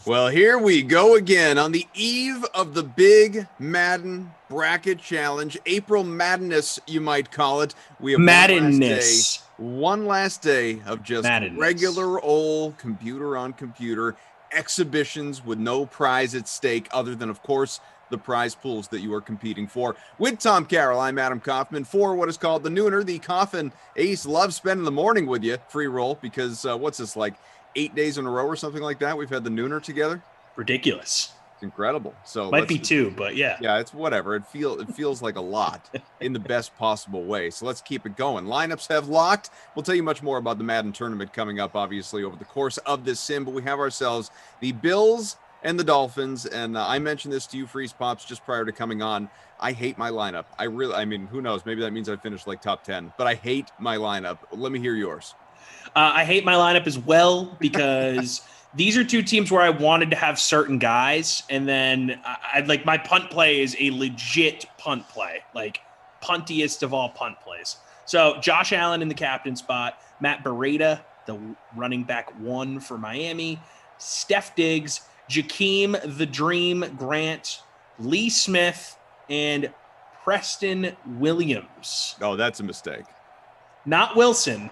Well, here we go again on the eve of the big Madden Bracket Challenge. April Madness, you might call it. We have one last day of just regular old computer on computer exhibitions with no prize at stake other than, of course, the prize pools that you are competing for. With Tom Carroll, I'm Adam Kaufman for what is called the Nooner, the Coffin Ace. Love spending the morning with you, free roll, because what's this, like 8 days in a row or something like that? We've had the Nooner together. Ridiculous. It's incredible. So might be 2, but yeah. Yeah, it's whatever. It feels like a lot in the best possible way. So let's keep it going. Lineups have locked. We'll tell you much more about the Madden tournament coming up, obviously, over the course of this sim. But we have ourselves the Bills and the Dolphins. And I mentioned this to you, Freeze Pops, just prior to coming on. I hate my lineup. I mean, who knows? Maybe that means I finished like top 10. But I hate my lineup. Let me hear yours. I hate my lineup as well because these are two teams where I wanted to have certain guys, and then I'd like my punt play is a legit punt play, like puntiest of all punt plays. So Josh Allen in the captain spot, Matt Breida, the running back 1 for Miami, Steph Diggs, Jakeem the Dream Grant, Lee Smith, and Preston Williams. Oh, that's a mistake. Not Wilson.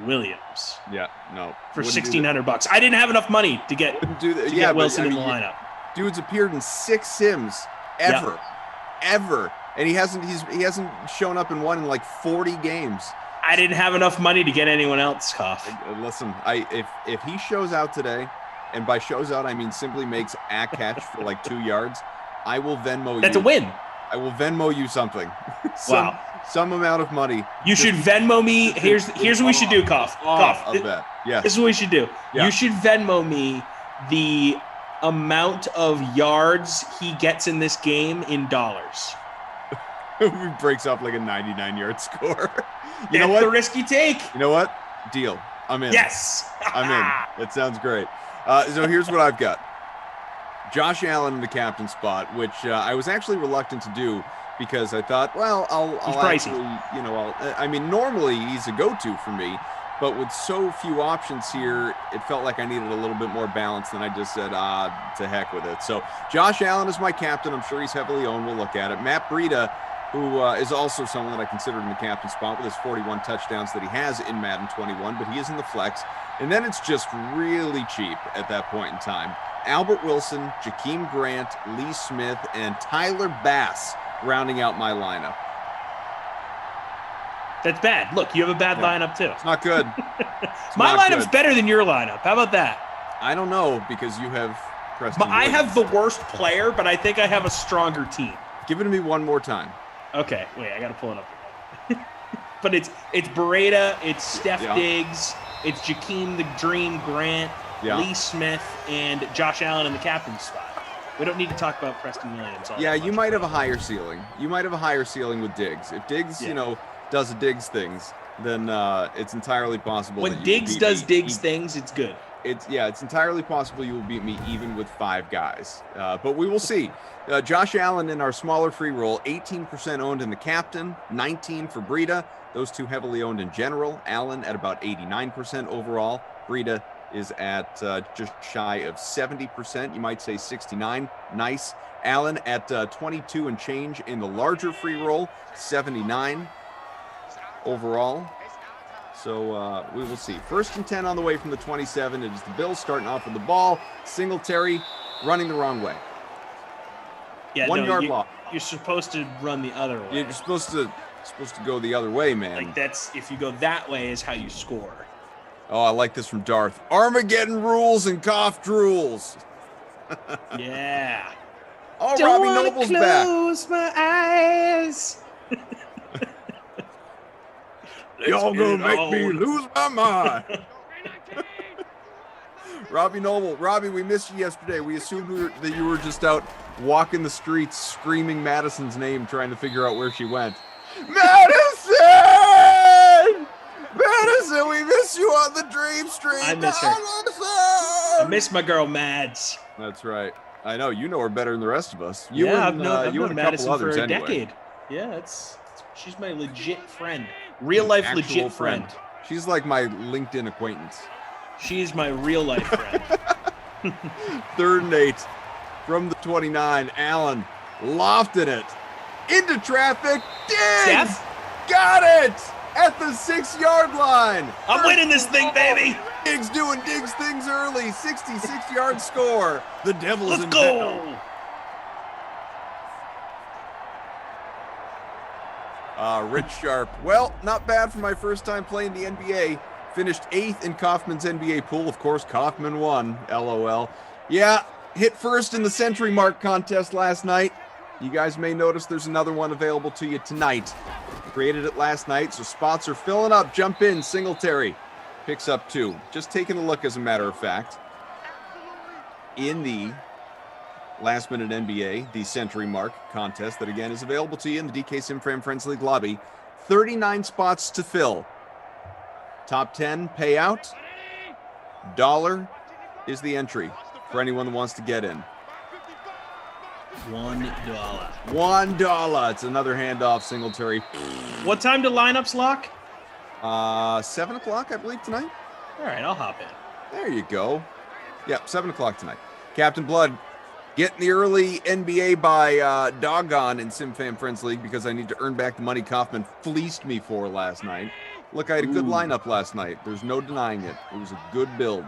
Williams. Yeah, no. For $1,600. I didn't have enough money to get Wilson in the lineup. Dude's appeared in 6 sims ever. And he hasn't shown up in one in like 40 games. I didn't have enough money to get anyone else, Cuff. Listen, if he shows out today, and by shows out I mean simply makes a catch for like 2 yards, I will Venmo you. That's a win. I will Venmo you something. Wow. Some amount of money. You should Venmo me. Here's what we should do, Cuff. Yeah. This is what we should do. Yeah. You should Venmo me the amount of yards he gets in this game in dollars. He breaks up like a 99-yard score. That's the risk you take. You know what? Deal. I'm in. Yes. I'm in. That sounds great. So here's what I've got. Josh Allen in the captain spot, which I was actually reluctant to do because I thought, well, I'll pricey. I mean, normally he's a go-to for me, but with so few options here, it felt like I needed a little bit more balance than I just said, to heck with it. So Josh Allen is my captain. I'm sure he's heavily owned. We'll look at it. Matt Breida, who is also someone that I considered in the captain spot with his 41 touchdowns that he has in Madden 21, but he is in the flex. And then it's just really cheap at that point in time. Albert Wilson, Jakeem Grant, Lee Smith, and Tyler Bass rounding out my lineup. That's bad. Look, you have a bad lineup too. It's not good. My lineup's better than your lineup. How about that? I don't know, because you have Preston But I have the worst player, but I think I have a stronger team. Give it to me one more time. Okay, wait, I got to pull it up again. But it's Breida, it's Steph Diggs, it's Jakeem the Dream Grant, Lee Smith, and Josh Allen in the captain spot. We don't need to talk about Preston Williams. You might have a higher ceiling. You might have a higher ceiling with Diggs. If Diggs, does a Diggs things, then it's entirely possible. When Diggs does Diggs things, it's good. It's entirely possible you will beat me even with 5 guys. But we will see. Josh Allen in our smaller free roll, 18% owned in the captain, 19 for Breida. Those two heavily owned in general. Allen at about 89% overall. Breida is at just shy of 70%. You might say 69. Nice. Allen at 22 and change in the larger free roll, 79 overall. So we will see. 1st and 10 on the way from the 27. It is the Bills starting off with the ball. Singletary running the wrong way. Yeah, 1 yard loss. You're supposed to run the other way. You're supposed to go the other way, man. Like if you go that way is how you score. Oh, I like this from Darth. Armageddon rules and cough drools. Yeah. Oh, Robbie Noble's back. Close my eyes. Y'all gonna make me lose my mind. Robbie Noble. Robbie, we missed you yesterday. We assumed that you were just out walking the streets screaming Madison's name, trying to figure out where she went. Madison! Madison, we miss you on the Dream Street. I miss her. I miss my girl Mads. That's right. I know. You know her better than the rest of us. I've known Madison for a decade. Yeah, she's my legit friend. Real life legit friend. She's like my LinkedIn acquaintance. She's my real life friend. 3rd and 8 from the 29. Allen lofted it into traffic. Diggs got it at the 6-yard line. I'm winning this thing, baby. Diggs doing Diggs things early. 66-yard score. The Devils Let's in go. town. Rich Sharp. Well, not bad for my first time playing the NBA. Finished 8th in Kaufman's NBA pool. Of course, Kaufman won. LOL. Yeah, hit first in the Century Mark contest last night. You guys may notice there's another one available to you tonight. Created it last night, so spots are filling up. Jump in. Singletary picks up 2. Just taking a look, as a matter of fact, in the Last Minute NBA, the Century Mark contest that, again, is available to you in the DK SimFram Friends League lobby. 39 spots to fill. Top 10 payout. $1 is the entry for anyone that wants to get in. $1. $1. It's another handoff, Singletary. What time do lineups lock? 7 o'clock, I believe, tonight. All right, I'll hop in. There you go. Yep, 7 o'clock tonight. Captain Blood, getting the early NBA by doggone in SimFam Friends League because I need to earn back the money Kaufman fleeced me for last night. Look, I had a good lineup last night. There's no denying it. It was a good build.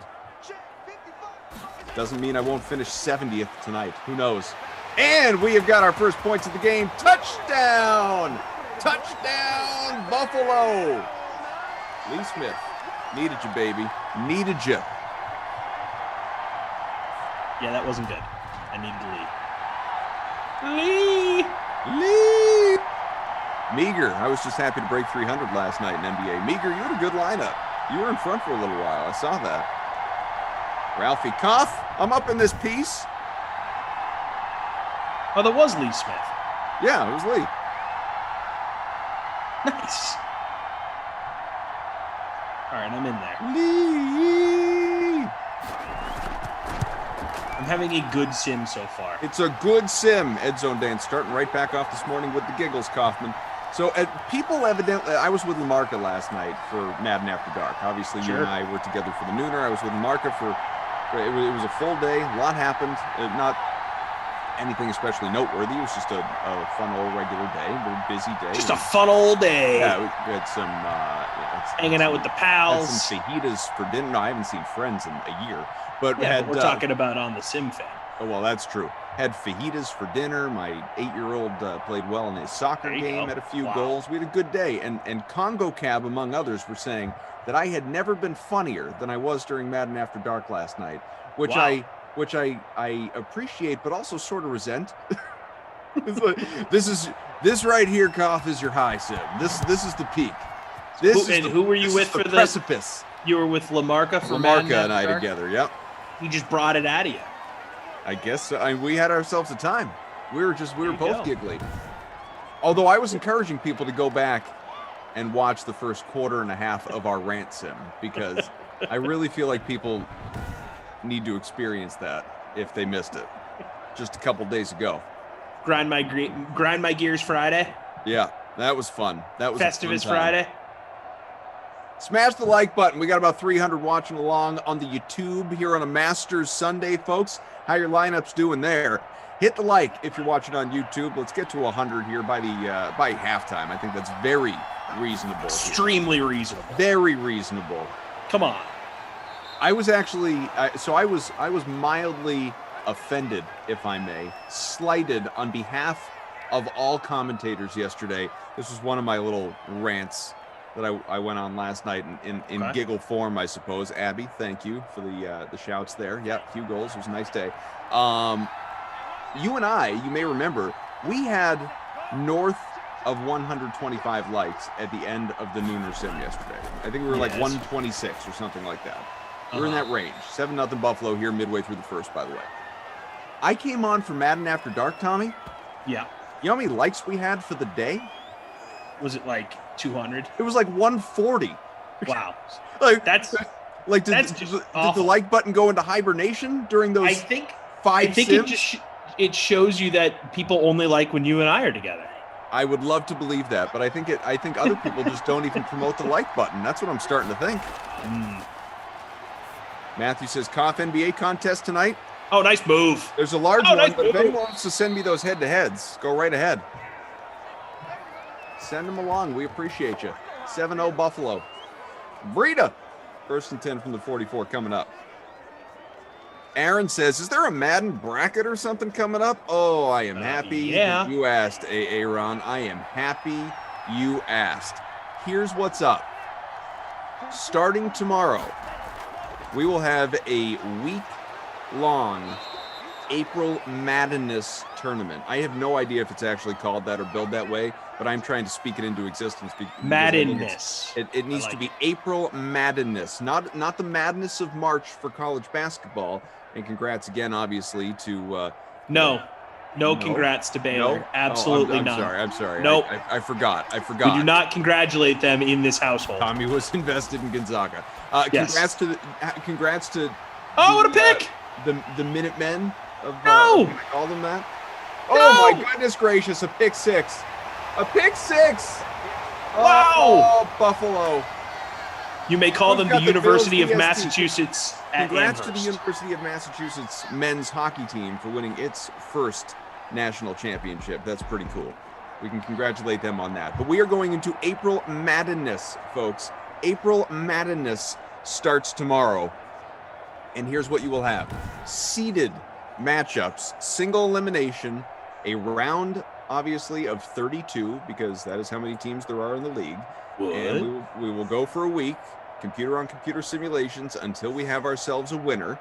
Doesn't mean I won't finish 70th tonight. Who knows? And we have got our first points of the game. Touchdown! Touchdown, Buffalo! Lee Smith, needed you, baby. Needed you. Yeah, that wasn't good. I needed Lee. Meager, I was just happy to break 300 last night in NBA. Meager, you had a good lineup. You were in front for a little while. I saw that. Ralphie Koff, I'm up in this piece. Oh, that was Lee Smith. Yeah, it was Lee. Nice. All right, I'm in there. Lee! I'm having a good sim so far. It's a good sim, Ed Zone Dan, starting right back off this morning with the giggles, Kaufman. So people evidently, I was with Lamarca last night for Madden After Dark. Obviously, you and I were together for the Nooner. I was with Lamarca it was a full day. A lot happened. Not anything especially noteworthy. It was just a fun old regular day. A very busy day. Just a fun old day. Yeah, we had some hanging out with the pals. Had some fajitas for dinner. No, I haven't seen friends in a year. But we're talking about on the Sim Fan. Oh, well, that's true. Had fajitas for dinner. My 8-year-old played well in his soccer game, had a few goals. We had a good day. And Congo Cab, among others, were saying that I had never been funnier than I was during Madden After Dark last night, which I appreciate, but also sort of resent. It's like, this right here, Koff, is your high, Sim. This is the peak. Who were you with for the precipice? You were with Lamarca for Lamarca and I together. Yep. He just brought it out of you. I guess so. We had ourselves a time. We were both giggly. Although I was encouraging people to go back and watch the first quarter and a half of our rant sim, because I really feel like people need to experience that if they missed it just a couple days ago. Grind my gears Friday. Yeah, that was fun. That was Festivus Friday. Smash the like button. We got about 300 watching along on the YouTube here on a Masters Sunday, folks. How your lineups doing there? Hit the like if you're watching on YouTube. Let's get to 100 here by halftime. I think that's very reasonable. Extremely reasonable. Very reasonable. Come on. I was actually I was mildly offended, if I may, slighted on behalf of all commentators yesterday. This was one of my little rants that I went on last night in giggle form, I suppose. Abby, thank you for the shouts there. Yeah, a few goals. It was a nice day. You and I, you may remember, we had north of 125 likes at the end of the Nooner Sim yesterday. I think we were like 126 or something like that. We're in that range. 7-0 Buffalo here midway through the first, by the way. I came on for Madden After Dark, Tommy. Yeah. You know how many likes we had for the day? Was it like 200? It was like 140. Wow. Like that's like did the like button go into hibernation during those? I think sims? It shows you that people only like when you and I are together. I would love to believe that, but I think other people just don't even promote the like button. That's what I'm starting to think. Matthew says, Cough NBA contest tonight. Oh, nice move. There's a large one, nice but if move. anyone wants to send me those head-to-heads, go right ahead. Send them along. We appreciate you. 7-0 Buffalo. Breida, 1st and 10 from the 44 coming up. Aaron says, is there a Madden bracket or something coming up? Oh, I am happy that you asked, Aaron. I am happy you asked. Here's what's up. Starting tomorrow, we will have a week-long April Madness tournament. I have no idea if it's actually called that or billed that way, but I'm trying to speak it into existence. Madness. It needs to be April Madness, not the madness of March for college basketball. And congrats again, obviously, to no congrats to Baylor. No? Absolutely I'm not. I'm sorry. Nope. I forgot. We do not congratulate them in this household. Tommy was invested in Gonzaga. Yes. Congrats to. Oh, what a pick! The Minutemen of No! can I call them that? No! Oh my goodness gracious! A pick six! A pick six! Wow! Oh, Buffalo! You may call them the got the University Bills of VST. Massachusetts at Congrats to Amherst. the University of Massachusetts men's hockey team for winning its first national championship. That's pretty cool. We can congratulate them on that. But we are going into April Madness, folks. April Madness starts tomorrow. And here's what you will have. Seeded matchups, single elimination, a round, obviously, of 32, because that is how many teams there are in the league. What? And we will go for a week, computer-on-computer simulations, until we have ourselves a winner.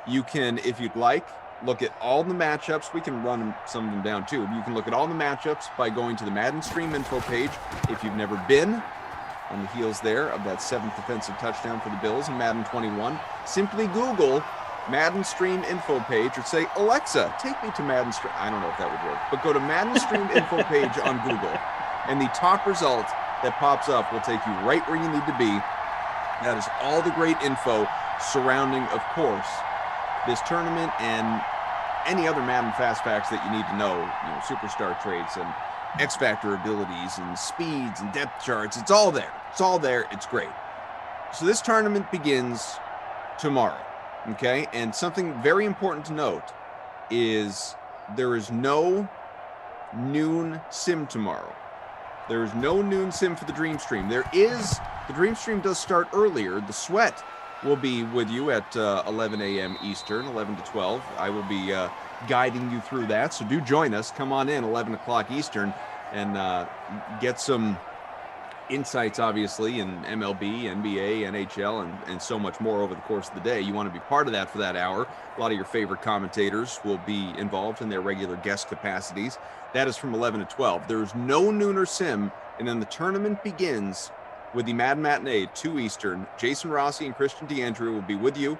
You can, if you'd like, look at all the matchups. We can run some of them down, too. You can look at all the matchups by going to the Madden Stream info page. If you've never been on the heels there of that 7th defensive touchdown for the Bills in Madden 21, simply Google Madden Stream info page or say, Alexa, take me to Madden Stream. I don't know if that would work, but go to Madden Stream info page on Google, and the top result that pops up will take you right where you need to be. That is all the great info surrounding, of course, this tournament and any other Madden fast facts that you need to know, superstar traits and X Factor abilities and speeds and depth charts. It's all there. It's all there. It's great. So this tournament begins tomorrow, okay? And something very important to note is there is no noon sim tomorrow. There is no noon sim for the Dream Stream. The Dream Stream does start earlier. The Sweat will be with you at 11 a.m. Eastern, 11 to 12. I will be guiding you through that. So do join us. Come on in, 11 o'clock Eastern, and get some insights, obviously, in MLB, NBA, NHL, and so much more over the course of the day. You want to be part of that for that hour. A lot of your favorite commentators will be involved in their regular guest capacities. That is from 11 to 12. There's no nooner sim, and then the tournament begins with the Mad Matinee, 2 Eastern. Jason Rossi and Christian DeAndrew will be with you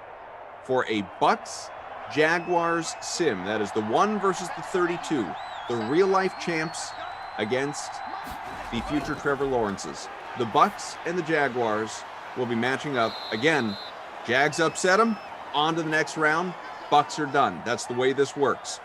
for a Bucks Jaguars sim. That is the 1 versus the 32. The real-life champs against the future Trevor Lawrences. The Bucks and the Jaguars will be matching up. Again, Jags upset them, on to the next round. Bucks are done. That's the way this works.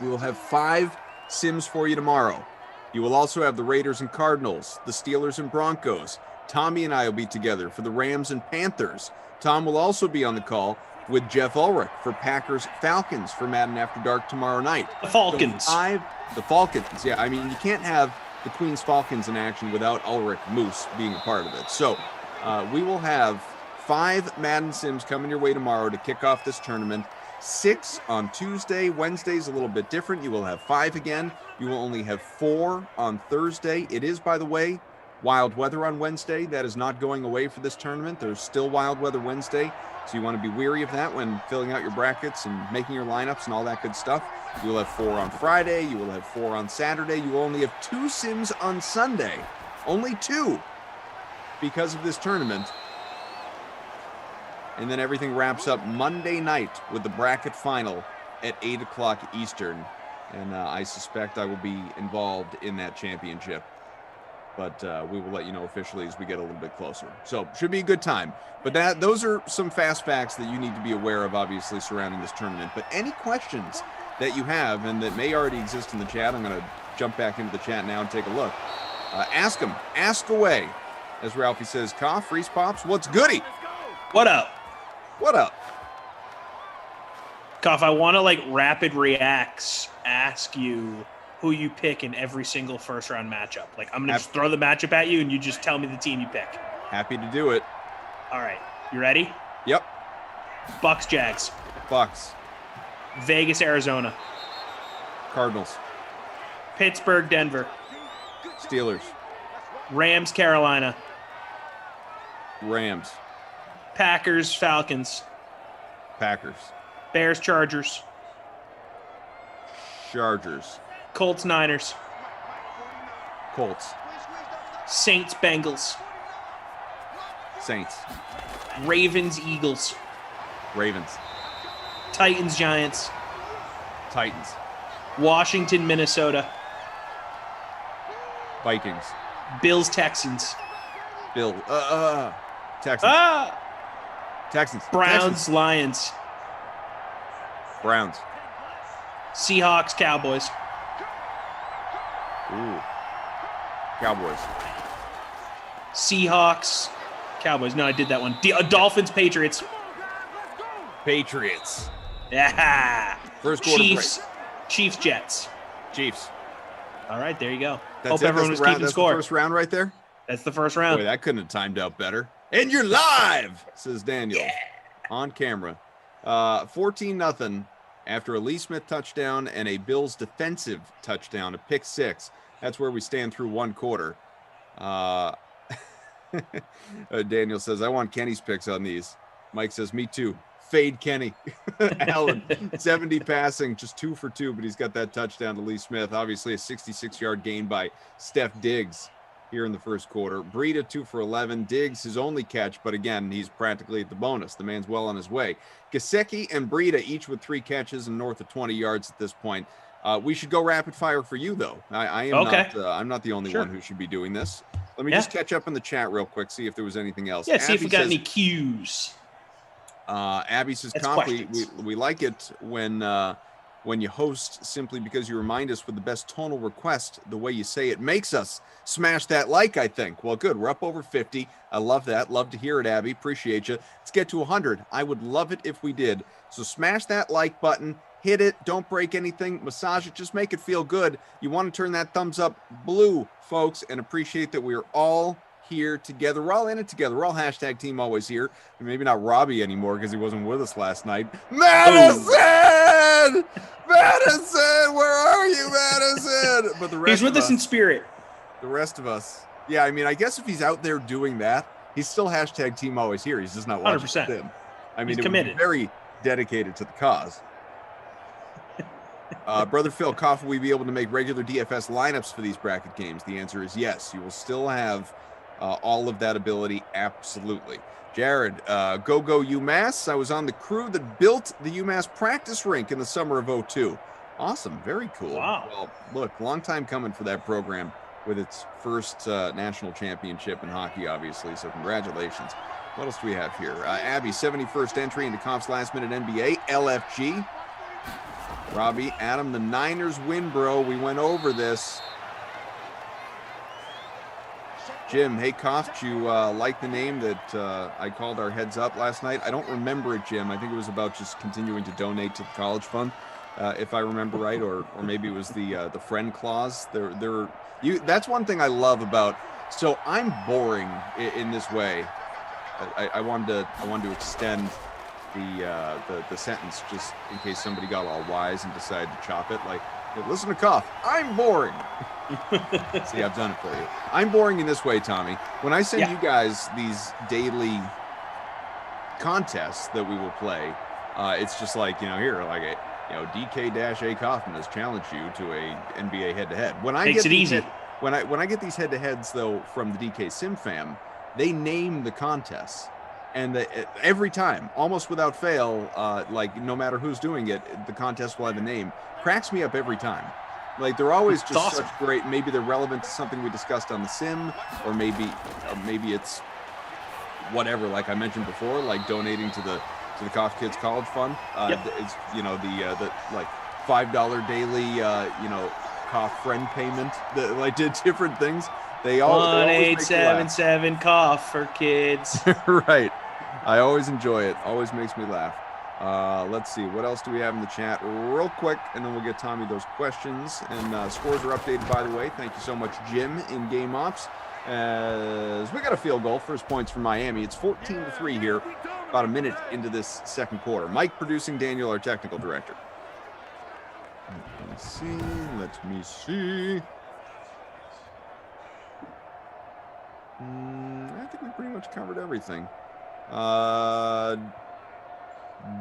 We will have 5 sims for you tomorrow. You will also have the Raiders and Cardinals, the Steelers and Broncos. Tommy and I will be together for the Rams and Panthers. Tom will also be on the call with Jeff Ulrich for Packers Falcons for Madden After Dark tomorrow night. The Falcons. So the Falcons. Yeah, I mean, you can't have the Queen's Falcons in action without Ulrich Moose being a part of it. So we will have 5 Madden Sims coming your way tomorrow to kick off this tournament. 6 on Tuesday. Wednesday's a little bit different. You will have 5 again. You will only have 4 on Thursday. It is, by the way, wild weather on Wednesday. That is not going away for this tournament. There's still wild weather Wednesday. So you want to be wary of that when filling out your brackets and making your lineups and all that good stuff. You will have 4 on Friday. You will have 4 on Saturday. You will only have 2 sims on Sunday. Only 2 because of this tournament. And then everything wraps up Monday night with the bracket final at 8 o'clock Eastern. And I suspect I will be involved in that championship. But we will let you know officially as we get a little bit closer. So should be a good time. But those are some fast facts that you need to be aware of, obviously, surrounding this tournament. But any questions that you have and that may already exist in the chat, I'm going to jump back into the chat now and take a look. Ask them. Ask away. As Ralphie says, Cough, Freeze Pops, what's goody? What up? What up? Cuff, I want to like rapid reacts ask you who you pick in every single first round matchup. Like I'm gonna just throw the matchup at you and you just tell me the team you pick. Happy to do it. All right. You ready? Yep. Bucks, Jags. Bucks. Vegas, Arizona. Cardinals. Pittsburgh, Denver. Steelers. Rams, Carolina. Rams. Packers, Falcons. Packers. Bears, Chargers. Chargers. Colts, Niners. Colts. Saints, Bengals. Saints. Ravens, Eagles. Ravens. Titans, Giants. Titans. Washington, Minnesota. Vikings. Bills, Texans. Bill. Texans. Texans. Browns, Texans. Lions. Browns. Seahawks, Cowboys. Ooh. Cowboys. Seahawks, Cowboys. No, I did that one. Dolphins, Patriots. Patriots. Yeah. First quarter Chiefs, Chiefs, Jets. break. Chiefs. All right, there you go. That's Hope it. everyone That's was the round. keeping That's score. the first round right there. That's the first round. Boy, that couldn't have timed out better. And you're live, says Daniel, on camera. 14-0 after a Lee Smith touchdown and a Bills defensive touchdown, a pick six. That's where we stand through one quarter. Daniel says, I want Kenny's picks on these. Mike says, me too. Fade Kenny. Allen, 70 passing, just 2 for 2, but he's got that touchdown to Lee Smith. Obviously a 66-yard gain by Steph Diggs here in the first quarter. Breida 2 for 11. Diggs his only catch, but again, he's practically at the bonus. The man's well on his way. Gesicki and Breida each with 3 catches and north of 20 yards at this point. We should go rapid fire for you though. I am okay. I'm not the only one who should be doing this. Let me just catch up in the chat real quick, see if there was anything else. Yeah, see if we got any cues. Abby says, Comp, we like it when you host simply because you remind us with the best tonal request. The way you say it makes us smash that like, I think. Well, good. We're up over 50. I love that. Love to hear it, Abby. Appreciate you. Let's get to 100. I would love it if we did. So smash that like button. Hit it. Don't break anything. Massage it. Just make it feel good. You want to turn that thumbs up blue, folks, and appreciate that we're all here together. We're all in it together. We're all hashtag team always here. Maybe not Robbie anymore because he wasn't with us last night. Madison! Madison! Where are you, Madison? But the rest he's with us in spirit. The rest of us. Yeah, I mean, I guess if he's out there doing that, he's still hashtag team always here. He's just not watching 100%. him. I mean, he's committed. Very dedicated to the cause. Brother Phil, will we be able to make regular DFS lineups for these bracket games? The answer is yes. You will still have all of that ability, absolutely. Jared, go UMass. I was on the crew that built the UMass practice rink in the summer of '02. Awesome, very cool. Wow. Well, look, long time coming for that program with its first national championship in hockey, obviously, so congratulations. What else do we have here? Abby, 71st entry into Comp's last minute NBA, LFG. Robbie, Adam, the Niners win, bro. We went over this. Jim, hey, Koff, you like the name that I called our heads up last night? I don't remember it, Jim. I think it was about just continuing to donate to the college fund, if I remember right, or maybe it was the friend clause. That's one thing I love about. So I'm boring in this way. I wanted to extend the sentence just in case somebody got all wise and decided to chop it. Like, hey, listen to Koff. I'm boring. See, I've done it for you. I'm boring in this way, Tommy. When I send you guys these daily contests that we will play, it's just like, here, like DK-A Kaufman has challenged you to a NBA head-to-head. When I Makes it easy. When I get these head-to-heads though from the DK Sim fam, they name the contests. And every time, almost without fail, like no matter who's doing it, the contest will have a name. Cracks me up every time. Like they're always just awesome. Such great. Maybe they're relevant to something we discussed on the sim, or maybe it's whatever. Like I mentioned before, like donating to the Koff Kids College Fund. It's the like $5 daily Koff friend payment. That like did different things. They all 1-877 Koff for kids. Right. I always enjoy it. Always makes me laugh. Let's see. What else do we have in the chat real quick, and then we'll get Tommy those questions. And scores are updated, by the way. Thank you so much, Jim, in Game Ops. As we got a field goal, first points for Miami. It's 14-3 here, about a minute into this second quarter. Mike producing, Daniel, our technical director. Let me see. I think we pretty much covered everything.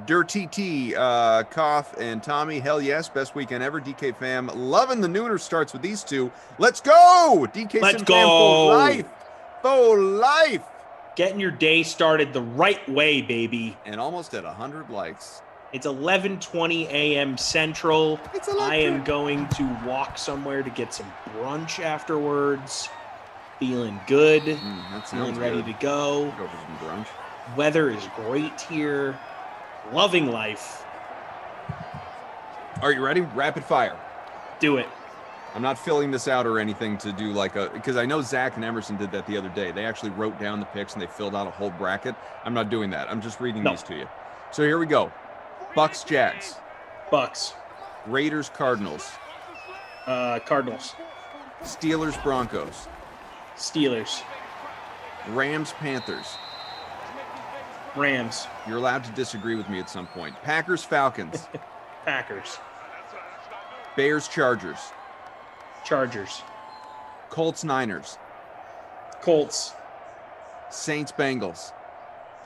Dirty T, Koff, and Tommy, hell yes, best weekend ever. DK fam, loving the nooner starts with these two. Let's go! DK Let's Sim go! Fam for life! For life! Getting your day started the right way, baby. And almost at 100 likes. It's 11:20 a.m. Central. I am going to walk somewhere to get some brunch afterwards. Feeling good. Feeling ready to go. Go for some brunch. Weather is great here. Loving life. Are you ready? Rapid fire. Do it. I'm not filling this out or anything to do like a, because I know Zach and Emerson did that the other day. They actually wrote down the picks and they filled out a whole bracket. I'm not doing that. I'm just reading these to you. So here we go. Bucks, Jags. Bucks. Raiders, Cardinals. Cardinals. Steelers, Broncos. Steelers. Rams, Panthers. Rams. You're allowed to disagree with me at some point. Packers, Falcons. Packers. Bears, Chargers. Chargers. Colts, Niners. Colts. Saints, Bengals.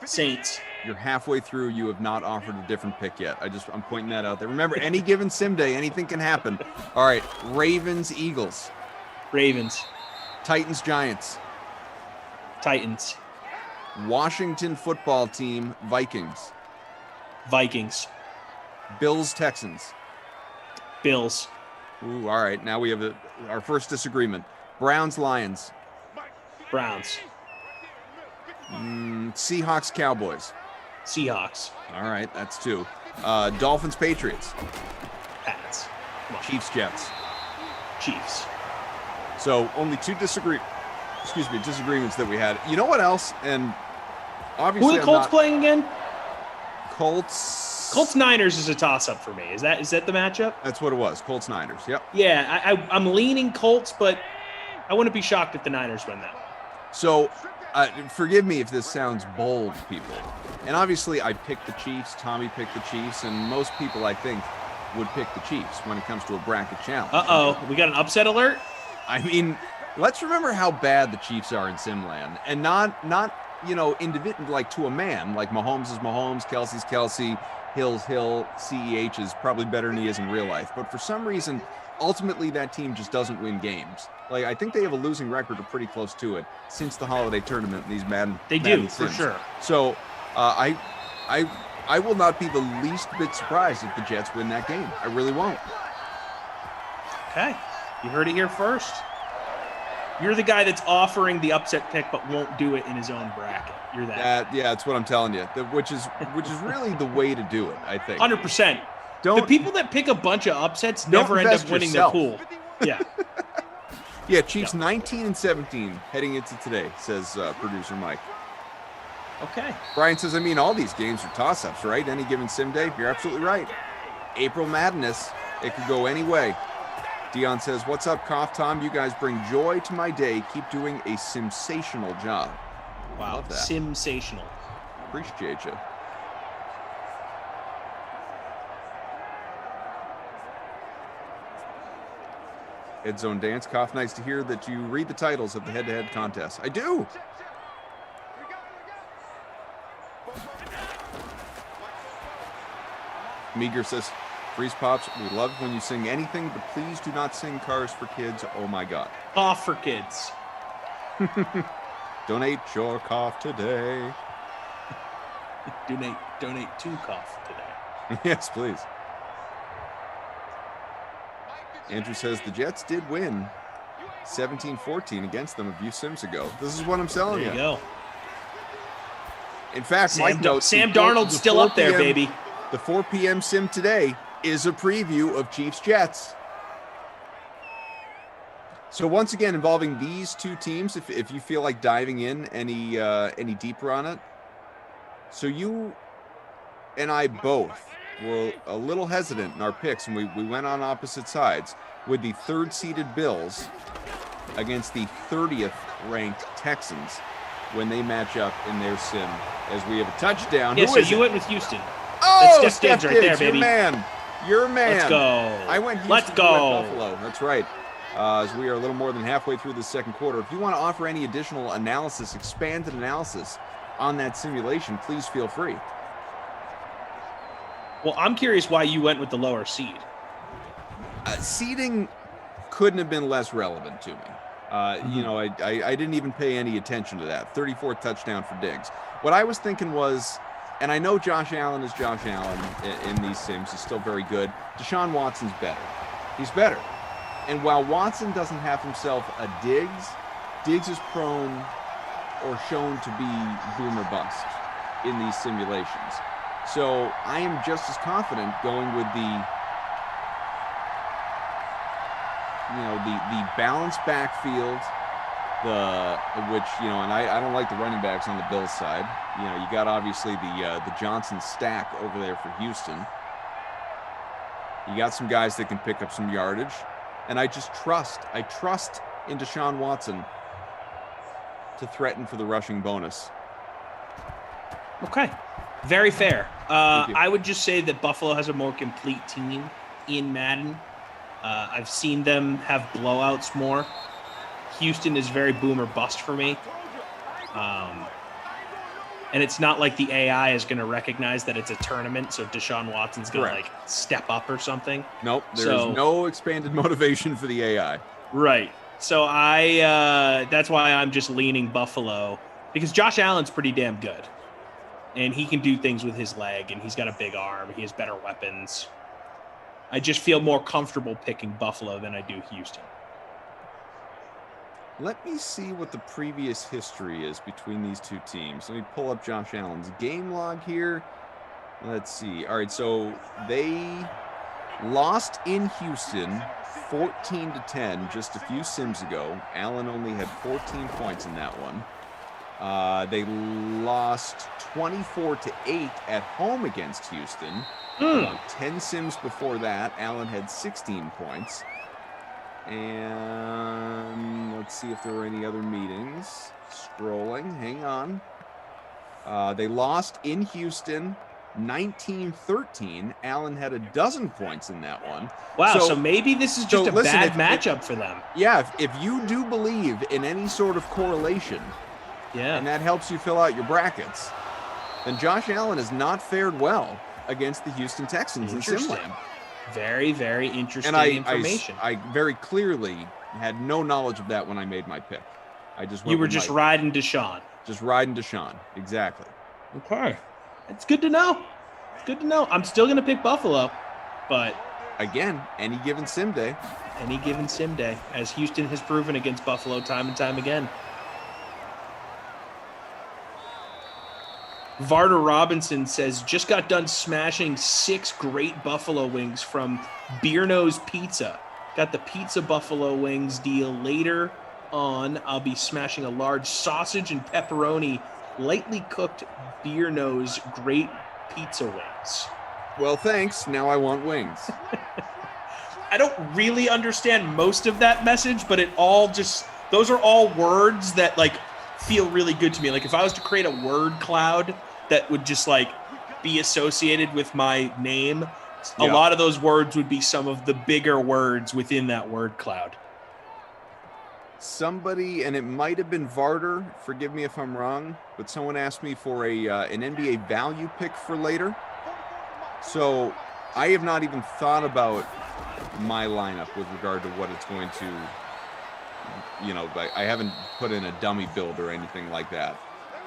Saints. You're halfway through. You have not offered a different pick yet. I'm pointing that out there. Remember, any given sim day, anything can happen. All right. Ravens, Eagles. Ravens. Titans, Giants. Titans. Washington football team, Vikings. Vikings. Bills, Texans. Bills. Ooh, all right. Now we have our first disagreement. Browns, Lions. Browns. Seahawks, Cowboys. Seahawks. All right, that's two. Dolphins, Patriots. Pats. Chiefs, Jets. Chiefs. So only two disagreements that we had. You know what else? And obviously, who are the Colts playing again? Colts Niners is a toss-up for me. Is that the matchup? That's what it was. Colts Niners. Yep. Yeah, I'm leaning Colts, but I wouldn't be shocked if the Niners win that. So, forgive me if this sounds bold, people. And obviously, I picked the Chiefs. Tommy picked the Chiefs, and most people, I think, would pick the Chiefs when it comes to a bracket challenge. Uh-oh, we got an upset alert? I mean, let's remember how bad the Chiefs are in Simland, and not individual, like to a man. Like Mahomes is Mahomes, Kelsey's Kelsey, Hill's Hill, CEH is probably better than he is in real life. But for some reason, ultimately that team just doesn't win games. Like, I think they have a losing record or pretty close to it since the holiday tournament in these Madden. They do, for sure. So I will not be the least bit surprised if the Jets win that game. I really won't. Okay. You heard it here first. You're the guy that's offering the upset pick but won't do it in his own bracket. You're that. Yeah, that's what I'm telling you. Which is really the way to do it, I think. 100%. The people that pick a bunch of upsets never end up winning their pool. Yeah. Yeah, Chiefs 19-17 heading into today, says producer Mike. Okay. Brian says, I mean, all these games are toss-ups, right? Any given sim day? You're absolutely right. April Madness, it could go any way. Dion says, what's up, Koff, Tom? You guys bring joy to my day. Keep doing a sensational job. Wow, Love that. Sensational. Appreciate you. Ed Zone Dance, Koff, nice to hear that you read the titles of the head-to-head contest. I do. Meager says, Freeze Pops, we love when you sing anything, but please do not sing Cars for Kids. Oh my God. Cough for kids. Donate your cough today. Donate to cough today. Yes, please. Andrew says the Jets did win 17-14 against them a few sims ago. This is what I'm telling you. There you go. In fact, Sam Darnold's still up there, baby. The 4 p.m. sim today is a preview of Chiefs-Jets. So once again, involving these two teams, if you feel like diving in any deeper on it, So you and I both were a little hesitant in our picks, and we went on opposite sides with the third-seeded Bills against the 30th ranked Texans when they match up in their sim, as we have a touchdown. Yeah, Who so is you it? went with Houston. Oh, That's Steph Diggs right there, baby. Your man. Let's go. I went Houston. Let's You go. went Buffalo. That's right. As we are a little more than halfway through the second quarter. If you want to offer any additional analysis, expanded analysis on that simulation, please feel free. Well, I'm curious why you went with the lower seed. Seeding couldn't have been less relevant to me. You know, I didn't even pay any attention to that. 34th touchdown for Diggs. What I was thinking was, and I know Josh Allen is Josh Allen in these sims. He's still very good. Deshaun Watson's better. He's better. And while Watson doesn't have himself a Diggs is prone or shown to be boom or bust in these simulations. So I am just as confident going with the balanced backfield, which, you know, and I don't like the running backs on the Bills side. You know, you got obviously the Johnson stack over there for Houston. You got some guys that can pick up some yardage, and I trust in Deshaun Watson to threaten for the rushing bonus. Okay, very fair. I would just say that Buffalo has a more complete team in Madden. I've seen them have blowouts more. Houston is very boom or bust for me. And it's not like the AI is going to recognize that it's a tournament, so Deshaun Watson's going to like step up or something. Nope, there's no expanded motivation for the AI. Right. So that's why I'm just leaning Buffalo, because Josh Allen's pretty damn good. And he can do things with his leg, and he's got a big arm. He has better weapons. I just feel more comfortable picking Buffalo than I do Houston. Let me see what the previous history is between these two teams. Let me pull up Josh Allen's game log here. Let's see. All right, so they lost in Houston 14-10 just a few sims ago. Allen only had 14 points in that one. They lost 24-8 at home against Houston. 10 sims before that, Allen had 16 points. And let's see if there were any other meetings. Scrolling, hang on. They lost in Houston 19-13. Allen had a dozen points in that one. Wow, so maybe this is just a bad matchup for them. Yeah, if you do believe in any sort of correlation, and that helps you fill out your brackets, then Josh Allen has not fared well against the Houston Texans in Simland. Very, very interesting information. I very clearly had no knowledge of that when I made my pick. You were just riding Deshaun. Just riding Deshaun, exactly. Okay. It's good to know. It's good to know. I'm still going to pick Buffalo, but... Again, any given sim day. Any given sim day, as Houston has proven against Buffalo time and time again. Varder Robinson says, just got done smashing 6 great buffalo wings from Beer Nose Pizza. Got the pizza buffalo wings deal later on. I'll be smashing a large sausage and pepperoni, lightly cooked Beer Nose great pizza wings. Well, thanks. Now I want wings. I don't really understand most of that message, but those are all words that like feel really good to me. Like if I was to create a word cloud that would just like be associated with my name, a lot of those words would be some of the bigger words within that word cloud. Somebody, and it might have been Varder, forgive me if I'm wrong, but someone asked me for an NBA value pick for later. So I have not even thought about my lineup with regard to what it's going to, I haven't put in a dummy build or anything like that.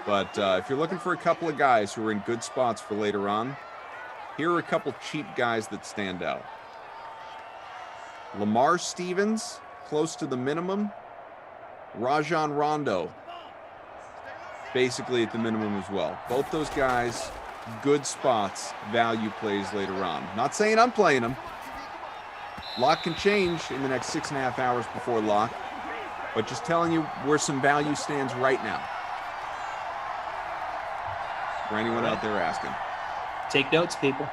But if you're looking for a couple of guys who are in good spots for later on, here are a couple cheap guys that stand out. Lamar Stevens, close to the minimum. Rajon Rondo, basically at the minimum as well. Both those guys, good spots, value plays later on. Not saying I'm playing them. Lock can change in the next 6.5 hours before lock, but just telling you where some value stands right now. For anyone out there asking. Take notes, people.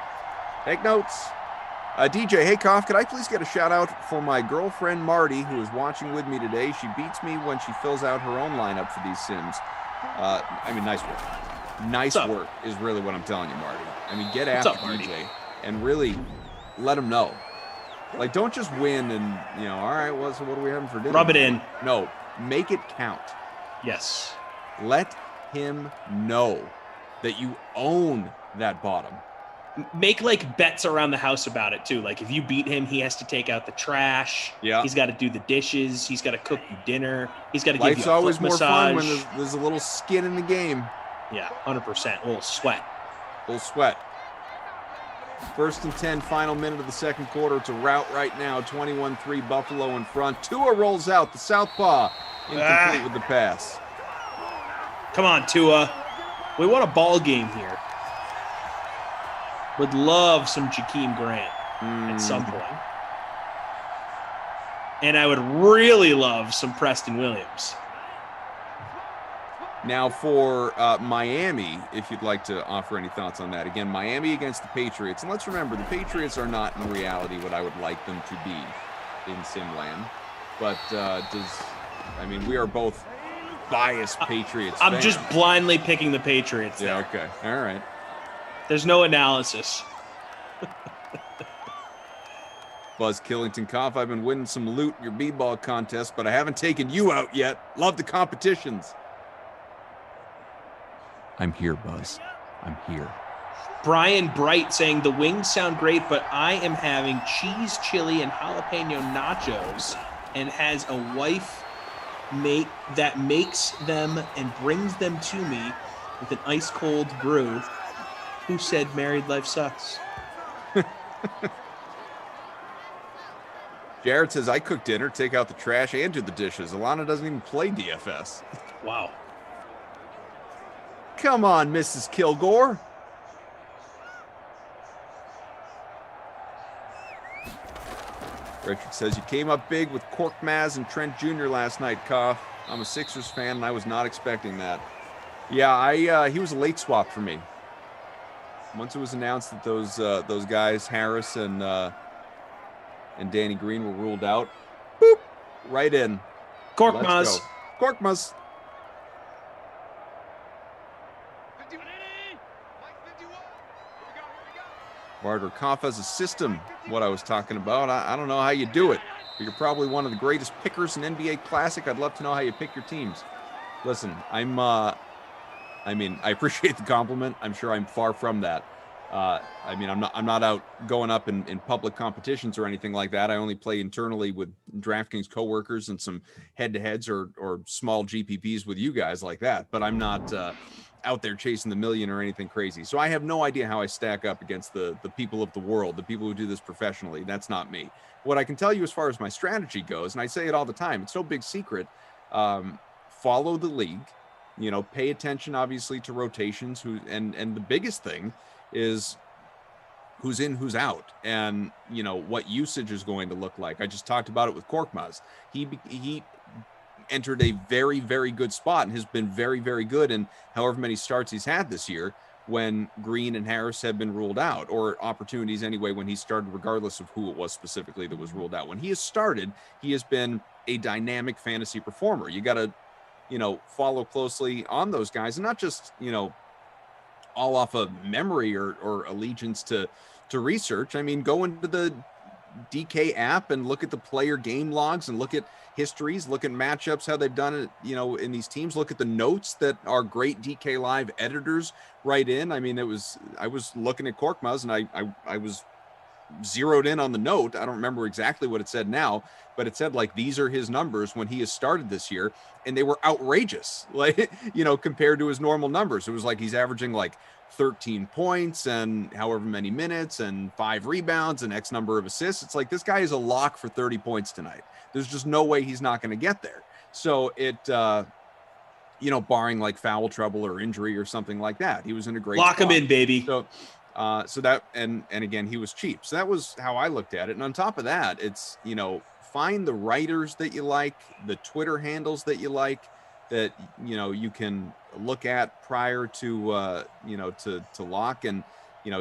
Take notes. DJ, hey, Koff, could I please get a shout out for my girlfriend, Marty, who is watching with me today? She beats me when she fills out her own lineup for these Sims. Nice work. Nice work is really what I'm telling you, Marty. I mean, get after DJ and really let him know. Like, don't just win and, all right, well, so what are we having for dinner? Rub it in. No, make it count. Yes. Let him know that you own that bottom. Make like bets around the house about it too. Like if you beat him, he has to take out the trash. Yeah. He's got to do the dishes. He's got to cook you dinner. He's got to give you a Life's always foot more massage. fun when there's a little skin in the game. Yeah, 100%. A little sweat. First and 10, final minute of the second quarter. It's a rout right now. 21-3 Buffalo in front. Tua rolls out. The southpaw incomplete with the pass. Come on, Tua. We want a ball game here. Would love some Jakeem Grant at some point. And I would really love some Preston Williams. Now for Miami, if you'd like to offer any thoughts on that. Again, Miami against the Patriots. And let's remember, the Patriots are not in reality what I would like them to be in Simland. But we are both biased Patriots fans. I'm just blindly picking the Patriots. Yeah, okay. All right. There's no analysis. Buzz Killington, Koff, I've been winning some loot in your b-ball contest, but I haven't taken you out yet. Love the competitions. I'm here, Buzz. I'm here. Brian Bright saying the wings sound great, but I am having cheese, chili, and jalapeno nachos and has a wife that makes them and brings them to me with an ice cold brew. Who said married life sucks? Jared says, I cook dinner, take out the trash, and do the dishes. Alana doesn't even play DFS. Wow. Come on, Mrs. Kilgore. Richard says, you came up big with Korkmaz and Trent Jr. last night, Koff. I'm a Sixers fan, and I was not expecting that. Yeah, he was a late swap for me. Once it was announced that those guys, Harris and Danny Green, were ruled out, boop, right in. Korkmaz. Korkmaz. Barter, Koff has a system, what I was talking about. I don't know how you do it. You're probably one of the greatest pickers in NBA Classic. I'd love to know how you pick your teams. Listen, I appreciate the compliment. I'm sure I'm far from that. I'm not out going up in public competitions or anything like that. I only play internally with DraftKings coworkers and some head-to-heads or small GPPs with you guys like that. But I'm not out there chasing the million or anything crazy. So I have no idea how I stack up against the people of the world, the people who do this professionally. That's not me. What I can tell you as far as my strategy goes, and I say it all the time, it's no big secret. Follow the league. Pay attention, obviously, to rotations. And the biggest thing is who's in, who's out, and what usage is going to look like. I just talked about it with Korkmaz. He entered a very, very good spot and has been very, very good in however many starts he's had this year when Green and Harris have been ruled out, or opportunities anyway when he started, regardless of who it was specifically that was ruled out. When he has started, he has been a dynamic fantasy performer. You got to follow closely on those guys, and not just all off of memory or allegiance to research. I mean, go into the DK app and look at the player game logs and look at histories, look at matchups, how they've done it, in these teams. Look at the notes that our great DK Live editors write in. I mean, I was looking at Korkmaz and I was zeroed in on the note. I don't remember exactly what it said now, but it said like, these are his numbers when he has started this year. And they were outrageous, like, compared to his normal numbers. It was like, he's averaging like 13 points and however many minutes and 5 rebounds and X number of assists. It's like, this guy is a lock for 30 points tonight. There's just no way he's not going to get there. So it, barring like foul trouble or injury or something like that, he was in a great lock spot. Him in, baby. So that, and again, he was cheap. So that was how I looked at it. And on top of that, it's, find the writers that you like, the Twitter handles that you like, that, you can look at prior to to lock and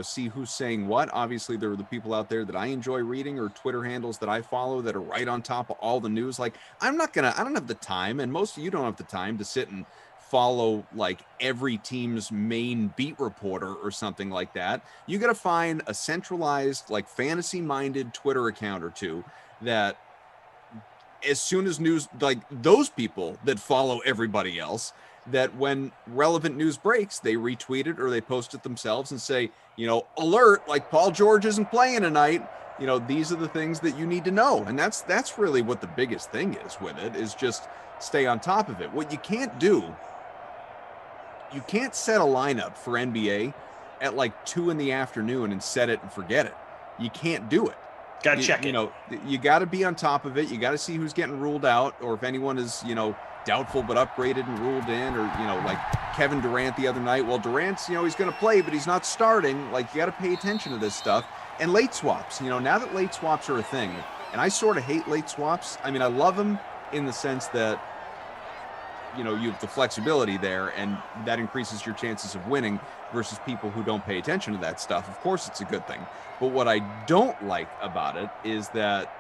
see who's saying what. Obviously, there are the people out there that I enjoy reading or Twitter handles that I follow that are right on top of all the news. Like I don't have the time, and most of you don't have the time to sit and follow like every team's main beat reporter or something like that. You got to find a centralized, like fantasy minded Twitter account or two that as soon as news, like those people that follow everybody else, that when relevant news breaks, they retweet it or they post it themselves and say, alert, like Paul George isn't playing tonight. These are the things that you need to know. And that's really what the biggest thing is with it, is just stay on top of it. What you can't do, you can't set a lineup for NBA at like 2 p.m. and set it and forget it. You can't do it. Got to check it. You got to be on top of it. You got to see who's getting ruled out, or if anyone is, doubtful but upgraded and ruled in, or, like Kevin Durant the other night. Well, Durant's, he's going to play, but he's not starting. Like, you got to pay attention to this stuff. And late swaps, now that late swaps are a thing, and I sort of hate late swaps. I mean, I love them in the sense that, you have the flexibility there, and that increases your chances of winning versus people who don't pay attention to that stuff. Of course, it's a good thing. But what I don't like about it is that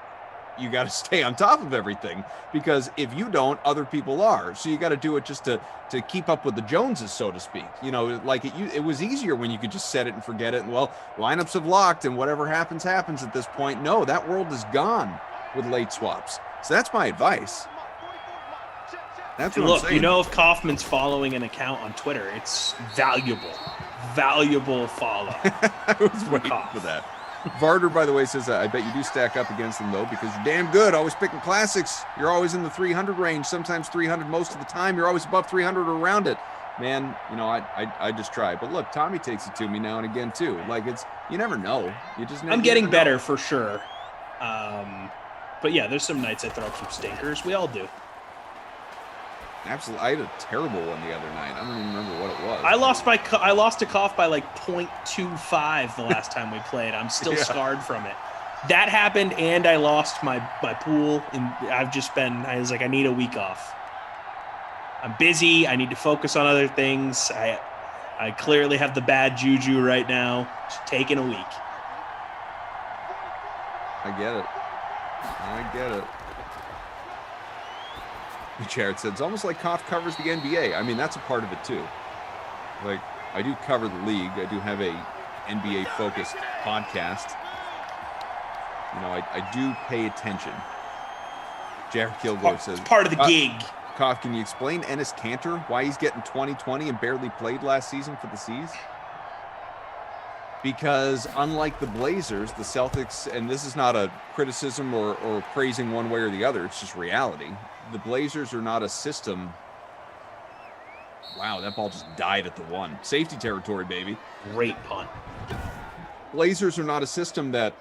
you got to stay on top of everything, because if you don't, other people are. So you got to do it just to keep up with the Joneses, so to speak. Like it was easier when you could just set it and forget it. And well, lineups have locked and whatever happens at this point. No, that world is gone with late swaps. So that's my advice. That's what I'm saying. If Kaufman's following an account on Twitter, it's valuable follow. I was waiting for that. Varder, by the way, says, I bet you do stack up against them, though, because you're damn good. Always picking classics. You're always in the 300 range, sometimes 300 most of the time. You're always above 300 or around it. Man, I just try. But look, Tommy takes it to me now and again, too. Like, you never know. I'm getting better for sure. But yeah, there's some nights I throw up some stinkers. We all do. Absolutely. I had a terrible one the other night. I don't even remember what it was. I lost to Koff by like 0.25 the last time we played. I'm still scarred from it. That happened, and I lost my pool, and I was like, I need a week off. I'm busy. I need to focus on other things. I clearly have the bad juju right now. Just taking a week. I get it. Jared said, it's almost like Koff covers the NBA. I mean, that's a part of it, too. Like, I do cover the league. I do have a NBA-focused podcast. I do pay attention. Jared Kilgore says, it's part of the gig. Koff, can you explain Enes Kanter, why he's getting 20-20 and barely played last season for the C's? Because unlike the Blazers, the Celtics, and this is not a criticism or praising one way or the other, it's just reality. The Blazers are not a system. Wow, that ball just died at the 1. Safety territory, baby. Great punt. Blazers are not a system that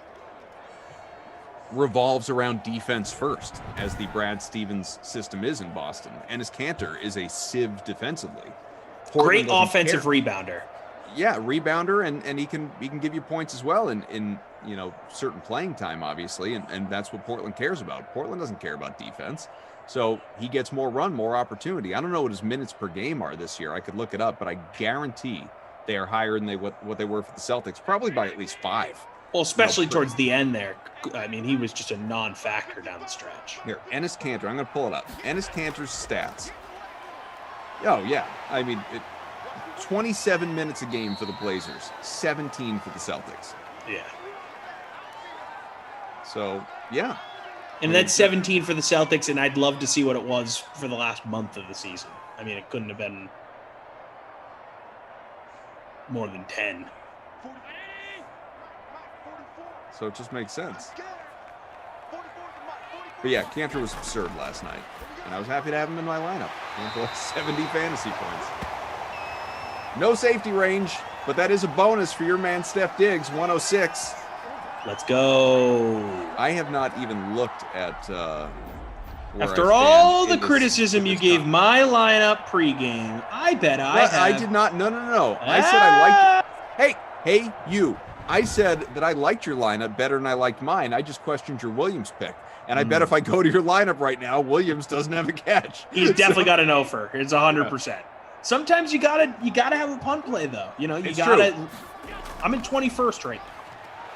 revolves around defense first, as the Brad Stevens system is in Boston. Enes Kanter is a sieve defensively. Great offensive rebounder. Yeah, rebounder, and he can give you points as well in certain playing time, obviously, and that's what Portland cares about. Portland doesn't care about defense. So he gets more run, more opportunity. I don't know what his minutes per game are this year. I could look it up, but I guarantee they are higher than what they were for the Celtics, probably by at least 5. Well, especially towards the end there. I mean, he was just a non-factor down the stretch. Here, Enes Kanter. I'm going to pull it up. Enes Kanter's stats. Oh, yeah. I mean, 27 minutes a game for the Blazers, 17 for the Celtics. Yeah. So, yeah. And that's 17 for the Celtics, and I'd love to see what it was for the last month of the season. I mean, it couldn't have been more than 10. So it just makes sense. But yeah, Kanter was absurd last night, and I was happy to have him in my lineup. For like 70 fantasy points. No safety range, but that is a bonus for your man Steph Diggs, 106. Let's go. I have not even looked at after all the criticism you gave my lineup pregame. I bet I did not. No. I said I liked it. Hey, you. I said that I liked your lineup better than I liked mine. I just questioned your Williams pick. And I bet if I go to your lineup right now, Williams doesn't have a catch. He's definitely got an offer. It's 100%. Sometimes you gotta have a punt play though. You know, It's gotta. true. I'm in 21st right now.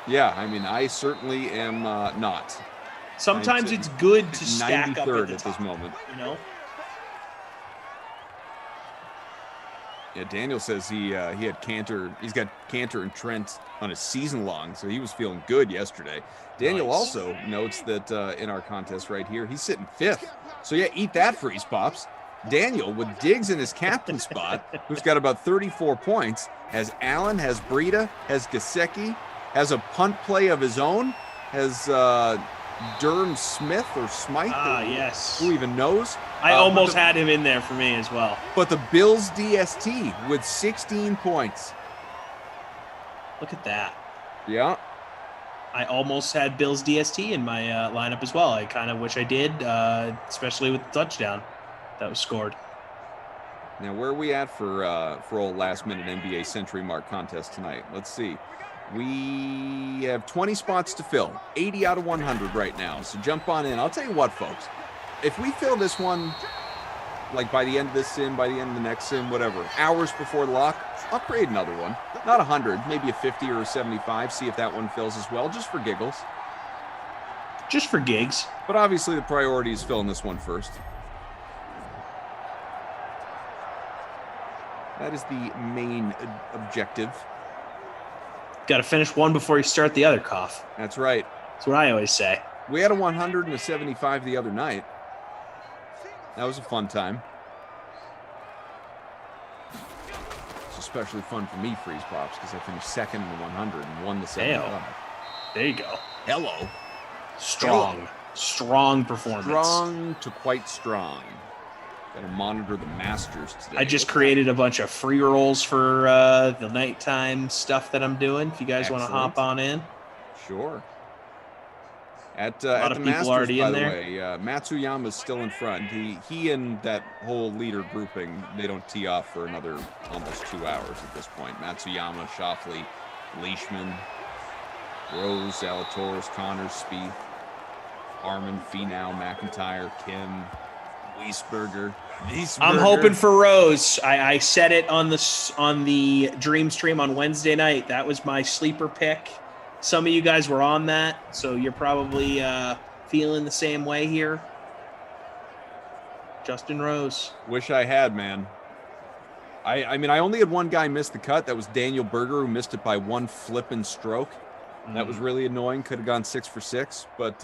Yeah, I mean, I certainly am not. Sometimes it's good to stack up 93rd at the at top, this moment. You know. Yeah, Daniel says he had Cantor. He's got Cantor and Trent on his season long, so he was feeling good yesterday. Daniel Nice. also notes that in our contest right here, he's sitting 5th. So yeah, eat that, Freeze Pops. Daniel with Diggs in his captain spot, who's got about 34 points, has Allen, has Breida, has Gesicki, has a punt play of his own, has Durham Smith or Smythe. Yes. Who even knows? I almost had him in there for me as well. But the Bills DST with 16 points. Look at that. Yeah. I almost had Bills DST in my lineup as well. I kind of wish I did, especially with the touchdown that was scored. Now, where are we at for old last-minute NBA Century Mark contest tonight? Let's see. We have 20 spots to fill, 80 out of 100 right now. So jump on in. I'll tell you what, folks. If we fill this one, like by the end of this sim, by the end of the next sim, whatever, hours before lock, I'll create another one. Not 100, maybe a 50 or a 75. See if that one fills as well, just for giggles. Just for gigs. But obviously the priority is filling this one first. That is the main objective. Got to finish one before you start the other, Cough. That's right. That's what I always say. We had a 100 and a 75 the other night. That was a fun time. It's especially fun for me, Freeze Pops, because I finished second in the 100 and won the 75. There you go. Hello. Strong. Strong performance. Strong to quite strong. Got to monitor the Masters today. I just created a bunch of free rolls for the nighttime stuff that I'm doing. If you guys want to hop on in. Sure. At a lot the of people Masters, already by in the there. way, Matsuyama's still in front. He and that whole leader grouping, they don't tee off for another almost 2 hours at this point. Matsuyama, Shoffley, Leishman, Rose, Zalatoris, Connors, Spieth, Harmon, Finau, McIntyre, Kim, Wiesberger. I'm hoping for Rose. I said it on the Dream Stream on Wednesday night. That was my sleeper pick. Some of you guys were on that, so you're probably feeling the same way here. Justin Rose. Wish I had, man. I mean, I only had one guy miss the cut. That was Daniel Berger, who missed it by one flipping stroke. That was really annoying. Could have gone 6 for 6, but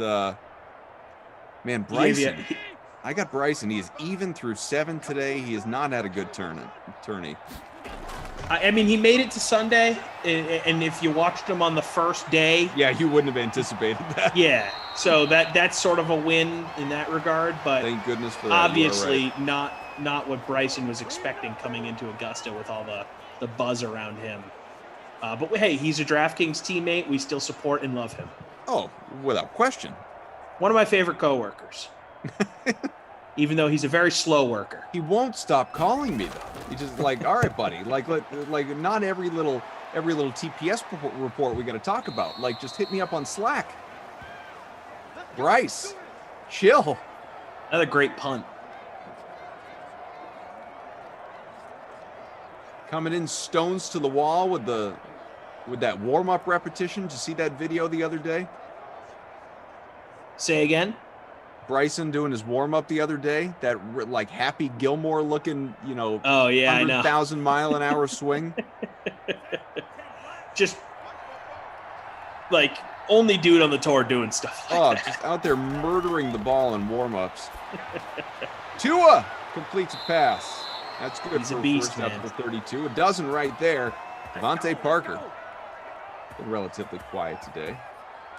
man, Bryson. I got Bryson. He is even through 7 today. He has not had a good tourney. I mean, he made it to Sunday, and if you watched him on the first day, yeah, you wouldn't have anticipated that. Yeah, so that's sort of a win in that regard. But thank goodness for that. Obviously, not what Bryson was expecting coming into Augusta with all the buzz around him. But hey, he's a DraftKings teammate. We still support and love him. Oh, without question. One of my favorite coworkers. Even though he's a very slow worker. He won't stop calling me though. He's just like, all right, buddy. Like not every little TPS report we got to talk about. Like, just hit me up on Slack. Bryce, chill. Another great punt. Coming in stones to the wall with that warm-up repetition. Did you see that video the other day? Say again? Bryson doing his warm-up the other day, that like Happy Gilmore looking, oh yeah, 100,000 mile an hour swing. Just like only dude on the tour doing stuff like that. Just out there murdering the ball in warm-ups. Tua completes a pass. That's good. He's for a beast, first man. up for 32. A dozen right there. Devontae Parker. Been relatively quiet today.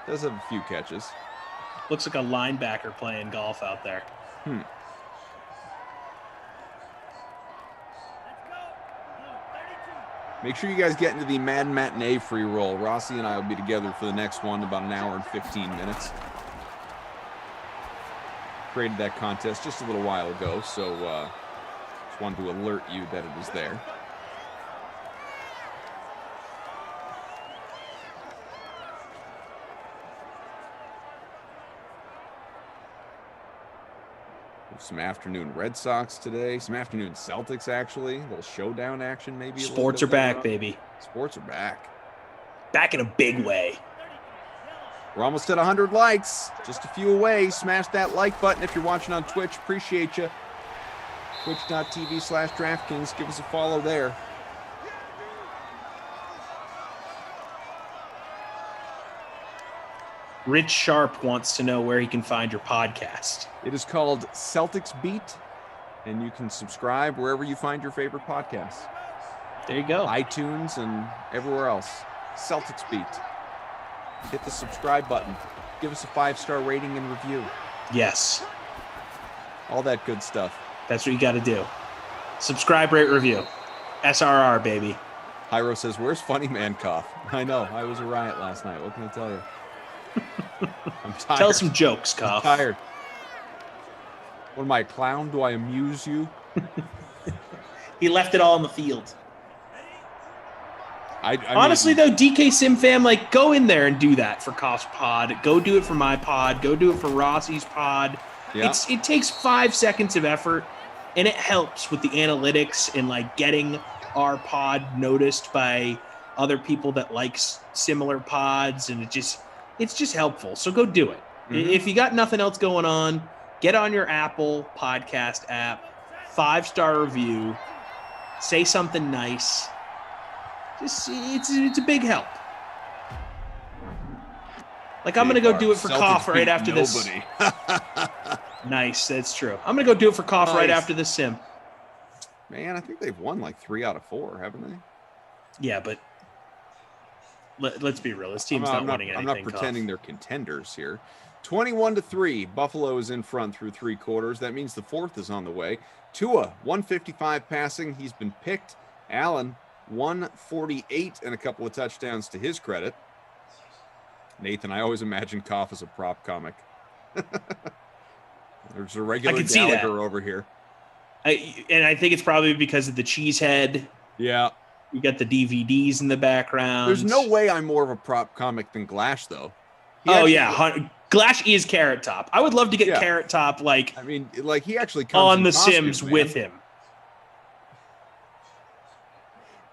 Does have a few catches. Looks like a linebacker playing golf out there. Make sure you guys get into the Mad Matinee free roll. Rossi and I will be together for the next one in about an hour and 15 minutes. Created that contest just a little while ago, so just wanted to alert you that it is there. Some afternoon Red Sox today. Some afternoon Celtics, actually. A little showdown action, maybe. Sports are back, baby. Sports are back. Back in a big way. We're almost at 100 likes. Just a few away. Smash that like button if you're watching on Twitch. Appreciate you. Twitch.tv/DraftKings. Give us a follow there. Rich Sharp wants to know where he can find your podcast. It is called Celtics Beat, and you can subscribe wherever you find your favorite podcasts. There you go. iTunes and everywhere else. Celtics Beat. Hit the subscribe button. Give us a 5-star rating and review. Yes. All that good stuff. That's what you got to do. Subscribe, rate, review. SRR, baby. Hyro says, where's Funny Man Cough? I know. I was a riot last night. What can I tell you? I'm tired. Tell some jokes, Cough. I'm tired. What am I, a clown? Do I amuse you? He left it all on the field. Honestly, though, DK Sim fam, like, go in there and do that for Cough's pod. Go do it for my pod. Go do it for Rossi's pod. Yeah. It takes 5 seconds of effort, and it helps with the analytics and like getting our pod noticed by other people that like similar pods, and it's just helpful. So go do it. Mm-hmm. If you got nothing else going on, get on your Apple podcast app, 5-star review, say something nice. It's a big help. Like, I'm going to go do it for Cough right after this. Nice. That's true. I'm going to go do it for Cough right after this sim. Man, I think they've won like 3 out of 4, haven't they? Yeah, but let's be real. This team's not winning anything. I'm not pretending they're contenders here. 21-3. Buffalo is in front through 3 quarters. That means the 4th is on the way. Tua, 155 passing. He's been picked. Allen, 148 and a couple of touchdowns to his credit. Nathan, I always imagine Cough as a prop comic. There's a regular Gallagher over here. I think it's probably because of the cheese head. Yeah. You got the DVDs in the background. There's no way I'm more of a prop comic than Glash, though. Glash is Carrot Top. I would love to get Carrot Top, he actually comes on the Sims with him.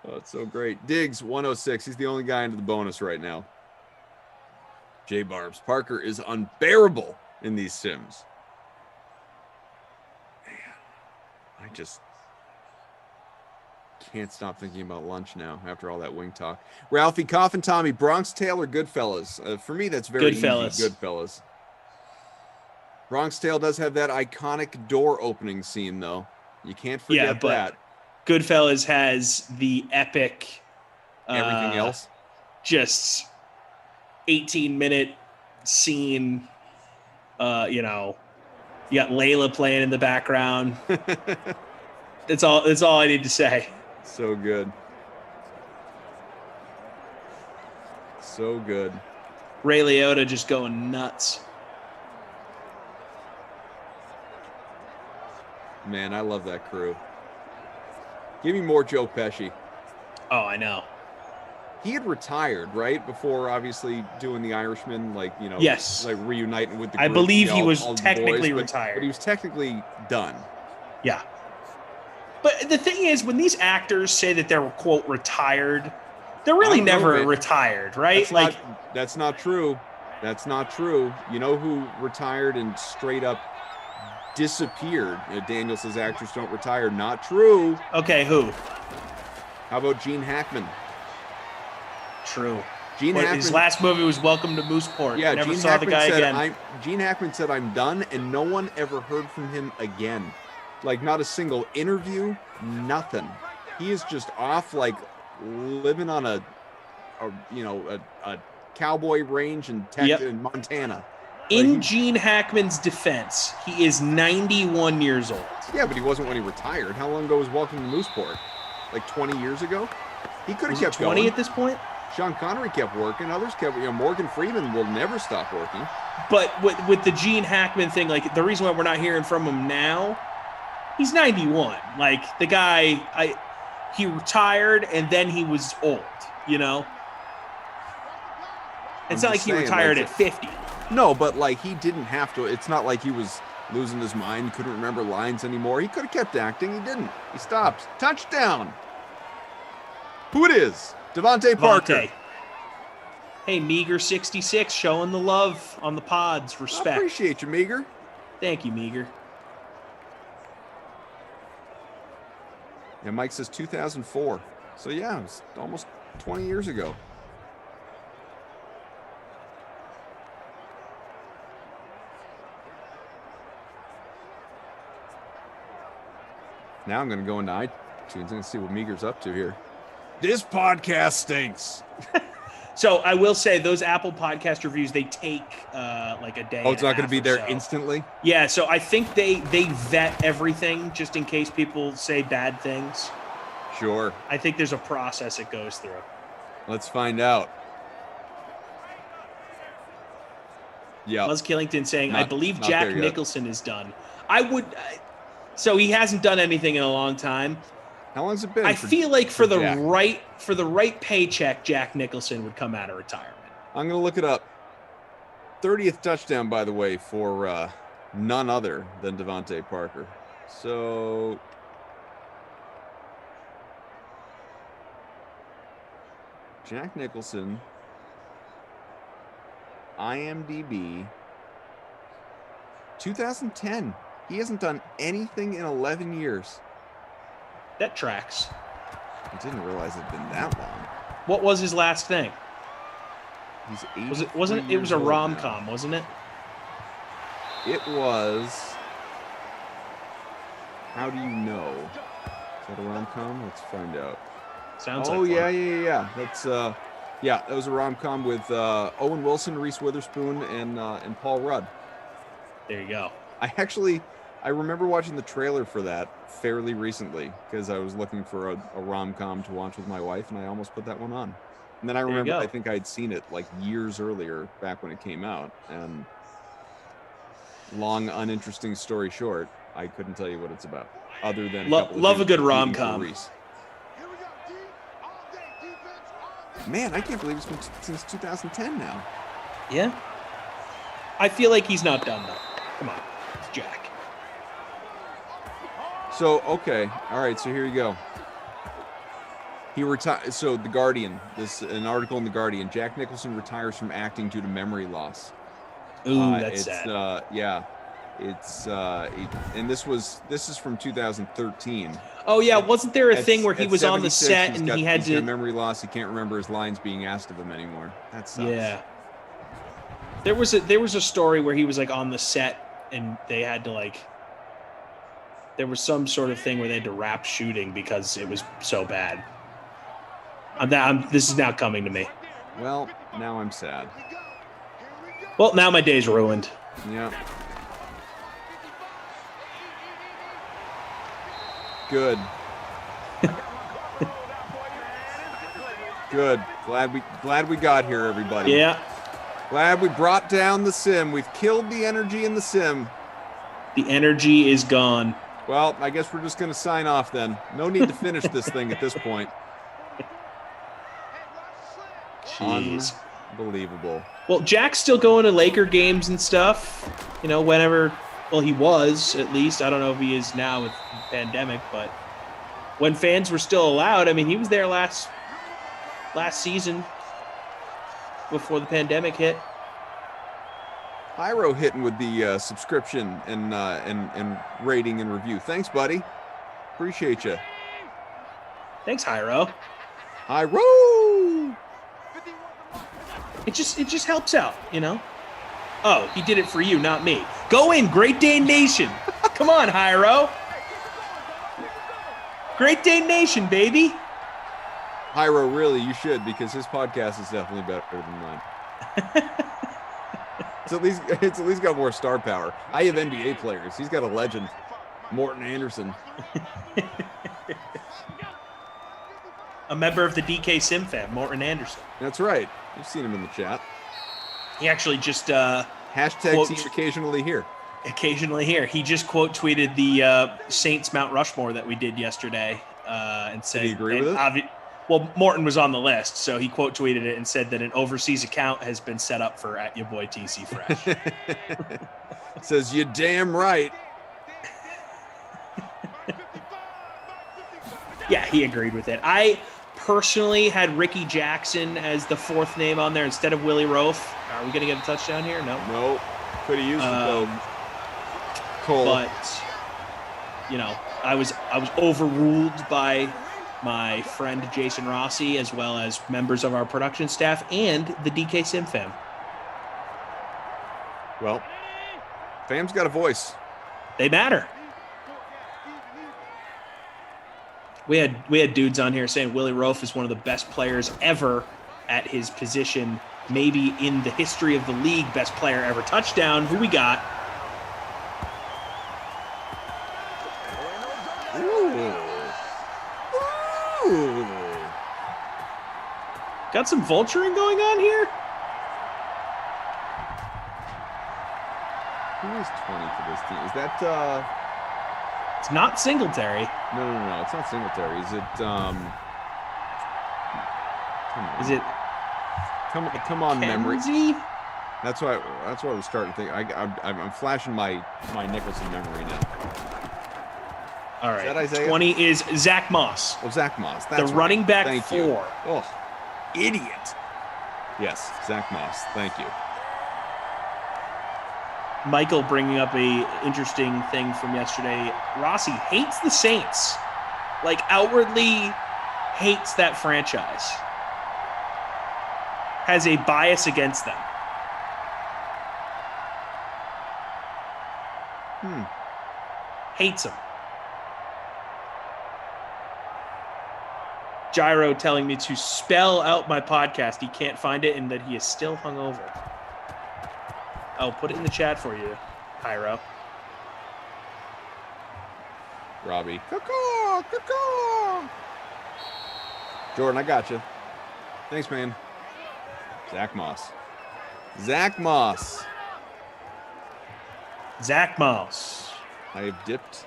Oh, it's so great. Diggs, 106. He's the only guy into the bonus right now. J Barbs. Parker is unbearable in these Sims. Man, I just can't stop thinking about lunch now after all that wing talk. Ralphie, Cough, and Tommy, Bronx Tale or Goodfellas? For me, that's very easy. Goodfellas. Bronx Tale does have that iconic door opening scene, though. You can't forget that. Goodfellas has the epic. Everything else? Just 18-minute scene. You got Layla playing in the background. That's all I need to say. So good. So good. Ray Liotta just going nuts. Man, I love that crew. Give me more Joe Pesci. Oh, I know. He had retired, right? Before obviously doing The Irishman, yes, like reuniting with the group. I believe he was technically retired. But he was technically done. Yeah. But the thing is, when these actors say that they're, quote, retired, they're really never retired, right? That's not true. That's not true. You know who retired and straight up disappeared? Daniel says actors don't retire. Not true. Okay, who? How about Gene Hackman? True. His last movie was Welcome to Mooseport. Yeah, never saw the guy again. Gene Hackman said, "I'm done," and no one ever heard from him again. Like, not a single interview, nothing. He is just off, like, living on a cowboy range in in Montana. In Gene Hackman's defense, he is 91 years old. Yeah, but he wasn't when he retired. How long ago was Welcome to Mooseport? Like 20 years ago? He could have kept 20 going. At this point? Sean Connery kept working. Others kept, Morgan Freeman will never stop working. But with the Gene Hackman thing, like, the reason why we're not hearing from him now, he's 91. Like, the guy, he retired and then he was old, It's not like he retired at 50. No, but, like, he didn't have to. It's not like he was losing his mind, couldn't remember lines anymore. He could have kept acting. He didn't. He stopped. Touchdown. Who it is? Devontae Parker. Hey, Meager 66, showing the love on the pods. Respect. I appreciate you, Meager. Thank you, Meager. Yeah, Mike says 2004. So, yeah, it was almost 20 years ago. Now I'm going to go into iTunes and see what Meager's up to here. This podcast stinks. So I will say those Apple Podcast reviews, they take like a day. Oh, it's not going to be there instantly? Yeah, so I think they vet everything just in case people say bad things. Sure. I think there's a process it goes through. Let's find out. Yeah. Buzz Killington saying, I believe not Jack Nicholson is done. So he hasn't done anything in a long time. How long's it been? I feel like for the right paycheck, Jack Nicholson would come out of retirement. I'm going to look it up. 30th touchdown, by the way, for none other than Devontae Parker. So Jack Nicholson, IMDb, 2010. He hasn't done anything in 11 years. That tracks. I didn't realize it'd been that long. What was his last thing? He's 8. It was a rom-com, wasn't it? It was. How do you know? Is that a rom-com? Let's find out. Sounds like one. Yeah. That's that was a rom-com with Owen Wilson, Reese Witherspoon, and Paul Rudd. There you go. I remember watching the trailer for that fairly recently because I was looking for a rom-com to watch with my wife, and I almost put that one on. And then I remember I think I'd seen it like years earlier, back when it came out. And long, uninteresting story short, I couldn't tell you what it's about, other than love a good rom-com. Man, I can't believe it's been since 2010 now. Yeah. I feel like he's not done though. Come on, it's Jack. So, okay. All right, so here you go. He retired. So, The Guardian, an article in The Guardian, Jack Nicholson retires from acting due to memory loss. Ooh, that's sad. Yeah. And this is from 2013. Oh, yeah. Wasn't there a thing where he was on the set and he had got memory loss. He can't remember his lines being asked of him anymore. That sucks. Yeah. There was a story where he was like on the set and they had to like. There was some sort of thing where they had to wrap shooting because it was so bad. This is now coming to me. Well, now I'm sad. Well, now my day's ruined. Yeah. Good. Good. Glad we got here, everybody. Yeah. Glad we brought down the sim. We've killed the energy in the sim. The energy is gone. Well, I guess we're just going to sign off then. No need to finish this thing at this point. Jeez. Unbelievable. Well, Jack's still going to Laker games and stuff. You know, whenever. Well, he was, at least. I don't know if he is now with the pandemic, but when fans were still allowed, I mean, he was there last season before the pandemic hit. Hyro hitting with the subscription and rating and review. Thanks, buddy. Appreciate you. Thanks, Hyro. Hyro! It just helps out, you know? Oh, he did it for you, not me. Go in, Great Dane Nation. Come on, Hyro. Great Dane Nation, baby. Hyro, really, you should, because his podcast is definitely better than mine. It's at least got more star power. I have NBA players. He's got a legend, Morton Anderson. A member of the DK Sim fam, Morton Anderson. That's right. You've seen him in the chat. He actually just hashtag team occasionally here. Occasionally here. He just quote tweeted the Saints Mount Rushmore that we did yesterday and said, did he agree with it? Well, Morton was on the list, so he quote tweeted it and said that an overseas account has been set up for at your boy TC Fresh. Says you damn right. Yeah, he agreed with it. I personally had Ricky Jackson as the fourth name on there instead of Willie Roaf. Are we going to get a touchdown here? No. Nope. Could have used it though. Cole. But I was overruled by my friend Jason Rossi, as well as members of our production staff and the DK Sim fam. Well, fam's got a voice. They matter. We had dudes on here saying Willie Roaf is one of the best players ever at his position, maybe in the history of the league, best player ever. Touchdown. Who we got? Ooh. Got some vulturing going on here? Who is 20 for this team? Is that It's not Singletary. No, it's not Singletary. Is it Is it come on memory? Kenzie? That's what I was starting to think. I'm flashing my Nicholson memory now. All right. Is that Isaiah? 20 is Zach Moss. Oh, Zach Moss. That's the running back. Thank 4. You. Oh, idiot. Yes, Zach Moss. Thank you. Michael bringing up a interesting thing from yesterday. Rossi hates the Saints. Like, outwardly hates that franchise. Has a bias against them. Hates them. Gyro telling me to spell out my podcast. He can't find it and that he is still hungover. I'll put it in the chat for you, Pyro. Robbie. Caw. Jordan, I got you. Thanks, man. Zach Moss. Zach Moss. I have dipped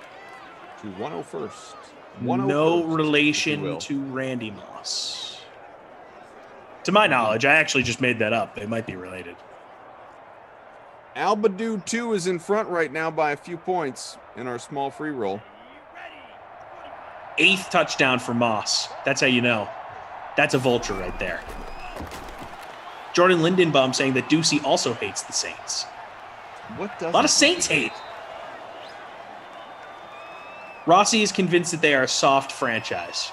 to 101st. No relation to Randy Moss. To my knowledge, I actually just made that up. They might be related. Albadoo 2 is in front right now by a few points in our small free roll. 8th touchdown for Moss. That's how you know. That's a vulture right there. Jordan Lindenbaum saying that Ducey also hates the Saints. What does a lot of Saints hate. Rossi is convinced that they are a soft franchise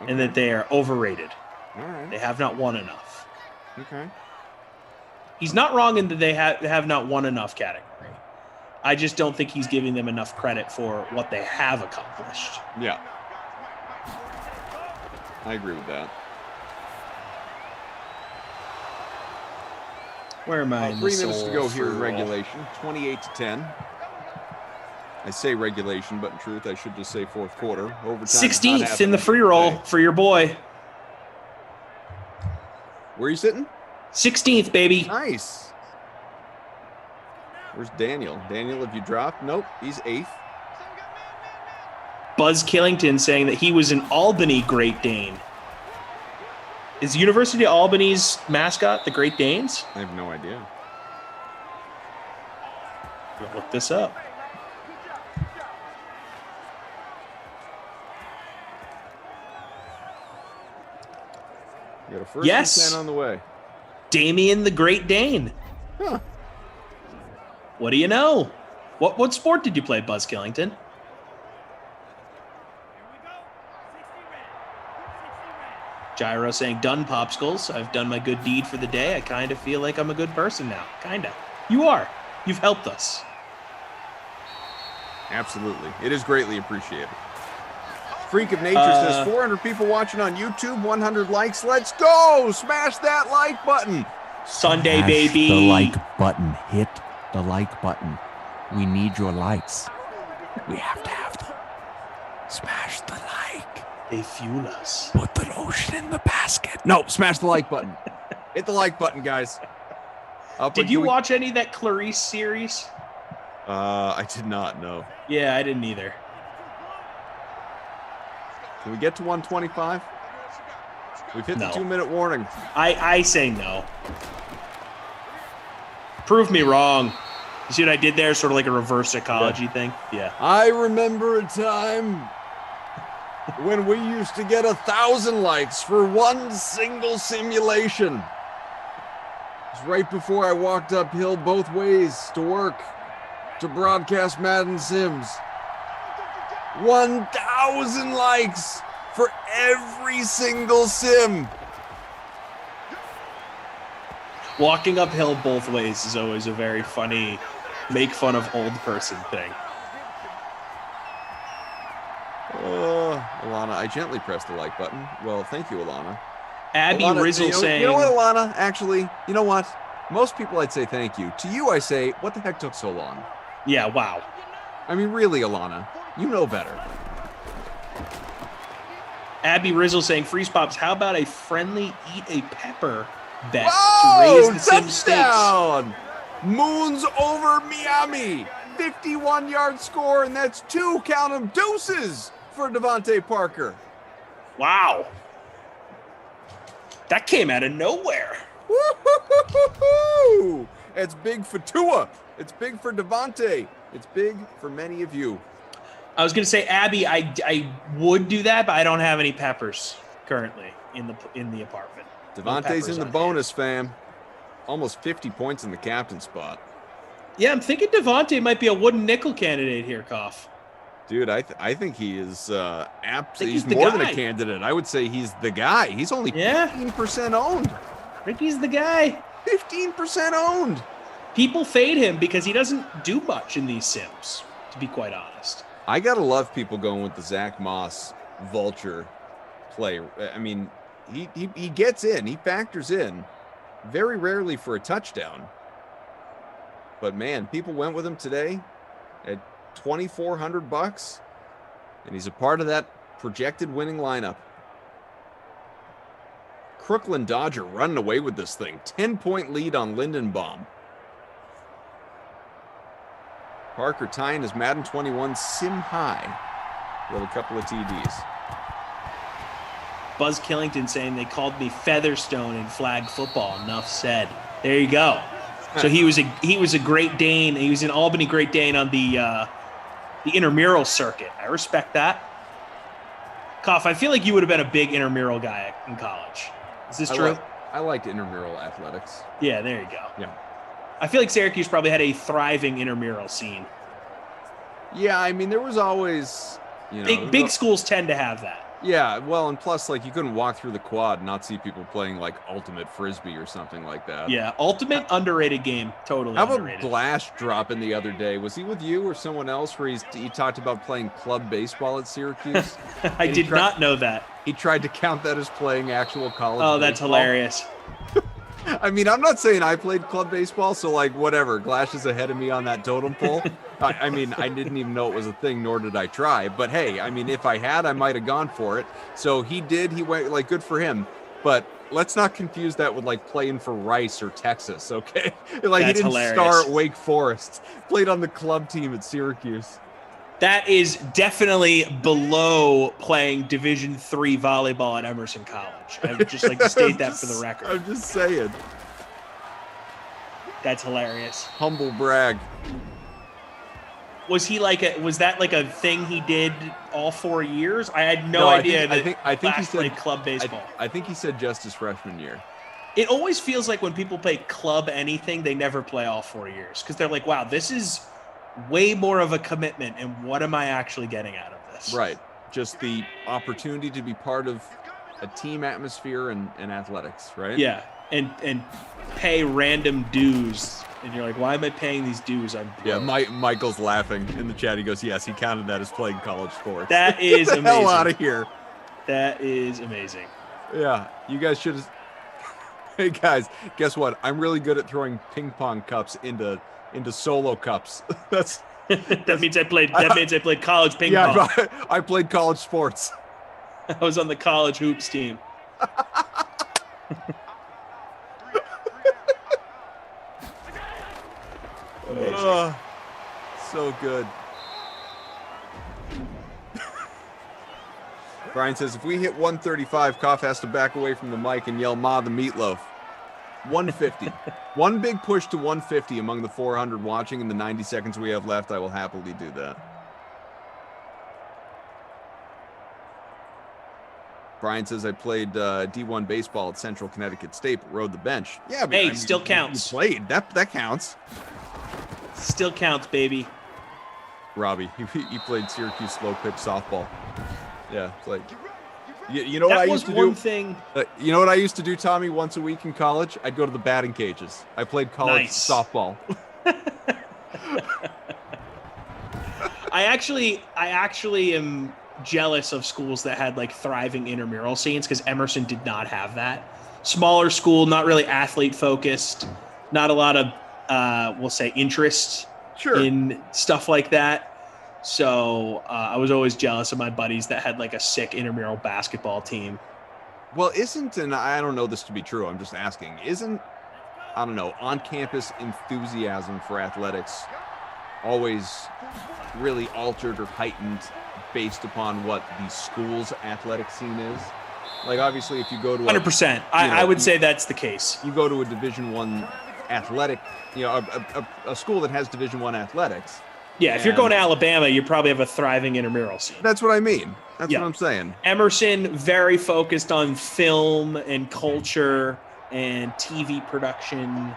and that they are overrated. All right. They have not won enough. Okay. He's not wrong in that they have not won enough category. I just don't think he's giving them enough credit for what they have accomplished. Yeah. I agree with that. Where am I? 3 minutes to go here in regulation. 28-10. I say regulation, but in truth, I should just say fourth quarter. Overtime. 16th in the free roll for your boy. Where are you sitting? 16th, baby. Nice. Where's Daniel? Daniel, have you dropped? Nope, he's 8th. Buzz Killington saying that he was an Albany Great Dane. Is University of Albany's mascot the Great Danes? I have no idea. I'll look this up. You got a first and 10 on the way. Damien the Great Dane. Huh. What do you know? What sport did you play, Buzz Killington? Gyro saying, done popsicles. I've done my good deed for the day. I kind of feel like I'm a good person now. Kind of. You are. You've helped us. Absolutely. It is greatly appreciated. Freak of Nature says 400 people watching on YouTube, 100 likes. Let's go! Smash that like button. Sunday, Smash baby. The like button. Hit the like button. We need your likes. We have to have them. Smash the like. They fuel us. Put the lotion in the basket. No, smash the like button. Hit the like button, guys. Did you watch any of that Clarice series? I did not, no. Yeah, I didn't either. Can we get to 125? We've hit the No. 2-minute warning. I say no. Prove me wrong. You see what I did there? Sort of like a reverse psychology thing. Yeah. I remember a time when we used to get 1,000 likes for one single simulation. It was right before I walked uphill both ways to work to broadcast Madden Sims. 1,000 likes for every single sim. Walking uphill both ways is always a very funny make fun of old person thing. Alana, I gently pressed the like button. Well, thank you, Alana. Abby Alana, Rizzle saying... You know what, Alana? Actually, you know what? Most people I'd say thank you. To you, I say, what the heck took so long? Yeah, wow. I mean, really, Alana, you know better. Abby Rizzle saying, Freeze Pops, how about a friendly eat a pepper bet Whoa, to raise the sim stakes? touchdown! Moons over Miami. 51-yard score, and that's 2, count 'em, deuces for Devontae Parker. Wow. That came out of nowhere. Woo-hoo-hoo-hoo! It's big for Tua. It's big for Devontae. It's big for many of you. I was going to say, Abby, I would do that, but I don't have any peppers currently in the apartment. Devontae's in the bonus, fam. Almost 50 points in the captain spot. Yeah, I'm thinking Devontae might be a wooden nickel candidate here, Koff. Dude, I think he is absolutely. he's He's the more than a guy. candidate. I would say he's the guy. He's only 15% owned. Ricky's the guy. 15% owned. People fade him because he doesn't do much in these sims, to be quite honest. I gotta love people going with the Zach Moss vulture play. I mean, he gets in, he factors in, very rarely for a touchdown. But man, people went with him today at $2,400, and he's a part of that projected winning lineup. Crooklyn Dodger running away with this thing. 10-point lead on Lindenbaum. Parker tying his Madden 21 sim high with a couple of TDs. Buzz Killington saying they called me Featherstone in flag football. Enough said. There you go. So he was a Great Dane. He was an Albany Great Dane on the intramural circuit. I respect that. Koff, I feel like you would have been a big intramural guy in college. Is this true? I liked intramural athletics. Yeah, there you go. Yeah. I feel like Syracuse probably had a thriving intramural scene. Yeah, I mean, there was always, big schools tend to have that. Yeah, well, and plus, like, you couldn't walk through the quad and not see people playing, like, ultimate frisbee or something like that. Yeah, ultimate underrated game. Totally How underrated. about Blash dropping the other day? Was he with you or someone else where he talked about playing club baseball at Syracuse? I did not know that. He tried to count that as playing actual college Oh, that's baseball. hilarious. I mean, I'm not saying I played club baseball, so, like, whatever. Glash is ahead of me on that totem pole. I mean, I didn't even know it was a thing, nor did I try. But, hey, I mean, if I had, I might have gone for it. So he did. He went, like, good for him. But let's not confuse that with, like, playing for Rice or Texas, okay? Like, That's he didn't hilarious. start at Wake Forest. Played on the club team at Syracuse. That is definitely below playing Division III volleyball at Emerson College. I would just like to state that for the record. I'm just saying. That's hilarious. Humble brag. Was that like a thing he did all 4 years? I had no idea I think he Flash said played club baseball. I think he said just his freshman year. It always feels like when people play club anything, they never play all 4 years because they're like, wow, this is way more of a commitment, and what am I actually getting out of this? Right. Just the opportunity to be part of a team atmosphere and athletics, right? Yeah, and pay random dues, and you're like, why am I paying these dues? Yeah, Michael's laughing in the chat. He goes, yes, he counted that as playing college sports. That is Get the amazing. hell out of here. That is amazing. Yeah, you guys should have... Hey, guys, guess what? I'm really good at throwing ping pong cups into solo cups. That means I played college ping pong. Yeah, I played college sports. I was on the college hoops team. So good. Brian says, if we hit 135, Koff has to back away from the mic and yell, Ma the meatloaf. 150. One big push to 150 among the 400 watching in the 90 seconds we have left. I will happily do that. Brian says, I played D1 baseball at Central Connecticut State, but rode the bench. Yeah, but hey, still counts. You played. That counts. Still counts, baby. Robbie, he played Syracuse slow pitch softball. Yeah, it's like, you know what I used to do? That was one thing. You know what I used to do, Tommy, once a week in college? I'd go to the batting cages. I played college softball. I actually am jealous of schools that had like thriving intramural scenes because Emerson did not have that. Smaller school, not really athlete focused, not a lot of we'll say interest in stuff like that. So I was always jealous of my buddies that had like a sick intramural basketball team. Well, and I don't know this to be true, I'm just asking, I don't know, on-campus enthusiasm for athletics always really altered or heightened based upon what the school's athletic scene is? Like, obviously, if you go to 100%, I would say that's the case. You go to a Division I athletic, a school that has Division I athletics. Yeah, if you're going to Alabama, you probably have a thriving intramural scene. That's what I mean. That's what I'm saying. Emerson, very focused on film and culture and TV production.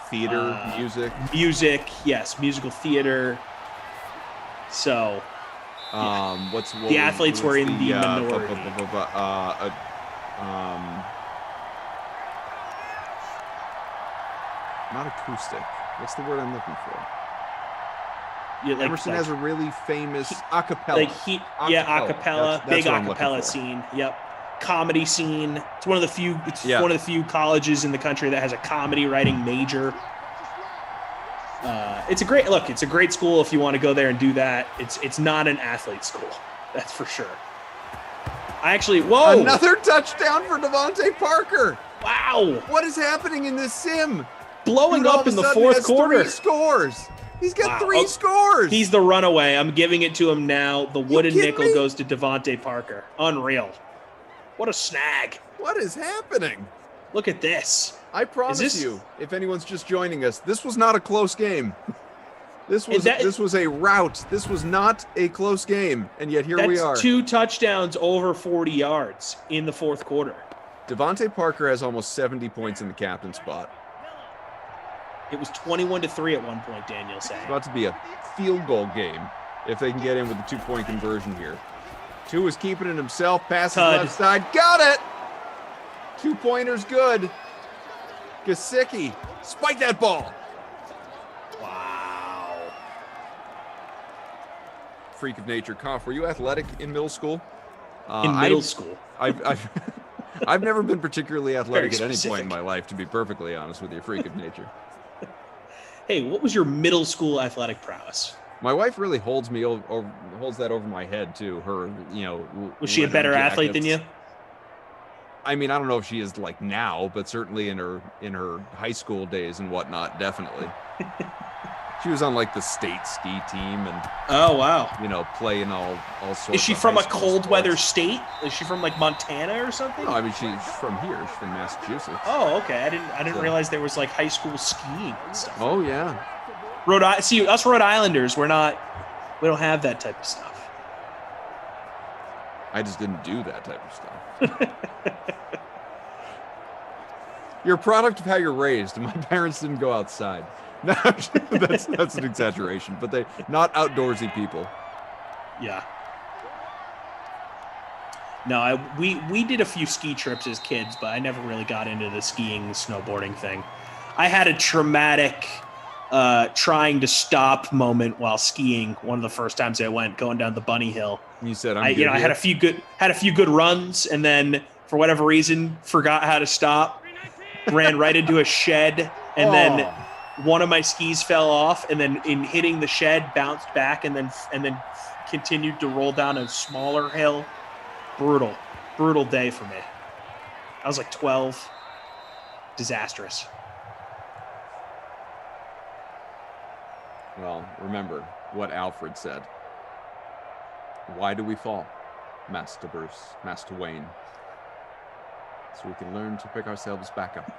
Theater, music. Music, yes, musical theater. So, the athletes were in the minority. Not acoustic. What's the word I'm looking for? Emerson has a really famous acapella. Acapella, big acapella scene. Yep. Comedy scene. It's one of the few. One of the few colleges in the country that has a comedy writing major. It's a great school if you want to go there and do that. It's not an athlete school, that's for sure. Another touchdown for Devontae Parker. Wow, what is happening in this sim? Blowing up in the fourth quarter. 3 scores. He's got 3 scores. He's the runaway. I'm giving it to him now. The wooden nickel goes to Devontae Parker. Unreal. What a snag. What is happening? Look at this. I promise you, if anyone's just joining us, this was not a close game. This was a rout. This was not a close game, and yet here we are. That's 2 touchdowns over 40 yards in the fourth quarter. Devontae Parker has almost 70 points in the captain spot. It was 21-3 at one point, Daniel saying. It's about to be a field goal game if they can get in with the 2-point conversion here. Two is keeping it himself, passes left side, got it! 2-pointers good. Gesicki, spike that ball. Wow. Freak of nature. Koff, were you athletic in middle school? School? I've never been particularly athletic at any point in my life, to be perfectly honest with you. Freak of nature. Hey, what was your middle school athletic prowess? My wife really holds that over my head too. Her, was she a better athlete than you? I mean, I don't know if she is like now, but certainly in her high school days and whatnot, definitely. She was on like the state ski team and playing all sorts. Is she from a cold weather state? Is she from like Montana or something? No, I mean she's from here. She's from Massachusetts. Oh, okay. I didn't realize there was like high school skiing and stuff. Oh yeah. Us Rhode Islanders, we don't have that type of stuff. I just didn't do that type of stuff. You're a product of how you're raised. My parents didn't go outside. No, that's an exaggeration, but they not outdoorsy people. Yeah. No, we did a few ski trips as kids, but I never really got into the skiing, snowboarding thing. I had a traumatic trying to stop moment while skiing. One of the first times I went going down the bunny hill. You said, I had a few good runs, and then for whatever reason forgot how to stop. Ran right into a shed, and then one of my skis fell off, and then in hitting the shed bounced back, and then continued to roll down a smaller hill. Brutal day for me. I was like 12. Disastrous. Well, remember what Alfred said. Why do we fall? Master Bruce, Master Wayne, so we can learn to pick ourselves back up.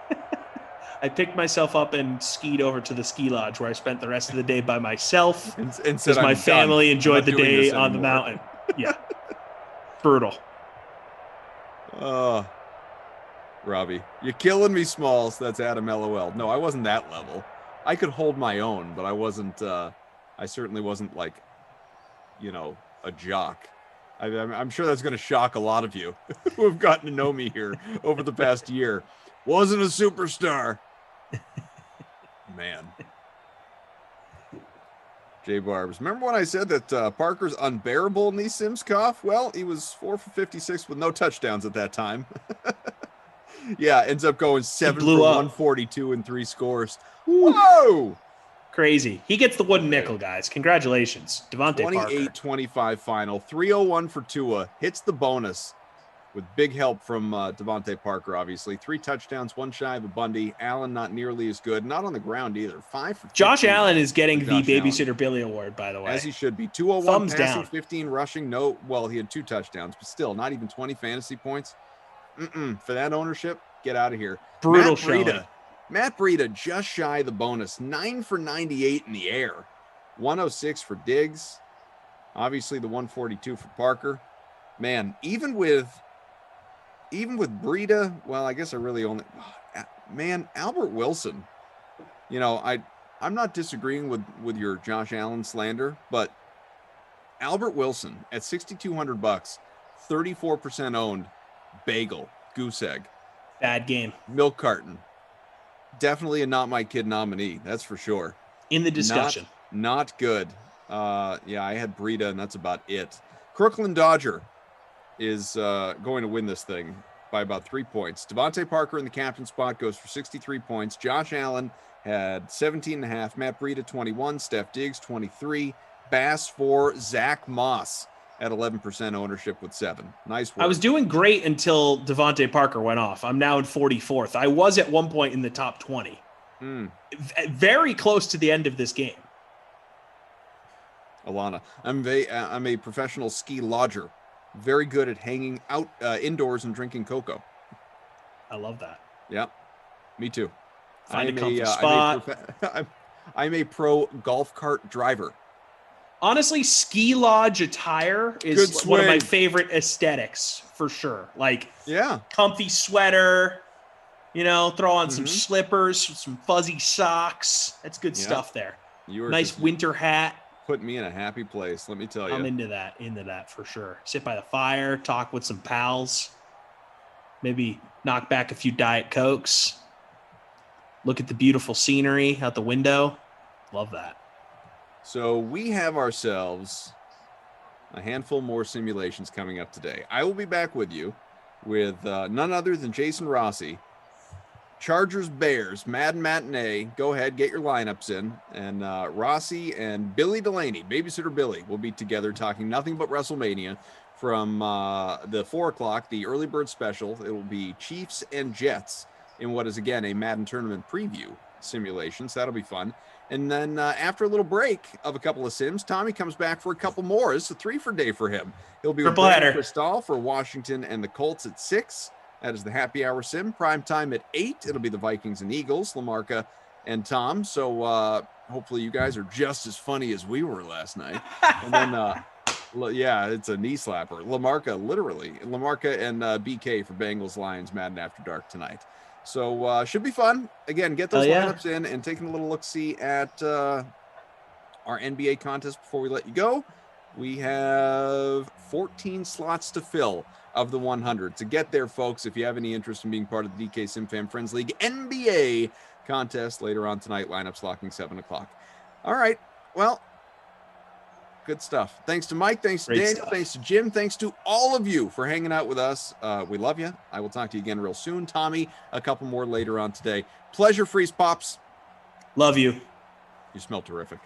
I picked myself up and skied over to the ski lodge where I spent the rest of the day by myself And because said, my "I'm family done. enjoyed I'm the not doing day this on the anymore." mountain. Yeah. Brutal. Robbie, you're killing me, Smalls. That's Adam LOL. No, I wasn't that level. I could hold my own, but I wasn't, I certainly wasn't like, a jock. I'm sure that's going to shock a lot of you who have gotten to know me here over the past year. Wasn't a superstar. Man. Jay Barbs. Remember when I said that Parker's unbearable in these Sims, Cough? Well, he was 4 for 56 with no touchdowns at that time. Yeah, ends up going 7 for 142 and 3 scores. Whoa! Crazy. He gets the wooden nickel, guys. Congratulations. Devontae Parker. 28-25 final. 301 for Tua. Hits the bonus with big help from Devontae Parker, obviously. 3 touchdowns, 1 shy of a Bundy. Allen not nearly as good. Not on the ground either. 5 for 15. Josh Allen is getting the Josh Babysitter Allen. Billy Award, by the way. As he should be. 201 Thumbs passing, down. 15 rushing. No, well, he had 2 touchdowns, but still not even 20 fantasy points. For that ownership, get out of here. Brutal showing. Matt Breida just shy of the bonus. 9 for 98 in the air. 106 for Diggs. Obviously the 142 for Parker. Man, even with Breida, well, I guess I really only, man, Albert Wilson. I'm not disagreeing with your Josh Allen slander, but Albert Wilson at $6,200, 34% owned, bagel, goose egg. Bad game. Milk carton. Definitely a not my kid nominee. That's for sure. In the discussion. Not good. Yeah, I had Breida, and that's about it. Crooklyn Dodger is going to win this thing by about 3 points. Devontae Parker in the captain spot goes for 63 points. Josh Allen had 17.5. Matt Breida, 21. Steph Diggs, 23. Bass for Zach Moss at 11% ownership with 7. Nice work. I was doing great until Devontae Parker went off. I'm now in 44th. I was at one point in the top 20. Very close to the end of this game. Alana, I'm a professional ski lodger. Very good at hanging out indoors and drinking cocoa. I love that. Yeah, me too. Find a comfy spot. I'm a pro golf cart driver. Honestly, ski lodge attire is one of my favorite aesthetics for sure. Like, yeah, comfy sweater, throw on some slippers, some fuzzy socks. That's good stuff there. Nice winter hat. Put me in a happy place, let me tell you. I'm into that for sure. Sit by the fire, talk with some pals, maybe knock back a few Diet Cokes, look at the beautiful scenery out the window. Love that. So we have ourselves a handful more simulations coming up today. I will be back with you with none other than Jason Rossi. Chargers, Bears, Madden Matinee. Go ahead, get your lineups in. And Rossi and Billy Delaney, Babysitter Billy, will be together talking nothing but WrestleMania from the 4 o'clock, the early bird special. It will be Chiefs and Jets in what is, again, a Madden tournament preview simulation. So that'll be fun. And then after a little break of a couple of sims, Tommy comes back for a couple more. It's a 3-for day for him. He'll be with Brandon Cristal for Washington and the Colts at 6. That is the happy hour sim. Prime time at 8. It'll be the Vikings and Eagles, Lamarca and Tom. So hopefully you guys are just as funny as we were last night. And then, yeah, it's a knee slapper. Lamarca and BK for Bengals Lions Madden After Dark tonight. So should be fun. Again, get those lineups in and taking a little look-see at our NBA contest before we let you go. We have 14 slots to fill of the 100. To get there, folks, if you have any interest in being part of the DK SimFam Friends League NBA contest later on tonight, lineups locking 7 o'clock. All right. Well, good stuff. Thanks to Mike. Thanks to Daniel. Thanks to Jim. Thanks to all of you for hanging out with us. We love you. I will talk to you again real soon. Tommy, a couple more later on today. Pleasure, Freeze Pops. Love you. You smell terrific.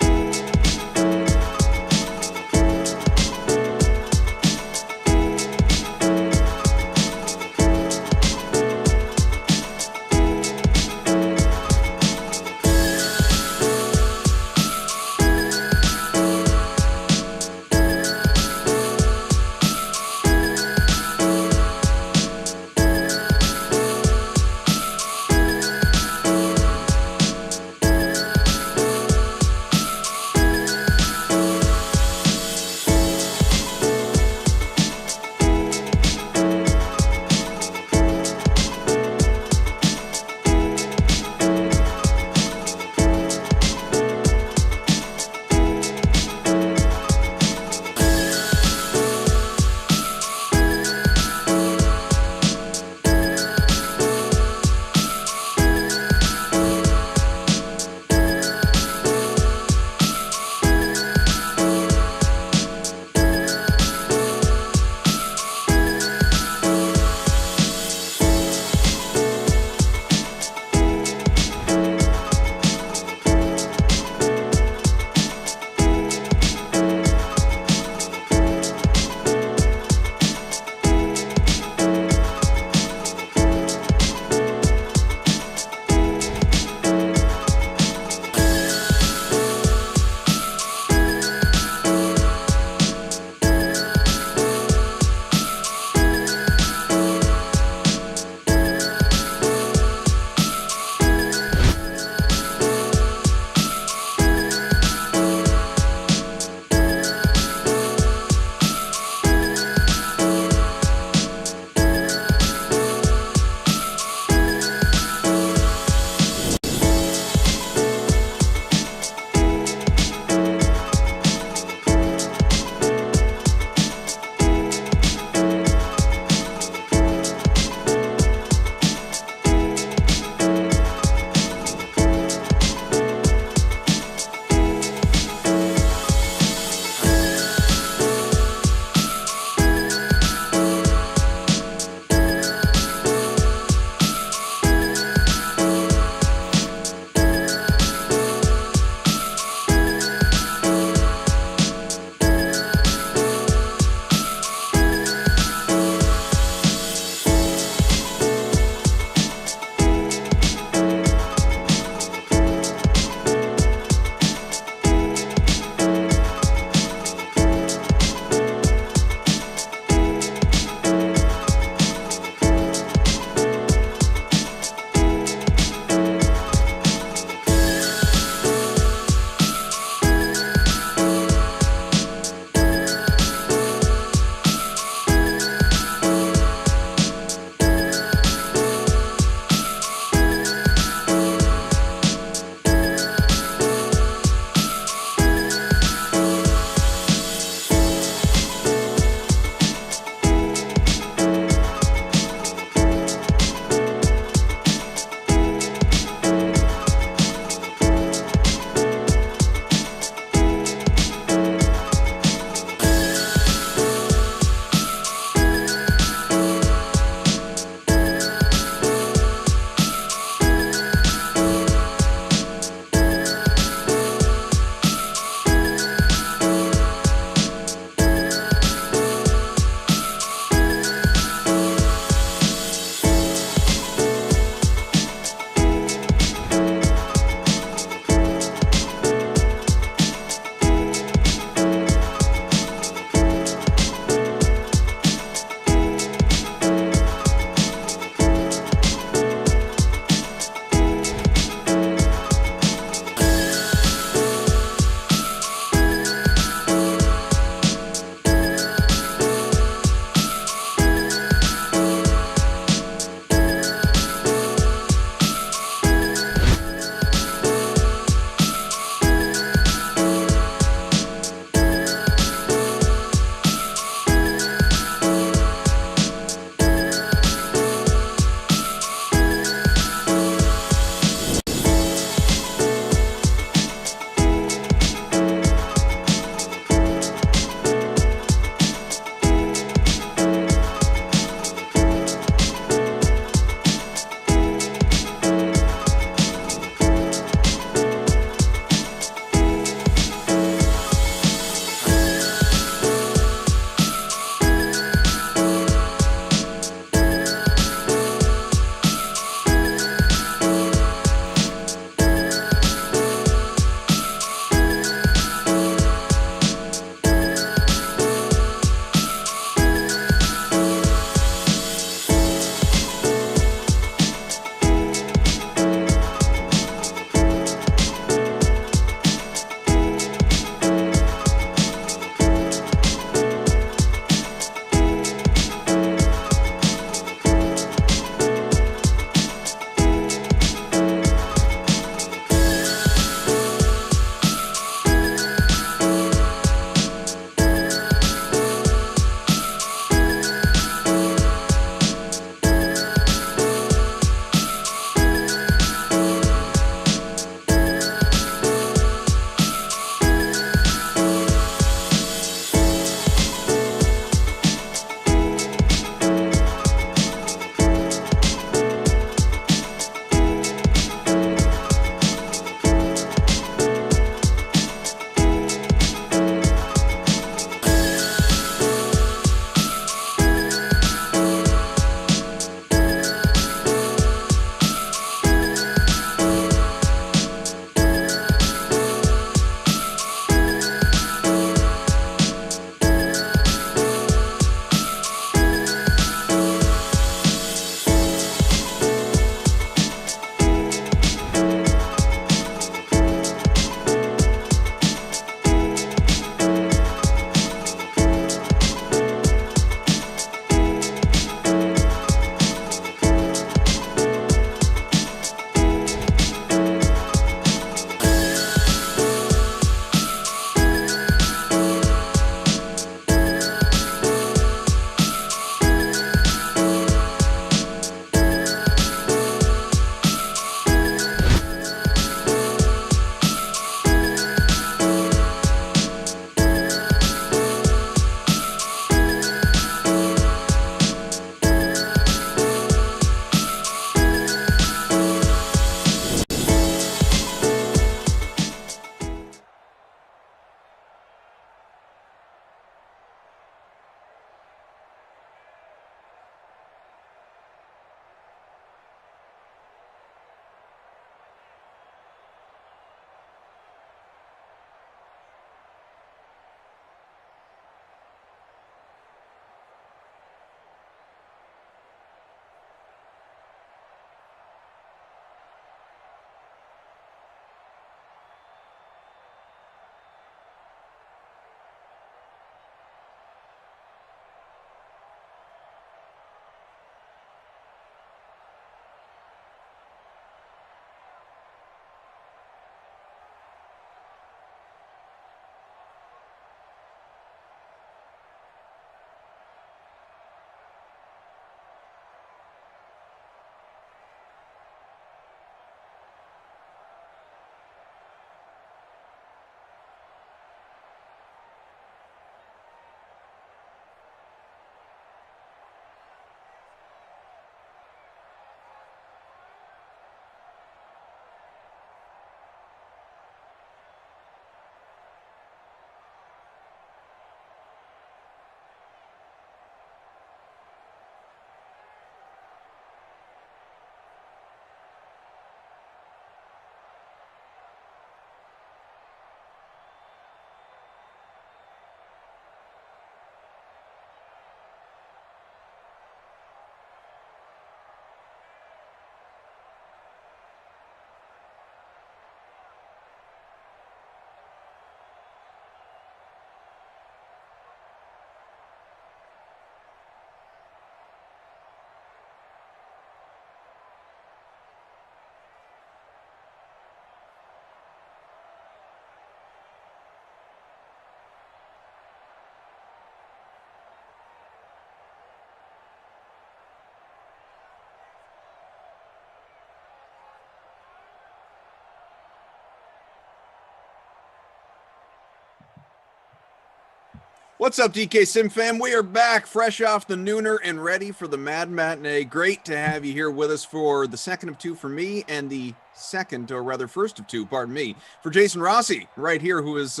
What's up, DK Sim fam? We are back, fresh off the nooner and ready for the Mad Matinee. Great to have you here with us for the second of two for me and the second, or rather first of two, pardon me, for Jason Rossi right here, who is,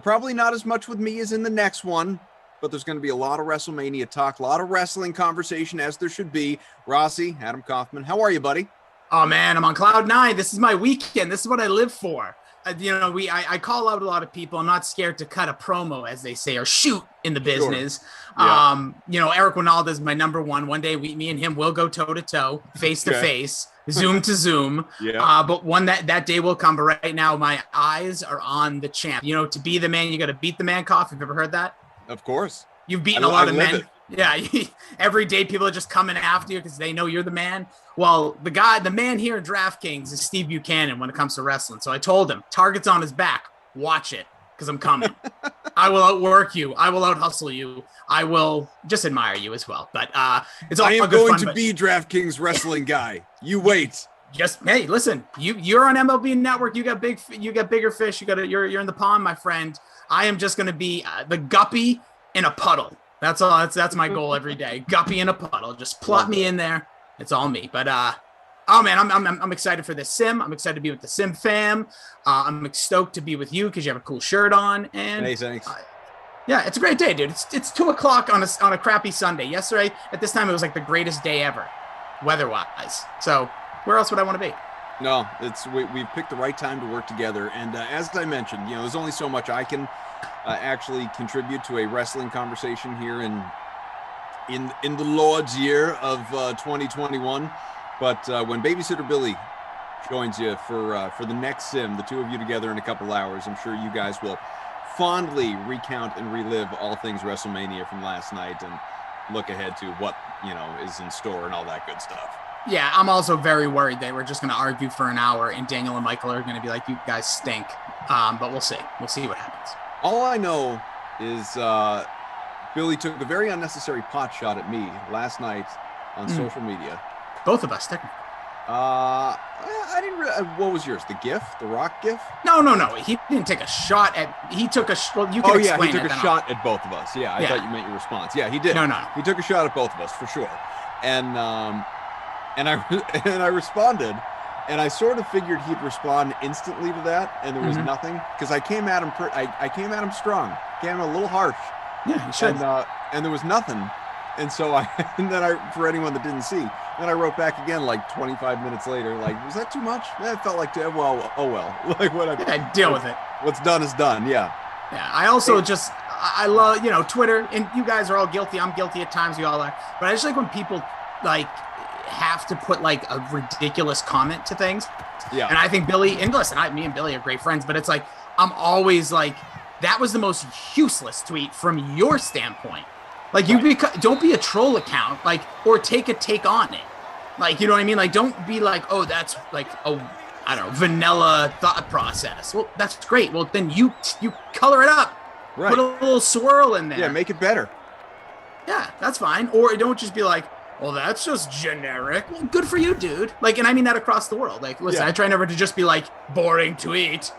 probably not as much with me as in the next one, but there's going to be a lot of WrestleMania talk, a lot of wrestling conversation, as there should be. Rossi, Adam Kaufman, how are you, buddy? Oh, man, I'm on cloud nine. This is my weekend. This is what I live for. I call out a lot of people. I'm not scared to cut a promo, as they say, or shoot in the business. Sure. Yeah. Eric Ronaldo is my number one. One day, me and him will go toe to toe, face to face, Zoom to Zoom. Yeah. But one that day will come. But right now, my eyes are on the champ. To be the man, you got to beat the man. Cough. You've ever heard that? Of course. You've beaten a lot of men. It. Yeah, every day people are just coming after you because they know you're the man. Well, the man here in DraftKings is Steve Buchanan when it comes to wrestling. So I told him, target's on his back. Watch it, because I'm coming. I will outwork you. I will out-hustle you. I will just admire you as well. But it's all I am good going fun, to be DraftKings wrestling guy. You wait. Hey, listen. You're on MLB Network. You got bigger fish. You're in the pond, my friend. I am just going to be the guppy in a puddle. That's all. That's my goal every day. Guppy in a puddle. Just plot me in there. It's all me. But oh man, I'm excited for this sim. I'm excited to be with the Sim fam. I'm stoked to be with you because you have a cool shirt on. And hey, thanks. Yeah, it's a great day, dude. It's 2:00 on a crappy Sunday. Yesterday at this time it was like the greatest day ever, weather-wise. So where else would I want to be? No, we've picked the right time to work together. And as I mentioned, there's only so much I can actually contribute to a wrestling conversation here in the Lord's year of 2021. But when Babysitter Billy joins you for the next sim, the two of you together in a couple hours, I'm sure you guys will fondly recount and relive all things WrestleMania from last night and look ahead to what is in store and all that good stuff. Yeah, I'm also very worried that we're just going to argue for an hour and Daniel and Michael are going to be like, you guys stink. But we'll see. We'll see what happens. All I know is Billy took a very unnecessary pot shot at me last night on social media. Both of us, technically. I didn't really, what was yours? The GIF? The Rock GIF? No. He didn't take a shot at, he took a, well, you can explain it. Oh, yeah, he took a shot at both of us. Yeah, I thought you meant your response. Yeah, he did. No. He took a shot at both of us, for sure. And I responded, and I sort of figured he'd respond instantly to that, and there was nothing, because I came at him. I came at him strong, came at him a little harsh. Yeah, you should. And there was nothing, and so for anyone that didn't see, then I wrote back again like 25 minutes later, like, was that too much? That felt like well, oh well, like whatever. Yeah, deal with it. What's done is done. Yeah. Yeah. I also I love Twitter, and you guys are all guilty. I'm guilty at times. We all are, but I just like when people have to put like a ridiculous comment to things. Yeah. And I think Billy, and listen, me and Billy are great friends, but it's like, I'm always like, that was the most useless tweet from your standpoint. Like don't be a troll account, or take a take on it. Like, you know what I mean? Like, don't be like, oh, that's like I don't know, vanilla thought process. Well, that's great. Well, then you color it up. Right. Put a little swirl in there. Yeah, make it better. Yeah, that's fine. Or don't just be like, well, that's just generic. Well, good for you, dude. And I mean that across the world. Like, listen, I try never to just be like, boring tweet.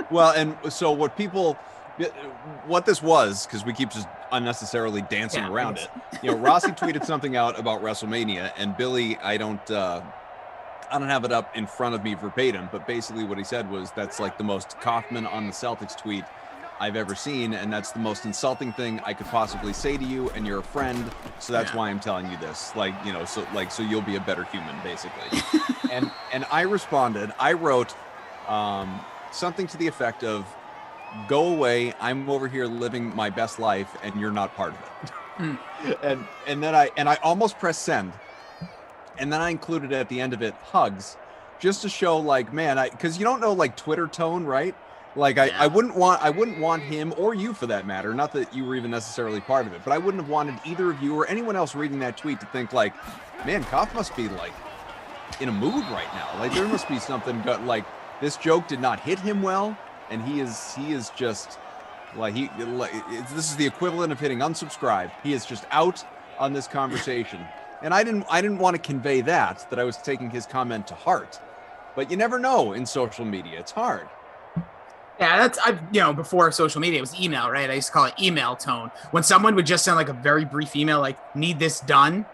Well, and so what this was, because we keep just unnecessarily dancing around it. Rossi tweeted something out about WrestleMania, and Billy, I don't have it up in front of me verbatim, but basically what he said was, that's like the most Kaufman on the Celtics tweet I've ever seen, and that's the most insulting thing I could possibly say to you, and you're a friend, so that's why I'm telling you this. So you'll be a better human, basically. and I responded. I wrote something to the effect of, "Go away. I'm over here living my best life, and you're not part of it." And then I almost pressed send, and then I included at the end of it hugs, just to show because you don't know Twitter tone, right? I wouldn't want him, or you for that matter, not that you were even necessarily part of it, but I wouldn't have wanted either of you or anyone else reading that tweet to think man, Koff must be in a mood right now. There must be something this joke did not hit him well, and he is just this is the equivalent of hitting unsubscribe. He is just out on this conversation. And I didn't want to convey that I was taking his comment to heart. But you never know in social media. It's hard. Yeah, before social media, it was email, right? I used to call it email tone. When someone would just send like a very brief email, like, need this done,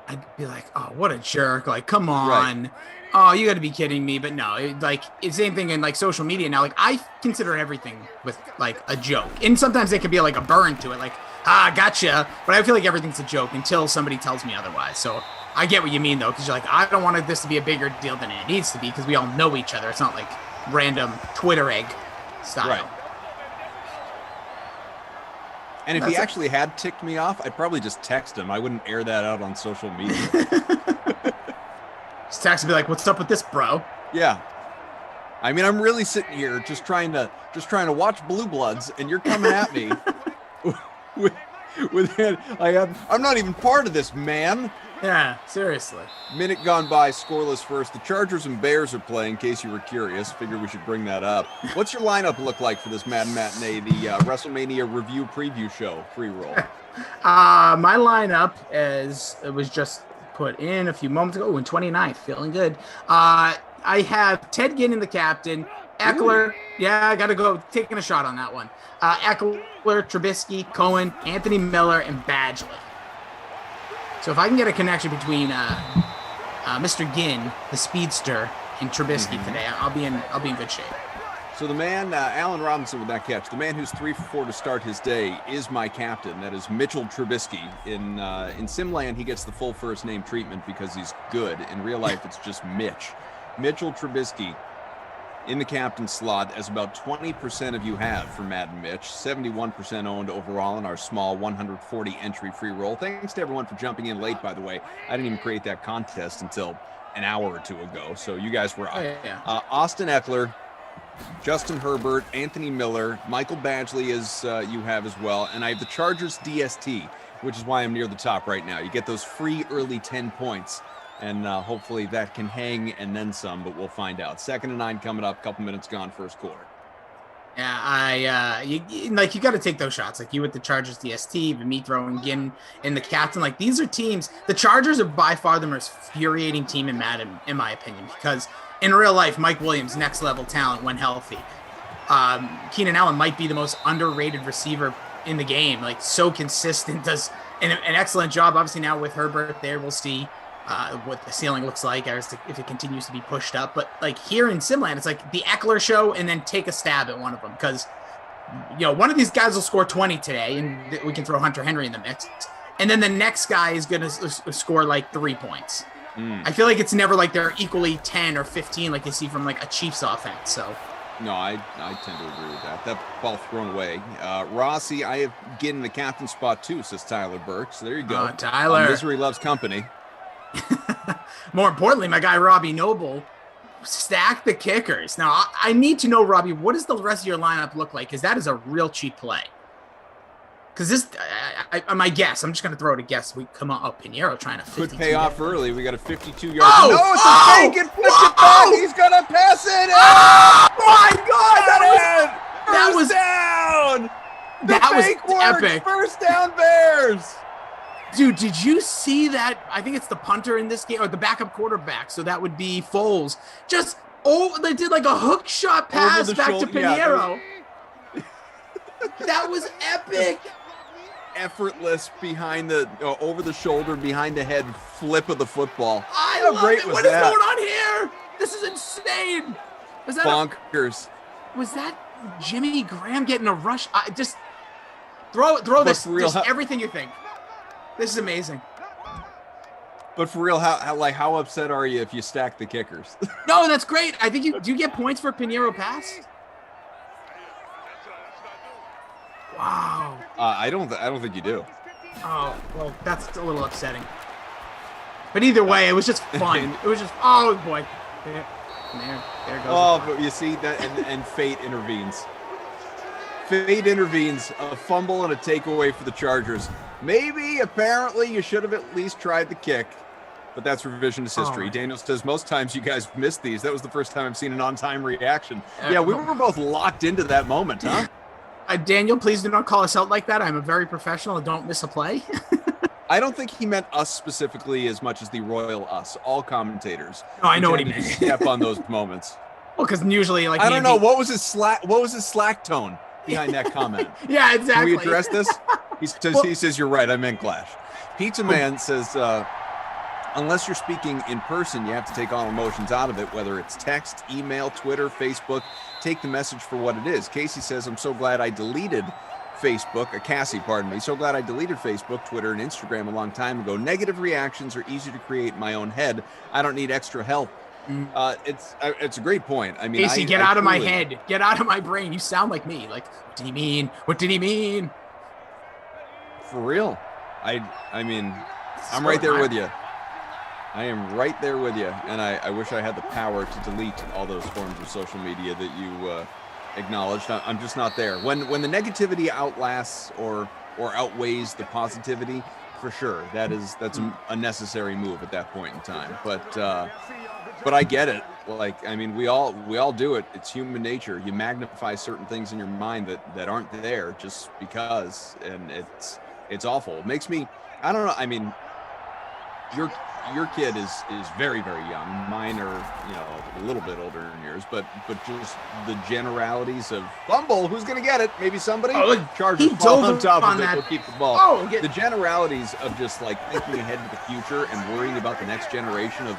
I'd be like, oh, what a jerk. Like, come on. Right. Oh, you got to be kidding me. But no, it's the same thing in like social media now. Like, I consider everything with like a joke. And sometimes there could be like a burn to it, like, gotcha. But I feel like everything's a joke until somebody tells me otherwise. So I get what you mean, though, because you're like, I don't want this to be a bigger deal than it needs to be because we all know each other. It's not like random Twitter egg style. Right. And if he actually had ticked me off, I'd probably just text him. I wouldn't air that out on social media. Just text and be like, "What's up with this, bro?" Yeah. I mean, I'm really sitting here just trying to watch Blue Bloods, and you're coming at me with I'm not even part of this, man. Yeah, seriously. Minute gone by, scoreless first. The Chargers and Bears are playing, in case you were curious. Figured we should bring that up. What's your lineup look like for this Madden Matinee, the WrestleMania review preview show, free roll? My lineup it was just put in a few moments ago. In 29th, feeling good. I have Ted Ginn in the captain. Eckler. Ooh. Yeah, I got to go taking a shot on that one. Eckler, Trubisky, Cohen, Anthony Miller, and Badgley. So if I can get a connection between Mr. Ginn, the speedster, and Trubisky today, I'll be in good shape. So the man, Allen Robinson with that catch, the man who's 3 for 4 to start his day is my captain. That is Mitchell Trubisky. In Simland, he gets the full first name treatment because he's good. In real life, it's just Mitch. Mitchell Trubisky in the captain slot, as about 20% of you have for Madden Mitch, 71% owned overall in our small 140 entry free roll. Thanks to everyone for jumping in late, by the way. I didn't even create that contest until an hour or two ago, so you guys were up. Oh, yeah. Austin Eckler, Justin Herbert, Anthony Miller, Michael Badgley as you have as well, and I have the Chargers DST, which is why I'm near the top right now. You get those free early 10 points. And hopefully that can hang and then some, but we'll find out. 2nd and 9 coming up, couple minutes gone, first quarter. Yeah, you got to take those shots. Like you with the Chargers DST, even me throwing Ginn in the captain. Like these are teams. The Chargers are by far the most infuriating team in Madden, in my opinion, because in real life, Mike Williams, next level talent when healthy. Keenan Allen might be the most underrated receiver in the game. Like so consistent, does an excellent job. Obviously now with Herbert there, we'll see what the ceiling looks like if it continues to be pushed up. But like here in Simland, it's like the Eckler show and then take a stab at one of them because, one of these guys will score 20 today and we can throw Hunter Henry in the mix. And then the next guy is going to score like 3 points. I feel like it's never like they're equally 10 or 15 like you see from like a Chiefs offense. So. No, I tend to agree with that. That ball thrown away. Rossi, I have getting the captain spot too, says Tyler Burke. So there you go. Tyler. Misery loves company. More importantly, my guy Robbie Noble stacked the kickers. Now, I need to know, Robbie, what does the rest of your lineup look like? Because that is a real cheap play. Because this, my guess, I'm just going to throw it a guess. We come on, Pinheiro trying to could pay off early. We got a 52-yard. Oh, no, it's a fake. It flipped it back. He's going to pass it. Oh, my God. That was down. That was epic. First down, Bears. Dude, did you see that? I think it's the punter in this game, or the backup quarterback. So that would be Foles. They did like a hook shot pass back to Pinheiro. Yeah. That was epic. Effortless behind the, over the shoulder, behind the head flip of the football. How great was that? What is going on here? This is insane. Was that bonkers? Was that Jimmy Graham getting a rush? Just throw this. Just everything you think. This is amazing. But for real, how upset are you if you stack the kickers? No, that's great. I think do you get points for Pinheiro pass? Wow. I don't think you do. Oh, well, that's a little upsetting. But either way, it was just fun. It was just, oh boy. There goes. Oh, but you see that, and fate intervenes. Fate intervenes. A fumble and a takeaway for the Chargers. Maybe, apparently, you should have at least tried the kick, but that's revisionist history. Daniel says most times you guys missed these. That was the first time I've seen an on-time reaction. Yeah, we were both locked into that moment, huh? Daniel, please do not call us out like that. I'm a very professional and don't miss a play. I don't think he meant us specifically as much as the royal us, all commentators. No, I know what he meant. Step on those moments. Well, because usually, like, I don't know what was his slack tone behind that comment. Yeah, exactly. Can we address this? He says you're right. I meant Clash. Pizza Man says, unless you're speaking in person, you have to take all emotions out of it, whether it's text, email, Twitter, Facebook. Take the message for what it is. Casey says, I'm so glad I deleted Facebook, Cassie, pardon me. So glad I deleted Facebook, Twitter, and Instagram a long time ago. Negative reactions are easy to create in my own head. I don't need extra help. It's a great point. I mean, Casey, get out of my head. Get out of my brain. You sound like me. Like, what did he mean? What did he mean? For real. I mean, I'm right there with you. I am right there with you. And I wish I had the power to delete all those forms of social media that you acknowledged. I'm just not there. When the negativity outlasts or outweighs the positivity, for sure, that's a necessary move at that point in time. But I get it. Like, I mean, we all do it. It's human nature. You magnify certain things in your mind that aren't there just because, and it's awful. It makes me, I don't know. I mean, your kid is very, very young. Mine are, a little bit older than yours, but just the generalities of fumble, who's going to get it? Maybe somebody. Chargers fall on top of it, will keep the ball. The generalities of just like thinking ahead to the future and worrying about the next generation of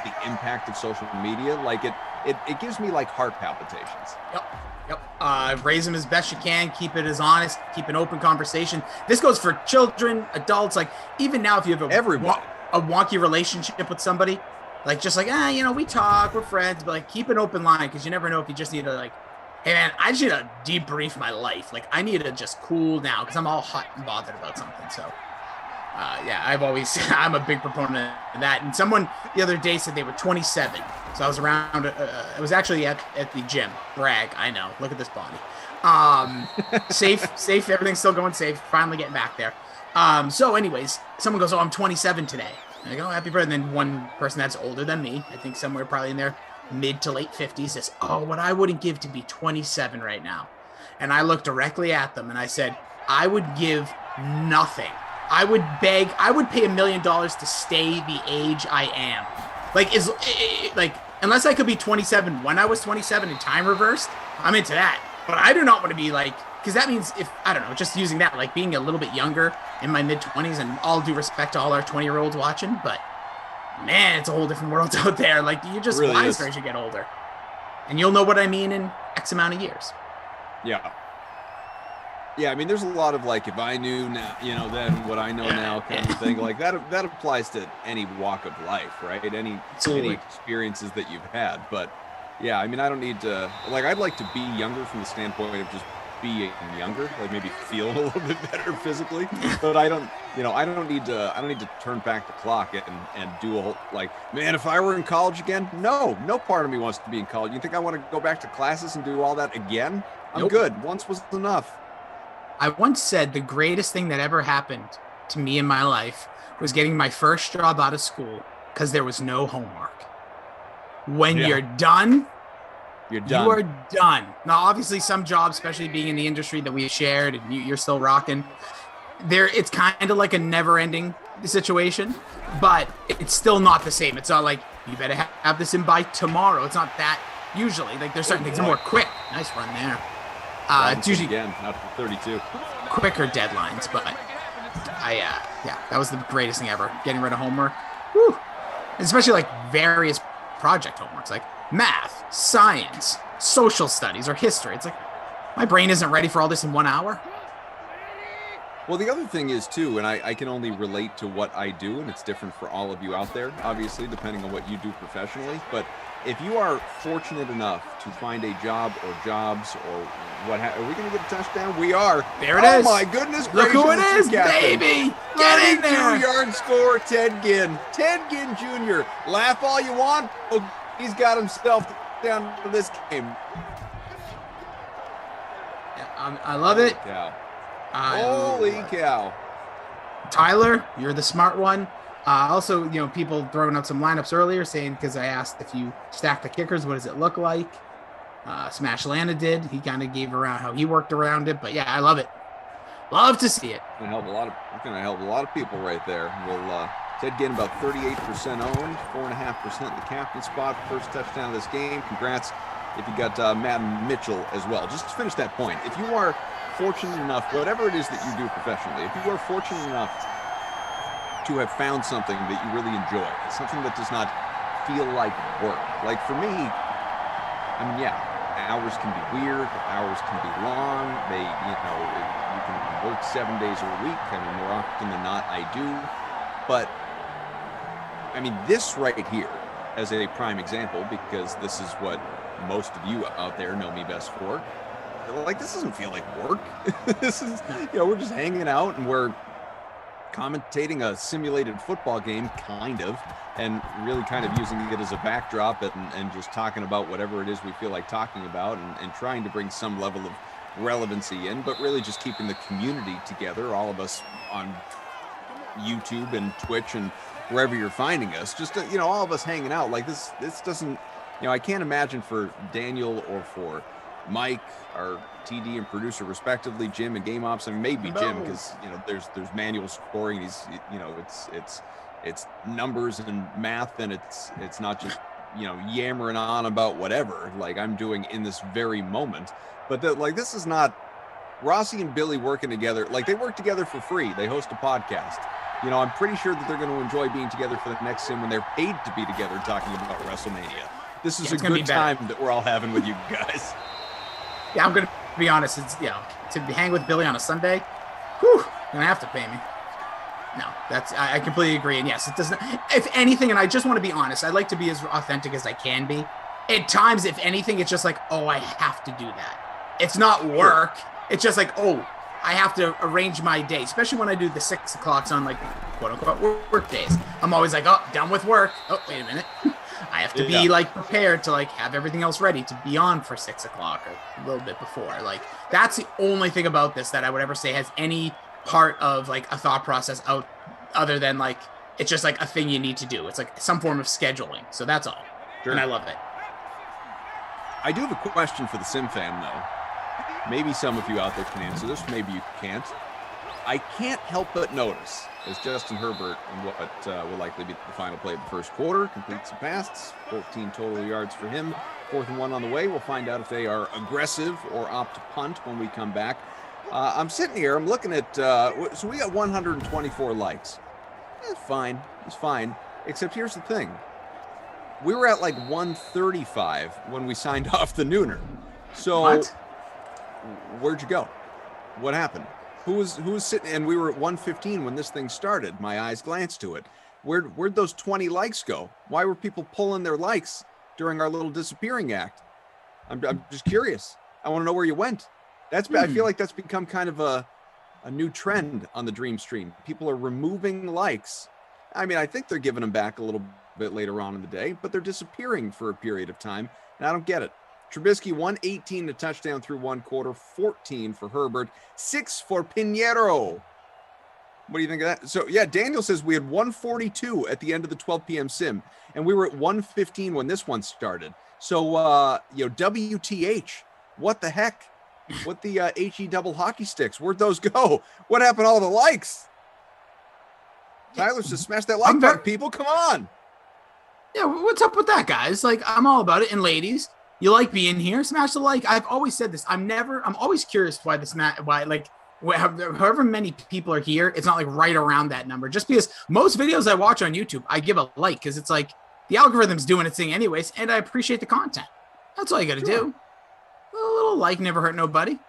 the impact of social media, like it gives me like heart palpitations. Yep. Raise them as best you can. Keep it as honest. Keep an open conversation. This goes for children, adults. Like, even now, if you have a wonky relationship with somebody, like, just like, we talk, we're friends, but like, keep an open line, because you never know if you just need to, like, hey man, I just need to debrief my life. Like, I need to just cool down because I'm all hot and bothered about something. So I'm a big proponent of that. And someone the other day said they were 27. So I was around, I was actually at the gym. Brag, I know. Look at this body. Safe. Everything's still going safe. Finally getting back there. So anyways, someone goes, I'm 27 today. And I go, happy birthday. And then one person that's older than me, I think somewhere probably in their mid to late 50s, says, what I wouldn't give to be 27 right now. And I looked directly at them and I said, I would give nothing. I would pay $1 million to stay the age I am. Unless I could be 27 when I was 27 and time reversed, I'm into that. But I do not want to be like, because that means just using that, like being a little bit younger in my mid 20s, and all due respect to all our 20-year-olds watching, but man, it's a whole different world out there. Like, you're just really wiser as you get older, and you'll know what I mean in X amount of years. Yeah, I mean, there's a lot of like, if I knew now, then what I know now kind of thing. Like that applies to any walk of life, right? Any experiences that you've had. But yeah, I mean, I don't need to, like, I'd like to be younger from the standpoint of just being younger, like maybe feel a little bit better physically. But I don't need to turn back the clock and do a whole, like, man, if I were in college again, no part of me wants to be in college. You think I want to go back to classes and do all that again? I'm good. Once was enough. I once said the greatest thing that ever happened to me in my life was getting my first job out of school because there was no homework. When you're done, you are done. Now, obviously, some jobs, especially being in the industry that we shared and you're still rocking, it's kind of like a never-ending situation, but it's still not the same. It's not like, you better have this in by tomorrow. It's not that usually. Like, there's certain things more quick. Nice run there. It's usually again after 32 quicker deadlines, but that was the greatest thing ever, getting rid of homework. Woo. Especially like various project homeworks, like math, science, social studies, or history. It's like, my brain isn't ready for all this in 1 hour. Well, the other thing is too, and I can only relate to what I do, and it's different for all of you out there, obviously, depending on what you do professionally, but if you are fortunate enough to find a job or jobs or what, are we going to get a touchdown? We are. There it is. Oh my goodness Look gracious, who it is, baby. Get in there. 32-yard score, Ted Ginn. Ted Ginn Jr. Laugh all you want. Oh, he's got himself down to this game. Yeah, I love it. Holy cow. Tyler, you're the smart one. Also, people throwing out some lineups earlier saying, because I asked if you stack the kickers, what does it look like? Smash Lana did. He kind of gave around how he worked around it. But yeah, I love it. Love to see it. It's going to help a lot of people right there. We'll Ted Ginn about 38% owned, 4.5% in the captain spot. First touchdown of this game. Congrats if you got Matt Mitchell as well. Just to finish that point, if you are fortunate enough, whatever it is that you do professionally, if you are fortunate enough to have found something that you really enjoy, something that does not feel like work. Like for me, I mean, yeah, hours can be weird, hours can be long. You can work 7 days a week. I mean, more often than not, I do. But I mean, this right here as a prime example, because this is what most of you out there know me best for. Like, this doesn't feel like work. This is, we're just hanging out and we're commentating a simulated football game, kind of, and really kind of using it as a backdrop and just talking about whatever it is we feel like talking about and trying to bring some level of relevancy in, but really just keeping the community together, all of us on YouTube and Twitch and wherever you're finding us, just all of us hanging out. Like this doesn't, I can't imagine for Daniel or for Mike, our TD and producer respectively, Jim and Game Ops. I mean, maybe Jim, because there's manual scoring. He's it's numbers and math, and it's not just yammering on about whatever like I'm doing in this very moment. But this is not Rossi and Billy working together. Like, they work together for free. They host a podcast. I'm pretty sure that they're going to enjoy being together for the next sim when they're paid to be together talking about WrestleMania. This is a good time that we're all having with you guys. Yeah, I'm going to be honest. It's, to hang with Billy on a Sunday, whew, you're going to have to pay me. No, I completely agree. And yes, it doesn't, if anything, and I just want to be honest, I like to be as authentic as I can be. At times, if anything, it's just like, oh, I have to do that. It's not work. Sure. It's just like, oh, I have to arrange my day, especially when I do the 6 o'clocks on like quote unquote work days. I'm always like, oh, done with work. Oh, wait a minute. I have to be like prepared to like have everything else ready to be on for 6 o'clock or a little bit before. Like, that's the only thing about this that I would ever say has any part of like a thought process out other than like, it's just like a thing you need to do. It's like some form of scheduling. So that's all. Sure. And I love it. I do have a question for the Sim fam though. Maybe some of you out there can answer this. Maybe you can't. I can't help but notice, as Justin Herbert in what will likely be the final play of the first quarter completes the pass, 14 total yards for him, 4th and 1 on the way. We'll find out if they are aggressive or opt to punt when we come back. I'm sitting here, I'm looking at, so we got 124 likes. It's fine, it's fine. Except here's the thing. We were at like 135 when we signed off the nooner. So what? Where'd you go? What happened? Who was sitting? And we were at 115 when this thing started. My eyes glanced to it. Where'd those 20 likes go? Why were people pulling their likes during our little disappearing act? I'm just curious. I want to know where you went. I feel like that's become kind of a new trend on the Dream Stream. People are removing likes. I mean, I think they're giving them back a little bit later on in the day, but they're disappearing for a period of time, and I don't get it. Trubisky, 118 to touchdown through 1 quarter, 14 for Herbert, 6 for Pinheiro. What do you think of that? So, yeah, Daniel says we had 142 at the end of the 12 p.m. sim, and we were at 115 when this one started. So, WTH, what the heck? What the HE double hockey sticks? Where'd those go? What happened to all the likes? Tyler says smash that like button, people. Come on. Yeah, what's up with that, guys? Like, I'm all about it. And ladies, you like being here, smash the like. I've always said this. I'm always curious why however many people are here, it's not like right around that number. Just because most videos I watch on YouTube, I give a like because it's like the algorithm's doing its thing anyways, and I appreciate the content. That's all you got to do. A little like never hurt nobody.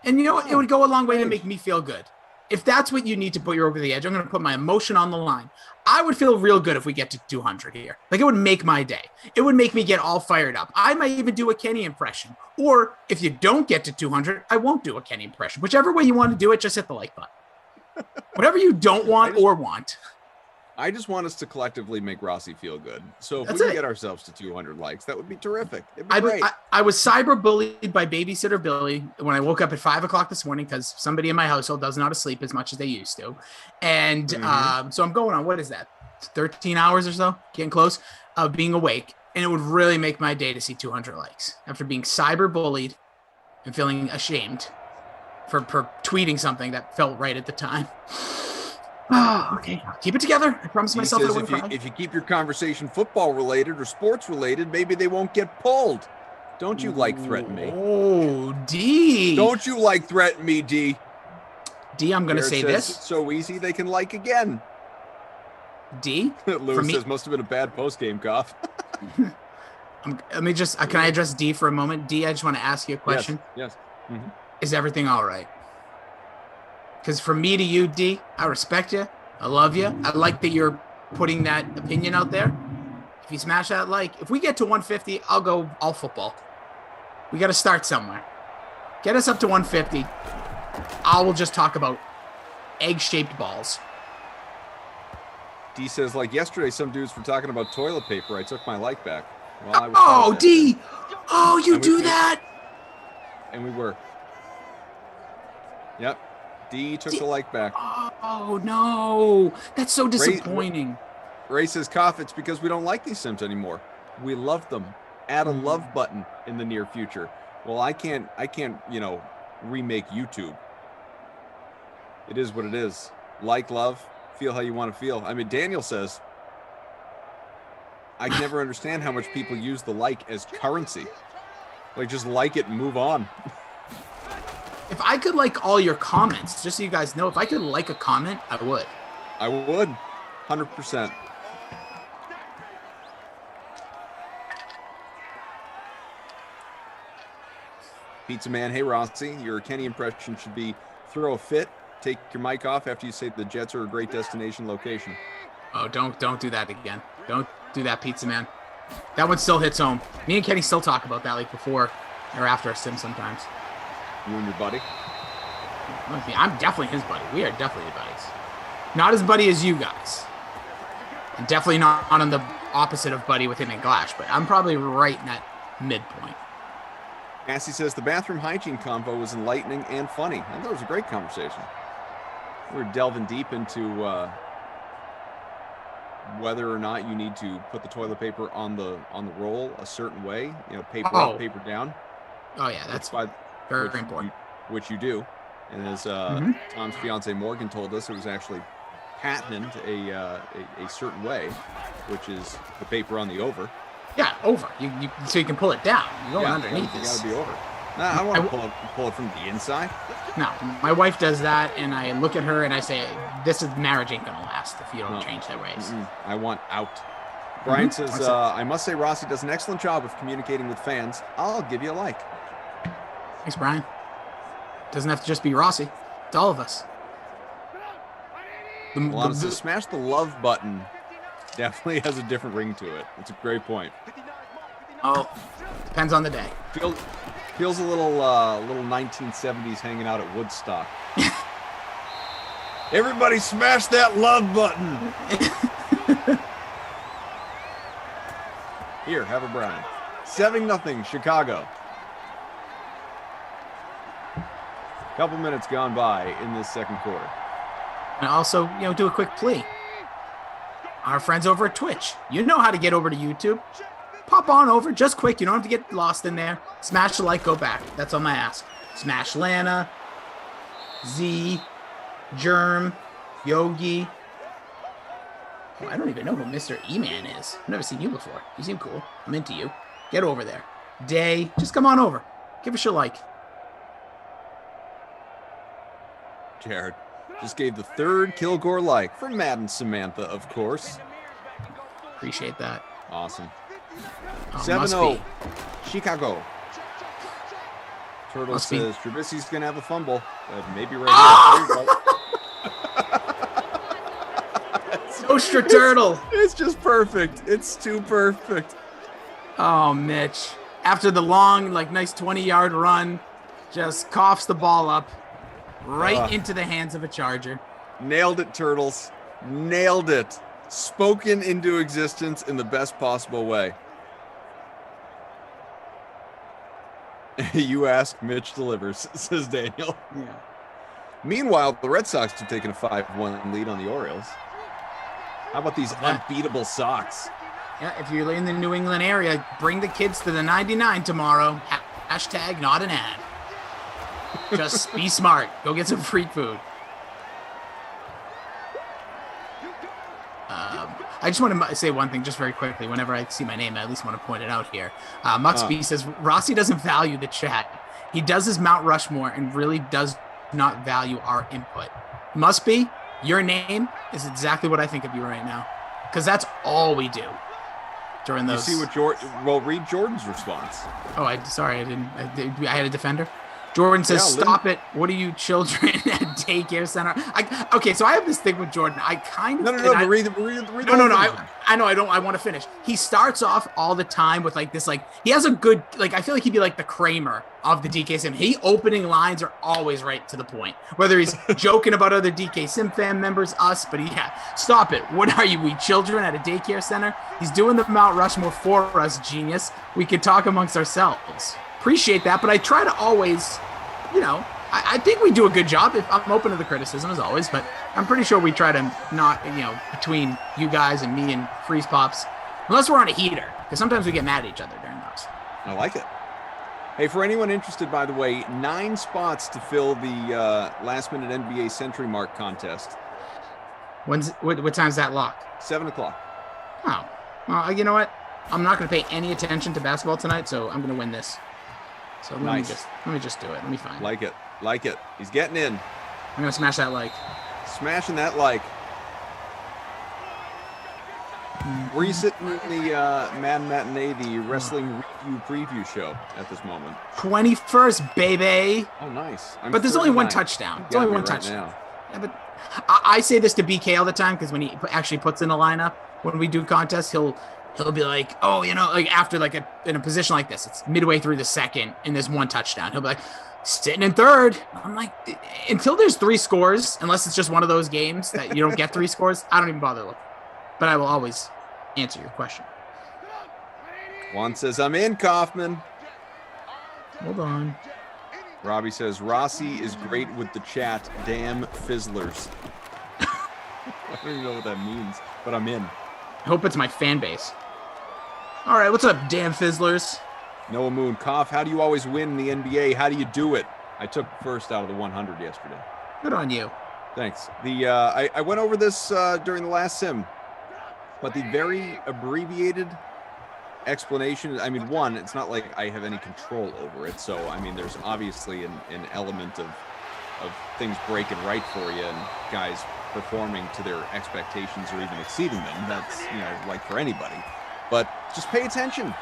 And you know what? It would go a long way to make me feel good. If that's what you need to put you over the edge, I'm going to put my emotion on the line. I would feel real good if we get to 200 here. Like, it would make my day. It would make me get all fired up. I might even do a Kenny impression. Or if you don't get to 200, I won't do a Kenny impression. Whichever way you want to do it, just hit the like button. Whatever you don't want or want. I just want us to collectively make Rossi feel good. So if we can get ourselves to 200 likes, that would be terrific. It'd be great. I was cyber bullied by babysitter Billy when I woke up at 5 o'clock this morning because somebody in my household does not sleep as much as they used to. And so I'm going on, what is that? 13 hours or so, getting close, of being awake. And it would really make my day to see 200 likes after being cyber bullied and feeling ashamed for tweeting something that felt right at the time. Oh, okay. I'll keep it together. I promise myself that if you keep your conversation football related or sports related, maybe they won't get pulled. Don't you like threaten me? Oh, D. Don't you like threaten me, D? D, I'm going to say this. It's so easy they can like again. D? Lewis says must have been a bad post-game cough. Let me just, can I address D for a moment? D, I just want to ask you a question. Yes. Mm-hmm. Is everything all right? Because from me to you, D, I respect you. I love you. I like that you're putting that opinion out there. If you smash that like, if we get to 150, I'll go all football. We got to start somewhere. Get us up to 150. I will just talk about egg-shaped balls. D says, like yesterday, some dudes were talking about toilet paper. I took my like back. Well, D! Oh, you do that? And we were. Yep. D took the like back. Oh, no. That's so disappointing. Ray says, cough, it's because we don't like these Sims anymore. We love them. Add a love button in the near future. Well, I can't, remake YouTube. It is what it is. Like, love, feel how you want to feel. I mean, Daniel says, I never understand how much people use the like as currency. Like, just like it and move on. If I could like all your comments, just so you guys know, if I could like a comment, I would. I would. 100%. Pizza Man, hey Rossi, your Kenny impression should be throw a fit, take your mic off after you say the Jets are a great destination location. Oh, don't do that again. Don't do that, Pizza Man. That one still hits home. Me and Kenny still talk about that like before or after a sim sometimes. You and your buddy? I'm definitely his buddy. We are definitely buddies. Not as buddy as you guys. And definitely not on the opposite of buddy with him and Glash, but I'm probably right in that midpoint. Cassie says the bathroom hygiene convo was enlightening and funny. I thought it was a great conversation. We're delving deep into whether or not you need to put the toilet paper on the roll a certain way. Paper up, paper down. Oh yeah, that's very important. Which you do, and as Tom's fiance Morgan told us, it was actually patented a certain way, which is the paper on the over. Yeah, over. You so you can pull it down. You're going underneath. You got to be over. No, I don't want to pull it from the inside. No, my wife does that, and I look at her and I say, "This marriage ain't gonna last if you don't change that ways." I want out. Brian says, "I must say Rossi does an excellent job of communicating with fans. I'll give you a like." Thanks, Brian. Doesn't have to just be Rossi. It's all of us. To smash the love button definitely has a different ring to it. It's a great point. Oh, depends on the day. Feels a little 1970s hanging out at Woodstock. Everybody smash that love button. Here, have a Brian. 7-0 Chicago. Couple minutes gone by in this second quarter. And also, do a quick plea. Our friends over at Twitch, you know how to get over to YouTube. Pop on over, just quick. You don't have to get lost in there. Smash the like, go back. That's all my ask. Smash Lana, Z, Germ, Yogi. Oh, I don't even know who Mr. E-Man is. I've never seen you before. You seem cool. I'm into you. Get over there. Day, just come on over. Give us your like. Jared just gave the third Kilgore like for Madden Samantha, of course. Appreciate that. Awesome. 7-0 Chicago. Turtle says Trubisky's going to have a fumble. Maybe right here. Ostra Turtle. It's just perfect. It's too perfect. Oh, Mitch. After the long, nice 20-yard run, just coughs the ball up right into the hands of a Charger. Nailed it, Turtles. Nailed it. Spoken into existence in the best possible way. You ask, Mitch delivers, says Daniel. Yeah. Meanwhile, the Red Sox have taken a 5-1 lead on the Orioles. How about these unbeatable Sox? Yeah, if you're in the New England area, bring the kids to the 99 tomorrow. Hashtag not an ad. Just be smart. Go get some free food. I just want to say one thing just very quickly. Whenever I see my name, I at least want to point it out here. Muxby says, Rossi doesn't value the chat. He does his Mount Rushmore and really does not value our input. Must be, your name is exactly what I think of you right now. Because that's all we do during those. You see what well, read Jordan's response. Oh, I had a defender. Jordan says, stop it. What are you, children at daycare center? Okay, so I have this thing with Jordan. I kind of... No, read I know, I want to finish. He starts off all the time with like this, like, he has a good, like, I feel like he'd be like the Kramer of the DK Sim. Opening lines are always right to the point. Whether he's joking about other DK Sim fan members, us, but stop it. What are you, we children at a daycare center? He's doing the Mount Rushmore for us, genius. We can talk amongst ourselves. Appreciate that, but I try to always, I think we do a good job. I'm open to the criticism as always, but I'm pretty sure we try to not, between you guys and me and Freeze Pops, unless we're on a heater, because sometimes we get mad at each other during those. I like it. Hey, for anyone interested, by the way, 9 spots to fill the last-minute NBA Century Mark contest. What time's that lock? 7 o'clock. Oh, well, you know what? I'm not going to pay any attention to basketball tonight, so I'm going to win this. So let me just do it. Let me find it. Like it. He's getting in. I'm going to smash that like. Smashing that like. Where are you sitting in the Mad Matinee, the wrestling review preview show at this moment? 21st, baby. Oh, nice. But there's only one touchdown. It's only one touchdown. Yeah, but I say this to BK all the time because when he actually puts in a lineup, when we do contests, he'll be like, oh, like after like in a position like this, it's midway through the second and there's one touchdown. He'll be like, sitting in third. I'm like, until there's 3 scores, unless it's just one of those games that you don't get 3 scores, I don't even bother looking. But I will always answer your question. Juan says, I'm in, Kaufman. Hold on. Robbie says, Rossi is great with the chat. Damn fizzlers. I don't even know what that means, but I'm in. I hope it's my fan base. All right, what's up, damn fizzlers? Noah Moon, Koff, how do you always win in the NBA? How do you do it? I took first out of the 100 yesterday. Good on you. Thanks. I went over this during the last sim, but the very abbreviated explanation, I mean, one, it's not like I have any control over it. So, I mean, there's obviously an element of things breaking right for you and guys performing to their expectations or even exceeding them. That's, like for anybody. But just pay attention.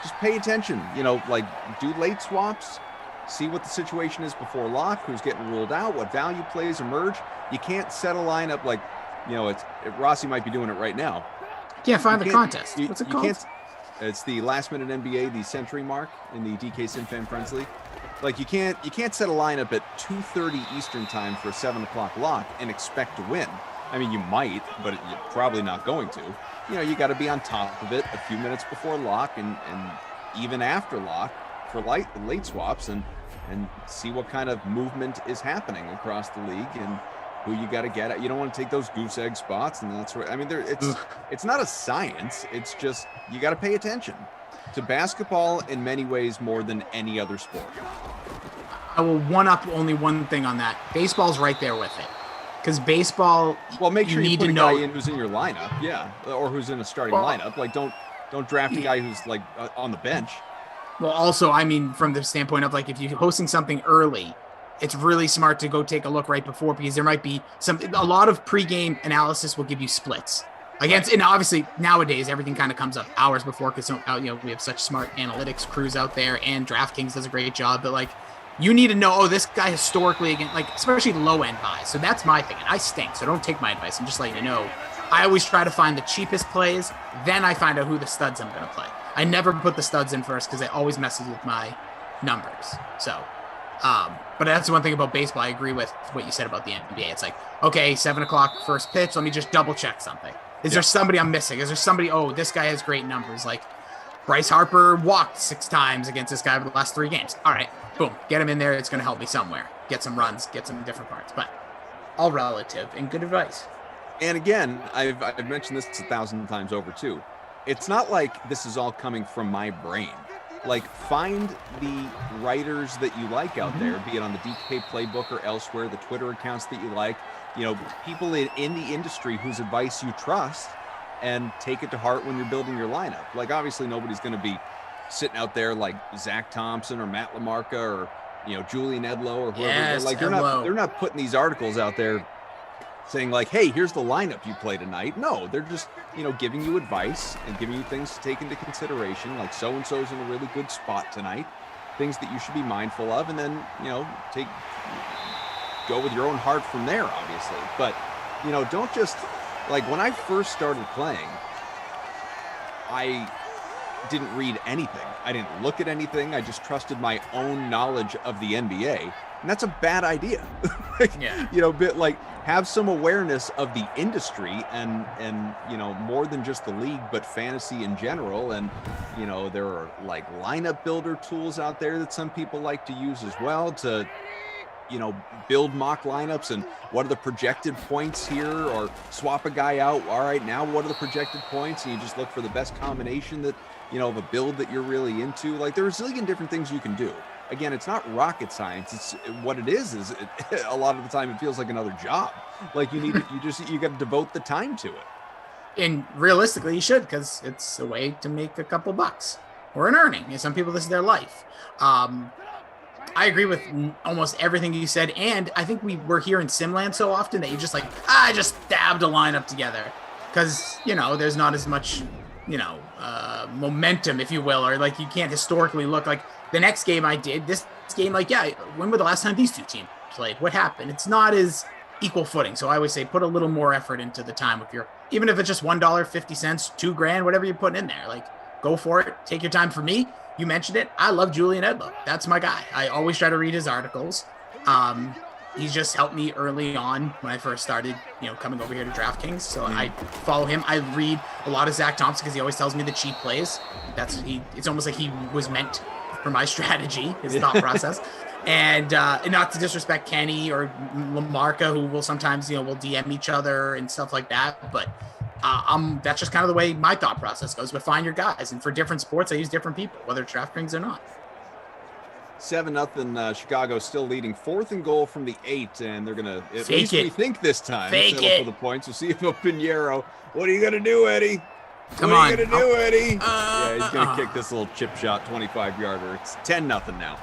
Just pay attention. Like do late swaps. See what the situation is before lock, who's getting ruled out, what value plays emerge. You can't set a lineup like, Rossi might be doing it right now. Can't find the contest. What's it called? It's the last minute NBA, the century mark in the DK Sim Fan Friends League. Like you can't set a lineup at 2:30 Eastern time for a 7 o'clock lock and expect to win. I mean, you might, but you're probably not going to. You got to be on top of it a few minutes before lock and even after lock for late swaps and see what kind of movement is happening across the league and who you got to get at. You don't want to take those goose egg spots, and that's where, I mean, it's not a science. It's just you got to pay attention to basketball in many ways more than any other sport. I will one up only one thing on that. Baseball's right there with it. Because baseball, well, make sure you put to a know guy in who's in your lineup, yeah, or who's in a starting lineup. Like, don't draft a guy who's like on the bench. Well, also, I mean, from the standpoint of like if you're hosting something early, it's really smart to go take a look right before because there might be a lot of pregame analysis will give you splits. And obviously nowadays everything kind of comes up hours before because we have such smart analytics crews out there, and DraftKings does a great job. But like, you need to know, this guy historically, again, like especially low end buys. So that's my thing, and I stink. So don't take my advice. I'm just letting you know. I always try to find the cheapest plays, then I find out who the studs I'm going to play. I never put the studs in first because it always messes with my numbers. So, but that's the one thing about baseball. I agree with what you said about the NBA. It's like, okay, 7 o'clock first pitch. Let me just double check something. Is there somebody I'm missing? Is there somebody, this guy has great numbers. Like Bryce Harper walked 6 times against this guy over the last 3 games. All right, boom, get him in there. It's going to help me somewhere. Get some runs, get some different parts, but all relative and good advice. And again, I've mentioned this 1,000 times over too. It's not like this is all coming from my brain. Like, find the writers that you like out there, be it on the DK Playbook or elsewhere, the Twitter accounts that you like, people in the industry whose advice you trust, and take it to heart when you're building your lineup. Like, obviously nobody's going to be sitting out there like Zach Thompson or Matt LaMarca or, Julian Edlow or whoever. Yes, like they're not putting these articles out there saying like, hey, here's the lineup you play tonight. No, they're just, giving you advice and giving you things to take into consideration, like so-and-so's in a really good spot tonight, things that you should be mindful of, and then, go with your own heart from there, obviously. But, don't just, like, when I first started playing, I didn't read anything. I didn't look at anything. I just trusted my own knowledge of the NBA. And that's a bad idea. Have some awareness of the industry and more than just the league, but fantasy in general. And, there are like lineup builder tools out there that some people like to use as well to, build mock lineups and what are the projected points here, or swap a guy out. All right, now what are the projected points? And you just look for the best combination that, of a build that you're really into. Like, there's a zillion different things you can do. Again, it's not rocket science. It's what it is a lot of the time it feels like another job. Like you got to devote the time to it. And realistically, you should, because it's a way to make a couple bucks or an earning. And some people, this is their life. I agree with almost everything you said. And I think we're here in Simland so often that you just like, I just dabbed a lineup together. Because, there's not as much, momentum, if you will, or like you can't historically look like the next game I did, this game, like, yeah, when were the last time these two teams played? What happened? It's not as equal footing. So I always say put a little more effort into the time even if it's just $1, 50 cents, $2,000, whatever you're putting in there, like go for it. Take your time. For me, you mentioned it. I love Julian Edlow. That's my guy. I always try to read his articles. He's just helped me early on when I first started, coming over here to DraftKings. So I follow him. I read a lot of Zach Thompson because he always tells me the cheap plays. It's almost like he was meant for my strategy, his thought process. And not to disrespect Kenny or LaMarca, who will sometimes, will DM each other and stuff like that. But that's just kind of the way my thought process goes. But find your guys. And for different sports, I use different people, whether it's DraftKings or not. 7-0. Chicago still leading, 4th and goal from the 8, and they're gonna at Fake least it. we think this time Fake settle it. for the points. We'll see if Pinheiro. What are you gonna do, Eddie? Come what on. are you gonna do, Eddie? Yeah, he's gonna kick this little chip shot 25-yarder. It's 10-0 now.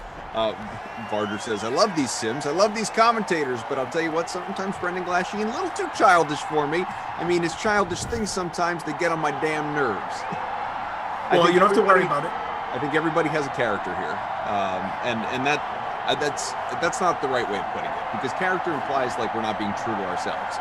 Varder says, I love these sims. I love these commentators, but I'll tell you what, sometimes Brendan Glashian a little too childish for me. I mean, his childish things sometimes they get on my damn nerves. Well, you don't have to worry about it. I think everybody has a character here, and that's not the right way of putting it, because character implies like we're not being true to ourselves.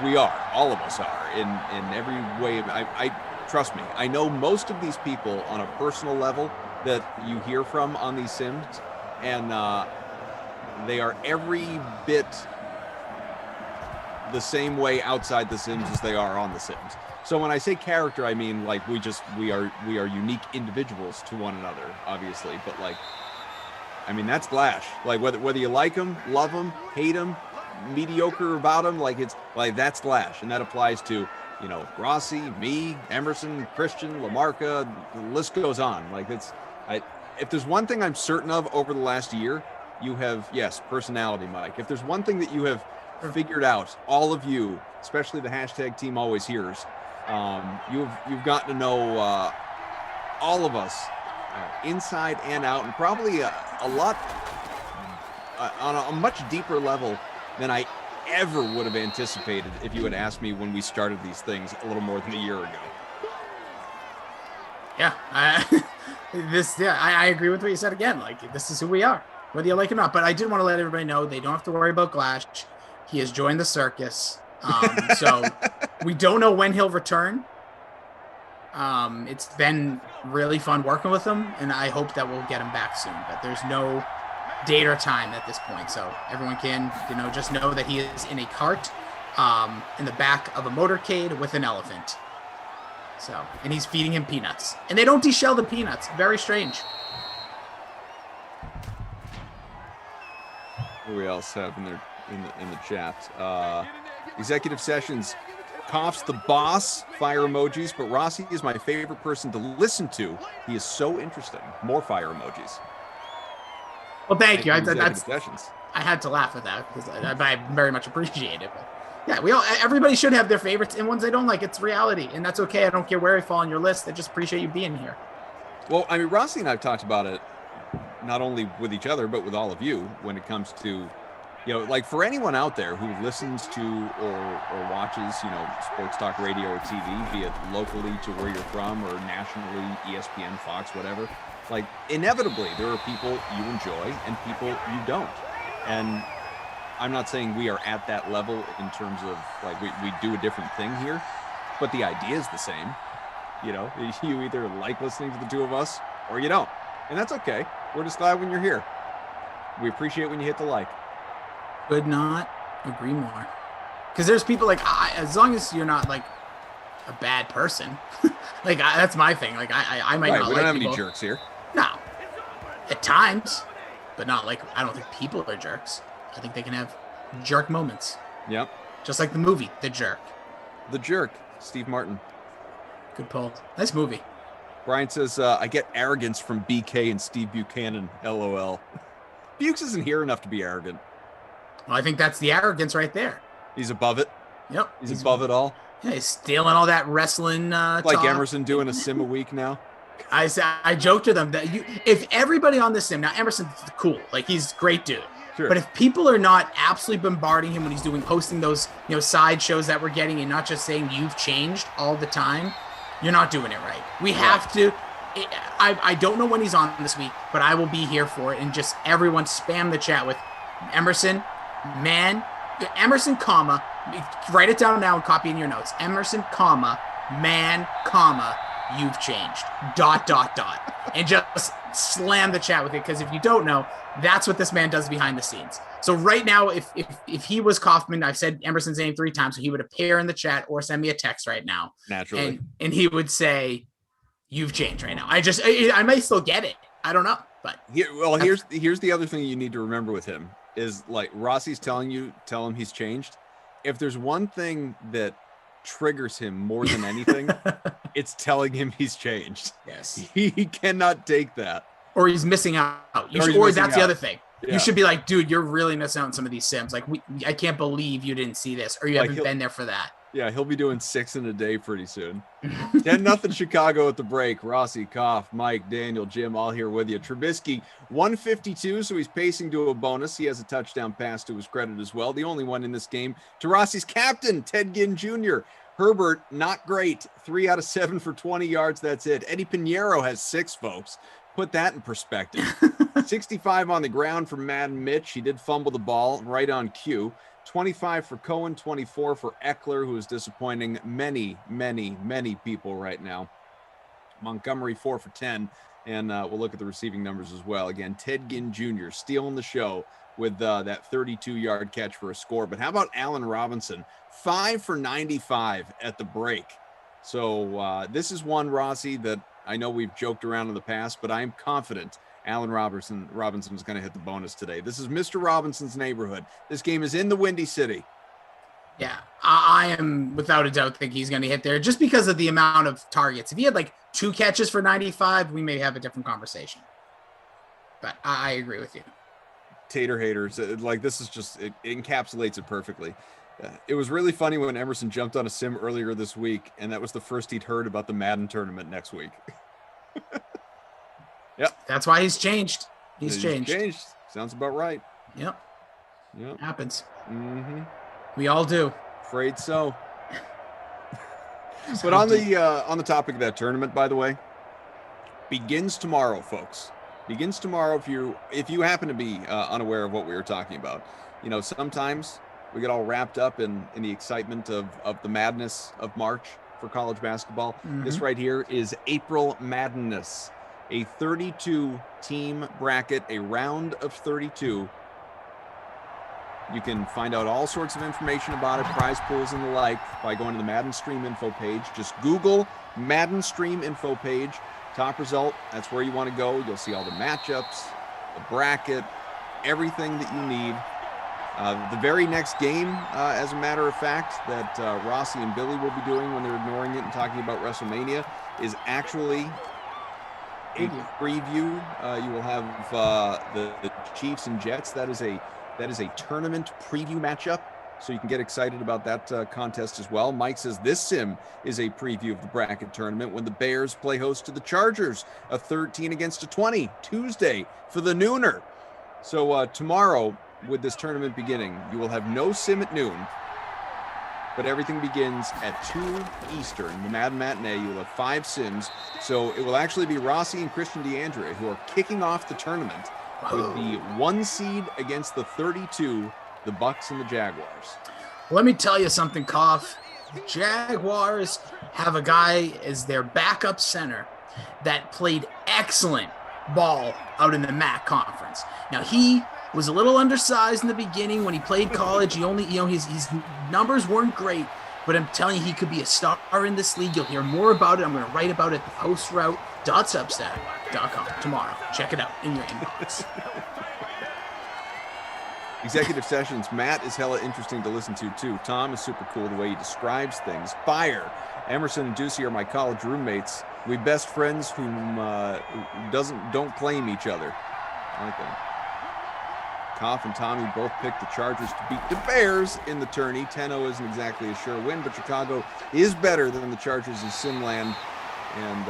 We are, all of us are, in every way. I trust me. I know most of these people on a personal level that you hear from on these sims, and they are every bit the same way outside the sims as they are on the sims. So when I say character, I mean like we are unique individuals to one another, obviously. But like, I mean, that's Glash. Like whether you like him, love him, hate him, mediocre about him, like it's like that's Glash, and that applies to Rossi, me, Emerson, Christian, LaMarca. The list goes on. Like if there's one thing I'm certain of over the last year, you have personality, Mike. If there's one thing that you have figured out, all of you, especially the hashtag team always hears. You've gotten to know all of us inside and out, and probably a lot on a much deeper level than I ever would have anticipated if you had asked me when we started these things a little more than a year ago. Yeah, I agree with what you said again. Like, this is who we are, whether you like it or not. But I did want to let everybody know they don't have to worry about Glash. He has joined the circus. So we don't know when he'll return. It's been really fun working with him, and I hope that we'll get him back soon. But there's no date or time at this point, so everyone can, just know that he is in a cart, in the back of a motorcade with an elephant. So, and he's feeding him peanuts, and they don't deshell the peanuts. Very strange. Who we else have in the chat? Executive Sessions coughs the boss, fire emojis, but Rossi is my favorite person to listen to. He is so interesting. More fire emojis. Well, thank you. Executive Sessions. I had to laugh at that because I very much appreciate it. But Yeah, everybody should have their favorites and ones they don't like. It's reality, and that's okay. I don't care where I fall on your list. I just appreciate you being here. Well, I mean, Rossi and I have talked about it not only with each other, but with all of you when it comes to, like for anyone out there who listens to or watches, sports talk radio or TV, be it locally to where you're from or nationally, ESPN, Fox, whatever, like inevitably there are people you enjoy and people you don't. And I'm not saying we are at that level in terms of like we do a different thing here, but the idea is the same. You either like listening to the two of us or you don't. And that's okay. We're just glad when you're here. We appreciate when you hit the like. Could not agree more. Because there's people like, as long as you're not like a bad person, like that's my thing. Like I might not like people. We don't have any jerks here. No. At times, but not like, I don't think people are jerks. I think they can have jerk moments. Yep. Just like the movie, The Jerk. The Jerk, Steve Martin. Good pull. Nice movie. Brian says, I get arrogance from BK and Steve Buchanan, LOL. Bukes isn't here enough to be arrogant. Well, I think that's the arrogance right there. He's above it. Yep. He's above it all. Yeah, he's stealing all that wrestling like talk. Emerson doing a sim a week now. I joked to them that if everybody on the sim, now Emerson's cool. Like he's a great dude. Sure. But if people are not absolutely bombarding him when he's hosting those, side shows that we're getting and not just saying you've changed all the time, you're not doing it right. We have to. I don't know when he's on this week, but I will be here for it. And just everyone spam the chat with Emerson, comma, write it down now and copy in your notes. Emerson, comma, man, comma, you've changed, ... And just slam the chat with it. Because if you don't know, that's what this man does behind the scenes. So right now, if he was Kaufman, I've said Emerson's name 3 times, so he would appear in the chat or send me a text right now. Naturally. And he would say, you've changed right now. I might still get it. I don't know. But here's the other thing you need to remember with him is like Rossi's tell him he's changed. If there's one thing that triggers him more than anything, it's telling him he's changed. Yes. He cannot take that. Or he's missing out. That's the other thing. Yeah. You should be like, dude, you're really missing out on some of these sims. Like, I can't believe you didn't see this or you haven't been there for that. Yeah, he'll be doing 6 in a day pretty soon. 10-0 Chicago at the break. Rossi, Koff, Mike, Daniel, Jim, all here with you. Trubisky, 152, so he's pacing to a bonus. He has a touchdown pass to his credit as well. The only one in this game to Rossi's captain, Ted Ginn Jr. Herbert, not great. 3 out of 7 for 20 yards. That's it. Eddie Pinheiro has 6, folks. Put that in perspective. 65 on the ground for Madden Mitch. He did fumble the ball right on cue. 25 for Cohen, 24 for Eckler, who is disappointing many, many, many people right now. Montgomery, 4 for 10. And we'll look at the receiving numbers as well. Again, Ted Ginn Jr. stealing the show with that 32-yard catch for a score. But how about Allen Robinson? 5 for 95 at the break. So this is one, Rossi, that I know we've joked around in the past, but I'm confident Allen Robinson is going to hit the bonus today. This is Mr. Robinson's neighborhood. This game is in the Windy City. Yeah, I am without a doubt think he's going to hit there just because of the amount of targets. If he had like 2 catches for 95, we may have a different conversation. But I agree with you. Tater haters, like this is just, it encapsulates it perfectly. It was really funny when Emerson jumped on a sim earlier this week, and that was the first he'd heard about the Madden tournament next week. Yep. That's why he's changed. He's changed. Sounds about right. Yep. Happens. Mm-hmm. We all do. Afraid so. But on the topic of that tournament, by the way, begins tomorrow, folks. Begins tomorrow if you happen to be unaware of what we were talking about. Sometimes we get all wrapped up in the excitement of the madness of March for college basketball. Mm-hmm. This right here is April Madness. A 32-team bracket, a round of 32. You can find out all sorts of information about it, prize pools and the like, by going to the Madden Stream info page. Just Google Madden Stream info page. Top result, that's where you want to go. You'll see all the matchups, the bracket, everything that you need. The very next game, as a matter of fact, that Rossi and Billy will be doing when they're ignoring it and talking about WrestleMania is actually a preview. You will have the Chiefs and Jets. That is a tournament preview matchup. so you can get excited about that contest as well. Mike says this sim is a preview of the bracket tournament when the Bears play host to the Chargers, a 13 against a 20, Tuesday for the nooner. So tomorrow, with this tournament beginning, you will have no sim at noon, but everything begins at 2 Eastern, the Madden Matinee. You'll have 5 sims. So it will actually be Rossi and Christian DeAndre who are kicking off the tournament with the 1 seed against the 32, the Bucks and the Jaguars. Let me tell you something, Koff. The Jaguars have a guy as their backup center that played excellent ball out in the MAC conference. Now, he was a little undersized in the beginning when he played college. He only, his numbers weren't great, but I'm telling you, he could be a star in this league. You'll hear more about it. I'm going to write about it at postroute.substack.com tomorrow. Check it out in your inbox. Executive sessions. Matt is hella interesting to listen to, too. Tom is super cool the way he describes things. Fire. Emerson and Ducey are my college roommates. We best friends whom don't claim each other. I like that. Koff and Tommy both picked the Chargers to beat the Bears in the tourney. 10-0 isn't exactly a sure win, but Chicago is better than the Chargers in Simland and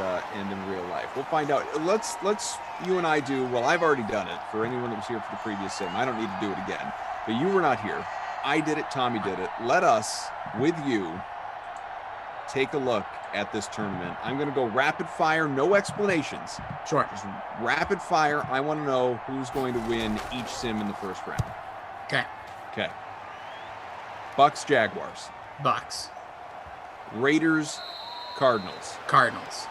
in real life. We'll find out. Let's you and I do. Well, I've already done it for anyone that was here for the previous sim. I don't need to do it again. But you were not here. I did it. Tommy did it. Let us, with you, take a look at this tournament. I'm going to go rapid fire, no explanations. Sure. Just rapid fire. I want to know who's going to win each sim in the first round. Okay. Bucks, Jaguars. Bucks. Raiders, Cardinals. Cardinals.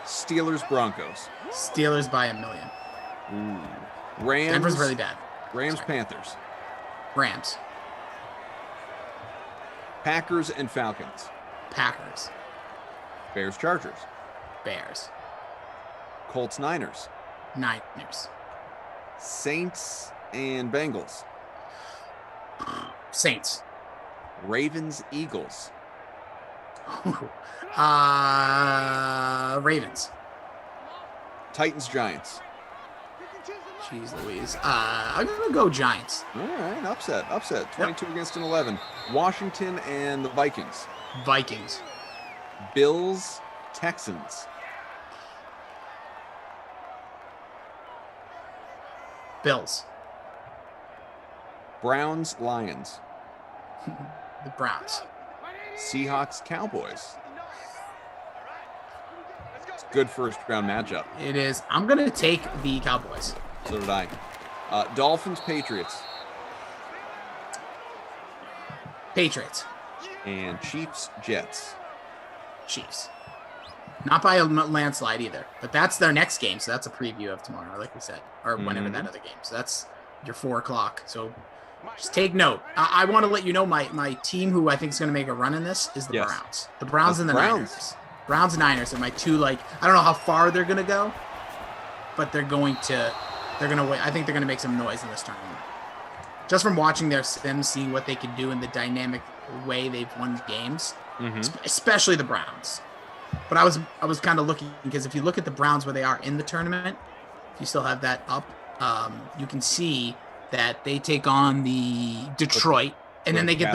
Steelers, Broncos. Steelers by 1 million. Ooh. Rams. Denver's really bad. Rams, Sorry. Panthers. Rams. Packers and Falcons. Packers. Bears, Chargers. Bears. Colts, Niners. Niners. Saints and Bengals. Saints. Ravens, Eagles. Ravens. Titans, Giants. Jeez Louise. I'm going to go Giants. All right, upset. 22 against an 11. Washington and the Vikings. Vikings. Bills, Texans. Bills. Browns, Lions. The Browns. Seahawks, Cowboys. It's a good first round matchup. It is. I'm going to take the Cowboys. So did I. Dolphins, Patriots. Patriots. And Chiefs, Jets. Chiefs. Not by a landslide either, but that's their next game, so that's a preview of tomorrow, like we said, or whenever that other game. So that's your 4 o'clock. So just take note. I want to let you know my team who I think is going to make a run in this is the Browns. The Browns and the Niners. Browns and Niners are my two, I don't know how far they're going to go, but they're going to win. I think they're going to make some noise in this tournament. Just from watching their sims, seeing what they can do in the dynamic way they've won games, especially the Browns. But I was kind of looking, because if you look at the Browns where they are in the tournament, if you still have that up, you can see that they take on the Detroit, and then they get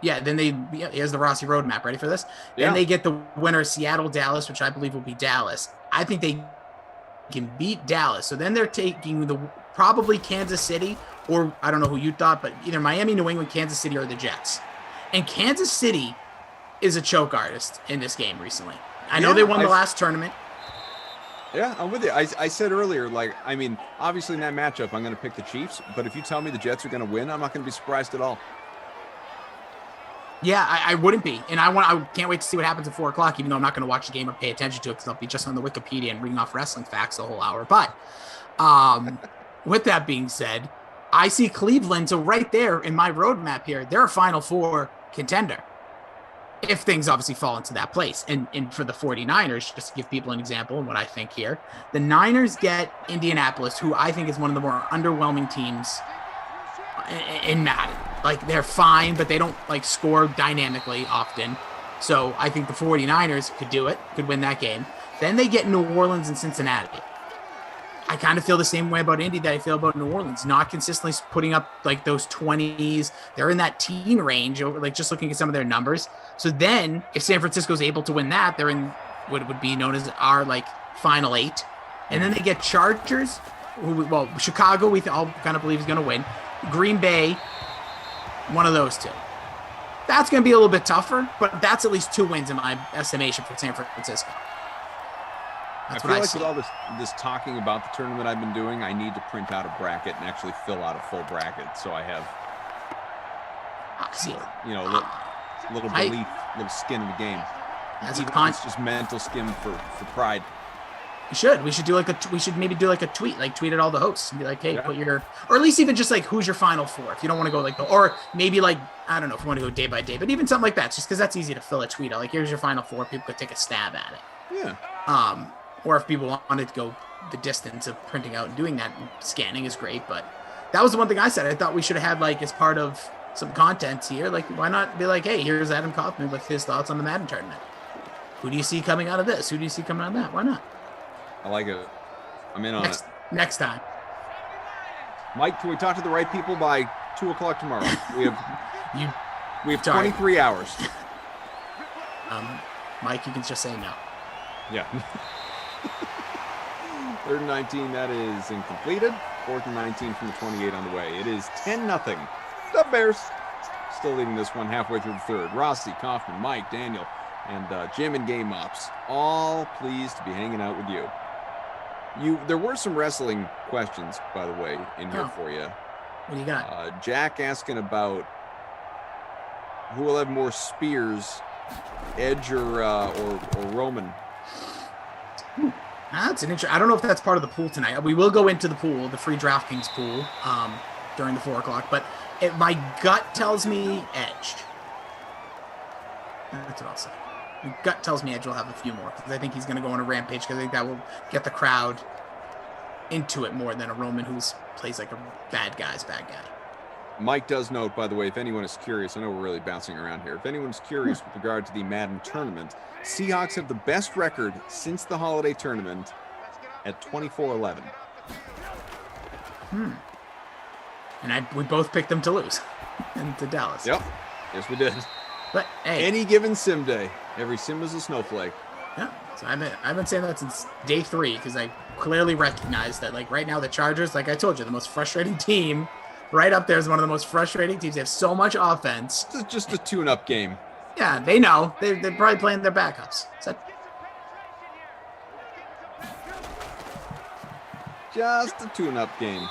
here's the Rossi roadmap. Ready for this? Then they get the winner, Seattle, Dallas, which I believe will be Dallas. I think they can beat Dallas. So then they're taking probably Kansas City, or I don't know who you thought, but either Miami, New England, Kansas City, or the Jets. And Kansas City is a choke artist in this game recently. I know they won the last tournament. Yeah, I'm with you. I said earlier, obviously in that matchup, I'm going to pick the Chiefs. But if you tell me the Jets are going to win, I'm not going to be surprised at all. Yeah, I wouldn't be. And I can't wait to see what happens at 4 o'clock, even though I'm not going to watch the game or pay attention to it because I'll be just on the Wikipedia and reading off wrestling facts the whole hour. But with that being said, I see Cleveland. So right there in my roadmap here, they're a Final Four contender, if things obviously fall into that place. And for the 49ers, just to give people an example of what I think here, the Niners get Indianapolis, who I think is one of the more underwhelming teams in Madden. They're fine, but they don't score dynamically often. So I think the 49ers could do it, could win that game. Then they get New Orleans and Cincinnati. I kind of feel the same way about Indy that I feel about New Orleans, not consistently putting up like those 20s. They're in that teen range, like just looking at some of their numbers. So then if San Francisco is able to win that, they're in what would be known as our like final 8. And then they get Chargers, Chicago, we all kind of believe is going to win. Green Bay, one of those two. That's going to be a little bit tougher, but that's at least 2 wins in my estimation for San Francisco. I feel like with all this talking about the tournament I've been doing, I need to print out a bracket and actually fill out a full bracket so I have, little belief, little skin in the game. As it's just mental skin for pride. We should maybe do like a tweet, like tweet at all the hosts and be like, hey, put your, or at least even just like, who's your final 4? If you don't want to go like, or maybe like, I don't know if you want to go day by day, but even something like that, just because that's easy to fill a tweet out. Like, here's your final 4. People could take a stab at it. Yeah. Or if people wanted to go the distance of printing out and doing that, and scanning is great. But that was the one thing I said. I thought we should have had like as part of some content here. Like, why not be like, hey, here's Adam Kaufman with his thoughts on the Madden tournament. Who do you see coming out of this? Who do you see coming out of that? Why not? I like it. I'm in on it. Next time. Mike, can we talk to the right people by 2:00 tomorrow? We have 23 hours. Mike, you can just say no. Yeah. 3rd and 19, that is incompleted. 4th and 19 from the 28 on the way. It is 10-0. The Bears still leading this one halfway through the third. Rossi, Kaufman, Mike, Daniel, and Jim and Game Ops, all pleased to be hanging out with you. There were some wrestling questions, by the way, in here for you. What do you got? Jack asking about who will have more spears, Edge or Roman. That's an interesting. I don't know if that's part of the pool tonight. We will go into the pool, the free DraftKings pool, during the 4:00. But my gut tells me Edge. That's what I'll say. My gut tells me Edge will have a few more because I think he's going to go on a rampage because I think that will get the crowd into it more than a Roman who plays like a bad guy. Mike does note, by the way, if anyone is curious, I know we're really bouncing around here. If anyone's curious with regard to the Madden tournament, Seahawks have the best record since the holiday tournament at 24-11. And we both picked them to lose into Dallas. Yep. Yes, we did. But hey, any given sim day, every sim is a snowflake. Yeah. So I've been saying that since day 3 because I clearly recognize that like right now the Chargers, like I told you, the most frustrating team. Right up there is one of the most frustrating teams. They have so much offense. It's just a tune-up game. Yeah, they know. They're probably playing their backups. Just a tune-up game.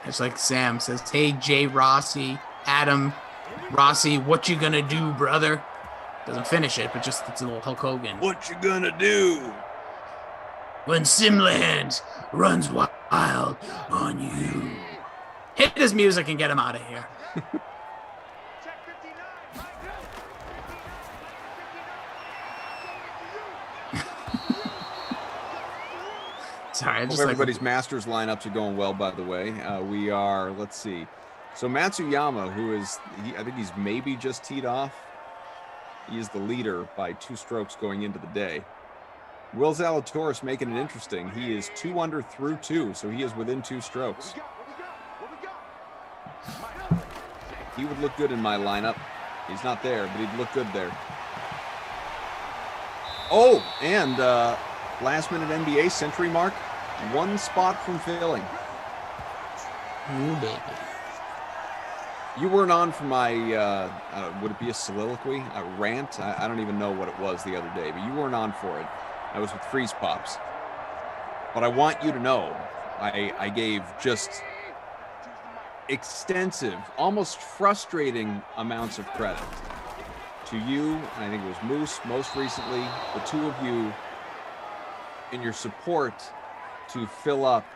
It's like Sam says, hey, Jay Rossi, Adam Rossi, what you gonna do, brother? Doesn't finish it, but just it's a little Hulk Hogan. What you gonna do? When Simland runs wild on you. Hit his music and get him out of here. Sorry, I just everybody's Masters lineups are going well, by the way. We are, let's see. So Matsuyama, I think he's maybe just teed off. He is the leader by 2 strokes going into the day. Will Zalatoris making it interesting. He is 2 under through 2, so he is within 2 strokes. He would look good in my lineup. He's not there, but he'd look good there. Oh, and last-minute NBA century mark, 1 spot from failing. Ooh, baby. You weren't on for my, would it be a soliloquy, a rant? I don't even know what it was the other day, but you weren't on for it. I was with Freeze Pops. But I want you to know, I gave just extensive, almost frustrating amounts of credit to you, and I think it was Moose most recently, the 2 of you, in your support to fill up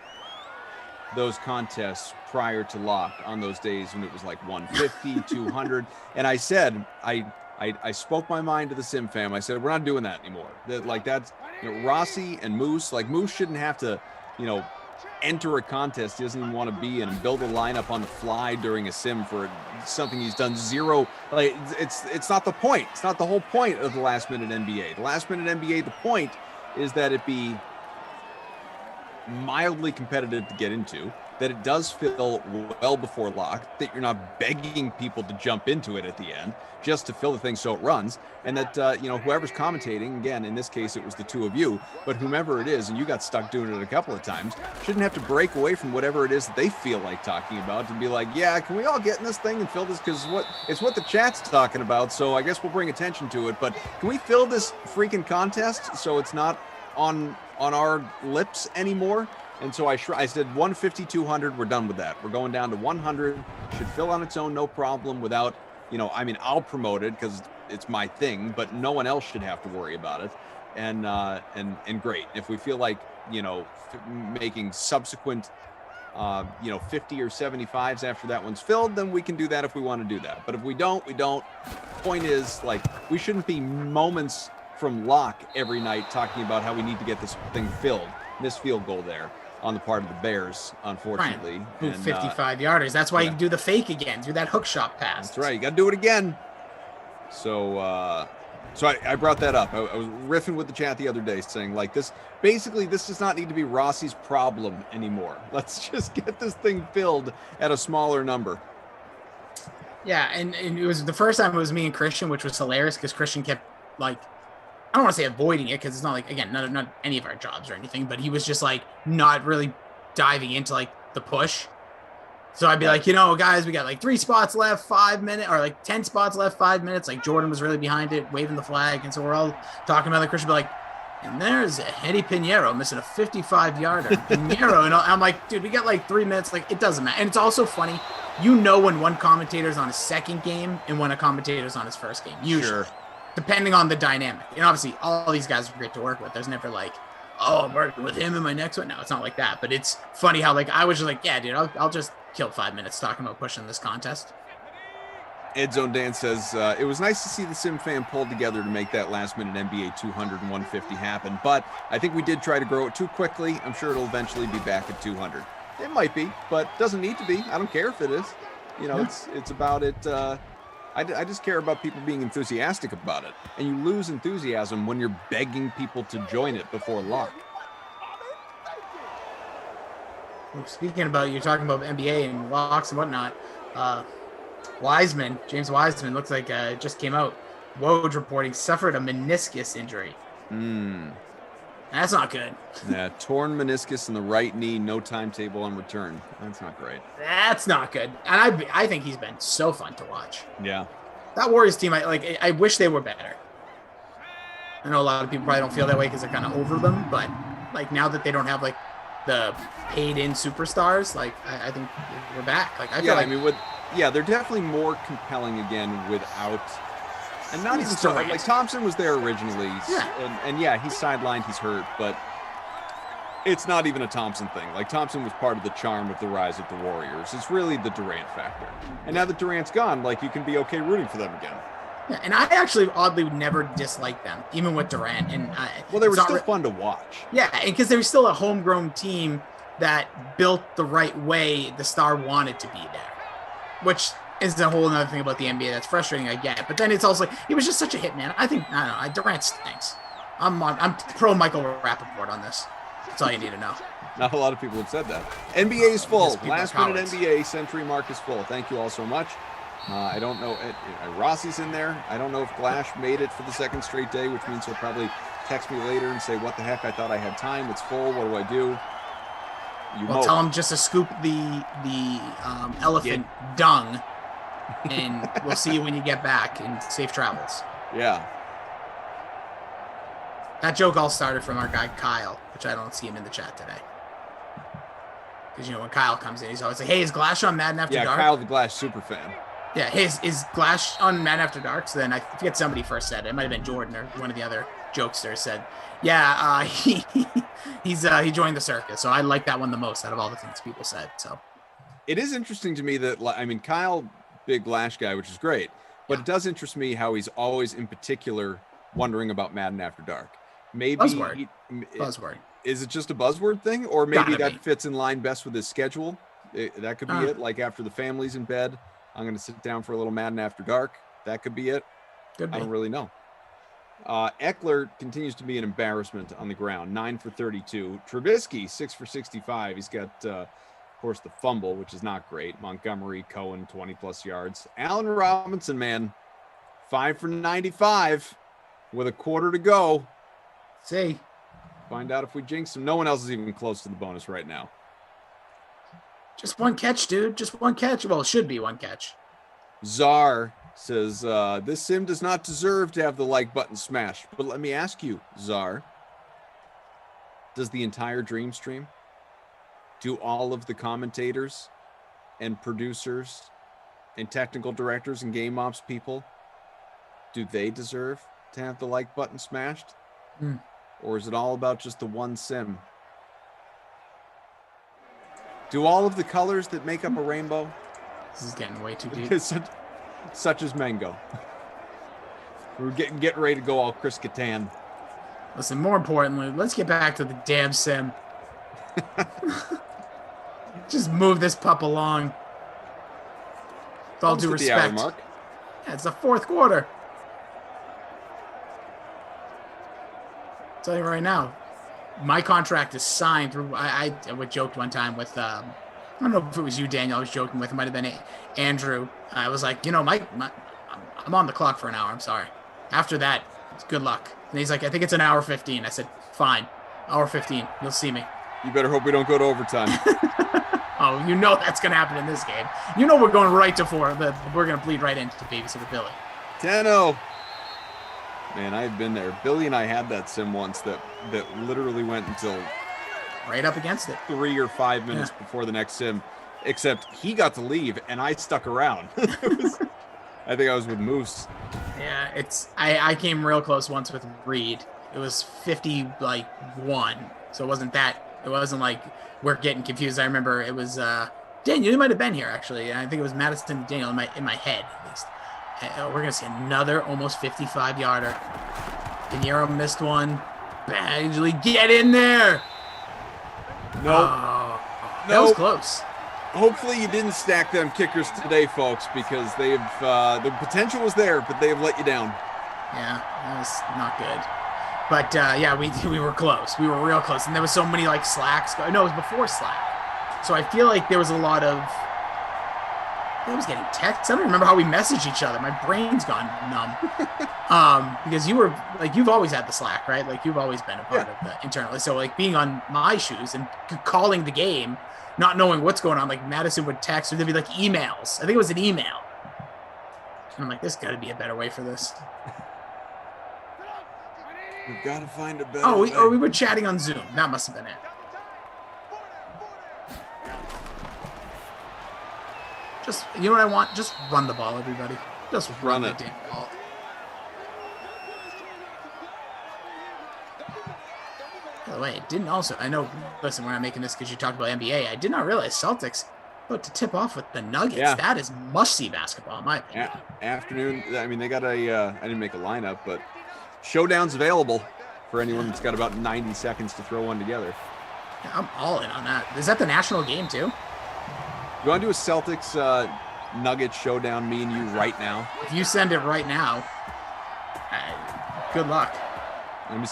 those contests prior to lock on those days when it was like 150, 200. And I said, I spoke my mind to the Sim fam. I said, we're not doing that anymore. That's Rossi and Moose. Like Moose shouldn't have to, enter a contest he doesn't even want to be in and build a lineup on the fly during a sim for something he's done zero. It's not the point. It's not the whole point of the last minute NBA. The last minute NBA, the point is that it be mildly competitive to get into, that it does fill well before lock, that you're not begging people to jump into it at the end just to fill the thing so it runs, and that whoever's commentating, again in this case it was the two of you, but whomever it is, and you got stuck doing it a couple of times, shouldn't have to break away from whatever it is that they feel like talking about to be like, yeah, can we all get in this thing and fill this, because it's what the chat's talking about, so I guess we'll bring attention to it, but can we fill this freaking contest so it's not on our lips anymore? And so I said 150, 200, we're done with that. We're going down to 100, should fill on its own, no problem, without, I'll promote it because it's my thing, but no one else should have to worry about it. And great. If we feel like, making subsequent, 50 or 75s after that one's filled, then we can do that if we want to do that. But if we don't, we don't. Point is, we shouldn't be moments from lock every night talking about how we need to get this thing filled. This field goal there on the part of the Bears, unfortunately. Right. 55-yarders. That's why you do the fake again, do that hook shot pass. That's right. You got to do it again. So I brought that up. I was riffing with the chat the other day saying, this does not need to be Rossi's problem anymore. Let's just get this thing filled at a smaller number. Yeah, and it was the first time it was me and Christian, which was hilarious because Christian kept, I don't want to say avoiding it because it's not again, not any of our jobs or anything, but he was just not really diving into the push. So I'd be like, guys, we got 3 spots left, 5 minutes, or 10 spots left, 5 minutes. Jordan was really behind it, waving the flag. And so we're all talking about the Christian, be and there's Eddie Pinheiro missing a 55-yarder. Pinheiro. And I'm like, dude, we got 3 minutes. It doesn't matter. And it's also funny, when one commentator's on his second game and when a commentator's on his first game, usually. Sure. Depending on the dynamic. And obviously, all these guys are great to work with. There's never I'm working with him in my next one. No, it's not like that. But it's funny how, I was just yeah, dude, I'll just kill 5 minutes talking about pushing this contest. Ed Zone Dan says, it was nice to see the Sim fan pulled together to make that last-minute NBA 200 and 150 happen. But I think we did try to grow it too quickly. I'm sure it'll eventually be back at 200. It might be, but doesn't need to be. I don't care if it is. It's about it. I just care about people being enthusiastic about it. And you lose enthusiasm when you're begging people to join it before lock. Speaking about, you're talking about NBA and locks and whatnot. James Wiseman, looks like just came out. Woj reporting suffered a meniscus injury. That's not good. Yeah, torn meniscus in the right knee, no timetable on return. That's not great. That's not good. And I think he's been so fun to watch. Yeah. That Warriors team, I wish they were better. I know a lot of people probably don't feel that way because they're kind of over them, but now that they don't have the paid-in superstars, I think we're back. they're definitely more compelling again without. And not even so, Thompson was there originally. Yeah. And he's sidelined, he's hurt, but it's not even a Thompson thing. Thompson was part of the charm of the rise of the Warriors. It's really the Durant factor. And now that Durant's gone, you can be okay rooting for them again. Yeah, and I actually oddly never disliked them, even with Durant. And they were still fun to watch. Yeah, because they were still a homegrown team that built the right way the star wanted to be there, which is a whole other thing about the NBA that's frustrating, I get. But then it's also he was just such a hit man. I think Durant stinks. I'm pro Michael Rappaport on this. That's all you need to know. Not a lot of people have said that. NBA is full. Last minute NBA century mark is full. Thank you all so much. I don't know. Rossi's in there. I don't know if Glash made it for the second straight day, which means he'll probably text me later and say, what the heck? I thought I had time. It's full. What do I do? Tell him just to scoop the elephant dung, and we'll see you when you get back, and safe travels. Yeah. That joke all started from our guy Kyle, which I don't see him in the chat today. Because, when Kyle comes in, he's always like, hey, is Glash on Madden After Dark? Yeah, Kyle the Glash super fan. Yeah, is Glash on Madden After Dark? So then I forget somebody first said it. It might have been Jordan or one of the other jokesters said, yeah, he joined the circus. So I like that one the most out of all the things people said. So it is interesting to me that, Kyle, big Glash guy, which is great. But it does interest me how he's always in particular wondering about Madden After Dark. Maybe buzzword. Is it just a buzzword thing, or maybe that fits in line best with his schedule? That could be it. After the family's in bed, I'm going to sit down for a little Madden After Dark. That could be it. I don't really know. Eckler continues to be an embarrassment on the ground, 9 for 32. Trubisky, 6 for 65. He's got, of course, the fumble, which is not great. Montgomery, Cohen, 20-plus yards. Allen Robinson, man, 5 for 95 with a quarter to go. See. Find out if we jinx him. No one else is even close to the bonus right now. Just one catch, dude. Just one catch. Well, it should be one catch. Czar says, this sim does not deserve to have the like button smashed. But let me ask you, Czar, does the entire Dream Stream, do all of the commentators and producers and technical directors and game ops people, do they deserve to have the like button smashed? Or is it all about just the one sim? Do all of the colors that make up a rainbow? This is getting way too deep. Such as mango. We're getting ready to go all Chris Kattan. Listen, more importantly, let's get back to the damn sim. Just move this pup along. With all due respect. The hour mark. Yeah, it's the fourth quarter. I'll tell you right now, my contract is signed through. I joked one time with I don't know if it was you, Daniel. I was joking with. It might have been Andrew. I was like, I'm on the clock for an hour. I'm sorry. After that, good luck. And he's like, I think it's an hour 15. I said, fine, hour 15. You'll see me. You better hope we don't go to overtime. Oh, you know that's gonna happen in this game. You know we're going right to 4. We're gonna bleed right into Babysitter Billy. 10-0. Man, I've been there. Billy and I had that sim once that literally went until right up against it. 3 or 5 minutes before the next sim, except he got to leave and I stuck around. I think I was with Moose. Yeah, I came real close once with Reed. It was 51, so it wasn't like we're getting confused. I remember it was Daniel. You might have been here actually. I think it was Madison and Daniel in my head at least. We're going to see another almost 55-yarder. Pinheiro missed one. Badgley, get in there. No. That was close. Hopefully you didn't stack them kickers today, folks, because they've the potential was there, but they have let you down. Yeah, that was not good. But, yeah, we were close. We were real close. And there was so many, slacks. No, it was before slack. So I feel like there was a lot of... I was getting texts. I don't remember how we messaged each other. My brain's gone numb. Because you've always had the slack, right? You've always been a part of that internally. So being on my shoes and calling the game, not knowing what's going on, Madison would text or there'd be emails. I think it was an email. And I'm like, there's got to be a better way for this. We've got to find a better way. Or we were chatting on Zoom. That must have been it. Just, you know what I want? Just run the ball, everybody. Just run the damn ball. By the way, it didn't also, I know, listen, we're not making this because you talked about NBA. I did not realize Celtics about to tip off with the Nuggets. Yeah. That is must-see basketball, in my opinion. Afternoon, I mean, they got I didn't make a lineup, but Showdown's available for anyone that's got about 90 seconds to throw one together. Yeah, I'm all in on that. Is that the national game, too? You want to do a Celtics Nuggets showdown, me and you, right now? If you send it right now, good luck. Let me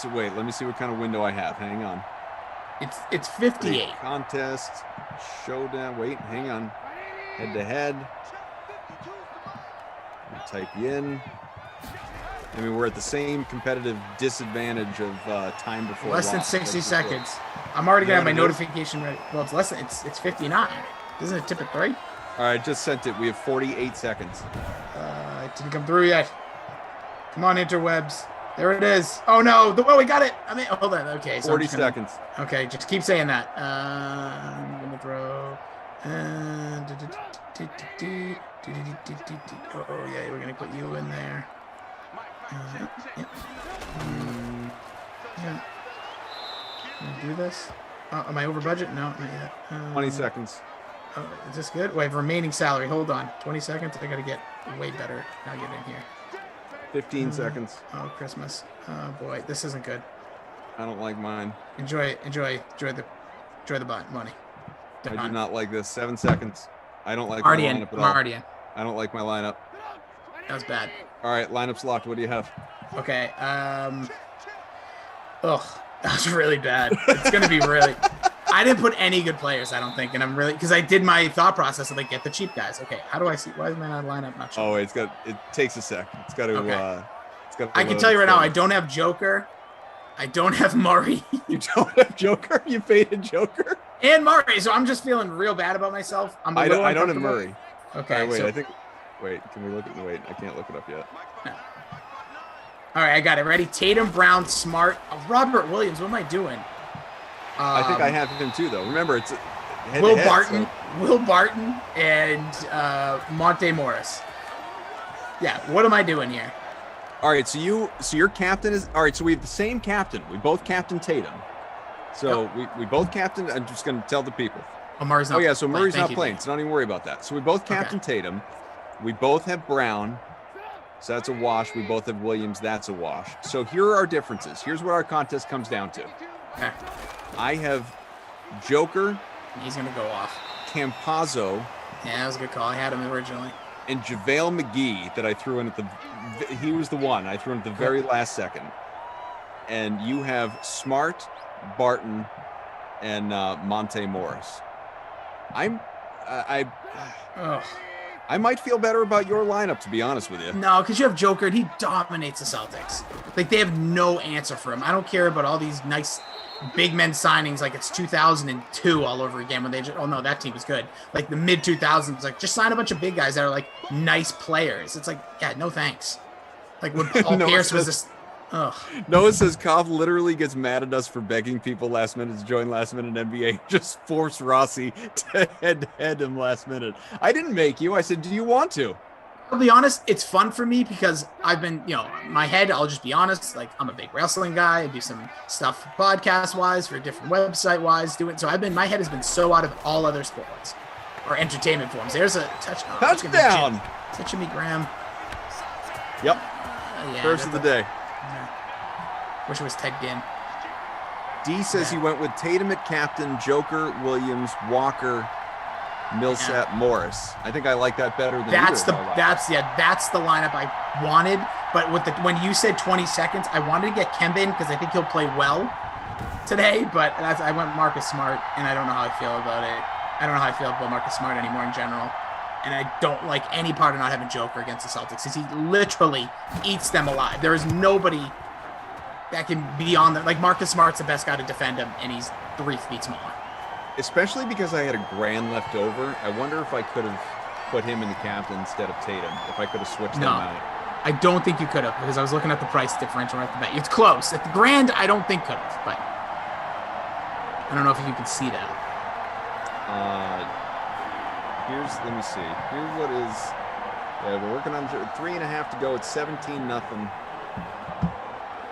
see what kind of window I have. Hang on. It's 58. Contest, showdown. Wait, hang on. Head to head. Type you in. I mean, we're at the same competitive disadvantage of time before. Less than 60 seconds. I'm already gonna have my notification ready. Well, it's less than it's 59. Doesn't it tip at 3? All right, just sent it. We have 48 seconds. It didn't come through yet. Come on, interwebs. There it is. Oh, no. We got it. I mean, hold on. Okay. So 40 seconds. Okay, just keep saying that. I'm going to throw. Oh, yeah, we're going to put you in there. Yep. Yeah. Can I do this? Am I over budget? No, not yet. 20 seconds. Oh, is this good? Wait, remaining salary. Hold on. 20 seconds. I got to get way better. Now get in here. 15 seconds. Oh, Christmas. Oh, boy. This isn't good. I don't like mine. Enjoy the money. I do not like this. 7 seconds. I don't like my lineup at all. I'm already in. I don't like my lineup. That was bad. All right, lineup's locked. What do you have? Okay. That's really bad. It's gonna be really. I didn't put any good players, I don't think, and I'm really because I did my thought process of like get the cheap guys. Okay, how do I see? Why is my lineup not showing? Oh, it takes a sec. It's got to. Okay. It's got. I can tell you right now, I don't have Joker. I don't have Murray. You don't have Joker. You faded Joker and Murray, so I'm just feeling real bad about myself. I don't have Murray. Okay. Wait, Wait, can we look at? Wait, I can't look it up yet. No. All right, I got it. Ready? Tatum, Brown, Smart, Robert Williams. What am I doing? I think I have him too, though. Remember, it's Will Barton, and Monte Morris. Yeah, what am I doing here? All right, so your captain is all right. So we have the same captain. We both captain Tatum. So we both captain. I'm just going to tell the people. Oh, Murray's not. Oh yeah, so Murray's not playing. So don't even worry about that. So we both captain Tatum. We both have Brown. So that's a wash. We both have Williams. That's a wash. So here are our differences. Here's what our contest comes down to. Okay. I have Joker. He's going to go off. Campazzo. Yeah, that was a good call. I had him originally. And JaVale McGee that I threw in he was the one I threw in at the very last second. And you have Smart, Barton, and Monte Morris. I might feel better about your lineup, to be honest with you. No, because you have Joker, and he dominates the Celtics. Like, they have no answer for him. I don't care about all these nice big men signings like it's 2002 all over again when they just, oh no, that team was good. Like the mid 2000s, like just sign a bunch of big guys that are like nice players. It's like, yeah, no thanks. Like when Paul Pierce was this. Ugh. Noah says Koff literally gets mad at us for begging people last minute to join last minute NBA. Just force Rossi to head him last minute. I didn't make you. I said, do you want to? I'll be honest, it's fun for me because I've been, my head, I'll just be honest, like I'm a big wrestling guy. I do some stuff podcast wise for different website wise doing. So my head has been so out of all other sports or entertainment forms. There's a touchdown. Touchdown. To Jimmy Graham. Yep. Yeah, first of the day. Yeah. Wish it was Ted Ginn. D says he went with Tatum at captain, Joker, Williams, Walker, Millsap, Morris. I think I like that better than that's the lineup I wanted. But when you said 20 seconds, I wanted to get Kemba in because I think he'll play well today. But I went Marcus Smart, and I don't know how I feel about it. I don't know how I feel about Marcus Smart anymore in general. And I don't like any part of not having Joker against the Celtics because he literally eats them alive. There is nobody that can be on there. Like Marcus Smart's the best guy to defend him, and he's 3 feet smaller. Especially because I had a grand left over. I wonder if I could have put him in the captain instead of Tatum, if I could have switched them out. I don't think you could have because I was looking at the price differential right at the bet. It's close. At the grand, I don't think could have, but I don't know if you can see that. Let me see. Here's what is, we're working on 3.5 to go. It's 17-0.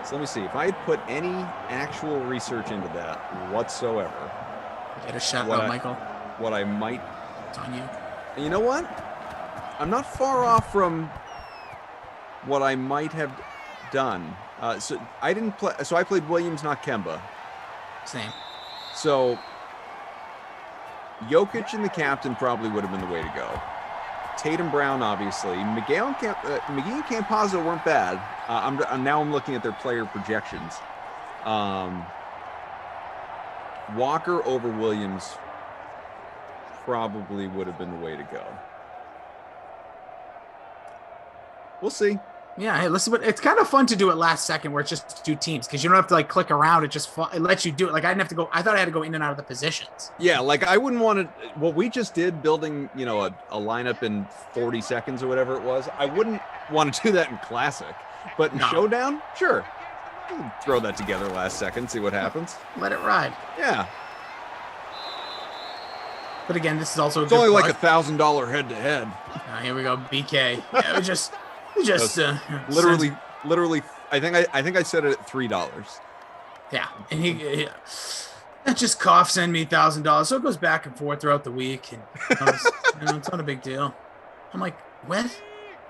So let me see. If I had put any actual research into that whatsoever, get a shot out, Michael. What I might. It's on you. And you know what? I'm not far off from what I might have done. So I didn't play. So I played Williams, not Kemba. Same. So Jokic and the captain probably would have been the way to go. Tatum, Brown, obviously. McGee and Campazzo weren't bad. I'm looking at their player projections. Walker over Williams probably would have been the way to go. We'll see. Yeah, hey, listen, but it's kind of fun to do it last second where it's just 2 teams because you don't have to like click around. It lets you do it. Like I didn't have to go. I thought I had to go in and out of the positions. Yeah, like I wouldn't want to. What we just did, building a lineup in 40 seconds or whatever it was. I wouldn't want to do that in Classic, but in Showdown, sure. Throw that together last second, see what happens. Let it ride. Yeah. But again, this is also it's only like $1,000 head to head. Here we go, BK. Yeah, we just literally. I think I said it at $3. Yeah, and he that just Koff send me $1,000, so it goes back and forth throughout the week, and it's not a big deal. I'm like, what?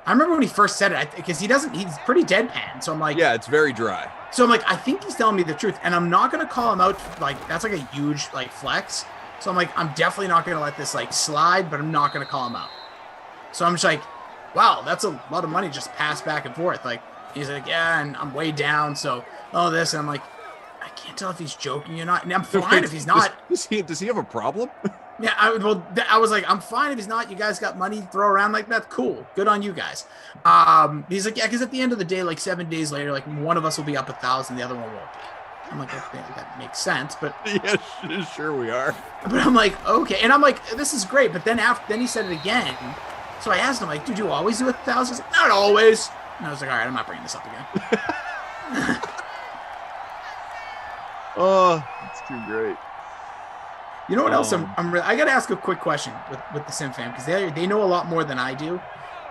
I remember when he first said it because he's pretty deadpan. So I'm like, yeah, it's very dry. So I'm like, I think he's telling me the truth, and I'm not gonna call him out. Like that's like a huge like flex. So I'm like, I'm definitely not gonna let this like slide, but I'm not gonna call him out. So I'm just like, wow, that's a lot of money just passed back and forth. Like He's like, yeah, and I'm way down. So all this, and I'm like, I can't tell if he's joking or not. And I'm fine if he's not. Does he have a problem? Yeah, I was like, I'm fine if he's not. You guys got money to throw around like that? Cool. Good on you guys. He's like, yeah, because at the end of the day, like 7 days later, like one of us will be up 1,000, the other one won't be. I'm like, okay, that makes sense, but yeah, sure we are. But I'm like, okay, and I'm like, this is great. But then he said it again. So I asked him, like, dude, you always do 1,000? He's like, not always. And I was like, all right, I'm not bringing this up again. Oh, that's too great. You know what else? I got to ask a quick question with the Sim fam, because they know a lot more than I do.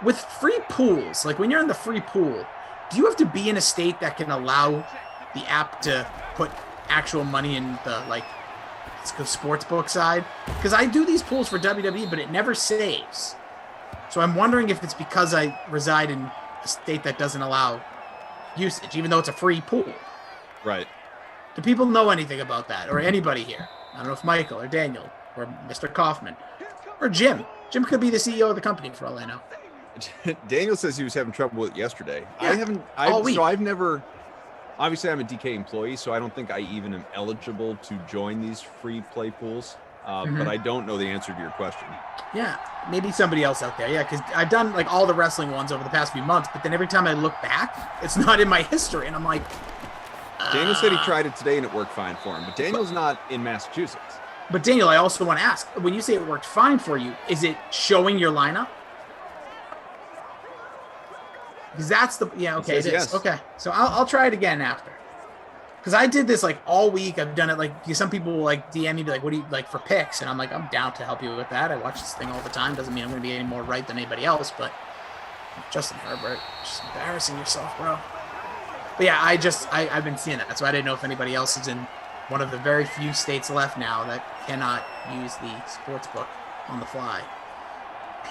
With free pools, like when you're in the free pool, do you have to be in a state that can allow the app to put actual money in the, like, let's go sports book side? Because I do these pools for WWE, but it never saves. So I'm wondering if it's because I reside in a state that doesn't allow usage, even though it's a free pool. Right. Do people know anything about that, or anybody here? I don't know if Michael or Daniel or Mr. Kaufman or Jim. Jim could be the CEO of the company for all I know. Daniel says he was having trouble with it yesterday. Yeah, I've never, obviously I'm a DK employee, so I don't think I even am eligible to join these free play pools. But I don't know the answer to your question. Yeah, maybe somebody else out there. Yeah, because I've done like all the wrestling ones over the past few months, but then every time I look back, it's not in my history, and I'm like. Daniel said he tried it today and it worked fine for him, but Daniel's not in Massachusetts. But Daniel, I also want to ask, when you say it worked fine for you, is it showing your lineup? Because that's the, yeah, okay, it is. Yes. Okay, so I'll try it again after. Because I did this like all week. I've done it like, some people will like DM me, be like, what do you like for picks? And I'm like, I'm down to help you with that. I watch this thing all the time. Doesn't mean I'm going to be any more right than anybody else, but Justin Herbert, just embarrassing yourself, bro. But yeah, I've been seeing that. So I didn't know if anybody else is in one of the very few states left now that cannot use the sports book on the fly.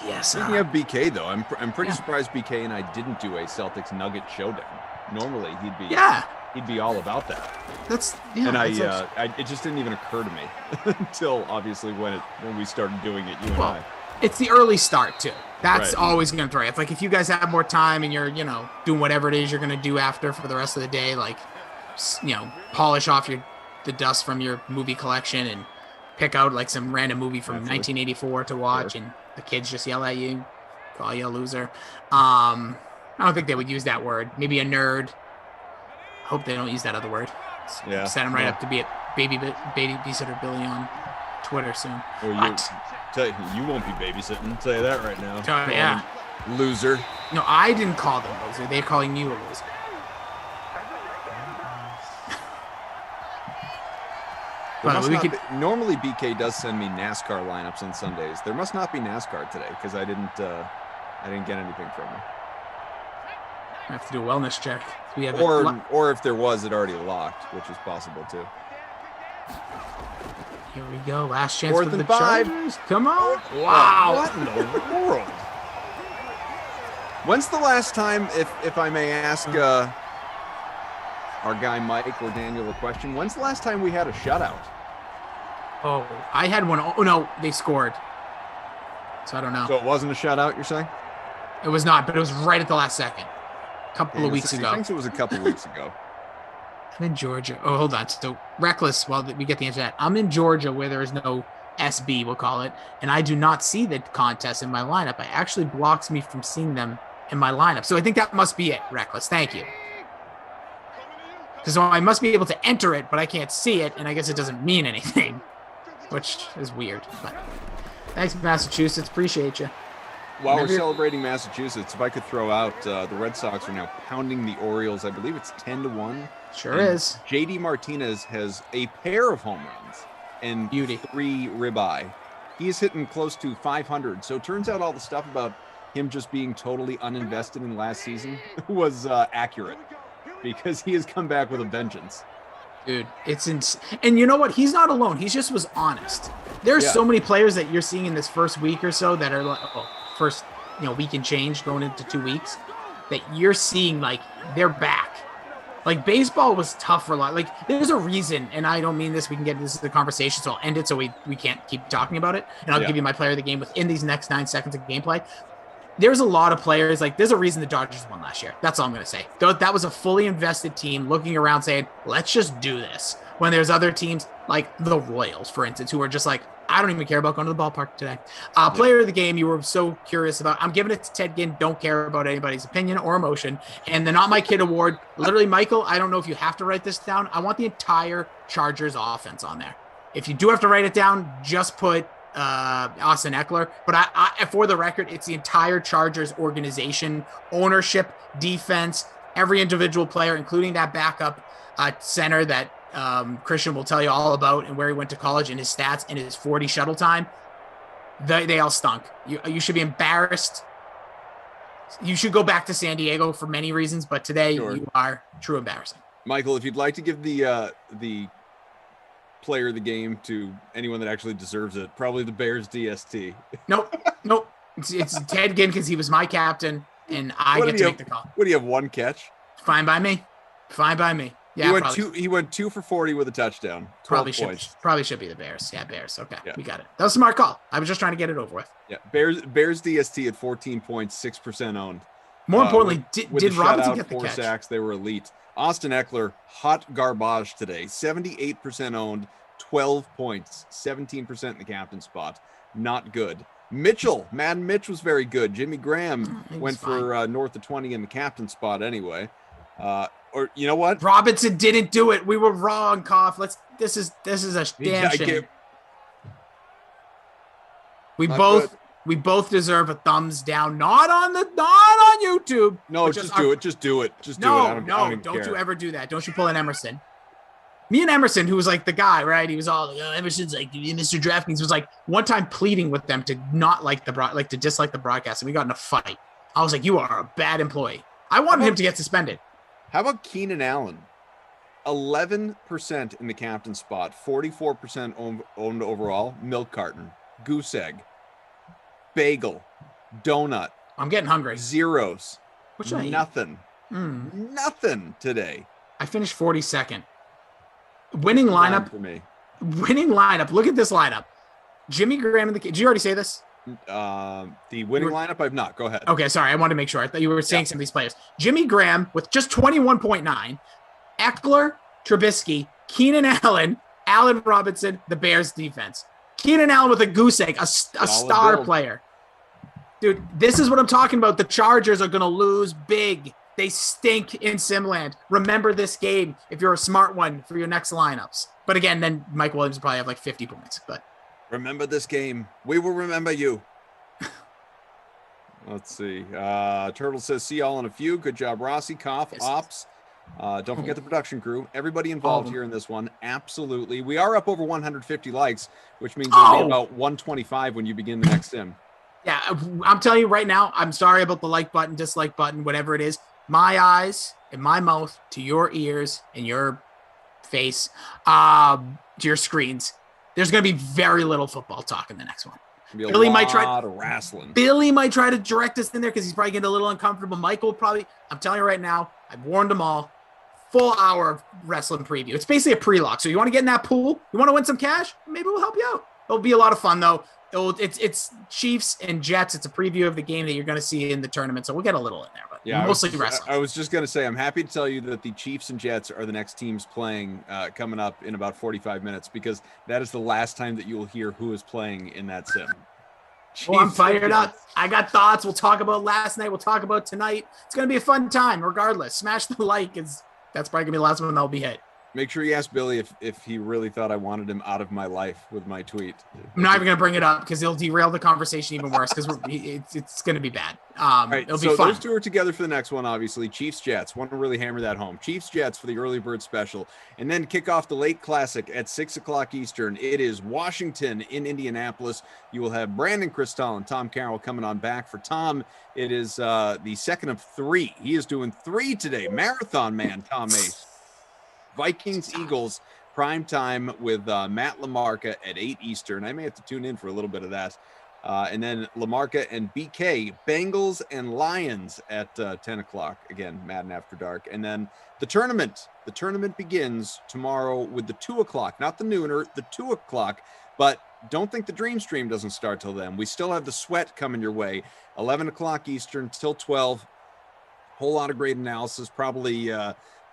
Yes. Speaking of BK though, I'm pretty surprised BK and I didn't do a Celtics Nugget showdown. Normally he'd be all about that. It just didn't even occur to me until obviously when we started doing it, you and I. It's the early start too. That's always going to throw you. It's like if you guys have more time and you're, doing whatever it is you're going to do after for the rest of the day, like, polish off the dust from your movie collection and pick out like some random movie from 1984 to watch, and the kids just yell at you, call you a loser. I don't think they would use that word. Maybe a nerd. Hope they don't use that other word. Yeah. Set them right up to be a babysitter Billy on Twitter soon. You won't be babysitting. I'll tell you that right now. Yeah. Loser. No, I didn't call them loser. They're calling you a loser. Normally BK does send me NASCAR lineups on Sundays. There must not be NASCAR today because I didn't get anything from him. I have to do a wellness check. Or if there was, it already locked, which is possible too. Here we go. Last chance for the 5. Chargers. Come on. Wow. What in the world? When's the last time, if I may ask our guy Mike or Daniel a question, when's the last time we had a shutout? Oh, I had one. Oh, no, they scored. So I don't know. So it wasn't a shutout, you're saying? It was not, but it was right at the last second. A couple of weeks ago. I think it was a couple of weeks ago. I'm in Georgia. Oh, hold on. So reckless while we get the answer to that. I'm in Georgia where there is no SB, we'll call it, and I do not see the contest in my lineup. It actually blocks me from seeing them in my lineup. So I think that must be it, Reckless. Thank you. So I must be able to enter it, but I can't see it, and I guess it doesn't mean anything, which is weird. But thanks, Massachusetts. Appreciate you. While we're celebrating Massachusetts, if I could throw out, the Red Sox are now pounding the Orioles. I believe it's 10-1. Sure is. JD Martinez has a pair of home runs and 3 ribeye. He is hitting close to 500. So it turns out all the stuff about him just being totally uninvested in last season was accurate, because he has come back with a vengeance. Dude, it's insane. And you know what? He's not alone. He just was honest. There's so many players that you're seeing in this first week or so that are like, first week and change going into 2 weeks, that you're seeing like they're back. Like baseball was tough for a lot. Like there's a reason, and I don't mean this. We can get this is the conversation, so I'll end it so we can't keep talking about it. And I'll give you my player of the game within these next 9 seconds of gameplay. there's a lot of players. Like, there's a reason the Dodgers won last year. That's all I'm going to say. That was a fully invested team looking around saying, let's just do this. When there's other teams like the Royals, for instance, who are just like, I don't even care about going to the ballpark today. Player of the game, you were so curious about. I'm giving it to Ted Ginn. Don't care about anybody's opinion or emotion. And the Not My Kid award, literally, Michael, I don't know if you have to write this down. I want the entire Chargers offense on there. If you do have to write it down, just put Austin Eckler. But I, for the record, it's the entire Chargers organization, ownership, defense, every individual player, including that backup center that Christian will tell you all about and where he went to college and his stats and his 40 shuttle time. They all stunk. You should be embarrassed. You should go back to San Diego for many reasons, but today you are true embarrassing. Michael, if you'd like to give the player of the game to anyone that actually deserves it, probably the Bears DST. Nope. It's Ted Ginn because he was my captain and I get to make the call. What do you have, one catch? Fine by me. Yeah, he went 2 for 40 with a touchdown. 12 points. Probably should be the Bears. Yeah, Bears. Okay, yeah. We got it. That was a smart call. I was just trying to get it over with. Yeah, Bears DST at 14 points, 6% owned. More importantly, did Robinson get the 4 catch? sacks, they were elite. Austin Eckler, hot garbage today. 78% owned, 12 points, 17% in the captain spot. Not good. Mitchell, Madden Mitch was very good. Jimmy Graham went for north of 20 in the captain spot anyway. Or you know what? Robinson didn't do it. We were wrong, Koff. This is a damn shame. We both deserve a thumbs down. Not on YouTube. No, just do it. Just do it. Don't you ever do that. Don't you pull an Emerson. Me and Emerson, who was like the guy, right? He was all like, Emerson's like Mr. DraftKings, was like one time pleading with them to not like to dislike the broadcast, and we got in a fight. I was like, you are a bad employee. I wanted him to get suspended. How about Keenan Allen? 11% in the captain spot, 44% owned overall. Milk carton, goose egg, bagel, donut. I'm getting hungry. Zeros. What should I eat? Nothing. Nothing today. I finished 42nd. Winning lineup for me. Winning lineup. Look at this lineup. Jimmy Graham. Did you already say this? The winning lineup, I've not. Go ahead. Okay, sorry. I wanted to make sure. I thought you were saying some of these players. Jimmy Graham with just 21.9. Eckler, Trubisky, Keenan Allen, Allen Robinson, the Bears defense. Keenan Allen with a goose egg, a star player. Dude, this is what I'm talking about. The Chargers are going to lose big. They stink in Simland. Remember this game if you're a smart one for your next lineups. But again, then Mike Williams will probably have like 50 points. But remember this game. We will remember you. Let's see. Turtle says, see y'all in a few. Good job, Rossi. Koff, Ops. Don't forget the production crew. Everybody involved here in this one. Absolutely. We are up over 150 likes, which means it'll be about 125 when you begin the next sim. Yeah, I'm telling you right now, I'm sorry about the like button, dislike button, whatever it is. My eyes and my mouth to your ears and your face, to your screens. There's going to be very little football talk in the next one. Billy might try to wrestling. Billy might try to direct us in there because he's probably getting a little uncomfortable. Michael probably. I'm telling you right now, I've warned them all. Full hour of wrestling preview. It's basically a pre-lock. So you want to get in that pool? You want to win some cash? Maybe we'll help you out. It'll be a lot of fun though. It's Chiefs and Jets. It's a preview of the game that you're going to see in the tournament. So we'll get a little in there, but mostly wrestling. I was just going to say, I'm happy to tell you that the Chiefs and Jets are the next teams playing coming up in about 45 minutes, because that is the last time that you will hear who is playing in that sim. Well, I'm fired up. I got thoughts. We'll talk about last night. We'll talk about tonight. It's going to be a fun time regardless. Smash the like. That's probably going to be the last one that'll be hit. Make sure you ask Billy if he really thought I wanted him out of my life with my tweet. I'm not even going to bring it up because it'll derail the conversation even worse because it's going to be bad. Right, it'll be fun. Those two are together for the next one, obviously. Chiefs-Jets. Want to really hammer that home. Chiefs-Jets for the early bird special. And then kick off the late classic at 6 o'clock Eastern. It is Washington in Indianapolis. You will have Brandon Cristal and Tom Carroll coming on back. For Tom, it is the second of 3. He is doing 3 today. Marathon man, Tom Ace. Vikings, Eagles, prime time with Matt LaMarca at 8 Eastern. I may have to tune in for a little bit of that. And then LaMarca and BK, Bengals and Lions at 10 o'clock. Again, Madden After Dark. And then the tournament. The tournament begins tomorrow with the 2 o'clock, not the nooner, the 2 o'clock. But don't think the Dream Stream doesn't start till then. We still have the Sweat coming your way, 11 o'clock Eastern till 12. Whole lot of great analysis, probably,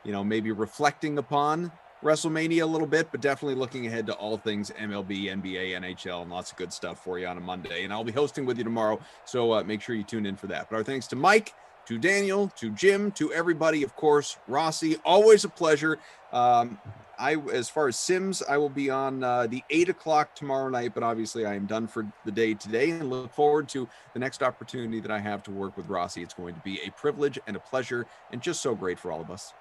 maybe reflecting upon WrestleMania a little bit, but definitely looking ahead to all things MLB, NBA, NHL, and lots of good stuff for you on a Monday. And I'll be hosting with you tomorrow, so make sure you tune in for that. But our thanks to Mike, to Daniel, to Jim, to everybody, of course, Rossi, always a pleasure. As far as Sims, I will be on the 8 o'clock tomorrow night, but obviously I am done for the day today and look forward to the next opportunity that I have to work with Rossi. It's going to be a privilege and a pleasure and just so great for all of us.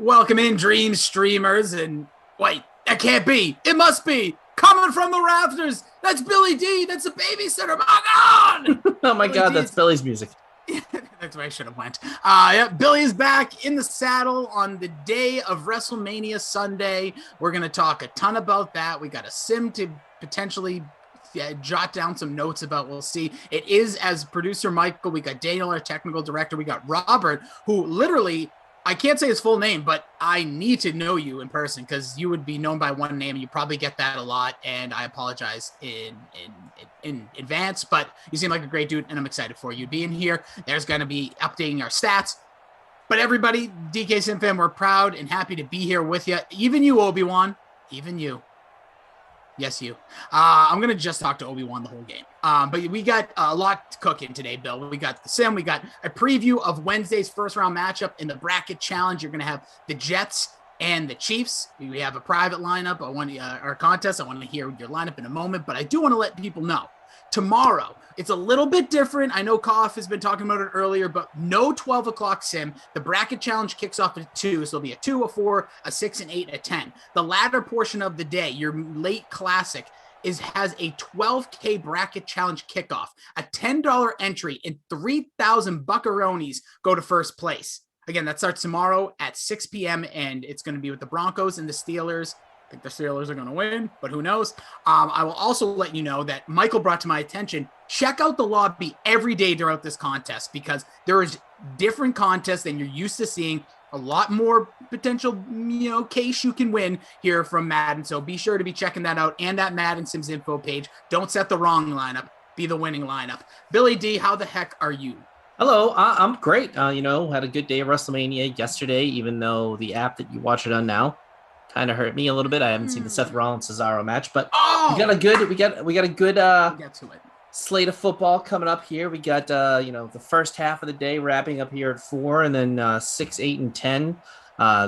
Welcome in, dream streamers. And wait, that can't be. It must be. Coming from the rafters. That's Billy D. That's a babysitter. My God. Oh, my God. That's Billy's music. That's where I should have went. Yeah, Billy is back in the saddle on the day of WrestleMania Sunday. We're going to talk a ton about that. We got a sim to potentially jot down some notes about. We'll see. It is, as producer Michael, we got Daniel, our technical director. We got Robert, who literally, I can't say his full name, but I need to know you in person because you would be known by one name. And you probably get that a lot. And I apologize in advance, but you seem like a great dude and I'm excited for you being here. There's going to be updating our stats, but everybody, DK Sim fan, we're proud and happy to be here with you. Even you, Obi-Wan, even you. Yes, you. I'm going to just talk to Obi-Wan the whole game. But we got a lot to cook in today, Bill. We got the sim. We got a preview of Wednesday's first round matchup in the bracket challenge. You're going to have the Jets and the Chiefs. We have a private lineup. Our contest. I want to hear your lineup in a moment, but I do want to let people know tomorrow. It's a little bit different. I know Koff has been talking about it earlier, but no 12 o'clock sim. The bracket challenge kicks off at 2. So it'll be a 2, a 4, a 6, and 8, a 10. The latter portion of the day, your late classic, has a 12K bracket challenge kickoff. A $10 entry and 3,000 buckaroonies go to first place. Again, that starts tomorrow at 6 p.m. and it's going to be with the Broncos and the Steelers. I think the Steelers are going to win, but who knows? I will also let you know that Michael brought to my attention, check out the lobby every day throughout this contest because there is different contests than you're used to seeing. A lot more potential, case you can win here from Madden. So be sure to be checking that out and that Madden Sims info page. Don't set the wrong lineup. Be the winning lineup. Billy D, how the heck are you? Hello, I'm great. Had a good day of WrestleMania yesterday, even though the app that you watch it on now kind of hurt me a little bit. I haven't seen the Seth Rollins Cesaro match, but we got a good get to it. Slate of football coming up here. We got the first half of the day wrapping up here at 4, and then 6, 8, and 10.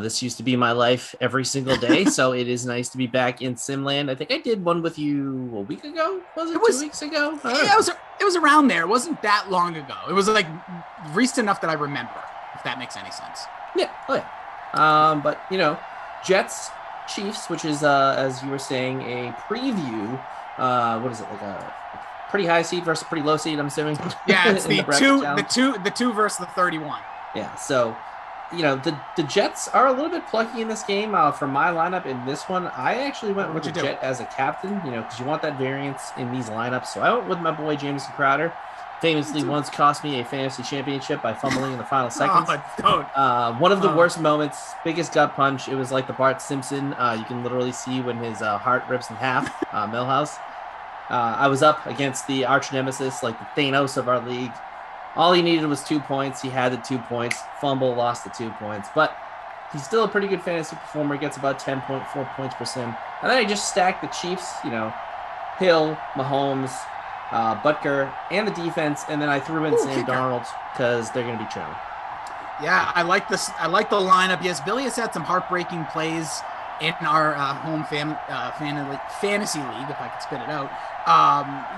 This used to be my life every single day, so it is nice to be back in Simland. I think I did one with you a week ago. Was it 2 weeks ago? Yeah, it was around there. It wasn't that long ago. It was like recent enough that I remember, if that makes any sense. Yeah. Oh yeah. But Jets, Chiefs, which is as you were saying, a preview. What is it, like a pretty high seed versus a pretty low seed, I'm assuming? Yeah, it's the two versus the 31. Yeah, so the Jets are a little bit plucky in this game. For my lineup in this one, I actually went with the Jet as a captain, because you want that variance in these lineups. So I went with my boy Jameson Crowder. Famously once cost me a fantasy championship by fumbling in the final seconds. One of the worst moments, biggest gut punch. It was like the Bart Simpson. You can literally see when his heart rips in half, Millhouse. I was up against the arch nemesis, like the Thanos of our league. All he needed was 2 points. He had the 2 points. Fumble, lost the 2 points. But he's still a pretty good fantasy performer. Gets about 10.4 points per sim. And then I just stacked the Chiefs, Hill, Mahomes, Butker, and the defense. And then I threw in Sam Darnold because they're going to be chilling. Yeah, I like this. I like the lineup. Yes, Billy has had some heartbreaking plays in our home fantasy league, if I could spit it out.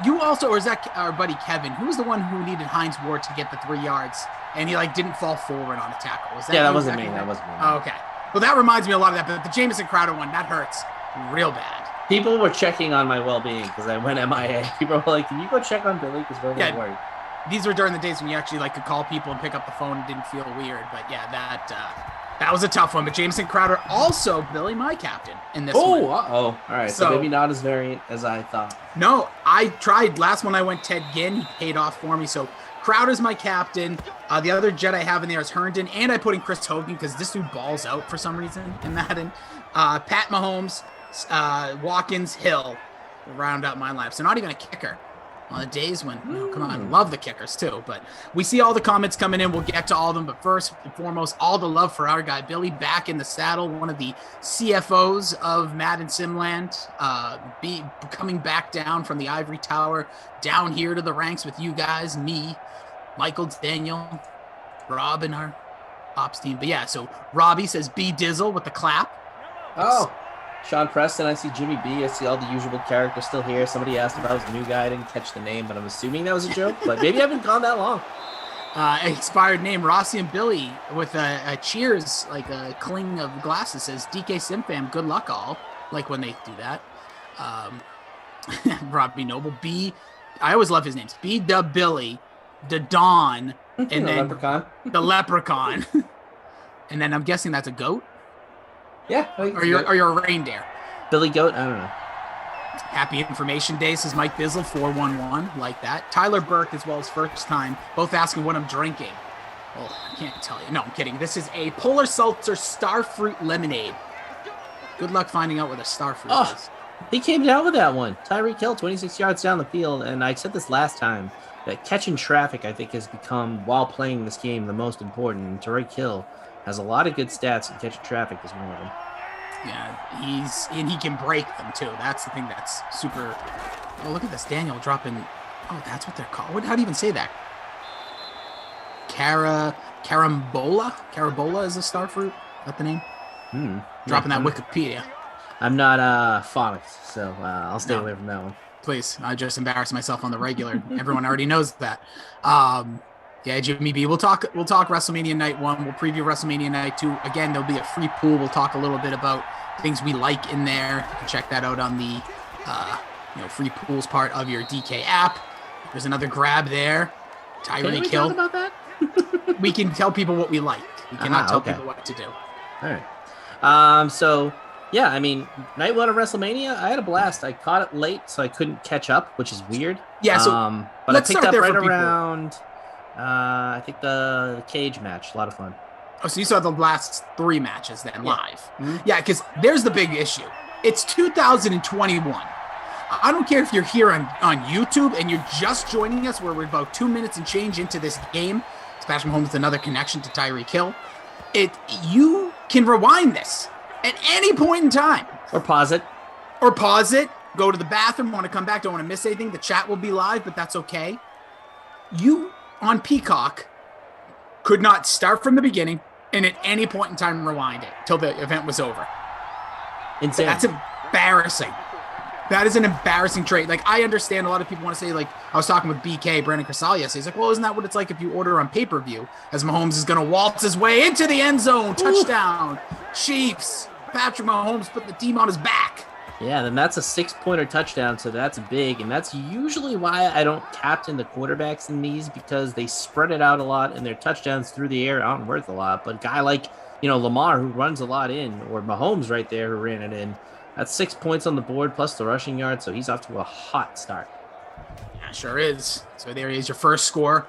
You also, or is that our buddy Kevin? Who was the one who needed Hines Ward to get the 3 yards, and he didn't fall forward on a tackle? Was that? Yeah, that wasn't me. That wasn't me. Oh, okay. Well, that reminds me a lot of that. But the Jameson Crowder one, that hurts real bad. People were checking on my well-being because I went MIA. People were like, "Can you go check on Billy? Because we're a little worried." These were during the days when you actually could call people and pick up the phone and didn't feel weird. But yeah, that was a tough one. But Jameson Crowder also, Billy, my captain in this one. All right. So maybe not as variant as I thought. No, I tried. Last one I went Ted Ginn. He paid off for me. So Crowder's my captain. The other Jet I have in there is Herndon. And I put in Chris Hogan because this dude balls out for some reason in Madden. Pat Mahomes, Watkins, Hill round out my lineup. So not even a kicker. On the days when, come on, love the kickers too. But we see all the comments coming in. We'll get to all of them. But first and foremost, all the love for our guy, Billy, back in the saddle, one of the CFOs of Madden Simland, coming back down from the ivory tower, down here to the ranks with you guys, me, Michael, Daniel, Rob, and our ops team. But yeah, so Robbie says B Dizzle with the clap. Oh. Sean Preston, I see Jimmy B. I see all the usual characters still here. Somebody asked if I was a new guy. I didn't catch the name, but I'm assuming that was a joke. But maybe I haven't gone that long. Expired name Rossi and Billy with a cheers, like a cling of glasses, says DK Simfam, good luck all. Like when they do that. Robbie Noble, I always love his names. B Dub Billy, the Don, and then the Leprechaun. And then I'm guessing that's a goat. Yeah. Or you're a reindeer. Billy Goat. I don't know. Happy Information Day, says Mike Bizzle, 411, like that. Tyler Burke, as well as first time, both asking what I'm drinking. Oh, I can't tell you. No, I'm kidding. This is a Polar Seltzer Starfruit Lemonade. Good luck finding out what a Starfruit is. He came down with that one. Tyreek Hill, 26 yards down the field. And I said this last time, that catching traffic, I think, has become, while playing this game, the most important. And Tyreek Hill has a lot of good stats, and catching traffic is one of them. Yeah, he can break them too. That's the thing that's super. Oh, look at this, Daniel dropping. Oh, that's what they're called. How do you even say that? Carambola. Carambola is a star fruit. Is that the name? Dropping that Wikipedia. I'm not phonics, so I'll stay away from that one. Please, I just embarrassed myself on the regular. Everyone already knows that. Yeah, Jimmy B. We'll talk WrestleMania Night 1. We'll preview WrestleMania Night 2. Again, there'll be a free pool. We'll talk a little bit about things we like in there. You can check that out on the free pools part of your DK app. There's another grab there. Tyreek Hill. Talk about that? We can tell people what we like. We cannot tell people what to do. All right. So yeah, I mean, night 1 of WrestleMania, I had a blast. I caught it late, so I couldn't catch up, which is weird. Yeah. So but I picked up right around. I think the cage match, a lot of fun. Oh, so you saw the last 3 matches then live. Mm-hmm. Yeah, because there's the big issue. It's 2021. I don't care if you're here on YouTube and you're just joining us, where we're about 2 minutes and change into this game. Patrick Mahomes with another connection to Tyreek Hill. You can rewind this at any point in time. Or pause it. Go to the bathroom, want to come back, don't want to miss anything. The chat will be live, but that's okay. You, on Peacock, could not start from the beginning and at any point in time rewind it till the event was over. Insane. That's embarrassing. That is an embarrassing trait. Like, I understand a lot of people want to say, like, I was talking with BK, Brandon Crisalias. He's like, well, isn't that what it's like if you order on pay-per-view? As Mahomes is going to waltz his way into the end zone. Touchdown. Chiefs. Patrick Mahomes put the team on his back. Yeah, then that's a 6-pointer touchdown, so that's big. And that's usually why I don't captain the quarterbacks in these, because they spread it out a lot and their touchdowns through the air aren't worth a lot. But a guy like, Lamar, who runs a lot in, or Mahomes right there who ran it in, that's 6 points on the board plus the rushing yard, so he's off to a hot start. Yeah, sure is. So there he is, your first score.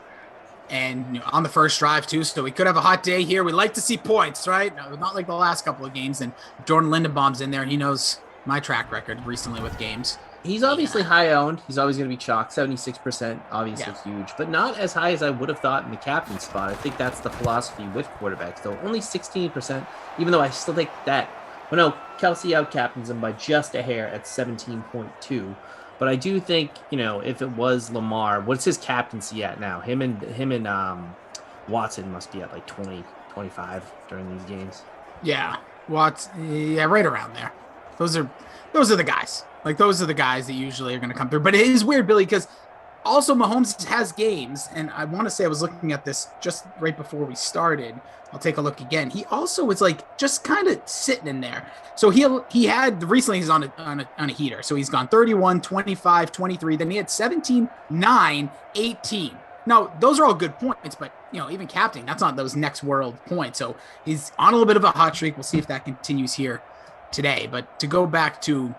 And on the first drive, too, so we could have a hot day here. We like to see points, right? No, not like the last couple of games. And Jordan Lindenbaum's in there. He knows my track record recently with games. He's obviously high owned. He's always going to be chalk. 76%, obviously huge, but not as high as I would have thought in the captain spot. I think that's the philosophy with quarterbacks, though. Only 16%, even though I still think that. Well, no, Kelsey out-captains him by just a hair at 17.2. But I do think, if it was Lamar, what's his captaincy at now? Him and Watson must be at like 20, 25 during these games. Yeah, right around there. Those are the guys. Like, those are the guys that usually are going to come through. But it is weird, Billy, because also Mahomes has games, and I want to say I was looking at this just right before we started. I'll take a look again. He also was like just kind of sitting in there. So he had recently he's on a heater. So he's gone 31, 25, 23. Then he had 17, 9, 18. Now, those are all good points, but even captaining, that's not those next world points. So he's on a little bit of a hot streak. We'll see if that continues here today. But to go back to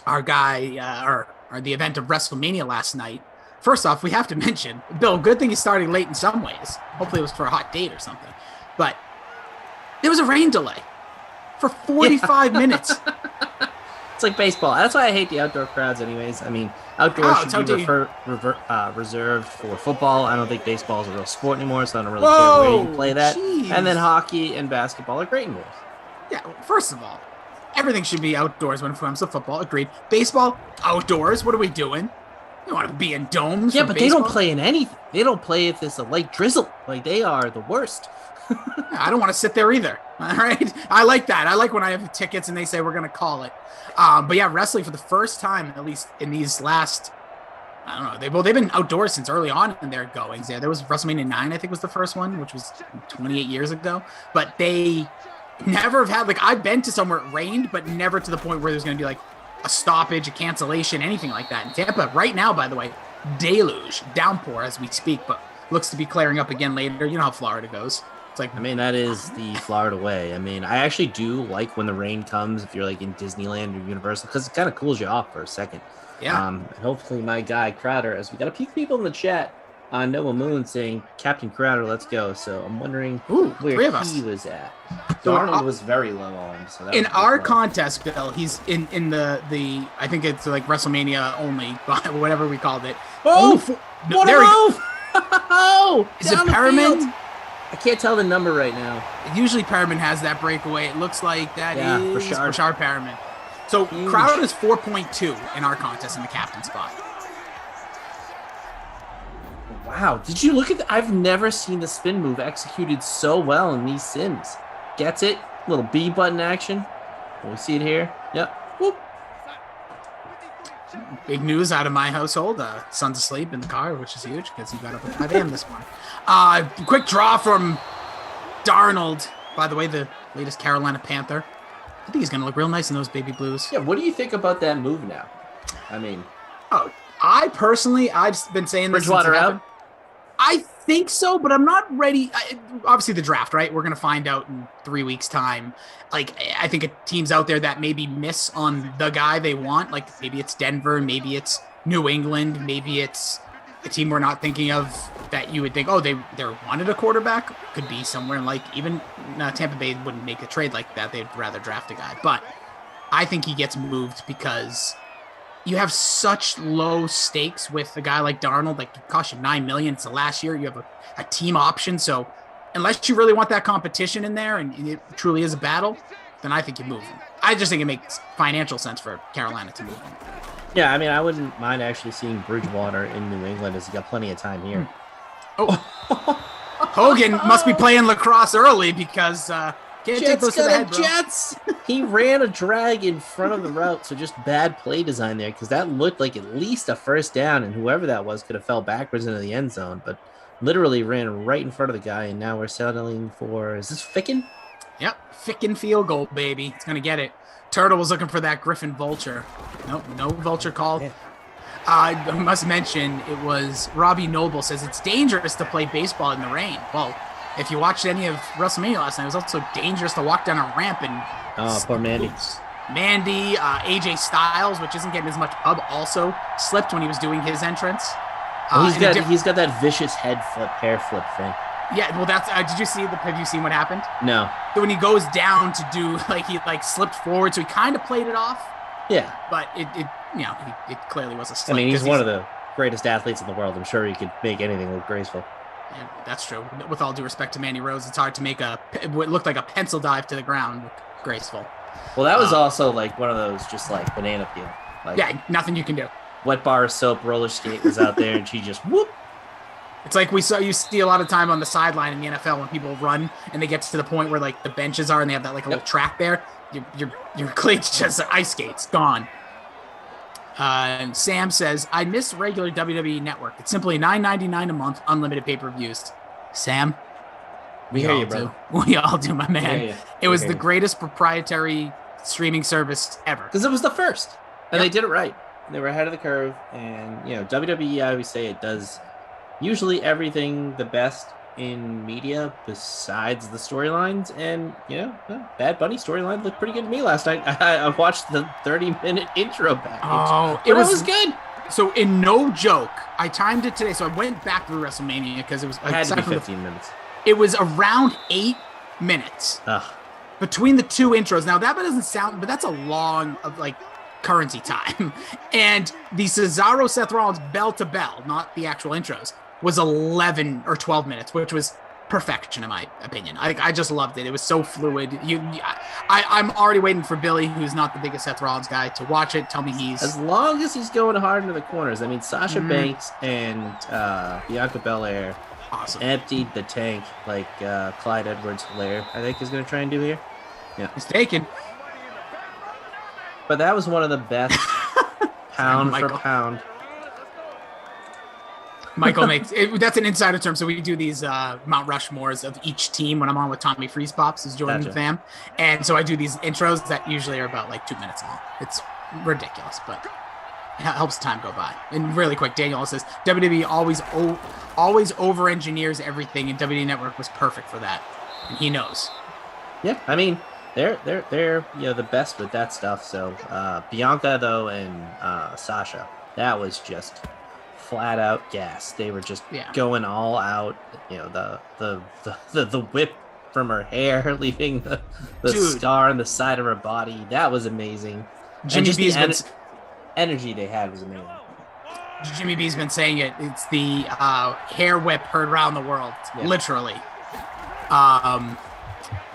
our guy or the event of WrestleMania last night, first off, we have to mention, Bill, good thing he's starting late in some ways. Hopefully it was for a hot date or something. But there was a rain delay for 45 minutes. It's like baseball. That's why I hate the outdoor crowds anyways. I mean, outdoors should be reserved for football. I don't think baseball is a real sport anymore, so I don't really care where you play that. Geez. And then hockey and basketball are great indoors. Yeah, first of all, everything should be outdoors when it comes to football. Agreed. Baseball, outdoors. What are we doing? You want to be in domes? Yeah, but baseball? They don't play in anything. They don't play if it's a light drizzle. Like, they are the worst. I don't want to sit there either. All right. I like that. I like when I have tickets and they say we're going to call it. But yeah, wrestling for the first time, at least in these last I don't know. They've been outdoors since early on in their goings. There was WrestleMania 9, I think was the first one, which was 28 years ago. But they never have had, like, I've been to somewhere it rained, but never to the point where there's going to be like a stoppage, a cancellation, anything like that. In Tampa right now, by the way, deluge, downpour as we speak, but looks to be clearing up again later. You know how Florida goes. It's like, I mean, that is the Florida way. I mean, I actually do like when the rain comes if you're like in Disneyland or Universal, because it kind of cools you off for a second. Yeah. Hopefully my guy Crowder, as we got a few people in the chat on Noah Moon saying, Captain Crowder, let's go. So I'm wondering where he was at. So Arnold was very low on. So that in our contest, Bill, he's in the I think it's like WrestleMania only, whatever we called it. Oh, what a move! Oh, is it Perriman? I can't tell the number right now. Usually Perriman has that breakaway. It looks like that is Rashard Perriman. So Huge. Crowder is 4.2 in our contest in the captain spot. Wow, did you look at that? I've never seen the spin move executed so well in these sims. Gets it? Little B button action. We see it here. Yep. Whoop. Big news out of my household. Son's asleep in the car, which is huge because he got up at 5 a.m. this morning. Quick draw from Darnold. By the way, the latest Carolina Panther. I think he's going to look real nice in those baby blues. Yeah, what do you think about that move now? I mean... I've been saying this. Bridgewater out? I think so, but I'm not ready. Obviously, the draft, right? We're going to find out in 3 weeks' time. Like, I think teams out there that maybe miss on the guy they want. Like, maybe it's Denver, maybe it's New England, maybe it's a team we're not thinking of that you would think, they wanted a quarterback. Could be somewhere like even Tampa Bay wouldn't make a trade like that. They'd rather draft a guy. But I think he gets moved because you have such low stakes with a guy like Darnold. Like, it cost you $9 million. It's the last year. You have a team option. So unless you really want that competition in there and it truly is a battle, then I think you move him. I just think it makes financial sense for Carolina to move him. Yeah, I mean, I wouldn't mind actually seeing Bridgewater in New England as he got plenty of time here. Hogan must be playing lacrosse early because can't take those to the head, bro. Jets. He ran a drag in front of the route, so just bad play design there because that looked like at least a first down, and whoever that was could have fell backwards into the end zone, but literally ran right in front of the guy, and now we're settling for, is this Ficken? Yep, Ficken field goal, baby. It's going to get it. Turtle was looking for that Griffin vulture. Nope, no vulture call. Yeah. I must mention, it was Robbie Noble says it's dangerous to play baseball in the rain. Well, if you watched any of WrestleMania last night, it was also dangerous to walk down a ramp and... Oh, poor Mandy. Mandy, AJ Styles, which isn't getting as much pub, also slipped when he was doing his entrance. He's got that vicious hair flip thing. Yeah, well, that's. Have you seen what happened? No. So when he goes down to do, he slipped forward, so he kind of played it off. Yeah. But it clearly was a slip. I mean, he's one of the greatest athletes in the world. I'm sure he could make anything look graceful. Yeah, that's true. With all due respect to Mandy Rose, it's hard to make what looked like a pencil dive to the ground look graceful. Well, that was also one of those just banana peel. Nothing you can do. Wet bar soap roller skate was out there, and she just whoop. It's like you see a lot of time on the sideline in the NFL when people run and they get to the point where the benches are and they have that little track there. Your cleats just ice skates gone. And Sam says, I miss regular WWE Network. It's simply $9.99 a month, unlimited pay-per-views. Sam, we hear you, bro. We all do, my man. It was the greatest proprietary streaming service ever. Because it was the first. And they did it right. They were ahead of the curve. And, WWE, I always say it does usually everything the best in media besides the storylines. And, Bad Bunny storyline looked pretty good to me last night. I watched the 30-minute intro package. It was good. So, in no joke, I timed it today. So, I went back through WrestleMania because it was... It had to be 15 minutes. It was around 8 minutes between the two intros. Now, that doesn't sound... But that's a long, currency time. And the Cesaro Seth Rollins bell to bell, not the actual intros, was 11 or 12 minutes, which was perfection in my opinion. I just loved it. It was so fluid. I'm already waiting for Billy, who's not the biggest Seth Rollins guy, to watch it. Tell me he's... As long as he's going hard into the corners. I mean, Sasha Banks and Bianca Belair emptied the tank like Clyde Edwards-Helaire, I think, is going to try and do here. Yeah. Mistaken. But that was one of the best pound for pound. Michael makes it, that's an insider term. So we do these Mount Rushmores of each team when I'm on with Tommy Freeze Pops, who's Jordan fam. And so I do these intros that usually are about like 2 minutes long. It's ridiculous, but it helps time go by. And really quick, Daniel says WWE always over engineers everything, and WWE Network was perfect for that. And he knows. Yeah, I mean, they're the best with that stuff. So Bianca though and Sasha, that was just flat out gas. They were just going all out. The whip from her hair, leaving the star on the side of her body. That was amazing. Jimmy and B's just the energy they had was amazing. Jimmy B's been saying it. It's the hair whip heard around the world, literally.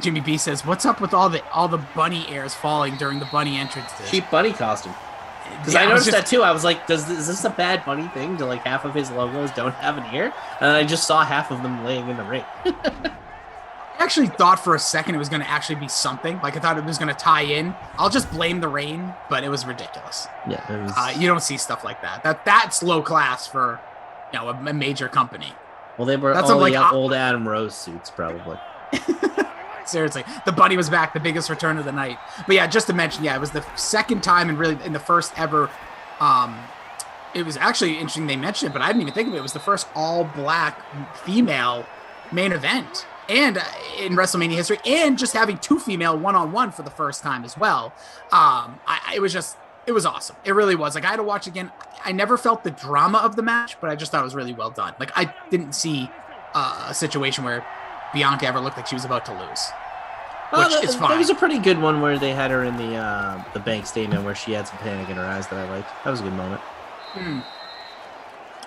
Jimmy B says, "What's up with all the bunny airs falling during the bunny entrances?" Cheap bunny costume. Because I noticed that too. I was like, is this a bad bunny thing? To like half of his logos don't have an ear? And I just saw half of them laying in the ring. I actually thought for a second it was going to actually be something. Like I thought it was going to tie in. I'll just blame the rain, but it was ridiculous. Yeah, it was... you don't see stuff like that. That's low class for a major company. Well, they were all the old Adam Rose suits, probably. Seriously, the bunny was back, the biggest return of the night. But yeah, just to mention, it was the second time and really in the first ever. It was actually interesting they mentioned it, but I didn't even think of it. It was the first all-black female main event, and in WrestleMania history, and just having two female one-on-one for the first time as well. It was awesome. It really was. Like I had to watch again. I never felt the drama of the match, but I just thought it was really well done. Like I didn't see a situation where Bianca ever looked like she was about to lose. Which is fine. There was a pretty good one where they had her in the bank statement where she had some panic in her eyes that I liked. That was a good moment.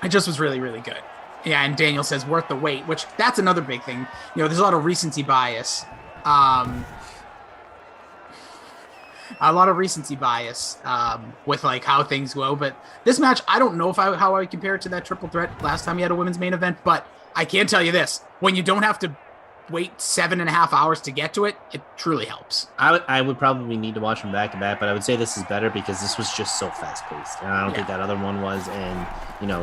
It just was really, really good. Yeah, and Daniel says worth the wait, which that's another big thing. There's a lot of recency bias. With like how things go. But this match, I don't know how I compare it to that triple threat last time you had a women's main event, but I can tell you this: when you don't have to wait 7.5 hours to get to it, it truly helps. I would probably need to watch them back to back, but I would say this is better because this was just so fast paced, and I don't think that other one was. And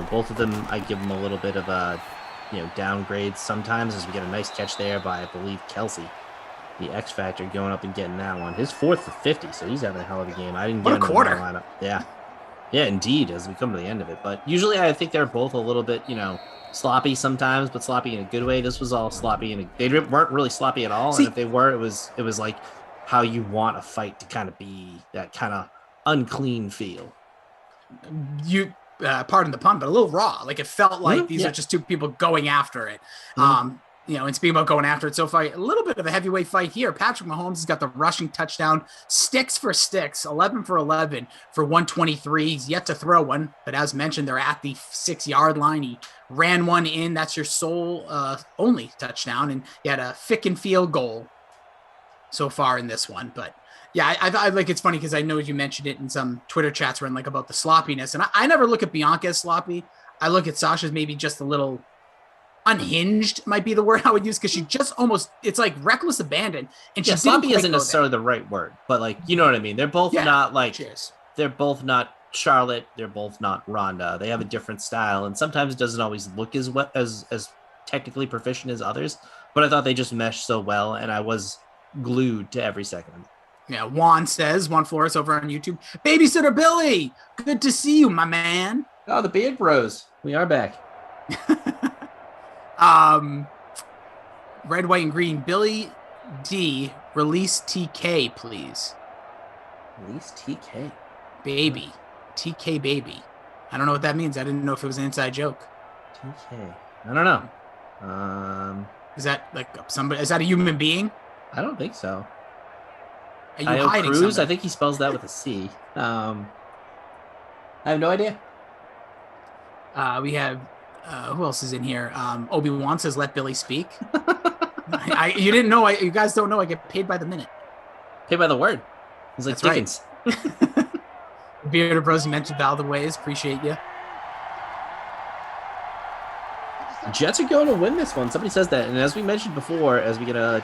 both of them, I give them a little bit of a downgrade sometimes, as we get a nice catch there by I believe Kelsey, the X Factor, going up and getting that one. His 4th for 50, so he's having a hell of a game. I didn't get him in my lineup. Yeah, indeed, as we come to the end of it. But usually, I think they're both a little bit sloppy sometimes, but sloppy in a good way. This was all sloppy, they weren't really sloppy at all. And if they were, it was like how you want a fight to kind of be, that kind of unclean feel. You pardon the pun, but a little raw. Like it felt like these are just two people going after it. And speaking about going after it, so far, a little bit of a heavyweight fight here. Patrick Mahomes has got the rushing touchdown, sticks for sticks, 11 for 11 for 123. He's yet to throw one, but as mentioned, they're at the 6-yard line. He ran one in. That's your sole only touchdown, and he had a Ficken field goal so far in this one. But yeah, I like it's funny because I know you mentioned it in some Twitter chats where like about the sloppiness, and I never look at Bianca as sloppy. I look at Sasha's maybe just a little unhinged, might be the word I would use, because she just it's like reckless abandon. And she sloppy isn't necessarily the right word, but like, you know what I mean? They're both not like, they're both not Charlotte. They're both not Ronda. They have a different style, and sometimes it doesn't always look as technically proficient as others, but I thought they just meshed so well, and I was glued to every second. Yeah, Juan Flores over on YouTube. Babysitter Billy, good to see you, my man. Oh, the Beard Bros. We are back. Red, white, and green. Billy D, release TK, please. Release TK? Baby. TK baby. I don't know what that means. I didn't know if it was an inside joke. TK. I don't know. Is that like somebody? Is that a human being? I don't think so. Are you hiding something? I think he spells that with a C. I have no idea. We have who else is in here? Obi-Wan says, "Let Billy speak." You didn't know. You guys don't know. I get paid by the minute. Paid by the word. He's like Dickens. Right. Bearded Bros mentioned Val the Ways. Appreciate you. Jets are going to win this one. Somebody says that, and as we mentioned before, as we get a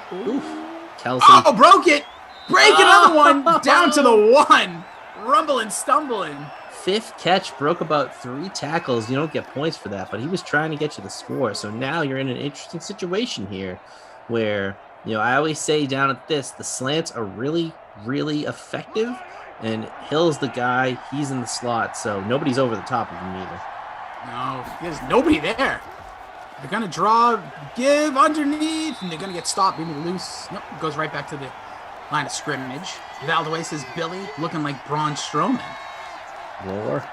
Kelsey. Oh, broke it! Break another one down to the 1. Rumbling, stumbling. fifth catch broke about 3 tackles. You don't get points for that, but he was trying to get you the score. So now you're in an interesting situation here where, I always say down at this, the slants are really, really effective, and Hill's the guy. He's in the slot, so nobody's over the top of him either. No, there's nobody there. They're going to draw, give underneath, and they're going to get stopped, maybe loose. Nope, goes right back to the line of scrimmage. Valdez says Billy looking like Braun Strowman. Lord.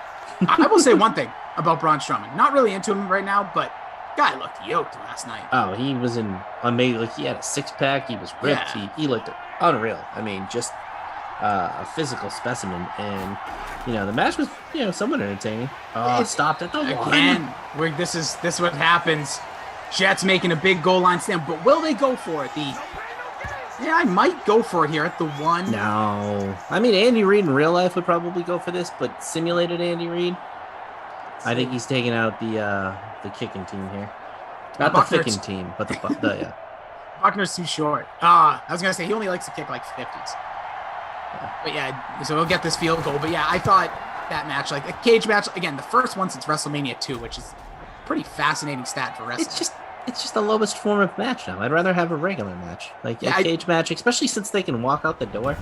I will say one thing about Braun Strowman. Not really into him right now, but guy looked yoked last night. Oh, he was amazing. Like, he had a 6-pack. He was ripped. Yeah. He looked unreal. I mean, just a physical specimen. And, the match was, somewhat entertaining. Oh, it stopped at the again. This is what happens. Jets making a big goal line stand, but will they go for it? Yeah, I might go for it here at the 1. No. I mean, Andy Reid in real life would probably go for this, but simulated Andy Reid, I think he's taking out the kicking team here. Not the kicking team, but the yeah. Buckner's too short. I was going to say, he only likes to kick like 50s. Yeah. But yeah, so he'll get this field goal. But yeah, I thought that match, like a cage match, again, the first one since WrestleMania 2, which is a pretty fascinating stat for wrestling. It's just the lowest form of match now. I'd rather have a regular match, like a cage match, especially since they can walk out the door.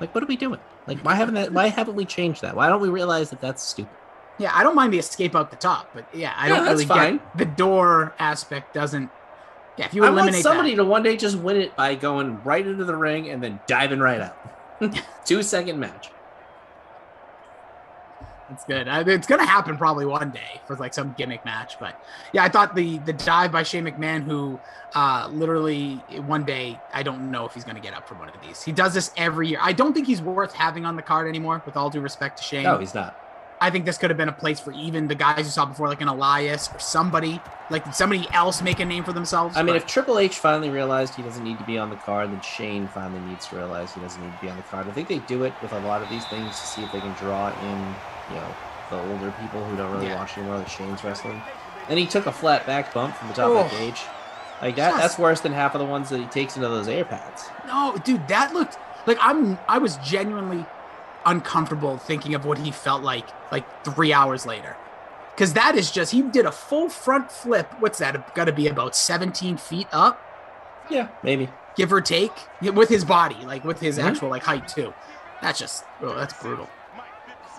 Like, what are we doing? Like, why haven't we changed that? Why don't we realize that that's stupid? Yeah, I don't mind the escape out the top, but yeah, I don't really get the door aspect. Doesn't. Yeah, if you eliminate somebody to one day just win it by going right into the ring and then diving right out. 2-second match. It's good. It's going to happen probably one day for like some gimmick match. But yeah, I thought the dive by Shane McMahon, who literally one day, I don't know if he's going to get up for one of these. He does this every year. I don't think he's worth having on the card anymore, with all due respect to Shane. No, he's not. I think this could have been a place for even the guys you saw before, like an Elias or somebody else make a name for themselves. I mean, if Triple H finally realized he doesn't need to be on the card, then Shane finally needs to realize he doesn't need to be on the card. I think they do it with a lot of these things to see if they can draw in, the older people who don't really watch anymore, like Shane's wrestling. And he took a flat back bump from the top of the cage. Like that's worse than half of the ones that he takes into those air pads. No, dude, that looked like I was genuinely uncomfortable thinking of what he felt like 3 hours later, because that is just, he did a full front flip. What's that got to be, about 17 feet up? Yeah, maybe, give or take, with his body, like with his actual height too. That's just that's brutal.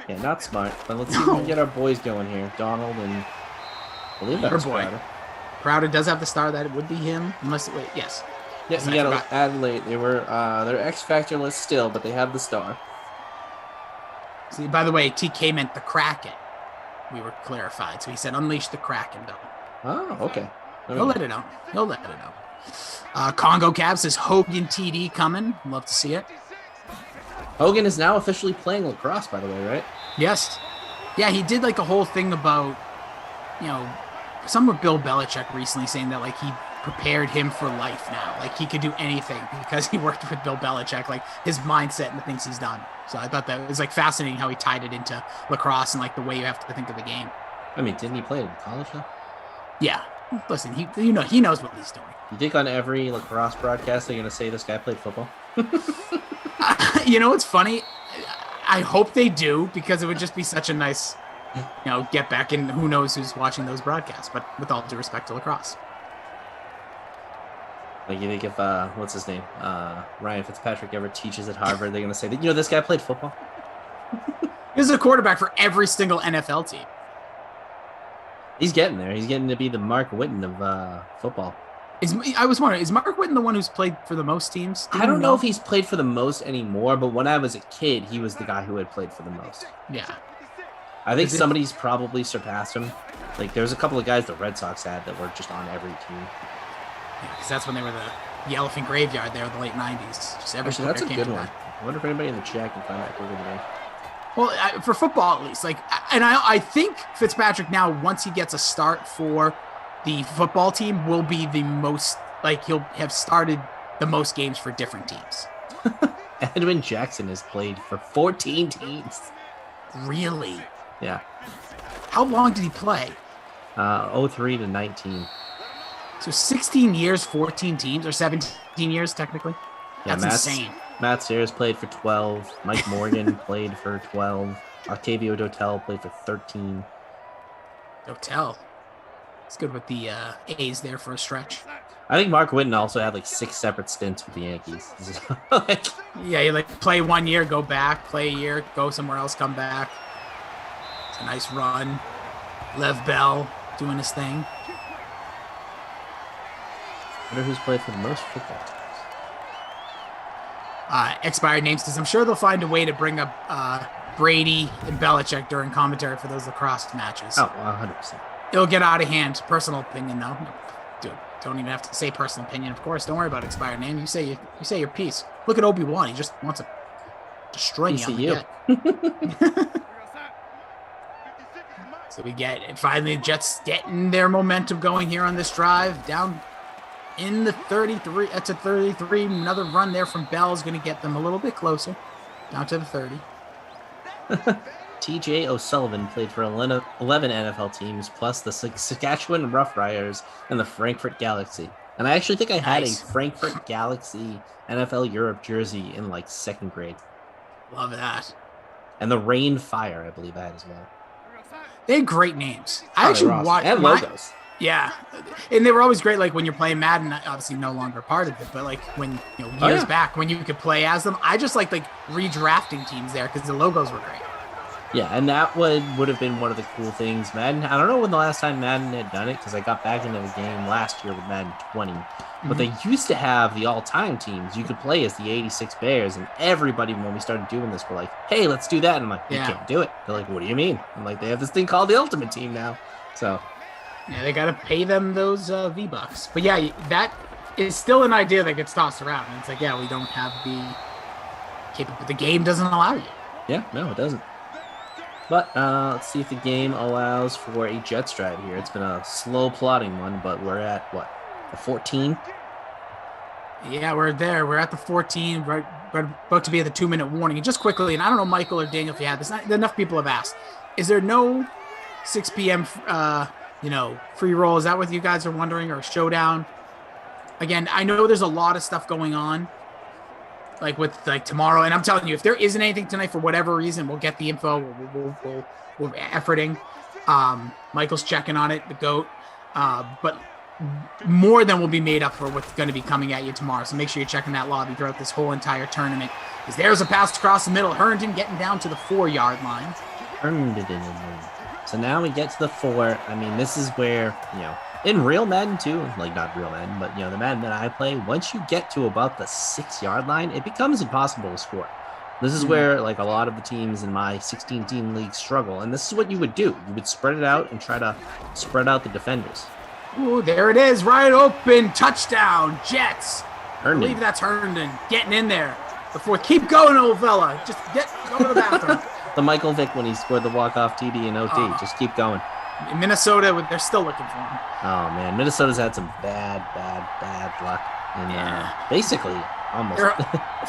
Yeah, not smart. But let's see if we can get our boys going here. Donald and I believe that was Crowder. Crowder does have the star. That it would be him, unless yes. Yes, he got added late. They were they're X Factor list still, but they have the star. See, by the way, TK meant the Kraken. We were clarified. So he said unleash the Kraken, though. Oh, okay. He'll let it out. Congo Cab says Hogan TD coming. Love to see it. Hogan is now officially playing lacrosse, by the way, right? Yes. Yeah, he did like a whole thing about, some with Bill Belichick recently saying that like he prepared him for life now. Like he could do anything because he worked with Bill Belichick, like his mindset and the things he's done. So I thought that was like fascinating how he tied it into lacrosse and like the way you have to think of the game. I mean, didn't he play in college though? Yeah. Listen, he knows what he's doing. You think on every lacrosse broadcast they're going to say this guy played football? It's funny. I hope they do, because it would just be such a nice, get back in. Who knows who's watching those broadcasts? But with all due respect to lacrosse. Like, you think if, what's his name? Ryan Fitzpatrick ever teaches at Harvard, they're going to say that, this guy played football? He's a quarterback for every single NFL team. He's getting there. He's getting to be the Mark Whitten of football. I was wondering, is Mark Whitten the one who's played for the most teams? I don't know if he's played for the most anymore, but when I was a kid, he was the guy who had played for the most. Yeah. I think somebody's probably surpassed him. Like, there's a couple of guys the Red Sox had that were just on every team. Yeah, because that's when they were the elephant graveyard there in the late 90s. Just actually, that's a good one. I wonder if anybody in the chat can find that quicker today. Well, for football at least. I think Fitzpatrick now, once he gets a start for the football team, will be the most, he'll have started the most games for different teams. Edwin Jackson has played for 14 teams. Really? Yeah. How long did he play? 03 to 19. So 16 years, 14 teams, or 17 years technically? Yeah, That's insane. Matt Sayers played for 12. Mike Morgan played for 12. Octavio Dotel played for 13. Dotel. It's good with the A's there for a stretch. I think Mark Whitten also had like 6 separate stints with the Yankees. Yeah, you like play 1 year, go back, play a year, go somewhere else, come back. It's a nice run. Lev Bell doing his thing. I wonder who's played for the most football teams. Expired names, because I'm sure they'll find a way to bring up Brady and Belichick during commentary for those lacrosse matches. Oh, 100%. It'll get out of hand. Personal opinion, though. Dude, don't even have to say personal opinion, of course. Don't worry about expired name. You say your piece. Look at Obi-Wan. He just wants to destroy me on the get. So we get finally the Jets getting their momentum going here on this drive. Down in the 33. That's a 33. Another run there from Bell is going to get them a little bit closer. Down to the 30. TJ O'Sullivan played for 11 NFL teams, plus the Saskatchewan Roughriders and the Frankfurt Galaxy. And I actually think I had a Frankfurt Galaxy NFL Europe jersey in like 2nd grade. Love that. And the Rain Fire, I believe I had as well. They had great names. I actually watched and logos. Yeah, and they were always great. Like when you're playing Madden, obviously no longer part of it, but like when years back when you could play as them, I just like redrafting teams there because the logos were great. Yeah, and that would have been one of the cool things. Madden, I don't know when the last time Madden had done it because I got back into the game last year with Madden 20. But they used to have the all-time teams. You could play as the 86 Bears, and everybody, when we started doing this, were like, hey, let's do that. And I'm like, you can't do it. They're like, what do you mean? I'm like, they have this thing called the Ultimate Team now. So, yeah, they got to pay them those V-Bucks. But yeah, that is still an idea that gets tossed around. And it's like, yeah, we don't have the game doesn't allow you. Yeah, no, it doesn't. But let's see if the game allows for a Jets drive here. It's been a slow plodding one, but we're at, what, the 14? Yeah, we're there. We're at the 14, right about to be at the 2-minute warning. And just quickly, and I don't know, Michael or Daniel, if you had this, enough people have asked, is there no 6 p.m., free roll? Is that what you guys are wondering, or a showdown? Again, I know there's a lot of stuff going on, like with tomorrow, and I'm telling you, if there isn't anything tonight for whatever reason, we'll get the info. We're efforting. Michael's checking on it, the GOAT, but more than will be made up for what's going to be coming at you tomorrow. So make sure you're checking that lobby throughout this whole entire tournament. Because there's a pass across the middle. Herndon getting down to the 4-yard line. So now we get to the 4. I mean, this is where, in real Madden too, like not real Madden, but the Madden that I play, once you get to about the 6-yard line, it becomes impossible to score. This is where like a lot of the teams in my 16-team league struggle, and this is what you would do. You would spread it out and try to spread out the defenders. Ooh, there it is, right open, touchdown, Jets. Herndon. I believe that's Herndon getting in there. The 4th, keep going, old fella. Just go to the bathroom. The Michael Vick when he scored the walk-off TD in OT. Just keep going. In Minnesota, they're still looking for him. Oh, man. Minnesota's had some bad luck. And basically, almost.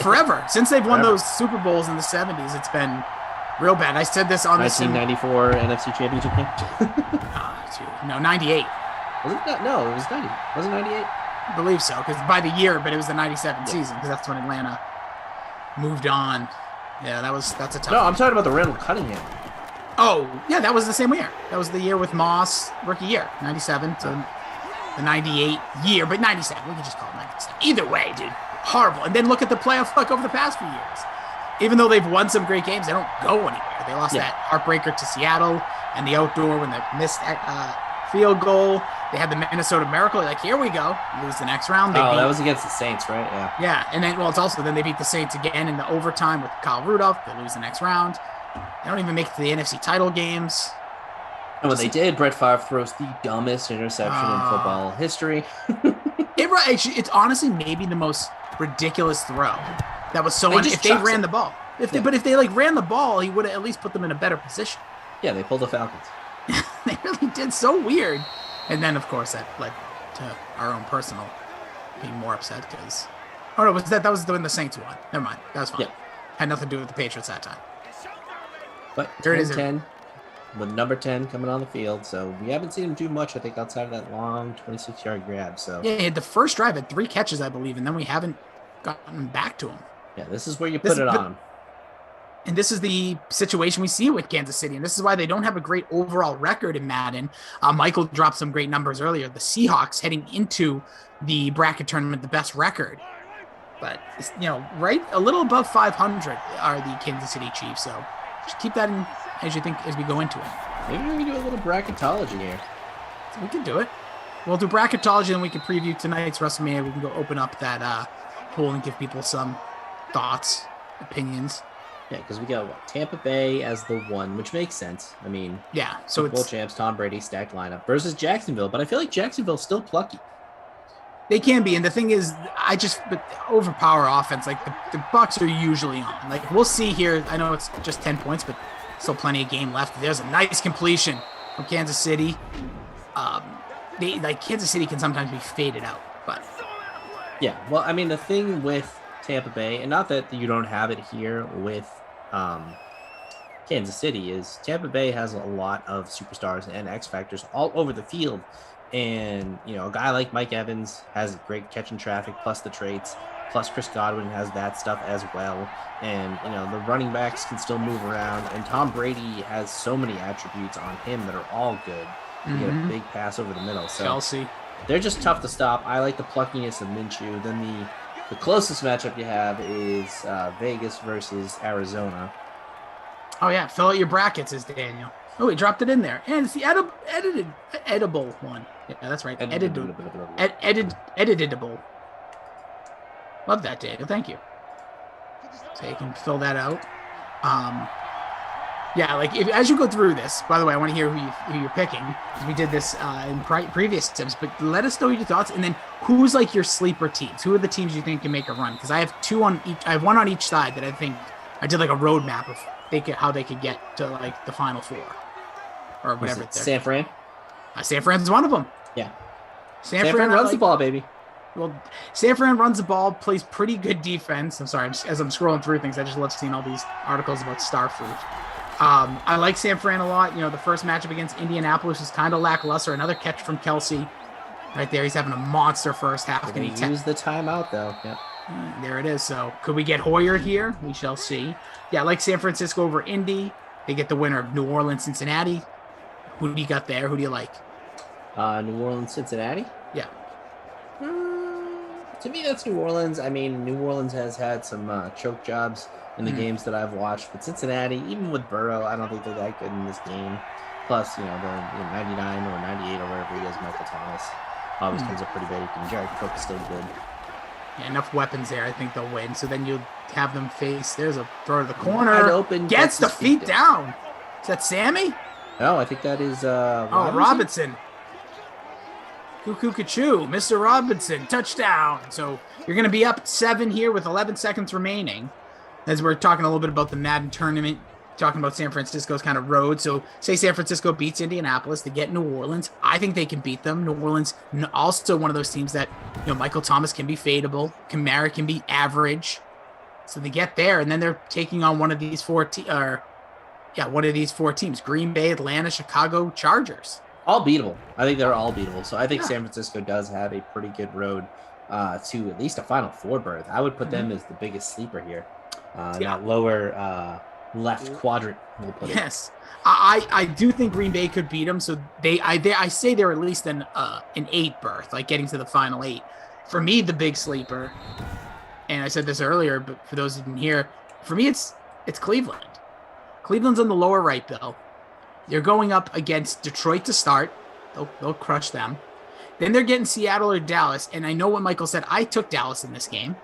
Forever. Since they've won those Super Bowls in the 70s, it's been real bad. I said this on 1994 NFC Championship game? No, 98. Was it not? No, it was 90. Was it 98? I believe so, because by the year, but it was the 97 season, because that's when Atlanta moved on. Yeah, that's a tough one. I'm talking about the Randall Cunningham. Oh, yeah, that was the same year. That was the year with Moss, rookie year, 97 to the 98 year, but 97. We can just call it 97. Either way, dude, horrible. And then look at the playoff luck over the past few years. Even though they've won some great games, they don't go anywhere. They lost that heartbreaker to Seattle and the outdoor when they missed field goal. They had the Minnesota Miracle. Like, here we go. Lose the next round. That was against the Saints, right? Yeah. Yeah, and then, it's also, then they beat the Saints again in the overtime with Kyle Rudolph. They lose the next round. They don't even make it to the NFC title games. And when they did, Brett Favre throws the dumbest interception in football history. It's honestly maybe the most ridiculous throw. That was so if they ran the ball. But if they ran the ball, he would have at least put them in a better position. Yeah, they pulled the Falcons. They really did. So weird. And then, of course, that led to our own personal being more upset because... Oh, no, that was when the Saints won. Never mind. That was fine. Yeah. Had nothing to do with the Patriots that time. But 10-10, with number 10 coming on the field. So we haven't seen him do much, I think, outside of that long 26-yard grab. So yeah, he had the first drive had 3 catches, I believe, and then we haven't gotten back to him. Yeah, this is where you put it on him. And this is the situation we see with Kansas City. And this is why they don't have a great overall record in Madden. Michael dropped some great numbers earlier. The Seahawks heading into the bracket tournament, the best record. But, right a little above 500 are the Kansas City Chiefs. So just keep that in as we go into it. Maybe we can do a little bracketology here. So we can do it. We'll do bracketology, and we can preview tonight's WrestleMania. We can go open up that pool and give people some thoughts, opinions. Yeah, because we got Tampa Bay as the one, which makes sense. I mean, yeah, so Super Bowl champs, Tom Brady, stacked lineup versus Jacksonville, but I feel like Jacksonville's still plucky. They can be, and the thing is, but overpower offense. Like the Bucs are usually on. Like we'll see here. I know it's just 10 points, but still plenty of game left. There's a nice completion from Kansas City. Kansas City can sometimes be faded out, but yeah. Well, I mean, the thing with Tampa Bay, and not that you don't have it here with Kansas City, is Tampa Bay has a lot of superstars and X factors all over the field. And, a guy like Mike Evans has great catch and traffic, plus the traits, plus Chris Godwin has that stuff as well. And, the running backs can still move around. And Tom Brady has so many attributes on him that are all good. You get a big pass over the middle. So Chelsea. They're just tough to stop. I like the pluckiness of Minshew. Then the closest matchup you have is Vegas versus Arizona. Oh, yeah. Fill out your brackets, is Daniel. Oh, he dropped it in there. And it's the editable one. Yeah, that's right. Editable. Love that, Daniel. Thank you. So you can fill that out. As you go through this, by the way, I want to hear who you're picking. We did this in previous tips, but let us know your thoughts. And then who's like your sleeper teams? Who are the teams you think can make a run? Because I have two on each. I have one on each side that I think I did like a roadmap of how they could get to like the Final Four or whatever. San Fran. San Fran's one of them. Yeah. San Fran runs the ball, baby. Well, San Fran runs the ball, plays pretty good defense. I'm sorry, as I'm scrolling through things, I just love seeing all these articles about Starfruit. I like San Fran a lot. The first matchup against Indianapolis is kind of lackluster. Another catch from Kelsey right there. He's having a monster first half. Can he use the timeout, though? Yep. There it is. So could we get Hoyer here? We shall see. Yeah, I like San Francisco over Indy. They get the winner of New Orleans, Cincinnati. Who do you got there? Who do you like? New Orleans, Cincinnati? Yeah. To me, that's New Orleans. I mean, New Orleans has had some choke jobs in the games that I've watched. But Cincinnati, even with Burrow, I don't think they're that good in this game. Plus, the 99 or 98 or wherever he is, Michael Thomas always comes up pretty big. And Jared Cook is still good. Yeah, enough weapons there. I think they'll win. So then you'll have them face. There's a throw to the corner. Wide open. Gets the feet down. Is that Sammy? No, I think that is Robinson. Cuckoo Kachoo, Mr. Robinson, touchdown. So you're going to be up 7 here with 11 seconds remaining. As we're talking a little bit about the Madden tournament, talking about San Francisco's kind of road. So say San Francisco beats Indianapolis, they get New Orleans. I think they can beat them. New Orleans also one of those teams that, Michael Thomas can be fadeable. Kamara can be average. So they get there, and then they're taking on one of these four teams. Green Bay, Atlanta, Chicago, Chargers. All beatable. I think they're all beatable. So I think San Francisco does have a pretty good road to at least a Final Four berth. I would put them as the biggest sleeper here. That lower left quadrant, we'll put it. Yes. I do think Green Bay could beat them. So I say they're at least an 8 berth, like getting to the final 8. For me, the big sleeper, and I said this earlier, but for those who didn't hear, for me, it's Cleveland. Cleveland's on the lower right, Bill. They're going up against Detroit to start. They'll crush them. Then they're getting Seattle or Dallas. And I know what Michael said. I took Dallas in this game.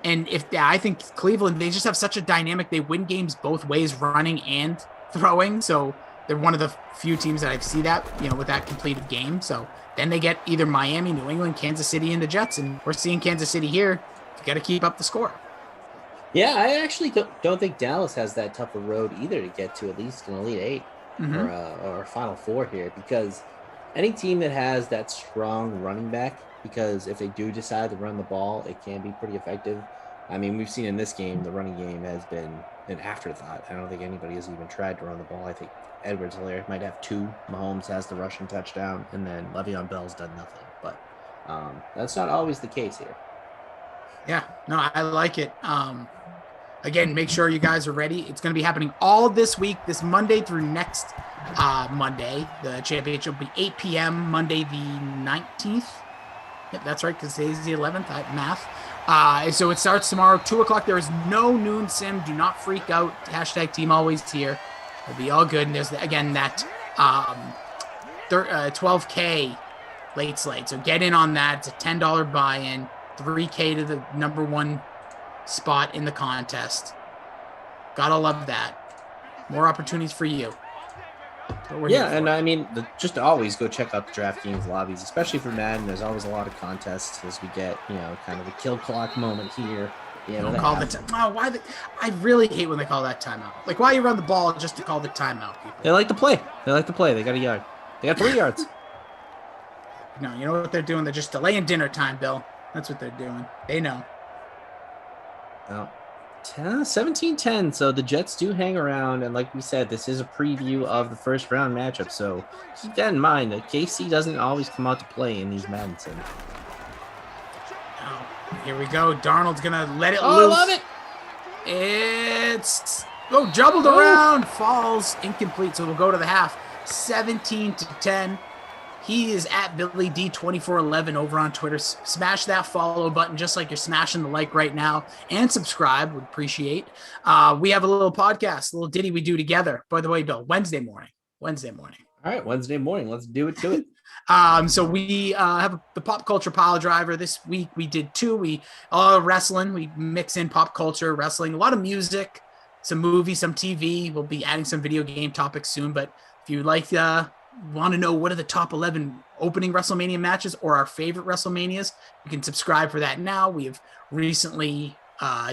And I think Cleveland, they just have such a dynamic. They win games both ways, running and throwing. So they're one of the few teams that I see that, with that completed game. So then they get either Miami, New England, Kansas City, and the Jets. And we're seeing Kansas City here. You got to keep up the score. Yeah, I actually don't think Dallas has that tough a road either to get to at least an Elite 8 or a Final Four here, because any team that has that strong running back, because if they do decide to run the ball, it can be pretty effective. I mean, we've seen in this game, the running game has been an afterthought. I don't think anybody has even tried to run the ball. I think Edwards-Helaire might have 2. Mahomes has the rushing touchdown, and then Le'Veon Bell's done nothing. But that's not always the case here. Yeah, no, I like it. I again, make sure you guys are ready. It's going to be happening all this week, this Monday through next Monday. The championship will be 8 p.m. Monday the 19th. Yep, that's right, because today's the 11th. Math. So it starts tomorrow, 2 o'clock. There is no noon sim. Do not freak out. Hashtag team always here. It'll be all good. And there's, again, that 12K late slate. So get in on that. It's a $10 buy-in. $3K to the number one spot in the contest. Gotta love that. More opportunities for you. Yeah, and I mean, just always go check out the DraftKings lobbies, especially for Madden. There's always a lot of contests as we get, kind of a kill clock moment here. Don't call the I really hate when they call that timeout. Like, why you run the ball just to call the timeout, people? They like to play. They got a yard. They got 3 yards. No, you know what they're doing? They're just delaying dinner time, Bill. That's what they're doing. They know. Well, 17-10. So the Jets do hang around. And like we said, this is a preview of the first round matchup. So keep that in mind that KC doesn't always come out to play in these Madden sims. Oh, here we go. Darnold's going to let it loose. I love it. It's jumbled around. Falls incomplete. So we'll go to the half. 17-10. He is at Billy D2411 over on Twitter. Smash that follow button just like you're smashing the like right now, and subscribe. Would appreciate. We have a little podcast, a little ditty we do together. By the way, Bill, Wednesday morning. All right, Wednesday morning. Let's do it to it. So we have the pop culture pile driver this week. We did 2. We wrestling. We mix in pop culture, wrestling, a lot of music, some movies, some TV. We'll be adding some video game topics soon. But if you like want to know what are the top 11 opening WrestleMania matches or our favorite WrestleManias, you can subscribe for that now. We have recently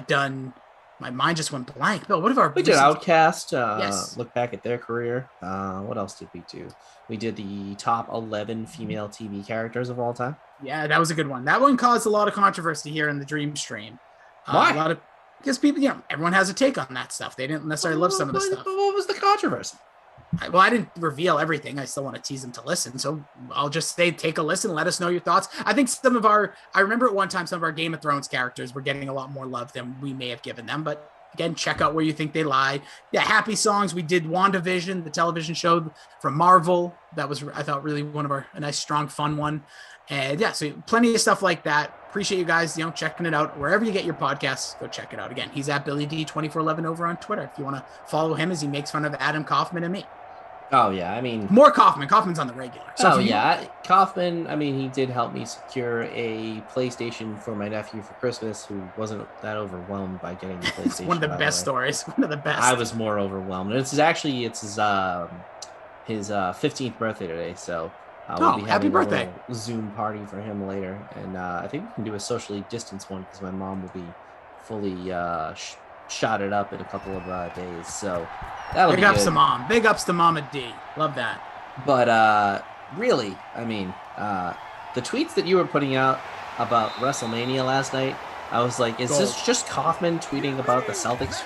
done, my mind just went blank. Bill, what have we did Outcast, yes. Look back at their career. What else did we do? We did the top 11 female TV characters of all time. Yeah, that was a good one. That one caused a lot of controversy here in the Dream Stream. Why? Because people, everyone has a take on that stuff. They didn't necessarily love some of the stuff. What was the controversy? Well, I didn't reveal everything. I still want to tease them to listen. So I'll just say, take a listen. Let us know your thoughts. I think I remember at one time, some of our Game of Thrones characters were getting a lot more love than we may have given them. But again, check out where you think they lie. Yeah, happy songs. We did WandaVision, the television show from Marvel. That was, I thought, really a nice, strong, fun one. And yeah, so plenty of stuff like that. Appreciate you guys, checking it out. Wherever you get your podcasts, go check it out. Again, he's at Billy D2411 over on Twitter. If you want to follow him as he makes fun of Adam Kaufman and me. Oh, yeah. I mean, more Kaufman. Kaufman's on the regular. So Kaufman, I mean, he did help me secure a PlayStation for my nephew for Christmas, who wasn't that overwhelmed by getting the PlayStation. It's one of the best stories. One of the best. I was more overwhelmed. It's his 15th birthday today. So we'll be having a Zoom party for him later. And I think we can do a socially distanced one because my mom will be fully shot it up in a couple of days. So that'll be good. Big ups to mom. Big ups to Mama D. Love that. But really, I mean, the tweets that you were putting out about WrestleMania last night, I was like, is this just Kaufman tweeting about the Celtics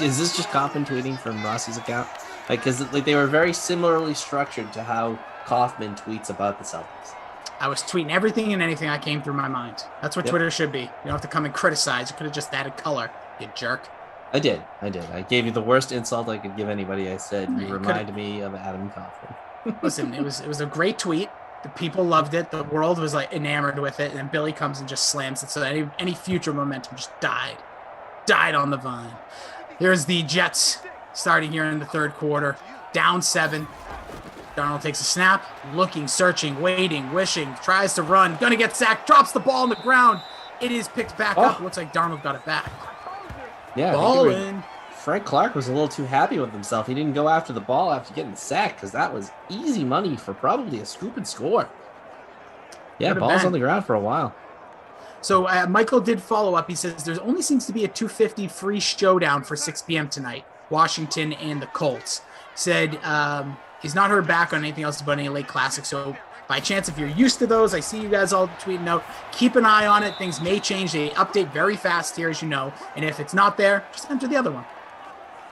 is this just Kaufman tweeting from Rossi's account? Because they were very similarly structured to how Kaufman tweets about the Celtics. I was tweeting everything and anything that came through my mind. That's what Twitter should be. You don't have to come and criticize. You could have just added color, you jerk. I did. I gave you the worst insult I could give anybody. I said, you reminded me of Adam Kaufman. Listen, it was a great tweet. The people loved it. The world was enamored with it. And then Billy comes and just slams it. So that any future momentum just died on the vine. Here's the Jets starting here in the third quarter. Down 7. Darnold takes a snap, looking, searching, waiting, wishing, tries to run, gonna get sacked, drops the ball on the ground. It is picked back up. Looks like Darnold got it back. Yeah, ball in. Frank Clark was a little too happy with himself. He didn't go after the ball after getting sacked because that was easy money for probably a scoop and score. Yeah, ball's on the ground for a while. So Michael did follow up. He says there's only seems to be a 250 free showdown for 6 p.m. tonight. Washington and the Colts. Said he's not heard back on anything else about any late classics. So by chance, if you're used to those, I see you guys all tweeting out. Keep an eye on it. Things may change. They update very fast here, as you know. And if it's not there, just enter the other one.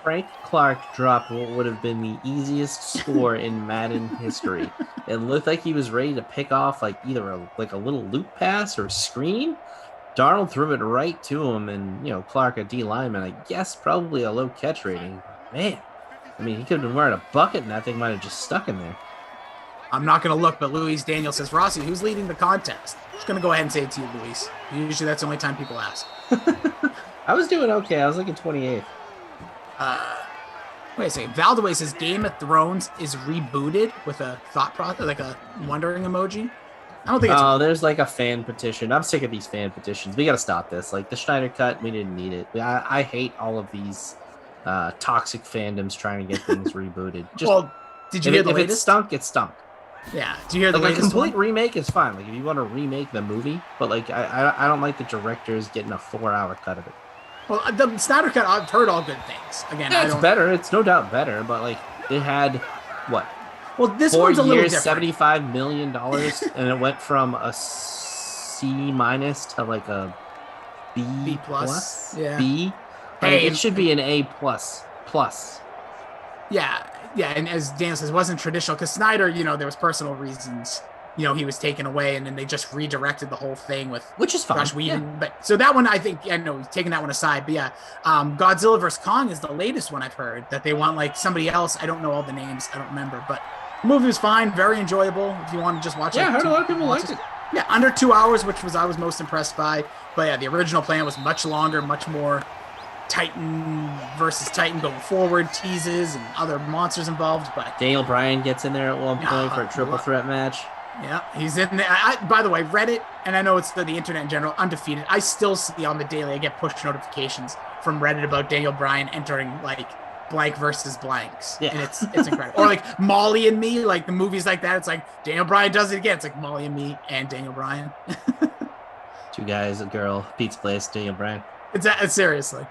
Frank Clark dropped what would have been the easiest score in Madden history. It looked like he was ready to pick off either a little loop pass or a screen. Darnold threw it right to him, and Clark, a D lineman, I guess probably a low catch rating. Man, I mean, he could have been wearing a bucket, and that thing might have just stuck in there. I'm not going to look, but Luis Daniel says, Rossi, who's leading the contest? I'm just going to go ahead and say it to you, Luis. Usually that's the only time people ask. I was doing okay. I was looking 28th. Wait a second. Valdeway says Game of Thrones is rebooted with a thought process, like a wondering emoji. I don't think it's... Oh, there's like a fan petition. I'm sick of these fan petitions. We got to stop this. Like the Schneider cut, we didn't need it. I hate all of these toxic fandoms trying to get things rebooted. Well, did you hear the latest? If it stunk, it stunk. Yeah. Do you hear the latest a complete one? remake is fine. Like if you want to remake the movie, but like I don't like the directors getting a 4-hour cut of it. Well, the Snyder cut, I've heard all good things. Again, yeah, it's better. It's no doubt better, but like they had what? Well, this 4 one's a little years, different. $75 million, and it went from a C- to like a B plus. Yeah. B. Hey, it should be an A plus. Yeah, and as Dan says, it wasn't traditional because Snyder, there was personal reasons. He was taken away, and then they just redirected the whole thing with which is fine. Josh Whedon. Yeah. But so that one, I think, taking that one aside. But yeah, Godzilla vs Kong is the latest one I've heard that they want like somebody else. I don't know all the names. I don't remember, but the movie was fine, very enjoyable. If you want to just watch it, I heard a lot of people liked it. Yeah, under 2 hours, which was I was most impressed by. But yeah, the original plan was much longer, much more Titan versus Titan going forward, teases and other monsters involved. But Daniel Bryan gets in there at one point for a triple threat match. Yeah, he's in there. By the way, Reddit, and I know it's the internet in general, undefeated. I still see on the daily, I get push notifications from Reddit about Daniel Bryan entering like blank versus blanks. Yeah. And it's incredible. Or like Molly and Me, like the movies like that. It's like Daniel Bryan does it again. It's like Molly and Me and Daniel Bryan. 2 guys, a girl, Pete's Place, Daniel Bryan. It's seriously.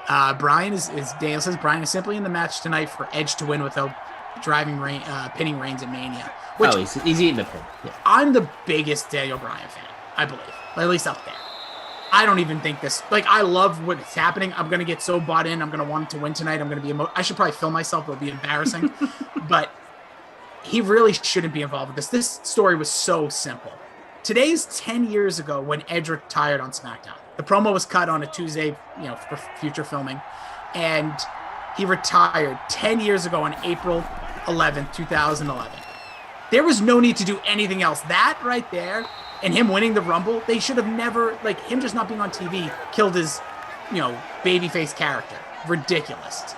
Bryan is Daniel says Bryan is simply in the match tonight for Edge to win without pinning Reigns at Mania. Which he's eating the pin. Yeah. I'm the biggest Daniel Bryan fan, I believe, at least up there. I don't even think this. Like, I love what's happening. I'm gonna get so bought in. I'm gonna want him to win tonight. I'm gonna be. I should probably film myself. It'll be embarrassing, but he really shouldn't be involved with this. This story was so simple. Today's 10 years ago when Edge retired on SmackDown. The promo was cut on a Tuesday, for future filming, and he retired 10 years ago on April 11th, 2011. There was no need to do anything else. That right there and him winning the Rumble, they should have never, like, him just not being on TV killed his, babyface character. Ridiculous.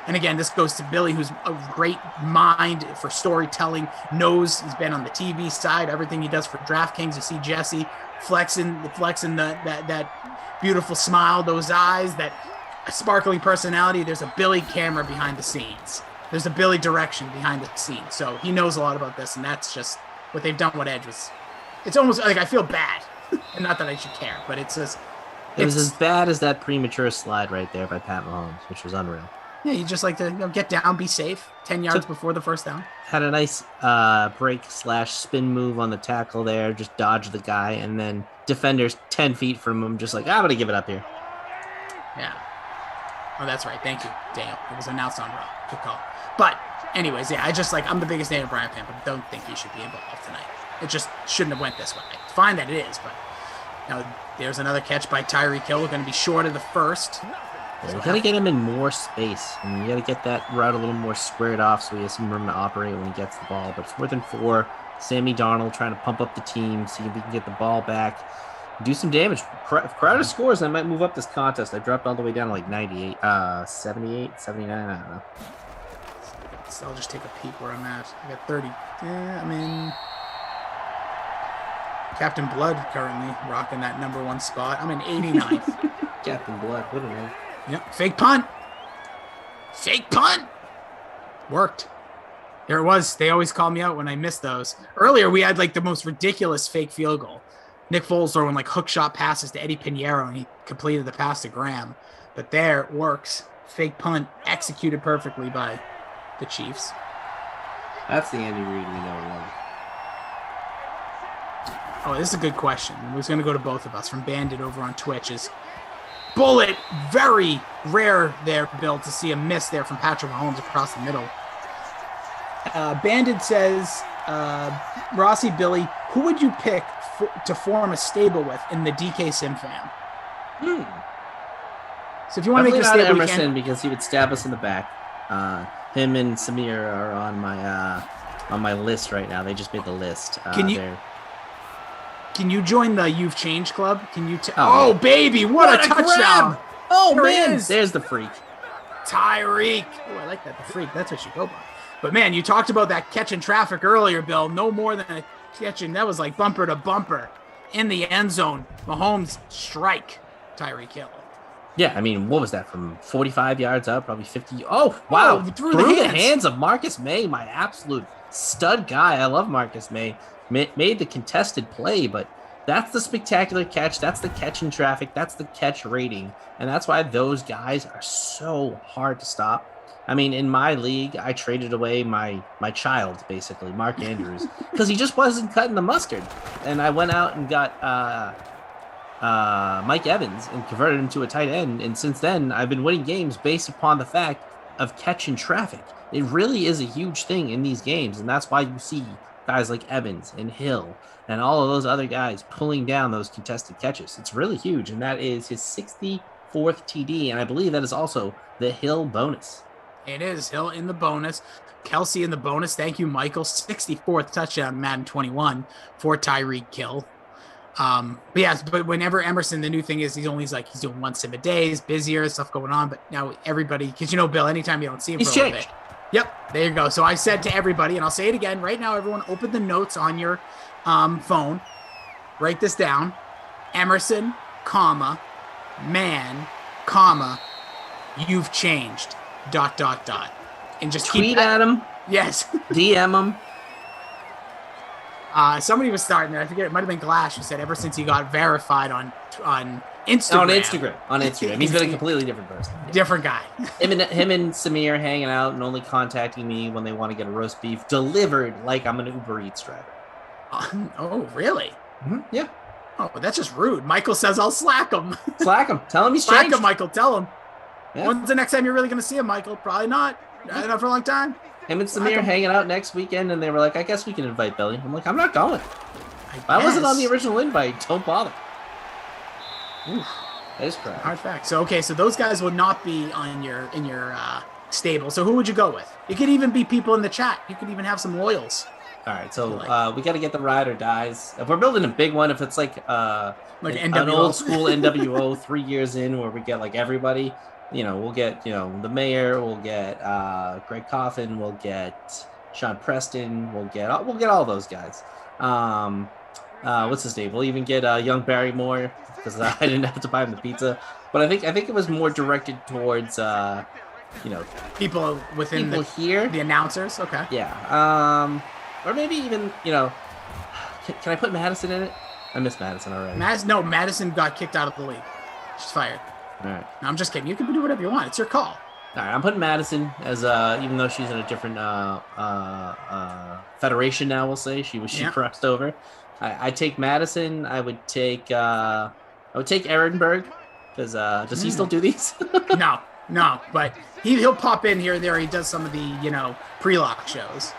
And again, this goes to Billy, who's a great mind for storytelling, knows he's been on the TV side, everything he does for DraftKings. You see Jesse flexing that beautiful smile, those eyes, that sparkling personality. There's a Billy camera behind the scenes. There's a Billy direction behind the scenes. So he knows a lot about this, and that's just what they've done with Edge was. It's almost like I feel bad. And not that I should care, but it was as bad as that premature slide right there by Pat Mahomes, which was unreal. Yeah, you just like to get down, be safe, 10 yards before the first down. Had a nice break/spin move on the tackle there, just dodge the guy, and then defenders 10 feet from him, just like, I'm going to give it up here. Yeah. Oh, that's right. Thank you, Daniel. It was announced on Raw. Good call. But anyways, yeah, I'm the biggest Daniel Bryan fan, but don't think he should be involved tonight. It just shouldn't have went this way. It's fine that it is, but there's another catch by Tyreek Hill. We're going to be short of the first. Yeah, you got to get him in more space. I mean, you got to get that route a little more squared off so he has some room to operate when he gets the ball. But 4th and 4, Sammy Darnold trying to pump up the team, see if he can get the ball back, do some damage. If Crowder scores, I might move up this contest. I dropped all the way down to like 98, 78, 79, I don't know. So I'll just take a peek where I'm at. I got 30. Yeah, I'm in Captain Blood currently rocking that number 1 spot. I'm in 89th. Captain Blood, what a name. Yep, fake punt. Worked. There it was. They always call me out when I miss those. Earlier, we had like the most ridiculous fake field goal. Nick Foles throwing like hook shot passes to Eddie Pinheiro, and he completed the pass to Graham. But there it works. Fake punt executed perfectly by the Chiefs. That's the Andy Reid we know and love. Oh, this is a good question. It was going to go to both of us from Bandit over on Twitch. Is bullet very rare there, Bill, to see a miss there from Patrick Mahomes across the middle. Bandit says, Rossi, Billy, who would you pick to form a stable with in the DK Sim fam? So if you want to make your stable, Emerson, because he would stab us in the back. Him and Samir are on my list right now. They just made the list. Can you join the You've Changed Club? Can you? Baby, what a touchdown! Grab. Oh man, there's the freak. Tyreek. Oh, I like that. The freak. That's what you go by. But man, you talked about that catching traffic earlier, Bill. No more than a catching. That was like bumper to bumper in the end zone. Mahomes strike Tyreek Hill. Yeah, I mean, what was that, from 45 yards up, probably 50? Oh, wow. Through the hands of Marcus May, my absolute stud guy. I love Marcus May. Made the contested play, but that's the spectacular catch. That's the catch in traffic. That's the catch rating. And that's why those guys are so hard to stop. I mean, in my league, I traded away my child, basically, Mark Andrews, because he just wasn't cutting the mustard. And I went out and got Mike Evans and converted him to a tight end. And since then, I've been winning games based upon the fact of catching traffic. It really is a huge thing in these games. And that's why you see guys like Evans and Hill and all of those other guys pulling down those contested catches. It's really huge. And that is his 64th TD. And I believe that is also the Hill bonus. It is Hill in the bonus. Kelsey in the bonus. Thank you, Michael. 64th touchdown, Madden 21 for Tyreek Hill. But whenever Emerson, the new thing is he's doing one sim a day, he's busier, stuff going on. But now everybody, because Bill, anytime you don't see him he's for a little changed. bit. Yep, there you go. So I said to everybody, and I'll say it again right now, everyone, open the notes on your phone. Write this down. Emerson, comma, man, comma, you've changed, ... And just tweet at him. Yes. DM him. Somebody was starting there. I forget. It might have been Glash who said ever since he got verified on Instagram. On Instagram. He's been a completely different person. Different guy. him and Samir hanging out and only contacting me when they want to get a roast beef delivered like I'm an Uber Eats driver. Oh, really? Mm-hmm. Yeah. Oh, that's just rude. Michael says I'll slack him. Slack him. Tell him he's slack changed. him, Michael. Tell him. Yeah. When's the next time you're really going to see him, Michael? Probably not. Not for a long time. Him and Samir hanging out next weekend, and they were like, I guess we can invite Billy. I'm like, I'm not going. I wasn't on the original invite. Don't bother. Oof, that is correct. Hard fact. So those guys will not be in your stable. So who would you go with? It could even be people in the chat. You could even have some loyals. All right, so we got to get the ride or dies. If we're building a big one, if it's like an old school NWO 3 years in where we get like everybody, we'll get, the mayor, we'll get Greg Coffin, we'll get Sean Preston, we'll get all those guys. What's his name? We'll even get young Barrymore because I didn't have to buy him the pizza. But I think it was more directed towards people within the announcers. Okay. Yeah. Or maybe even can I put Madison in it? I miss Madison already. Madison got kicked out of the league. She's fired. All right. No, I'm just kidding. You can do whatever you want. It's your call. All right, I'm putting Madison as even though she's in a different federation now. We'll say she crossed over. I take Madison. I would take Ehrenberg because does he still do these? No, but he'll pop in here and there. He does some of the pre-lock shows.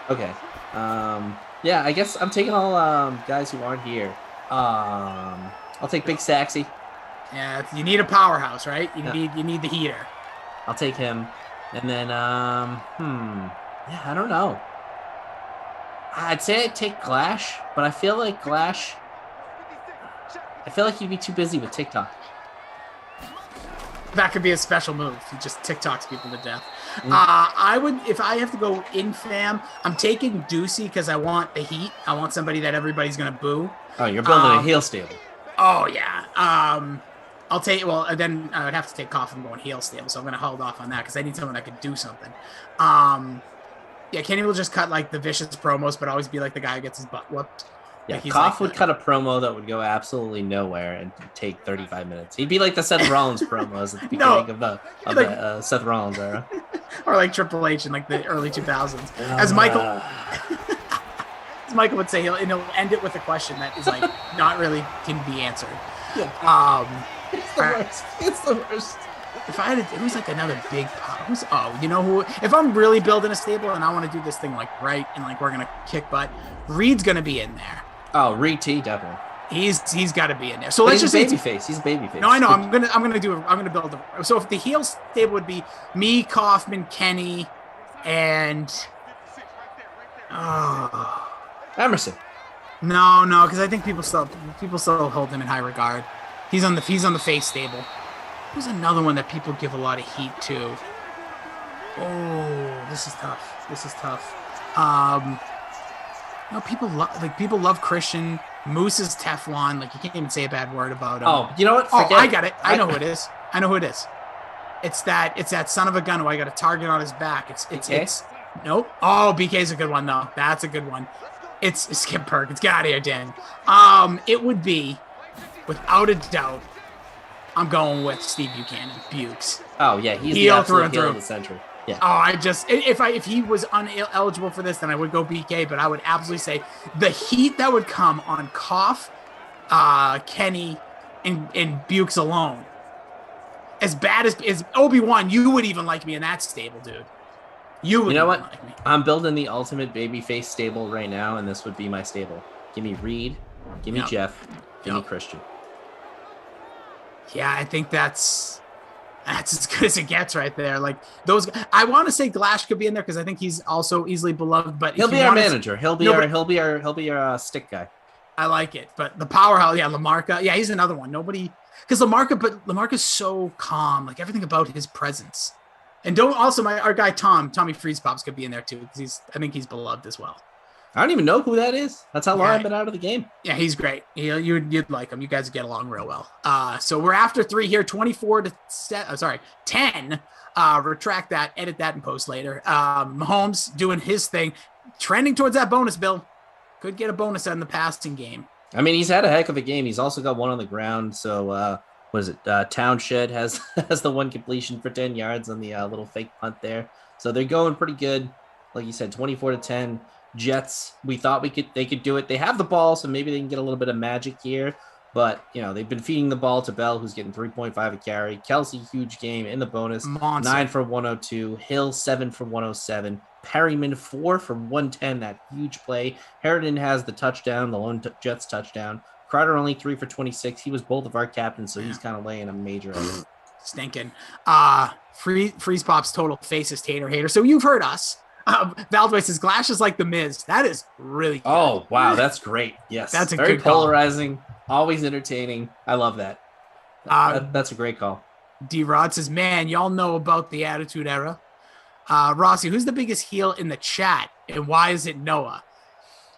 Okay. Yeah, I guess I'm taking all guys who aren't here. I'll take Big Saxy. Yeah, you need a powerhouse, right? You need the heater. I'll take him. And then yeah, I don't know. I'd say I'd take Glash, but I feel like he'd be too busy with TikTok. That could be a special move. He just TikToks people to death. I would, if I have to go in fam, I'm taking Ducey because I want the heat. I want somebody that everybody's going to boo. Oh, you're building a heel stable. Oh, yeah. I'll take, then I would have to take Coffin going heel stable, so I'm going to hold off on that because I need someone that could do something. Yeah, Kenny will just cut like the vicious promos, but always be like the guy who gets his butt whooped. Yeah, Koff would cut a promo that would go absolutely nowhere and take 35 minutes. He'd be like the Seth Rollins promos at the beginning of the Seth Rollins era. Or like Triple H in like the early 2000s. As Michael would say, he'll end it with a question that is like not really can be answered. Yeah. It's the worst. If I had it was like another big pop. If I'm really building a stable and I want to do this thing like right and like we're gonna kick butt, Reed's gonna be in there. Oh, Reed T, definitely. He's got to be in there. So But let's just say babyface. He's babyface. No, I know. I'm gonna build. So if the heel stable would be me, Kaufman, Kenny, and Emerson. No, because I think people still hold him in high regard. He's on the face stable. Who's another one that people give a lot of heat to? Oh, this is tough. No, people love Christian. Moose is Teflon. Like, you can't even say a bad word about him. Oh, you know what? Forget I got it. I know who it is. It's that son of a gun who I got a target on his back. It's nope. Oh, BK's a good one though. That's a good one. It's Skip Perkins. Get out of here, Dan. It would be, without a doubt, I'm going with Steve Buchanan. Bukes. Oh yeah, he's the absolute heel of the century. Yeah. Oh, if he was ineligible for this, then I would go BK, but I would absolutely say the heat that would come on Koff, Kenny, and Bukes alone. As bad as Obi-Wan, you would even like me in that stable, dude. You know what? Like me. I'm building the ultimate babyface stable right now, and this would be my stable. Give me Reed, give me Jeff, give me Christian. Yeah, I think that's as good as it gets right there. Like those, I want to say Glash could be in there because I think he's also easily beloved. But he'll be our manager. He'll be our stick guy. I like it. But the powerhouse, Lamarca, he's another one. Nobody, because Lamarca's so calm. Like everything about his presence. And our guy Tommy Freeze Pops could be in there too because I think he's beloved as well. I don't even know who that is. That's how long I've been out of the game. Yeah, he's great. You'd like him. You guys get along real well. So we're after 3 here, 10. Retract that, edit that, and post later. Mahomes doing his thing, trending towards that bonus, Bill. Could get a bonus in the passing game. I mean, he's had a heck of a game. He's also got one on the ground. So, what is it? Townshed has the one completion for 10 yards on the little fake punt there. So they're going pretty good. Like you said, 24-10. Jets, we thought they could do it. They have the ball, so maybe they can get a little bit of magic here. But, they've been feeding the ball to Bell, who's getting 3.5 a carry. Kelsey, huge game in the bonus. Monster. 9 for 102. Hill, 7 for 107. Perryman, 4 for 110. That huge play. Harrington has the touchdown, the lone Jets touchdown. Crowder only 3 for 26. He was both of our captains, so he's kind of laying a major egg. Stinking. Freeze Pop's total faces tater hater. So you've heard us. Valdez says Glash is like the Miz. That is really good. Oh, wow. That's great. Yes. That's a very good polarizing, always entertaining. I love that. That's a great call. D-Rod says, man, y'all know about the Attitude Era. Rossi, who's the biggest heel in the chat, and why is it Noah?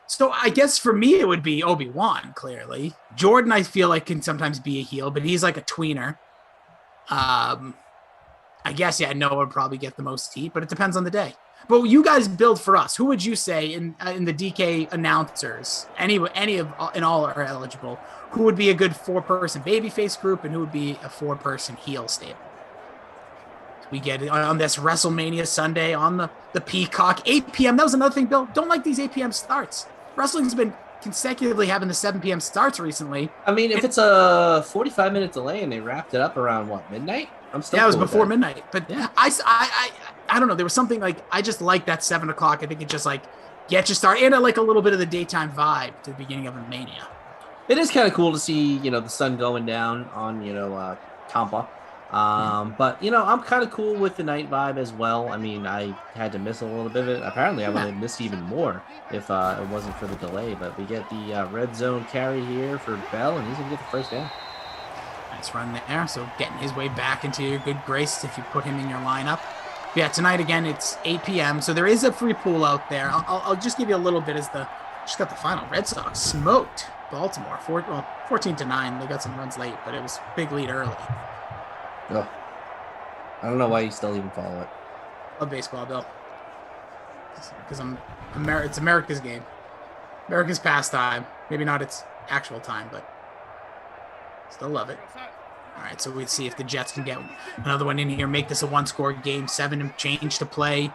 So I guess for me, it would be Obi-Wan, clearly. Jordan, I feel like, can sometimes be a heel, but he's like a tweener. I guess, Noah would probably get the most heat, but it depends on the day. But you guys build for us. Who would you say in the DK announcers, any of and all are eligible, who would be a good 4-person babyface group and who would be a 4-person heel stable? We get it on this WrestleMania Sunday on the Peacock, 8 p.m. That was another thing, Bill. Don't like these 8 p.m. starts. Wrestling's been consecutively having the 7 p.m. starts recently. I mean, if it's a 45-minute delay and they wrapped it up around, midnight? I'm still it was before midnight. But yeah. I don't know. There was something like, I just like that 7 o'clock. I think it just gets you started. And I like a little bit of the daytime vibe to the beginning of a Mania. It is kind of cool to see, the sun going down on, Tampa. But, I'm kind of cool with the night vibe as well. I mean, I had to miss a little bit of it. Apparently, I would have missed even more if it wasn't for the delay. But we get the red zone carry here for Bell, and he's going to get the first down. Nice run there. So getting his way back into your good grace if you put him in your lineup. Yeah, tonight, again, it's 8 p.m. So there is a free pool out there. I'll just give you a little bit as just got the final. Red Sox smoked Baltimore 14-9. They got some runs late, but it was a big lead early. Oh, I don't know why you still even follow it. Love baseball, Bill. Because it's America's game. America's pastime. Maybe not its actual time, but still love it. All right, so we'll see if the Jets can get another one in here, make this a 1-score game, 7 and change to play.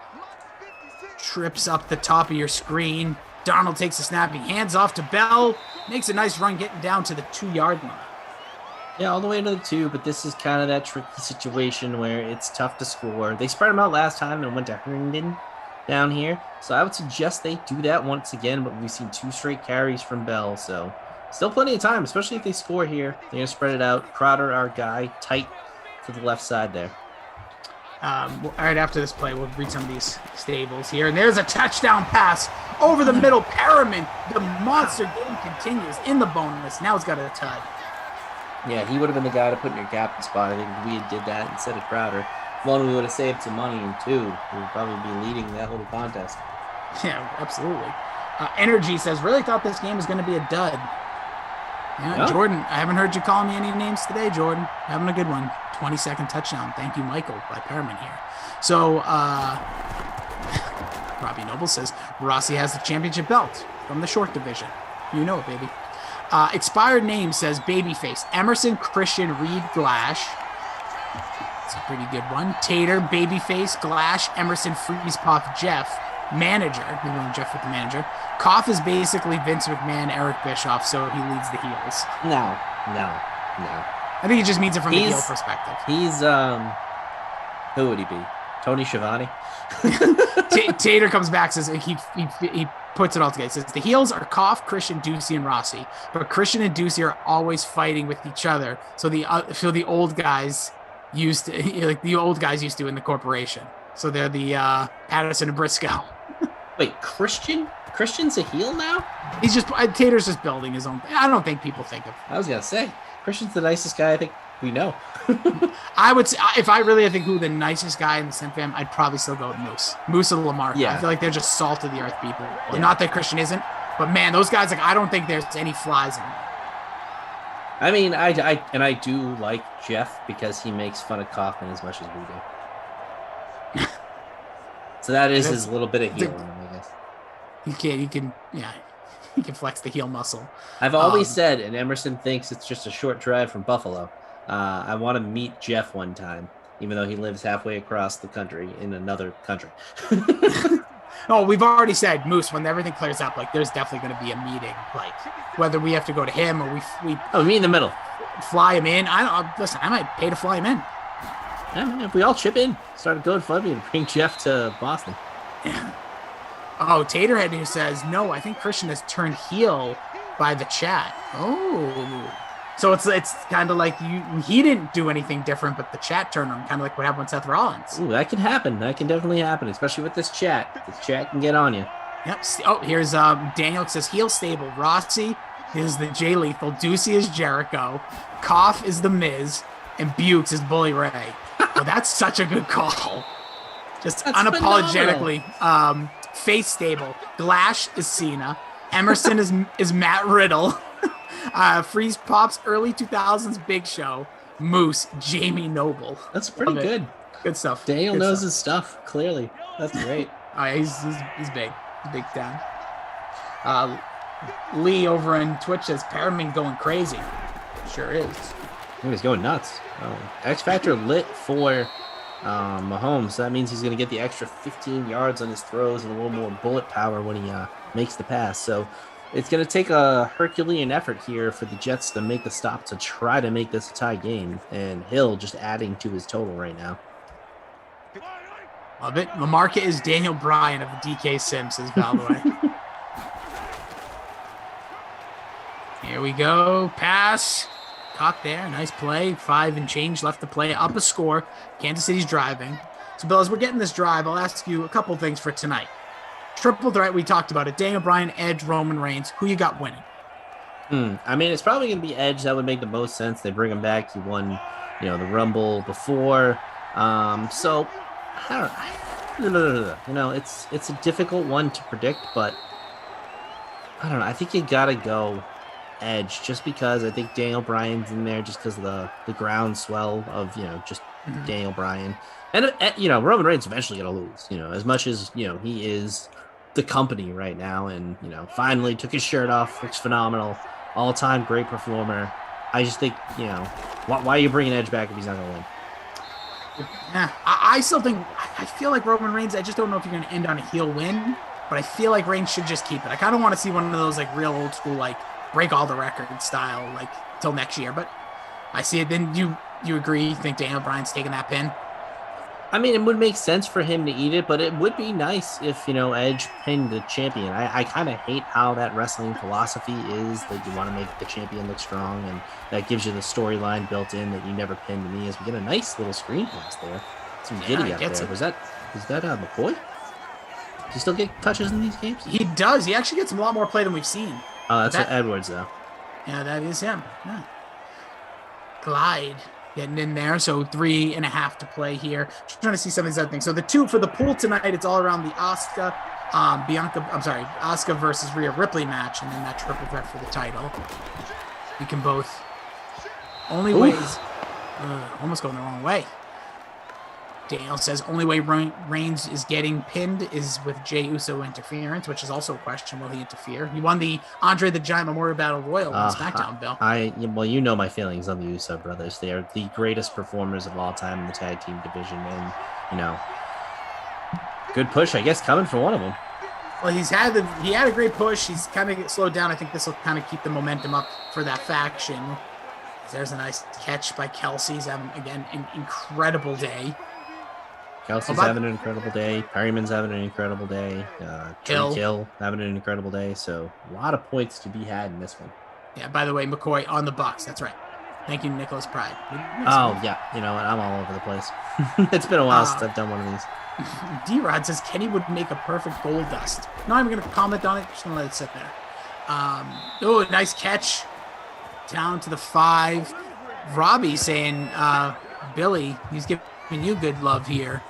Trips up the top of your screen. Darnold takes a snap. He hands off to Bell. Makes a nice run getting down to the 2-yard line. Yeah, all the way to the 2, but this is kind of that tricky situation where it's tough to score. They spread them out last time and went to Herndon. down here. So I would suggest they do that once again, but we've seen 2 straight carries from Bell. So still plenty of time, especially if they score here. They're going to spread it out. Crowder, our guy, tight to the left side there. All right, after this play, we'll read some of these stables here. And there's a touchdown pass over the middle. Perriman, the monster game continues in the bonus. Now it's got a tud. Yeah, he would have been the guy to put in your captain spot. I think if we did that instead of Crowder. 1, we would have saved some money, and 2, we would probably be leading that whole contest. Yeah, absolutely. Energy says, really thought this game was going to be a dud. Yeah, Jordan, I haven't heard you calling me any names today, Jordan. Having a good one. 20-second touchdown. Thank you, Michael, by Perriman here. So, Robbie Noble says, Rossi has the championship belt from the short division. You know it, baby. Expired name says, Babyface. Emerson, Christian, Reed, Glash. That's a pretty good one. Tater, Babyface, Glash, Emerson, Freeze, Puff, Jeff. Manager. We're going Jeff with the manager. Koff is basically Vince McMahon, Eric Bischoff, so he leads the heels. No. I think he just means it from the heel perspective. He's, who would he be? Tony Schiavone? Tater comes back, says he puts it all together. He says the heels are Koff, Christian, Ducey, and Rossi, but Christian and Ducey are always fighting with each other. So the old guys used to, like the old guys used to in the corporation. So they're the Patterson and Briscoe. Wait, Christian? Christian's a heel now? He's just Tater's just building his own. I don't think people think of. I was gonna say Christian's the nicest guy I think we know. I would say if I think who the nicest guy in the Sim fam, I'd probably still go with Moose. Moose and Lamar. Yeah. I feel like they're just salt of the earth people. Yeah. Not that Christian isn't, but man, those guys, like, I don't think there's any flies in them. I mean, I do like Jeff because he makes fun of Kaufman as much as we do. So that is his little bit of heel in him, I guess. He can flex the heel muscle. I've always said, and Emerson thinks it's just a short drive from Buffalo. I want to meet Jeff one time, even though he lives halfway across the country in another country. Oh, we've already said, Moose, when everything clears up, like, there's definitely going to be a meeting, like, whether we have to go to him or we meet in the middle, fly him in. Listen, I might pay to fly him in. Yeah, man, if we all chip in, start a GoFundMe and bring Jeff to Boston. Yeah. Oh, Taterhead who says, no, I think Christian has turned heel by the chat. Oh. So it's kind of like he didn't do anything different, but the chat turned him, kind of like what happened with Seth Rollins. Ooh, that can happen. That can definitely happen, especially with this chat. This chat can get on you. Yep. Oh, here's Daniel. It says heel stable. Rossi is the Jay Lethal. Ducey is Jericho. Koff is the Miz. And Bukes is Bully Ray. Well, that's such a good call. Just that's unapologetically. Face stable. Glash is Cena. Emerson is Matt Riddle. Freeze Pops early 2000s Big Show. Moose Jamie Noble. That's pretty good. Good stuff. Daniel knows his stuff. Clearly, that's great. He's big. He's big time. Lee over on Twitch says Perriman going crazy. Sure is. He's going nuts. X Factor lit for Mahomes. So that means he's going to get the extra 15 yards on his throws and a little more bullet power when he makes the pass. So it's going to take a Herculean effort here for the Jets to make the stop to try to make this a tie game. And Hill just adding to his total right now. Love it. Lamarca is Daniel Bryan of the DK Sims, says Valway. Here we go. Pass. Caught there. Nice play. 5 and change left to play. Up a score. Kansas City's driving. So, Bill, as we're getting this drive, I'll ask you a couple things for tonight. Triple threat, we talked about it. Daniel Bryan, Edge, Roman Reigns. Who you got winning? I mean, it's probably going to be Edge. That would make the most sense. They bring him back. He won, the Rumble before. So, I don't know. It's a difficult one to predict, but I don't know. I think you got to go Edge just because I think Daniel Bryan's in there just because of the groundswell of just Daniel Bryan and Roman Reigns eventually gonna lose as much as he is the company right now and finally took his shirt off, looks phenomenal, all-time great performer. I just think why are you bringing Edge back if he's not gonna win? Yeah, I still think I feel like Roman Reigns. I just don't know if you're gonna end on a heel win, but I feel like Reigns should just keep it. I kind of want to see one of those like real old school like break all the record style, like till next year. But I see it. Then you agree? You think Daniel Bryan's taking that pin? I mean, it would make sense for him to eat it, but it would be nice if, Edge pinned the champion. I kind of hate how that wrestling philosophy is that you want to make the champion look strong, and that gives you the storyline built in that you never pinned me. As we get a nice little screen pass there. Some giddy up there. Was that McCoy? Does he still get touches in these games? He does. He actually gets a lot more play than we've seen. Oh, that's Edwards, though. Yeah, that is him. Yeah. Glide getting in there. So 3.5 to play here. Just trying to see some of these other things. So the 2 for the pool tonight, it's all around the Asuka versus Rhea Ripley match, and then that triple threat for the title. We can both only ways. Almost going the wrong way. Daniel says only way Reigns is getting pinned is with Jey Uso interference, which is also a question. Will he interfere? He won the Andre the Giant Memorial Battle Royal on SmackDown, Bill. Well, you know my feelings on the Uso brothers. They are the greatest performers of all time in the tag team division, and good push, I guess, coming from one of them. Well, he had a great push. He's kind of slowed down. I think this will kind of keep the momentum up for that faction. There's a nice catch by Kelsey. He's having, again, an incredible day. Kelsey's having an incredible day. Perryman's having an incredible day. Hill having an incredible day. So a lot of points to be had in this one. Yeah, by the way, McCoy on the Bucks. That's right. Thank you, Nicholas Pride. Yeah. You know what? I'm all over the place. It's been a while since I've done one of these. D-Rod says Kenny would make a perfect gold dust. Not even going to comment on it. Just going to let it sit there. Nice catch. Down to the 5. Robbie saying, Billy, he's giving you good love here.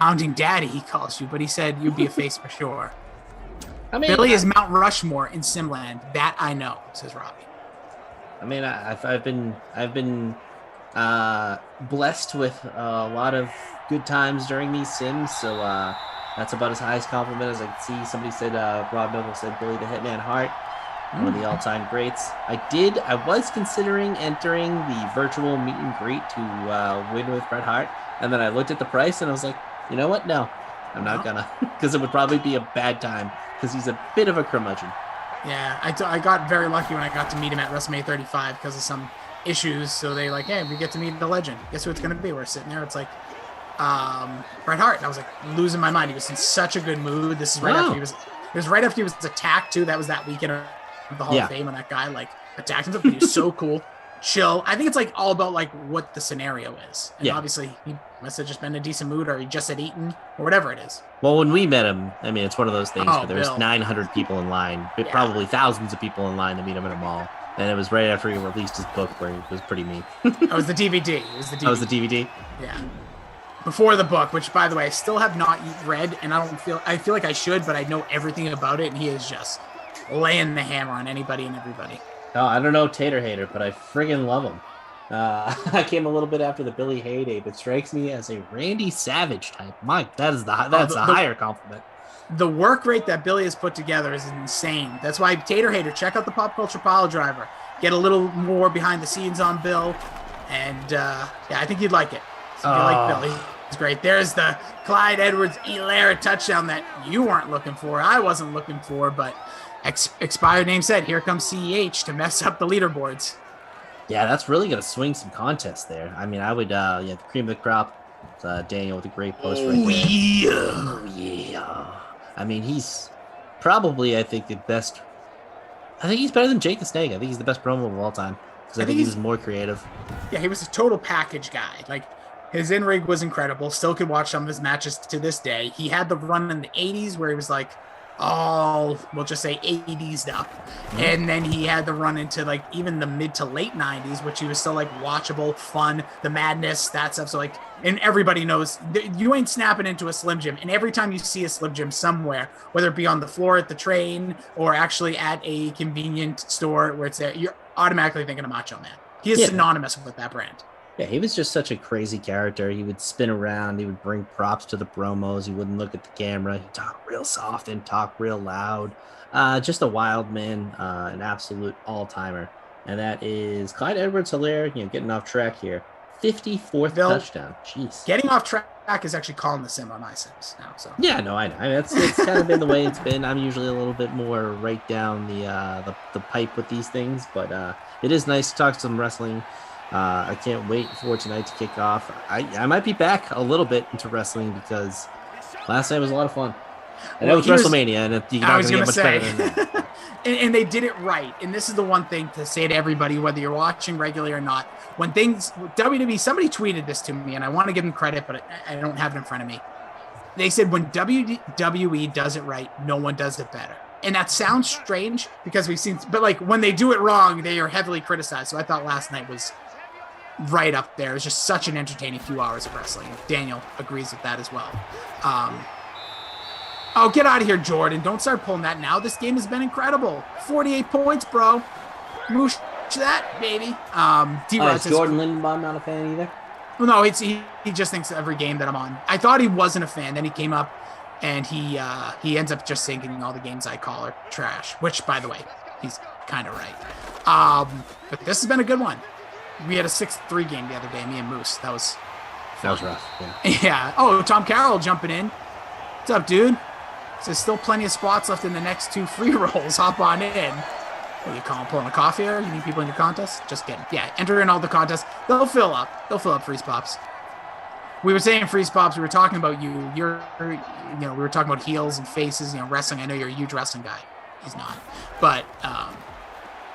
Founding daddy, he calls you, but he said you'd be a face for sure. I mean, Billy is Mount Rushmore in Simland. That I know, says Robbie. I mean, I've been blessed with a lot of good times during these Sims, so that's about as high as compliment as I can see. Somebody said, Rob Noble said Billy the Hitman Hart, one of the all-time greats. I was considering entering the virtual meet and greet to win with Bret Hart, and then I looked at the price and I was like, you know what? No, I'm not gonna, because it would probably be a bad time, because he's a bit of a curmudgeon. Yeah, I got very lucky when I got to meet him at WrestleMania 35 because of some issues. So they like, hey, we get to meet the legend. Guess who it's going to be? We're sitting there. It's like Bret Hart. And I was like losing my mind. He was in such a good mood. This is right after he was. It was right after he was attacked too. That was that weekend of the Hall of Fame, and that guy like attacked him. He was so cool, chill. I think it's like all about like what the scenario is. And obviously he must have just been in a decent mood, or he just had eaten, or whatever it is. Well, when we met him, I mean, it's one of those things where there's 900 people in line, probably thousands of people in line to meet him in a mall. And it was right after he released his book, where he was pretty mean. That was the DVD. That was the DVD? Yeah. Before the book, which, by the way, I still have not read, and I feel like I should, but I know everything about it, and he is just laying the hammer on anybody and everybody. Oh, I don't know Tater Hater, but I friggin' love him. I came a little bit after the Billy Heyday, but strikes me as a Randy Savage type. Mike, that's a higher compliment. The work rate that Billy has put together is insane. That's why Tater Hater, check out the Pop Culture Pile Driver. Get a little more behind the scenes on Bill, and I think you'd like it. So if you like Billy, it's great. There's the Clyde Edwards-Helaire touchdown that you weren't looking for. I wasn't looking for, but expired name said, here comes CEH to mess up the leaderboards. Yeah, that's really going to swing some contests there. I mean, I would, the cream of the crop, Daniel with a great post right there. Oh, yeah. I mean, he's probably, I think, the best. I think he's better than Jake the Snake. I think he's the best promo of all time, because I think he was more creative. Yeah, he was a total package guy. Like, his in-ring was incredible. Still could watch some of his matches to this day. He had the run in the 80s where he was like, we'll just say 80s up. Mm-hmm. And then he had the run into like even the mid to late 90s, which he was still like watchable, fun, the madness, that stuff. So like, and everybody knows you ain't snapping into a Slim Jim. And every time you see a Slim Jim somewhere, whether it be on the floor at the train or actually at a convenient store where it's there, you're automatically thinking of Macho Man. He is synonymous with that brand. Yeah, he was just such a crazy character. He would spin around. He would bring props to the promos. He wouldn't look at the camera. He'd talk real soft and talk real loud. Just a wild man, an absolute all-timer. And that is Clyde Edwards-Helaire, getting off track here. 54th touchdown. Jeez. Getting off track is actually calling the sim on my sims now. So yeah, no, I know. I mean, it's kind of been the way it's been. I'm usually a little bit more right down the pipe with these things, but it is nice to talk some wrestling. I can't wait for tonight to kick off. I might be back a little bit into wrestling because last night was a lot of fun. I know it's WrestleMania, and you're not going to get much better than that. And they did it right. And this is the one thing to say to everybody, whether you're watching regularly or not. When things WWE, somebody tweeted this to me, and I want to give them credit, but I don't have it in front of me. They said when WWE does it right, no one does it better. And that sounds strange because we've seen, but like when they do it wrong, they are heavily criticized. So I thought last night was right up there. It was just such an entertaining few hours of wrestling. Daniel agrees with that as well. Oh, get out of here, Jordan. Don't start pulling that now. This game has been incredible. 48 points, bro. Moosh that, baby. Is Jordan Lindenbaum not a fan either? Well, no, he just thinks every game that I'm on. I thought he wasn't a fan. Then he came up, and he ends up just thinking all the games I call are trash, which, by the way, he's kind of right. But this has been a good one. We had a 6-3 game the other day, me and Moose. That was rough, yeah. Yeah. Oh, Tom Carroll jumping in. What's up, dude? There's still plenty of spots left in the next 2 free rolls. Hop on in. What are you calling? Pulling a coffee here? You need people in your contest? Just kidding. Yeah, enter in all the contests. They'll fill up Freeze Pops. We were saying Freeze Pops. We were talking about you. We were talking about heels and faces, wrestling. I know you're a huge wrestling guy. He's not. But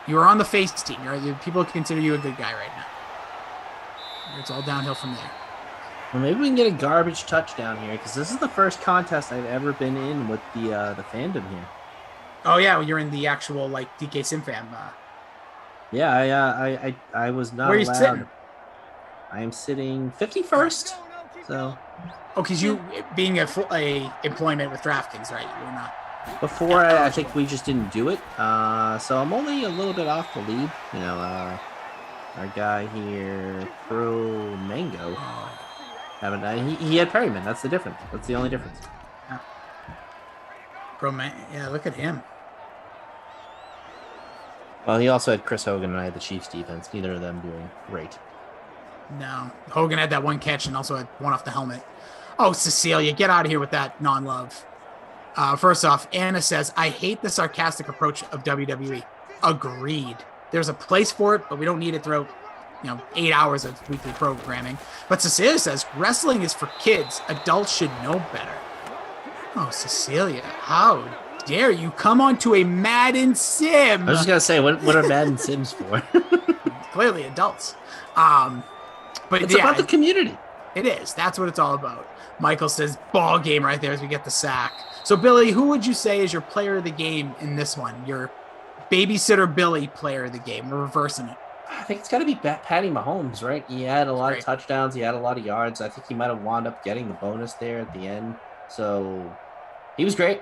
you were on the face team. People consider you a good guy right now. It's all downhill from there. Well, maybe we can get a garbage touchdown here because this is the first contest I've ever been in with the fandom here. Oh yeah, well, you're in the actual DK SimFam. Yeah, I was not. Where are you allowed. sitting? I am sitting 51st. So. Oh, because you being a employment with DraftKings, right? You're not. Before I think we just didn't do it. So I'm only a little bit off the lead. Our guy here, Pro Mango. He had Perryman. That's the difference. That's the only difference. Yeah, look at him. Well, he also had Chris Hogan, and I had the Chiefs defense. Neither of them doing great. No, Hogan had that one catch and also had one off the helmet. Oh, Cecilia, get out of here with that non-love. First off, Anna says, I hate the sarcastic approach of WWE. Agreed. There's a place for it, but we don't need it throughout 8 hours of weekly programming. But Cecilia says, wrestling is for kids. Adults should know better. Oh, Cecilia, how dare you come onto a Madden sim? I was just going to say, what are Madden sims for? Clearly adults. But it's about the community. It is. That's what it's all about. Michael says, ball game right there as we get the sack. So, Billy, who would you say is your player of the game in this one? Your babysitter Billy player of the game. We're reversing it. I think it's got to be Patty Mahomes, right? He had a lot of touchdowns. He had a lot of yards. I think he might have wound up getting the bonus there at the end. So he was great.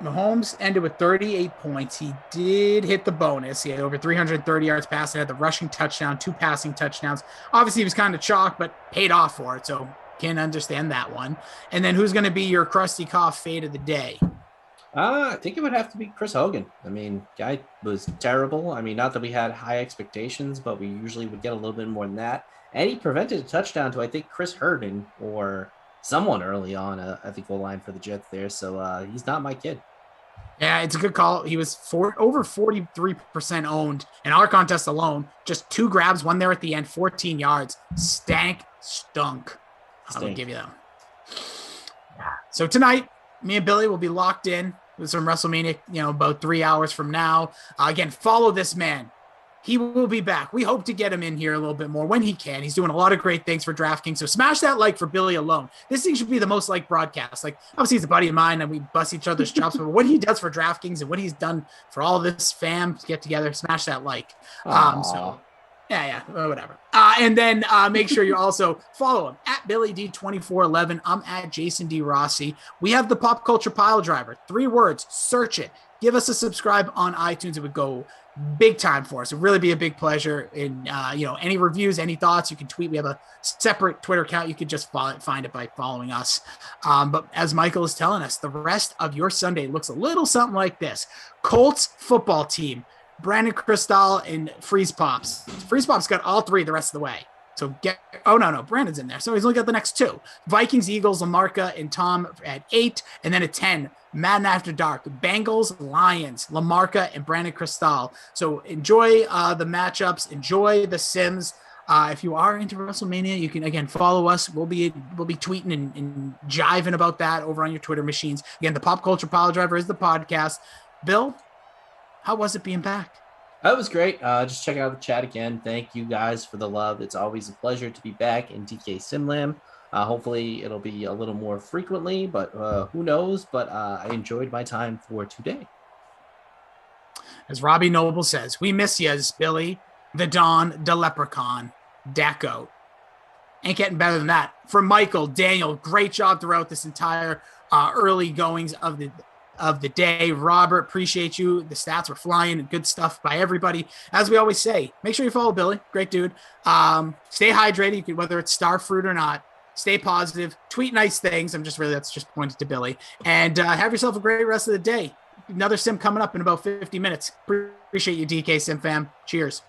Mahomes ended with 38 points. He did hit the bonus. He had over 330 yards passing, had the rushing touchdown, 2 passing touchdowns. Obviously, he was kind of chalk, but paid off for it. So can understand that one. And then who's going to be your crusty cough fade of the day? I think it would have to be Chris Hogan. I mean, guy was terrible. I mean, not that we had high expectations, but we usually would get a little bit more than that. And he prevented a touchdown to, I think, Chris Herndon or someone early on, I think, goal line for the Jets there. So he's not my kid. Yeah, it's a good call. He was over 43% owned in our contest alone. Just 2 grabs, one there at the end, 14 yards. Stunk. I would give you that one. So tonight, me and Billy will be locked in with some WrestleMania, about 3 hours from now. Again, follow this man. He will be back. We hope to get him in here a little bit more when he can. He's doing a lot of great things for DraftKings. So smash that like for Billy alone. This thing should be the most liked broadcast. Obviously he's a buddy of mine and we bust each other's chops, but what he does for DraftKings and what he's done for all this fam to get together, smash that like. Yeah, whatever. And then make sure you also follow him at BillyD2411. I'm at Jason D. Rossi. We have the Pop Culture Pile Driver. 3 words. Search it. Give us a subscribe on iTunes. It would go big time for us. It would really be a big pleasure. And, any reviews, any thoughts, you can tweet. We have a separate Twitter account. You can just find it by following us. But as Michael is telling us, the rest of your Sunday looks a little something like this. Colts football team. Brandon Cristal and Freeze Pops. Freeze Pops got all 3 the rest of the way. So no, Brandon's in there. So he's only got the next 2. Vikings, Eagles, Lamarca, and Tom at 8. And then at 10, Madden After Dark, Bengals, Lions, Lamarca, and Brandon Cristal. So enjoy the matchups. Enjoy the Sims. If you are into WrestleMania, you can again follow us. We'll be tweeting and jiving about that over on your Twitter machines. Again, the Pop Culture Pile Driver is the podcast. Bill, how was it being back? That was great. Just checking out the chat again. Thank you guys for the love. It's always a pleasure to be back in DK Simlam. Hopefully it'll be a little more frequently, but who knows? But I enjoyed my time for today. As Robbie Noble says, we miss yas, Billy, the Don, the Leprechaun, Daco. Ain't getting better than that. For Michael, Daniel, great job throughout this entire early goings of the day. Robert, appreciate you. The stats were flying. Good stuff by everybody. As we always say, make sure you follow Billy. Great dude. Stay hydrated. You can, whether it's star fruit or not. Stay positive. Tweet nice things. That's just pointed to Billy. And have yourself a great rest of the day. Another sim coming up in about 50 minutes. Appreciate you, DK Sim fam. Cheers.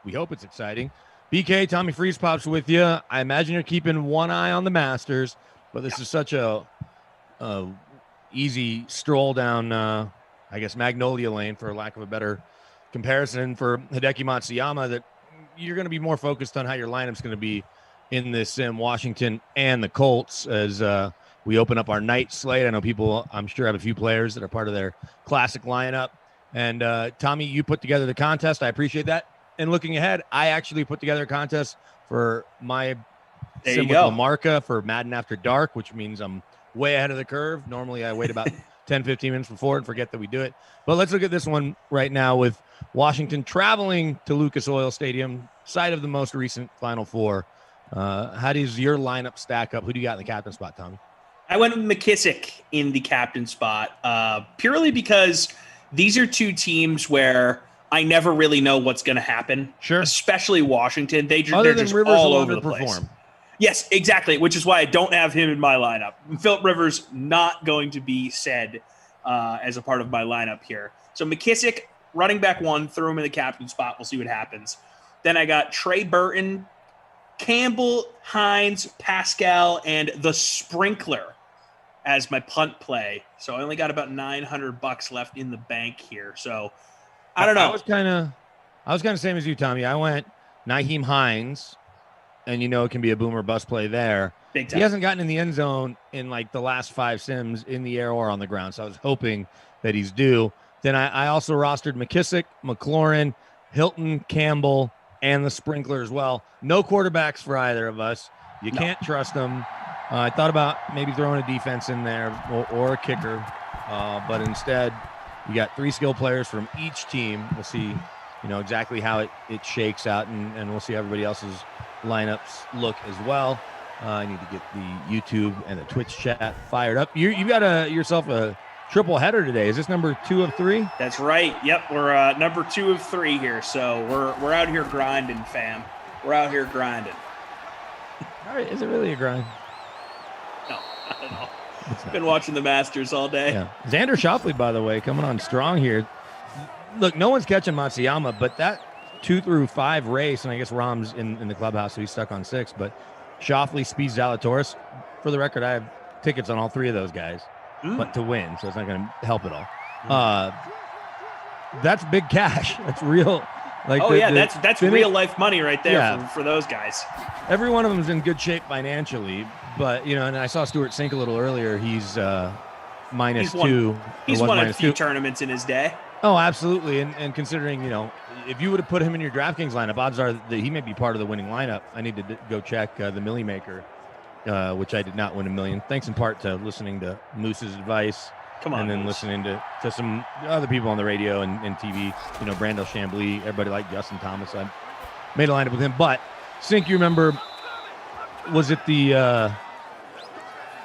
we hope it's exciting. BK, Tommy Freeze Pops with you. I imagine you're keeping one eye on the Masters, but this is such a easy stroll down, I guess, Magnolia Lane, for lack of a better comparison, for Hideki Matsuyama, that you're going to be more focused on how your lineup's going to be in this sim, Washington and the Colts, as we open up our night slate. I know people, I'm sure, have a few players that are part of their classic lineup. And Tommy, you put together the contest. I appreciate that. And looking ahead, I actually put together a contest for my sim with Lamarca for Madden After Dark, which means I'm way ahead of the curve. Normally, I wait about 10, 15 minutes before and forget that we do it. But let's look at this one right now with Washington traveling to Lucas Oil Stadium, site of the most recent Final Four. How does your lineup stack up? Who do you got in the captain spot, Tommy? I went with McKissick in the captain spot, purely because these are two teams where I never really know what's going to happen. Sure. Especially Washington. They're just Rivers all over the place. Perform. Yes, exactly, which is why I don't have him in my lineup. Philip Rivers not going to be said as a part of my lineup here. So McKissick, running back one, threw him in the captain spot. We'll see what happens. Then I got Trey Burton, Campbell, Hines, Pascal, and the Sprinkler as my punt play. So I only got about $900 left in the bank here. So I don't know. I was kind of same as you, Tommy. I went Nyheim Hines, and it can be a boom or bust play there. Big time. He hasn't gotten in the end zone in like the last 5 sims in the air or on the ground, so I was hoping that he's due. Then I also rostered McKissick, McLaurin, Hilton, Campbell, and the Sprinkler as well. No quarterbacks for either of us. You can't trust them. I thought about maybe throwing a defense in there or a kicker, but instead you got 3 skill players from each team. We'll see, exactly how it shakes out, and we'll see how everybody else's lineups look as well. I need to get the YouTube and the Twitch chat fired up. You got yourself a triple header today. Is this number 2 of 3? That's right. Yep, we're number 2 of 3 here. So we're out here grinding, fam. We're out here grinding. All right, is it really a grind? No, I don't know. Been watching the Masters all day. Yeah. Xander Schauffele, by the way, coming on strong here. Look, no one's catching Matsuyama, but that 2 through 5 race, and I guess Rahm's in the clubhouse, so he's stuck on 6. But Schauffele, Speed, Zalatoris. For the record, I have tickets on all 3 of those guys, but to win, so it's not going to help at all. That's big cash. That's real. Like that's real life money right there for those guys. Every one of them is in good shape financially, but and I saw Stuart Sink a little earlier. He's -2. He's won a few tournaments in his day. Oh, absolutely. And considering, if you would have put him in your DraftKings lineup, odds are that he may be part of the winning lineup. I need to go check the Millie Maker, which I did not win $1 million. Thanks in part to listening to Moose's advice. Come on, and then listening to some other people on the radio and TV, Brandel Chambly, everybody like Justin Thomas. I made a lineup with him. But, Sink, you remember, was it the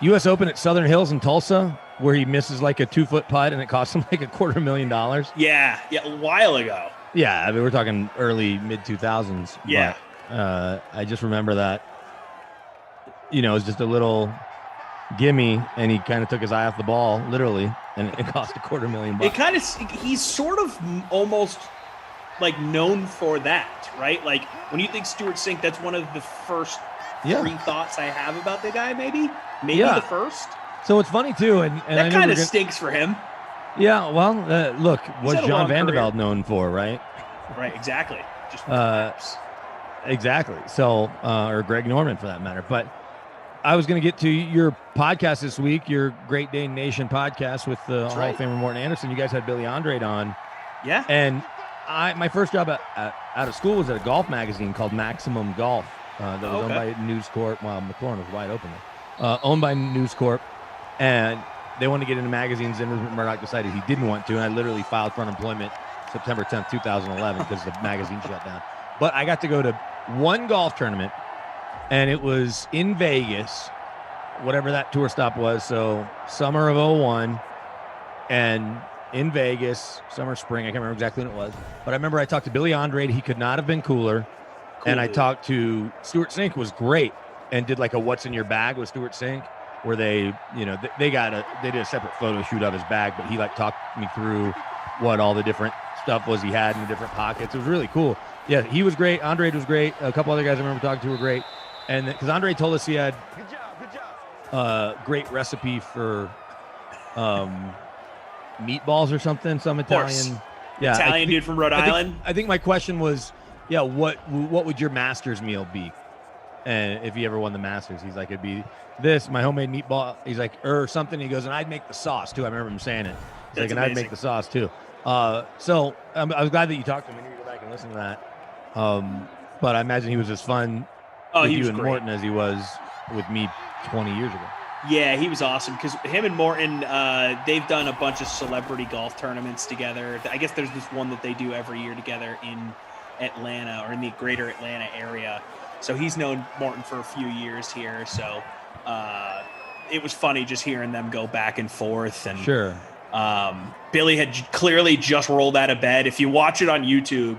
U.S. Open at Southern Hills in Tulsa where he misses like a 2-foot putt and it cost him like $250,000? Yeah, a while ago. Yeah, I mean, we're talking early, mid-2000s. Yeah. But, I just remember that, it was just a little gimme, and he kind of took his eye off the ball, literally, and it cost $250,000. It kind of, he's sort of almost like known for that, right? Like when you think Stuart Sink, that's one of the first 3 thoughts I have about the guy. Maybe the first. So it's funny too, and that kind of stinks for him. Yeah, well, look, what's John Vandeveld known for, right? Right, exactly. Just exactly. So, or Greg Norman for that matter, but. I was going to get to your podcast this week, your Great Dane Nation podcast with the Hall of Famer Morton Anderson. You guys had Billy Andrade on. Yeah. And my first job out of school was at a golf magazine called Maximum Golf that was owned by News Corp. Well, McLaurin was wide open there. Owned by News Corp. And they wanted to get into magazines, and Murdoch decided he didn't want to. And I literally filed for unemployment September 10th, 2011 because the magazine shut down. But I got to go to one golf tournament. And it was in Vegas, whatever that tour stop was. So summer of 2001, and in Vegas, summer, spring. I can't remember exactly when it was. But I remember I talked to Billy Andrade. He could not have been cooler. Cool. And I talked to Stuart Sink, was great, and did like a what's in your bag with Stuart Sink, where they did a separate photo shoot of his bag, but he like talked me through what all the different stuff was he had in the different pockets. It was really cool. Yeah, he was great. Andre was great. A couple other guys I remember talking to were great. And because Andre told us he had great recipe for meatballs or something, some Italian. Yeah, Italian dude from Rhode Island. I think my question was, yeah, what would your Masters meal be? And if he ever won the Masters, he's like, it'd be this, my homemade meatball. He's like, or something. He goes, and I'd make the sauce too. I remember him saying it. He's like, and I'd make the sauce too. So I was glad that you talked to him. I need to go back and listen to that. But I imagine he was as fun with you and Morton as he was with me 20 years ago. Yeah, he was awesome because him and Morton, they've done a bunch of celebrity golf tournaments together. I guess there's this one that they do every year together in Atlanta or in the greater Atlanta area. So he's known Morton for a few years here. So it was funny just hearing them go back and forth. And sure. Billy had clearly just rolled out of bed. If you watch it on YouTube,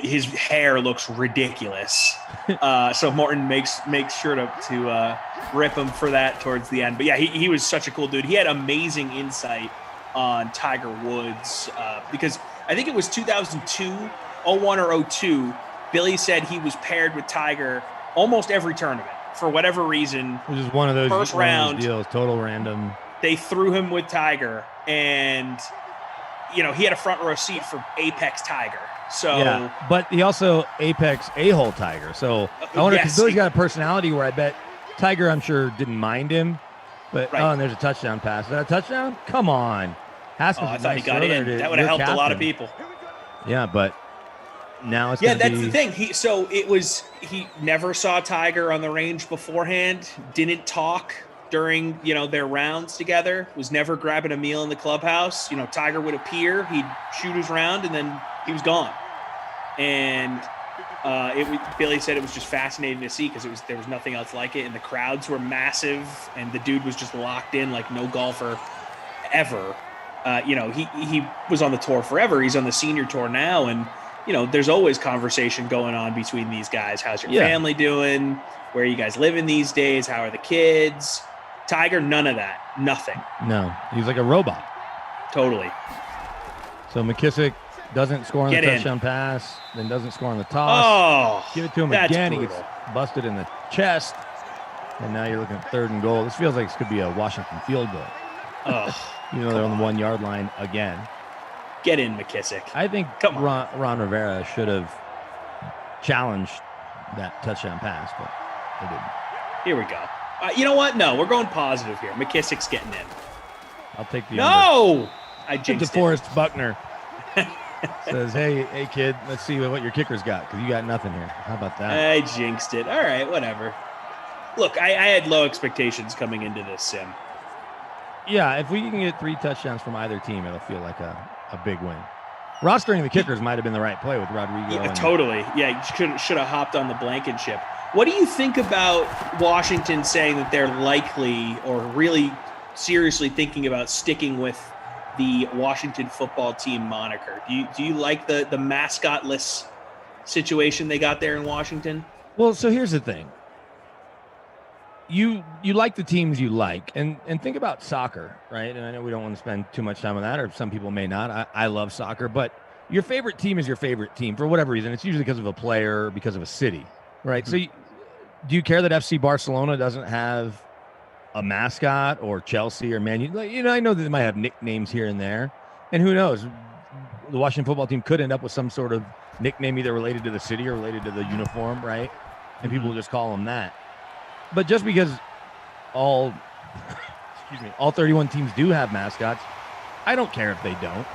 his hair looks ridiculous. So Morton makes sure to rip him for that towards the end. But yeah, he was such a cool dude. He had amazing insight on Tiger Woods because I think it was 2002, 01 or 02. Billy said he was paired with Tiger almost every tournament for whatever reason. It was just one of those first round deals, total random. They threw him with Tiger, and he had a front row seat for Apex Tiger. So yeah, but he also Apex a-hole Tiger. So I wonder because Billy's got a personality where I bet Tiger, I'm sure, didn't mind him. But right. Oh, and there's a touchdown pass. Is that a touchdown? Come on. Haskins I thought he got in. That would have helped a lot of people. Yeah, but now it's that's the thing. He never saw Tiger on the range beforehand. Didn't talk during their rounds together. Was never grabbing a meal in the clubhouse. Tiger would appear, he'd shoot his round, and then he was gone. And Billy said it was just fascinating to see because there was nothing else like it, and the crowds were massive, and the dude was just locked in like no golfer ever. He was on the tour forever. He's on the senior tour now, and there's always conversation going on between these guys. How's your family doing? Where are you guys living these days? How are the kids? Tiger, none of that. Nothing. No, he's like a robot. Totally. So McKissick doesn't score on the touchdown pass, then doesn't score on the toss. Oh, give it to him again. Brutal. He gets busted in the chest, and now you're looking at 3rd and goal. This feels like this could be a Washington field goal. Oh, they're on the 1 yard line again. Get in, McKissick. I think Ron Rivera should have challenged that touchdown pass, but they didn't. Here we go. You know what? No, we're going positive here. McKissick's getting in. I'll take the under. I jinxed it. DeForest Buckner says, hey, kid, let's see what your kicker's got because you got nothing here. How about that? I jinxed it. All right, whatever. Look, I had low expectations coming into this sim. Yeah, if we can get 3 touchdowns from either team, it'll feel like a big win. Rostering the kickers might have been the right play with Rodrigo. Yeah, totally. Yeah, you should have hopped on the Blankenship. What do you think about Washington saying that they're likely or really seriously thinking about sticking with the Washington football team moniker? Do you like the mascotless situation they got there in Washington? Well, so here's the thing. You like the teams you like, and think about soccer, right? And I know we don't want to spend too much time on that, or some people may not. I love soccer, but your favorite team is your favorite team for whatever reason. It's usually because of a player or because of a city, right? Mm-hmm. So do you care that FC Barcelona doesn't have a mascot, or Chelsea or Man U? I know that they might have nicknames here and there, and who knows? The Washington football team could end up with some sort of nickname either related to the city or related to the uniform, right? And people will just call them that. But just because all 31 teams do have mascots, I don't care if they don't.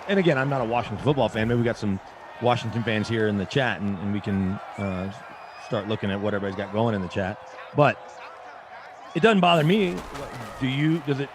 And again, I'm not a Washington football fan. Maybe we got some Washington fans here in the chat, and we can start looking at what everybody's got going in the chat. But it doesn't bother me. Does it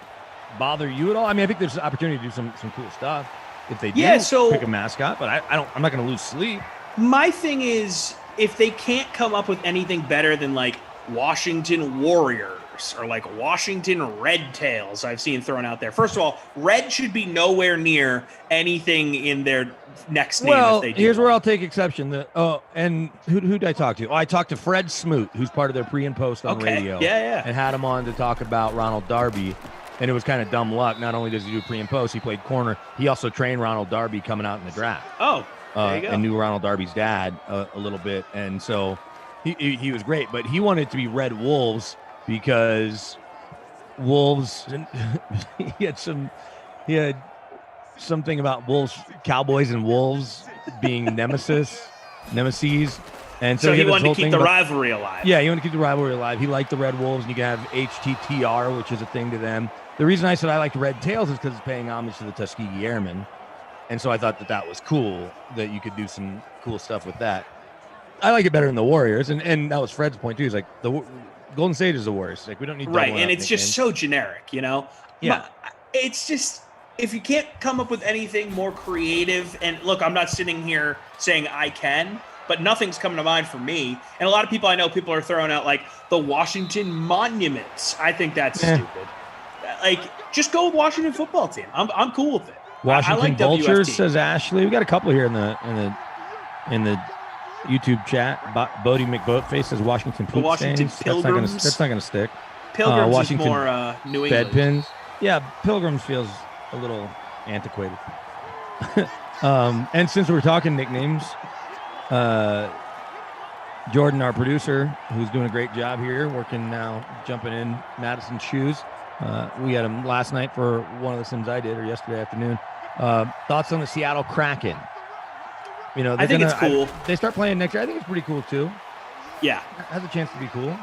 bother you at all? I mean, I think there's an opportunity to do some cool stuff if they do pick a mascot. But I'm not going to lose sleep. My thing is, if they can't come up with anything better than like Washington Warriors or like Washington Red Tails I've seen thrown out there. First of all, red should be nowhere near anything in their next name. Well, if they do here's where I'll take exception. And who did I talk to? I talked to Fred Smoot, who's part of their pre and post on radio. Yeah. And had him on to talk about Ronald Darby. And it was kind of dumb luck. Not only does he do pre and post, he played corner. He also trained Ronald Darby coming out in the draft. Oh, there you go. And knew Ronald Darby's dad a little bit. And so he was great. But he wanted to be Red Wolves because Wolves, he had something about Wolves, Cowboys and Wolves being nemesis. And so he wanted to keep the rivalry alive. Yeah, he wanted to keep the rivalry alive. He liked the Red Wolves, and you can have HTTR, which is a thing to them. The reason I said I liked Red Tails is because it's paying homage to the Tuskegee Airmen. And so I thought that was cool, that you could do some cool stuff with that. I like it better than the Warriors, and that was Fred's point, too. He's like, the Golden State is the worst. Like, we don't need right, and it's just so generic, you know? Yeah. It's just, if you can't come up with anything more creative, and look, I'm not sitting here saying I can, but nothing's coming to mind for me. And a lot of people I know, people are throwing out, like, the Washington Monuments. I think that's stupid. Like, just go with Washington football team. I'm cool with it. Washington I like Vultures, WFT. says Ashley. We got a couple here in the YouTube chat. Bodie McBoatface says Washington poop Washington stains. Pilgrims. That's not gonna stick. Pilgrims Washington is more New England. Bedpins. Yeah, Pilgrims feels a little antiquated. And since we're talking nicknames, Jordan, our producer, who's doing a great job here, working now, jumping in Madison's shoes. We had him last night for one of the sims I did, or yesterday afternoon. Thoughts on the Seattle Kraken? You know, I think it's cool. They start playing next year. I think it's pretty cool too. Yeah, it has a chance to be cool.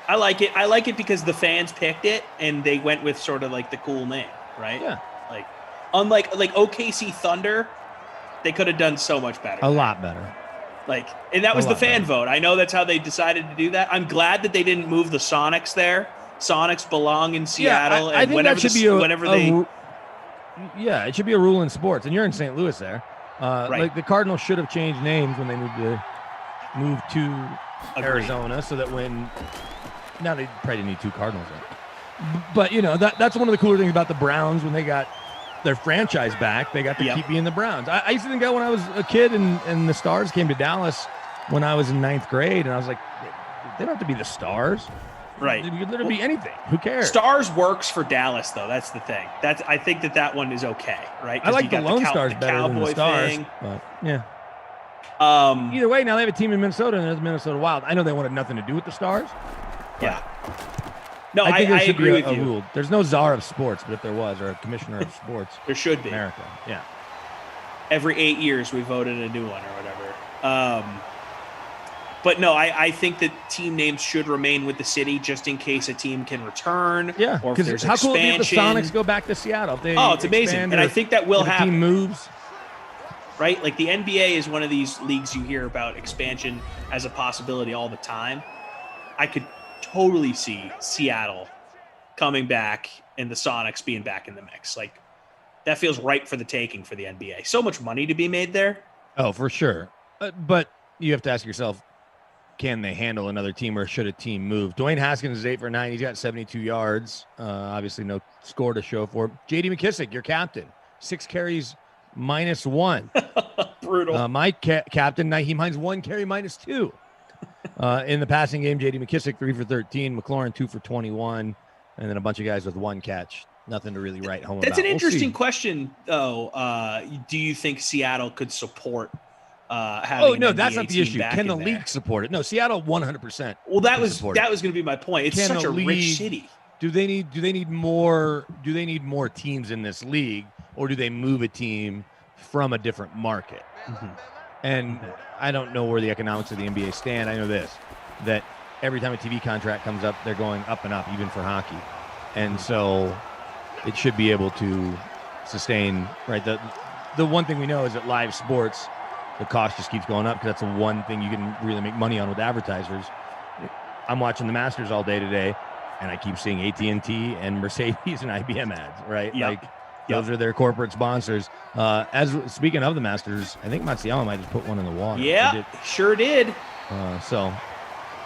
I like it. I like it because the fans picked it and they went with sort of like the cool name, right? Yeah. Like, unlike OKC Thunder, they could have done so much better. A lot better. Like, and that was the fan vote. I know that's how they decided to do that. I'm glad that they didn't move the Sonics there. Sonics belong in Seattle. I think that should be it should be a rule in sports. And you're in St. Louis there. Right. Like the Cardinals should have changed names when they moved to Arizona, so that now they probably need two Cardinals there. But you know, that's one of the cooler things about the Browns when they got their franchise back. They got to keep being the Browns. I used to think that when I was a kid and the Stars came to Dallas when I was in 9th grade, and I was like, they don't have to be the Stars. Right. It could literally be anything. Who cares? Stars works for Dallas, though. That's the thing. I think that one is okay, right? I like the Lone Stars better than the Stars. Thing. But, yeah. Either way, now they have a team in Minnesota, and there's Minnesota Wild. I know they wanted nothing to do with the Stars. Yeah. No, I think there should agree be with you. Rule. There's no czar of sports, but if there was, or a commissioner of sports, there should be. America. Yeah. Every 8 years, we voted a new one or whatever. But no, I think that team names should remain with the city just in case a team can return. Yeah, or if there's how expansion. cool if the Sonics go back to Seattle? It's amazing, and I think that will happen. Team moves, right? Like the NBA is one of these leagues you hear about expansion as a possibility all the time. I could totally see Seattle coming back and the Sonics being back in the mix. Like that feels ripe for the taking for the NBA. So much money to be made there. Oh, for sure. But you have to ask yourself, can they handle another team, or should a team move? Dwayne Haskins is 8 for 9. He's got 72 yards. Obviously, no score to show for him. J.D. McKissick, your captain, 6 carries, -1. Brutal. My captain, Naheem Hines, 1 carry, -2. In the passing game, J.D. McKissick, 3 for 13. McLaurin, 2 for 21. And then a bunch of guys with 1 catch. Nothing to really write home about. That's an interesting question, though. Do you think Seattle could support having that's not the issue. Can the league support it? No, Seattle 100%. Well, that was going to be my point. It's such a rich city. Do they need more teams in this league, or do they move a team from a different market? Mm-hmm. And I don't know where the economics of the NBA stand. I know that every time a TV contract comes up, they're going up and up, even for hockey. And so it should be able to sustain, right? The one thing we know is that live sports, the cost just keeps going up because that's the one thing you can really make money on with advertisers. I'm watching the Masters all day today, and I keep seeing AT&T and Mercedes and IBM ads, right? Yep. Those are their corporate sponsors. Speaking of the Masters, I think Matsuyama might just put one in the water. Yeah, sure did. So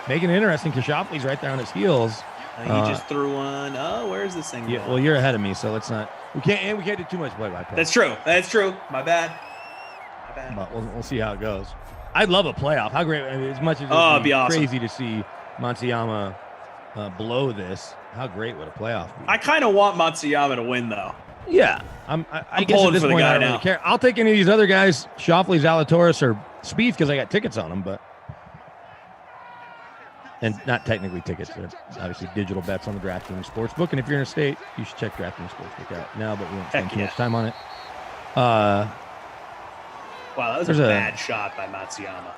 making it interesting. Kishopli's right there on his heels. He just threw one. Oh, where's this thing going? Well, you're ahead of me, so let's not. We can't do too much play-by-play. That's true. My bad. But we'll see how it goes. I'd love a playoff. How great! I mean, as much as it'd be awesome. Crazy to see Matsuyama below this, how great would a playoff be? I kind of want Matsuyama to win, though. Yeah, I guess at this point I don't really care. I'll take any of these other guys, Shoffley, Zalatoris, or Spieth, because I got tickets on them, and not technically tickets. They're obviously digital bets on the DraftKings Sportsbook. And if you're in a state, you should check DraftKings Sportsbook out now, but we won't spend too much time on it. Wow, that was a bad shot by Matsuyama.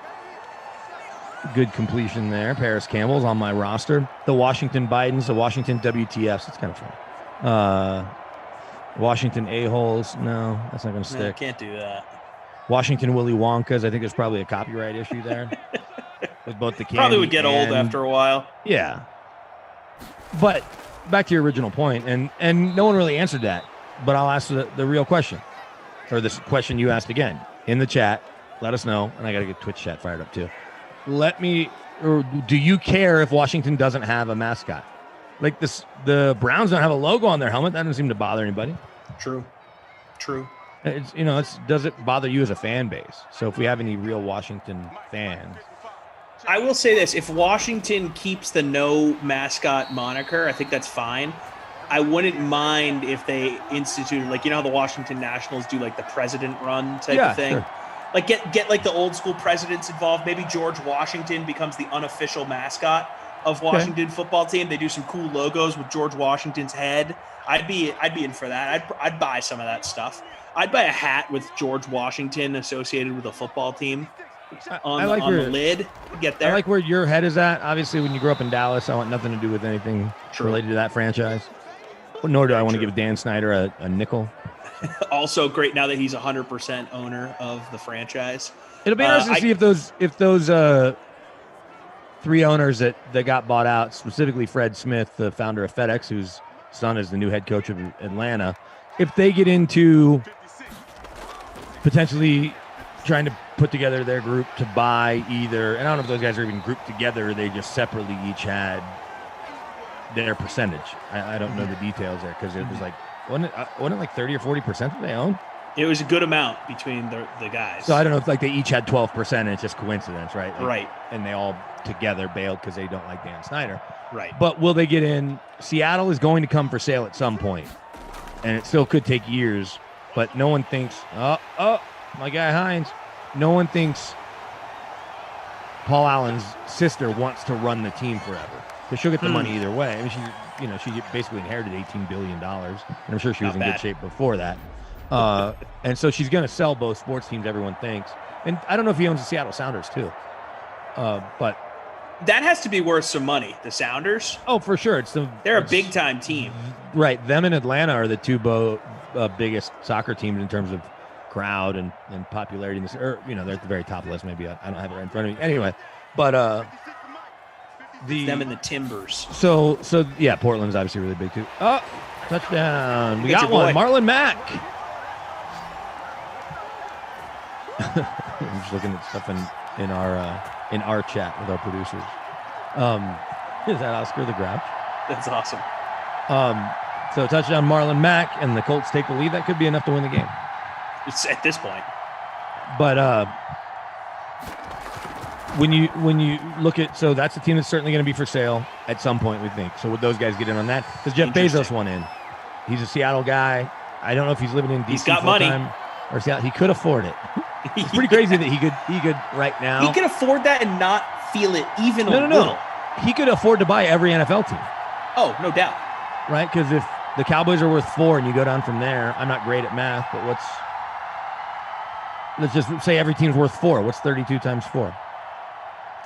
Good completion there. Paris Campbell's on my roster. The Washington Bidens, the Washington WTFs. It's kind of fun. Washington A-holes. No, that's not going to stick. No, can't do that. Washington Willy Wonkas. I think there's probably a copyright issue there. With both the candy probably would get old after a while. Yeah. But back to your original point, and no one really answered that. But I'll ask the real question. Or this question you asked again. In the chat. Let us know. And I got to get Twitch chat fired up too. Do you care if Washington doesn't have a mascot? Like the Browns don't have a logo on their helmet. That doesn't seem to bother anybody. True. Does it bother you as a fan base? So if we have any real Washington fans. I will say this. If Washington keeps the no mascot moniker, I think that's fine. I wouldn't mind if they instituted, like, how the Washington Nationals do, like, the president run type of thing. Sure. Like, get like the old school presidents involved. Maybe George Washington becomes the unofficial mascot of Washington football team. They do some cool logos with George Washington's head. I'd be in for that. I'd buy some of that stuff. I'd buy a hat with George Washington associated with a football team on the lid. Get there. I like where your head is at. Obviously, when you grew up in Dallas, I want nothing to do with anything related to that franchise. Nor do I want to give Dan Snyder a nickel. Also great now that he's 100% owner of the franchise. It'll be interesting to see if those three owners that got bought out, specifically Fred Smith, the founder of FedEx, whose son is the new head coach of Atlanta, if they get into potentially trying to put together their group to buy either, and I don't know if those guys are even grouped together, or they just separately each had their percentage. I don't know the details there, because it was like, wasn't it like 30 or 40% that they own? It was a good amount between the guys. So I don't know if like they each had 12% and it's just coincidence, right? Right. And they all together bailed because they don't like Dan Snyder. Right. But will they get in? Seattle is going to come for sale at some point, and it still could take years, but no one thinks, my guy Hines, no one thinks Paul Allen's sister wants to run the team forever. Because she'll get the money either way. I mean, she basically inherited $18 billion. And I'm sure she was in good shape before that. And so she's going to sell both sports teams, everyone thinks. And I don't know if he owns the Seattle Sounders, too. But that has to be worth some money, the Sounders. Oh, for sure. They're a big-time team. Right. Them and Atlanta are the two biggest soccer teams in terms of crowd and popularity. They're at the very top list. Maybe I don't have it right in front of me. Anyway, but them and the Timbers. So yeah, Portland's obviously really big too. Oh, touchdown! We got one. Marlon Mack. I'm just looking at stuff in our chat with our producers. Is that Oscar the Grouch? That's awesome. So touchdown Marlon Mack, and the Colts take the lead. That could be enough to win the game. It's at this point. But when you look at, so that's a team that's certainly going to be for sale at some point, we think. So would those guys get in on that? Because Jeff Bezos went in. He's a Seattle guy. I don't know if he's living in DC. He's got money. Or Seattle. He could afford it. It's pretty crazy that he could right now. He could afford that and not feel it even a little. No. He could afford to buy every NFL team. Oh, no doubt. Right? Because if the Cowboys are worth 4 and you go down from there, I'm not great at math, but let's just say every team's worth 4. What's 32 times 4?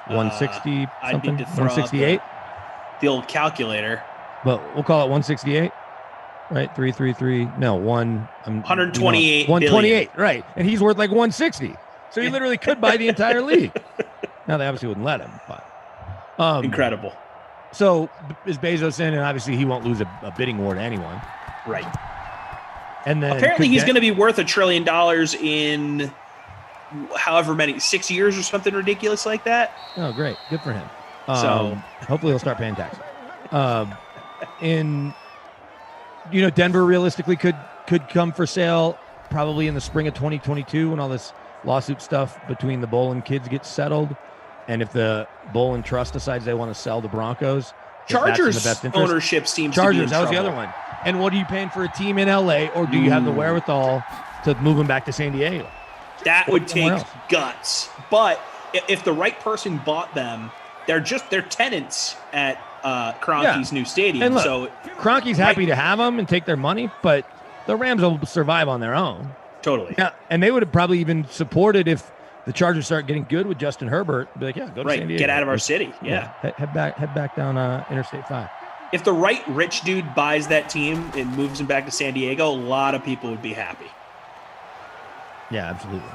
160 something? 168? The old calculator. But we'll call it 168, right? 333. No, 128. 128, right? And he's worth like 160. So he literally could buy the entire league. Now they obviously wouldn't let him, but incredible. So is Bezos in, and obviously he won't lose a bidding war to anyone. Right. And then apparently he's going to be worth $1 trillion in however many, 6 years or something ridiculous like that. Oh, great. Good for him. So hopefully he'll start paying taxes. Denver realistically could come for sale probably in the spring of 2022 when all this lawsuit stuff between the Bolin kids gets settled. And if the Bolin Trust decides they want to sell the Broncos, Chargers ownership seems to be in Chargers, that was the other one. And what are you paying for a team in LA, or do you have the wherewithal to move them back to San Diego? That would take guts. But if the right person bought them, they're tenants at Kroenke's new stadium. And look, so Kroenke's happy to have them and take their money, but the Rams will survive on their own. Totally. Yeah, and they would have probably even supported if the Chargers start getting good with Justin Herbert. Be like, yeah, go to San Diego. Get out of our city. Yeah. Head back down Interstate 5. If the right rich dude buys that team and moves him back to San Diego, a lot of people would be happy. Yeah, absolutely.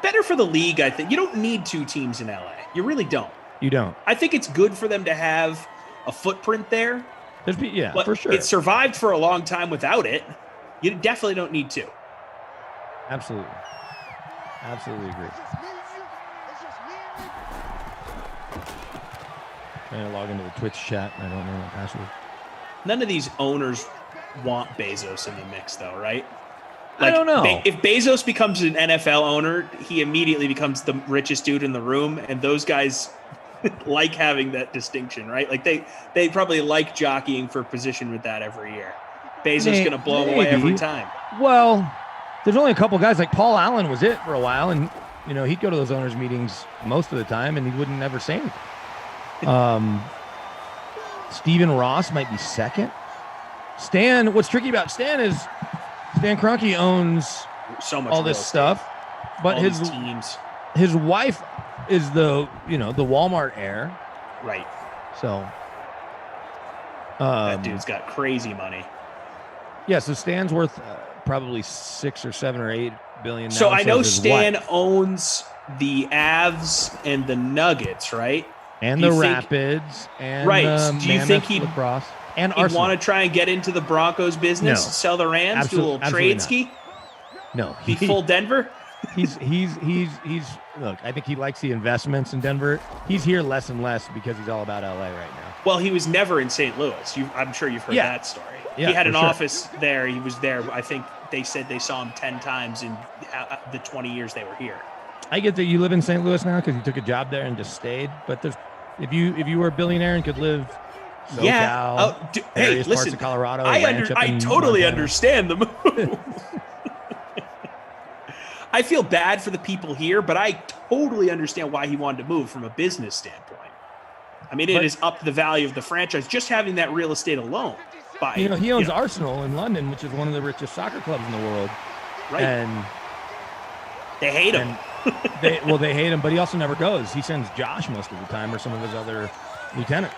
Better for the league, I think. You don't need 2 teams in LA. You really don't. You don't. I think it's good for them to have a footprint there. But for sure. It survived for a long time without it. You definitely don't need 2. Absolutely. Absolutely agree. Trying to log into the Twitch chat, and I don't know my password. None of these owners want Bezos in the mix, though, right? I don't know. If Bezos becomes an NFL owner, he immediately becomes the richest dude in the room, and those guys like having that distinction, right? Like they probably like jockeying for position with that every year. Bezos going to blow him away every time. Well, there's only a couple guys. Like Paul Allen was it for a while, and he'd go to those owners' meetings most of the time, and he wouldn't never say anything. Stephen Ross might be second. Stan, what's tricky about Stan is Stan Kroenke owns so much all this stuff, but all his teams. His wife is the Walmart heir, right? So that dude's got crazy money. Yeah, so Stan's worth probably 6 or 7 or 8 billion. Now, so I know Stan owns the Avs and the Nuggets, right? And the Rapids, and do you think he'd lacrosse and he'd want to try and get into the Broncos business, sell the Rams, do a little trade ski? No, be full Denver. He's look. I think he likes the investments in Denver. He's here less and less because he's all about LA right now. Well, he was never in St. Louis. I'm sure you've heard that story. Yeah, he had an office there. He was there. I think they said they saw him 10 times in the 20 years they were here. I get that you live in St. Louis now because you took a job there and just stayed. But if you were a billionaire and could live SoCal, various parts of Colorado, I totally understand the move. I feel bad for the people here, but I totally understand why he wanted to move from a business standpoint. I mean, it is up the value of the franchise just having that real estate alone. He owns Arsenal in London, which is one of the richest soccer clubs in the world. Right. And they hate him. They hate him, but he also never goes. He sends Josh most of the time, or some of his other lieutenants.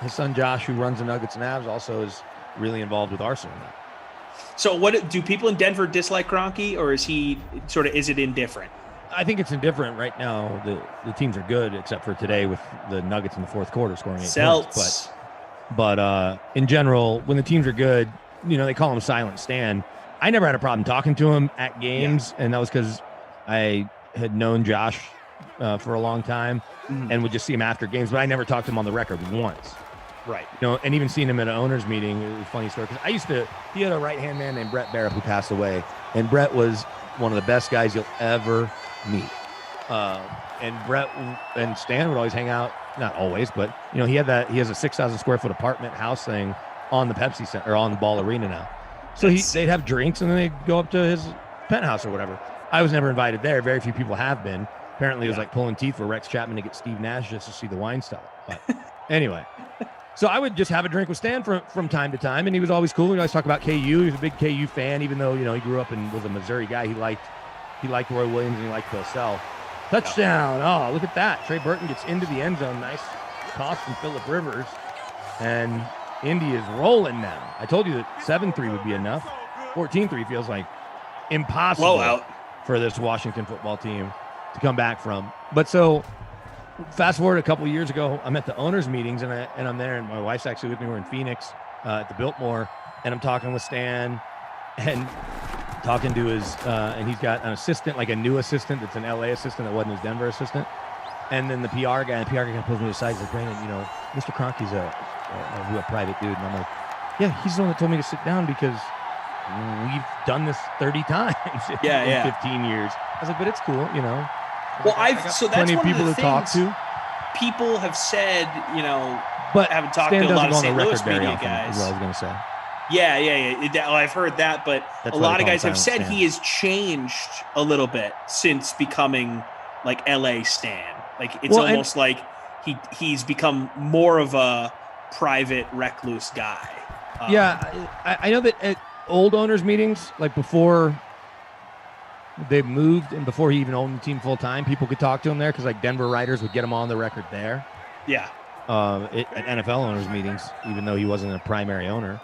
His son Josh, who runs the Nuggets and Avs, also is really involved with Arsenal now. So what do people in Denver dislike Kroenke, or is it indifferent? I think it's indifferent right now. The teams are good, except for today with the Nuggets in the fourth quarter scoring 8 points. But in general, when the teams are good, they call him Silent Stan. I never had a problem talking to him at games, and that was because I had known Josh for a long time and would just see him after games, but I never talked to him on the record once. Right. And even seeing him at an owner's meeting, it was a funny story. Because he had a right-hand man named Brett Barrett who passed away, and Brett was one of the best guys you'll ever meet. And Brett and Stan would always hang out, not always, but he has a 6,000 square foot apartment house thing on the Pepsi Center, or on the Ball Arena now. So they'd have drinks and then they'd go up to his penthouse or whatever. I was never invited there. Very few people have been. Apparently it was like pulling teeth for Rex Chapman to get Steve Nash just to see the wine style. But anyway, so I would just have a drink with Stan from time to time, and he was always cool. We'd always talk about KU. He was a big KU fan, even though he grew up and was a Missouri guy. He liked Roy Williams and he liked Cosell. Touchdown! Oh, look at that! Trey Burton gets into the end zone. Nice toss from Phillip Rivers, and Indy is rolling now. I told you that 7-3 would be enough. 14-3 feels like impossible for this Washington football team to come back from. But so, fast forward a couple years ago, I'm at the owners' meetings, and I'm there, and my wife's actually with me. We're in Phoenix at the Biltmore, and I'm talking with Stan, and talking to his, and he's got an assistant, like a new assistant that's an LA assistant that wasn't his Denver assistant. And then the PR guy kind of pulls me aside. He's like, Brandon, Mr. Kroenke's a real private dude. And I'm like, yeah, he's the one that told me to sit down because we've done this 30 times in 15 years. I was like, but it's cool, Well, so that's plenty of one people of the to talk things, to. people have said, But I haven't talked Stan to a lot doesn't of go on St. the record Louis very media often, guys. is what I was going to say. Yeah. Well, I've heard that, but That's a why lot they of call guys him have said Silent he has changed a little bit since becoming like LA Stan. Like it's almost like he's become more of a private, recluse guy. I know that at old owners meetings, like before they moved and before he even owned the team full time, people could talk to him there because like Denver writers would get him on the record there. Yeah. At NFL owners meetings, even though he wasn't a primary owner.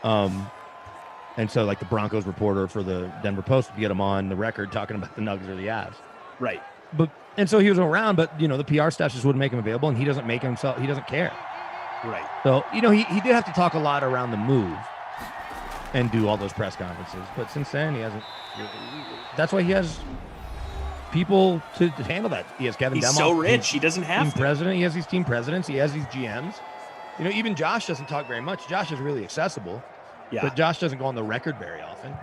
And so like the Broncos reporter for the Denver Post would get him on the record talking about the Nuggets or the Avs. Right. And so he was around, but the PR staff just wouldn't make him available, and he doesn't make himself. He doesn't care. Right. So he did have to talk a lot around the move and do all those press conferences. But since then, he hasn't. That's why he has people to handle that. He has Kevin He's Demoff, so rich, he doesn't have team to. president. He has these team presidents. He has these GMs. Even Josh doesn't talk very much. Josh is really accessible, but Josh doesn't go on the record very often.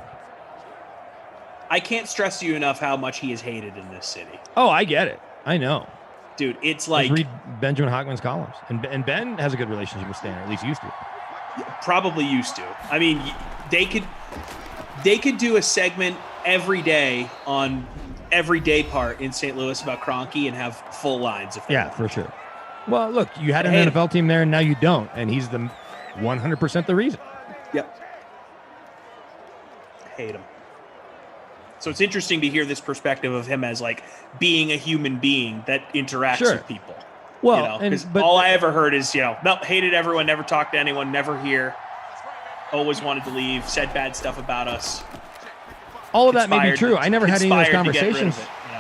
I can't stress to you enough how much he is hated in this city. Oh, I get it. I know. Dude, it's like... Let's read Benjamin Hockman's columns. And Ben has a good relationship with Stan, or at least used to. Probably used to. I mean, they could do a segment every day on every day part in St. Louis about Kroenke and have full lines. For sure. Well, look, you had an NFL team there, and now you don't. And he's the 100% the reason. Yep. Hate him. So it's interesting to hear this perspective of him as like being a human being that interacts with people. Well, but all I ever heard is, hated everyone, never talked to anyone, never here, always wanted to leave, said bad stuff about us. All of that may be true. I never had any of those conversations.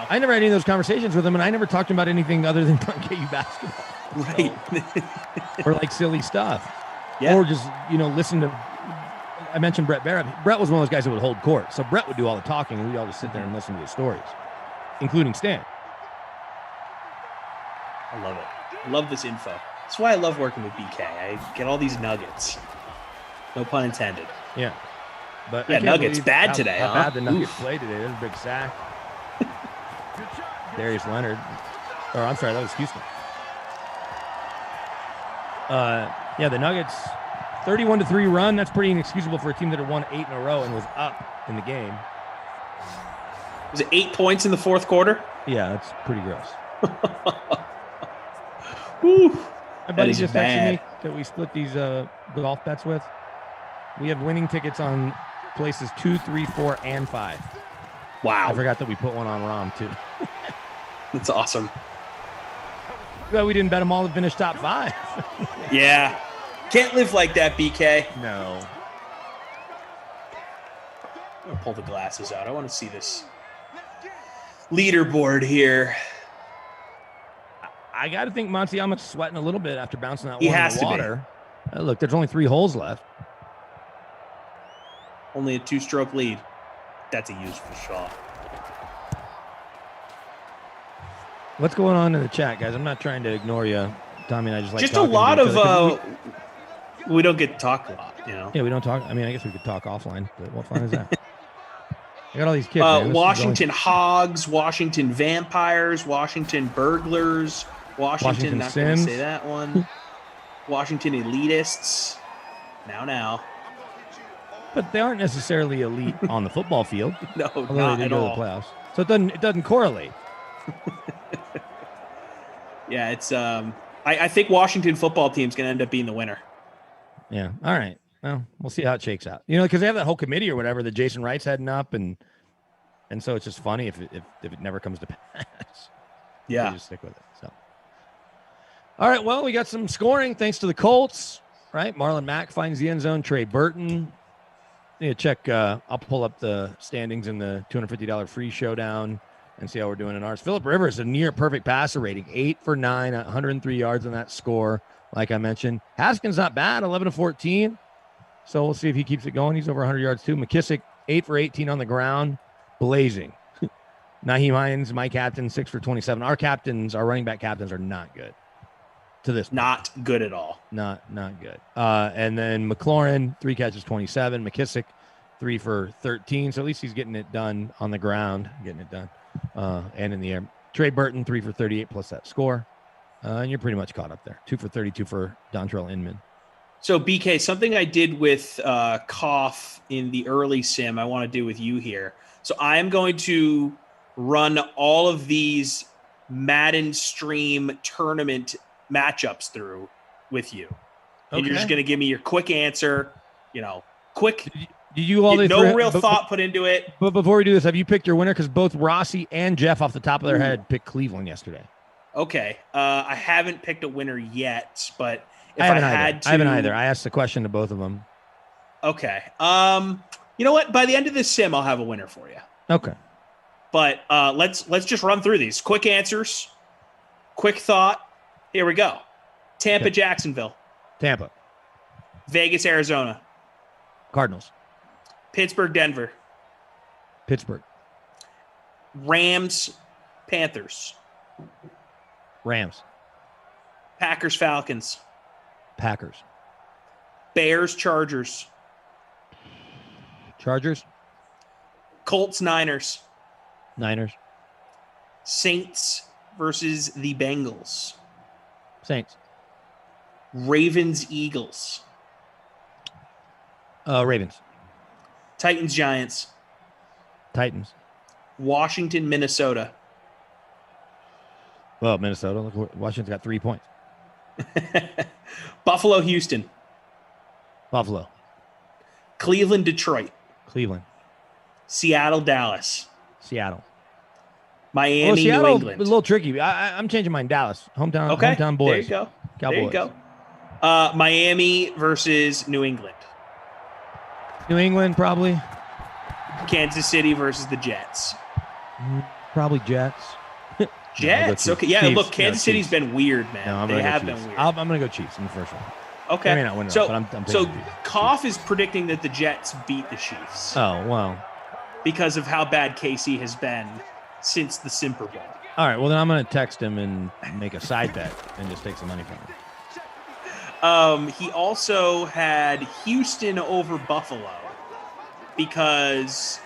I never had any of those conversations with him, and I never talked to him about anything other than KU basketball. Right. Or like silly stuff. Yeah. Or just, listen to. I mentioned Brett Barrett. Brett was one of those guys that would hold court. So Brett would do all the talking, and we'd all just sit there and listen to his stories, including Stan. I love it. I love this info. That's why I love working with BK. I get all these nuggets. No pun intended. Yeah. But Nuggets bad today, how huh? bad the Nuggets played today. That was a big sack. Darius Leonard. Or I'm sorry, that was Houston. The Nuggets 31-3 run. That's pretty inexcusable for a team that had won 8 in a row and was up in the game. Was it 8 points in the fourth quarter? Yeah, that's pretty gross. Woo. My buddy just texted me that we split these golf bets with. We have winning tickets on places 2, 3, 4, and 5. Wow. I forgot that we put one on Rom, too. That's awesome. Well, we didn't bet them all to finish top 5. Yeah. Can't live like that, BK. No. I'm going to pull the glasses out. I want to see this leaderboard here. I got to think Matsuyama's sweating a little bit after bouncing that he one has in the water. Look, there's only 3 holes left. Only a 2-stroke lead. That's a useful shot. What's going on in the chat, guys? I'm not trying to ignore you. Tommy and I just a lot of we don't get to talk a lot, Yeah, we don't talk. I mean, I guess we could talk offline, but what fun is that? I got all these kids. Washington Hogs, Washington Vampires, Washington Burglars, Washington not going to say that one. Washington Elitists. Now. But they aren't necessarily elite on the football field. No, not at all. The playoffs. So it doesn't correlate. Yeah, it's I think Washington football team's going to end up being the winner. Yeah. All right. Well, we'll see how it shakes out. Because they have that whole committee or whatever that Jason Wright's heading up, and so it's just funny if it never comes to pass. Yeah. Just stick with it. So. All right. Well, we got some scoring thanks to the Colts. Right. Marlon Mack finds the end zone. Trey Burton. Check. I'll pull up the standings in the $250 free showdown and see how we're doing in ours. Phillip Rivers, a near perfect passer rating, 8 for 9, 103 yards on that score. Like I mentioned, Haskins not bad, 11 to 14. So we'll see if he keeps it going. He's over 100 yards too. McKissick, 8 for 18 on the ground, blazing. Nyheim Hines, my captain, 6 for 27. Our running back captains are not good. To this point. Not good at all. Not good. And then McLaurin, 3 catches, 27. McKissick, 3 for 13. So at least he's getting it done on the ground, and in the air. Trey Burton, 3 for 38 plus that score. And you're pretty much caught up there. 2 for 32 for Dontrell Inman. So, BK, something I did with Koff in the early sim, I want to do with you here. So I am going to run all of these Madden stream tournament matchups through with you. And you're just going to give me your quick answer, quick. Did you all no real thought put into it. But before we do this, have you picked your winner? Because both Rossi and Jeff off the top of their head picked Cleveland yesterday. Okay. I haven't picked a winner yet, but if I haven't either. I asked the question to both of them. Okay. You know what? By the end of this sim, I'll have a winner for you. Okay. But let's just run through these. Quick answers. Quick thought. Here we go. Tampa, Jacksonville. Tampa. Vegas, Arizona. Cardinals. Pittsburgh, Denver. Pittsburgh. Rams, Panthers. Rams. Packers, Falcons. Packers. Bears, Chargers. Chargers. Colts, Niners. Niners. Saints versus the Bengals. Saints. Ravens, Eagles. Ravens. Titans, Giants. Titans. Washington, Minnesota. Well, Minnesota. Look, Washington's got 3 points. Buffalo, Houston. Buffalo. Cleveland, Detroit. Cleveland. Seattle, Dallas. Seattle. Miami, Seattle, New England. A little tricky. I'm changing mine. Dallas. Hometown boys. There you go. Cowboys. There you go. Miami versus New England. New England, probably. Kansas City versus the Jets. Probably Jets. Jets. Okay. Yeah, Chiefs. look, Kansas City's been weird, man. No, they have been weird. I'm going to go Chiefs in the first one. Okay. I may not win it, but I'm taking Chiefs. Koff is predicting that the Jets beat the Chiefs. Oh, well. Because of how bad KC has been since the Super Bowl. All right. Well, then I'm going to text him and make a side bet and just take some money from him. He also had Houston over Buffalo because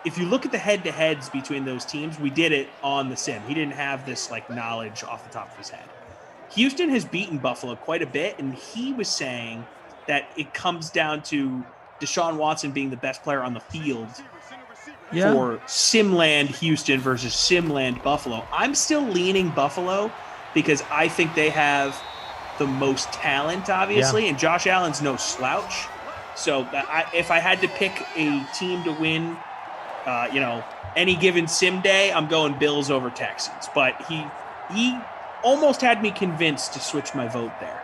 if you look at the head-to-heads between those teams, we did it on the sim. He didn't have this knowledge off the top of his head. Houston has beaten Buffalo quite a bit, and he was saying that it comes down to Deshaun Watson being the best player on the field for Simland Houston versus Simland Buffalo. I'm still leaning Buffalo because I think they have the most talent, obviously, and Josh Allen's no slouch. So if I had to pick a team to win, any given sim day, I'm going Bills over Texans. But he almost had me convinced to switch my vote there.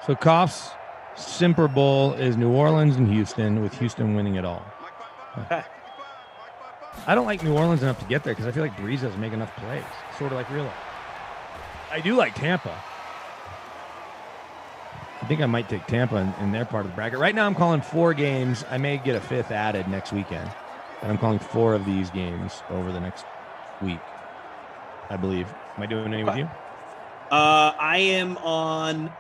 So Koff's Super Bowl is New Orleans and Houston, with Houston winning it all. Okay. I don't like New Orleans enough to get there because I feel like Breeze doesn't make enough plays. Sort of like real life. I do like Tampa. I think I might take Tampa in their part of the bracket. Right now I'm calling 4 games. I may get a 5th added next weekend. But I'm calling 4 of these games over the next week, I believe. Am I doing any with you? I am on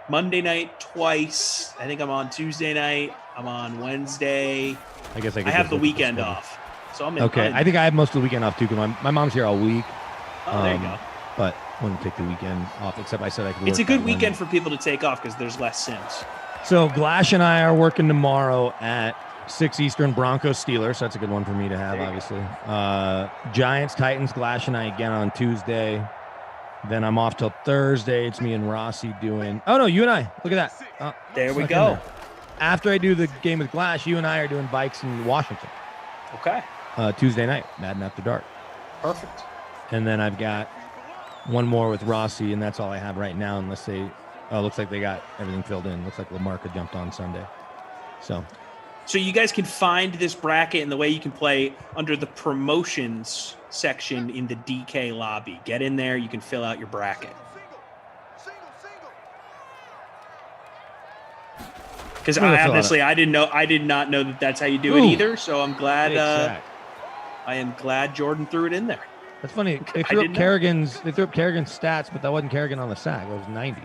Monday night twice. I think I'm on Tuesday night. I'm on Wednesday. I guess I have the weekend off. So I'm in. Okay. I think I have most of the weekend off too because my mom's here all week. Oh, there you go. But I wouldn't take the weekend off, except I said I could work. It's a good weekend for people to take off because there's less sims. So Glash and I are working tomorrow at 6 Eastern, Broncos Steelers. So that's a good one for me to have, obviously. Giants, Titans, Glash and I again on Tuesday. Then I'm off till Thursday. It's me and Rossi doing. Oh, no, you and I. Look at that. Oh, there we go. After I do the game with Glash, you and I are doing bikes in Washington. Okay. Tuesday night, Madden After Dark. Perfect. And then I've got one more with Rossi, and that's all I have right now, unless they. Oh, looks like they got everything filled in. Looks like Lamarca jumped on Sunday. So you guys can find this bracket and the way you can play under the promotions section in the DK lobby. Get in there. You can fill out your bracket. Because I did not know that that's how you do it either. So I'm glad. I am glad Jordan threw it in there. That's funny. They threw up Kerrigan's stats, but that wasn't Kerrigan on the sack. It was 90.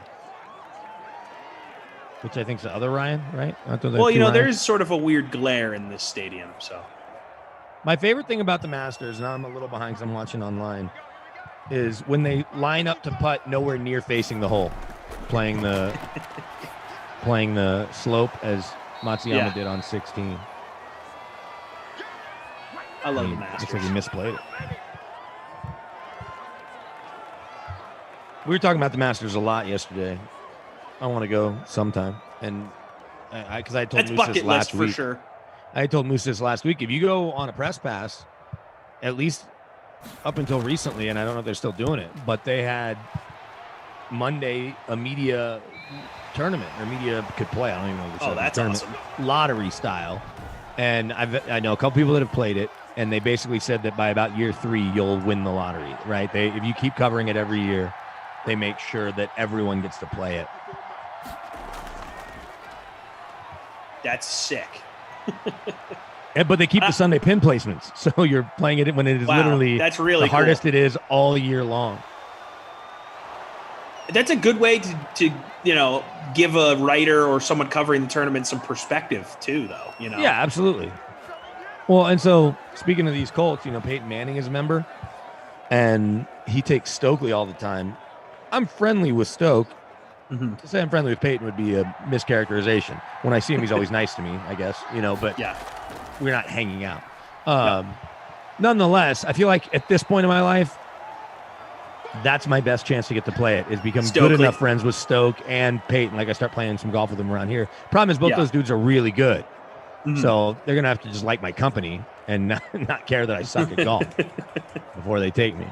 Which I think is the other Ryan, right? Well, there's sort of a weird glare in this stadium. So my favorite thing about the Masters, and I'm a little behind because I'm watching online, is when they line up to putt nowhere near facing the hole, playing the slope as Matsuyama did on 16. I love the Masters. Looks like he misplayed it. We were talking about the Masters a lot yesterday. I want to go sometime, and because I told That's Moose this bucket last list week. for sure. I told Moose this last week. If you go on a press pass, at least up until recently, and I don't know if they're still doing it, but they had Monday a media tournament, or media could play. I don't even know if it's that's awesome. Lottery style. And I know a couple people that have played it, and they basically said that by about year 3, you'll win the lottery, right? If you keep covering it every year, they make sure that everyone gets to play it. That's sick. But they keep the Sunday pin placements, so you're playing it when it is literally that's really the hardest it is all year long. That's a good way to give a writer or someone covering the tournament some perspective too, though. Yeah, absolutely. Well, and so speaking of these Colts, Peyton Manning is a member, and he takes Stokely all the time. I'm friendly with Stoke. Mm-hmm. To say I'm friendly with Peyton would be a mischaracterization. When I see him, he's always nice to me, I guess, but we're not hanging out. Nonetheless, I feel like at this point in my life, that's my best chance to get to play it, is become good enough friends with Stoke and Peyton. Like, I start playing some golf with them around here. Problem is, both those dudes are really good. Mm-hmm. So they're going to have to just like my company and not care that I suck at golf before they take me.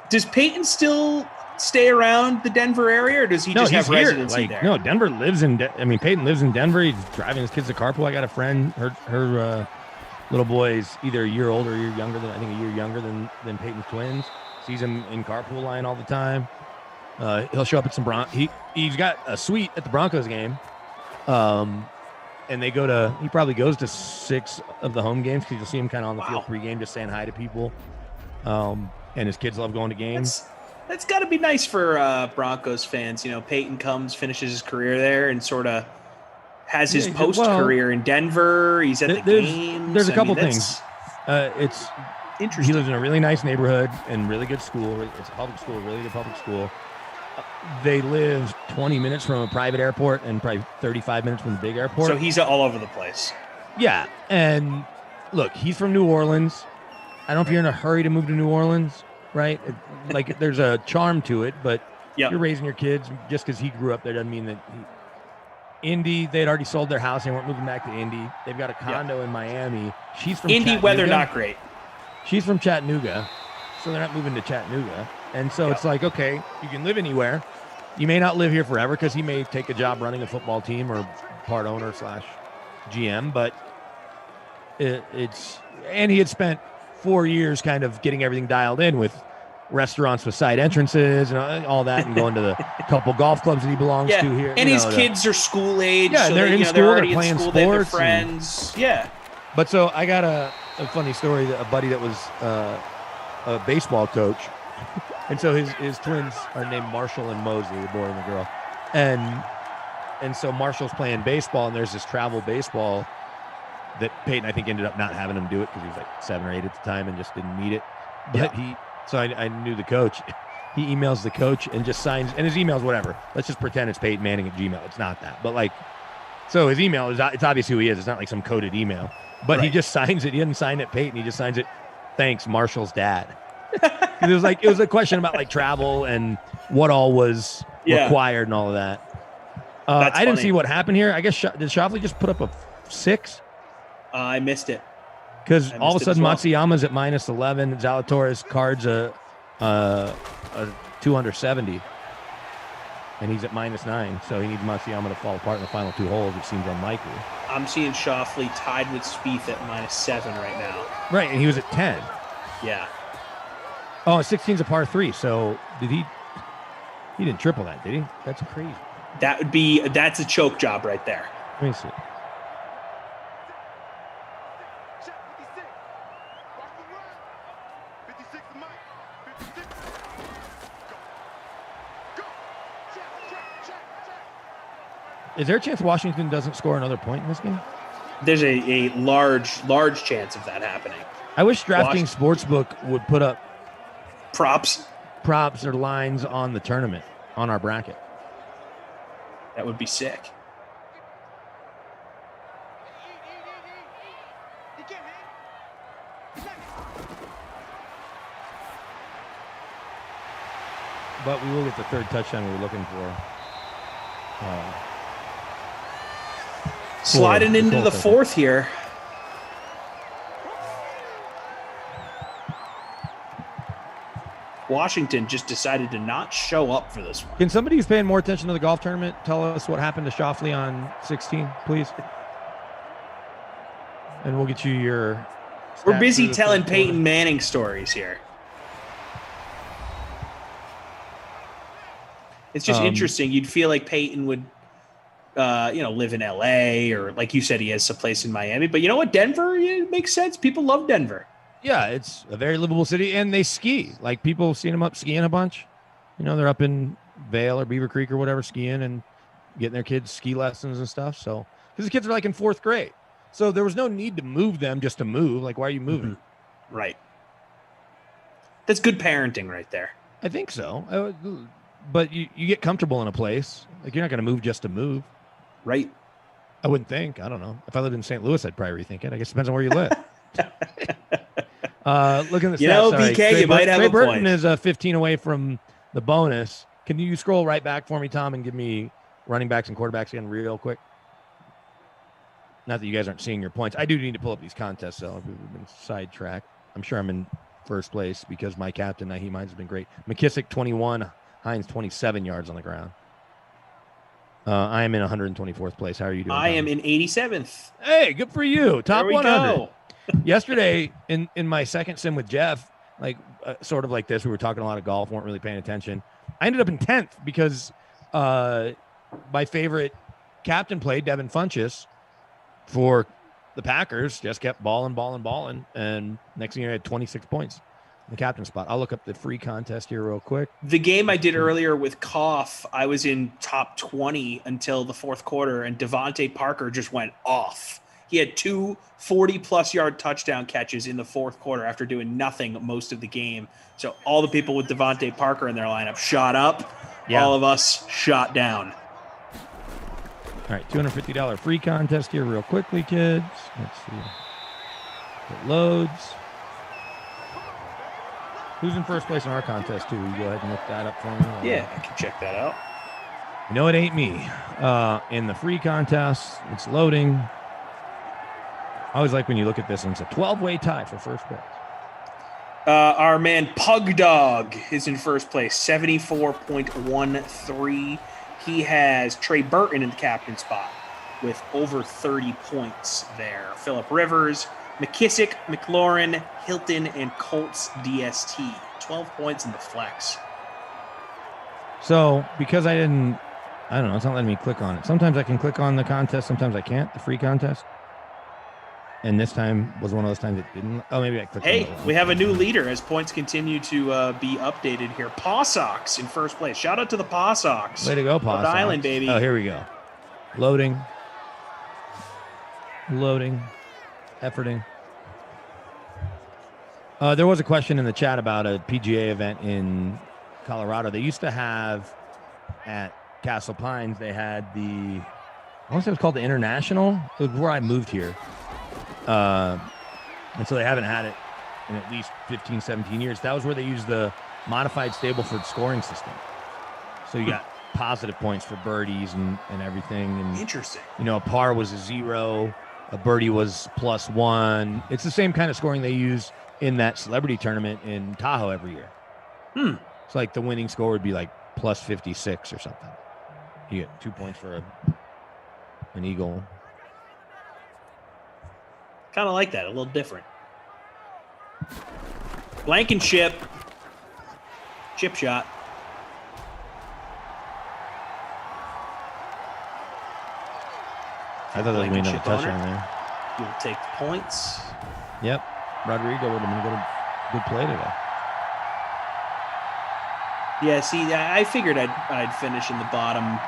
Does Peyton still stay around the Denver area, or does he just have residency there? No, Denver lives in Peyton lives in Denver. He's driving his kids to carpool. I got a friend, her little boy's either a year older or a year younger than Peyton's twins. Sees him in carpool line all the time. He'll show up at some he's got a suite at the Broncos game. And he probably goes to 6 of the home games, because you'll see him kind of on the field pregame just saying hi to people. And his kids love going to games. That's got to be nice for Broncos fans. Peyton finishes his career there, and sort of has his post-career in Denver. He's at the games. There's a couple things. It's interesting. He lives in a really nice neighborhood and really good school. It's a public school, really good public school. They live 20 minutes from a private airport and probably 35 minutes from the big airport. So he's all over the place. Yeah. And look, he's from New Orleans. I don't know if you're in a hurry to move to New Orleans, right? Like, there's a charm to it, but you're raising your kids. Just because he grew up there doesn't mean that Indy, they'd already sold their house. They weren't moving back to Indy. They've got a condo in Miami. She's from Indy. Weather not great. She's from Chattanooga, so they're not moving to Chattanooga. And so it's like, okay, you can live anywhere. You may not live here forever, because he may take a job running a football team or part owner / GM, but and he had spent 4 years kind of getting everything dialed in with restaurants with side entrances and all that, and going to the couple golf clubs that he belongs to here. And his kids are school age. Yeah, so they're in school, they're already playing in school, sports. they have their friends. But so I got a funny story, that a buddy that was a baseball coach. And so his twins are named Marshall and Mosley, the boy and the girl. And so Marshall's playing baseball, and there's this travel baseball that Peyton, I think, ended up not having him do it, because he was like 7 or 8 at the time and just didn't need it. But I knew the coach. He emails the coach and just signs, and his email's whatever. Let's just pretend it's Peyton Manning at Gmail. It's not that. But so his email it's obvious who he is. It's not like some coded email. But he just signs it. He didn't sign it Peyton. He just signs it, "Thanks, Marshall's dad." It was a question about travel and what all was required and all of that. I didn't see what happened here. I guess did Shoffley just put up a 6? I missed it. Because all of a sudden Matsuyama's at -11. Zalatoris cards a 2 under 70. And he's at -9. So he needs Matsuyama to fall apart in the final 2 holes, which seems unlikely. I'm seeing Shoffley tied with Spieth at -7 right now. Right, and he was at 10. Yeah. Oh, 16's a par 3. So he didn't triple that, did he? That's crazy. That's a choke job right there. Let me see. Is there a chance Washington doesn't score another point in this game? There's a large chance of that happening. I wish DraftKings Sportsbook would put up Props. Props or lines on the tournament, on our bracket. That would be sick. But we will get the third touchdown we were looking for. Sliding into the fourth here. Washington just decided to not show up for this one. Can somebody who's paying more attention to the golf tournament tell us what happened to Schauffele on 16, please? And we'll get you your... We're busy telling Peyton Manning stories here. It's just interesting. You'd feel like Peyton would, live in L.A. or, like you said, he has a place in Miami. But you know what? Denver, it makes sense. People love Denver. Yeah, it's a very livable city, and they ski. Like, people have seen them up skiing a bunch. You know, they're up in Vail or Beaver Creek or whatever skiing and getting their kids ski lessons and stuff. So, because the kids are like in 4th grade. So there was no need to move them just to move. Like, why are you moving? Mm-hmm. Right. That's good parenting right there. I think so. But you get comfortable in a place. Like, you're not going to move just to move. Right. I wouldn't think. I don't know. If I lived in St. Louis, I'd probably rethink it. I guess it depends on where you live. Looking at the stats. BK, you might have a point. Burton is 15 away from the bonus. Can you scroll right back for me, Tom, and give me running backs and quarterbacks again real quick? Not that you guys aren't seeing your points. I do need to pull up these contests, though. We've been sidetracked. I'm sure I'm in first place because my captain, Naheem Hines, has been great. McKissick, 21. Hines, 27 yards on the ground. I am in 124th place. How are you doing? I am in 87th. Hey, good for you. Top 100. Go. Yesterday, in my second sim with Jeff, sort of like this, we were talking a lot of golf, weren't really paying attention. I ended up in 10th because my favorite captain played, Devin Funchess, for the Packers, just kept balling. And next thing I had 26 points in the captain spot. I'll look up the free contest here real quick. The game I did earlier with Koff, I was in top 20 until the fourth quarter, and Devontae Parker just went off. He had 2 40-plus yard touchdown catches in the fourth quarter after doing nothing most of the game. So all the people with Devontae Parker in their lineup shot up. Yeah. All of us shot down. All right, $250 free contest here real quickly, kids. Let's see. It loads. Who's in first place in our contest, too? Will you go ahead and look that up for me? Yeah, I can check that out. You know it ain't me. In the free contest, it's loading. I always like when you look at this and it's a 12-way tie for first place. Our man Pug Dog is in first place, 74.13. He has Trey Burton in the captain spot with over 30 points there. Phillip Rivers, McKissick, McLaurin, Hilton, and Colts DST. 12 points in the flex. So, because I don't know, it's not letting me click on it. Sometimes I can click on the contest, sometimes I can't, the free contest. And this time was one of those times it didn't. Oh, maybe I clicked on it. Hey, we have a new leader as points continue to be updated here. Paw Sox in first place. Shout out to the Paw Sox. Way to go, Paw Sox. Rhode Island, baby. Oh, here we go. Loading. Efforting. There was a question in the chat about a PGA event in Colorado. They used to have at Castle Pines, they had I want to say it was called the International. It was where I moved here. And so they haven't had it in at least 15, 17 years. That was where they used the modified Stableford scoring system. So you got positive points for birdies and everything. And, interesting. You know, a par was a 0, a birdie was +1. It's the same kind of scoring they use in that celebrity tournament in Tahoe every year. It's like the winning score would be like +56 or something. You get 2 points for an eagle. Kind of like that, a little different. Blankenship. Chip shot. I thought that was another touchdown there. You'll take the points. Yep. Rodrigo would have been a good play today. Yeah, see, I figured I'd finish in the bottom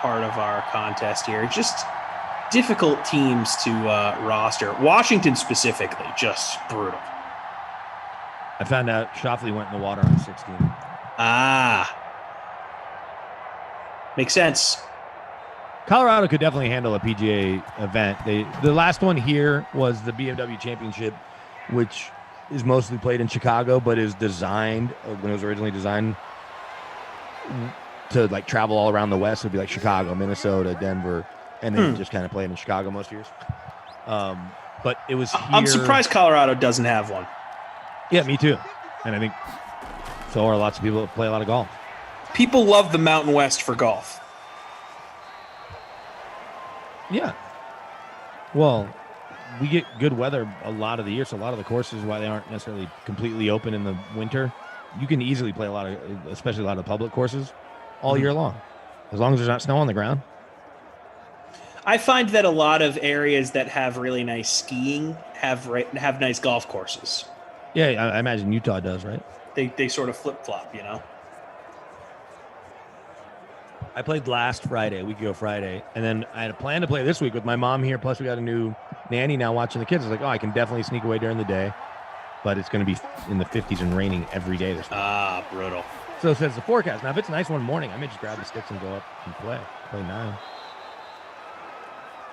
part of our contest here. Just difficult teams to roster. Washington specifically, just brutal. I found out Shoffley went in the water on 16. Ah. Makes sense. Colorado could definitely handle a PGA event. The last one here was the BMW Championship, which is mostly played in Chicago, but is designed, when it was originally designed, to like travel all around the West. It would be like Chicago, Minnesota, Denver, and then just kind of played in Chicago most years. But it was here. I'm surprised Colorado doesn't have one. Yeah, me too. And I think so are lots of people that play a lot of golf. People love the Mountain West for golf. Yeah. Well, we get good weather a lot of the year, so a lot of the courses, why they aren't necessarily completely open in the winter, you can easily play a lot of, especially a lot of public courses, all year long, as long as there's not snow on the ground. I find that a lot of areas that have really nice skiing have nice golf courses. Yeah, I imagine Utah does, right? They sort of flip-flop, you know? I played last Friday, a week ago Friday, and then I had a plan to play this week with my mom here, plus we got a new nanny now watching the kids. I was like, I can definitely sneak away during the day, but it's going to be in the 50s and raining every day this week. Ah, brutal. So it says the forecast. Now, if it's a nice one morning, I may just grab the sticks and go up and play 9.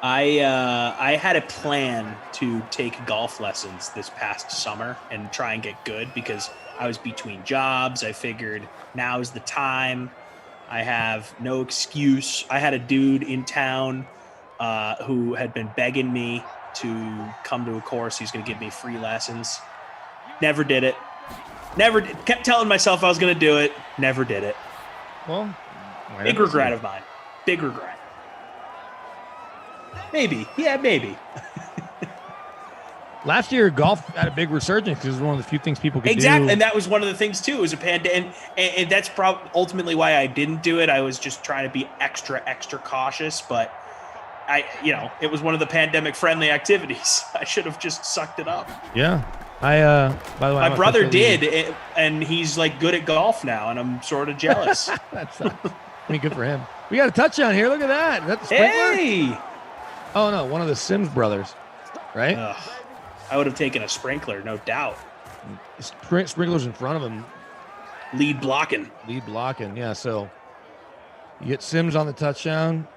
I had a plan to take golf lessons this past summer and try and get good because I was between jobs. I figured now is the time. I have no excuse. I had a dude in town who had been begging me to come to a course. He's going to give me free lessons. Never did it. Kept telling myself I was going to do it. Never did it. Well, big regret of mine. Big regret. Maybe. Yeah, maybe. Last year, golf had a big resurgence because it was one of the few things people could do. Exactly, and that was one of the things, too, was a pandemic. And that's ultimately why I didn't do it. I was just trying to be extra cautious, but it was one of the pandemic-friendly activities. I should have just sucked it up. Yeah. By the way, my brother did, and he's, like, good at golf now, and I'm sort of jealous. That sucks. I mean, good for him. We got a touchdown here. Look at that. Is that the sprinkler? Hey! Oh, no, one of the Sims brothers, right? I would have taken a sprinkler, no doubt. Sprinkler's in front of him. Lead blocking, yeah. So you get Sims on the touchdown.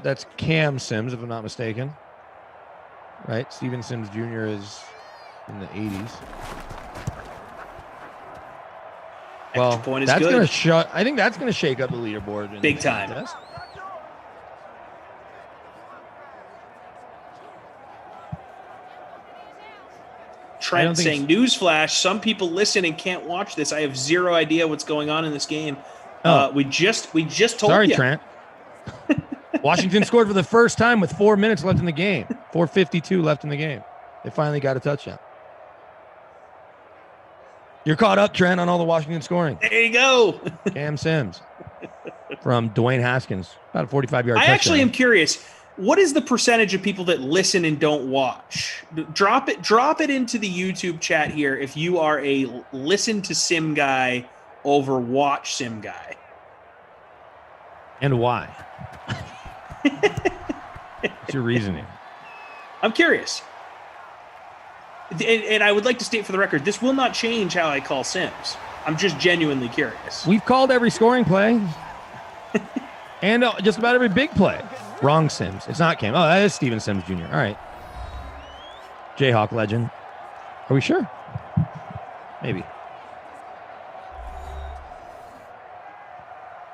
That's Cam Sims, if I'm not mistaken. Right? Steven Sims Jr. is in the 80s. Extra point is that's good. I think that's going to shake up the leaderboard. Big time. Contest. Trent saying, newsflash, some people listen and can't watch this. I have zero idea what's going on in this game. We just told Sorry, you. Trent. Washington scored for the first time with 4 minutes left in the game. 4:52 left in the game. They finally got a touchdown. You're caught up, Trent, on all the Washington scoring. There you go. Cam Sims from Dwayne Haskins. About a 45-yard touchdown. I actually am curious. What is the percentage of people that listen and don't watch? Drop it into the YouTube chat here if you are a listen to Sim guy over watch Sim guy. And why? What's your reasoning? I'm curious. And I would like to state for the record, this will not change how I call Sims. I'm just genuinely curious. We've called every scoring play and just about every big play. Wrong Sims. It's not Cam. Oh, that is Steven Sims Jr. All right. Jayhawk legend. Are we sure? Maybe.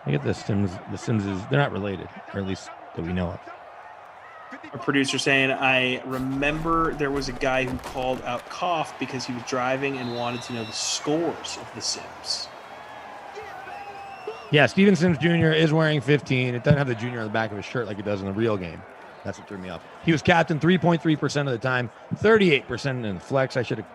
I get the Sims is, they're not related, or at least that we know of. A producer saying, I remember there was a guy who called out Koff because he was driving and wanted to know the scores of the Sims. Yeah, Steven Sims Jr. is wearing 15. It doesn't have the junior on the back of his shirt like it does in the real game. That's what threw me off. He was captain 3.3% of the time, 38% in the flex. I should have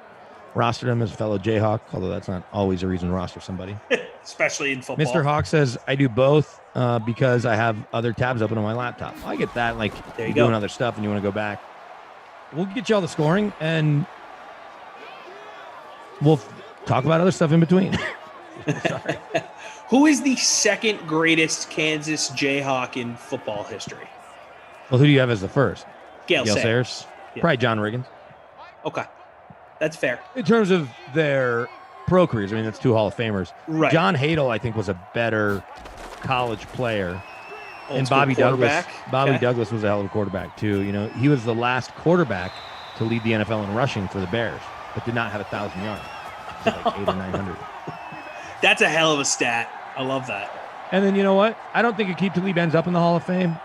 rostered him as a fellow Jayhawk, although that's not always a reason to roster somebody. Especially in football. Mr. Hawk says, I do both because I have other tabs open on my laptop. I get that. Like, there you you're go. doing other stuff and you want to go back. We'll get you all the scoring and we'll talk about other stuff in between. Sorry. Who is the second greatest Kansas Jayhawk in football history? Well, who do you have as the first? Gale Sayers. Yeah. Probably John Riggins. Okay. That's fair. In terms of their pro careers. I mean, that's 2 Hall of Famers. Right. John Hadle, I think, was a better college player. Old and school Bobby Douglas. quarterback. Bobby Okay. Douglas was a hell of a quarterback too. You know, he was the last quarterback to lead the NFL in rushing for the Bears, but did not have 1,000 yards. It was like 800 or 900. That's a hell of a stat. I love that. And then you know what? I don't think Aqib Talib ends up in the Hall of Fame.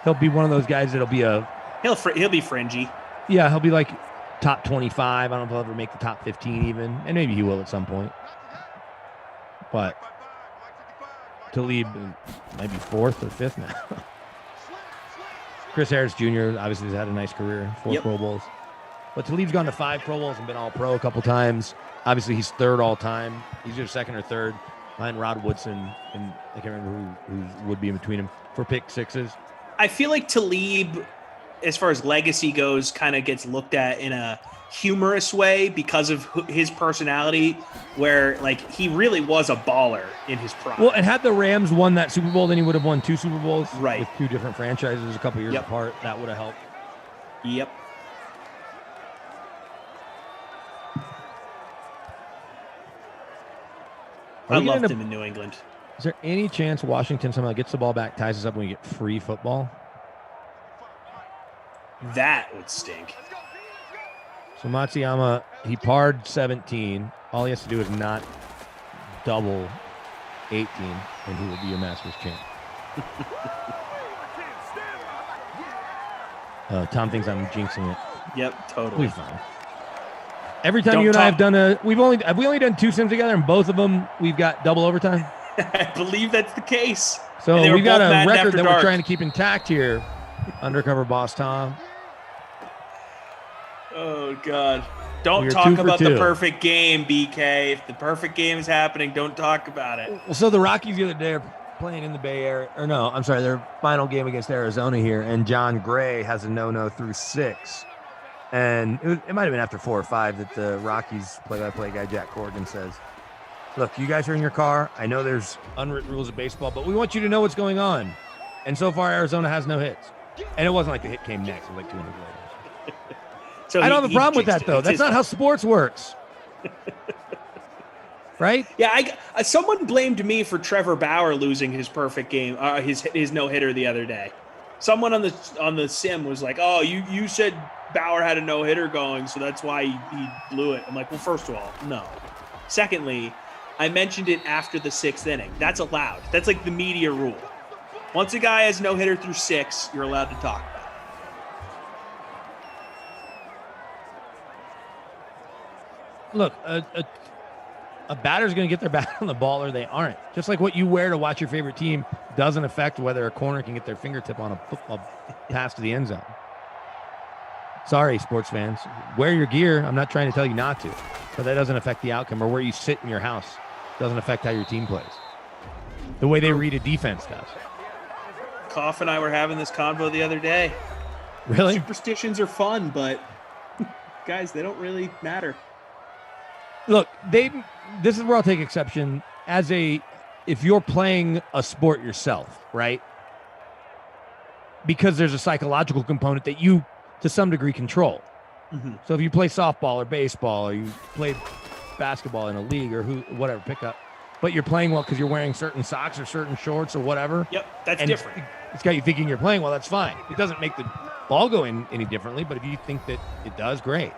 He'll be one of those guys that'll be He'll be fringy. Yeah, he'll be like top 25. I don't know if he'll ever make the top 15 even, and maybe he will at some point. But Talib might be 4th or 5th now. Chris Harris Jr. obviously has had a nice career, 4 Pro Bowls. But Talib's gone to 5 Pro Bowls and been All-Pro a couple times. Obviously, he's 3rd all time. He's either 2nd or 3rd behind Rod Woodson, and I can't remember who would be in between him for pick sixes. I feel like Talib, as far as legacy goes, kind of gets looked at in a humorous way because of his personality, where like he really was a baller in his prime. Well, and had the Rams won that Super Bowl, then he would have won 2 Super Bowls right, with 2 different franchises a couple years apart. That would have helped. Yep. I loved him in New England. Is there any chance Washington somehow gets the ball back, ties us up, and we get free football? That would stink. So Matsuyama, he parred 17. All he has to do is not double 18, and he will be your Masters champ. Tom thinks I'm jinxing it. Yep, totally. We're fine. Every time you and I have done have we only done 2 sims together, and both of them we've got double overtime? I believe that's the case. So we've got a record that we're trying to keep intact here. Undercover boss Tom. Oh, God. Don't talk about the perfect game, BK. If the perfect game is happening, don't talk about it. Well, so the Rockies the other day are playing in the Bay Area. Or no, I'm sorry, their final game against Arizona here, and John Gray has a no-no through 6. And it might have been after 4 or 5 that the Rockies play-by-play guy, Jack Corrigan, says, look, you guys are in your car. I know there's unwritten rules of baseball, but we want you to know what's going on. And so far, Arizona has no hits. And it wasn't like the hit came next. It was like 2 minutes later. So I don't have a problem with that, though. That's not how sports works. Right? Yeah, someone blamed me for Trevor Bauer losing his perfect game, his no-hitter the other day. Someone on the sim was like, oh, you said Bauer had a no-hitter going, so that's why he blew it. I'm like, well, first of all, no. Secondly, I mentioned it after the 6th inning. That's allowed. That's like the media rule. Once a guy has no-hitter through 6, you're allowed to talk about it. Look, a batter's going to get their bat on the ball or they aren't. Just like what you wear to watch your favorite team doesn't affect whether a corner can get their fingertip on a football pass to the end zone. Sorry, sports fans. Wear your gear. I'm not trying to tell you not to, but that doesn't affect the outcome, or where you sit in your house doesn't affect how your team plays. The way they read a defense does. Koff and I were having this convo the other day. Really? Superstitions are fun, but guys, they don't really matter. Look, this is where I'll take exception if you're playing a sport yourself, right? Because there's a psychological component that you, to some degree, control. Mm-hmm. So if you play softball or baseball, or you play basketball in a league or whatever, pickup, but you're playing well because you're wearing certain socks or certain shorts or whatever. Yep, that's different. It's got you thinking you're playing well, that's fine. It doesn't make the ball go in any differently, but if you think that it does, great.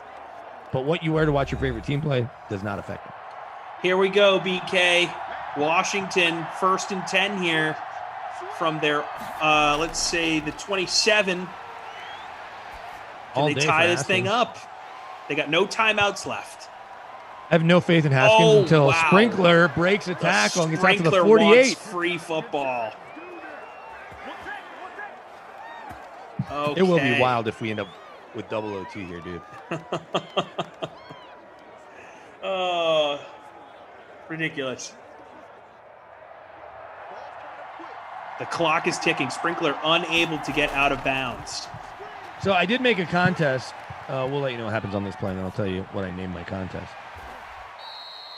But what you wear to watch your favorite team play does not affect it. Here we go, BK. Washington, 1st and 10 here from their, let's say, the 27. Can they tie this thing up? They got no timeouts left. I have no faith in Haskins until Sprinkler breaks a tackle and gets out to the 48. Wants free football. Okay. It will be wild if we end up with double OT here, dude. Oh, ridiculous. The clock is ticking. Sprinkler unable to get out of bounds. So I did make a contest. We'll let you know what happens on this play, and I'll tell you what I named my contest.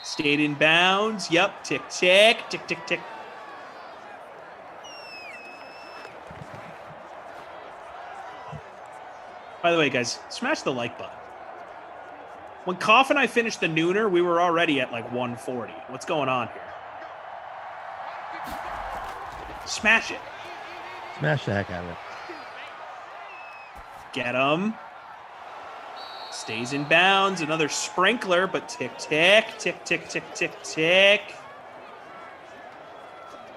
Stayed in bounds. Yep. Tick, tick, tick, tick, tick. By the way, guys, smash the like button. When Koff and I finished the nooner, we were already at like 140. What's going on here? Smash it. Smash the heck out of it. Get him. Stays in bounds. Another sprinkler, but tick, tick, tick, tick, tick, tick, tick.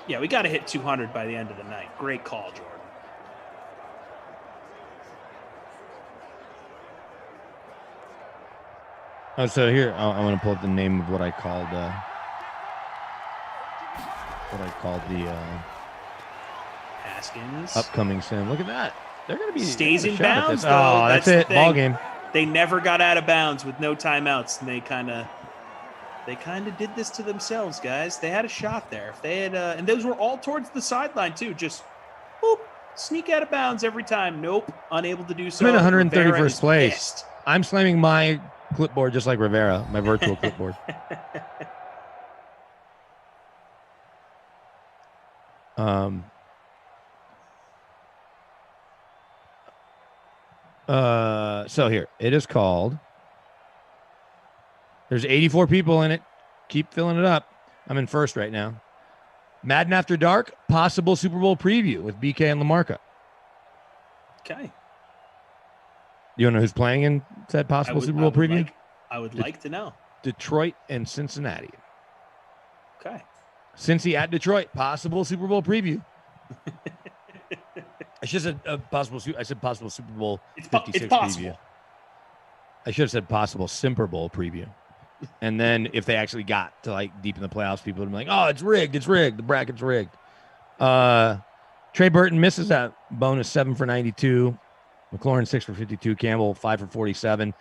Yeah, we got to hit 200 by the end of the night. Great call, Jordan. Oh, so here I want to pull up the name of what I called the Haskins upcoming sim. Look at that. They're going to be stays in shot at bounds. this. Though. Oh, that's it. Ball game. They never got out of bounds with no timeouts, and they kind of did this to themselves, guys. They had a shot there. If they had, and those were all towards the sideline too. Just boop, sneak out of bounds every time. Nope, unable to do so. I'm in 131st place. Pissed. I'm slamming my clipboard just like Rivera, my virtual clipboard. So here it is called. There's 84 people in it. Keep filling it up. I'm in first right now. Madden After Dark, possible Super Bowl preview with BK and LaMarca. Okay. You know who's playing in that possible Super Bowl preview? I would like to know. Detroit and Cincinnati. Okay. Cincy at Detroit, possible Super Bowl preview. I should have said possible. I said possible Super Bowl 56 preview. I should have said possible Simper Bowl preview. And then if they actually got to like deep in the playoffs, people would be like, "Oh, it's rigged! It's rigged! The bracket's rigged." Trey Burton misses that bonus 7 for 92. McLaurin 6 for 52. Campbell 5 for 47.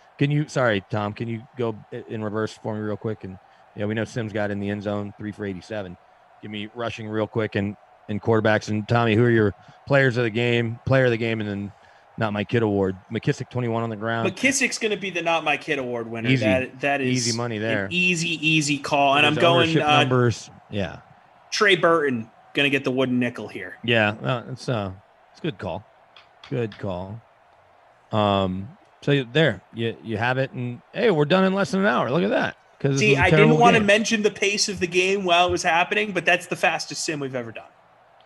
Sorry, Tom, can you go in reverse for me real quick? And yeah, we know Sims got in the end zone 3 for 87. Give me rushing real quick and quarterbacks. And Tommy, who are your player of the game, and then Not My Kid award. McKissick 21 on the ground. McKissick's going to be the Not My Kid award winner. Easy. That is easy money there. An easy call. And His I'm going numbers. Yeah. Trey Burton going to get the wooden nickel here. Yeah, it's a good call. Good call. So there you have it, and hey, we're done in less than an hour. Look at that. See, I didn't want to mention the pace of the game while it was happening, but that's the fastest sim we've ever done.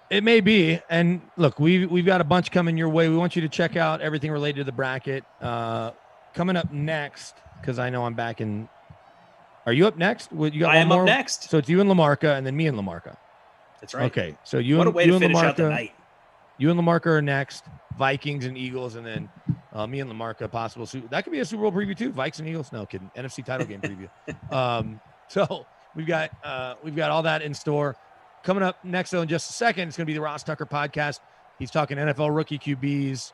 It may be. And look, we've got a bunch coming your way. We want you to check out everything related to the bracket. Coming up next, because I know I'm back in. Are you up next? I am up next. So it's you and LaMarca, and then me and LaMarca. That's right. Okay. So you what and a way you to and finish LaMarca, out the night. You and LaMarca are next. Vikings and Eagles, and then me and LaMarca possible. That could be a Super Bowl preview too. Vikes and Eagles. No kidding. NFC title game preview. So we've got all that in store. Coming up next, though, in just a second, it's going to be the Ross Tucker podcast. He's talking NFL rookie QBs,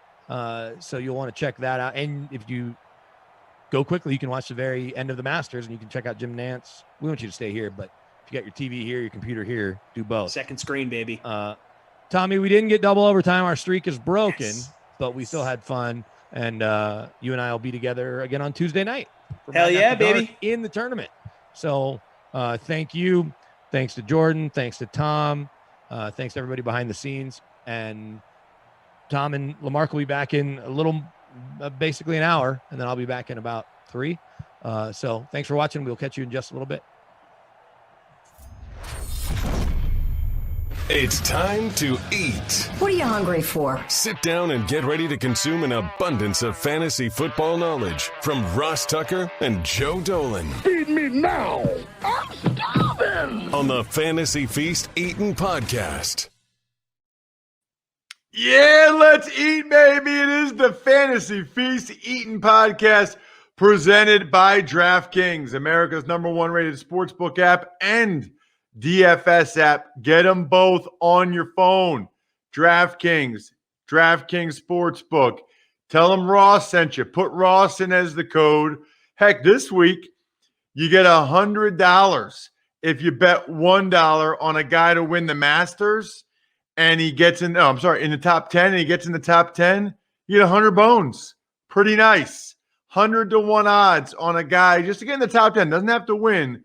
so you'll want to check that out. And if you go quickly, you can watch the very end of the Masters, and you can check out Jim Nance. We want you to stay here, but if you got your TV here, your computer here, do both. Second screen, baby. Tommy, we didn't get double overtime. Our streak is broken, yes. But we still had fun. And you and I will be together again on Tuesday night. Hell yeah, baby. In the tournament. So thank you. Thanks to Jordan. Thanks to Tom. Thanks to everybody behind the scenes. And Tom and LaMarca will be back in a little, basically an hour. And then I'll be back in about 3. So thanks for watching. We'll catch you in just a little bit. It's time to eat. What are you hungry for? Sit down and get ready to consume an abundance of fantasy football knowledge from Ross Tucker and Joe Dolan. Feed me now. I'm starving. On the Fantasy Feast Eatin' Podcast. Yeah, let's eat, baby. It is the Fantasy Feast Eatin' Podcast presented by DraftKings, America's #1 rated sportsbook app and DFS app. Get them both on your phone. DraftKings Sportsbook. Tell them Ross sent you. Put Ross in as the code. Heck, this week you get $100 if you bet $1 on a guy to win the Masters, and he gets in. Oh, I'm sorry, in the top 10, and he gets in the top 10. You get 100 bones. Pretty nice. 100-1 odds on a guy just to get in the top 10. Doesn't have to win.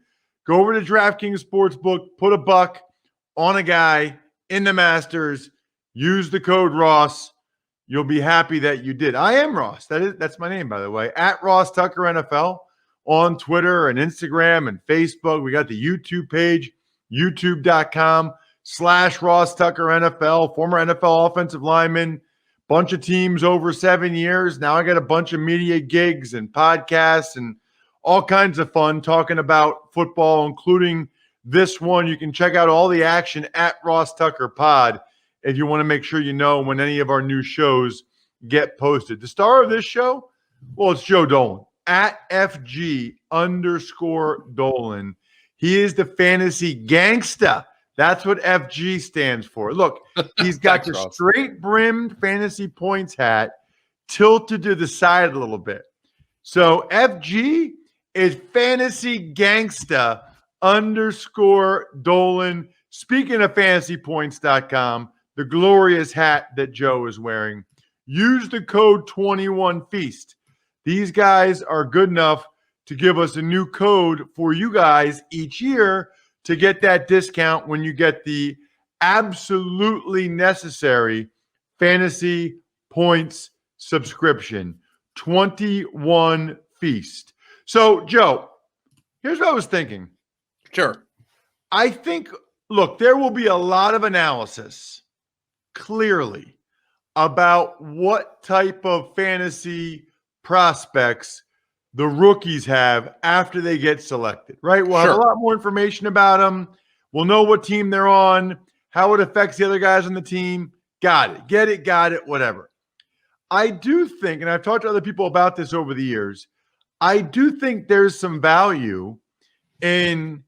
Go over to DraftKings Sportsbook, put $1 on a guy in the Masters, use the code Ross. You'll be happy that you did. I am Ross. That's my name, by the way. At Ross Tucker NFL. on Twitter and Instagram and Facebook. We got the YouTube page, youtube.com/Ross Tucker NFL, former NFL offensive lineman, bunch of teams over 7 years. Now I got a bunch of media gigs and podcasts and all kinds of fun talking about football, including this one. You can check out all the action at Ross Tucker Pod if you want to make sure you know when any of our new shows get posted. The star of this show, well, it's Joe Dolan at FG_Dolan. He is the fantasy gangsta. That's what FG stands for. Look, he's got the straight brimmed fantasy points hat tilted to the side a little bit. So FG is fantasy gangsta _Dolan. Speaking of fantasypoints.com, the glorious hat that Joe is wearing, use the code 21Feast. These guys are good enough to give us a new code for you guys each year to get that discount when you get the absolutely necessary fantasy points subscription. 21 Feast. So, Joe, here's what I was thinking. Sure. I think, look, there will be a lot of analysis, clearly, about what type of fantasy prospects the rookies have after they get selected, right? We'll have a lot more information about them. We'll know what team they're on, how it affects the other guys on the team. Got it. Get it. Got it. Whatever. I do think, and I've talked to other people about this over the years, I do think there's some value in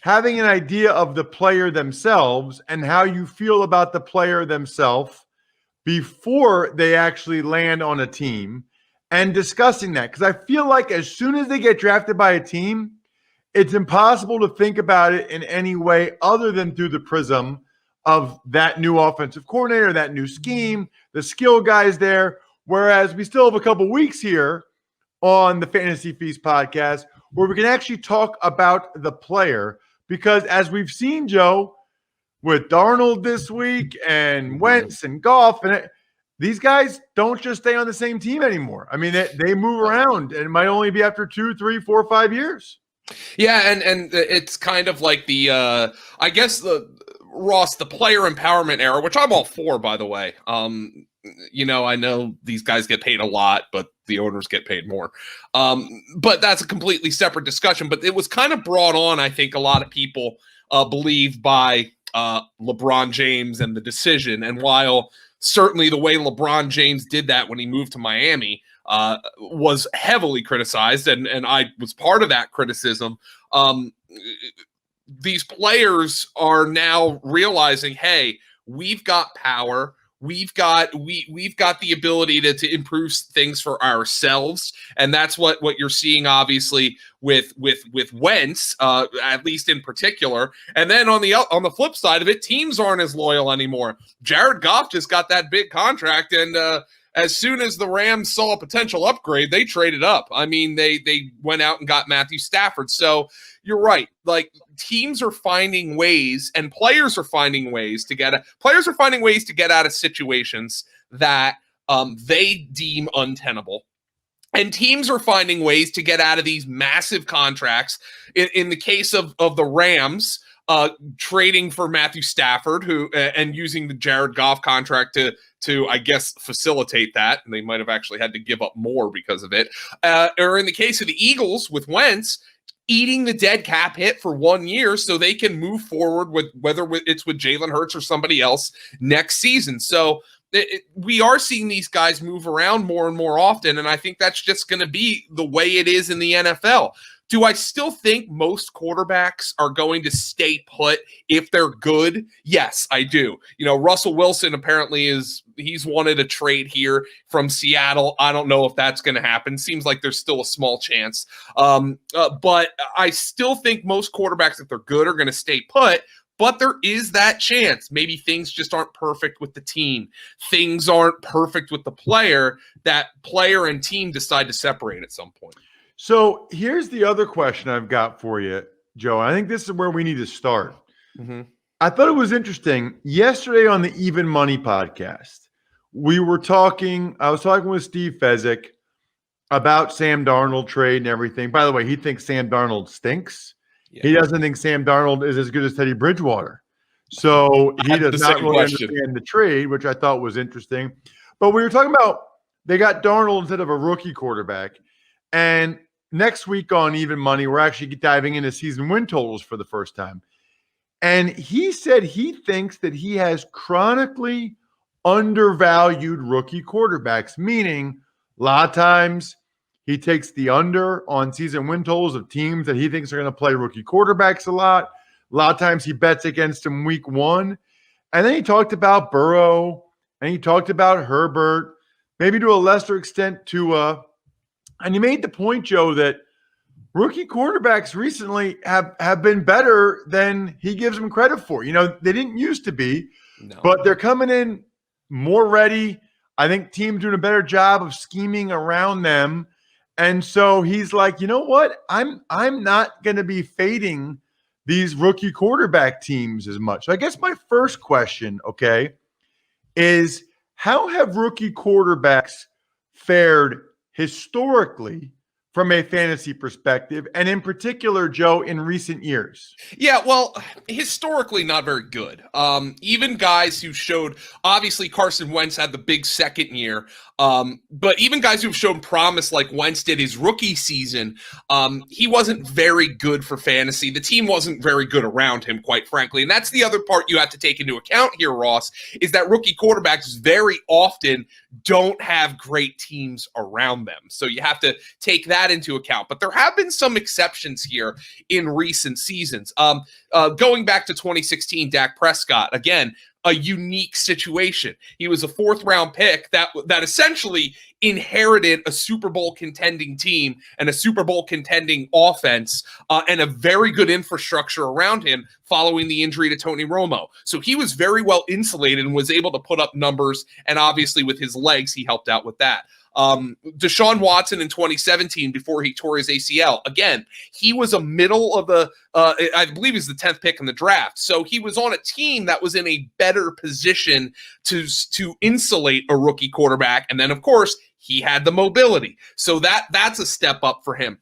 having an idea of the player themselves and how you feel about the player themselves before they actually land on a team and discussing that. Because I feel like as soon as they get drafted by a team, it's impossible to think about it in any way other than through the prism of that new offensive coordinator, that new scheme, the skill guys there. Whereas we still have a couple weeks here on the Fantasy Feast podcast where we can actually talk about the player. Because as we've seen, Joe, with Darnold this week and Wentz and Goff, and these guys don't just stay on the same team anymore. I mean, they move around, and it might only be after 2, 3, 4, 5 years. Yeah, and it's kind of like the I guess the player empowerment era, which I'm all for, by the way. You know, I know these guys get paid a lot, but the owners get paid more. But that's a completely separate discussion. But it was kind of brought on, I think, a lot of people believe by LeBron James and the decision. And while certainly the way LeBron James did that when he moved to Miami was heavily criticized, and I was part of that criticism, these players are now realizing, hey, we've got power. We've got the ability to improve things for ourselves, and that's what you're seeing, obviously, with Wentz, at least in particular. And then on the flip side of it, teams aren't as loyal anymore. Jared Goff just got that big contract, and as soon as the Rams saw a potential upgrade, they traded up. I mean, they went out and got Matthew Stafford. So you're right. Like, teams are finding ways, and players are finding ways to get out of situations that they deem untenable. And teams are finding ways to get out of these massive contracts. In the case of the Rams, trading for Matthew Stafford, and using the Jared Goff contract to I guess facilitate that. And they might have actually had to give up more because of it. Or in the case of the Eagles with Wentz, eating the dead cap hit for 1 year so they can move forward with whether it's with Jalen Hurts or somebody else next season. So we are seeing these guys move around more and more often, and I think that's just going to be the way it is in the NFL. Do I still think most quarterbacks are going to stay put if they're good? Yes, I do. You know, Russell Wilson apparently he's wanted a trade here from Seattle. I don't know if that's going to happen. Seems like there's still a small chance. But I still think most quarterbacks, if they're good, are going to stay put. But there is that chance. Maybe things just aren't perfect with the team. Things aren't perfect with the player. That player and team decide to separate at some point. So here's the other question I've got for you, Joe. I think this is where we need to start. Mm-hmm. I thought it was interesting. Yesterday on the Even Money podcast, I was talking with Steve Fezzik about Sam Darnold trade and everything. By the way, he thinks Sam Darnold stinks. Yeah. He doesn't think Sam Darnold is as good as Teddy Bridgewater. So he does not really understand the trade, which I thought was interesting. But we were talking about they got Darnold instead of a rookie quarterback. And next week on Even Money, we're actually diving into season win totals for the first time. And he said he thinks that he has chronically undervalued rookie quarterbacks, meaning a lot of times he takes the under on season win totals of teams that he thinks are going to play rookie quarterbacks a lot. A lot of times he bets against them week one. And then he talked about Burrow and he talked about Herbert, maybe to a lesser extent Tua. And he made the point, Joe, that rookie quarterbacks recently have been better than he gives them credit for. You know, they didn't used to be, but they're coming in more ready. I think teams doing a better job of scheming around them. And so he's like, you know what? I'm not going to be fading these rookie quarterback teams as much. So I guess my first question, okay, is how have rookie quarterbacks fared historically from a fantasy perspective, and in particular, Joe, in recent years? Yeah, well, historically not very good. Even guys who showed, obviously Carson Wentz had the big second year, but even guys who've shown promise like Wentz did his rookie season, he wasn't very good for fantasy. The team wasn't very good around him, quite frankly. And that's the other part you have to take into account here, Ross, is that rookie quarterbacks very often don't have great teams around them. So you have to take that into account. But there have been some exceptions here in recent seasons. Going back to 2016, Dak Prescott, again, a unique situation. He was a fourth-round pick that essentially inherited a Super Bowl contending team and a Super Bowl contending offense and a very good infrastructure around him following the injury to Tony Romo. So he was very well insulated and was able to put up numbers, and obviously with his legs, he helped out with that. Deshaun Watson in 2017, before he tore his ACL, again, he was a middle of the, I believe he's the 10th pick in the draft. So he was on a team that was in a better position to insulate a rookie quarterback. And then, of course, he had the mobility. So that's a step up for him.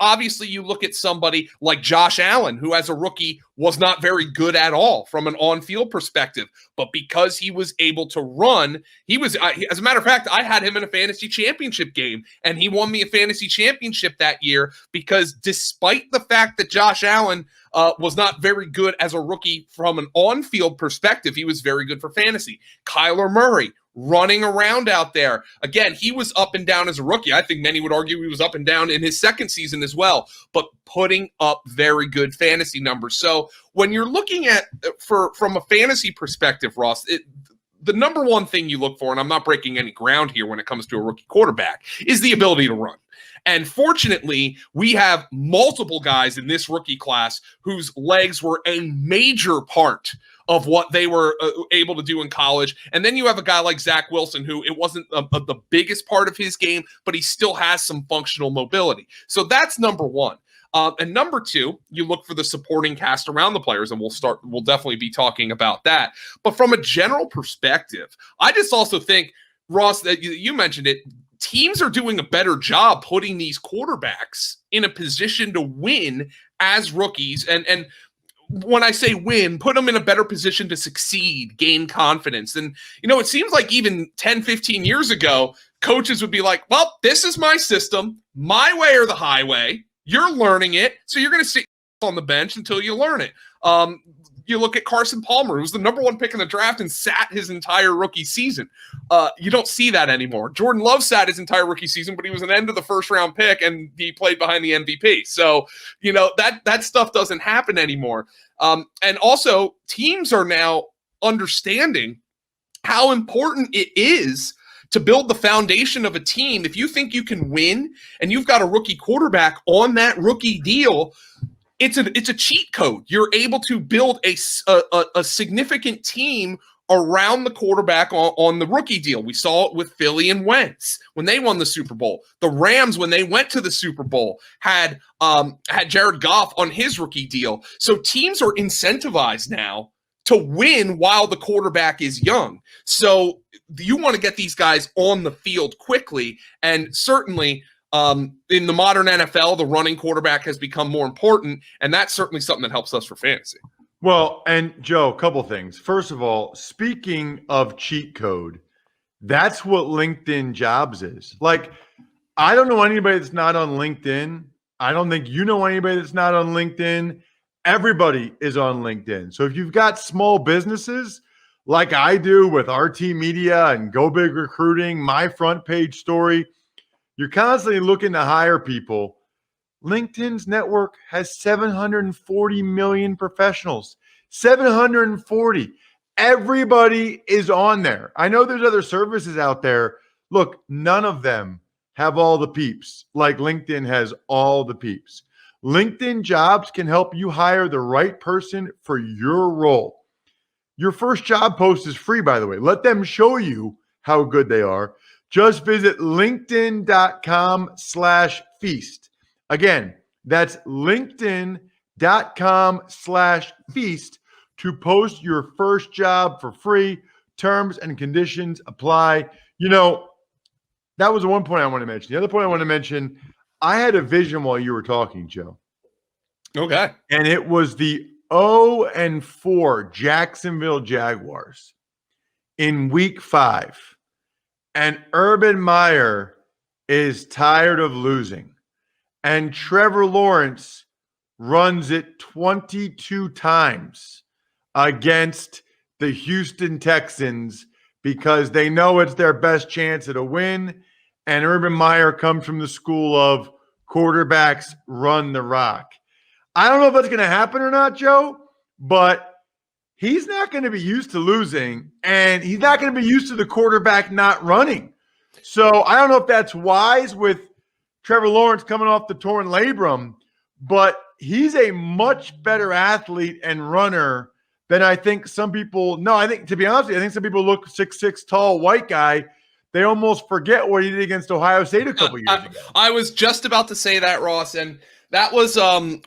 Obviously, you look at somebody like Josh Allen, who as a rookie was not very good at all from an on-field perspective. But because he was able to run, he was, as a matter of fact, I had him in a fantasy championship game, and he won me a fantasy championship that year because despite the fact that Josh Allen was not very good as a rookie from an on-field perspective, he was very good for fantasy. Kyler Murray, running around out there. Again, he was up and down as a rookie. I think many would argue he was up and down in his second season as well, but putting up very good fantasy numbers. So when you're looking at, from a fantasy perspective, Ross, the number one thing you look for, and I'm not breaking any ground here when it comes to a rookie quarterback, is the ability to run. And fortunately, we have multiple guys in this rookie class whose legs were a major part of what they were able to do in college. And then you have a guy like Zach Wilson, who it wasn't the biggest part of his game, but he still has some functional mobility. So that's number one. And number two, you look for the supporting cast around the players, and we'll definitely be talking about that. But from a general perspective, I just also think, Ross, that you mentioned it, teams are doing a better job putting these quarterbacks in a position to win as rookies. And when I say win, put them in a better position to succeed, gain confidence. And, it seems like even 10, 15 years ago, coaches would be like, well, this is my system, my way or the highway. You're learning it, so you're going to sit on the bench until you learn it. You look at Carson Palmer, who was the number one pick in the draft and sat his entire rookie season. You don't see that anymore. Jordan Love sat his entire rookie season, but he was an end of the first round pick and he played behind the MVP. So, that stuff doesn't happen anymore. And also, teams are now understanding how important it is to build the foundation of a team. If you think you can win and you've got a rookie quarterback on that rookie deal, it's a cheat code. You're able to build a significant team around the quarterback on the rookie deal. We saw it with Philly and Wentz when they won the Super Bowl. The Rams, when they went to the Super Bowl, had Jared Goff on his rookie deal. So teams are incentivized now to to win while the quarterback is young. So you want to get these guys on the field quickly. And certainly in the modern NFL, the running quarterback has become more important. And that's certainly something that helps us for fantasy. Well, and Joe, a couple things. First of all, speaking of cheat code, that's what LinkedIn Jobs is. Like, I don't know anybody that's not on LinkedIn. I don't think you know anybody that's not on LinkedIn. Everybody is on LinkedIn. So if you've got small businesses like I do with RT Media and Go Big Recruiting, my front page story, you're constantly looking to hire people. LinkedIn's network has 740 million professionals. 740. Everybody is on there. I know there's other services out there. Look, none of them have all the peeps like LinkedIn has all the peeps. LinkedIn Jobs can help you hire the right person for your role. Your first job post is free, by the way. Let them show you how good they are. Just visit linkedin.com/feast. Again, that's linkedin.com/feast to post your first job for free. Terms and conditions apply. You know, that was the one point I want to mention. The other point I want to mention, I had a vision while you were talking, Joe. Okay. And it was the 0-4 Jacksonville Jaguars in week 5. And Urban Meyer is tired of losing. And Trevor Lawrence runs it 22 times against the Houston Texans because they know it's their best chance at a win. And Urban Meyer comes from the school of quarterbacks run the rock. I don't know if that's going to happen or not, Joe, but he's not going to be used to losing, and he's not going to be used to the quarterback not running. So I don't know if that's wise with Trevor Lawrence coming off the torn labrum, but he's a much better athlete and runner than I think some people know. I think, to be honest with you, I think some people look 6'6" tall white guy. They almost forget what he did against Ohio State a couple years ago. I was just about to say that, Ross, and that was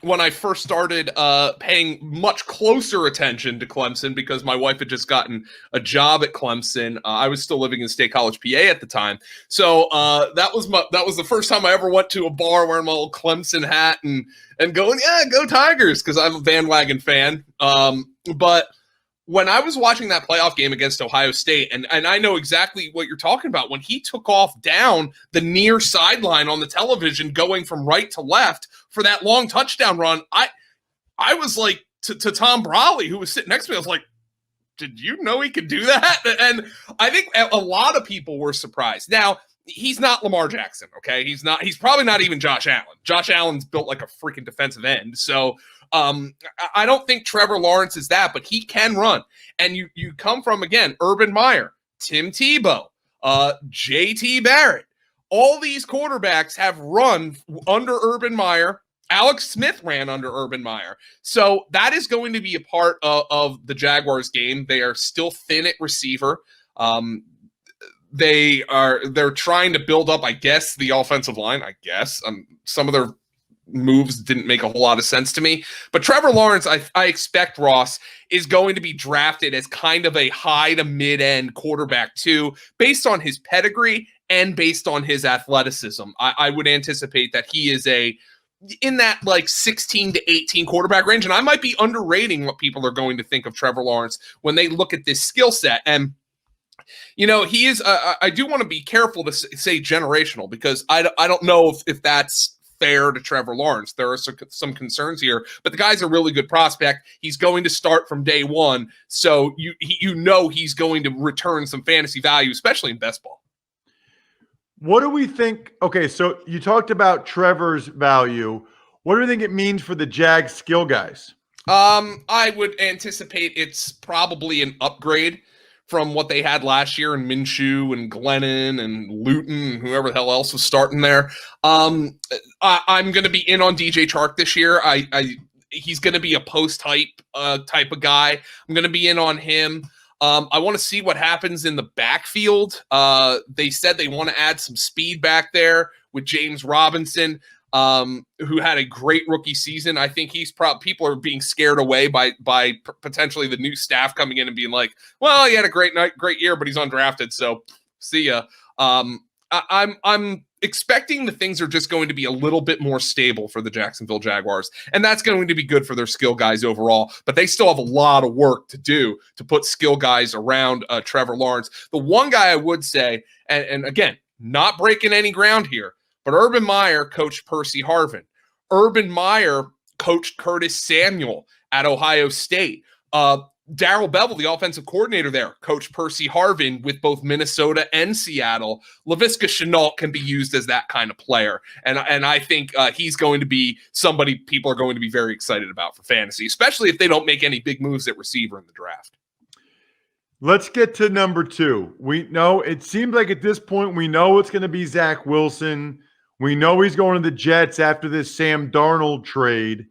when I first started paying much closer attention to Clemson because my wife had just gotten a job at Clemson. I was still living in State College, PA at the time. So that was the first time I ever went to a bar wearing my old Clemson hat and going, yeah, go Tigers, because I'm a bandwagon fan. But when I was watching that playoff game against Ohio State, and I know exactly what you're talking about, when he took off down the near sideline on the television going from right to left for that long touchdown run, I was like to Tom Brawley, who was sitting next to me, I was like, did you know he could do that? And I think a lot of people were surprised. Now, he's not Lamar Jackson, okay? He's probably not even Josh Allen. Josh Allen's built like a freaking defensive end. So I don't think Trevor Lawrence is that, but he can run. And you come from, again, Urban Meyer, Tim Tebow, J.T. Barrett. All these quarterbacks have run under Urban Meyer. Alex Smith ran under Urban Meyer. So that is going to be a part of the Jaguars game. They are still thin at receiver. They're trying to build up, I guess, the offensive line, I guess. Some of their moves didn't make a whole lot of sense to me. But Trevor Lawrence, I expect, Ross, is going to be drafted as kind of a high to mid-end quarterback too, based on his pedigree and based on his athleticism. I would anticipate that he is in that like 16 to 18 quarterback range. And I might be underrating what people are going to think of Trevor Lawrence when they look at this skill set. And you know, he is. I do want to be careful to say generational, because I don't know if that's fair to Trevor Lawrence. There are some concerns here, but the guy's a really good prospect. He's going to start from day one, so you know he's going to return some fantasy value, especially in best ball. What do we think? Okay, so you talked about Trevor's value. What do you think it means for the Jags skill guys? I would anticipate it's probably an upgrade from what they had last year in Minshew and Glennon and Luton and whoever the hell else was starting there. I'm going to be in on DJ Chark this year. He's going to be a post-hype type of guy. I'm going to be in on him. I want to see what happens in the backfield. They said they want to add some speed back there with James Robinson. who had a great rookie season. I think people are being scared away by potentially the new staff coming in and being like, well, he had a great year, but he's undrafted, so see ya. I'm expecting that things are just going to be a little bit more stable for the Jacksonville Jaguars, and that's going to be good for their skill guys overall, but they still have a lot of work to do to put skill guys around Trevor Lawrence. The one guy I would say, and again, not breaking any ground here, but Urban Meyer coached Percy Harvin. Urban Meyer coached Curtis Samuel at Ohio State. Darrell Bevell, the offensive coordinator there, coached Percy Harvin with both Minnesota and Seattle. Laviska Shenault can be used as that kind of player. And I think he's going to be somebody people are going to be very excited about for fantasy, especially if they don't make any big moves at receiver in the draft. Let's get to number 2. We know it seems like at this point we know it's going to be Zach Wilson. We know he's going to the Jets after this Sam Darnold trade.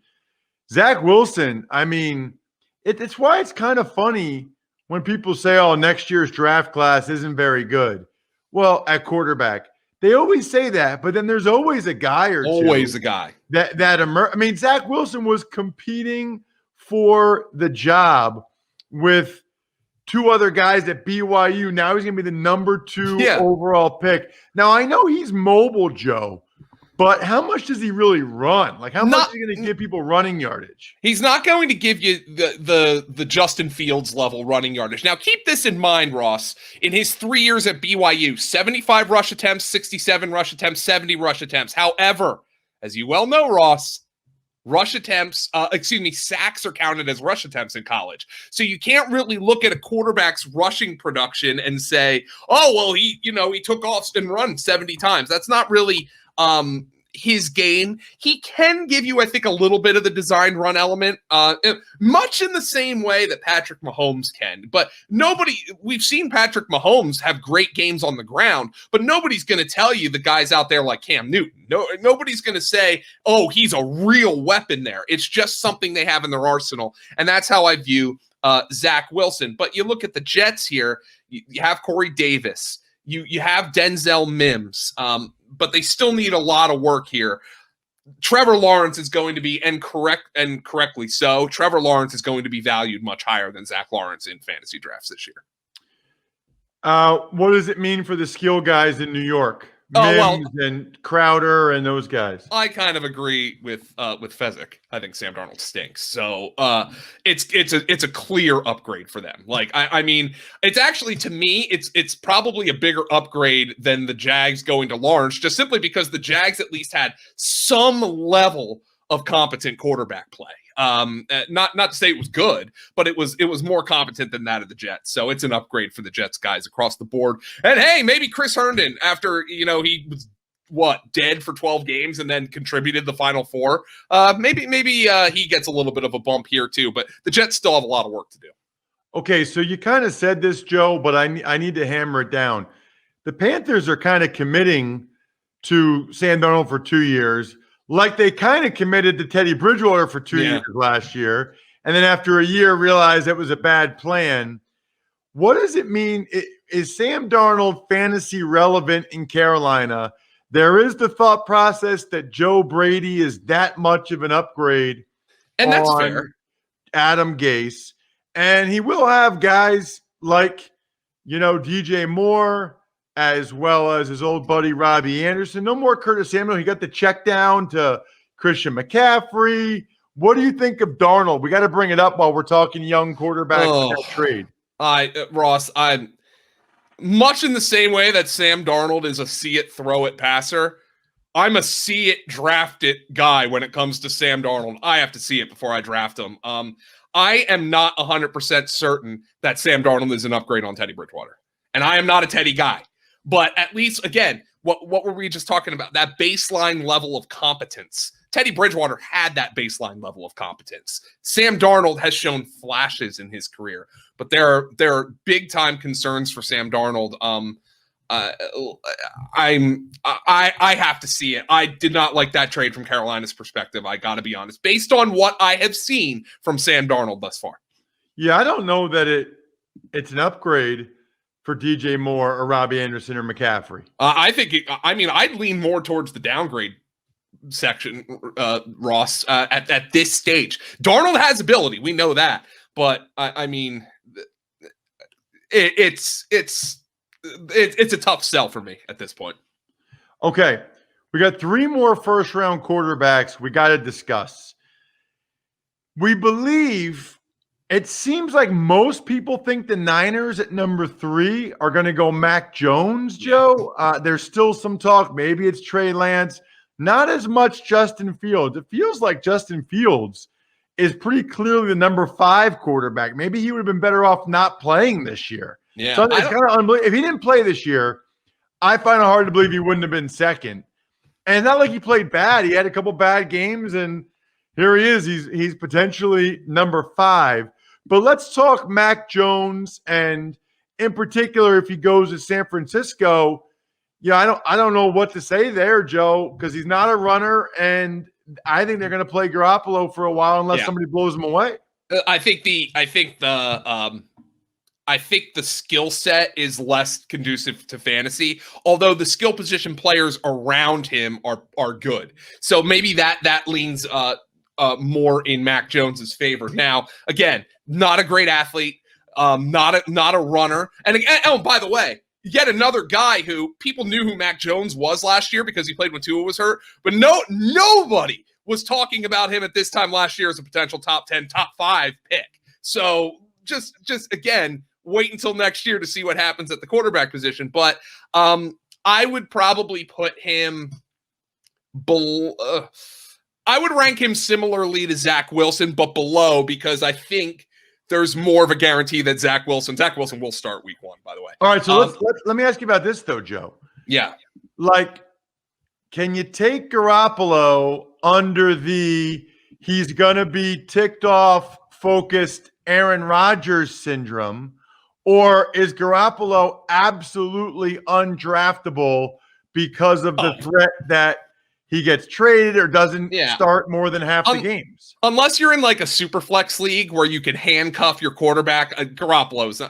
Zach Wilson, I mean, it's why it's kind of funny when people say, oh, next year's draft class isn't very good. Well, at quarterback, they always say that, but then there's always a guy or always two a guy that I mean, Zach Wilson was competing for the job with 2 other guys at BYU. Now he's going to be the number 2 overall pick. Now, I know he's mobile, Joe, but how much does he really run? Like, how much is he going to give people running yardage? He's not going to give you the Justin Fields level running yardage. Now, keep this in mind, Ross. In his 3 years at BYU, 75 rush attempts, 67 rush attempts, 70 rush attempts. However, as you well know, Ross, sacks are counted as rush attempts in college. So you can't really look at a quarterback's rushing production and say, oh, well, he took off and run 70 times. That's not really his game. He can give you, I think, a little bit of the designed run element, much in the same way that Patrick Mahomes can. But we've seen Patrick Mahomes have great games on the ground, but nobody's going to tell you the guys out there like Cam Newton. Nobody's going to say, oh, he's a real weapon there. It's just something they have in their arsenal. And that's how I view Zach Wilson. But you look at the Jets here, you have Corey Davis, you have Denzel Mims, but they still need a lot of work here. Trevor Lawrence is going to be, and correctly so, Trevor Lawrence is going to be valued much higher than Zach Lawrence in fantasy drafts this year. What does it mean for the skill guys in New York? Mims and Crowder and those guys. I kind of agree with Fezzik. I think Sam Darnold stinks. So it's a clear upgrade for them. Like I mean, it's actually, to me, it's probably a bigger upgrade than the Jags going to Lawrence, just simply because the Jags at least had some level of competent quarterback play. Not to say it was good, but it was more competent than that of the Jets. So it's an upgrade for the Jets guys across the board. And hey, maybe Chris Herndon, after he was dead for 12 games and then contributed the final 4. Maybe he gets a little bit of a bump here too. But the Jets still have a lot of work to do. Okay, so you kind of said this, Joe, but I need to hammer it down. The Panthers are kind of committing to Sam Darnold for 2 years, like they kind of committed to Teddy Bridgewater for 2 years last year, and then after a year realized that was a bad plan. What does it mean? Is Sam Darnold fantasy relevant in Carolina? There is the thought process that Joe Brady is that much of an upgrade, and that's fair. Adam Gase, and he will have guys like, DJ Moore, as well as his old buddy Robbie Anderson. No more Curtis Samuel. He got the check down to Christian McCaffrey. What do you think of Darnold? We got to bring it up while we're talking young quarterbacks in that trade. Ross, I'm much in the same way that Sam Darnold is a see it, throw it passer. I'm a see it, draft it guy when it comes to Sam Darnold. I have to see it before I draft him. I am not 100% certain that Sam Darnold is an upgrade on Teddy Bridgewater. And I am not a Teddy guy. But at least, again, what were we just talking about? That baseline level of competence. Teddy Bridgewater had that baseline level of competence. Sam Darnold has shown flashes in his career, but there are big time concerns for Sam Darnold. I have to see it. I did not like that trade from Carolina's perspective. I got to be honest, based on what I have seen from Sam Darnold thus far. Yeah, I don't know that it's an upgrade for DJ Moore or Robbie Anderson or McCaffrey. I'd lean more towards the downgrade section, Ross, at this stage. Darnold has ability. We know that. But, I mean, it's a tough sell for me at this point. Okay. We got 3 more first-round quarterbacks we got to discuss. We believe it seems like most people think the Niners at number 3 are going to go Mac Jones, Joe. There's still some talk. Maybe it's Trey Lance. Not as much Justin Fields. It feels like Justin Fields is pretty clearly the number 5 quarterback. Maybe he would have been better off not playing this year. Yeah, so it's kind of unbelievable. If he didn't play this year, I find it hard to believe he wouldn't have been second. And it's not like he played bad. He had a couple bad games, and here he is. He's potentially number 5. But let's talk Mac Jones, and in particular, if he goes to San Francisco, I don't know what to say there, Joe, because he's not a runner, and I think they're going to play Garoppolo for a while unless somebody blows him away. I think the skill set is less conducive to fantasy, although the skill position players around him are good. So maybe that leans more in Mac Jones's favor. Now, again, not a great athlete, not a runner, and again, oh, by the way, yet another guy who people knew who Mac Jones was last year because he played when Tua was hurt, but nobody was talking about him at this time last year as a potential top 10, top 5 pick. So just again, wait until next year to see what happens at the quarterback position. But I would probably put him below. I would rank him similarly to Zach Wilson, but below, because I think there's more of a guarantee that Zach Wilson will start week 1, by the way. All right, so let me ask you about this, though, Joe. Yeah. Like, can you take Garoppolo under the he's going to be ticked off, focused Aaron Rodgers syndrome, or is Garoppolo absolutely undraftable because of the threat that he gets traded or doesn't start more than half the games? Unless you're in like a super flex league where you can handcuff your quarterback, Garoppolo's.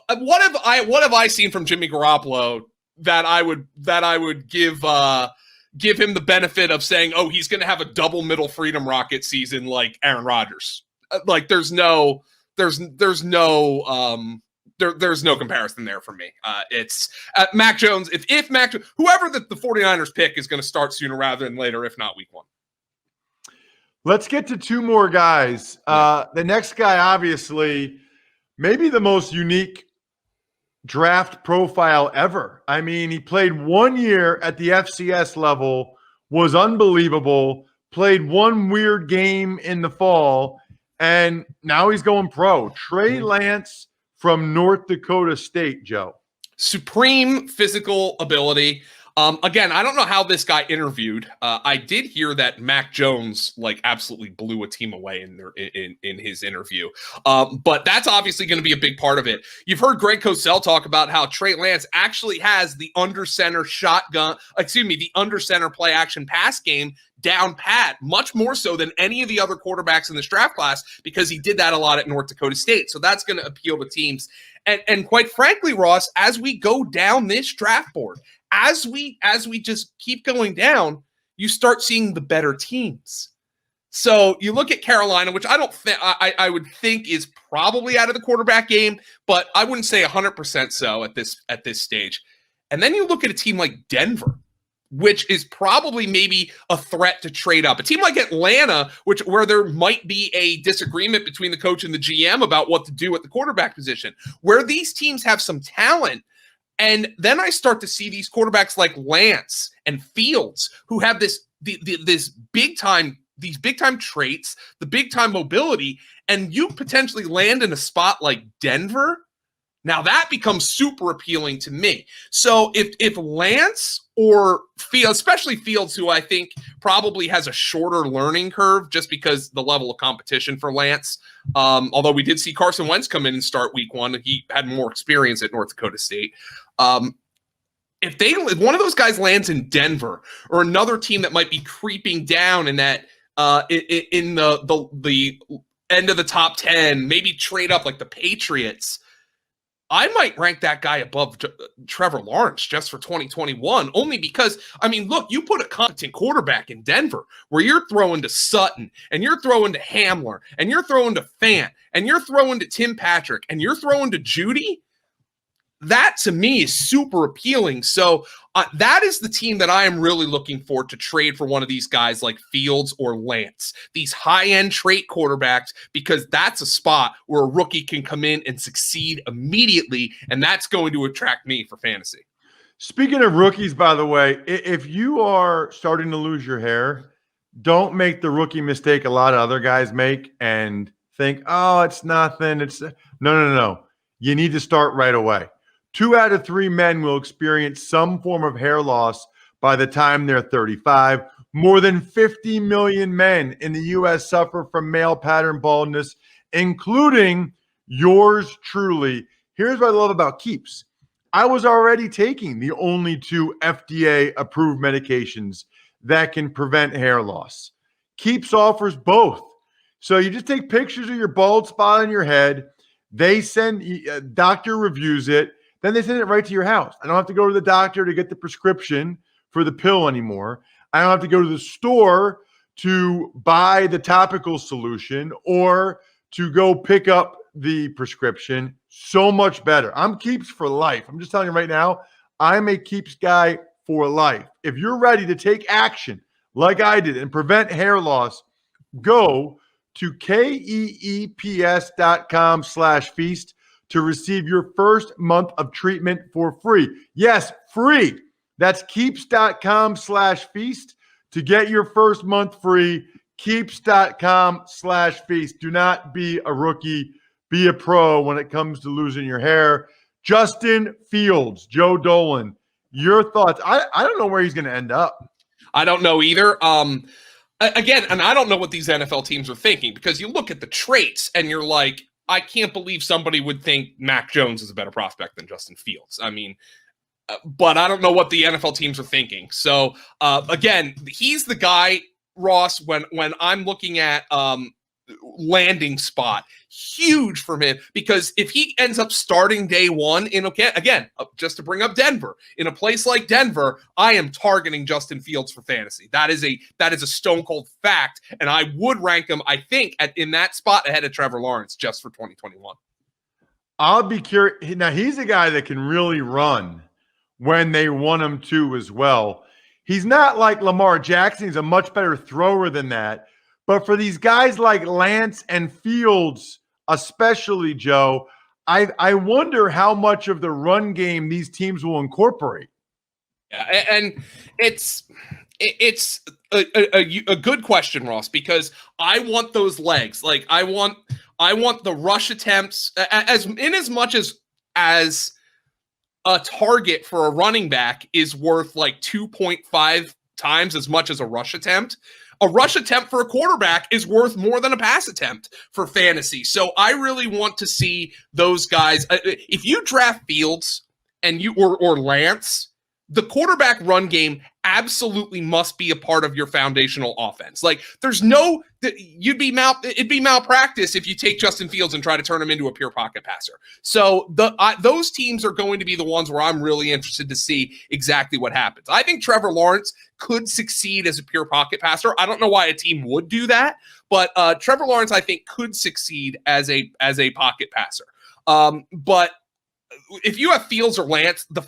What have I seen from Jimmy Garoppolo that I would give him the benefit of saying, oh, he's going to have a double middle freedom rocket season like Aaron Rodgers? Like there's no comparison there for me. It's Mac Jones. If Mac, whoever the 49ers pick is going to start sooner rather than later, if not week 1. Let's get to 2 more guys. The next guy, obviously, maybe the most unique draft profile ever. I mean, he played 1 year at the FCS level, was unbelievable, played 1 weird game in the fall, and now he's going pro. Trey Lance from North Dakota State, Joe. Supreme physical ability. Again, I don't know how this guy interviewed. I did hear that Mac Jones absolutely blew a team away in his interview. But that's obviously going to be a big part of it. You've heard Greg Cosell talk about how Trey Lance actually has the under center the under center play action pass game down pat, much more so than any of the other quarterbacks in this draft class, because he did that a lot at North Dakota State. So that's going to appeal to teams. And quite frankly, Ross, as we go down this draft board, as we just keep going down, you start seeing the better teams. So you look at Carolina, which I would think is probably out of the quarterback game, but I wouldn't say 100% so at this stage. And then you look at a team like Denver, which is probably maybe a threat to trade up. A team like Atlanta, where there might be a disagreement between the coach and the GM about what to do at the quarterback position, where these teams have some talent. And then I start to see these quarterbacks like Lance and Fields, who have these big time traits, the big time mobility, and you potentially land in a spot like Denver. Now that becomes super appealing to me. So if Lance or Fields, especially Fields, who I think probably has a shorter learning curve just because the level of competition for Lance, although we did see Carson Wentz come in and start week 1, he had more experience at North Dakota State. If one of those guys lands in Denver or another team that might be creeping down in that in the end of the top 10, maybe trade up like the Patriots, I might rank that guy above Trevor Lawrence just for 2021, only because, I mean, look, you put a competent quarterback in Denver where you're throwing to Sutton and you're throwing to Hamler and you're throwing to Fant and you're throwing to Tim Patrick and you're throwing to Judy. That to me is super appealing. So that is the team that I am really looking for to trade for one of these guys like Fields or Lance, these high-end trait quarterbacks, because that's a spot where a rookie can come in and succeed immediately, and that's going to attract me for fantasy. Speaking of rookies, by the way, if you are starting to lose your hair, don't make the rookie mistake a lot of other guys make and think, oh, it's nothing. No. You need to start right away. 2 out of 3 men will experience some form of hair loss by the time they're 35. More than 50 million men in the U.S. suffer from male pattern baldness, including yours truly. Here's what I love about Keeps. I was already taking the only 2 FDA-approved medications that can prevent hair loss. Keeps offers both. So you just take pictures of your bald spot on your head. They send, doctor reviews it. Then they send it right to your house. I don't have to go to the doctor to get the prescription for the pill anymore. I don't have to go to the store to buy the topical solution or to go pick up the prescription. So much better. I'm Keeps for life. I'm just telling you right now, I'm a Keeps guy for life. If you're ready to take action like I did and prevent hair loss, go to keeps.com/feast to receive your first month of treatment for free. Yes, free. That's keeps.com/feast to get your first month free. Keeps.com/feast. Do not be a rookie. Be a pro when it comes to losing your hair. Justin Fields, Joe Dolan, your thoughts. I don't know where he's going to end up. I don't know either. Again, and I don't know what these NFL teams are thinking, because you look at the traits and you're like, I can't believe somebody would think Mac Jones is a better prospect than Justin Fields. I mean, but I don't know what the NFL teams are thinking. So again, he's the guy, Ross, when I'm looking at landing spot, huge for him, because if he ends up starting day one just to bring up Denver, in a place like Denver, I am targeting Justin Fields for fantasy. That is a stone cold fact, and I would rank him, I think, in that spot ahead of Trevor Lawrence just for 2021. I'll be curious. Now, he's a guy that can really run when they want him to as well. He's not like Lamar Jackson. He's a much better thrower than that. But for these guys like Lance and Fields, especially, Joe, I wonder how much of the run game these teams will incorporate. Yeah, and it's a good question, Ross, because I want those legs. Like I want the rush attempts as much as a target for a running back is worth like 2.5 times as much as a rush attempt. A rush attempt for a quarterback is worth more than a pass attempt for fantasy. So I really want to see those guys. If you draft Fields and or Lance, the quarterback run game absolutely must be a part of your foundational offense. Like it'd be malpractice if you take Justin Fields and try to turn him into a pure pocket passer. So those teams are going to be the ones where I'm really interested to see exactly what happens. I think Trevor Lawrence could succeed as a pure pocket passer. I don't know why a team would do that, but Trevor Lawrence, I think, could succeed as a pocket passer. But if you have Fields or Lance, a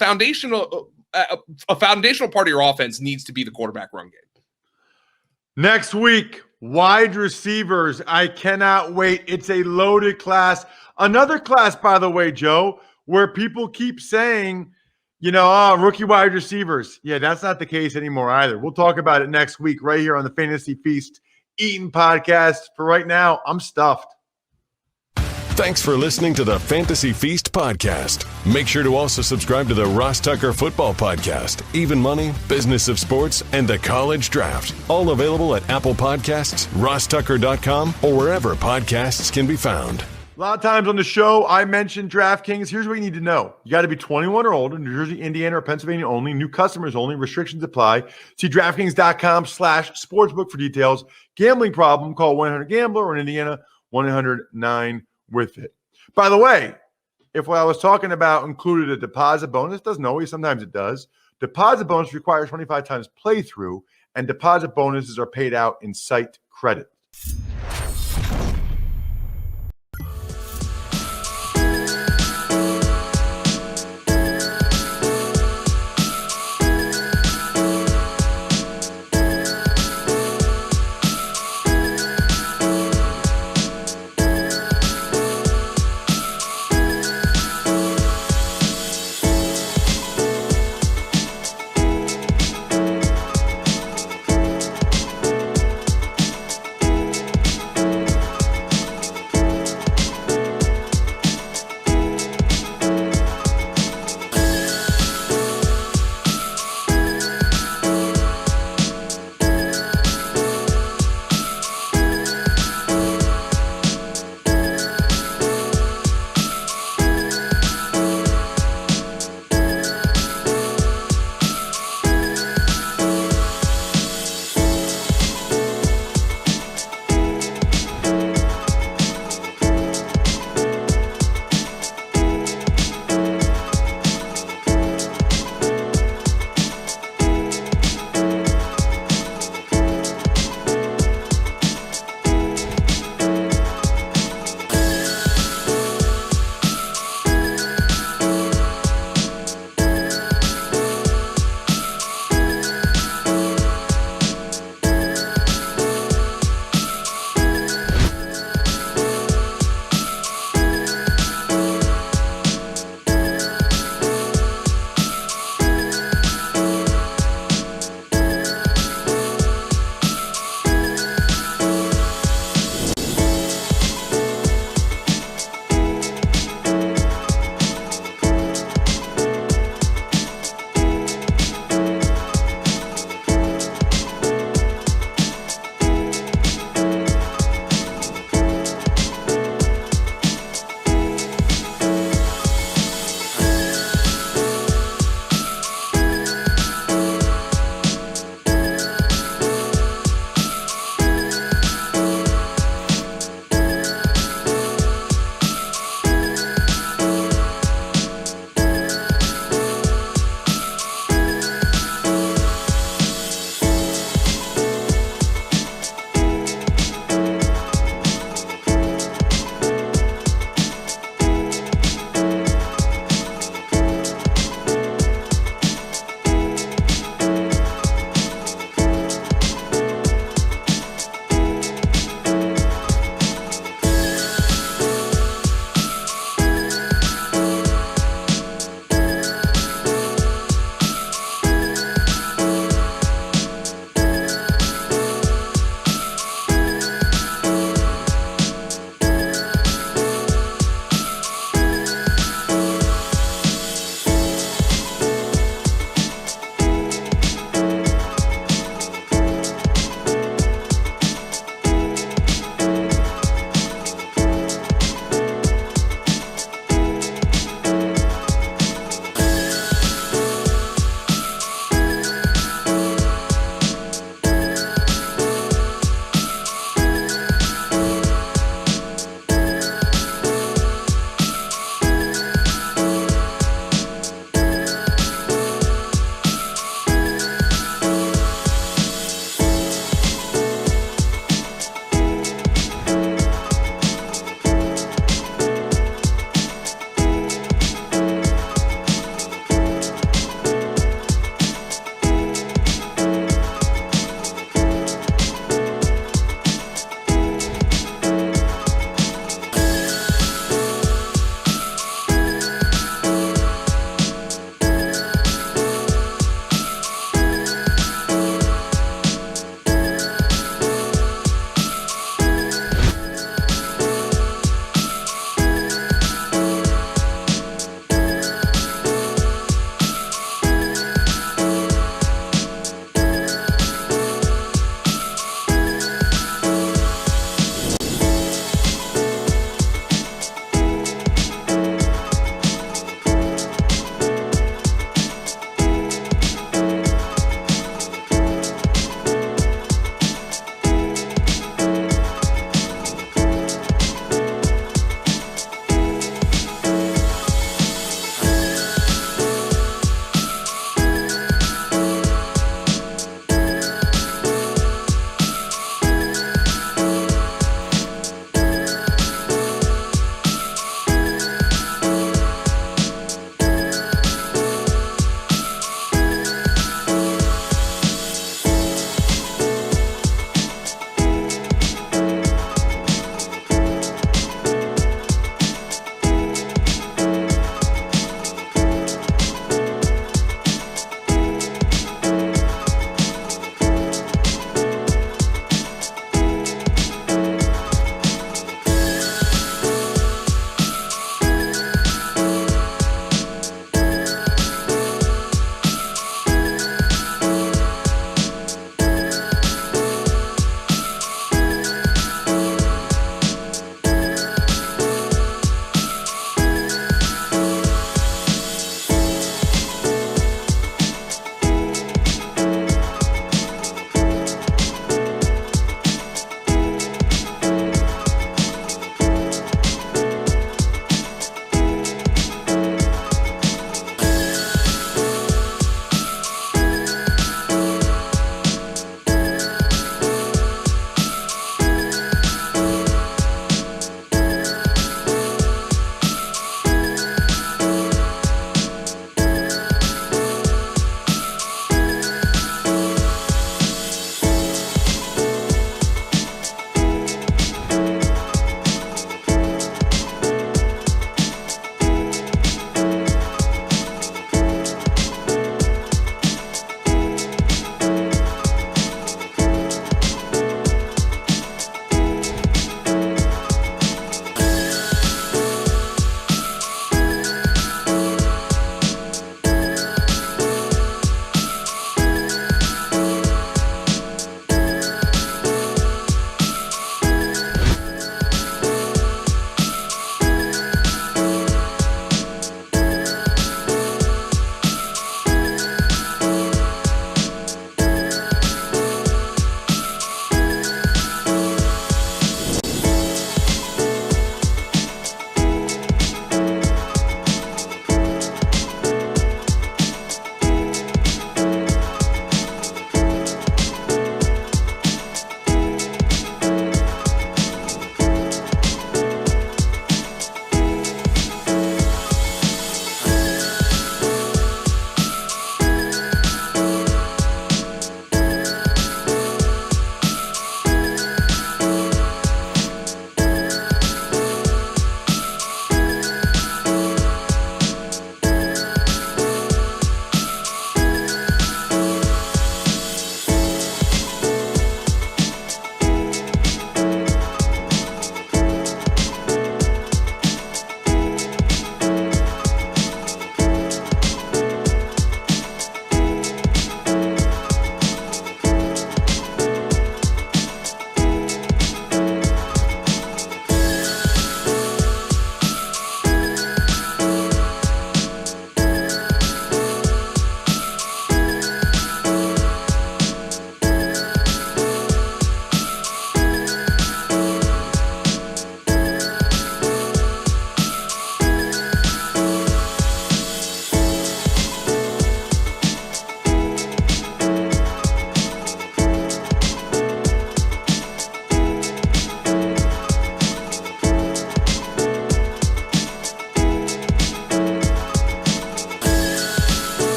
foundational part of your offense needs to be the quarterback run game. Next week, wide receivers. I cannot wait. It's a loaded class. Another class, by the way, Joe, where people keep saying, rookie wide receivers. Yeah, that's not the case anymore either. We'll talk about it next week right here on the Fantasy Feast Eaton podcast. For right now, I'm stuffed. Thanks for listening to the Fantasy Feast podcast. Make sure to also subscribe to the Ross Tucker Football Podcast, Even Money, Business of Sports, and the College Draft. All available at Apple Podcasts, rosstucker.com, or wherever podcasts can be found. A lot of times on the show, I mentioned DraftKings. Here's what you need to know. You got to be 21 or older, New Jersey, Indiana, or Pennsylvania only. New customers only. Restrictions apply. See DraftKings.com/sportsbook for details. Gambling problem, call 1-800-GAMBLER, or in Indiana, 1-800-9 with it. By the way, if what I was talking about included a deposit bonus, doesn't always, sometimes it does. Deposit bonus requires 25 times playthrough, and deposit bonuses are paid out in site credit.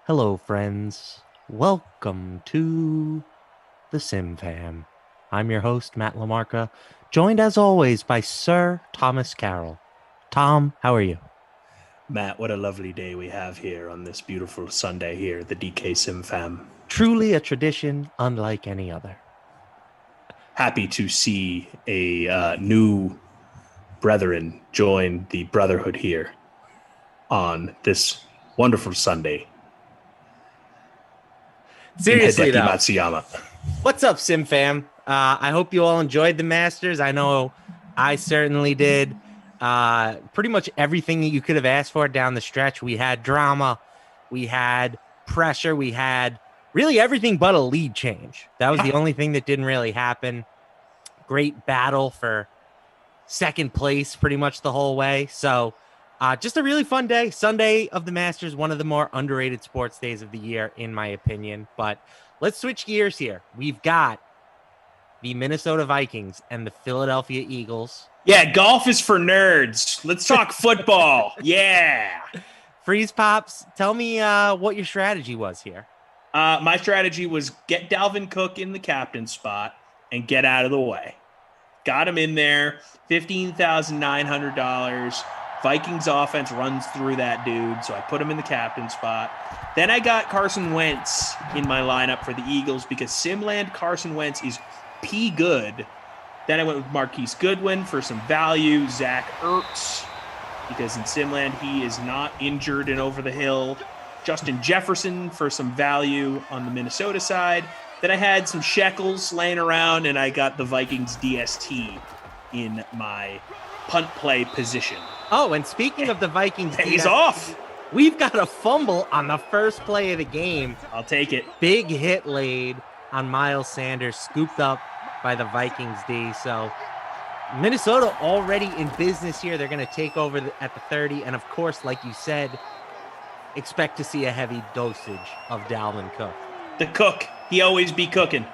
Hello, friends. Welcome to the Sim Fam. I'm your host, Matt Lamarca, joined as always by Sir Thomas Carroll. Tom, how are you? Matt, what a lovely day we have here on this beautiful Sunday here at the DK Sim Fam. Truly a tradition unlike any other. Happy to see a new brethren join the brotherhood here on this wonderful Sunday. Seriously, though. Matsuyama. What's up, Sim Fam? I hope you all enjoyed the Masters. I know I certainly did. Pretty much everything that you could have asked for down the stretch. We had drama. We had pressure. We had really everything but a lead change. That was the only thing that didn't really happen. Great battle for second place pretty much the whole way. So just a really fun day. Sunday of the Masters, one of the more underrated sports days of the year, in my opinion. But let's switch gears here. We've got the Minnesota Vikings and the Philadelphia Eagles. Yeah, golf is for nerds. Let's talk football. Yeah. Freeze Pops, tell me what your strategy was here. My strategy was get Dalvin Cook in the captain spot and get out of the way. Got him in there, $15,900. Vikings offense runs through that dude, so I put him in the captain spot. Then I got Carson Wentz in my lineup for the Eagles because Simland Carson Wentz is good. Then I went with Marquise Goodwin for some value. Zach Ertz, because in Simland he is not injured and over the hill. Justin Jefferson for some value on the Minnesota side. Then I had some shekels laying around, and I got the Vikings DST in my punt play position. Oh, and speaking of the Vikings, he's off. We've got a fumble on the first play of the game. I'll take it. Big hit laid on Miles Sanders, scooped up by the Vikings D. So Minnesota already in business here. They're going to take over at the 30. And of course, like you said, expect to see a heavy dosage of Dalvin Cook. The cook. He always be cooking.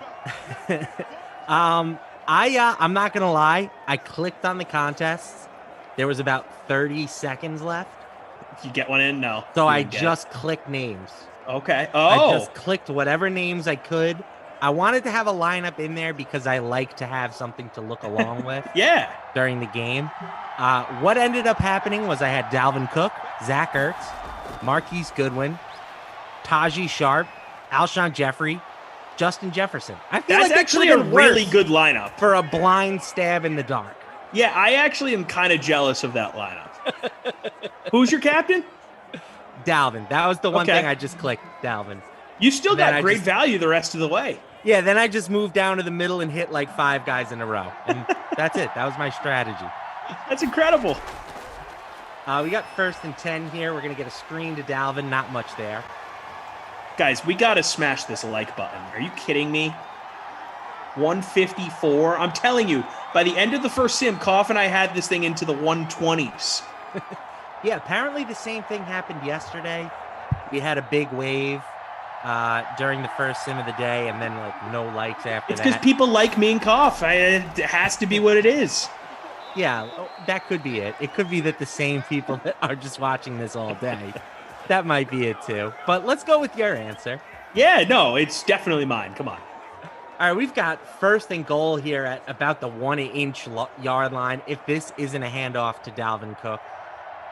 I'm not going to lie. I clicked on the contests. There was about 30 seconds left. You get one in? No. So I just clicked names. Okay. I just clicked whatever names I could. I wanted to have a lineup in there because I like to have something to look along with. Yeah. During the game. What ended up happening was I had Dalvin Cook, Zach Ertz, Marquise Goodwin, Tajee Sharp, Alshon Jeffrey, Justin Jefferson. I feel that's like actually a really good lineup for a blind stab in the dark. Yeah, I actually am kind of jealous of that lineup. Who's your captain? Dalvin. That was the one thing I just clicked, Dalvin. You still got great value the rest of the way. Yeah, then I just moved down to the middle and hit like 5 guys in a row. And that's it. That was my strategy. That's incredible. We got 1st and 10 here. We're going to get a screen to Dalvin. Not much there. Guys, we got to smash this like button. Are you kidding me? 154. I'm telling you, by the end of the first sim, Koff and I had this thing into the 120s. Yeah, apparently the same thing happened yesterday. We had a big wave during the first sim of the day, and then like no likes after It's because people like me and Koff. It has to be what it is. Yeah, that could be it. It could be that the same people that are just watching this all day. That might be it too. But let's go with your answer. Yeah, no, it's definitely mine. Come on. All right, we've got 1st and goal here at about the 1-inch yard line. If this isn't a handoff to Dalvin Cook,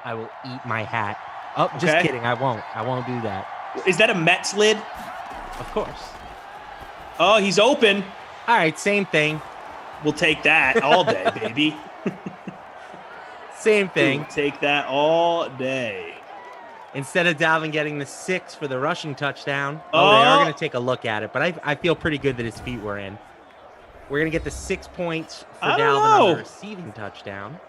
I will eat my hat. Oh, just kidding. I won't. I won't do that. Is that a Mets lid? Of course. Oh, he's open. All right, same thing. We'll take that all day, baby. Same thing. We'll take that all day. Instead of Dalvin getting the 6 for the rushing touchdown. They are going to take a look at it, but I feel pretty good that his feet were in. We're going to get the 6 points for Dalvin on the receiving touchdown.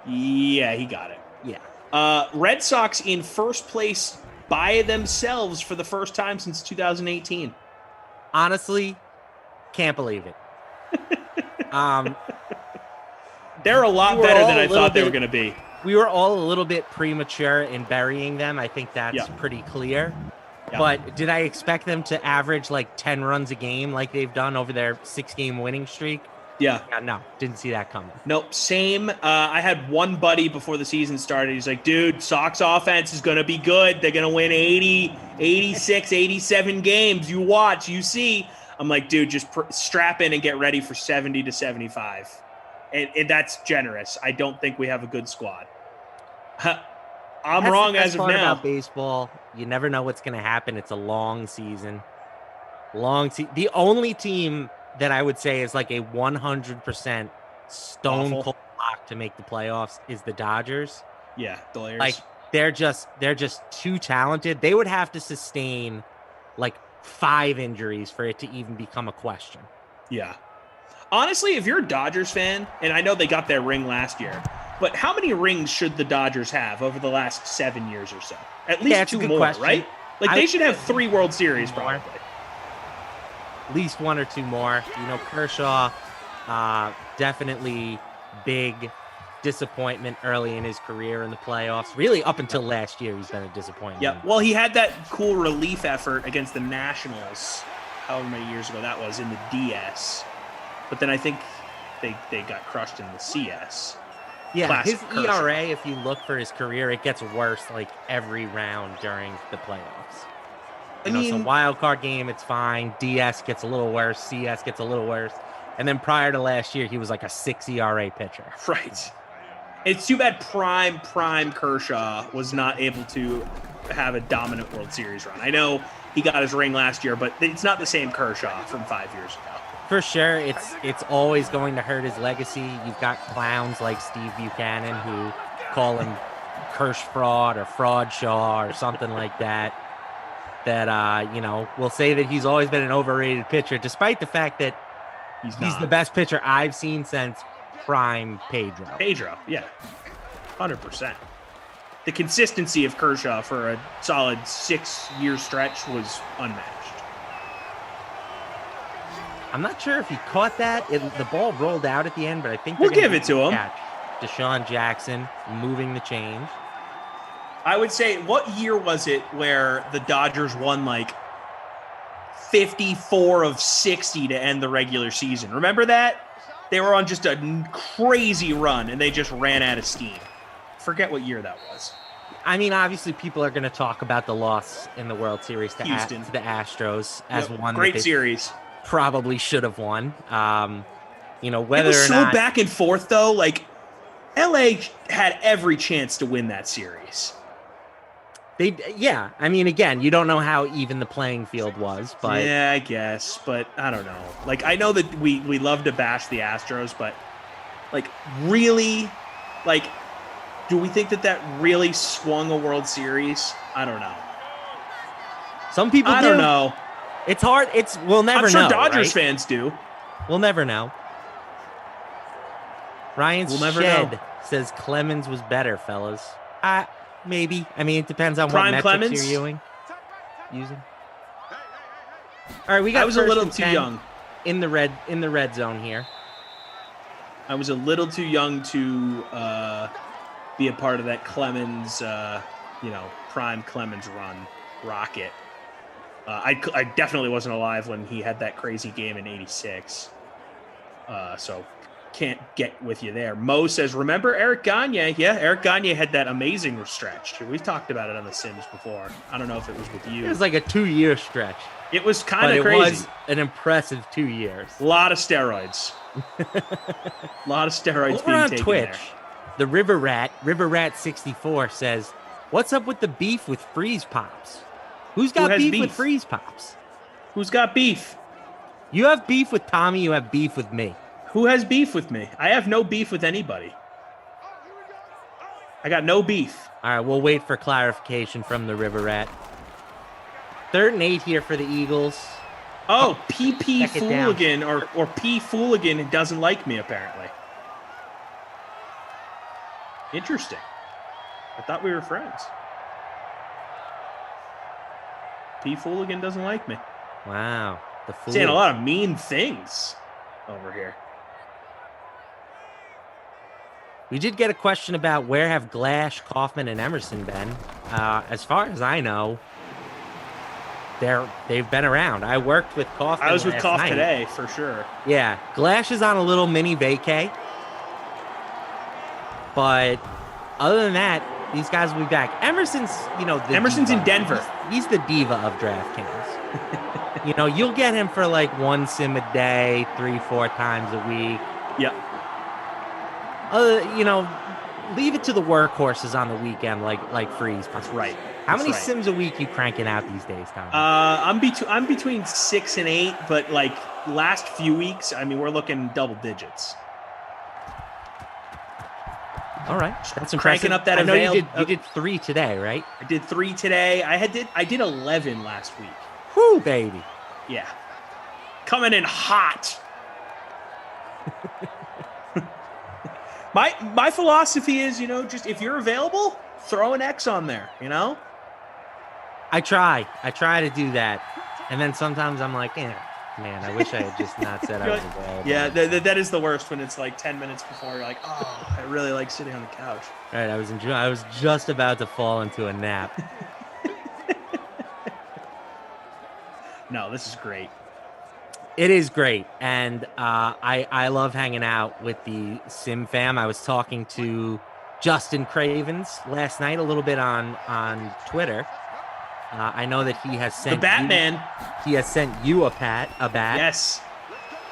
Yeah, he got it. Yeah. Red Sox in first place by themselves for the first time since 2018. Honestly, can't believe it. They're a lot better than I thought they were going to be. We were all a little bit premature in burying them. I think that's pretty clear. Yeah. But did I expect them to average like 10 runs a game like they've done over their 6-game winning streak? Yeah. No, didn't see that coming. Nope, same. I had one buddy before the season started. He's like, dude, Sox offense is going to be good. They're going to win 80, 86, 87 games. You watch, you see. I'm like, dude, just strap in and get ready for 70 to 75. And that's generous. I don't think we have a good squad. I'm wrong as of now. About baseball, you never know what's going to happen. It's a long season. The only team that I would say is like a 100% stone cold lock to make the playoffs is the Dodgers. Yeah, Dodgers. Like they're just too talented. They would have to sustain like 5 injuries for it to even become a question. Yeah. Honestly, if you're a Dodgers fan, and I know they got their ring last year, but how many rings should the Dodgers have over the last 7 years or so? At least 2 more, question. Right? Like they should have 3 World Series probably. At least 1 or 2 more. You know, Kershaw, definitely big disappointment early in his career in the playoffs. Really, up until last year, he's been a disappointment. Yeah, well, he had that cool relief effort against the Nationals, however many years ago that was, in the DS. But then I think they got crushed in the CS. Yeah, Classic his Kershaw. ERA, if you look for his career, it gets worse like every round during the playoffs. You know, so wild card game, it's fine. DS gets a little worse. CS gets a little worse. And then prior to last year, he was like a 6 ERA pitcher. Right. It's too bad prime Kershaw was not able to have a dominant World Series run. I know he got his ring last year, but it's not the same Kershaw from 5 years ago. For sure, it's always going to hurt his legacy. You've got clowns like Steve Buchanan who call him Kirsch Fraud or Fraud Shaw or something like that. That, will say that he's always been an overrated pitcher, despite the fact that he's the best pitcher I've seen since prime Pedro. Yeah, 100%. The consistency of Kershaw for a solid 6-year stretch was unmatched. I'm not sure if he caught that. The ball rolled out at the end, but I think we'll give it to him. Deshaun Jackson moving the change. I would say, what year was it where the Dodgers won like 54 of 60 to end the regular season? Remember that? They were on just a crazy run, and they just ran out of steam. Forget what year that was. I mean, obviously, people are going to talk about the loss in the World Series to Houston. The Astros as one great series. Probably should have won. Whether it was so back and forth, though. Like, LA had every chance to win that series. I mean, again, you don't know how even the playing field was, but yeah, I guess, but I don't know. Like, I know that we love to bash the Astros, but like, really, like, do we think that really swung a World Series? I don't know. Some people I don't know. It's hard. We'll never know. I'm sure Dodgers right? fans do. We'll never know. Ryan Shed says Clemens was better, fellas. Maybe. I mean, it depends on Prime what metrics Clemens? you're using. All right, we got. I was a little too young in the red zone here. I was a little too young to be a part of that Clemens, prime Clemens run rocket. I definitely wasn't alive when he had that crazy game in '86. So can't get with you there. Mo says, remember Eric Gagne? Yeah, Eric Gagne had that amazing stretch. We've talked about it on The Sims before. I don't know if it was with you. It was like a 2-year stretch. It was kind of crazy. It was an impressive 2 years. A lot of steroids. A lot of steroids Over being on taken Twitch, there. the River Rat 64 says, what's up with the beef with Freeze Pops? Who's got beef with Freeze Pops? Who's got beef? You have beef with Tommy, you have beef with me. Who has beef with me? I have no beef with anybody. I got no beef. All right, we'll wait for clarification from the River Rat. 3rd and 8 here for the Eagles. Oh, PP Fooligan or P Fooligan doesn't like me, apparently. Interesting. I thought we were friends. P Fooligan doesn't like me. Wow. The fool. Saying a lot of mean things over here. We did get a question about where have Glash, Kaufman, and Emerson been. As far as I know, they've been around. I worked with Kaufman. I was with Kauf night. today for sure. Yeah, Glash is on a little mini vacay, but other than that, these guys will be back. Emerson's Emerson's in Denver. He's the diva of DraftKings. You'll get him for like one sim a day, 3-4 times a week. Yep. Leave it to the workhorses on the weekend, like Freeze. That's right. How many sims a week you cranking out these days, Tom? I'm between 6 and 8, but like last few weeks, I mean, we're looking double digits. All right, that's impressive. Cranking up that. I know you did 3 today, right? I did 3 today. I did 11 last week. Whoo, baby. Yeah, coming in hot. My philosophy is, just if you're available, throw an X on there. I try to do that, and then sometimes I'm like, man, I wish I had just not said I was available. Yeah, that is the worst when it's like 10 minutes before you're like, oh, I really like sitting on the couch. Right, I was just about to fall into a nap. No, this is great. It is great, and I love hanging out with the Sim fam. I was talking to Justin Cravens last night a little bit on Twitter. I know that he has sent the Batman. He has sent you a bat. Yes.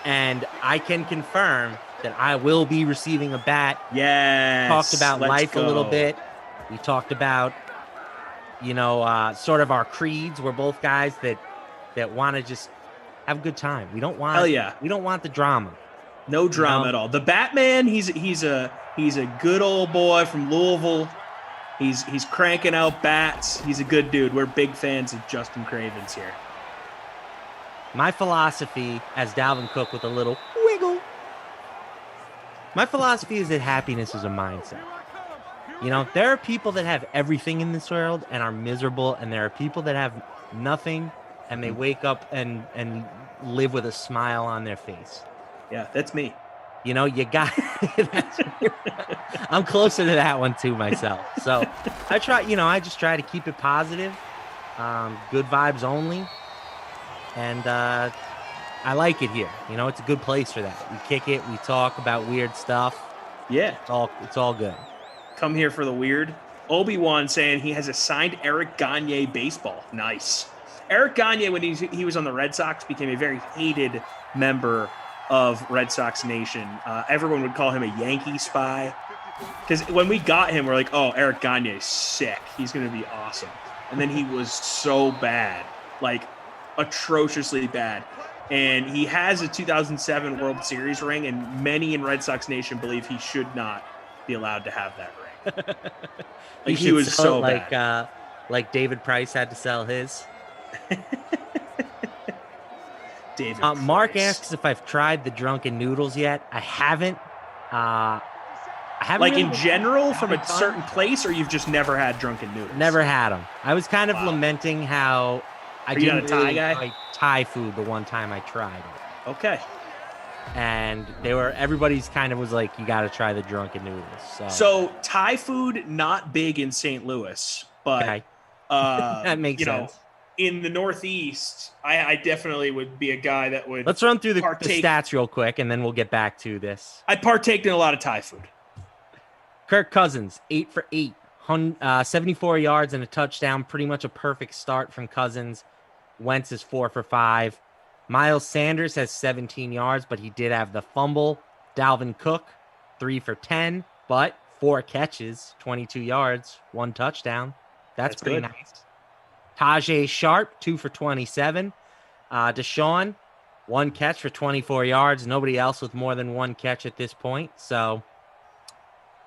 And I can confirm that I will be receiving a bat. Yes. Talked about life a little bit. We talked about, sort of our creeds. We're both guys that want to just have a good time. We don't want. Hell yeah. We don't want the drama. No drama at all. The Batman. He's a good old boy from Louisville. He's cranking out bats. He's a good dude. We're big fans of Justin Cravens here. My philosophy, as Dalvin Cook with a little wiggle, my philosophy is that happiness is a mindset. There are people that have everything in this world and are miserable, and there are people that have nothing and they wake up and live with a smile on their face. Yeah, that's me. You got. I'm closer to that one too myself. So I try. I just try to keep it positive, good vibes only, and I like it here. It's a good place for that. We kick it. We talk about weird stuff. Yeah, it's all good. Come here for the weird. Obi-Wan saying he has a signed Eric Gagne baseball. Nice. Eric Gagne, when he was on the Red Sox, became a very hated member of Red Sox Nation. Everyone would call him a Yankee spy. Because when we got him, we're like, oh, Eric Gagne is sick. He's going to be awesome. And then he was so bad, like atrociously bad. And he has a 2007 World Series ring, and many in Red Sox Nation believe he should not be allowed to have that ring. Like he was so bad. Like David Price had to sell his. David Mark Price. asks if I've tried the drunken noodles yet. I haven't. I haven't like really in general from a certain place, or you've just never had drunken noodles? Never had them. I was kind of lamenting how I didn't really like Thai food the one time I tried it. Okay. And everybody's kind of was like, you got to try the drunken noodles. So Thai food, not big in St. Louis, but okay. That makes sense. In the Northeast, I definitely would be a guy that would. Let's run through the stats real quick, and then we'll get back to this. I partaked in a lot of Thai food. Kirk Cousins, 8 for 8, 74 yards and a touchdown. Pretty much a perfect start from Cousins. Wentz is 4 for 5. Miles Sanders has 17 yards, but he did have the fumble. Dalvin Cook, 3 for 10, but 4 catches, 22 yards, 1 touchdown. That's pretty good. nice. Tajay Sharp, 2 for 27. Deshaun, 1 catch for 24 yards. Nobody else with more than 1 catch at this point. So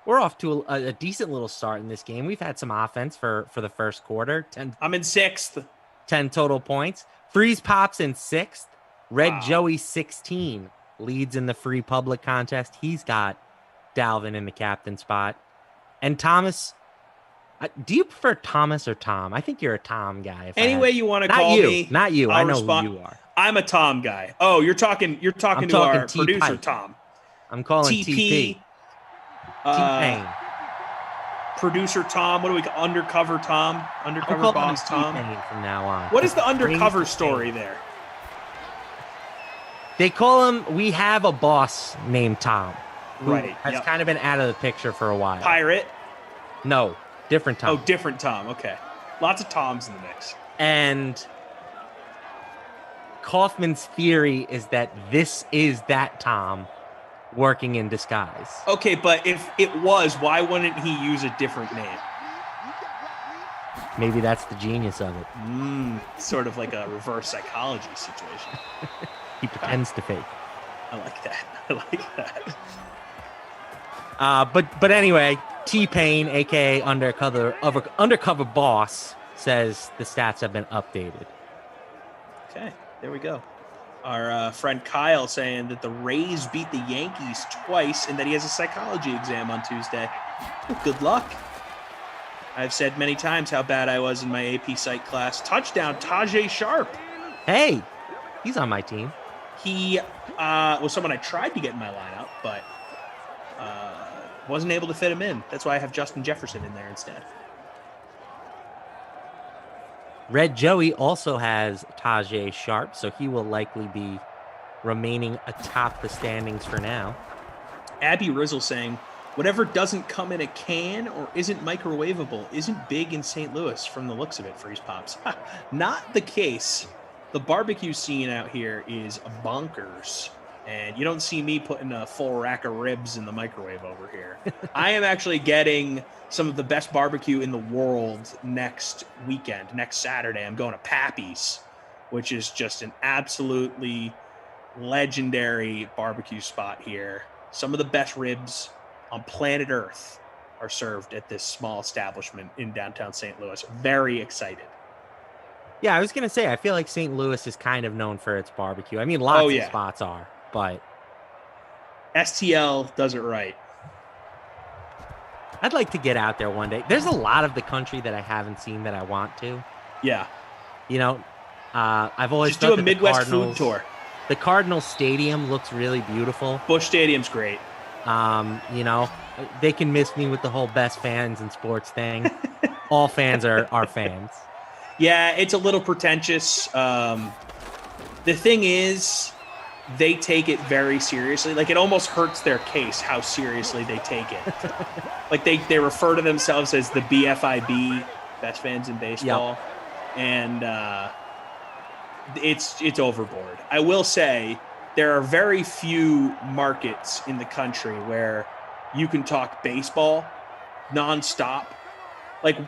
we're off to a decent little start in this game. We've had some offense for the first quarter. I'm in 6th. 10 total points. Freeze Pops in 6th. Red Joey 16 leads in the free public contest. He's got Dalvin in the captain spot. And Thomas, do you prefer Thomas or Tom? I think you're a Tom guy. Any way you want to call me. Not you. I know who you are. I'm a Tom guy. Oh, you're talking to our producer, Tom. I'm calling TP. T-Pain. Producer Tom. What do we call Undercover Tom? Undercover Boss Tom. From now on. What is the undercover story there? They call him. We have a boss named Tom. Right. Has kind of been out of the picture for a while. Pirate? No, different Tom. Oh, different Tom. Okay. Lots of Toms in the mix. And Kaufman's theory is that this is that Tom working in disguise. Okay, but if it was, why wouldn't he use a different name? Maybe that's the genius of it. Sort of like a reverse psychology situation. He pretends to fake. I like that. I like that. But anyway, T-Pain, aka undercover boss, says the stats have been updated. Okay, there we go. Our friend Kyle saying that the Rays beat the Yankees twice and that he has a psychology exam on Tuesday. Well, good luck. I've said many times how bad I was in my AP Psych class. Touchdown, Tajay Sharp. Hey, he's on my team. He was someone I tried to get in my lineup, but wasn't able to fit him in. That's why I have Justin Jefferson in there instead. Red Joey also has Tajay Sharp, so he will likely be remaining atop the standings for now. Abby Rizzle saying, whatever doesn't come in a can or isn't microwavable isn't big in St. Louis from the looks of it, Freeze Pops. Not the case. The barbecue scene out here is bonkers. And you don't see me putting a full rack of ribs in the microwave over here. I am actually getting some of the best barbecue in the world next weekend, next Saturday. I'm going to Pappy's, which is just an absolutely legendary barbecue spot here. Some of the best ribs on planet Earth are served at this small establishment in downtown St. Louis. Very excited. Yeah, I was going to say, I feel like St. Louis is kind of known for its barbecue. I mean, lots of spots are, but STL does it right. I'd like to get out there one day. There's a lot of the country that I haven't seen that I want to. Yeah. You know, I've always just do a Midwest food tour. The Cardinals Stadium looks really beautiful. Busch Stadium's great. You know, they can miss me with the whole best fans in sports thing. All fans are fans. Yeah, it's a little pretentious. The thing is, they take it very seriously. Like, it almost hurts their case how seriously they take it. Like, they refer to themselves as the BFIB, best fans in baseball. Yep. And it's overboard. I will say there are very few markets in the country where you can talk baseball nonstop. Like,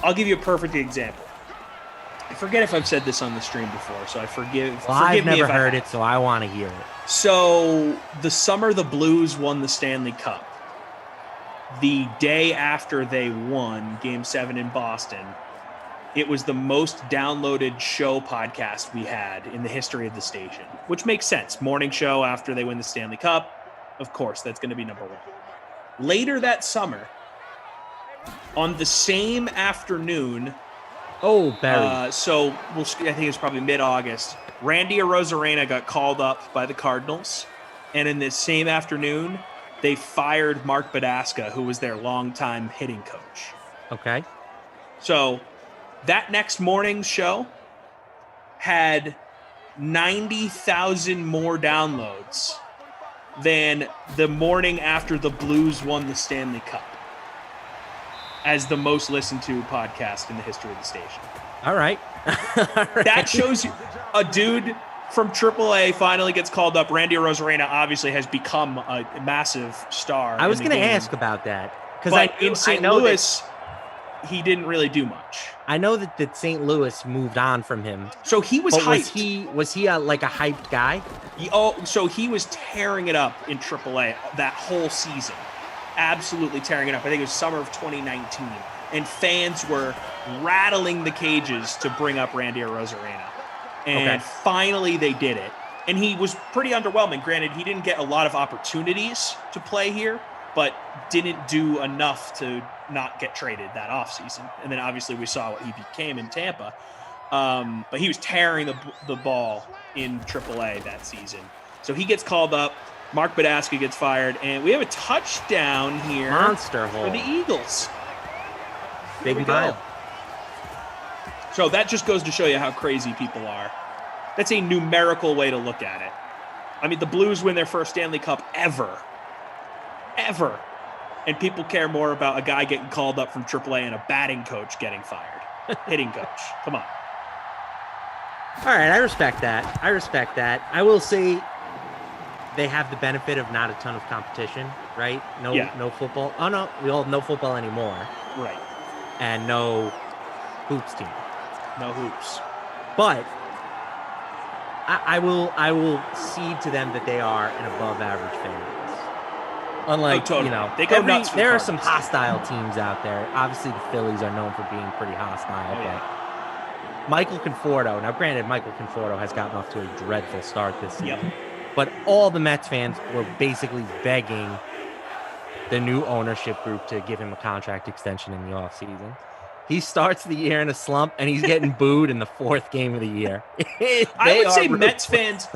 I'll give you a perfect example. I forget if I've said this on the stream before, so forgive me. I've never heard it, so I want to hear it. So the summer the Blues won the Stanley Cup, the day after they won Game 7 in Boston, it was the most downloaded show podcast we had in the history of the station, which makes sense. Morning show after they win the Stanley Cup. Of course, that's going to be number one. Later that summer, on the same afternoon... Oh, Barry. So I think it's probably mid-August. Randy Arozarena got called up by the Cardinals, and in this same afternoon, they fired Mark Badaska, who was their longtime hitting coach. Okay. So that next morning's show had 90,000 more downloads than the morning after the Blues won the Stanley Cup, as the most listened to podcast in the history of the station. All right. That shows you a dude from AAA finally gets called up. Randy Arozarena obviously has become a massive star. I was going to ask about that. Because in St. Louis, he didn't really do much. I know that St. Louis moved on from him. So he was hyped. Was he like a hyped guy? So he was tearing it up in AAA that whole season. Absolutely tearing it up. I think it was summer of 2019. And fans were rattling the cages to bring up Randy Arozarena. And finally they did it. And he was pretty underwhelming. Granted, he didn't get a lot of opportunities to play here, but didn't do enough to not get traded that offseason. And then obviously we saw what he became in Tampa. But he was tearing the ball in AAA that season. So he gets called up. Mark Badaska gets fired, and we have a touchdown here Monster for the Eagles. Big Mile. So that just goes to show you how crazy people are. That's a numerical way to look at it. I mean, the Blues win their first Stanley Cup ever. And people care more about a guy getting called up from AAA and a batting coach getting fired. Hitting coach. Come on. All right, I respect that. I will say they have the benefit of not a ton of competition, right? No football. Oh, no, we all have no football anymore. Right. And no hoops team. No hoops. But I will cede to them that they are an above average fan base. Unlike, totally. They go nuts for there are some hostile teams out there. Obviously, the Phillies are known for being pretty hostile. But Michael Conforto, now granted, Michael Conforto has gotten off to a dreadful start this season. Yep. But all the Mets fans were basically begging the new ownership group to give him a contract extension in the offseason. He starts the year in a slump, and he's getting booed in the fourth game of the year. I would say Mets fans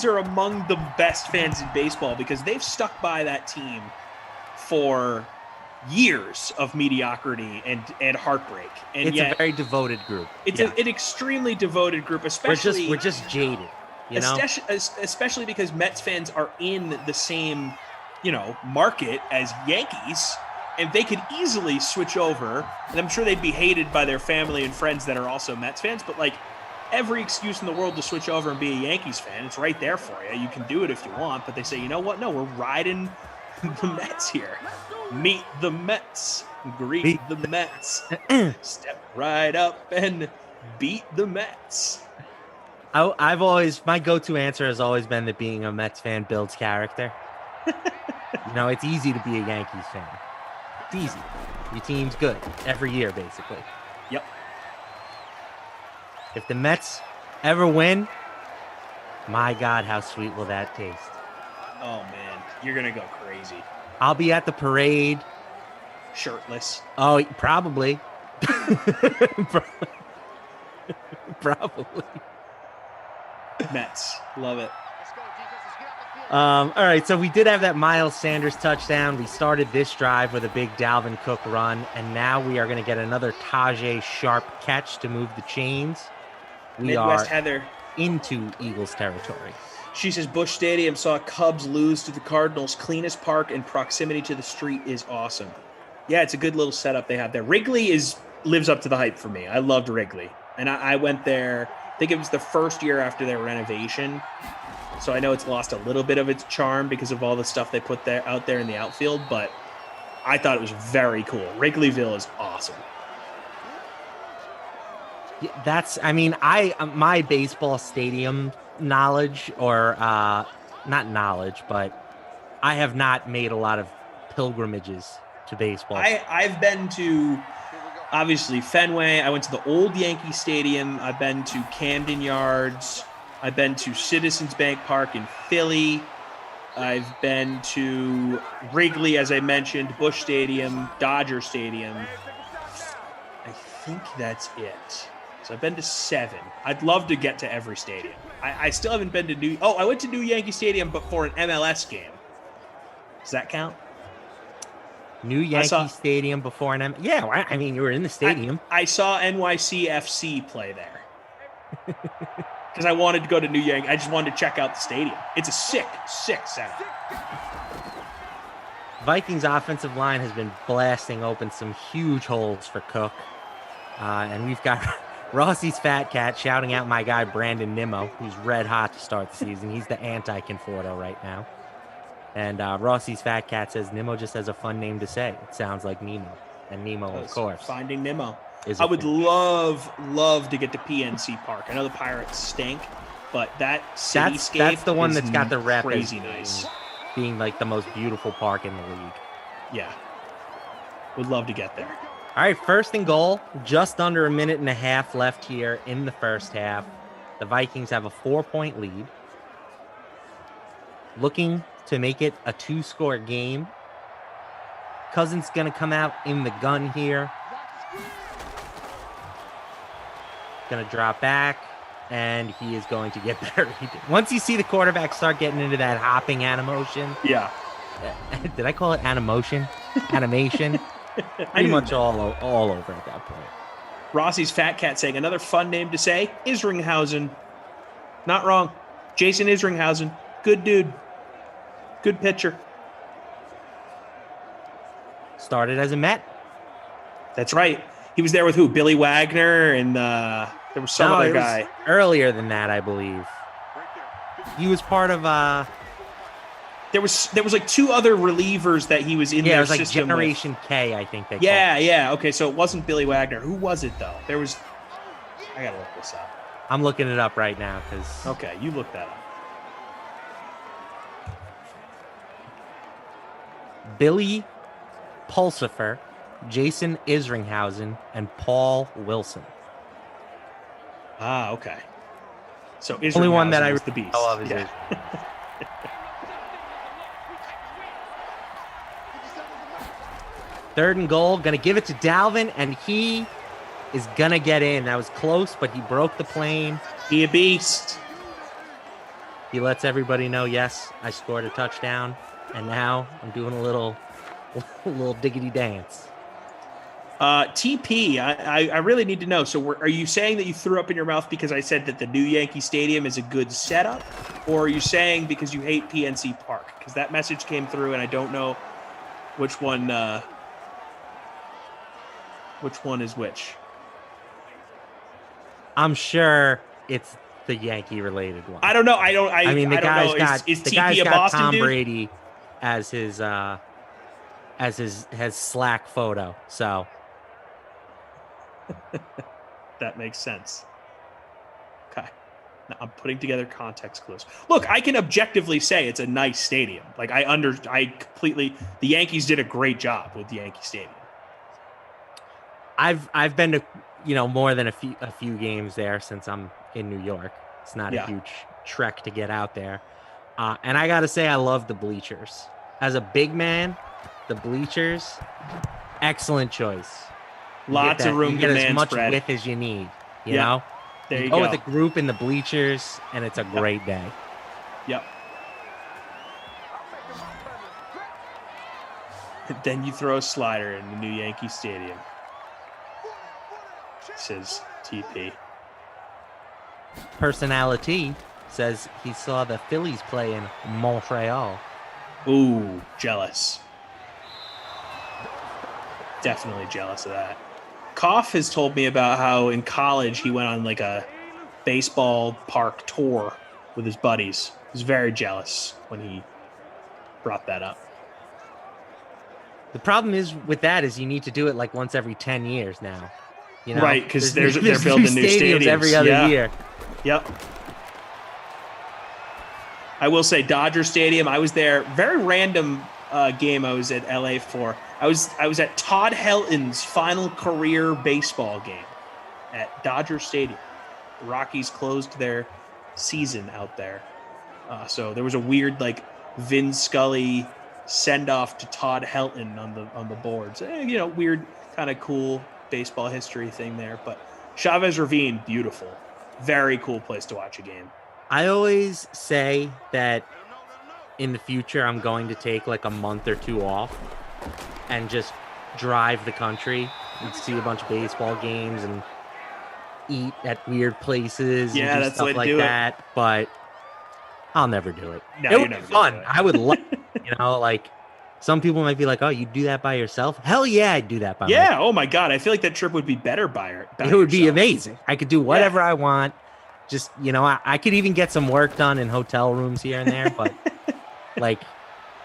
are among the best fans in baseball because they've stuck by that team for years of mediocrity and heartbreak. And it's a very devoted group. It's an extremely devoted group, especially we're just jaded, especially because Mets fans are in the same, market as Yankees. And they could easily switch over, and I'm sure they'd be hated by their family and friends that are also Mets fans, but every excuse in the world to switch over and be a Yankees fan, it's right there for you. You can do it if you want, but they say, you know what? No, we're riding the Mets here. Meet the Mets. Greet the Mets. Step right up and beat the Mets. My go-to answer has always been that being a Mets fan builds character. It's easy to be a Yankees fan. Easy. Your team's good every year, basically. Yep. If the Mets ever win, my God, how sweet will that taste? Oh, man. You're going to go crazy. I'll be at the parade. Shirtless. Oh, probably. Probably. Mets. Love it. All right, so we did have that Miles Sanders touchdown. We started this drive with a big Dalvin Cook run, and now we are going to get another Tajay Sharp catch to move the chains. We Midwest are Heather into Eagles territory. She says Busch Stadium saw Cubs lose to the Cardinals. Cleanest park and proximity to the street is awesome. Yeah, it's a good little setup they have there. Wrigley lives up to the hype for me. I loved Wrigley, and I went there. I think it was the first year after their renovation. So I know it's lost a little bit of its charm because of all the stuff they put out there in the outfield, but I thought it was very cool. Wrigleyville is awesome. Yeah, my baseball stadium knowledge, or not knowledge, but I have not made a lot of pilgrimages to baseball. I've been to, obviously, Fenway. I went to the old Yankee Stadium. I've been to Camden Yards. I've been to Citizens Bank Park in Philly. I've been to Wrigley, as I mentioned, Busch Stadium, Dodger Stadium. I think that's it. So I've been to 7. I'd love to get to every stadium. I still haven't been to I went to New Yankee Stadium, but for an MLS game. Does that count? New Yankee Stadium before an Yeah, I mean, you were in the stadium. I saw NYCFC play there. Because I wanted to go to New Yankee. I just wanted to check out the stadium. It's a sick setup. Vikings offensive line has been blasting open some huge holes for Cook. And we've got Rossi's Fat Cat shouting out my guy Brandon Nimmo, who's red hot to start the season. He's the anti-Conforto right now. And Rossi's Fat Cat says Nimmo just has a fun name to say. It sounds like Nemo. And Nemo, of course. Finding Nemo. I would love to get to PNC Park. I know the Pirates stink, but that cityscape that's the one that's got the rep crazy nice. Being like the most beautiful park in the league. Yeah. Would love to get there. All right, 1st and goal. Just under a minute and a half left here in the first half. The Vikings have a 4-point lead. Looking to make it a 2-score game. Cousins going to come out in the gun here. Going to drop back, and he is going to get buried. Once you see the quarterback start getting into that hopping animation. Yeah. Did I call it animation? Animation. Pretty much all over at that point. Rossi's Fat Cat saying another fun name to say, Isringhausen. Not wrong. Jason Isringhausen. Good dude. Good pitcher. Started as a Met. That's right. He was there with who? Billy Wagner and there was some other guy. Earlier than that, I believe. He was part of There was like two other relievers that he was in their it was like system Generation with. K, I think they called it. Yeah. Okay, so it wasn't Billy Wagner. Who was it though? There was. I gotta look this up. I'm looking it up right now because. Okay, you look that up. Billy Pulsifer, Jason Isringhausen, and Paul Wilson. Ah, okay. So Only one that I was the beast. love is yeah. Third and goal, gonna give it to Dalvin, and he is gonna get in. That was close, but he broke the plane. He a beast. He lets everybody know, yes, I scored a touchdown, and now I'm doing a little diggity dance. TP, I really need to know. So are you saying that you threw up in your mouth because I said that the new Yankee Stadium is a good setup? Or are you saying because you hate PNC Park? Because that message came through and I don't know which one is which. I'm sure it's the Yankee related one. I don't know. I mean, the guy's got is the TP guy's a got Boston Tom dude? Brady as his Slack photo. So that makes sense. Okay. Now I'm putting together context clues. Look, I can objectively say it's a nice stadium. Like the Yankees did a great job with the Yankee Stadium. I've been to more than a few games there since I'm in New York. It's not a huge trek to get out there. And I got to say, I love the bleachers. As a big man, the bleachers, excellent choice. Lots of room to to get as man much spread. width as you need. You know, there you go go. with a group in the bleachers, and it's a great day. Yep. Then you throw a slider in the new Yankee Stadium. Says TP. Personality says he saw the Phillies play in Montreal. Ooh, jealous. Definitely jealous of that. Koff has told me about how in college he went on like a baseball park tour with his buddies. He was very jealous when he brought that up. The problem is with that is you need to do it like once every 10 years now. Right, because they're building new stadiums every other year. Yep. I will say Dodger Stadium. I was there. Very random game I was at LA for. I was at Todd Helton's final career baseball game at Dodger Stadium. The Rockies closed their season out there, so there was a weird like Vin Scully send off to Todd Helton on the boards. Weird kind of cool baseball history thing there. But Chavez Ravine, beautiful, very cool place to watch a game. I always say that in the future I'm going to take like a month or two off and just drive the country and see a bunch of baseball games and eat at weird places and do stuff like that. But I'll never do it. No, it would be fun. I would love, like some people might be like, "Oh, you do that by yourself?" Hell yeah, I'd do that by myself. Yeah. Oh my God, I feel like that trip would be better by it would be amazing. I could do whatever I want. Just I could even get some work done in hotel rooms here and there. But like,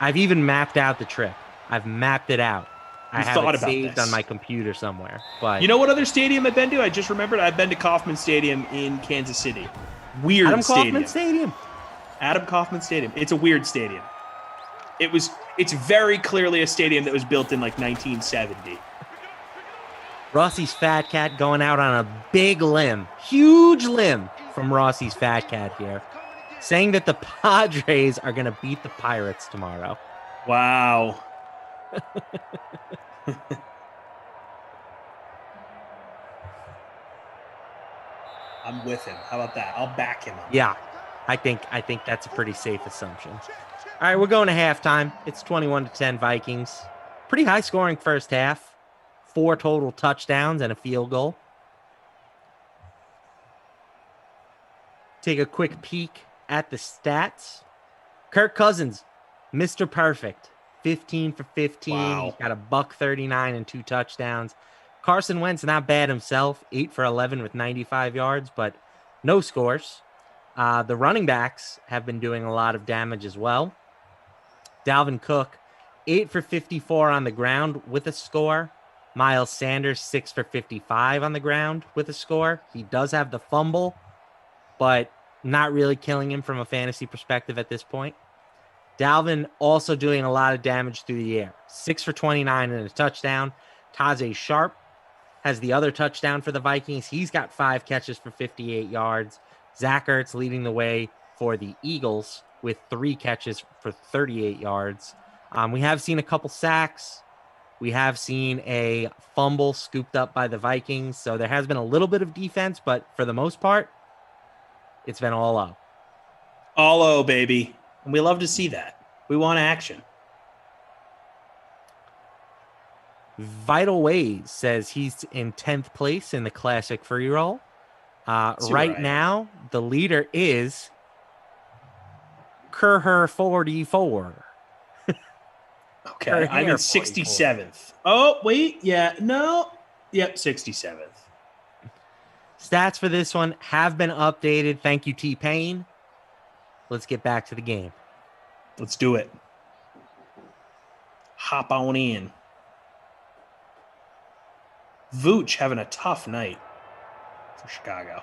I've even mapped out the trip. I've mapped it out. I have it saved on my computer somewhere. But you know what other stadium I've been to? I just remembered. I've been to Kauffman Stadium in Kansas City. Weird Adam stadium. Kauffman Stadium. Adam Kauffman Stadium. It's a weird stadium. It's very clearly a stadium that was built in like 1970. Rossi's Fat Cat going out on a big limb, huge limb from Rossi's Fat Cat here, saying that the Padres are going to beat the Pirates tomorrow. Wow. I'm with him. How about that? I'll back him up. Yeah, I think that's a pretty safe assumption. All right, we're going to halftime. It's 21-10 Vikings. Pretty high scoring first half. 4 total touchdowns and a field goal. Take a quick peek at the stats. Kirk Cousins, Mr. Perfect, 15 for 15. Wow. He's got a $139 and 2 touchdowns. Carson Wentz, not bad himself, 8 for 11 with 95 yards, but no scores. The running backs have been doing a lot of damage as well. Dalvin Cook, 8 for 54 on the ground with a score. Miles Sanders, 6 for 55 on the ground with a score. He does have the fumble, but not really killing him from a fantasy perspective at this point. Dalvin also doing a lot of damage through the air. 6 for 29 and a touchdown. Tajay Sharp has the other touchdown for the Vikings. He's got 5 catches for 58 yards. Zach Ertz leading the way for the Eagles with 3 catches for 38 yards. We have seen a couple sacks. We have seen a fumble scooped up by the Vikings. So there has been a little bit of defense, but for the most part, it's been all up. All O, baby. And we love to see that. We want action. Vital Ways says he's in 10th place in the classic free roll. Right now, the leader is Kerher44. Okay, I'm in 67th. Oh, wait. Yeah, no. Yep, 67th. Stats for this one have been updated. Thank you, T-Pain. Let's get back to the game. Let's do it. Hop on in. Vooch having a tough night for Chicago.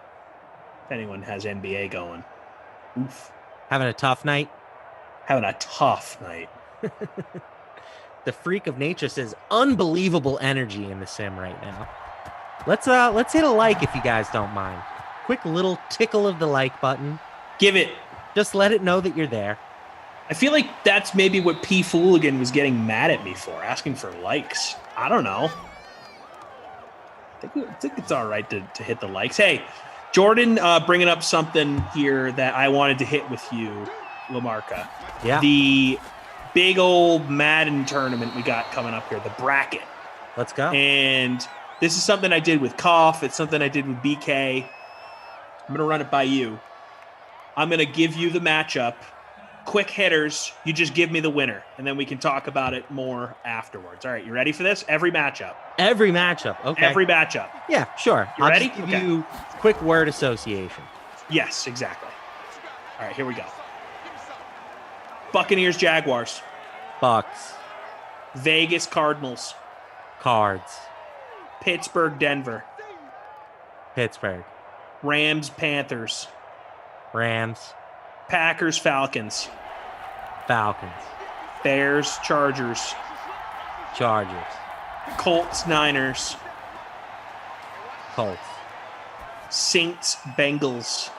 If anyone has NBA going. Oof. Having a tough night? Having a tough night. The Freak of Nature says unbelievable energy in the sim right now. Let's hit a like if you guys don't mind. Quick little tickle of the like button. Give it. Just let it know that you're there. I feel like that's maybe what P. Fooligan was getting mad at me for, asking for likes. I don't know. I think it's all right to hit the likes. Hey, Jordan, bringing up something here that I wanted to hit with you, Lamarca. Yeah. The big old Madden tournament we got coming up here, the bracket. Let's go. And this is something I did with Koff. It's something I did with BK. I'm going to run it by you. I'm going to give you the matchup. Quick hitters. You just give me the winner, and then we can talk about it more afterwards. All right, you ready for this? Every matchup. Every matchup. Okay. Every matchup. Yeah, sure. You ready? Just give you quick word association. Yes, exactly. All right, here we go. Buccaneers, Jaguars. Bucks. Vegas, Cardinals. Cards. Pittsburgh, Denver. Pittsburgh. Rams, Panthers. Rams. Packers, Falcons. Falcons. Bears, Chargers. Chargers. Colts, Niners. Colts. Saints, Bengals.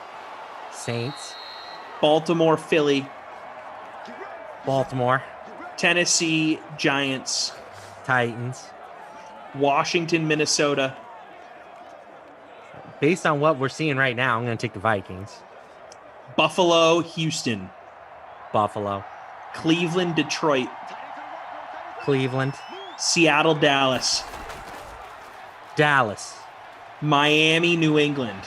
Saints. Baltimore, Philly. Baltimore. Tennessee, Giants. Titans. Washington, Minnesota. Based on what we're seeing right now, I'm going to take the Vikings. Buffalo, Houston. Buffalo. Cleveland, Detroit. Cleveland. Seattle, Dallas. Dallas. Miami, New England.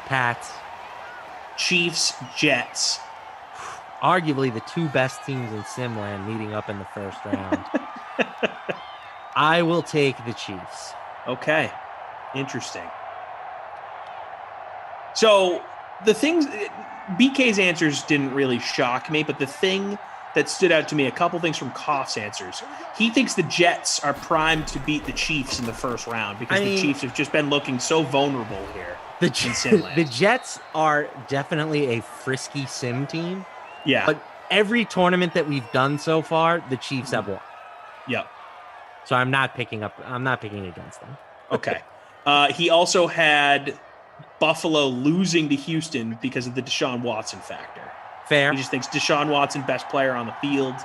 Pats. Chiefs, Jets. Arguably the 2 best teams in Simland meeting up in the first round. I will take the Chiefs. Okay. Interesting. So the things, BK's answers didn't really shock me, but the thing that stood out to me, a couple things from Koff's answers. He thinks the Jets are primed to beat the Chiefs in the first round because the Chiefs have just been looking so vulnerable here. The Jets are definitely a frisky sim team. Yeah. But every tournament that we've done so far, the Chiefs have won. Yep. So I'm not picking against them. Okay. He also had Buffalo losing to Houston because of the Deshaun Watson factor. Fair. He just thinks Deshaun Watson, best player on the field.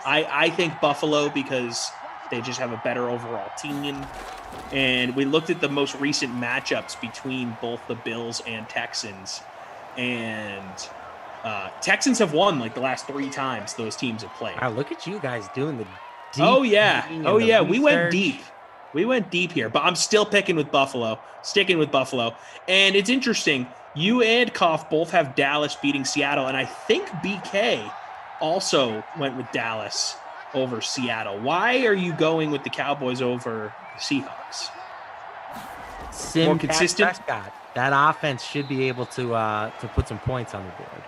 I think Buffalo because they just have a better overall team. And we looked at the most recent matchups between both the Bills and Texans. And Texans have won like the last 3 times those teams have played. Wow, look at you guys doing the Oh yeah. digging Oh and the yeah. We went research. deep. We went deep here, but I'm still sticking with Buffalo. And it's interesting. You and Koff both have Dallas beating Seattle, and I think BK also went with Dallas over Seattle. Why are you going with the Cowboys over the Seahawks? More consistent. Prescott. That offense should be able to put some points on the board.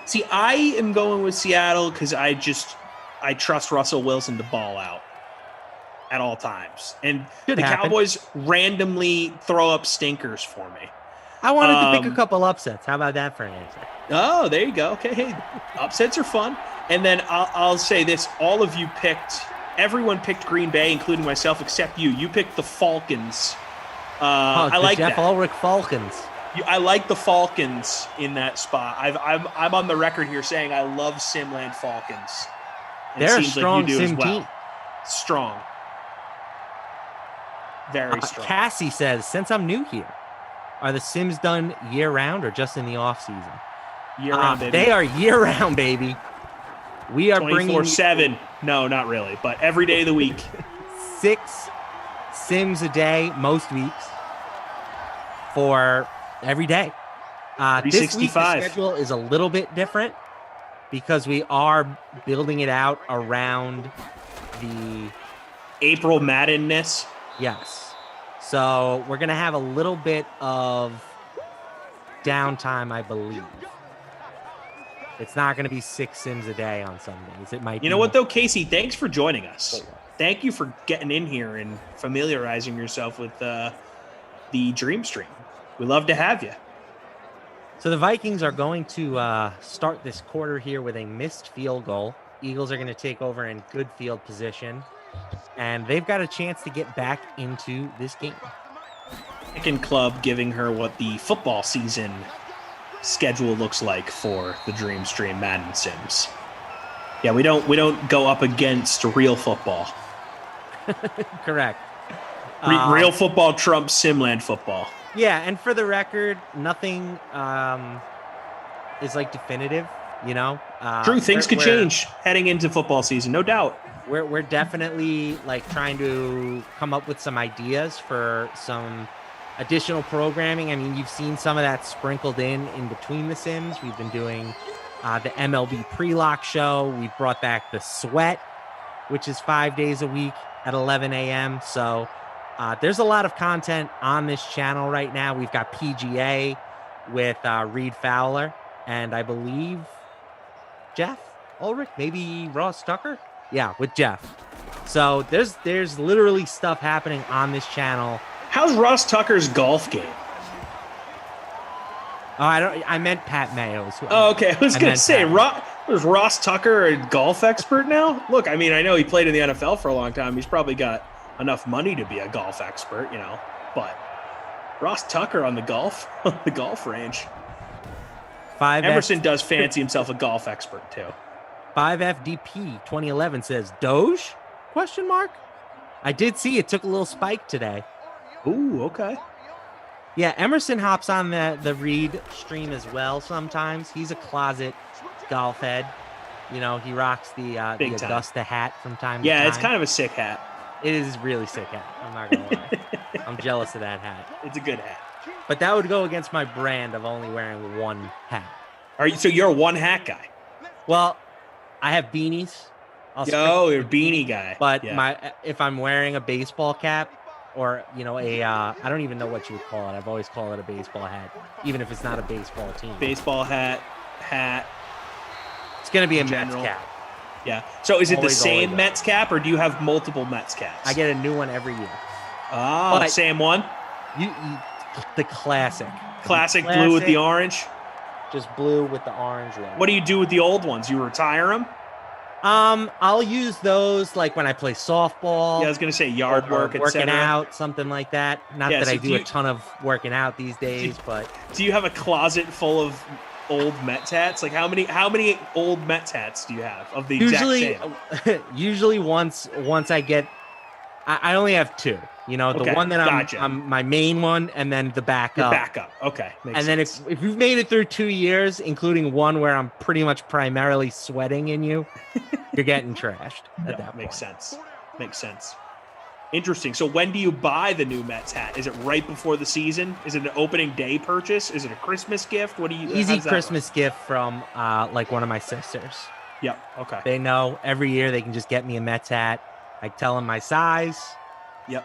See, I am going with Seattle because I trust Russell Wilson to ball out at all times. And the Cowboys randomly throw up stinkers for me. I wanted to pick a couple upsets. How about that for an answer? Oh, there you go. Okay, hey, upsets are fun. And then I'll say this. Everyone picked Green Bay, including myself, except you. You picked the Falcons. I like Jeff that. Ulrich Falcons. I like the Falcons in that spot. I'm on the record here saying I love Simland Falcons. And They're a strong sim team. Strong. Very strong. Cassie says, since I'm new here, are the Sims done year-round or just in the off-season? Year-round, baby. They are year-round, baby. We are 24/7. No, not really, but every day of the week. 6 Sims a day, most weeks, for every day. This week's 365. schedule is a little bit different because we are building it out around the April Maddenness. Yes. So we're going to have a little bit of downtime, I believe. It's not going to be 6 Sims a day on some days. It might. You know what, though, Casey? Thanks for joining us. Thank you for getting in here and familiarizing yourself with the Dream Stream. We love to have you. So the Vikings are going to start this quarter here with a missed field goal. Eagles are going to take over in good field position, and they've got a chance to get back into this game. Second club giving her what the football season schedule looks like for the Dream Stream Madden Sims. Yeah, we don't go up against real football. Correct. Real football trumps Simland football. Yeah, and for the record, nothing is like definitive, you know. True, things could change heading into football season, no doubt. We're definitely like trying to come up with some ideas for some additional programming. I mean, you've seen some of that sprinkled in between the Sims. We've been doing the MLB pre-lock show. We've brought back the Sweat, which is 5 days a week at 11 a.m. So there's a lot of content on this channel right now. We've got PGA with Reed Fowler, and I believe Jeff Ulrich, maybe Ross Tucker. Yeah, with Jeff. So there's literally stuff happening on this channel. How's Ross Tucker's golf game? Oh, I meant Pat Mayo's. Oh, okay. I was going to say, was Ross Tucker a golf expert now? Look, I mean, I know he played in the NFL for a long time. He's probably got enough money to be a golf expert, you know. But Ross Tucker on the golf range. Emerson does fancy himself a golf expert too. 5FDP 2011 says Doge? ? I did see it took a little spike today. Ooh, okay. Yeah, Emerson hops on the Reed stream as well sometimes. He's a closet golf head. You know, he rocks the Augusta hat from time to time. Yeah, it's kind of a sick hat. It is a really sick hat. I'm not going to lie. I'm jealous of that hat. It's a good hat. But that would go against my brand of only wearing one hat. So you're a one hat guy? Well, I have beanies. You're a beanie guy. But if I'm wearing a baseball cap or, you know, I don't even know what you would call it. I've always called it a baseball hat, even if it's not a baseball team. Baseball hat. It's going to be a Mets cap. Yeah. So is it the same Mets cap or do you have multiple Mets caps? I get a new one every year. Oh, same one? The classic. Classic blue with the orange? Just blue with the orange logo. What do you do with the old ones? You retire them? I'll use those like when I play softball. Yeah, I was gonna say yard work, working out, something like that. Not that I do a ton of working out these days, but do you have a closet full of old Mets hats? Like how many old Mets hats do you have of the exact same? Usually once I get, I only have 2. You know, the one that I'm my main one, and then the backup. Your backup, okay. Makes sense. Then if you've made it through 2 years, including one where I'm pretty much primarily sweating in you, you're getting trashed at that Makes point. sense. Makes sense. Interesting. So when do you buy the new Mets hat? Is it right before the season? Is it an opening day purchase? Is it a Christmas gift? What do you? Easy Christmas gift from like one of my sisters. Yep. Okay. They know every year they can just get me a Mets hat. I tell them my size. Yep.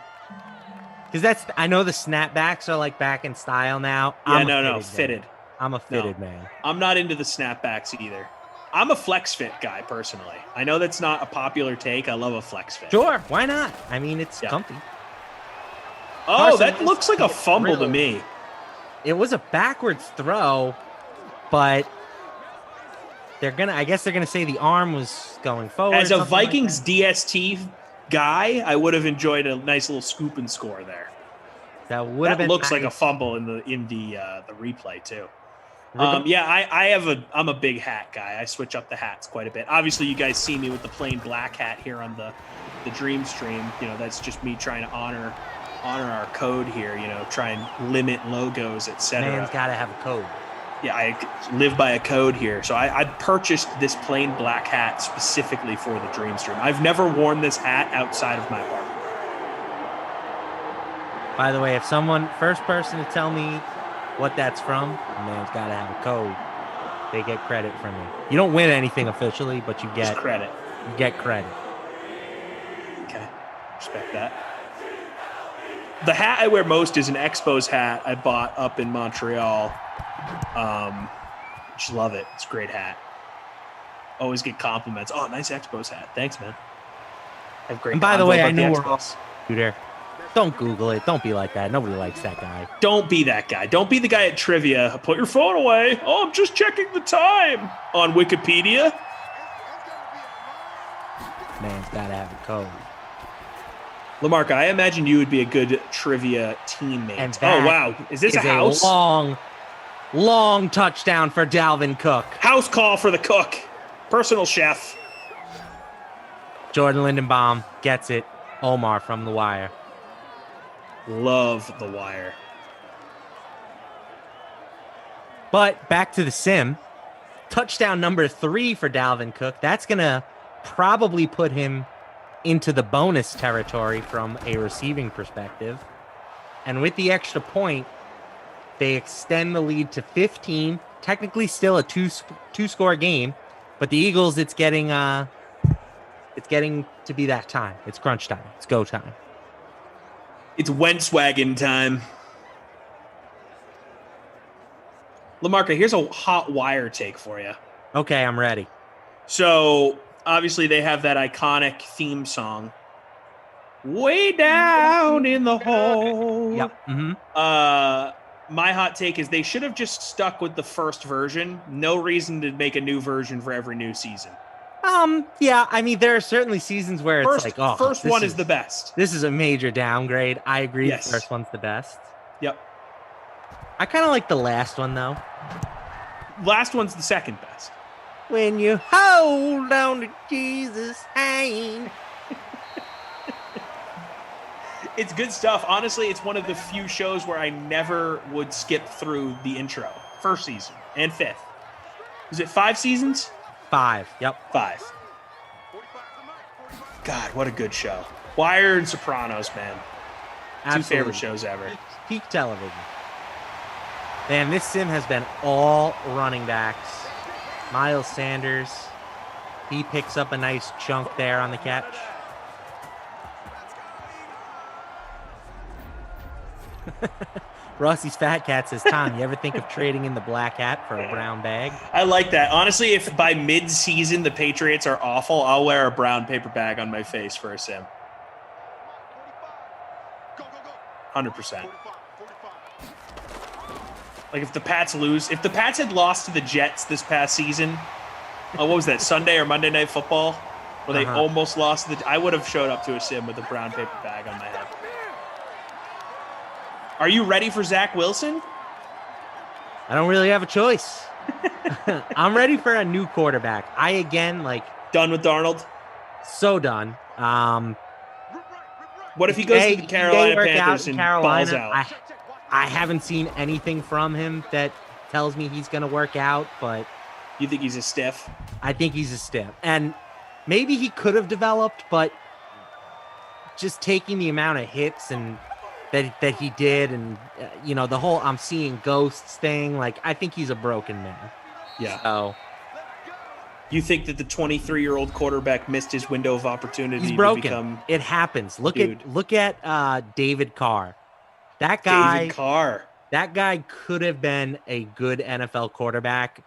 Because I know the snapbacks are like back in style now. Yeah, fitted. I'm a fitted man. I'm not into the snapbacks either. I'm a flex fit guy personally. I know that's not a popular take. I love a flex fit. Sure, why not? I mean, it's comfy. Oh, Carson that looks like a fumble to me. It was a backwards throw, but I guess they're gonna say the arm was going forward. As a Vikings DST guy, I would have enjoyed a nice little scoop and score there. That would have been looks nice. like a fumble in the replay too. I'm a big hat guy. I switch up the hats quite a bit. Obviously, you guys see me with the plain black hat here on the Dream Stream. You know, that's just me trying to honor our code here. You know, try and limit logos, etc. Man's got to have a code. Yeah, I live by a code here. So I purchased this plain black hat specifically for the Dream Stream. I've never worn this hat outside of my apartment. By the way, first person to tell me what that's from, man's got to have a code. They get credit from you. You don't win anything officially, but you get credit. You get credit. Okay, respect that. The hat I wear most is an Expos hat I bought up in Montreal. Just love it. It's a great hat. Always get compliments. Oh, nice Expos hat. Thanks, man. I have great. And by the way, I know we're all Expos. shooter. Don't Google it. Don't be like that. Nobody likes that guy. Don't be that guy. Don't be the guy at trivia. Put your phone away. Oh, I'm just checking the time on Wikipedia. Man's got to have a code. LaMarca, I imagine you would be a good trivia teammate. And oh, wow. Is this a house? Long touchdown for Dalvin Cook. House call for the cook. Personal chef. Jordan Lindenbaum gets it. Omar from The Wire. Love The Wire. But back to the sim. Touchdown number 3 for Dalvin Cook. That's going to probably put him into the bonus territory from a receiving perspective. And with the extra point, they extend the lead to 15. Technically still a two-score game. But the Eagles, it's getting to be that time. It's crunch time. It's go time. It's Wentzwagen time. LaMarca, here's a hot wire take for you. Okay, I'm ready. So, obviously, they have that iconic theme song. Way down in the hole. Yep. Mm-hmm. My hot take is they should have just stuck with the first version. No reason to make a new version for every new season. Yeah, I mean, there are certainly seasons where it's like, oh, first one is the best. This is a major downgrade. I agree. Yes. The first one's the best. Yep. I kind of like the last one, though. Last one's the second best. When you hold on to Jesus' hand. It's good stuff. Honestly, it's one of the few shows where I never would skip through the intro. First season and fifth. Was it 5 seasons? 5. Yep. 5. God, what a good show. Wire and Sopranos, man. Absolutely. 2 favorite shows ever. Peak television. Man, this sim has been all running backs. Miles Sanders, he picks up a nice chunk there on the catch. Rossi's Fat Cat says, Tom, you ever think of trading in the black hat for a brown bag? I like that. Honestly, if by mid-season the Patriots are awful, I'll wear a brown paper bag on my face for a sim. 100%. Like if the Pats had lost to the Jets this past season, what was that, Sunday or Monday Night Football, where they almost lost I would have showed up to a sim with a brown paper bag on my head. Are you ready for Zach Wilson? I don't really have a choice. I'm ready for a new quarterback. Done with Darnold? So done. What if he goes to the Carolina Panthers and balls out? I haven't seen anything from him that tells me he's going to work out, but... You think he's a stiff? I think he's a stiff. And maybe he could have developed, but just taking the amount of hits and that he did, and the whole I'm seeing ghosts thing, like I think he's a broken man. Yeah. So you think that the 23-year-old quarterback missed his window of opportunity? He's broken. To become it happens. Look at David Carr. That guy could have been a good NFL quarterback,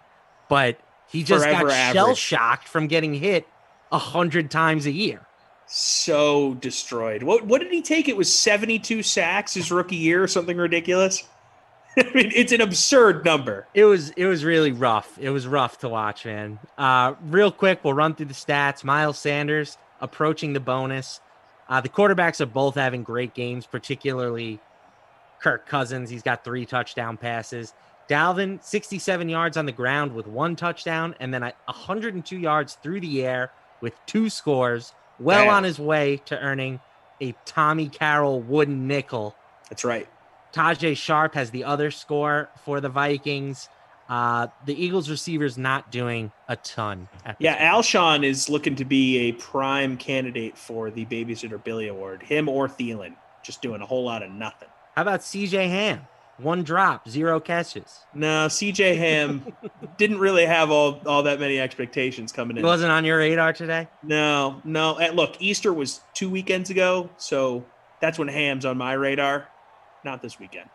but he just got shell-shocked from getting hit 100 times a year. So destroyed. What did he take? It was 72 sacks his rookie year or something ridiculous. I mean, it's an absurd number. It was really rough. It was rough to watch, man. Real quick, we'll run through the stats. Miles Sanders approaching the bonus. The quarterbacks are both having great games, particularly Kirk Cousins. He's got 3 touchdown passes. Dalvin, 67 yards on the ground with 1 touchdown, and then 102 yards through the air with 2 scores. Well on his way to earning a Tommy Carroll wooden nickel. That's right. Tajay Sharp has the other score for the Vikings. The Eagles receivers not doing a ton. Alshon is looking to be a prime candidate for the Babysitter Billy Award. Him or Thielen, just doing a whole lot of nothing. How about CJ Ham? 1 drop, 0 catches. No, CJ Ham didn't really have all that many expectations coming in. He wasn't on your radar today? No. And look, Easter was 2 weekends ago, so that's when Ham's on my radar. Not this weekend.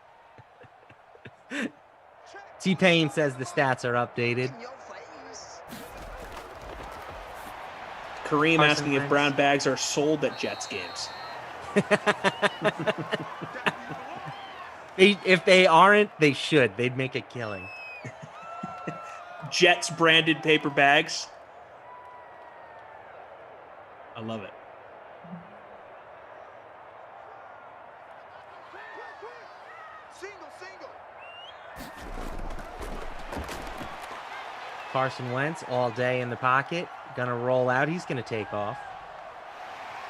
T-Pain says the stats are updated. Kareem asking if brown bags are sold at Jets games. If they aren't, they should. They'd make a killing. Jets branded paper bags. I love it. Carson Wentz all day in the pocket. Gonna roll out. He's gonna take off.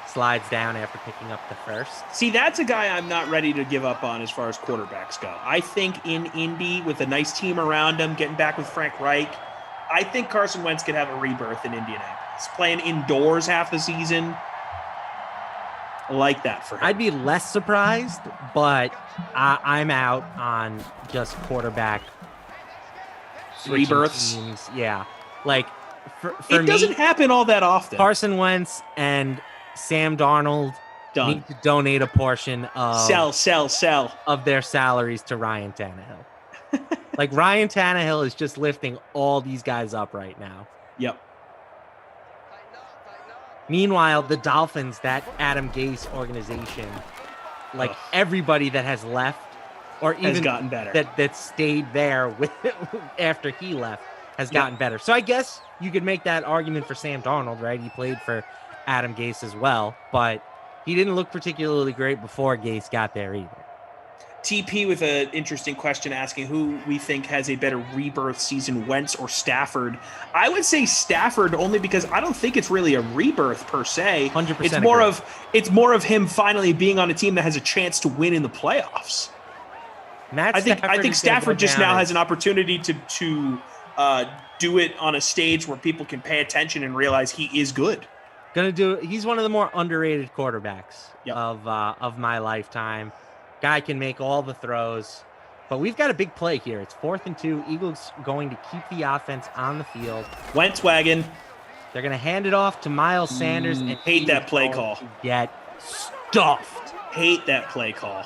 Slides down after picking up the first. See, that's a guy I'm not ready to give up on as far as quarterbacks go. I think in Indy, with a nice team around him, getting back with Frank Reich, I think Carson Wentz could have a rebirth in Indianapolis. Playing indoors half the season, I like that for him. I'd be less surprised, but I'm out on just quarterback rebirths. Teams. Yeah, like for it doesn't happen all that often. Carson Wentz and Sam Darnold need to donate a portion of sell of their salaries to Ryan Tannehill. Like Ryan Tannehill is just lifting all these guys up right now. Yep. Meanwhile, the Dolphins, that Adam Gase organization, like everybody that has left or even has gotten better. That stayed there with after he left has gotten better. So I guess you could make that argument for Sam Darnold, right? He played for Adam Gase as well, but he didn't look particularly great before Gase got there either. TP with an interesting question asking who we think has a better rebirth season, Wentz or Stafford. I would say Stafford only because I don't think it's really a rebirth per se. 100%. It's more of him finally being on a team that has a chance to win in the playoffs. I think Stafford just now has an opportunity to do it on a stage where people can pay attention and realize he is good. He's one of the more underrated quarterbacks of my lifetime. Guy can make all the throws, but we've got a big play here. It's 4th and 2. Eagles going to keep the offense on the field. Wentz wagon. They're going to hand it off to Miles Sanders and hate that play call. Get stuffed. Hate that play call.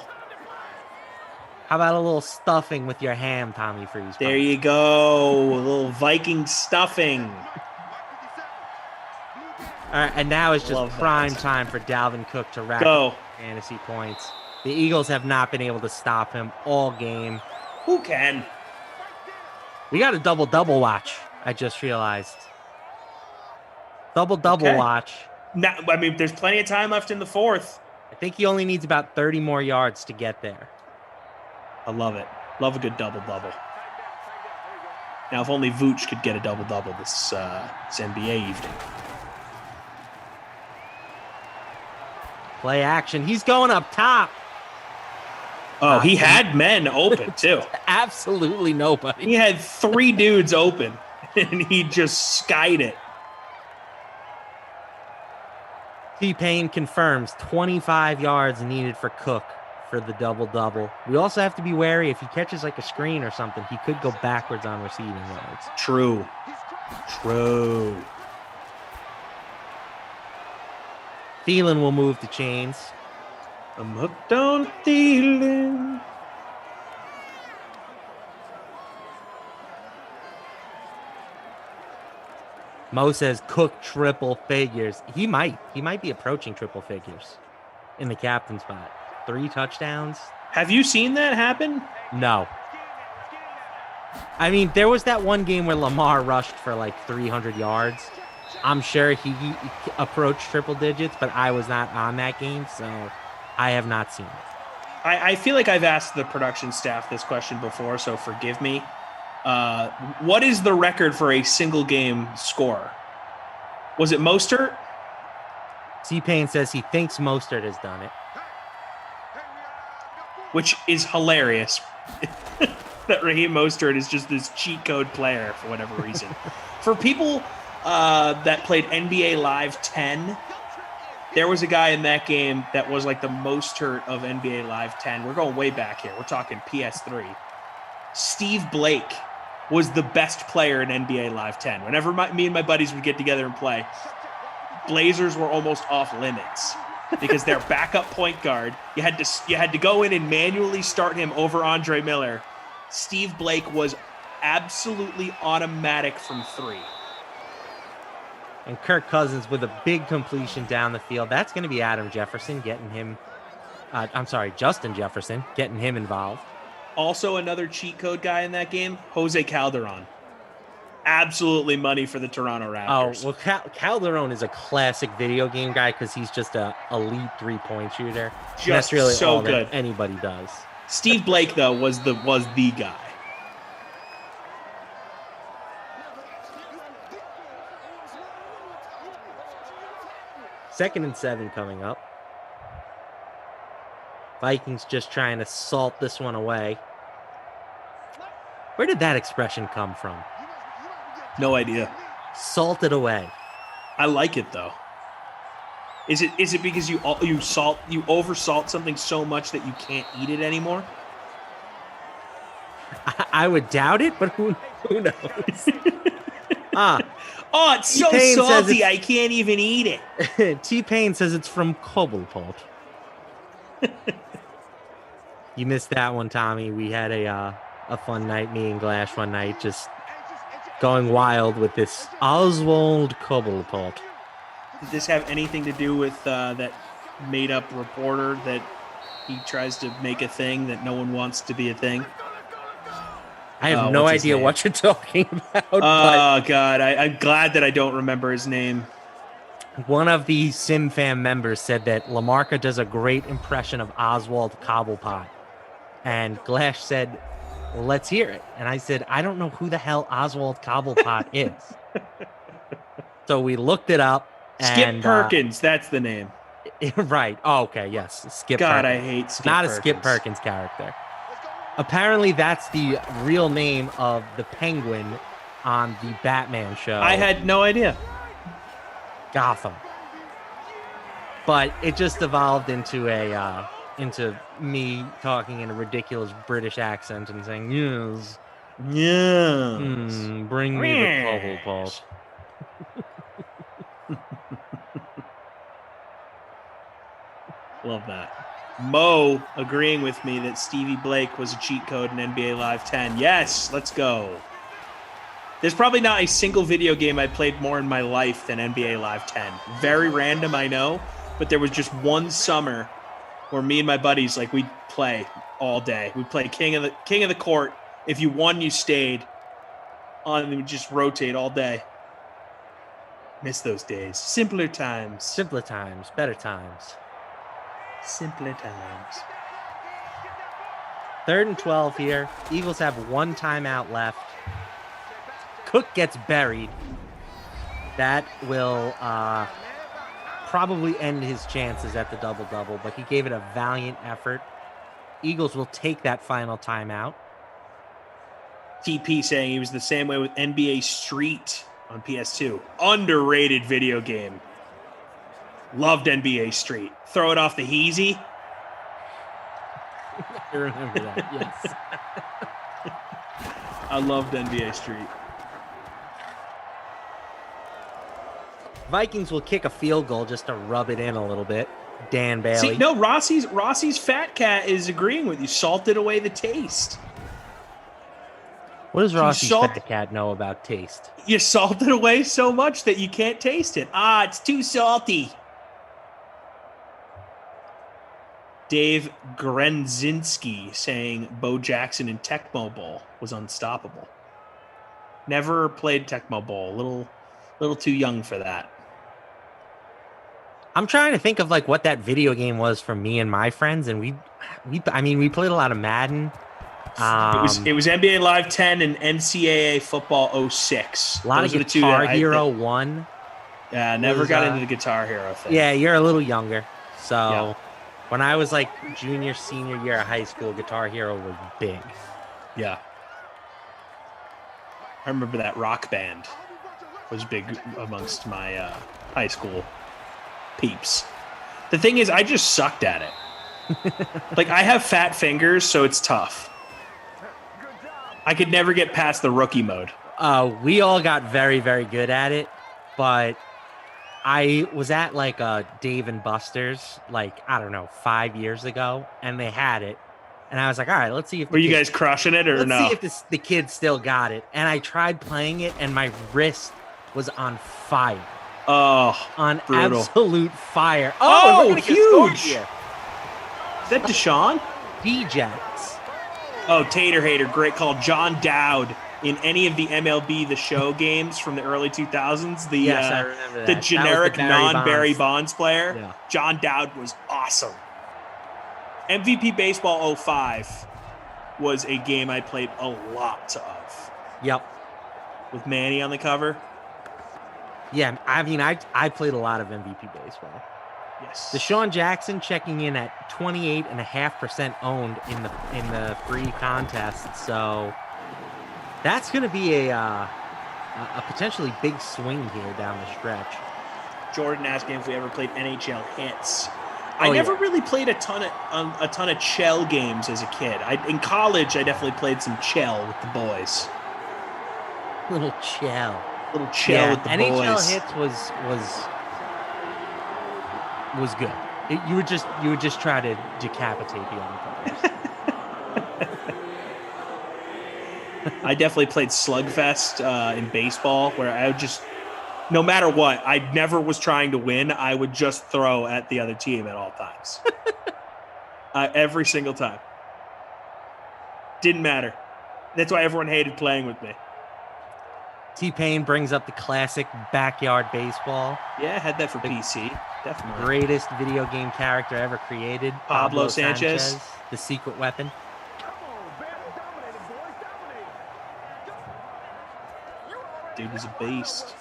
How about a little stuffing with your ham, Tommy Freeze? There you go. A little Viking stuffing. All right, and now it's just prime time for Dalvin Cook to rack up fantasy points. The Eagles have not been able to stop him all game. Who can? We got a double-double watch, I just realized. Double-double watch. Now, I mean, there's plenty of time left in the 4th. I think he only needs about 30 more yards to get there. I love it. Love a good double-double. Now, if only Vooch could get a double-double this NBA evening. Play action. He's going up top. Oh, he had men open, too. Absolutely nobody. He had 3 dudes open, and he just skied it. T-Pain confirms 25 yards needed for Cook for the double-double. We also have to be wary if he catches like a screen or something, he could go backwards on receiving yards. True. Thielen will move the chains. I'm hooked on Thielen. Mo says Cook triple figures. He might be approaching triple figures in the captain spot. 3 touchdowns. Have you seen that happen? No. I mean, there was that one game where Lamar rushed for like 300 yards. I'm sure he approached triple digits, but I was not on that game, so I have not seen it. I feel like I've asked the production staff this question before, so forgive me. What is the record for a single game score? Was it Mostert? T-Pain says he thinks Mostert has done it. Which is hilarious. That Raheem Mostert is just this cheat code player for whatever reason. For people that played NBA Live 10, there was a guy in that game that was like the Mostert of NBA Live 10. We're going way back here. We're talking PS3. Steve Blake was the best player in NBA Live 10. Whenever me and my buddies would get together and play, Blazers were almost off limits because their backup point guard, you had to go in and manually start him over Andre Miller. Steve Blake was absolutely automatic from 3. And Kirk Cousins with a big completion down the field. That's going to be Adam Jefferson getting him. Justin Jefferson getting him involved. Also, another cheat code guy in that game, Jose Calderon. Absolutely money for the Toronto Raptors. Oh, well, Calderon is a classic video game guy because he's just a elite 3-point shooter. That's really so all good that anybody does. Steve Blake, though, was the guy. Second and 7 coming up. Vikings just trying to salt this one away. Where did that expression come from? No idea. Salt it away. I like it though. Is it because you oversalt something so much that you can't eat it anymore? I would doubt it, but who knows? Oh, it's so T-Pain salty I can't even eat it. T-Pain says it's from Cobblepot. You missed that one, Tommy. We had a fun night, me and Glash one night, just going wild with this Oswald Cobblepot. Did this have anything to do with that made-up reporter that he tries to make a thing that no one wants to be a thing? I have no idea what you're talking about. Oh, God. I'm glad that I don't remember his name. One of the SimFam members said that Lamarca does a great impression of Oswald Cobblepot. And Glash said, well, let's hear it. And I said, I don't know who the hell Oswald Cobblepot is. So we looked it up. Skip Perkins, that's the name. Right. Oh, okay, yes. Skip God, Perkins. I hate Skip Not Perkins. A Skip Perkins character. Apparently, that's the real name of the Penguin on the Batman show. I had no idea. Gotham. But it just evolved into into me talking in a ridiculous British accent and saying, yes. Bring me the Cobblepot. Love that. Mo agreeing with me that Stevie Blake was a cheat code in NBA Live 10. Yes, let's go. There's probably not a single video game I played more in my life than NBA Live 10. Very random, I know, but there was just one summer where me and my buddies, like, we'd play all day. We'd play King of the Court. If you won, you stayed. And we'd just rotate all day. Miss those days. Simpler times. Simpler times. Better times. Simpler times. 3rd and 12 here. Eagles have one timeout left. Cook gets buried. That will probably end his chances at the double-double, but he gave it a valiant effort. Eagles will take that final timeout. TP saying he was the same way with NBA Street on PS2. Underrated video game. Loved NBA Street. Throw it off the Heezy. I remember that. Yes. I loved NBA Street. Vikings will kick a field goal just to rub it in a little bit. Dan Bailey. See, no, Rossi's fat cat is agreeing with you. Salted away the taste. What does Rossi's fat cat know about taste? You salt it away so much that you can't taste it. It's too salty. Dave Grenzinski saying Bo Jackson in Tecmo Bowl was unstoppable. Never played Tecmo Bowl. Little too young for that. I'm trying to think of like what that video game was for me and my friends, and we played a lot of Madden. It was NBA Live 10 and NCAA Football 06. A lot of Guitar Hero 1. Yeah, never got into the Guitar Hero thing. Yeah, you're a little younger. So when I was like junior, senior year of high school, Guitar Hero was big. Yeah. I remember that Rock Band was big amongst my high school peeps. The thing is, I just sucked at it. Like, I have fat fingers, so it's tough. I could never get past the rookie mode. We all got very, very good at it, but I was at like a Dave and Buster's, like, I don't know, 5 years ago, and they had it. And I was like, all right, let's see if... Were you guys crushing it or no? Let's see if the kids still got it. And I tried playing it, and my wrist was on fire. Oh, on brutal. Absolute fire. Oh, huge. Is that Deshaun? D-Jacks. Oh, Tater Hater, great call. John Dowd in any of the MLB The Show games from the early 2000s. Yes, I remember that. The generic non-Barry Bonds player. Yeah. John Dowd was awesome. MVP Baseball 05 was a game I played a lot of. Yep. With Manny on the cover. Yeah, I mean, I played a lot of MVP baseball. Yes. Deshaun Jackson checking in at 28.5% owned in the free contest. So that's going to be a potentially big swing here down the stretch. Jordan asking if we ever played NHL hits. I never really played a ton of Chell games as a kid. In college, I definitely played some Chell with the boys. Little Chell with the NHL boys. hits was good. You would just try to decapitate the other players. I definitely played Slugfest in baseball, where I would just, no matter what, I never was trying to win. I would just throw at the other team at all times. Every single time. Didn't matter. That's why everyone hated playing with me. T-Pain brings up the classic backyard baseball. Yeah, I had that for PC. Definitely. Greatest video game character ever created. Pablo Sanchez. The secret weapon. Dude was a beast.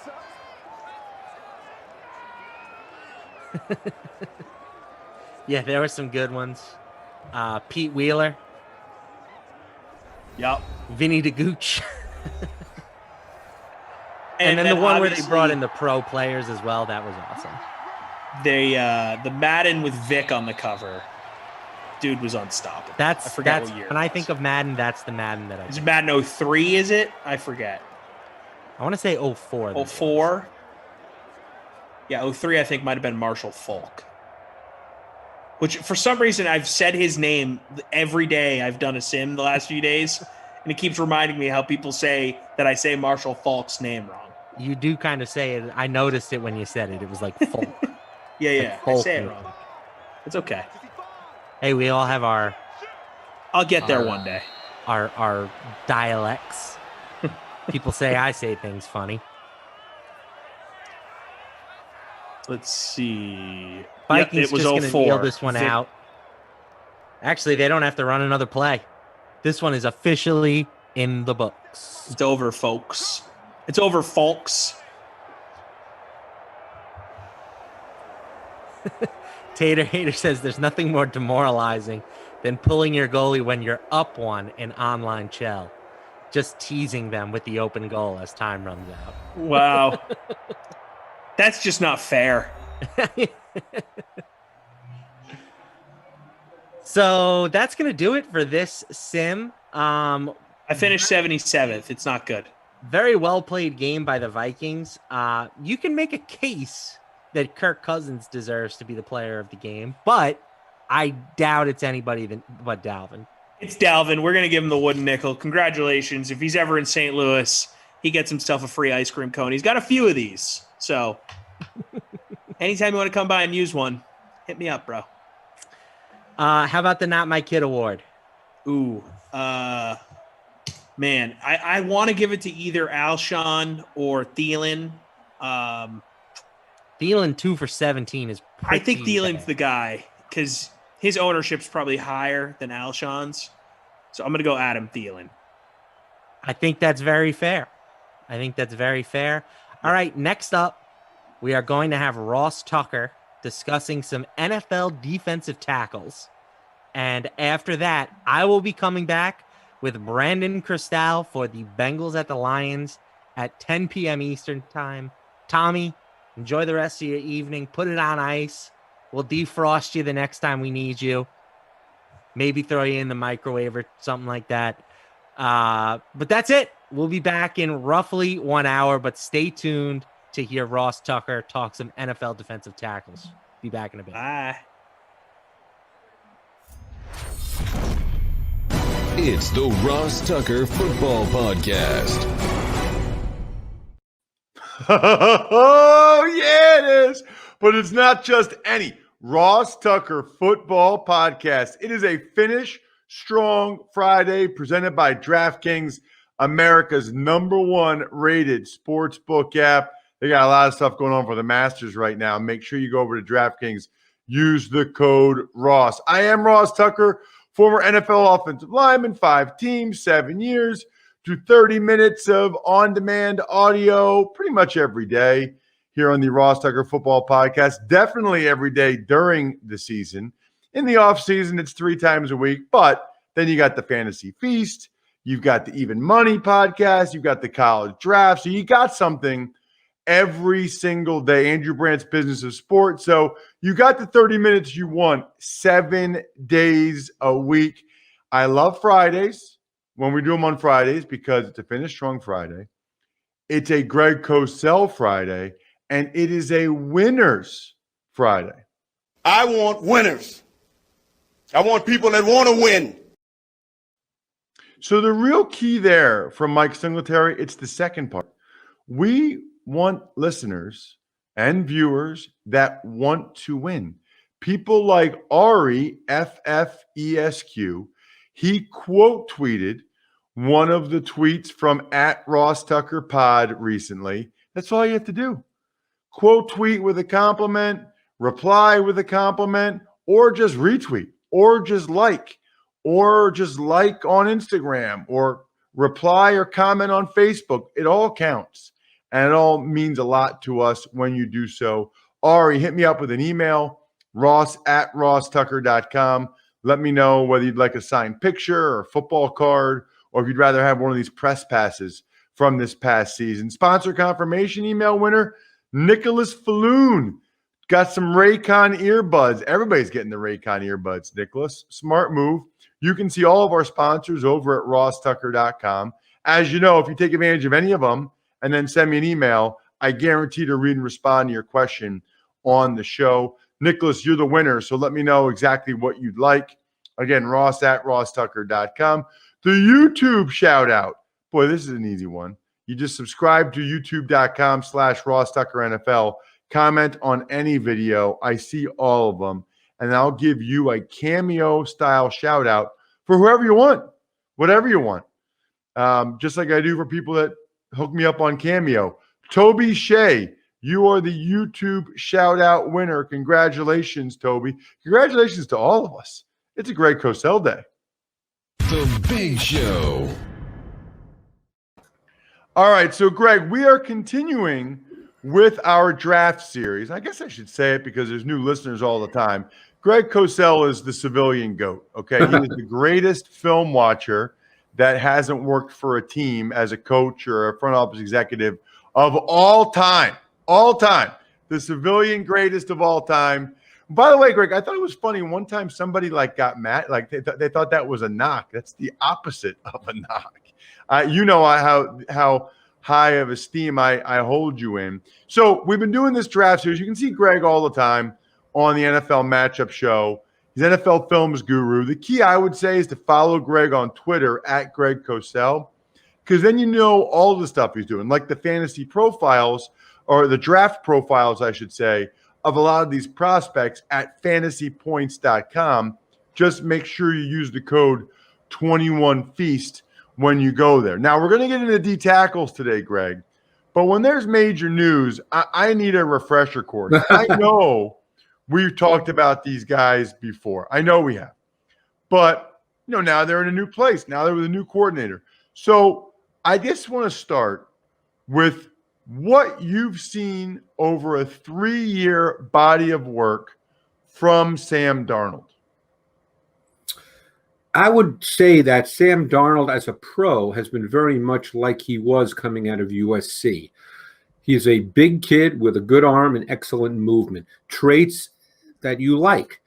Yeah, there were some good ones. Pete Wheeler. Yep. Vinny DeGooch. and then the one where they brought in the pro players as well. That was awesome. The Madden with Vic on the cover. Dude was unstoppable. I forget what year. When I think of Madden, that's the Madden that I think. Is it Madden 03, is it? I forget. I want to say 04. 04? Yeah, 03 I think might have been Marshall Falk. Which, for some reason, I've said his name every day I've done a sim the last few days, and it keeps reminding me how people say that I say Marshall Falk's name wrong. You do kind of say it. I noticed it when you said it. It was like Falk. Yeah. Like I say it wrong. It's okay. Hey, we all have our... I'll get there one day. Our dialects. People say I say things funny. Let's see. Vikings it was just going to 04. deal this one out. Actually, they don't have to run another play. This one is officially in the books. It's over, folks. It's over, folks. Tater Hater says there's nothing more demoralizing than pulling your goalie when you're up one in online Chell. Just teasing them with the open goal as time runs out. Wow. That's just not fair. So that's going to do it for this sim. I finished 77th. It's not good. Very well played game by the Vikings. You can make a case that Kirk Cousins deserves to be the player of the game, but I doubt it's anybody but Dalvin. It's Dalvin. We're going to give him the wooden nickel. Congratulations. If he's ever in St. Louis, he gets himself a free ice cream cone. He's got a few of these. So anytime you want to come by and use one, hit me up, bro. How about the Not My Kid award? Ooh, man, I want to give it to either Alshon or Thielen. Thielen 2 for 17 is I think Thielen's bad. the guy because his ownership's probably higher than Alshon's. So I'm going to go Adam Thielen. I think that's very fair. All right, next up, we are going to have Ross Tucker discussing some NFL defensive tackles. And after that, I will be coming back with Brandon Cristal for the Bengals at the Lions at 10 p.m. Eastern time. Tommy, enjoy the rest of your evening. Put it on ice. We'll defrost you the next time we need you. Maybe throw you in the microwave or something like that. But that's it. We'll be back in roughly 1 hour, but stay tuned to hear Ross Tucker talk some NFL defensive tackles. Be back in a bit. Bye. It's the Ross Tucker Football Podcast. Oh, yeah, it is. But it's not just any Ross Tucker Football Podcast. It is a Finish Strong Friday presented by DraftKings, America's #1 rated sportsbook app. They got a lot of stuff going on for the Masters right now. Make sure you go over to DraftKings. Use the code Ross. I am Ross Tucker, former NFL offensive lineman, 5 teams, 7 years, do 30 minutes of on-demand audio pretty much every day here on the Ross Tucker Football Podcast. Definitely every day during the season. In the offseason, it's 3 times a week, but then you got the Fantasy Feast, you've got the Even Money Podcast, you've got the College Draft, so you got something every single day. Andrew Brandt's Business of Sports. So you got the 30 minutes you want 7 days a week. I love Fridays when we do them on Fridays because it's a Finish Strong Friday. It's a Greg Cosell Friday, and it is a Winners Friday. I want winners. I want people that want to win. So the real key there from Mike Singletary, it's the second part. We want listeners and viewers that want to win. People like Ari, FFESQ, he quote tweeted one of the tweets from @RossTuckerPod recently. That's all you have to do. Quote tweet with a compliment, reply with a compliment, or just retweet, or just like on Instagram, or reply or comment on Facebook. It all counts. And it all means a lot to us when you do so. Ari, hit me up with an email, ross@rosstucker.com. Let me know whether you'd like a signed picture or a football card, or if you'd rather have one of these press passes from this past season. Sponsor confirmation email winner, Nicholas Falloon. Got some Raycon earbuds. Everybody's getting the Raycon earbuds, Nicholas. Smart move. You can see all of our sponsors over at rosstucker.com. As you know, if you take advantage of any of them, and then send me an email, I guarantee to read and respond to your question on the show. Nicholas, you're the winner, so let me know exactly what you'd like. Again, ross@rosstucker.com. The YouTube shout out. Boy, this is an easy one. You just subscribe to youtube.com/RossTuckerNFL. Comment on any video. I see all of them. And I'll give you a cameo-style shout out for whoever you want, whatever you want. Just like I do for people that hook me up on Cameo. Toby Shea, you are the YouTube shout-out winner. Congratulations, Toby. Congratulations to all of us. It's a Greg Cosell day. The Big Show. All right, so Greg, we are continuing with our draft series. I guess I should say it because there's new listeners all the time. Greg Cosell is the civilian GOAT, okay? He is the greatest film watcher that hasn't worked for a team as a coach or a front office executive of all time. All time. the civilian greatest of all time. By the way, Greg, I thought it was funny. One time somebody got mad, they thought that was a knock. That's the opposite of a knock. You know how high of esteem I hold you in. So we've been doing this draft series. You can see Greg all the time on the NFL Matchup Show. He's NFL Films guru. The key, I would say, is to follow Greg on Twitter at Greg Cosell, because then you know all the stuff he's doing, like the fantasy profiles, or the draft profiles, I should say, of a lot of these prospects at fantasypoints.com. Just make sure you use the code 21Feast when you go there. Now, we're going to get into D tackles today, Greg, but when there's major news, I need a refresher course. I know we've talked about these guys before. I know we have. But, now they're in a new place. Now they're with a new coordinator. So I just want to start with what you've seen over a 3-year body of work from Sam Darnold. I would say that Sam Darnold as a pro has been very much like he was coming out of USC. He's a big kid with a good arm and excellent movement, traits that you like,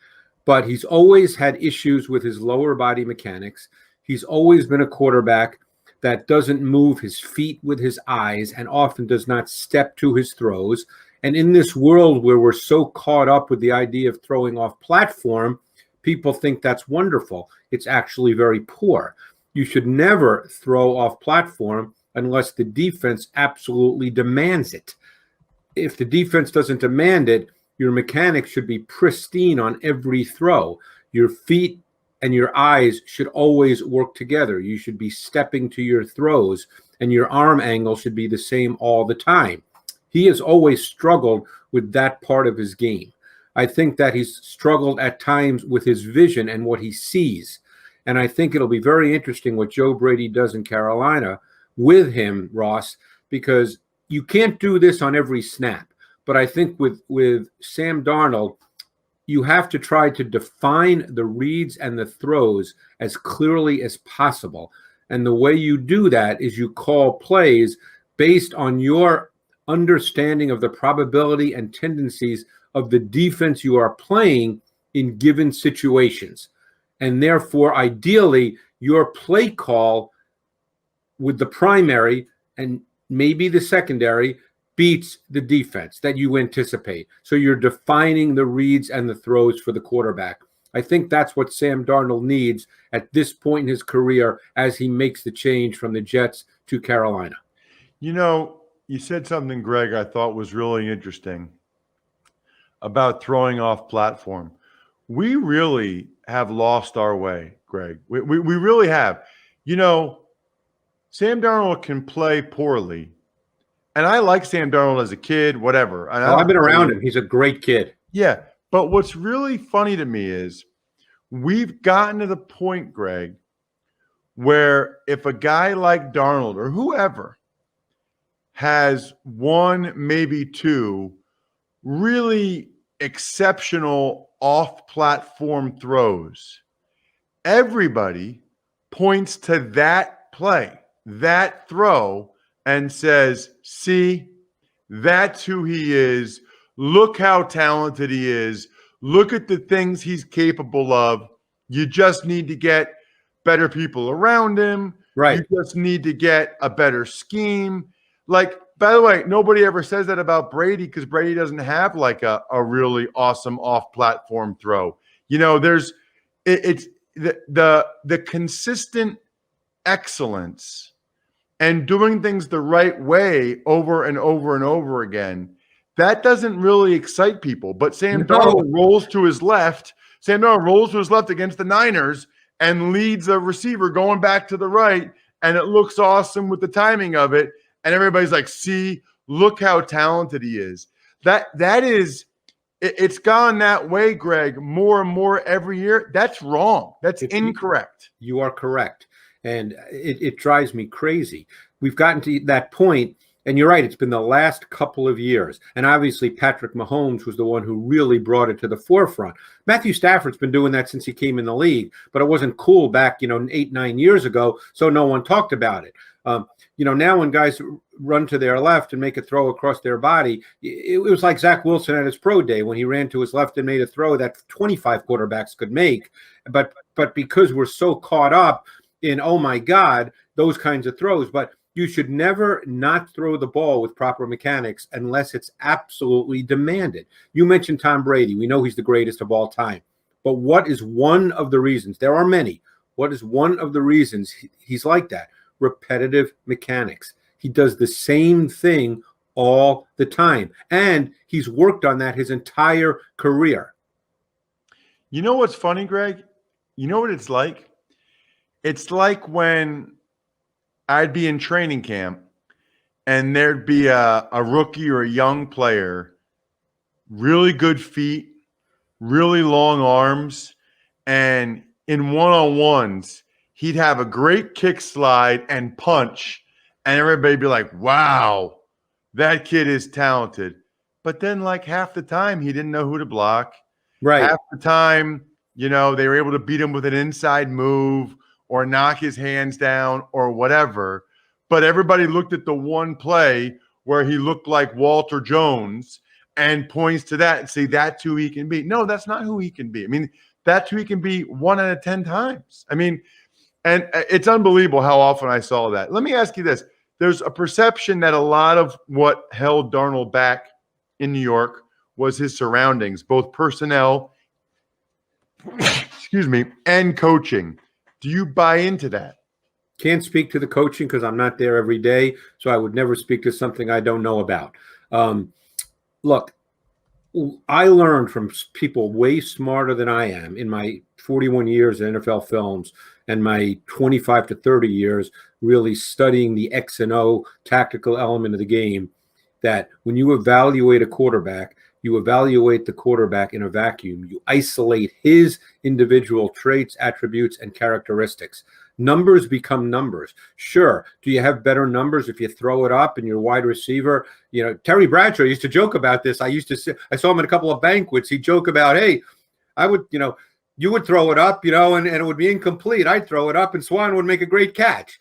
but he's always had issues with his lower body mechanics. He's always been a quarterback that doesn't move his feet with his eyes and often does not step to his throws. And in this world where we're so caught up with the idea of throwing off platform, people think that's wonderful. It's actually very poor. You should never throw off platform unless the defense absolutely demands it. If the defense doesn't demand it, your mechanics should be pristine on every throw. Your feet and your eyes should always work together. You should be stepping to your throws, and your arm angle should be the same all the time. He has always struggled with that part of his game. I think that he's struggled at times with his vision and what he sees. And I think it'll be very interesting what Joe Brady does in Carolina with him, Ross, because you can't do this on every snap. But I think with Sam Darnold, you have to try to define the reads and the throws as clearly as possible. And the way you do that is you call plays based on your understanding of the probability and tendencies of the defense you are playing in given situations. And therefore, ideally, your play call with the primary and maybe the secondary beats the defense that you anticipate. So you're defining the reads and the throws for the quarterback. I think that's what Sam Darnold needs at this point in his career as he makes the change from the Jets to Carolina. You said something, Greg, I thought was really interesting about throwing off platform. We really have lost our way, Greg. We really have. Sam Darnold can play poorly. And I like Sam Darnold as a kid, whatever. And I've been around him. He's a great kid. Yeah. But what's really funny to me is we've gotten to the point, Greg, where if a guy like Darnold or whoever has one, maybe two really exceptional off-platform throws, everybody points to that play, that throw, and says, see, that's who he is. Look how talented he is. Look at the things he's capable of. You just need to get better people around him. Right. You just need to get a better scheme. By the way, nobody ever says that about Brady because Brady doesn't have a really awesome off-platform throw. There's the consistent excellence and doing things the right way over and over and over again, that doesn't really excite people. But Sam Darnold rolls to his left. Sam Darnold rolls to his left against the Niners and leads a receiver going back to the right, and it looks awesome with the timing of it. And everybody's like, see, look how talented he is. That is, it's gone that way, Greg, more and more every year. That's wrong. That's incorrect. You are correct. And it drives me crazy. We've gotten to that point And you're right, it's been the last couple of years. And obviously, Patrick Mahomes was the one who really brought it to the forefront. Matthew Stafford's been doing that since he came in the league, but it wasn't cool back, 8-9 years ago, so no one talked about it. Now when guys run to their left and make a throw across their body, it was like Zach Wilson at his pro day when he ran to his left and made a throw that 25 quarterbacks could make. But because we're so caught up in, oh my God, those kinds of throws. But you should never not throw the ball with proper mechanics unless it's absolutely demanded. You mentioned Tom Brady. We know he's the greatest of all time. But what is one of the reasons? There are many. What is one of the reasons he's like that? Repetitive mechanics. He does the same thing all the time. And he's worked on that his entire career. You know what's funny, Greg? You know what it's like? It's like when I'd be in training camp and there'd be a rookie or a young player, really good feet, really long arms, and in one-on-ones, he'd have a great kick slide and punch, and everybody'd be like, wow, that kid is talented. But then like half the time, he didn't know who to block. Right. Half the time, they were able to beat him with an inside move or knock his hands down or whatever. But everybody looked at the one play where he looked like Walter Jones and points to that and say, that's who he can be. No, that's not who he can be. I mean, that's who he can be 1 out of 10 times. I mean, and it's unbelievable how often I saw that. Let me ask you this. There's a perception that a lot of what held Darnold back in New York was his surroundings, both personnel, and coaching. Do you buy into that? Can't speak to the coaching because I'm not there every day, so I would never speak to something I don't know about. Look, I learned from people way smarter than I am in my 41 years in NFL films and my 25 to 30 years really studying the X and O tactical element of the game, that when you evaluate a quarterback, you evaluate the quarterback in a vacuum. You isolate his individual traits, attributes, and characteristics. Numbers become numbers. Sure. Do you have better numbers if you throw it up and your wide receiver? Terry Bradshaw used to joke about this. I saw him at a couple of banquets. He'd joke about, hey, I would, you would throw it up, and it would be incomplete. I'd throw it up and Swan would make a great catch.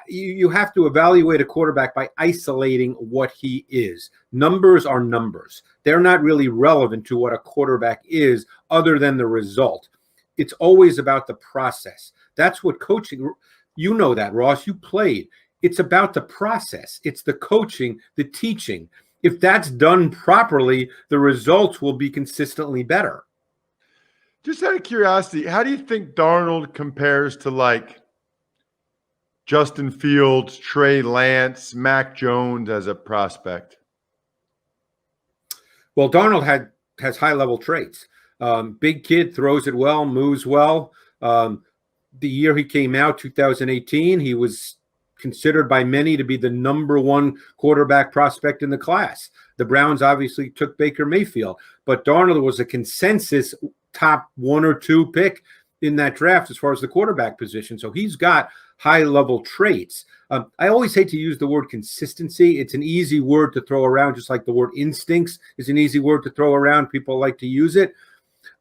You have to evaluate a quarterback by isolating what he is. Numbers are numbers. They're not really relevant to what a quarterback is other than the result. It's always about the process. That's what coaching, you know that, Ross, you played. It's about the process. It's the coaching, the teaching. If that's done properly, the results will be consistently better. Just out of curiosity, how do you think Darnold compares to like Justin Fields, Trey Lance, Mac Jones as a prospect? Well, Darnold has high-level traits. Big kid, throws it well, moves well. The year he came out, 2018, he was considered by many to be the number one quarterback prospect in the class. The Browns obviously took Baker Mayfield, but Darnold was a consensus top 1 or 2 pick in that draft as far as the quarterback position. So he's got high-level traits. I always hate to use the word consistency. It's an easy word to throw around, just like the word instincts is an easy word to throw around. People like to use it.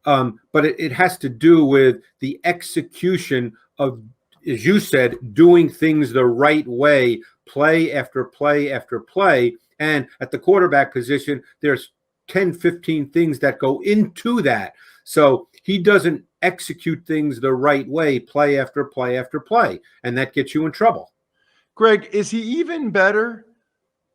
But it has to do with the execution of, as you said, doing things the right way, play after play after play. And at the quarterback position, there's 10, 15 things that go into that. So he doesn't execute things the right way, play after play after play, and that gets you in trouble. Greg, is he even better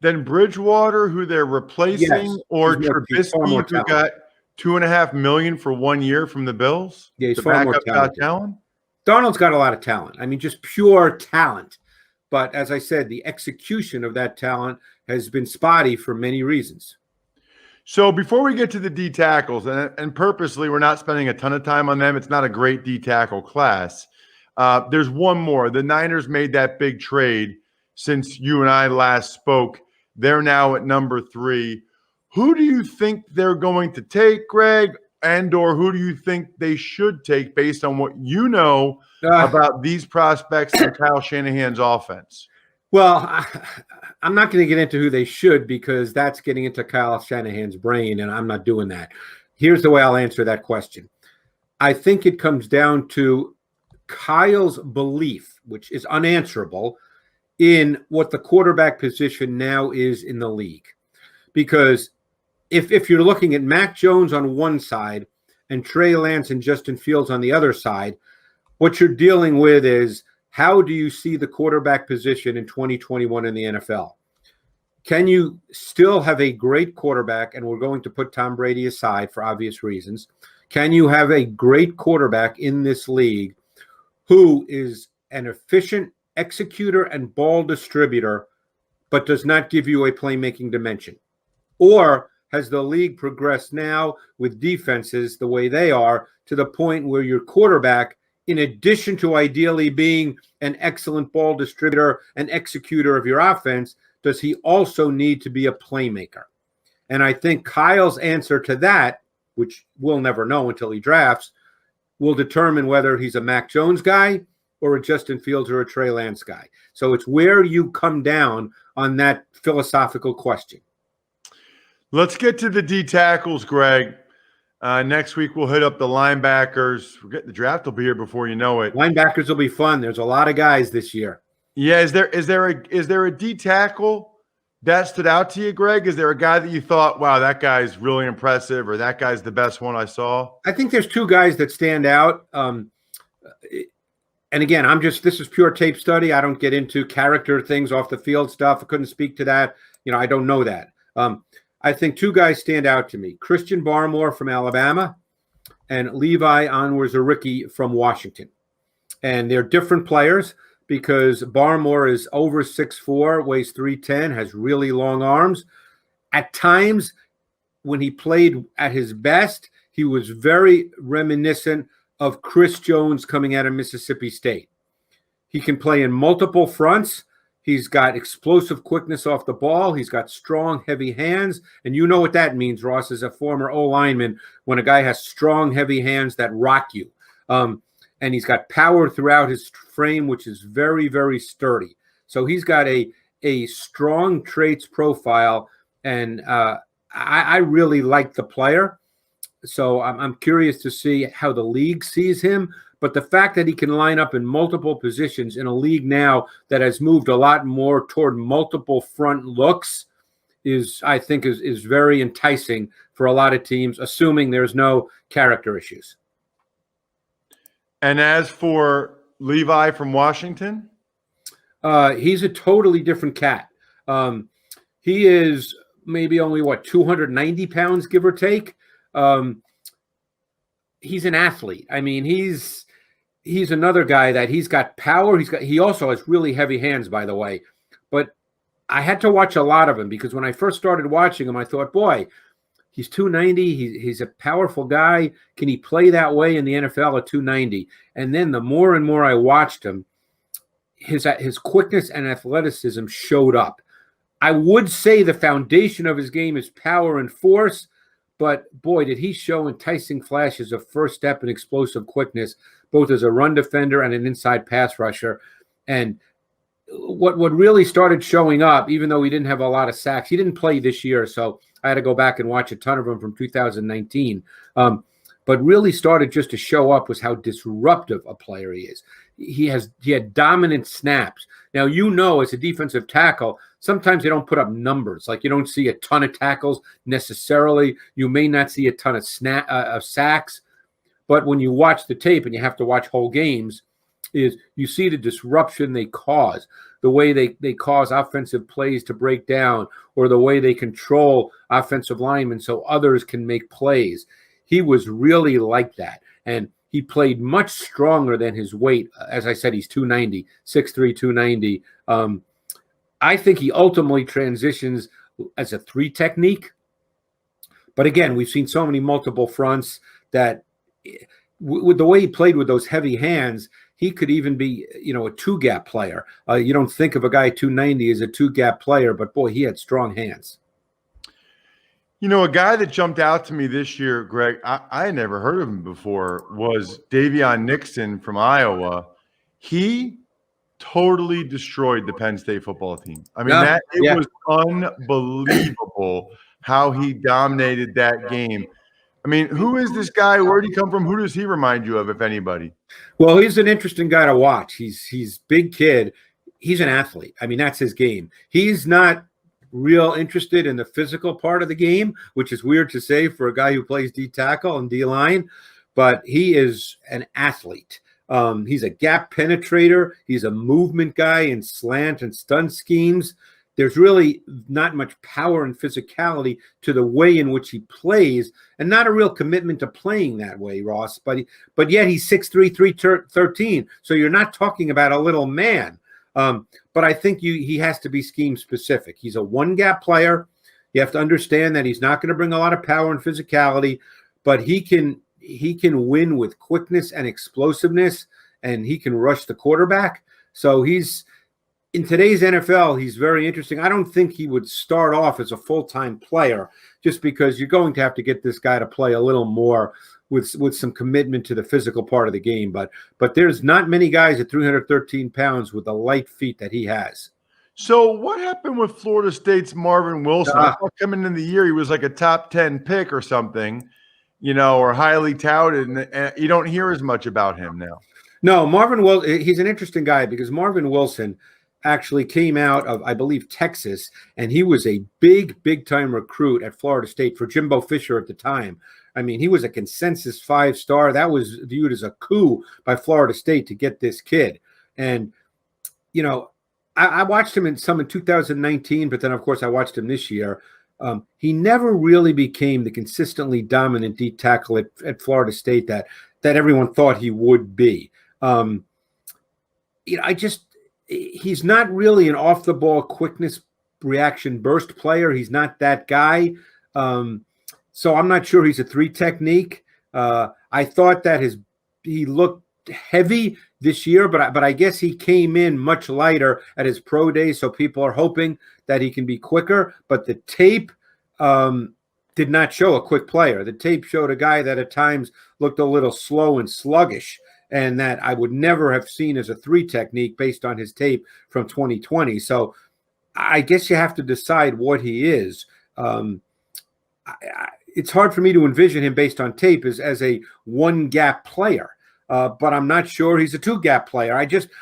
than Bridgewater, who they're replacing, Yes, or Trubisky, who got $2.5 million for 1 year from the Bills? Yeah, he's far more talented. Talent? Darnold's got a lot of talent. I mean, just pure talent. But as I said, the execution of that talent has been spotty for many reasons. So before we get to the D tackles, and purposely we're not spending a ton of time on them, it's not a great D tackle class. There's one more. The Niners made that big trade since you and I last spoke. They're now at number 3. Who do you think they're going to take, Greg? And or who do you think they should take based on what you know about these prospects and Kyle Shanahan's offense? Well, I'm not going to get into who they should because that's getting into Kyle Shanahan's brain, and I'm not doing that. Here's the way I'll answer that question. I think it comes down to Kyle's belief, which is unanswerable, in what the quarterback position now is in the league. Because if you're looking at Mac Jones on one side and Trey Lance and Justin Fields on the other side, what you're dealing with is, how do you see the quarterback position in 2021 in the NFL? Can you still have a great quarterback? And we're going to put Tom Brady aside for obvious reasons. Can you have a great quarterback in this league who is an efficient executor and ball distributor, but does not give you a playmaking dimension? Or has the league progressed now with defenses the way they are to the point where your quarterback, in addition to ideally being an excellent ball distributor and executor of your offense, does he also need to be a playmaker? And I think Kyle's answer to that, which we'll never know until he drafts, will determine whether he's a Mac Jones guy or a Justin Fields or a Trey Lance guy. So it's where you come down on that philosophical question. Let's get to the D tackles, Greg. Next week, we'll hit up the linebackers. The draft will be here before you know it. Linebackers will be fun. There's a lot of guys this year. Yeah, is there a D tackle that stood out to you, Greg? Is there a guy that you thought, wow, that guy's really impressive, or that guy's the best one I saw? I think there's two guys that stand out. And again, this is pure tape study. I don't get into character things off the field stuff. I couldn't speak to that. I don't know that. I think two guys stand out to me: Christian Barmore from Alabama and Levi Onwuzurike from Washington. And they're different players because Barmore is over 6'4", weighs 310, has really long arms. At times, when he played at his best, he was very reminiscent of Chris Jones coming out of Mississippi State. He can play in multiple fronts. He's got explosive quickness off the ball. He's got strong, heavy hands. And you know what that means, Ross, as a former O-lineman, when a guy has strong, heavy hands that rock you. And he's got power throughout his frame, which is very, very sturdy. So he's got a strong traits profile. And I really like the player. So I'm curious to see how the league sees him. But the fact that he can line up in multiple positions in a league now that has moved a lot more toward multiple front looks I think is very enticing for a lot of teams, assuming there's no character issues. And as for Levi from Washington? He's a totally different cat. He is maybe only, 290 pounds, give or take. He's an athlete. I mean, he's another guy that he's got power. He also has really heavy hands, by the way. But I had to watch a lot of him because when I first started watching him, I thought, boy, he's 290. He's a powerful guy. Can he play that way in the NFL at 290? And then the more and more I watched him, his quickness and athleticism showed up. I would say the foundation of his game is power and force, but boy, did he show enticing flashes of first step and explosive quickness, both as a run defender and an inside pass rusher. And what really started showing up, even though he didn't have a lot of sacks, he didn't play this year, so I had to go back and watch a ton of them from 2019. But really started just to show up was how disruptive a player he is. He had dominant snaps. Now, as a defensive tackle, sometimes they don't put up numbers. Like you don't see a ton of tackles necessarily. You may not see a ton of sacks. But when you watch the tape, and you have to watch whole games, is you see the disruption they cause, the way they cause offensive plays to break down, or the way they control offensive linemen so others can make plays. He was really like that. And he played much stronger than his weight. As I said, he's 290, 6'3", 290. I think he ultimately transitions as a 3 technique. But again, we've seen so many multiple fronts that with the way he played with those heavy hands, he could even be, a 2-gap player. You don't think of a guy 290 as a 2-gap player, but boy, he had strong hands. A guy that jumped out to me this year, Greg, I had never heard of him before, was Davion Nixon from Iowa. He totally destroyed the Penn State football team. I mean, Yeah, it was unbelievable how he dominated that game. I mean, who is this guy? Where did he come from? Who does he remind you of, if anybody? Well, he's an interesting guy to watch. He's big kid. He's an athlete. I mean, that's his game. He's not real interested in the physical part of the game, which is weird to say for a guy who plays D tackle and D line, but he is an athlete. He's a gap penetrator. He's a movement guy in slant and stunt schemes. There's really not much power and physicality to the way in which he plays, and not a real commitment to playing that way, Ross. But yet he's 6'3", 313. So you're not talking about a little man. But I think he has to be scheme specific. He's a one gap player. You have to understand that he's not going to bring a lot of power and physicality, but he can win with quickness and explosiveness, and he can rush the quarterback. So in today's NFL, he's very interesting. I don't think he would start off as a full-time player, just because you're going to have to get this guy to play a little more with some commitment to the physical part of the game. But there's not many guys at 313 pounds with the light feet that he has. So what happened with Florida State's Marvin Wilson? I thought coming in the year he was like a top 10 pick or something, or highly touted, and you don't hear as much about him now. No, Marvin Wilson, he's an interesting guy because Marvin Wilson actually came out of, I believe, Texas, and he was a big-time recruit at Florida State for Jimbo Fisher at the time. I mean, he was a consensus 5-star. That was viewed as a coup by Florida State to get this kid. And, I watched him in 2019, but then, of course, I watched him this year. He never really became the consistently dominant D tackle at Florida State that everyone thought he would be. He's not really an off-the-ball quickness reaction burst player. He's not that guy. So I'm not sure he's a 3 technique. I thought that he looked heavy this year, but I guess he came in much lighter at his pro day, so people are hoping that he can be quicker. But the tape did not show a quick player. The tape showed a guy that at times looked a little slow and sluggish, and that I would never have seen as a 3 technique based on his tape from 2020. So I guess you have to decide what he is. It's hard for me to envision him based on tape as a 1-gap player, but I'm not sure he's a 2-gap player.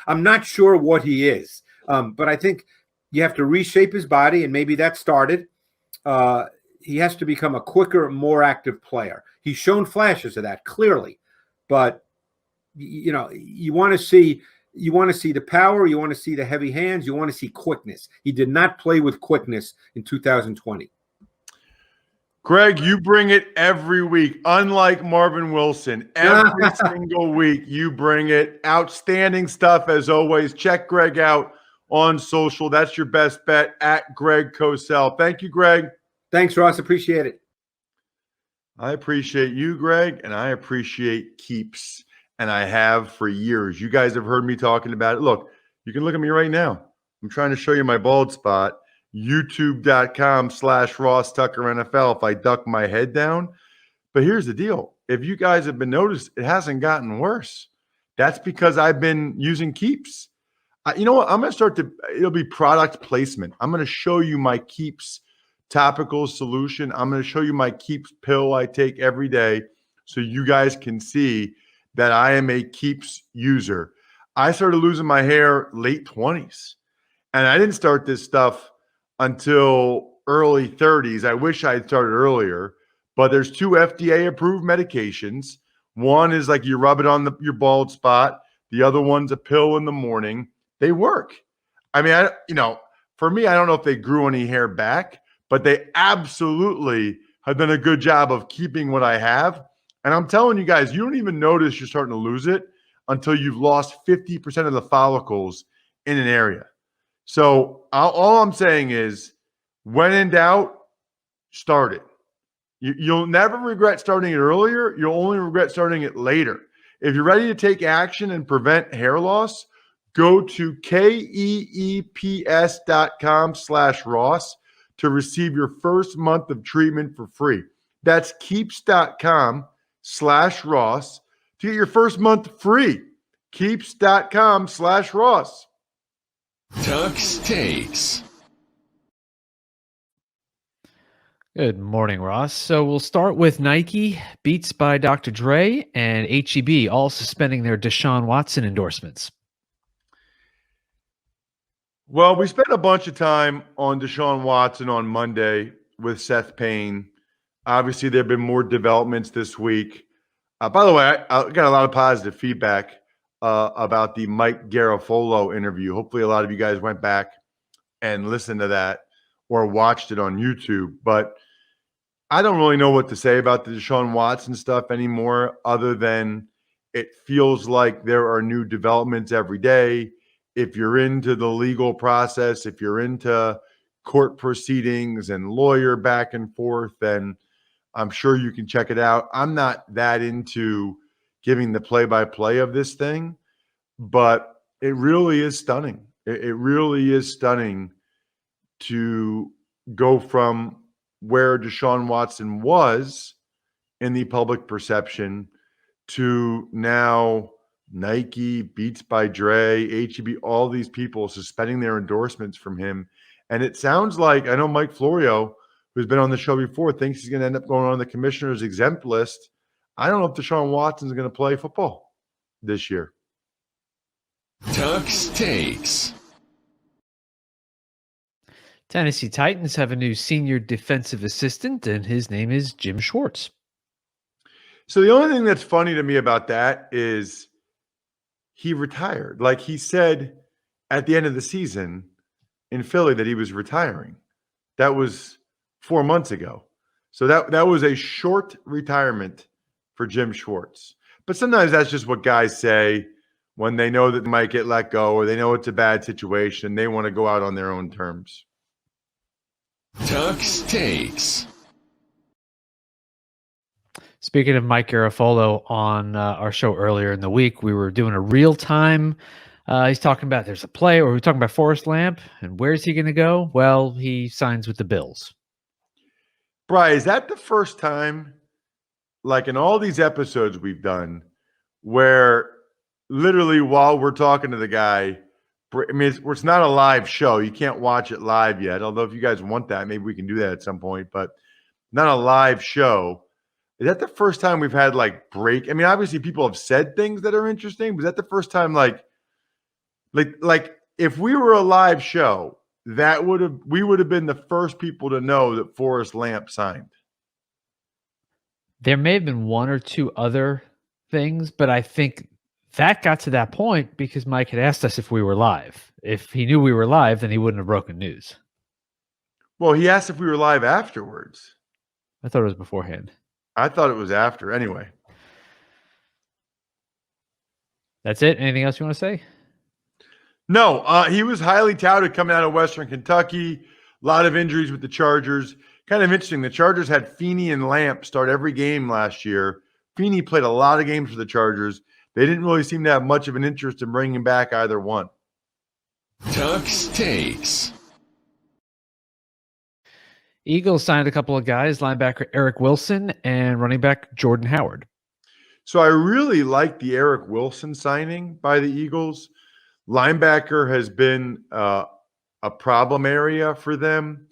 I'm not sure what he is. But I think you have to reshape his body, and maybe that started. He has to become a quicker, more active player. He's shown flashes of that clearly, but you want to see the power, you want to see the heavy hands, you want to see quickness. He did not play with quickness in 2020. Greg, you bring it every week. Unlike Marvin Wilson, every single week you bring it. Outstanding stuff as always. Check Greg out on social. That's your best bet at Greg Cosell. Thank you, Greg. Thanks, Ross. Appreciate it. I appreciate you, Greg, and I appreciate Keeps, and I have for years. You guys have heard me talking about it. Look, you can look at me right now. I'm trying to show you my bald spot. YouTube.com/Ross Tucker NFL if I duck my head down. But here's the deal. If you guys have been noticed, it hasn't gotten worse. That's because I've been using Keeps. You know what? I'm going to it'll be product placement. I'm going to show you my Keeps topical solution. I'm going to show you my Keeps pill I take every day so you guys can see that I am a Keeps user. I started losing my hair late 20s, and I didn't start this stuff until early 30s. I wish I had started earlier, but there's 2 FDA-approved medications. One is like you rub it on your bald spot. The other one's a pill in the morning. They work. I mean, for me, I don't know if they grew any hair back, but they absolutely have done a good job of keeping what I have. And I'm telling you guys, you don't even notice you're starting to lose it until you've lost 50% of the follicles in an area. So all I'm saying is, when in doubt, start it. You'll never regret starting it earlier. You'll only regret starting it later. If you're ready to take action and prevent hair loss, go to keeps.com/Ross to receive your first month of treatment for free. That's keeps.com/Ross to get your first month free. Keeps.com/Ross. Tuck's Takes. Good morning, Ross. So we'll start with Nike, Beats by Dr. Dre, and HEB all suspending their Deshaun Watson endorsements. Well, we spent a bunch of time on Deshaun Watson on Monday with Seth Payne. Obviously, there have been more developments this week. By the way, I got a lot of positive feedback about the Mike Garafolo interview. Hopefully, a lot of you guys went back and listened to that or watched it on YouTube. But I don't really know what to say about the Deshaun Watson stuff anymore, other than it feels like there are new developments every day. If you're into the legal process, if you're into court proceedings and lawyer back and forth, then I'm sure you can check it out. I'm not that into giving the play-by-play of this thing, but it really is stunning. It really is stunning to go from where Deshaun Watson was in the public perception to now Nike, Beats by Dre, HEB, all these people suspending their endorsements from him. And it sounds like, I know Mike Florio, who's been on the show before, thinks he's going to end up going on the commissioner's exempt list. I don't know if Deshaun Watson's going to play football this year. Tuck's Takes. Tennessee Titans have a new senior defensive assistant, and his name is Jim Schwartz. So the only thing that's funny to me about that is he retired. Like he said at the end of the season in Philly that he was retiring. That was 4 months ago. So that was a short retirement for Jim Schwartz. But sometimes that's just what guys say when they know that they might get let go or they know it's a bad situation. They want to go out on their own terms. Tuck's Takes. Speaking of Mike Garafolo, on our show earlier in the week, we were doing a real time. He's talking about there's a play, or we were talking about Forrest Lamp, and where's he going to go? Well, he signs with the Bills. Bri, is that the first time, like in all these episodes we've done, where literally while we're talking to the guy, I mean, it's not a live show. You can't watch it live yet. Although if you guys want that, maybe we can do that at some point. But not a live show. Is that the first time we've had like break? I mean, obviously people have said things that are interesting. Was that the first time like if we were a live show, we would have been the first people to know that Forrest Lamp signed? There may have been one or two other things, but I think that got to that point because Mike had asked us if we were live. If he knew we were live, then he wouldn't have broken news. Well, he asked if we were live afterwards. I thought it was beforehand. I thought it was after. Anyway. That's it? Anything else you want to say? No, he was highly touted coming out of Western Kentucky. A lot of injuries with the Chargers. Kind of interesting. The Chargers had Feeney and Lamp start every game last year. Feeney played a lot of games for the Chargers. They didn't really seem to have much of an interest in bringing back either one. Tuck's Takes. Eagles signed a couple of guys, linebacker Eric Wilson and running back Jordan Howard. So I really like the Eric Wilson signing by the Eagles. Linebacker has been a problem area for them.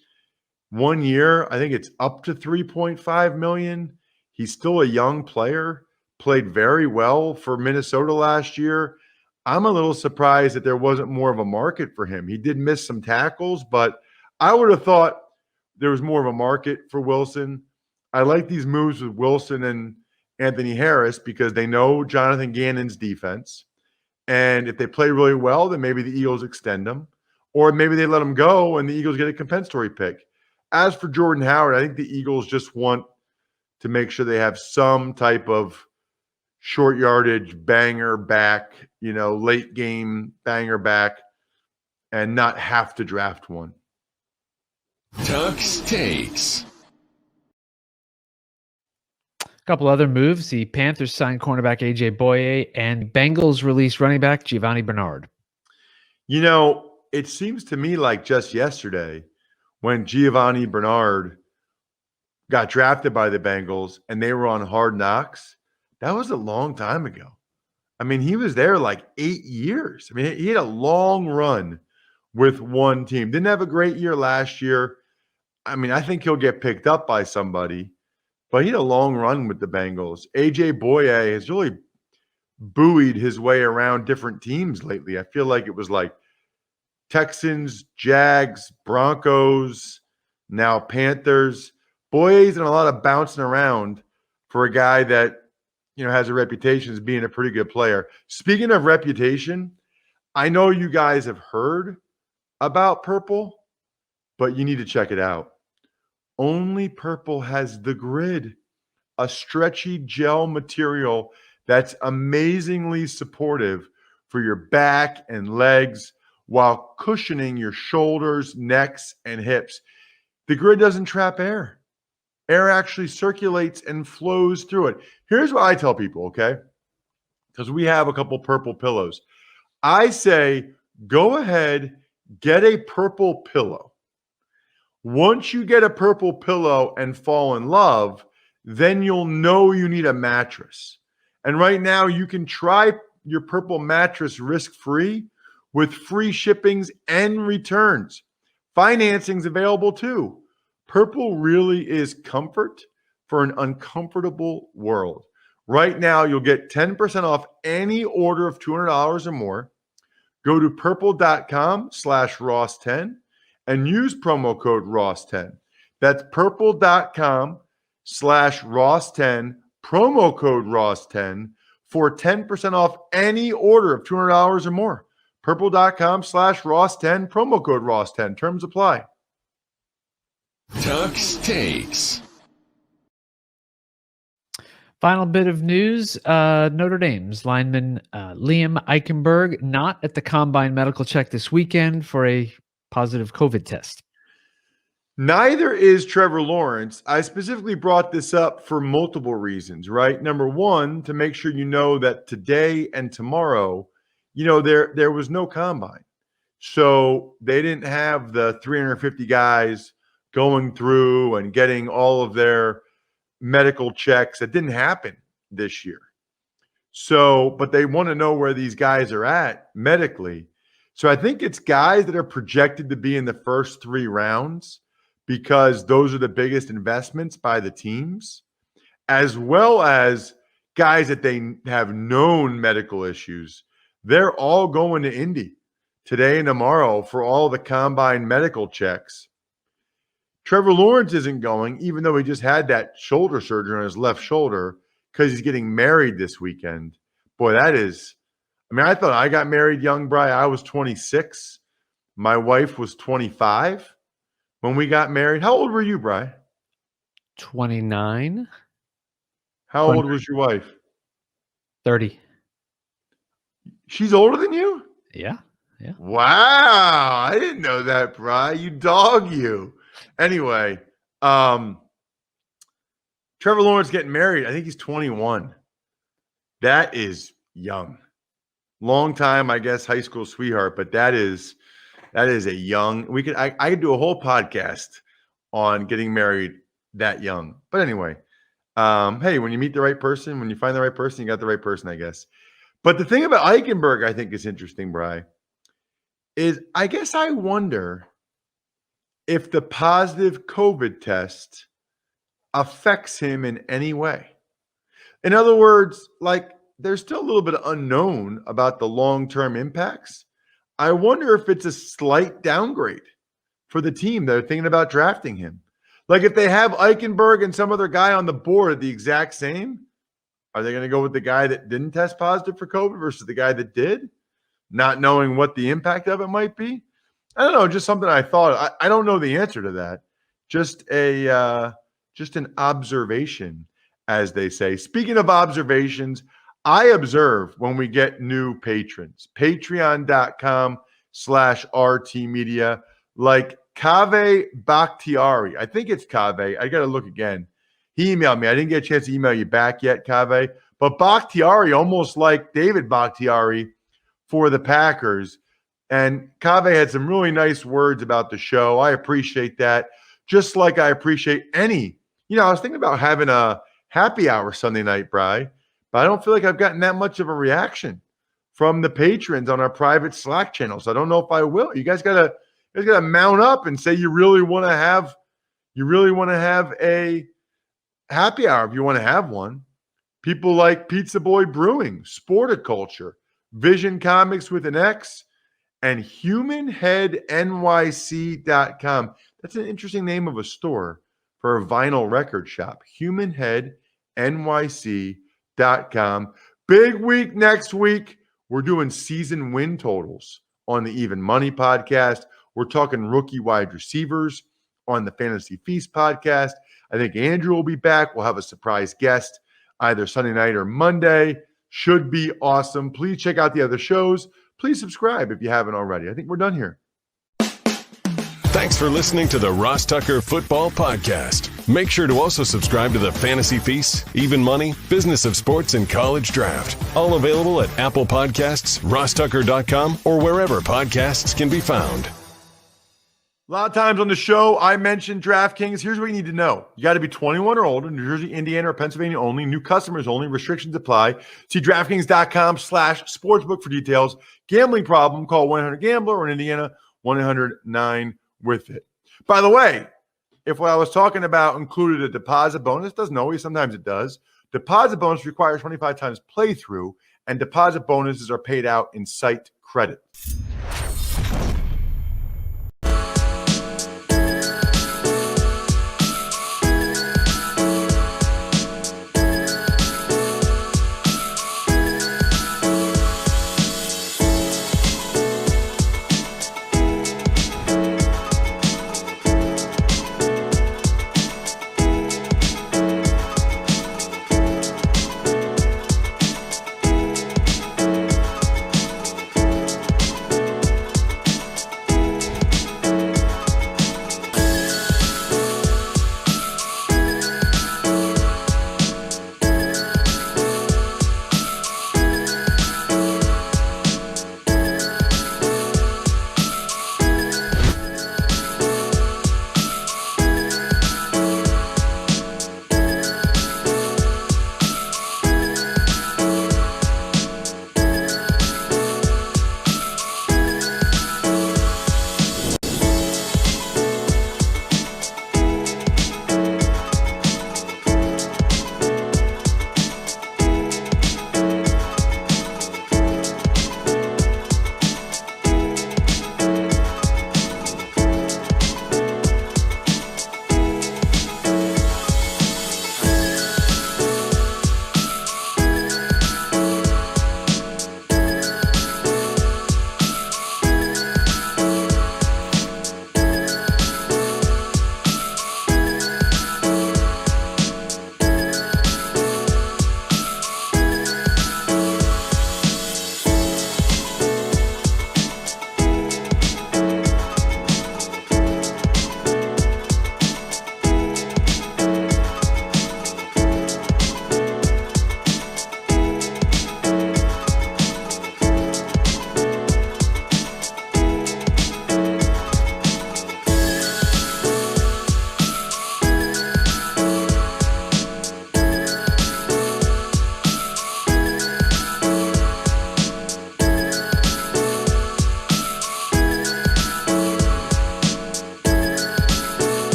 1 year, I think it's up to $3.5 million. He's still a young player, played very well for Minnesota last year. I'm a little surprised that there wasn't more of a market for him. He did miss some tackles, but I would have thought there was more of a market for Wilson. I like these moves with Wilson and Anthony Harris because they know Jonathan Gannon's defense. And if they play really well, then maybe the Eagles extend them. Or maybe they let him go and the Eagles get a compensatory pick. As for Jordan Howard, I think the Eagles just want to make sure they have some type of short yardage banger back, late game banger back, and not have to draft one. Tuck's Takes. A couple other moves. The Panthers signed cornerback A.J. Boye and Bengals released running back Giovanni Bernard. It seems to me like just yesterday when Giovanni Bernard got drafted by the Bengals and they were on Hard Knocks. That was a long time ago. I mean, he was there like 8 years. I mean, he had a long run with one team. Didn't have a great year last year. I mean, I think he'll get picked up by somebody, but he had a long run with the Bengals. A.J. Boye has really buoyed his way around different teams lately. I feel like it was like Texans, Jags, Broncos, now Panthers. Boye's done a lot of bouncing around for a guy that, has a reputation as being a pretty good player. Speaking of reputation, I know you guys have heard about Purple, but you need to check it out. Only Purple has the Grid, a stretchy gel material that's amazingly supportive for your back and legs while cushioning your shoulders, necks, and hips. The Grid doesn't trap air. Air actually circulates and flows through it. Here's what I tell people, okay? Because we have a couple Purple pillows. I say, go ahead, get a Purple pillow. Once you get a Purple pillow and fall in love, then you'll know you need a mattress. And right now, you can try your Purple mattress risk-free with free shippings and returns. Financing's available too. Purple really is comfort for an uncomfortable world. Right now, you'll get 10% off any order of $200 or more. Go to purple.com/Ross10 and use promo code Ross10. That's purple.com/Ross10, promo code Ross10 for 10% off any order of $200 or more. Purple.com/Ross10, promo code Ross10. Terms apply. Tux Takes. Final bit of news, Notre Dame's lineman Liam Eichenberg not at the Combine medical check this weekend for a positive COVID test. Neither is Trevor Lawrence. I specifically brought this up for multiple reasons, right? Number one, to make sure you know that today and tomorrow, there was no Combine. So they didn't have the 350 guys going through and getting all of their medical checks. That didn't happen this year. So, but they want to know where these guys are at medically. So I think it's guys that are projected to be in the first 3 rounds because those are the biggest investments by the teams, as well as guys that they have known medical issues. They're all going to Indy today and tomorrow for all the Combine medical checks. Trevor Lawrence isn't going, even though he just had that shoulder surgery on his left shoulder because he's getting married this weekend. Boy, I thought I got married young, Bri. I was 26. My wife was 25 when we got married. How old were you, Bri? 29. How 29. old was your wife? 30. She's older than you? Yeah. Wow. I didn't know that, Bri. You dog you. Anyway, Trevor Lawrence getting married. I think he's 21. That is young. Long time, I guess, high school sweetheart, but that is a young. I could do a whole podcast on getting married that young. But anyway, hey, when you meet the right person, when you find the right person, you got the right person, I guess. But the thing about Eichenberg, I think is interesting, Bri, is I guess I wonder if the positive COVID test affects him in any way. In other words, there's still a little bit of unknown about the long-term impacts. I wonder if it's a slight downgrade for the team that are thinking about drafting him. Like if they have Eichenberg and some other guy on the board the exact same, are they going to go with the guy that didn't test positive for COVID versus the guy that did, not knowing what the impact of it might be? I don't know, just something I thought. I don't know the answer to that. Just an observation, as they say. Speaking of observations, I observe when we get new patrons. Patreon.com/RT Media, like Kaveh Bakhtiari. I think it's Kaveh. I got to look again. He emailed me. I didn't get a chance to email you back yet, Kaveh. But Bakhtiari, almost like David Bakhtiari for the Packers. And Kaveh had some really nice words about the show. I appreciate that. Just like I appreciate any. I was thinking about having a happy hour Sunday night, Bri, but I don't feel like I've gotten that much of a reaction from the patrons on our private Slack channel. So I don't know if I will. You guys gotta mount up and say you really want to have a happy hour if you want to have one. People like Pizza Boy Brewing, Sporticulture, Vision Comics with an X, and HumanHeadNYC.com. That's an interesting name of a store for a vinyl record shop. HumanHeadNYC.com. Big week next week. We're doing season win totals on the Even Money podcast. We're talking rookie wide receivers on the Fantasy Feast podcast. I think Andrew will be back. We'll have a surprise guest either Sunday night or Monday. Should be awesome. Please check out the other shows. Please subscribe if you haven't already. I think we're done here. Thanks for listening to the Ross Tucker Football Podcast. Make sure to also subscribe to the Fantasy Feast, Even Money, Business of Sports, and College Draft. All available at Apple Podcasts, rosstucker.com, or wherever podcasts can be found. A lot of times on the show, I mentioned DraftKings. Here's what you need to know. You got to be 21 or older, New Jersey, Indiana, or Pennsylvania only. New customers only. Restrictions apply. See DraftKings.com/sportsbook for details. Gambling problem, call 1-800-GAMBLER, or in Indiana, 1-800-9-WITH-IT. By the way, if what I was talking about included a deposit bonus, doesn't always, sometimes it does. Deposit bonus requires 25 times playthrough, and deposit bonuses are paid out in site credit.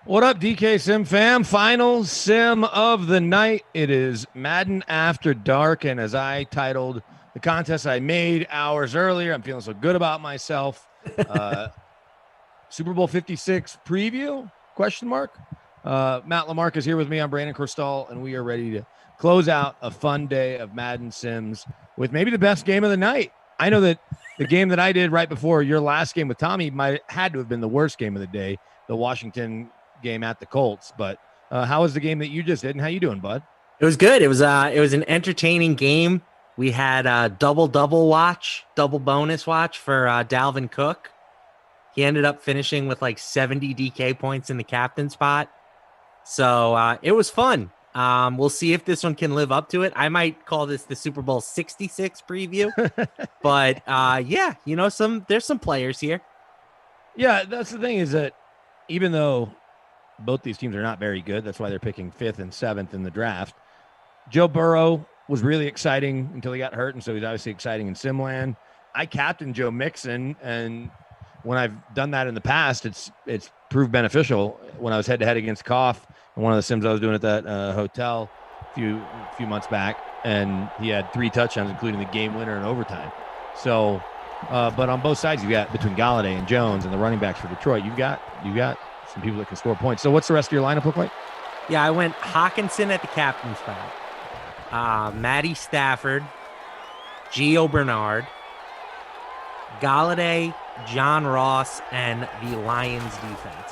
What up, DK Sim fam? Final sim of the night. It is Madden After Dark, and as I titled the contest I made hours earlier, I'm feeling so good about myself. Super Bowl 56 preview? Question mark. Matt Lamarck is here with me. I'm Brandon Cristal, and we are ready to close out a fun day of Madden Sims with maybe the best game of the night. I know that the game that I did right before your last game with Tommy had to have been the worst game of the day, the Washington game at the Colts. But how was the game that you just did, and how you doing, bud? It was good. It was an entertaining game. We had a double bonus watch for Dalvin Cook. He ended up finishing with like 70 DK points in the captain spot. So it was fun. We'll see if this one can live up to it. I might call this the Super Bowl 66 preview. But yeah, there's some players here. Yeah, that's the thing, is that even though both these teams are not very good, that's why they're picking 5th and 7th in the draft. Joe Burrow was really exciting until he got hurt, and so he's obviously exciting in Simland. I captained Joe Mixon, and when I've done that in the past, it's proved beneficial. When I was head-to-head against Koff in one of the sims I was doing at that hotel a few months back, and he had 3 touchdowns, including the game winner in overtime. So, but on both sides, you got between Galladay and Jones and the running backs for Detroit, you got some people that can score points. So what's the rest of your lineup look like? Yeah, I went Hawkinson at the captain spot, Matty Stafford, Gio Bernard, Galladay, John Ross, and the Lions defense.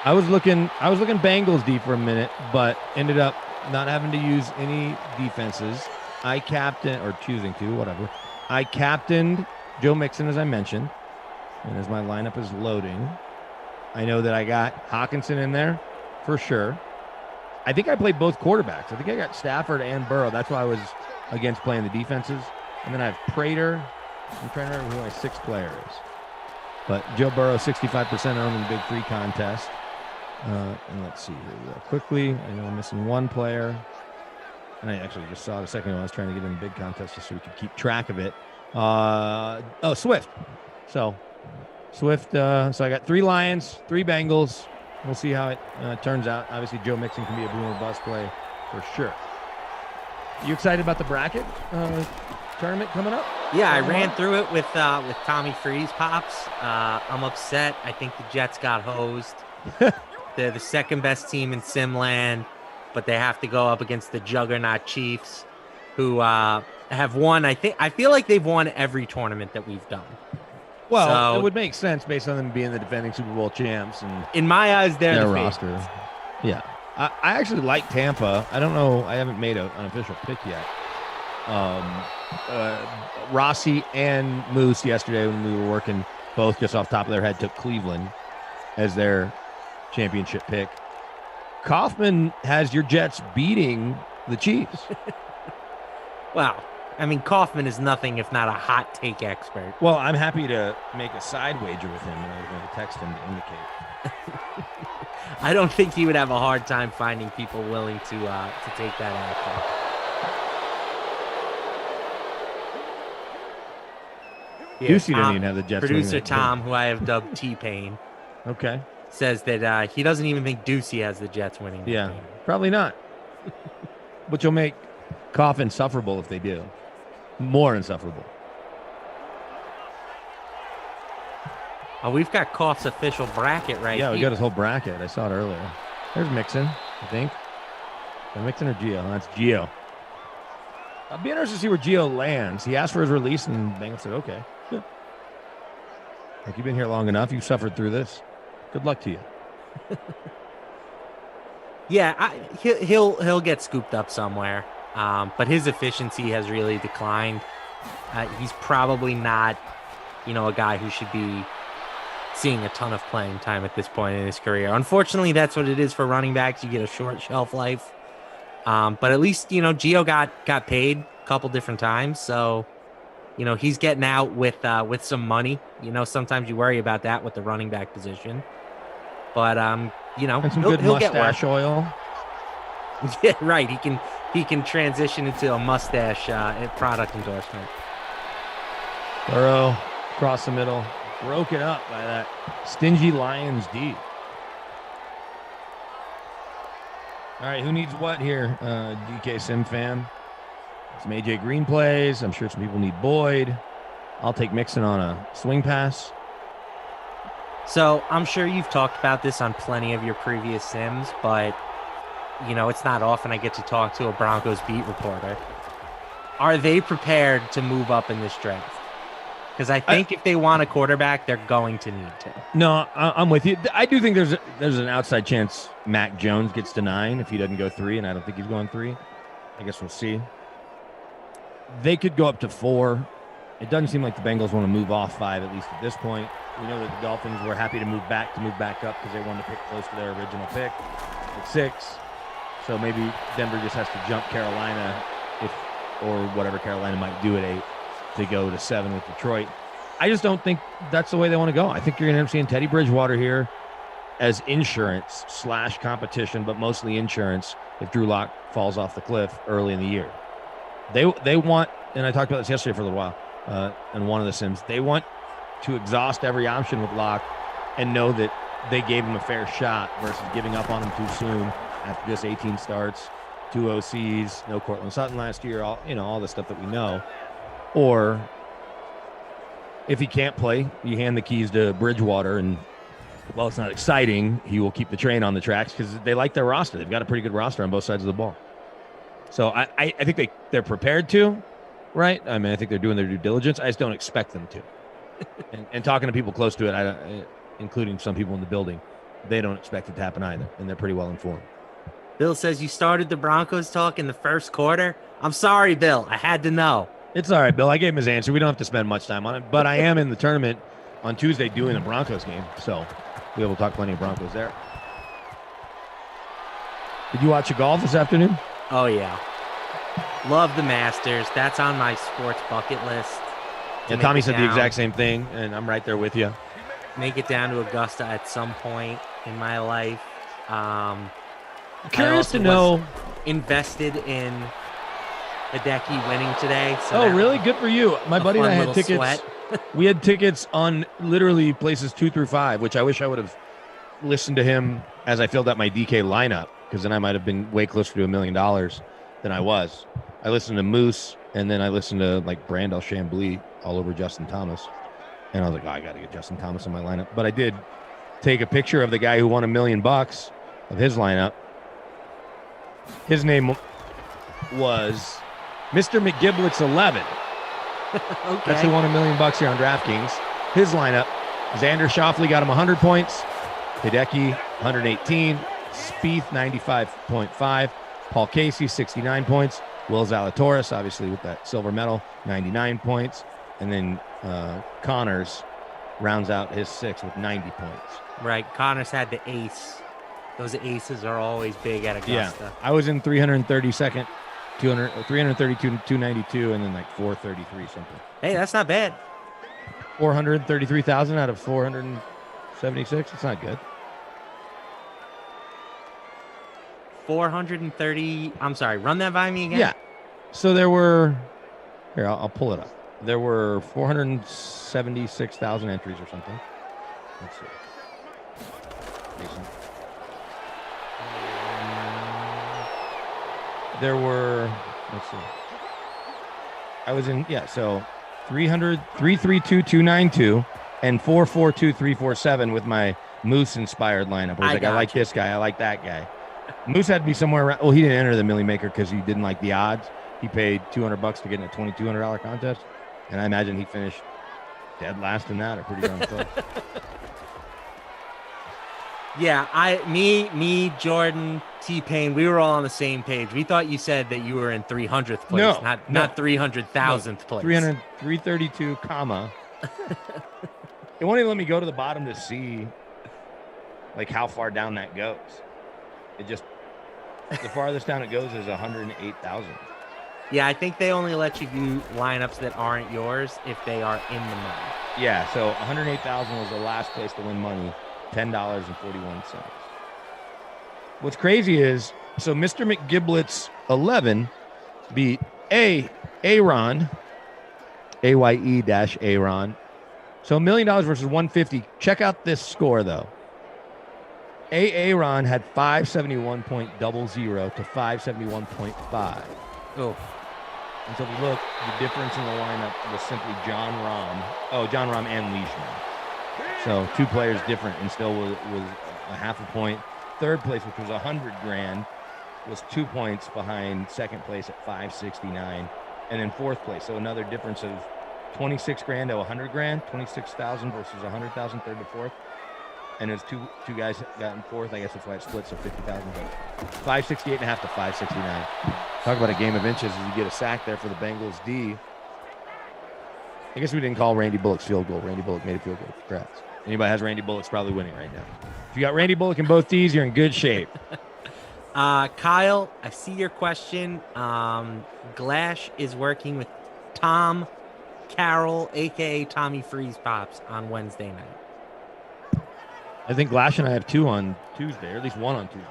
I was looking Bengals deep for a minute, but ended up not having to use any defenses. I captained Joe Mixon, as I mentioned, and as my lineup is loading, I know that I got Hawkinson in there for sure. I think I played both quarterbacks. I think I got Stafford and Burrow. That's why I was against playing the defenses. And then I have Prater. I'm trying to remember who my 6th player is. But Joe Burrow, 65% owned in the Big 3 contest. And let's see here real quickly. I know I'm missing one player. And I actually just saw the second one. I was trying to get in the big contest just so we could keep track of it. Swift. So Swift. So I got 3 Lions, 3 Bengals. We'll see how it turns out. Obviously, Joe Mixon can be a boom or bust play for sure. You excited about the bracket tournament coming up? Yeah, I ran through it with Tommy Freeze pops. I'm upset. I think the Jets got hosed. They're the second best team in Simland, but they have to go up against the juggernaut Chiefs, who have won. I feel like they've won every tournament that we've done. Well, so, it would make sense based on them being the defending Super Bowl champs, and in my eyes, they're their the roster. favorites. Yeah, I actually like Tampa. I don't know. I haven't made an official pick yet. Rossi and Moose yesterday when we were working, both just off the top of their head, took Cleveland as their championship pick. Kaufman has your Jets beating the Chiefs. Wow. I mean, Kaufman is nothing if not a hot take expert. Well, I'm happy to make a side wager with him, and I was going to text him to indicate. I don't think he would have a hard time finding people willing to take that action. Ducey didn't even have the Jets. Producer Tom, who I have dubbed T-Pain, okay, says that he doesn't even think Ducey has the Jets winning. Yeah, probably not. But you'll make Koff insufferable if they do. More insufferable. Oh, we've got Koff's official bracket right Yeah, we here. got his whole bracket. I saw it earlier. There's Mixon, I think. Is that Mixon or Gio? Oh, that's Gio. I'll be interested to see where Gio lands. He asked for his release, and Bengals said, okay. Good. Like, you've been here long enough. You've suffered through this. Good luck to you. Yeah, he'll get scooped up somewhere. But his efficiency has really declined. He's probably not, a guy who should be seeing a ton of playing time at this point in his career. Unfortunately, that's what it is for running backs. You get a short shelf life. But at least, Gio got paid a couple different times. So, he's getting out with some money. Sometimes you worry about that with the running back position. But, and some good he'll get mustache oil. Yeah, right. He can transition into a mustache product endorsement. Burrow across the middle, broken up by that stingy Lions D. All right, who needs what here? DK Sim fam. Some AJ Green plays. I'm sure some people need Boyd. I'll take Mixon on a swing pass. So I'm sure you've talked about this on plenty of your previous Sims, but it's not often I get to talk to a Broncos beat reporter. Are they prepared to move up in this draft? Because I think if they want a quarterback, they're going to need to. No, I'm with you. I do think there's an outside chance Mac Jones gets to 9 if he doesn't go 3, and I don't think he's going 3. I guess we'll see. They could go up to 4. It doesn't seem like the Bengals want to move off 5, at least at this point. We know that the Dolphins were happy to move back up because they wanted to pick close to their original pick at 6. So maybe Denver just has to jump Carolina or whatever Carolina might do at 8 to go to 7 with Detroit. I just don't think that's the way they want to go. I think you're going to end up seeing Teddy Bridgewater here as insurance / competition, but mostly insurance if Drew Lock falls off the cliff early in the year. They want, and I talked about this yesterday for a little while in one of the Sims, they want to exhaust every option with Lock and know that they gave him a fair shot versus giving up on him too soon after just 18 starts, 2 OCs, no Cortland Sutton last year, all the stuff that we know. Or if he can't play, you hand the keys to Bridgewater, and while it's not exciting, he will keep the train on the tracks because they like their roster. They've got a pretty good roster on both sides of the ball. So I think they're prepared to, right? I mean, I think they're doing their due diligence. I just don't expect them to. and talking to people close to it, including some people in the building, they don't expect it to happen either, and they're pretty well informed. Bill says you started the Broncos talk in the first quarter. I'm sorry, Bill. I had to know. It's all right, Bill. I gave him his answer. We don't have to spend much time on it, but I am in the tournament on Tuesday doing the Broncos game, so we'll be able to talk plenty of Broncos there. Did you watch the golf this afternoon? Oh, yeah. Love the Masters. That's on my sports bucket list. Yeah, Tommy said the exact same thing, and I'm right there with you. Make it down to Augusta at some point in my life. Curious to know. Invested in Hideki winning today. So really? Good for you. My buddy and I had tickets. We had tickets on literally places 2 through 5, which I wish I would have listened to him as I filled out my DK lineup, because then I might have been way closer to $1 million than I was. I listened to Moose, and then I listened to like Brandel Chambly all over Justin Thomas. And I was like, I got to get Justin Thomas in my lineup. But I did take a picture of the guy who won $1 million of his lineup. His name was Mr. McGiblets 11. Okay. That's who won $1 million here on DraftKings. His lineup: Xander Schauffele got him 100 points, Hideki 118, Spieth 95.5, Paul Casey 69 points, Will Zalatoris obviously with that silver medal 99 points, and then Connors rounds out his 6 with 90 points. Right, Connors had the ace. Those aces are always big at Augusta. Yeah, I was in 332, 292, and then like 433 something. Hey, that's not bad. 433,000 out of 476. It's not good. 430. I'm sorry. Run that by me again. Yeah. So there were. Here, I'll pull it up. There were 476,000 entries or something. Let's see. There were, let's see. I was in, so 332,292 and 442,347 with my Moose-inspired lineup. I was I like this guy. I like that guy. Moose had to be somewhere around. Well, he didn't enter the Millie Maker because he didn't like the odds. He paid $200 to get in a $2,200 contest, and I imagine he finished dead last in that, or pretty darn close. Yeah, me, Jordan, T-Pain, we were all on the same page. We thought you said that you were in 300th place, not 300,000th place. 332, comma. It won't even let me go to the bottom to see like how far down that goes. It just, the farthest down it goes is 108,000. Yeah, I think they only let you do lineups that aren't yours if they are in the money. Yeah, so 108,000 was the last place to win money. $10.41. What's crazy is, so Mr. McGiblets 11 beat Aaron, AYE-Aaron. So $1 million versus 150. Check out this score though. Aaron had 571.00 to 571.5. Oh. And so if you look, the difference in the lineup was simply John Rahm. Oh, John Rahm and Leishman. So 2 players different, and still was a half a point. Third place, which was $100,000, was 2 points behind second place at 569, and then fourth place. So another difference of $26,000 to $100,000, 26,000 versus 100,000, third to fourth. And there's two guys got in fourth. I guess that's why it split, so 50,000. 568.5 to 569. Talk about a game of inches as you get a sack there for the Bengals D. I guess we didn't call Randy Bullock's field goal. Randy Bullock made a field goal. Congrats. Anybody has Randy Bullock's probably winning right now. If you got Randy Bullock in both D's, you're in good shape. Kyle, I see your question. Glash is working with Tom Carroll, a.k.a. Tommy Freeze Pops, on Wednesday night. I think Glash and I have 2 on Tuesday, or at least 1 on Tuesday.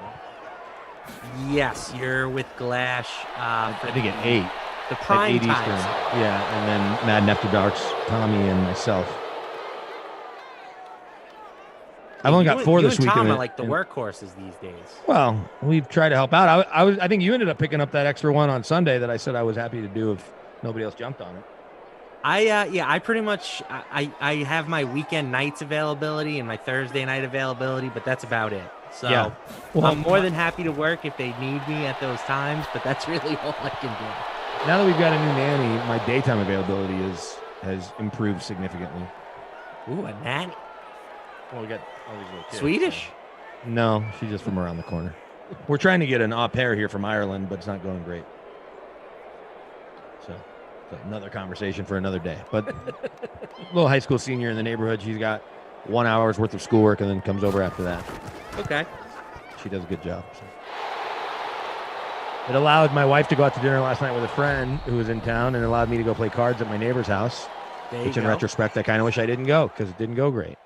Yes, you're with Glash. I think at 8. The prime time. Yeah, and then Madden After Dark's Tommy and myself. I've only got 4 this week. Tom are like the workhorses these days. Well, we've tried to help out. I think you ended up picking up that extra one on Sunday that I said I was happy to do if nobody else jumped on it. I pretty much I have my weekend nights availability and my Thursday night availability, but that's about it. So yeah. I'm more than happy to work if they need me at those times, but that's really all I can do. Now that we've got a new nanny, my daytime availability has improved significantly. Ooh, a nanny. Well, we got all these little kids. Swedish? So. No, she's just from around the corner. We're trying to get an au pair here from Ireland, but it's not going great. So another conversation for another day. But little high school senior in the neighborhood, she's got 1 hour's worth of schoolwork and then comes over after that. Okay. She does a good job. So. It allowed my wife to go out to dinner last night with a friend who was in town, and it allowed me to go play cards at my neighbor's house. Which, in retrospect, I kind of wish I didn't go because it didn't go great.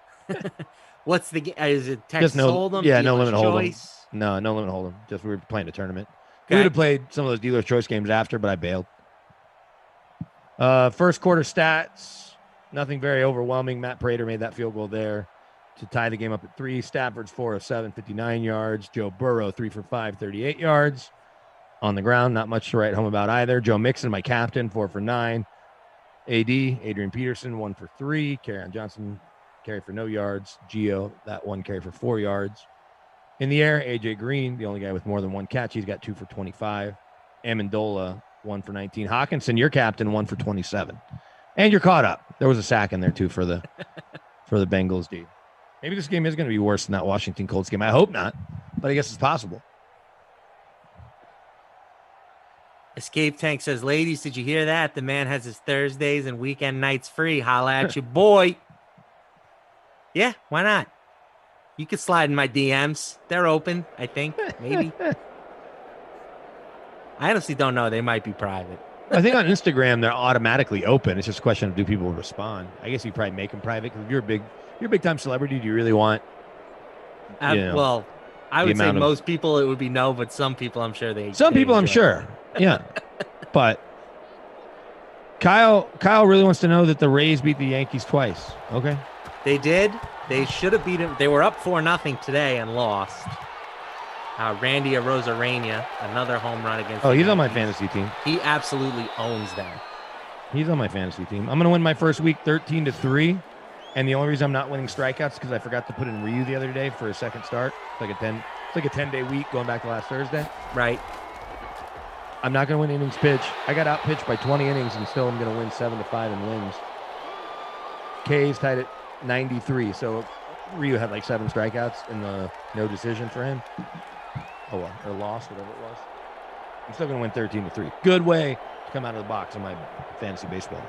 What's the game? Is it Texas Hold'em? Yeah, no limit Hold'em. No limit Hold'em. Just we were playing a tournament. Okay. We would have played some of those dealer's choice games after, but I bailed. First quarter stats, nothing very overwhelming. Matt Prater made that field goal there to tie the game up at 3. Stafford's 4 of 7, 59 yards. Joe Burrow 3 for 5, 38 yards. On the ground, not much to write home about either. Joe Mixon, my captain, 4 for 9. Adrian Peterson, 1 for 3. Kerryon Johnson, carry for no yards. Gio, that one carry for 4 yards. In the air, AJ Green, the only guy with more than 1 catch. He's got 2 for 25. Amendola, 1 for 19. Hawkinson, your captain, 1 for 27. And you're caught up. There was a sack in there too for the Bengals D. Maybe this game is going to be worse than that Washington Colts game. I hope not, but I guess it's possible. Escape Tank says, ladies, did you hear that? The man has his Thursdays and weekend nights free. Holla at your boy. Yeah, why not? You could slide in my DMs. They're open, I think. Maybe. I honestly don't know. They might be private. I think on Instagram, they're automatically open. It's just a question of do people respond. I guess you probably make them private because if you're a big time celebrity, do you really want well, I would say most people it would be no, but some people I'm sure they Some people I'm sure. Yeah. But Kyle really wants to know that the Rays beat the Yankees twice. Okay. They did. They should have beaten. They were up 4-0 today and lost. Randy Arozarena, another home run against. Oh, he's on my fantasy team. He absolutely owns them. He's on my fantasy team. I'm going to win my first week 13-3. And the only reason I'm not winning strikeouts is because I forgot to put in Ryu the other day for a second start. It's like a 10-day week going back to last Thursday. Right. I'm not going to win innings pitch. I got outpitched by 20 innings and still I'm going to win 7-5 in wins. K's tied at 93. So Ryu had like 7 strikeouts in the no decision for him. Oh, well, or lost, whatever it was. I'm still going to win 13-3. Good way to come out of the box in my fantasy baseball.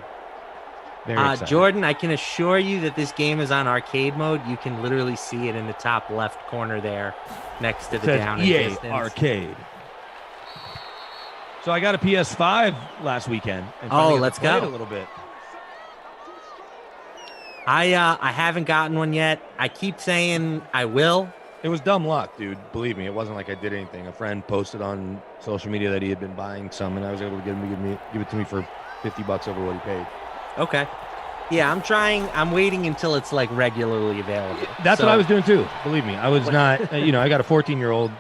Very exciting. Jordan, I can assure you that this game is on arcade mode. You can literally see it in the top left corner there next to the down and EA distance. Arcade. So I got a PS5 last weekend. And let's go. A little bit. I haven't gotten one yet. I keep saying I will. It was dumb luck, dude. Believe me, it wasn't like I did anything. A friend posted on social media that he had been buying some, and I was able to give it to me for $50 over what he paid. Okay. Yeah, I'm waiting until it's like regularly available. That's what I was doing too. Believe me, I was not. I got a 14-year-old.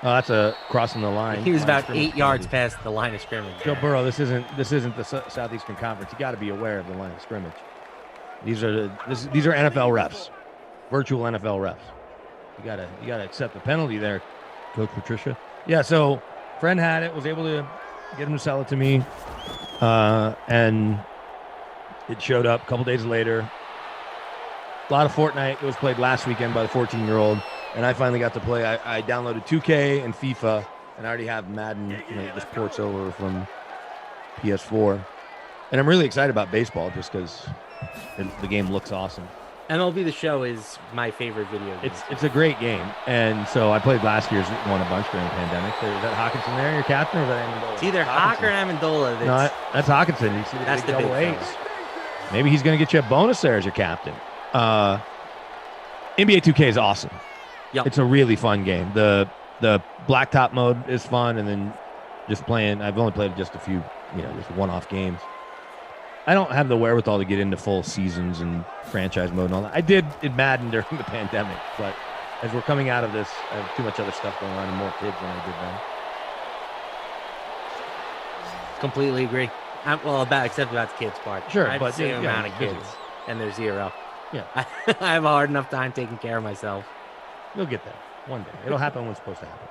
Oh, that's a crossing the line. He was about 8 yards past the line of scrimmage. Joe Burrow, this isn't the Southeastern Conference. You got to be aware of the line of scrimmage. These are NFL refs, virtual NFL refs. You gotta accept the penalty there, Coach Patricia. Yeah. So, friend had it, was able to get him to sell it to me, and it showed up a couple days later. A lot of Fortnite. It was played last weekend by the 14-year-old. And I finally got to play. I downloaded 2K and FIFA, and I already have Madden. This ports over from PS4. And I'm really excited about baseball just because the game looks awesome. MLB The Show is my favorite video game. It's a great game. And so I played last year's one a bunch during the pandemic. Is that Hawkinson there, your captain, or is that Amendola? It's either Hawk or Amendola. No, that's Hawkinson. You see that's the double big eights. Maybe he's going to get you a bonus there as your captain. NBA 2K is awesome. Yep. It's a really fun game. The blacktop mode is fun, and then just playing. I've only played just a few, just one-off games. I don't have the wherewithal to get into full seasons and franchise mode and all that. I did in Madden during the pandemic, but as we're coming out of this, I have too much other stuff going on and more kids than I did then. Completely agree. Except about the kids part. Sure, I have but the same amount of kids, and they're 0. Yeah, I have a hard enough time taking care of myself. You'll get there one day. It'll happen when it's supposed to happen.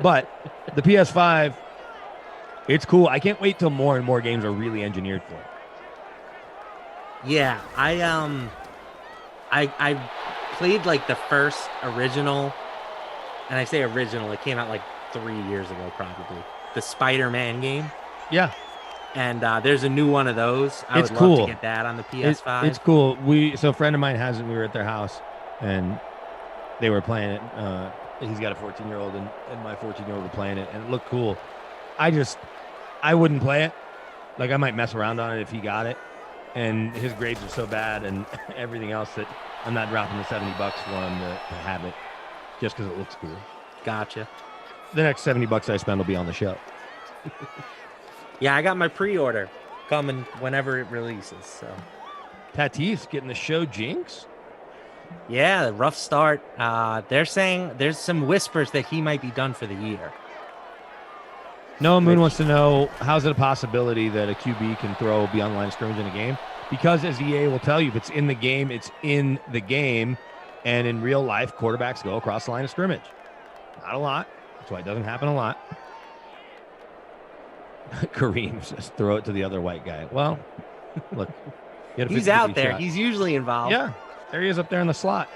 But the PS5, it's cool. I can't wait till more and more games are really engineered for it. Yeah, I played like the first original, and I say original, it came out like 3 years ago probably. The Spider-Man game. Yeah. And there's a new one of those. I would love to get that on the PS5. It's cool. So a friend of mine has it. We were at their house, and they were playing it. He's got a 14-year-old, and my 14-year-old were playing it, and it looked cool. I wouldn't play it. Like, I might mess around on it if he got it. And his grades are so bad and everything else that I'm not dropping the $70 for him to have it just because it looks cool. Gotcha. The next $70 I spend will be on the show. Yeah, I got my pre-order coming whenever it releases. So, Tatis getting the show jinx? Yeah, rough start. They're saying there's some whispers that he might be done for the year. Noah Moon wants to know, how's it a possibility that a QB can throw beyond the line of scrimmage in a game? Because as EA will tell you, if it's in the game, it's in the game. And in real life, quarterbacks go across the line of scrimmage. Not a lot. That's why it doesn't happen a lot. Kareem says, throw it to the other white guy. Well, look. He's out there. Shot. He's usually involved. Yeah. There he is up there in the slot.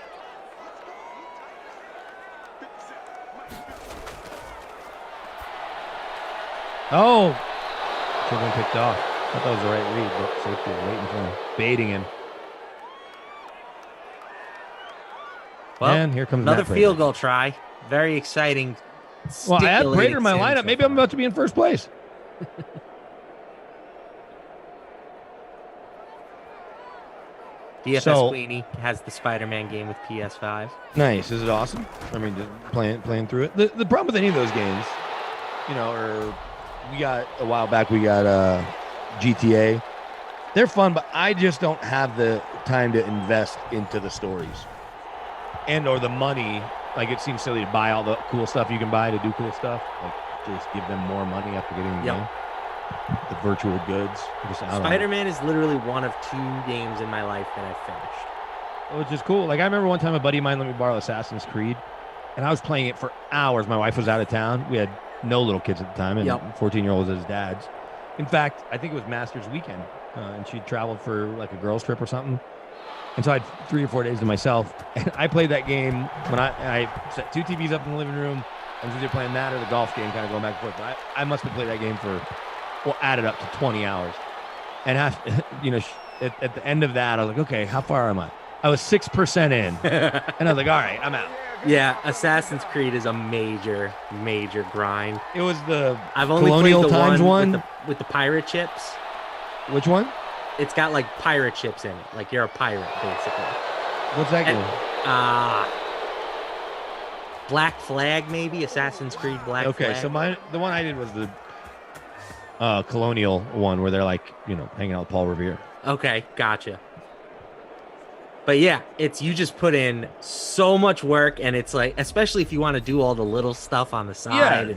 Oh. Should have been picked off. I thought that was the right read, but safety was waiting for him. Baiting him. Well, and here comes another field goal try. Very exciting. Well, I had Prater in my lineup. Maybe I'm about to be in first place. DFS Queenie has the Spider-Man game with PS5. Nice. Is it awesome? I mean, playing through it. The problem with any of those games, we got a while back, we got GTA. They're fun, but I just don't have the time to invest into the stories and or the money. Like, it seems silly to buy all the cool stuff you can buy to do cool stuff. Like, just give them more money after getting the game. The virtual goods. Spider-Man is literally one of 2 games in my life that I've finished. Which is cool. Like, I remember one time a buddy of mine let me borrow Assassin's Creed, and I was playing it for hours. My wife was out of town. We had no little kids at the time, and 14-year-olds as dads. In fact, I think it was Masters weekend, and she'd traveled for like a girls' trip or something. And so I had 3 or 4 days to myself, and I played that game when I set 2 TVs up in the living room. I was either playing that or the golf game, kind of going back and forth. But I must have played that game for, added up to 20 hours. And at the end of that, I was like, okay, how far am I? I was 6% in, and I was like, all right, I'm out. Yeah, Assassin's Creed is a major, major grind. It was the I've only Colonial played the Times one with the pirate chips. Which one? It's got like pirate chips in it. Like, you're a pirate, basically. What's that game? Black Flag, maybe? Assassin's Creed Black Flag. Okay, so the one I did was the Colonial one where they're like, hanging out with Paul Revere. Okay, gotcha. But yeah, it's you just put in so much work, and it's like, especially if you want to do all the little stuff on the side.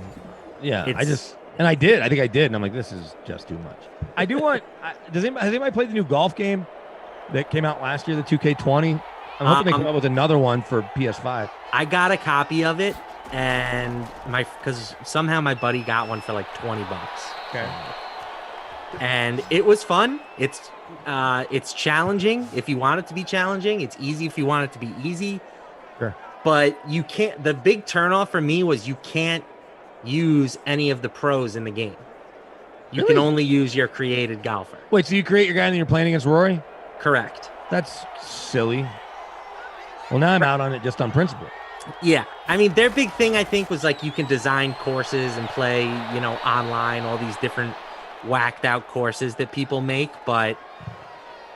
I did. I think I did, and I'm like, this is just too much. I do want. Has anybody played the new golf game that came out last year, the 2K20? I'm hoping they come up with another one for PS5. I got a copy of it, and because somehow my buddy got one for like $20. Okay. And it was fun. It's challenging if you want it to be challenging. It's easy if you want it to be easy. Sure. But you can't. The big turnoff for me was you can't use any of the pros in the game. You can only use your created golfer. Wait, so you create your guy and then you're playing against Rory? Correct. That's silly. Well, now I'm out on it just on principle. Yeah. I mean, their big thing, I think, was like you can design courses and play, online, all these different whacked out courses that people make. But,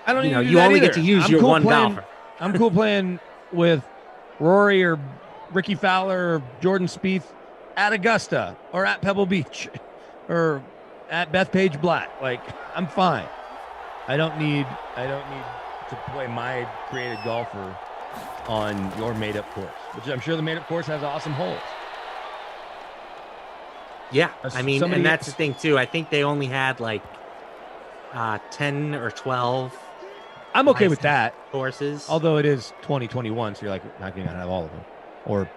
I don't you only get to use your one golfer. I'm cool playing with Rory or Ricky Fowler or Jordan Spieth at Augusta or at Pebble Beach or at Bethpage Black. Like, I'm fine. I don't need to play my created golfer on your made-up course, which I'm sure the made-up course has awesome holes. Yeah, and that's the thing too. I think they only had like 10 or 12. I'm okay with that courses, although it is 2021, so you're like not going to have all of them, or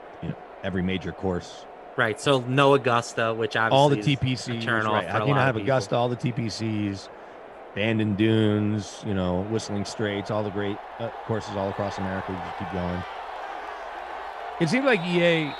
every major course. Right. So no Augusta, which obviously all the TPCs. Turn off. Right. How can you not have Augusta? All the TPCs. Bandon Dunes, Whistling Straits, all the great courses all across America. We just keep going. It seems like EA,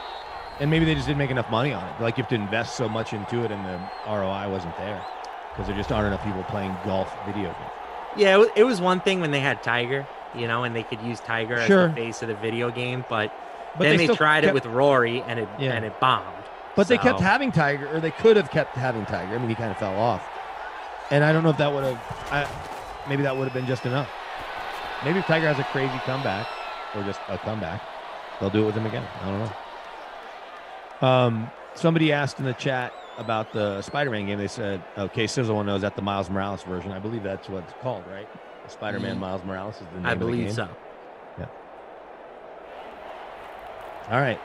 and maybe they just didn't make enough money on it. Like you have to invest so much into it, and the ROI wasn't there because there just aren't enough people playing golf video games. Yeah, it was one thing when they had Tiger, and they could use Tiger as the face of the video game, but then they tried it with Rory, and it bombed. But they kept having Tiger, or they could have kept having Tiger. I mean, he kind of fell off. And I don't know if that would have, maybe that would have been just enough. Maybe if Tiger has a crazy comeback, or just a comeback, they'll do it with him again. I don't know. Somebody asked in the chat about the Spider-Man game. They said, okay, Sizzle knows that the Miles Morales version. I believe that's what it's called, right? The Spider-Man Miles Morales is the name I of the game. believe so. Yeah. All right.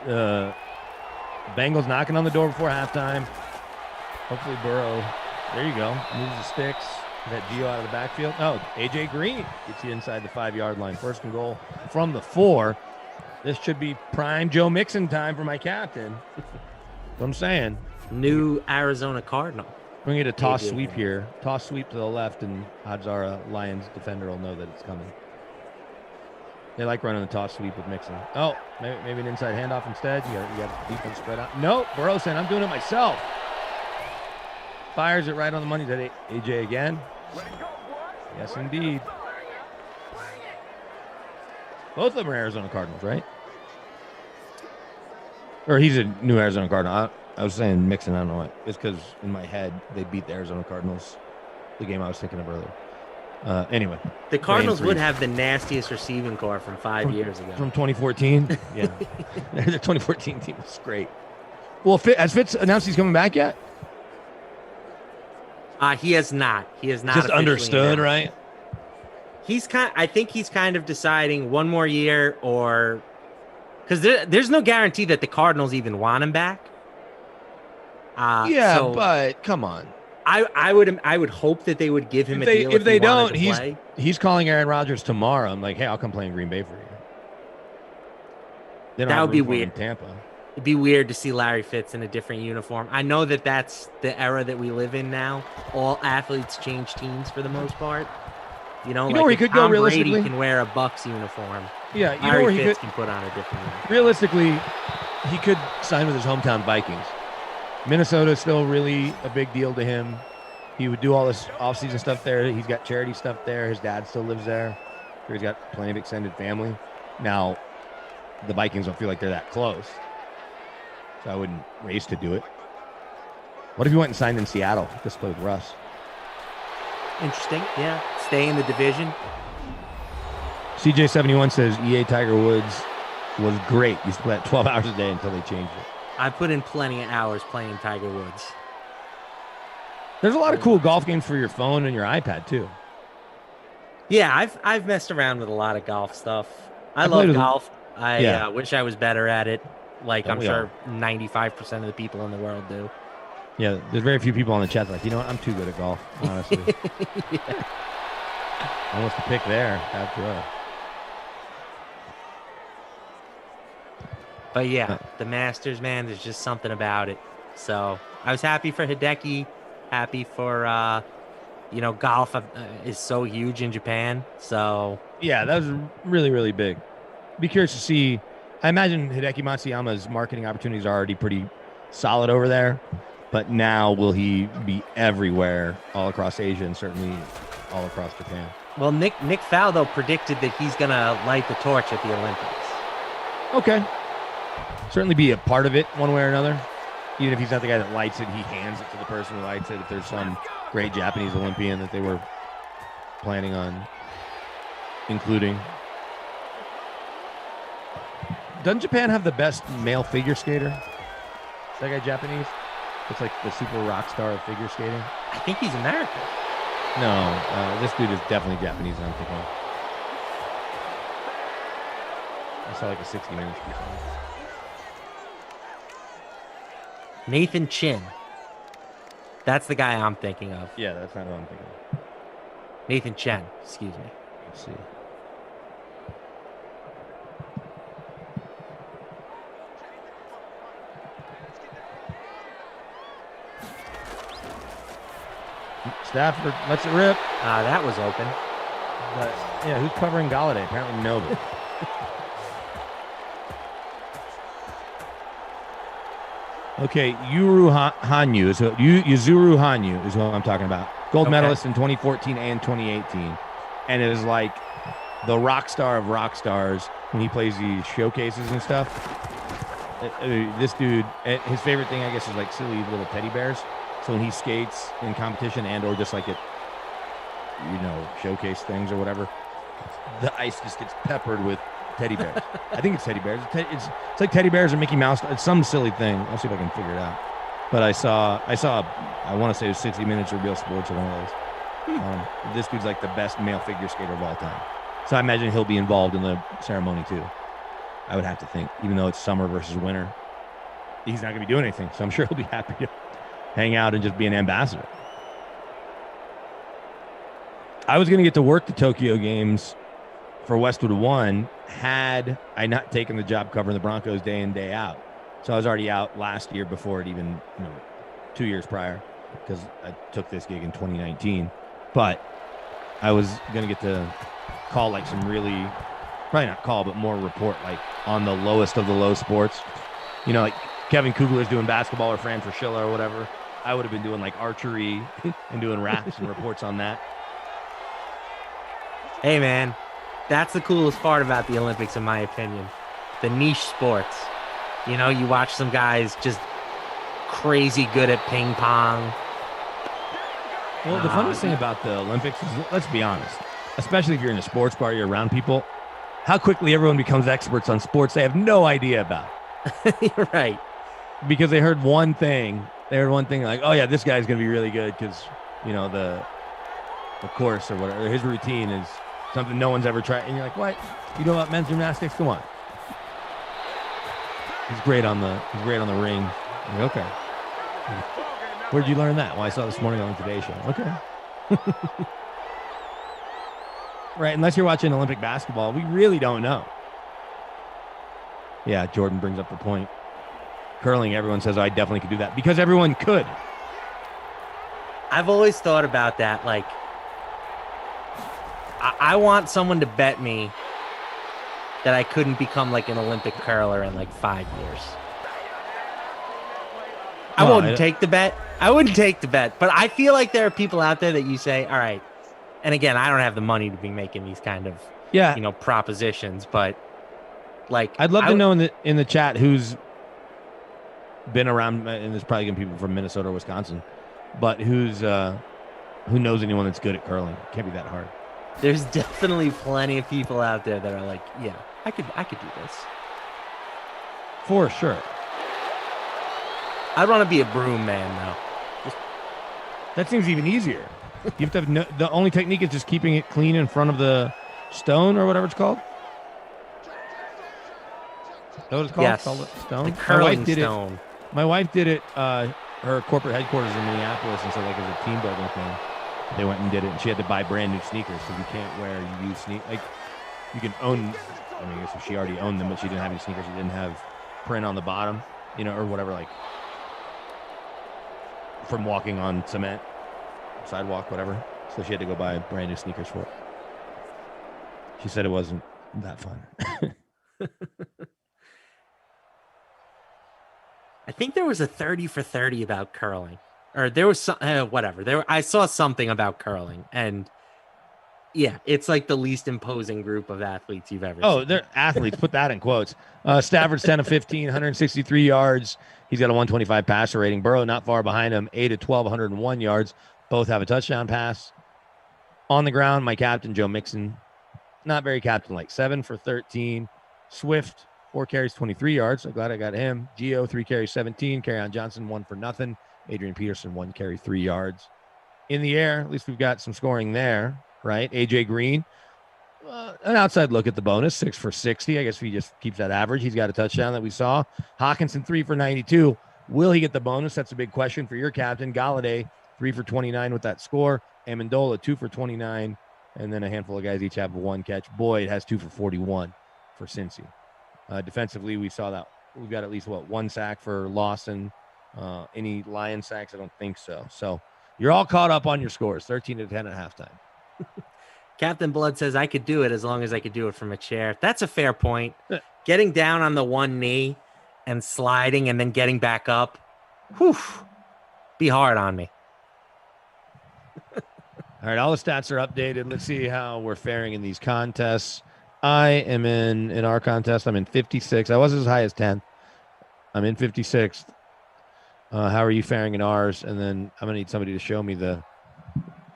Bengals knocking on the door before halftime. Hopefully Burrow. There you go. Moves the sticks. That Gio out of the backfield. Oh, AJ Green gets you inside the 5-yard line. First and goal from the 4. This should be prime Joe Mixon time for my captain. What I'm saying. New Arizona Cardinal. We're going to get a toss sweep here. Toss sweep to the left, and odds are a Lions defender will know that it's coming. They like running the toss sweep with Mixon. Oh, maybe an inside handoff instead. You got defense spread out. Nope. Burrow saying, I'm doing it myself. Fires it right on the money. Is that AJ again? Yes, indeed. Both of them are Arizona Cardinals, right? Or he's a new Arizona Cardinal. I was saying Mixon. I don't know what. It's because in my head they beat the Arizona Cardinals, the game I was thinking of earlier. Anyway, the Cardinals would have the nastiest receiving core from 5 years ago. From 2014? Yeah. The 2014 team was great. Well, has Fitz announced he's coming back yet? He has not. He has not. Just understood, right? I think he's kind of deciding one more year, or because there's no guarantee that the Cardinals even want him back. But come on. I would hope that they would give him a deal. If they don't, he's calling Aaron Rodgers tomorrow. I'm like, hey, I'll come play in Green Bay for you. That would be weird. In Tampa. It'd be weird to see Larry Fitz in a different uniform. I know that that's the era that we live in now. All athletes change teams for the most part. You know where he could go realistically? Brady can wear a Bucs uniform. Yeah, you know where he can put on a different uniform. Realistically, he could sign with his hometown Vikings. Minnesota is still really a big deal to him. He would do all this offseason stuff there. He's got charity stuff there. His dad still lives there. He's got plenty of extended family. Now, the Vikings don't feel like they're that close. So I wouldn't race to do it. What if you went and signed in Seattle? Just play with Russ. Interesting. Yeah. Stay in the division. CJ71 says EA Tiger Woods was great. Used to play at 12 hours a day until they changed it. I put in plenty of hours playing Tiger Woods. There's a lot of cool golf games for your phone and your iPad too. Yeah, I've messed around with a lot of golf stuff. I played love with- golf. Yeah. I wish I was better at it. Like Don't I'm we sure 95% of the people in the world do. Yeah, there's very few people on the chat like, you know what, I'm too good at golf, honestly. Yeah. Almost a pick there. That's right. But yeah, the Masters, man, there's just something about it. So I was happy for Hideki, happy for, golf is so huge in Japan. So Yeah, that was really, really big. Be curious to see. I imagine Hideki Matsuyama's marketing opportunities are already pretty solid over there. But now will he be everywhere, all across Asia and certainly all across Japan? Well, Nick Faldo predicted that he's going to light the torch at the Olympics. Okay. Certainly be a part of it one way or another. Even if he's not the guy that lights it, he hands it to the person who lights it. If there's some great Japanese Olympian that they were planning on including. Doesn't Japan have the best male figure skater? Is that guy Japanese? It's like the super rock star of figure skating. I think he's American. No, this dude is definitely Japanese. I'm thinking. I saw like a 60 Minutes before. Nathan Chin. That's the guy I'm thinking of. Yeah, that's not who I'm thinking of. Nathan Chen, excuse me. Let's see. Stafford lets it rip. That was open. But yeah, who's covering Galladay? Apparently nobody. Okay, Yuzuru Hanyu is who I'm talking about. Gold medalist in 2014 and 2018. And it is like the rock star of rock stars when he plays these showcases and stuff. This dude, his favorite thing, I guess, is like silly little teddy bears. So when he skates in competition and or just like at, showcase things or whatever, the ice just gets peppered with teddy bears. I think it's teddy bears. It's like teddy bears or Mickey Mouse. It's some silly thing. I'll see if I can figure it out. But I saw. I want to say it was 60 Minutes or Real Sports or one of those. This dude's like the best male figure skater of all time. So I imagine he'll be involved in the ceremony too. I would have to think, even though it's summer versus winter, he's not going to be doing anything. So I'm sure he'll be happy to hang out and just be an ambassador. I was going to get to work the Tokyo games for Westwood One had I not taken the job covering the Broncos day in, day out. So I was already out last year before it even, 2 years prior, because I took this gig in 2019. But I was going to get to call like some really, probably not call, but more report like on the lowest of the low sports. Like Kevin Kugler's doing basketball or Fran Fraschilla or whatever. I would have been doing like archery and doing raps and reports on that. Hey, man, that's the coolest part about the Olympics, in my opinion. The niche sports. You watch some guys just crazy good at ping pong. Well, the funniest thing about the Olympics is, let's be honest, especially if you're in a sports bar, you're around people, how quickly everyone becomes experts on sports they have no idea about. You're right. Because they heard one thing. They heard one thing like, oh, yeah, this guy's going to be really good because, the course or whatever, his routine is something no one's ever tried. And you're like, what? You know about men's gymnastics? Come on. He's great on the ring. Like, okay. Where'd you learn that? Well, I saw this morning on the Today Show. Okay. Right. Unless you're watching Olympic basketball, we really don't know. Yeah, Jordan brings up the point. Curling, everyone says, I definitely could do that because everyone could. I've always thought about that. Like, I want someone to bet me that I couldn't become like an Olympic curler in like 5 years. I wouldn't take the bet. But I feel like there are people out there that you say, all right. And again, I don't have the money to be making these kind of, propositions, but like, I'd love to know in the chat who's been around, and there's probably going to be people from Minnesota or Wisconsin, but who knows anyone that's good at curling. It can't be that hard. There's definitely plenty of people out there that are like, yeah, I could do this. For sure. I'd want to be a broom man, though. That seems even easier. You have to have the only technique is just keeping it clean in front of the stone or whatever it's called. Is that what it's called? Yes. It's called a stone. The curling stone. My wife did it. Her corporate headquarters in Minneapolis, and so like as a team building thing, they went and did it. And she had to buy brand new sneakers because you can't wear used sneakers. Like you can own. I mean, I guess if she already owned them, but she didn't have any sneakers. She didn't have print on the bottom, or whatever, like from walking on cement, sidewalk, whatever. So she had to go buy brand new sneakers for it. She said it wasn't that fun. I think there was a 30 for 30 about curling, or there was some, whatever. I saw something about curling, and yeah, it's like the least imposing group of athletes you've ever seen. Oh, they're athletes. Put that in quotes. Stafford's 10 of 15, 163 yards. He's got a 125 passer rating. Burrow not far behind him, 8 of 12, 101 yards. Both have a touchdown pass. On the ground, my captain, Joe Mixon, not very captain-like, 7 for 13. Swift, 4 carries, 23 yards. So glad I got him. Gio, 3 carries, 17. Kerryon Johnson, 1 for nothing. Adrian Peterson, 1 carry, 3 yards. In the air, at least we've got some scoring there, right? AJ Green, an outside look at the bonus, 6 for 60. I guess if he just keeps that average, he's got a touchdown that we saw. Hawkinson, 3 for 92. Will he get the bonus? That's a big question for your captain. Galladay, 3 for 29 with that score. Amendola, 2 for 29. And then a handful of guys each have 1 catch. Boyd has 2 for 41 for Cincy. Defensively, we saw that we've got at least 1 sack for Lawson. Any Lion sacks? I don't think so. So you're all caught up on your scores, 13 to 10 at halftime. Captain Blood says I could do it as long as I could do it from a chair. That's a fair point. Getting down on the one knee and sliding and then getting back up, be hard on me. All right, all the stats are updated. Let's see how we're faring in these contests. I am in our contest. I'm in 56. I was as high as 10th. I'm in 56th. How are you faring in ours? And then I'm gonna need somebody to show me the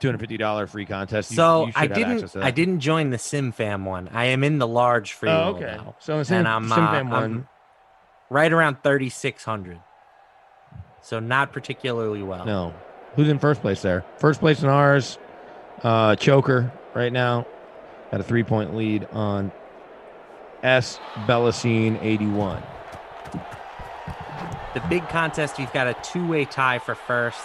$250 free contest. You I didn't join the SimFam one. I am in the large free roll now. So it's SimFam one. I'm right around 3,600. So not particularly well. No. Who's in first place there? First place in ours, Choker right now. Got a 3-point lead on S. Bellasine 81. The big contest, we've got a 2-way tie for first.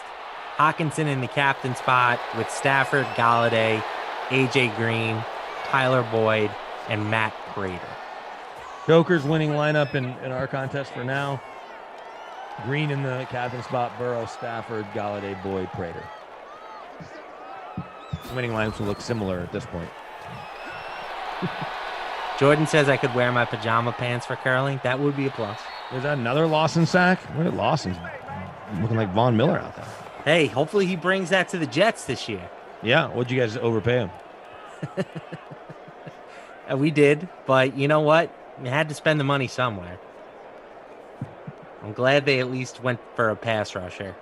Hawkinson in the captain spot with Stafford, Galladay, AJ Green, Tyler Boyd, and Matt Prater. Joker's winning lineup in our contest for now. Green in the captain spot, Burrow, Stafford, Galladay, Boyd, Prater. Winning lineups will look similar at this point. Jordan says I could wear my pajama pants for curling. That would be a plus. Is that another Lawson sack? Look at Lawson looking like Von Miller out there. Hey, hopefully he brings that to the Jets this year. Yeah, what'd you guys overpay him? We did, but you know what? You had to spend the money somewhere. I'm glad they at least went for a pass rusher.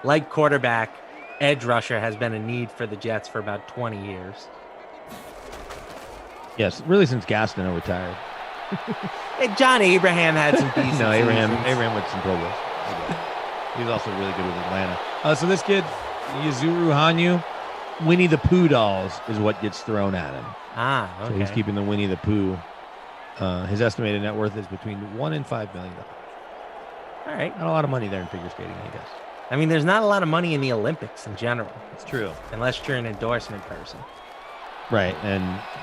Like quarterback, edge rusher has been a need for the Jets for about 20 years. Yes, really since Gaston retired. Hey, John Abraham had some decent No, Abraham with some Pro Bowls. He's also really good with Atlanta. So this kid, Yuzuru Hanyu, Winnie the Pooh dolls is what gets thrown at him. Okay. So he's keeping the Winnie the Pooh. His estimated net worth is between $1 and $5 million. All right. Not a lot of money there in figure skating, I guess. I mean, there's not a lot of money in the Olympics in general. It's true. Unless you're an endorsement person. Right.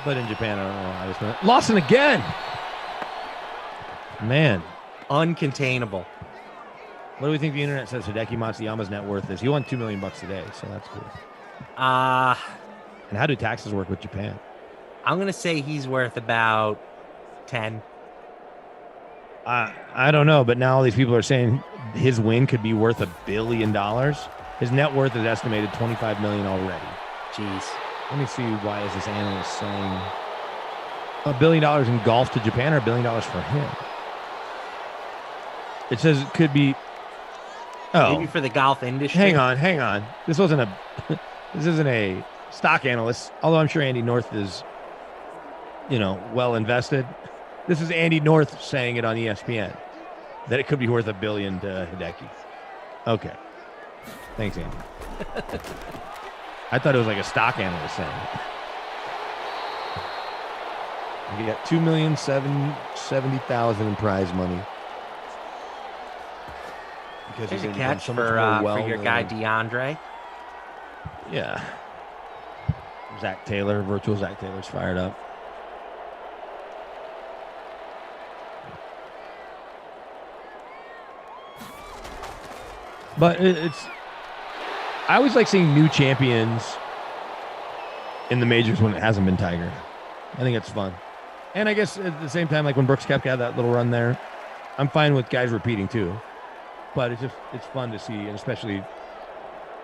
But in Japan, I don't know how this went. Lawson again. Man. Uncontainable. What do we think the internet says Hideki Matsuyama's net worth is? He won $2 million today, so that's cool. And how do taxes work with Japan? I'm going to say he's worth about 10. I don't know, but now all these people are saying his win could be worth $1 billion. His net worth is estimated $25 million already. Jeez. Let me see, why is this analyst saying $1 billion in golf to Japan or $1 billion for him? It says it could be. Oh, maybe for the golf industry. Hang on. This isn't a stock analyst, although I'm sure Andy North is, well invested. This is Andy North saying it on ESPN, that it could be worth $1 billion to Hideki. Okay. Thanks, Andy. I thought it was like a stock analyst saying it. You got $2,770,000 in prize money. Because There's he's a gonna become catch so much for more your guy well-known. DeAndre. Yeah. Zach Taylor, virtual Zach Taylor's fired up. But it's, I always like seeing new champions in the majors when it hasn't been Tiger. I think it's fun. And I guess at the same time, like when Brooks Koepka had that little run there, I'm fine with guys repeating too. But it's fun to see, and especially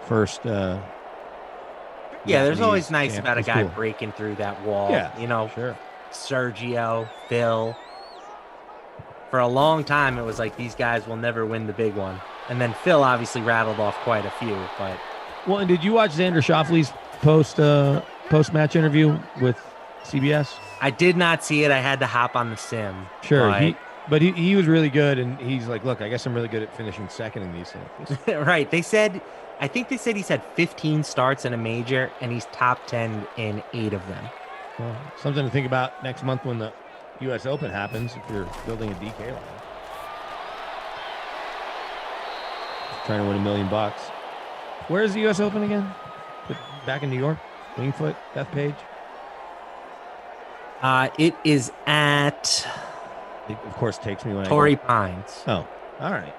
first. Yeah, there's always nice champ. about a It's guy cool. breaking through that wall. Yeah, You know, sure. Sergio, Phil. For a long time, it was like these guys will never win the big one. And then Phil obviously rattled off quite a few. But Well, and did you watch Xander Schauffele's post match interview with CBS? I did not see it. I had to hop on the sim. Sure, but- he was really good, and he's like, look, I guess I'm really good at finishing second in these things. Right. I think they said he's had 15 starts in a major, and he's top 10 in 8 of them. Well, something to think about next month when the U.S. Open happens, if you're building a DK line. Trying to win $1 million. Where is the U.S. Open again? Back in New York? Wingfoot, Bethpage? It is at It, of course, takes me when Torrey I go. Pines. Oh, all right.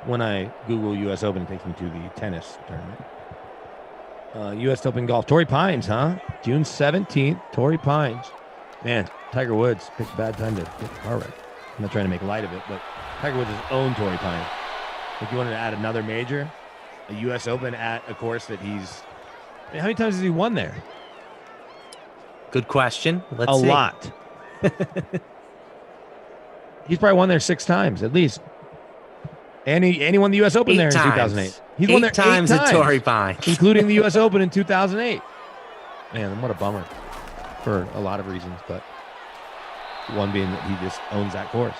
When I Google U.S. Open, it takes me to the tennis tournament. U.S. Open golf. Torrey Pines, huh? June 17th, Torrey Pines. Man, Tiger Woods picked a bad time to get the car wreck. I'm not trying to make light of it, but Tiger Woods has owned Torrey Pines. If you wanted to add another major, a U.S. Open at a course that he's... How many times has he won there? Good question. Let's A see. lot. He's probably won there 6 times at least. And he won the U.S. Open 8 there in times. 2008. He's won there 8 times at Torrey Pines, including the U.S. Open in 2008. Man, what a bummer for a lot of reasons, but one being that he just owns that course.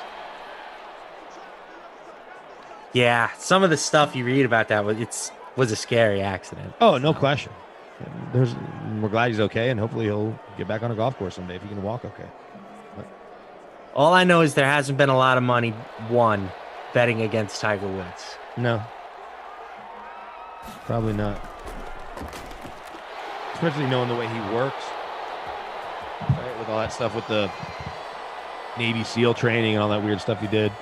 Yeah, some of the stuff you read about that was a scary accident. Oh, no question. We're glad he's okay, and hopefully he'll get back on a golf course someday if he can walk okay. All I know is there hasn't been a lot of money won betting against Tiger Woods. No. Probably not. Especially knowing the way he works. Right? With all that stuff with the Navy SEAL training and all that weird stuff he did.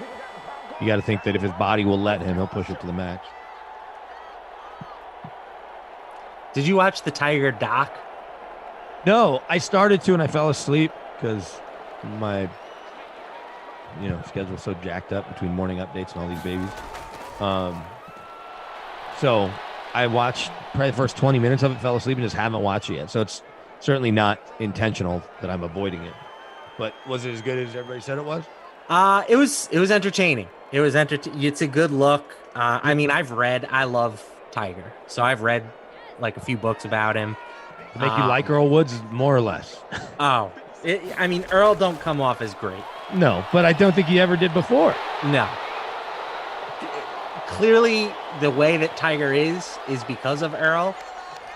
You got to think that if his body will let him, he'll push it to the max. Did you watch the Tiger doc? No, I started to and I fell asleep because my schedule's so jacked up between morning updates and all these babies. So I watched probably the first 20 minutes of it, fell asleep, and just haven't watched it yet. So it's certainly not intentional that I'm avoiding it. But was it as good as everybody said it was? It was entertaining. It's a good look. I love Tiger, so I've read like a few books about him. To make you like Earl Woods, more or less. Earl don't come off as great. No, but I don't think he ever did before. No. Clearly, the way that Tiger is because of Earl,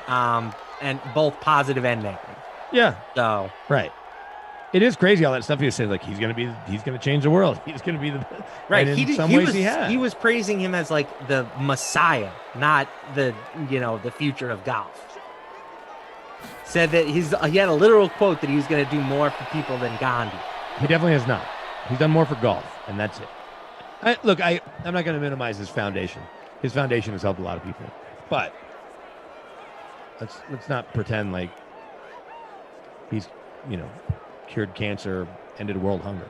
and both positive and negative. Yeah. So right. It is crazy all that stuff he was saying. Like he's gonna change the world. He's gonna be the right. And in some ways he has. He was praising him as like the Messiah, not the future of golf. Said that he had a literal quote that he was going to do more for people than Gandhi. He definitely has not. He's done more for golf, and that's it. I'm not going to minimize his foundation. His foundation has helped a lot of people, but let's not pretend like he's cured cancer, ended world hunger.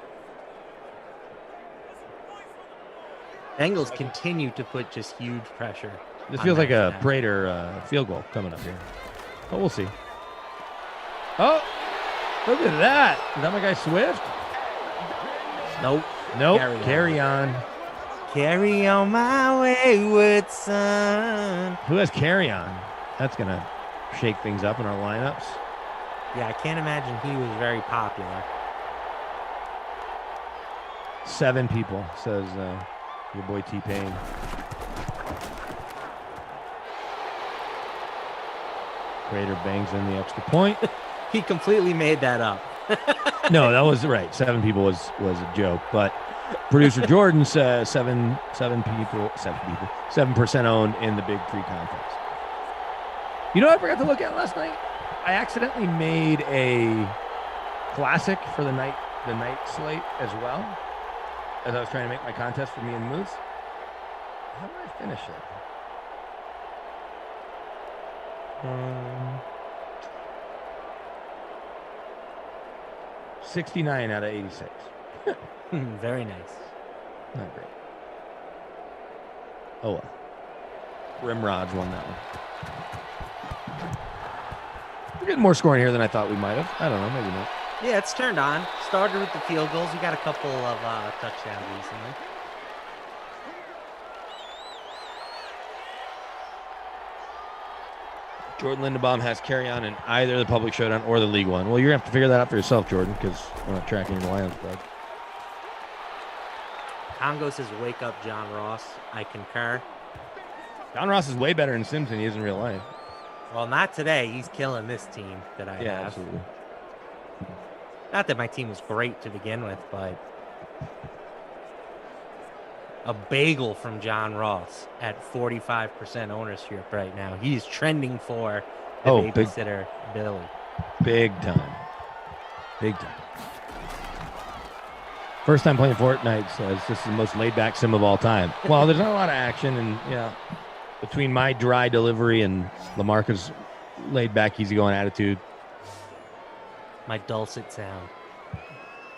Bengals continue to put just huge pressure. This feels like a Prater field goal coming up here, but we'll see. Oh, look at that! Is that my guy Swift? Nope. Carry on. Carry on my wayward son. Who has carry on? That's gonna shake things up in our lineups. Yeah, I can't imagine he was very popular. 7 people, says your boy T-Pain. Prater bangs in the extra point. He completely made that up. No, that was right. 7 people was a joke, but producer Jordan says 7% owned in the big free contest. You know what I forgot to look at last night? I accidentally made a classic for the night slate as well, as I was trying to make my contest for me and Moose. How did I finish it? 69 out of 86. Very nice. Not great. Oh well. Rimrods won that one. We're getting more scoring here than I thought we might have. I don't know, maybe not. Yeah, it's turned on. Started with the field goals. We got a couple of touchdowns recently. Jordan Lindenbaum has carry on in either the public showdown or the League One. Well, you're going to have to figure that out for yourself, Jordan, because we're not tracking your Lions plug. Congo says, wake up, John Ross. I concur. John Ross is way better in Sims than he is in real life. Well, not today. He's killing this team that I have. Absolutely. Not that my team was great to begin with, but a bagel from John Ross at 45% ownership right now. He's trending for the babysitter Billy. Big time. Big time. First time playing Fortnite says this is the most laid-back sim of all time. Well, there's not a lot of action, and between my dry delivery and Lamarcus laid-back, easygoing attitude. My dulcet sound.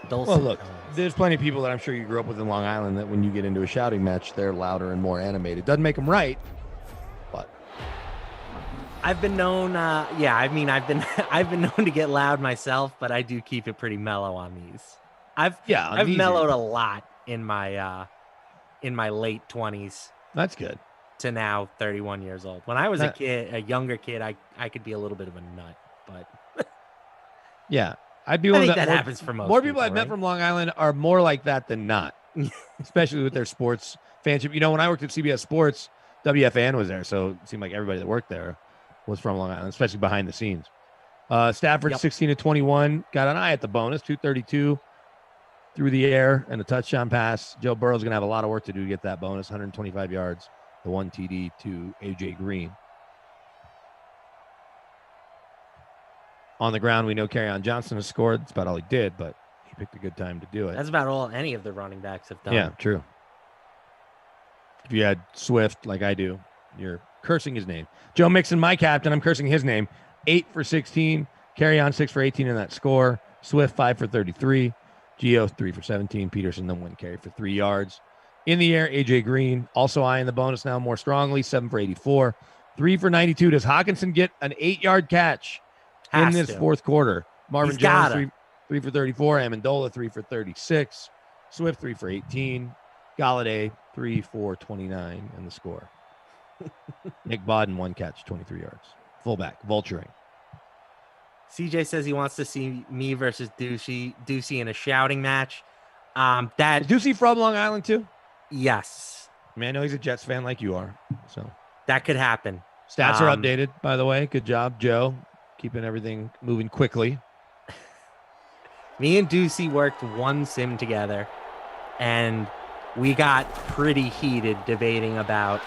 Well, look, there's plenty of people that I'm sure you grew up with in Long Island that when you get into a shouting match, they're louder and more animated. Doesn't make them right, but I've been known. I've been known to get loud myself, but I do keep it pretty mellow on these. I've mellowed a lot in my late 20s. That's good. To now 31 years old. When I was a younger kid, I could be a little bit of a nut, but yeah. I think that happens for most more people I've met from Long Island are more like that than not, especially with their sports fanship. You know, when I worked at CBS Sports, WFAN was there, so it seemed like everybody that worked there was from Long Island, especially behind the scenes. Stafford, 16-21, got an eye at the bonus, 232 through the air and a touchdown pass. Joe Burrow's going to have a lot of work to do to get that bonus, 125 yards, the 1 TD to A.J. Green. On the ground, we know Kerryon Johnson has scored. That's about all he did, but he picked a good time to do it. That's about all any of the running backs have done. Yeah, true. If you had Swift, like I do, you're cursing his name. Joe Mixon, my captain, I'm cursing his name. 8 for 16. Kerryon 6 for 18 in that score. Swift 5 for 33. Gio 3 for 17. Peterson then 1 carry for 3 yards. In the air, A.J. Green also eyeing the bonus now more strongly. 7 for 84. 3 for 92. Does Hawkinson get an 8-yard catch in this fourth quarter? Marvin Jones, 3 for 34. Amendola, 3 for 36. Swift, 3 for 18. Galladay, 3 for 29 in the score. Nick Bodden, 1 catch, 23 yards. Fullback, vulturing. CJ says he wants to see me versus Ducey in a shouting match. Is Ducey from Long Island too? Yes. I mean, I know he's a Jets fan like you are, so that could happen. Stats are updated, by the way. Good job, Joe. Keeping everything moving quickly. Me and Ducey worked one sim together, and we got pretty heated debating about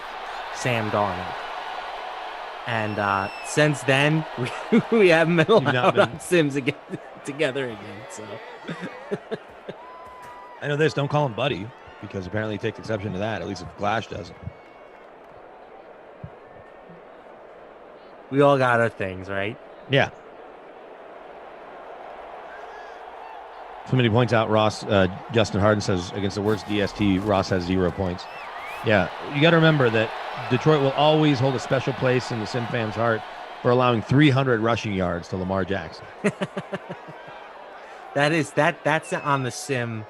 Sam Darnold. And since then, we haven't been allowed on sims again, together again. So I know this. Don't call him buddy, because apparently he takes exception to that, at least if Glash doesn't. We all got our things, right? Yeah. Somebody points out Ross, Justin Harden says against the worst DST, Ross has 0 points. Yeah, you got to remember that Detroit will always hold a special place in the Sim fans' heart for allowing 300 rushing yards to Lamar Jackson. That's on the Sim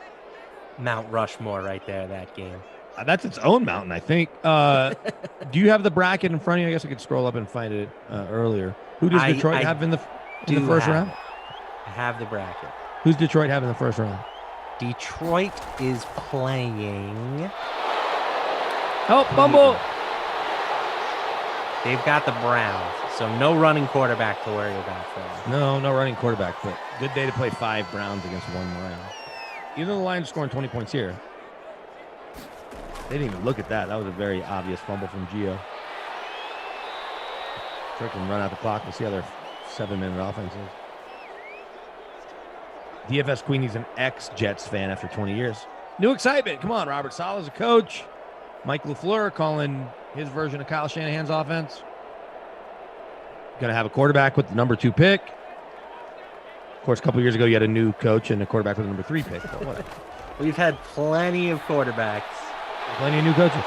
Mount Rushmore right there, that game. That's its own mountain, I think. Do you have the bracket in front of you? I guess I could scroll up and find it earlier. Who does Detroit have in the first round? I have the bracket. Who's Detroit have in the first round? Detroit is playing... Oh, fumble! They've got the Browns. So no running quarterback to worry about for him. No running quarterback, but good day to play 5 Browns against 1 Lion. Even though the Lions are scoring 20 points here, they didn't even look at that. That was a very obvious fumble from Gio. Sure can run out the clock. We'll see how their 7-minute offense is. DFS Queenie's an ex-Jets fan after 20 years. New excitement. Come on, Robert Saleh's a coach. Mike LaFleur calling his version of Kyle Shanahan's offense. Going to have a quarterback with the number 2 pick. Of course, a couple years ago, you had a new coach and a quarterback with the number 3 pick. But whatever. We've had plenty of quarterbacks. Plenty of new coaches.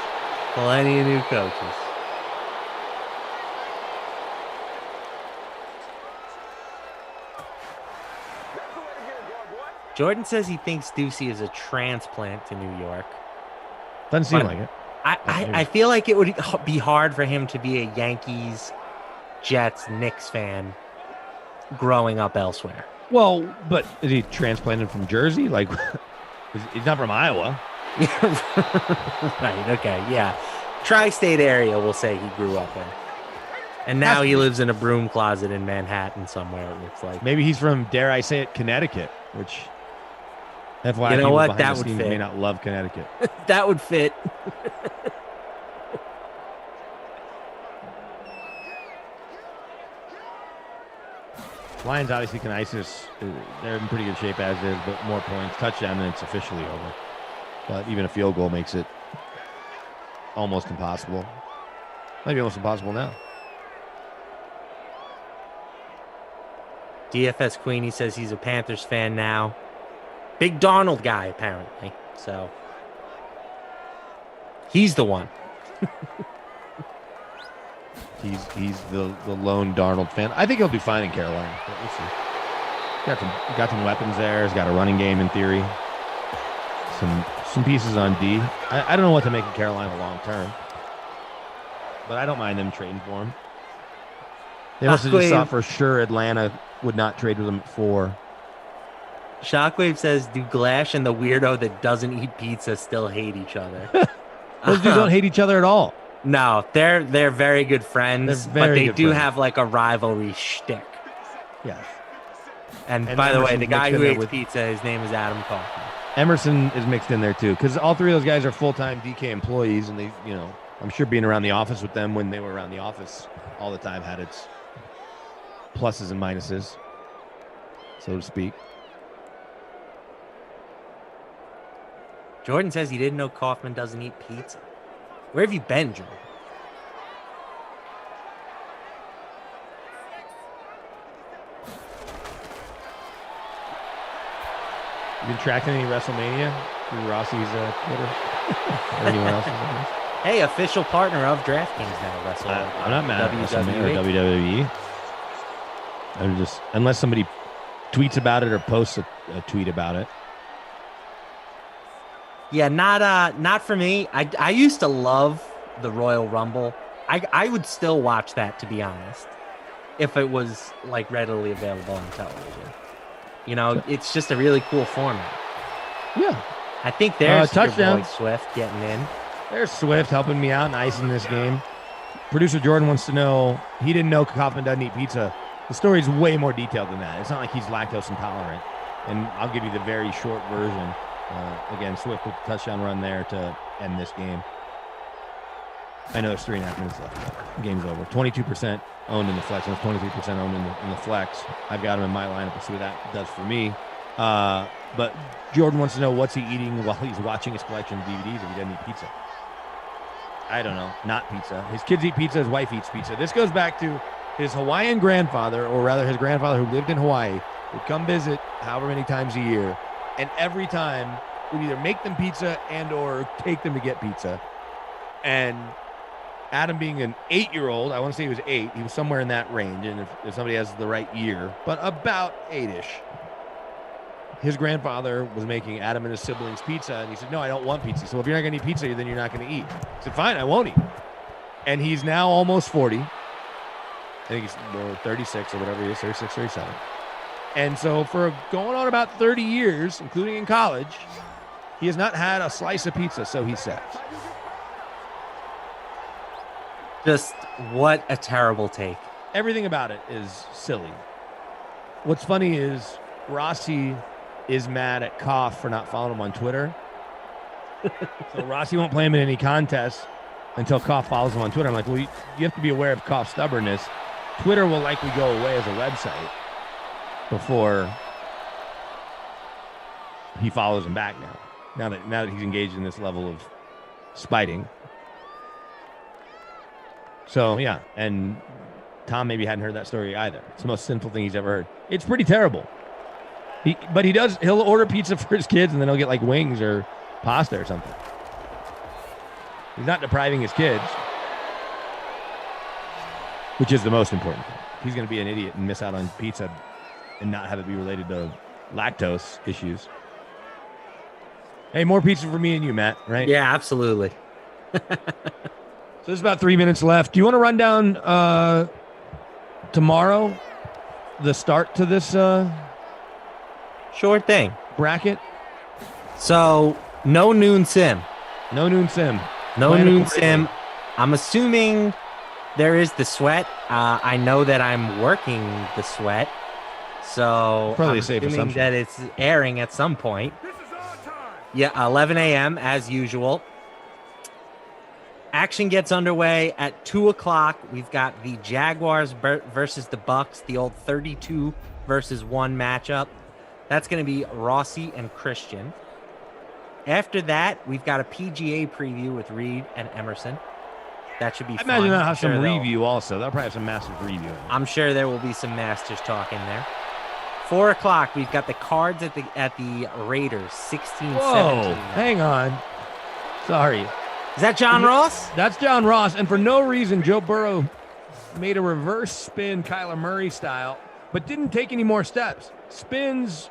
Plenty of new coaches. Jordan says he thinks Ducey is a transplant to New York. Doesn't seem like it. I feel like it would be hard for him to be a Yankees, Jets, Knicks fan growing up elsewhere. Well, but is he transplanted from Jersey? Like, he's not from Iowa. Right, okay, yeah. Tri-state area, we'll say he grew up in. And now he lives in a broom closet in Manhattan somewhere, it looks like. Maybe he's from, dare I say it, Connecticut, which... FYI, you know what? That would fit. May not love Connecticut. That would fit. Lions obviously can ISIS. They're in pretty good shape as is, but more points, touchdown, and it's officially over. But even a field goal makes it almost impossible. Maybe almost impossible now. DFS Queenie says he's a Panthers fan now. Big Darnold guy, apparently. So he's the one. he's the lone Darnold fan. I think he'll do fine in Carolina. But we'll see. Got some weapons there. He's got a running game in theory. Some pieces on D. I don't know what to make of Carolina long term, but I don't mind them trading for him. They must have just thought for sure Atlanta would not trade with him at 4. Shockwave says, do Glash and the weirdo that doesn't eat pizza still hate each other? Those dudes don't hate each other at all. No, they're very good friends, but they do have like a rivalry shtick. Yes. And by the way, the guy who eats pizza, his name is Adam Kaufman. Emerson is mixed in there too, because all 3 of those guys are full-time DK employees, and they, I'm sure being around the office with them when they were around the office all the time had its pluses and minuses, so to speak. Jordan says he didn't know Kaufman doesn't eat pizza. Where have you been, Jordan? You been tracking any WrestleMania through Rossi's Twitter? Or anyone else's? Hey, official partner of DraftKings now, WrestleMania. I'm not mad at WrestleMania or WWE. I'm just, unless somebody tweets about it or posts a tweet about it. Yeah, not for me. I used to love the Royal Rumble. I would still watch that, to be honest, if it was like readily available on television. It's just a really cool format. Yeah. I think there's touchdown. Your boy Swift getting in. There's Swift helping me out and icing this game. Producer Jordan wants to know, he didn't know Kaufman doesn't eat pizza. The story's way more detailed than that. It's not like he's lactose intolerant. And I'll give you the very short version. Again, Swift with the touchdown run there to end this game. I know there's 3.5 minutes left. The game's over. 22% owned in the flex. And 23% owned in the flex. I've got him in my lineup. We'll see what that does for me. But Jordan wants to know, what's he eating while he's watching his collection of DVDs if he doesn't eat pizza? I don't know. Not pizza. His kids eat pizza. His wife eats pizza. This goes back to his Hawaiian grandfather, or rather his grandfather who lived in Hawaii, would come visit however many times a year. And every time would either make them pizza and or take them to get pizza. And Adam being an 8-year-old, I want to say he was 8. He was somewhere in that range. And if somebody has the right year, but about 8-ish. His grandfather was making Adam and his siblings pizza. And he said, no, I don't want pizza. So if you're not going to eat pizza, then you're not going to eat. He said, fine, I won't eat. And he's now almost 40. I think he's 36 or whatever he is, 36, 37. And so for going on about 30 years, including in college, he has not had a slice of pizza, so he says. Just what a terrible take. everything about it is silly. What's funny is Rossi is mad at Koff for not following him on Twitter. So Rossi won't play him in any contests until Koff follows him on Twitter. I'm like, well, you have to be aware of Koff's stubbornness. Twitter will likely go away as a website before he follows him back now that he's engaged in this level of spiting. So, yeah, and Tom maybe hadn't heard that story either. It's the most sinful thing he's ever heard. It's pretty terrible. He'll order pizza for his kids, and then he'll get, like, wings or pasta or something. He's not depriving his kids, which is the most important thing. He's going to be an idiot and miss out on pizza and not have it be related to lactose issues. Hey, more pizza for me and you, Matt, right? Yeah, absolutely. So there's about 3 minutes left. Do you want to run down tomorrow the start to this Sure thing. bracket? So, no noon sim. No noon sim. No Plan noon accordingly. sim. I'm assuming there is the sweat. I know that I'm working the sweat. So Probably I'm a safe assuming assumption. that it's airing at some point. Yeah, 11 a.m. as usual. Action gets underway at 2 o'clock. We've got the Jaguars versus the Bucks, the old 32 versus 1 matchup. That's going to be Rossi and Christian. After that, we've got a PGA preview with Reed and Emerson. That should be I fun. imagine they'll I'm have sure some they'll- review also. They'll probably have some massive review. I'm sure there will be some Masters talk in there. 4 o'clock, we've got the Cards at the Raiders, 16-17. Whoa, hang on. Sorry. Is that John Ross? That's John Ross. And for no reason, Joe Burrow made a reverse spin Kyler Murray style, but didn't take any more steps. Spins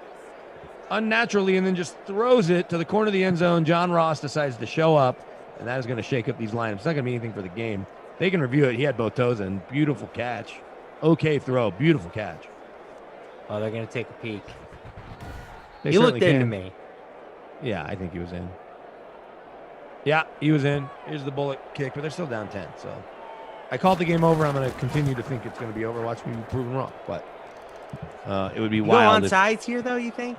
unnaturally and then just throws it to the corner of the end zone. John Ross decides to show up, and that is going to shake up these lineups. It's not going to be anything for the game. They can review it. He had both toes in. Beautiful catch. Okay throw. Beautiful catch. Oh, they're going to take a peek. They He looked certainly into can. me. Yeah, I think he was in. Yeah, he was in. Here's the bullet kick, but they're still down 10. So I called the game over. I'm going to continue to think it's going to be over. Watch me be proven wrong. But it would be You go wild. on sides here, though, you think?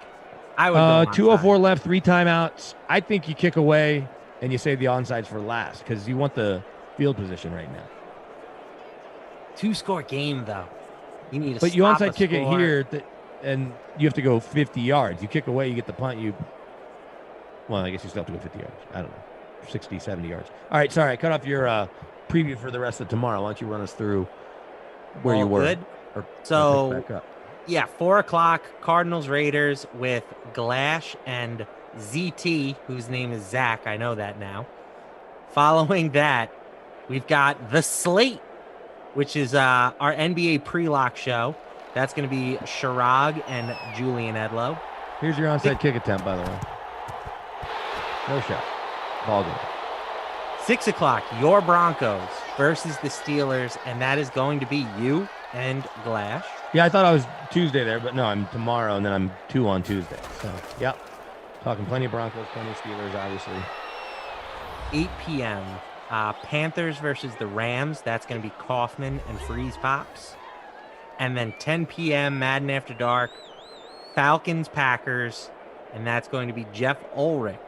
I would go on 2:04 left, 3 timeouts. I think you kick away and you save the onsides for last because you want the field position right now. 2-score game, though. You need to But you stop onside a kick it score. here, and you have to go 50 yards. You kick away, you get the punt. Well, I guess you still have to go 50 yards. I don't know, 60, 70 yards. All right, sorry, I cut off your preview for the rest of tomorrow. Why don't you run us through where All you were? good? Or So, pick back up. yeah, 4 o'clock, Cardinals Raiders with Glash and ZT, whose name is Zach. I know that now. Following that, we've got The Slate, which is our NBA pre-lock show. That's going to be Sharag and Julian Edlow. Here's your onside kick attempt, by the way. No shot. Ball game. 6 o'clock, your Broncos versus the Steelers, and that is going to be you and Glash. Yeah, I thought I was Tuesday there, but no, I'm tomorrow, and then I'm 2 on Tuesday. So, yep. Talking plenty of Broncos, plenty of Steelers, obviously. 8 p.m., Panthers versus the Rams. That's going to be Kaufman and Freeze Pops. And then 10 p.m., Madden After Dark, Falcons, Packers, and that's going to be Jeff Ulrich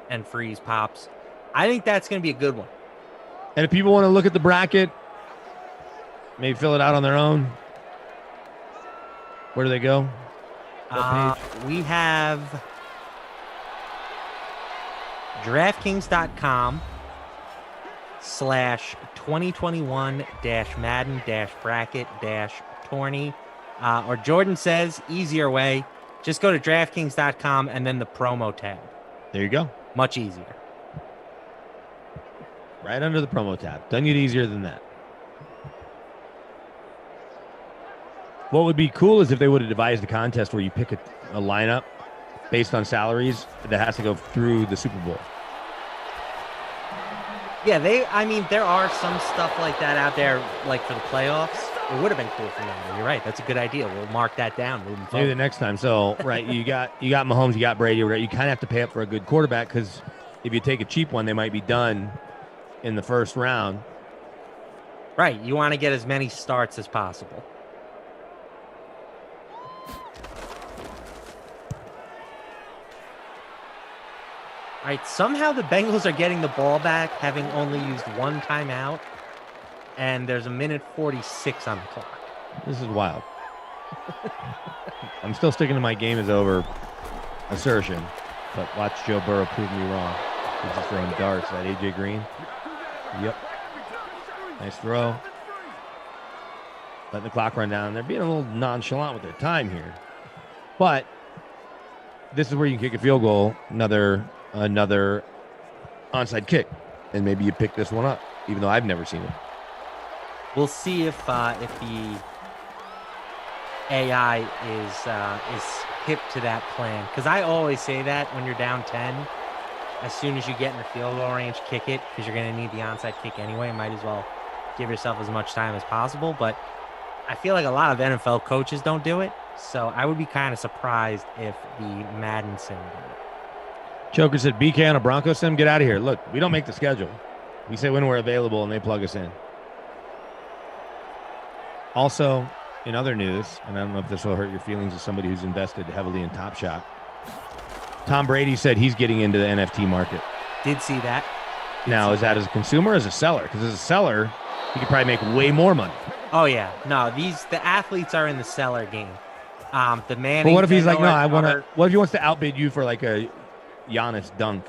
and Freeze Pops. I think that's going to be a good one. And if people want to look at the bracket, maybe fill it out on their own, where do they go? What page? We have DraftKings.com/2021-Madden-bracket-tourney. Or Jordan says, easier way, just go to DraftKings.com and then the promo tab. There you go. Much easier. Right under the promo tab. Doesn't get easier than that. What would be cool is if they would have devised a contest where you pick a lineup based on salaries that has to go through the Super Bowl. Yeah, there are some stuff like that out there, like for the playoffs. It would have been cool for them. You're right. That's a good idea. We'll mark that down moving forward. Maybe the next time. So, right, you got Mahomes, you got Brady. You kind of have to pay up for a good quarterback because if you take a cheap one, they might be done in the first round. Right. You want to get as many starts as possible. All right. Somehow the Bengals are getting the ball back, having only used one timeout. And there's a minute 46 on the clock. This is wild. I'm still sticking to my game is over assertion, but watch Joe Burrow prove me wrong. He's just throwing darts at AJ Green. Yep. Nice throw. Letting the clock run down. They're being a little nonchalant with their time here. But this is where you can kick a field goal, another onside kick, and maybe you pick this one up, even though I've never seen it. We'll see if the AI is hip to that plan. Because I always say that when you're down 10, as soon as you get in the field goal range, kick it, because you're going to need the onside kick anyway. Might as well give yourself as much time as possible. But I feel like a lot of NFL coaches don't do it. So I would be kind of surprised if the Madden sim did it. Choker said, BK on a Bronco sim, get out of here. Look, we don't make the schedule. We say when we're available, and they plug us in. Also, in other news, and I don't know if this will hurt your feelings as somebody who's invested heavily in Top Shot, Tom Brady said he's getting into the NFT market. Did see that. Now, is that as a consumer or as a seller? Because as a seller, he could probably make way more money. Oh, yeah. No, the athletes are in the seller game. The man. But what if he's like, no, I want to, what if he wants to outbid you for like a Giannis dunk?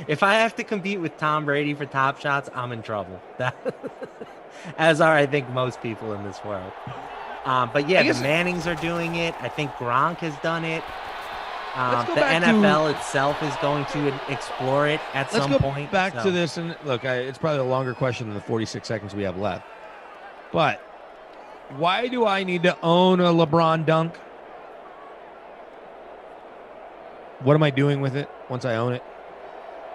If I have to compete with Tom Brady for Top Shots, I'm in trouble. As are, I think, most people in this world. But yeah, the Mannings are doing it. I think Gronk has done it. The NFL itself is going to explore it at some point. Let's go back to this. And look, it's probably a longer question than the 46 seconds we have left. But why do I need to own a LeBron dunk? What am I doing with it once I own it?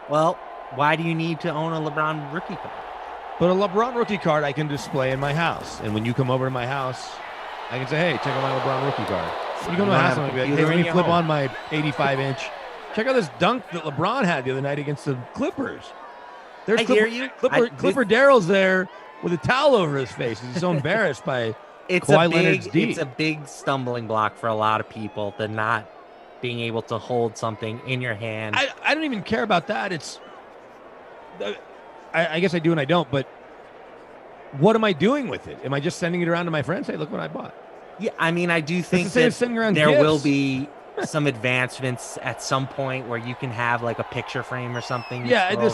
Well, why do you need to own a LeBron rookie card? But a LeBron rookie card I can display in my house. And when you come over to my house, I can say, hey, check out my LeBron rookie card. When you come to my house, I'm going to be like, hey, let me flip on my 85-inch. Check out this dunk that LeBron had the other night against the Clippers. There's Clipper Darrell's there with a towel over his face. He's so embarrassed by Kawhi Leonard's D. It's a big stumbling block for a lot of people, the not being able to hold something in your hand. I don't even care about that. It's... I guess I do and I don't, but what am I doing with it? Am I just sending it around to my friends? Hey, look what I bought. Yeah, I mean, I do think that there will be some advancements at some point where you can have like a picture frame or something. Yeah,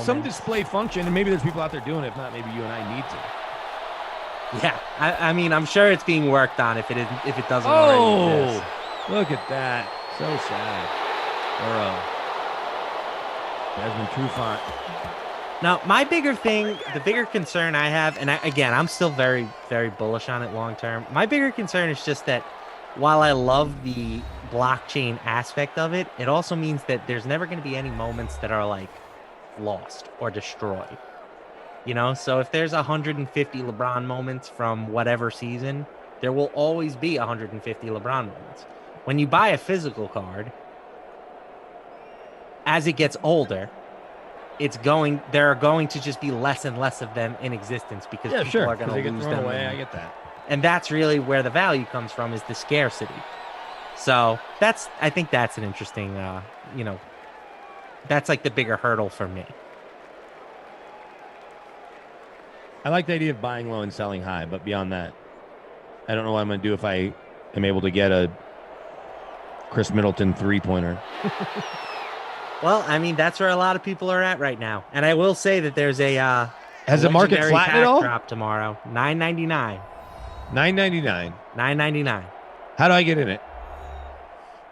some display function, and maybe there's people out there doing it. If not, maybe you and I need to. Yeah, I mean, I'm sure it's being worked on if it doesn't already exist. Look at that. So sad. Desmond Trufant. Now, my bigger thing, the bigger concern I have, and I'm still very, very bullish on it long term. My bigger concern is just that while I love the blockchain aspect of it, it also means that there's never going to be any moments that are like lost or destroyed. You know, so if there's 150 LeBron moments from whatever season, there will always be 150 LeBron moments. When you buy a physical card, as it gets older, there are going to just be less and less of them in existence because people are going to lose them away. I get that. And that's really where the value comes from, is the scarcity. So I think that's an interesting, that's like the bigger hurdle for me. I like the idea of buying low and selling high, but beyond that, I don't know what I'm going to do if I am able to get a Chris Middleton 3-pointer. Well, I mean, that's where a lot of people are at right now. And I will say that there's has the market flattened at all? Drop tomorrow, $9.99. $9.99. $9.99. How do I get in it?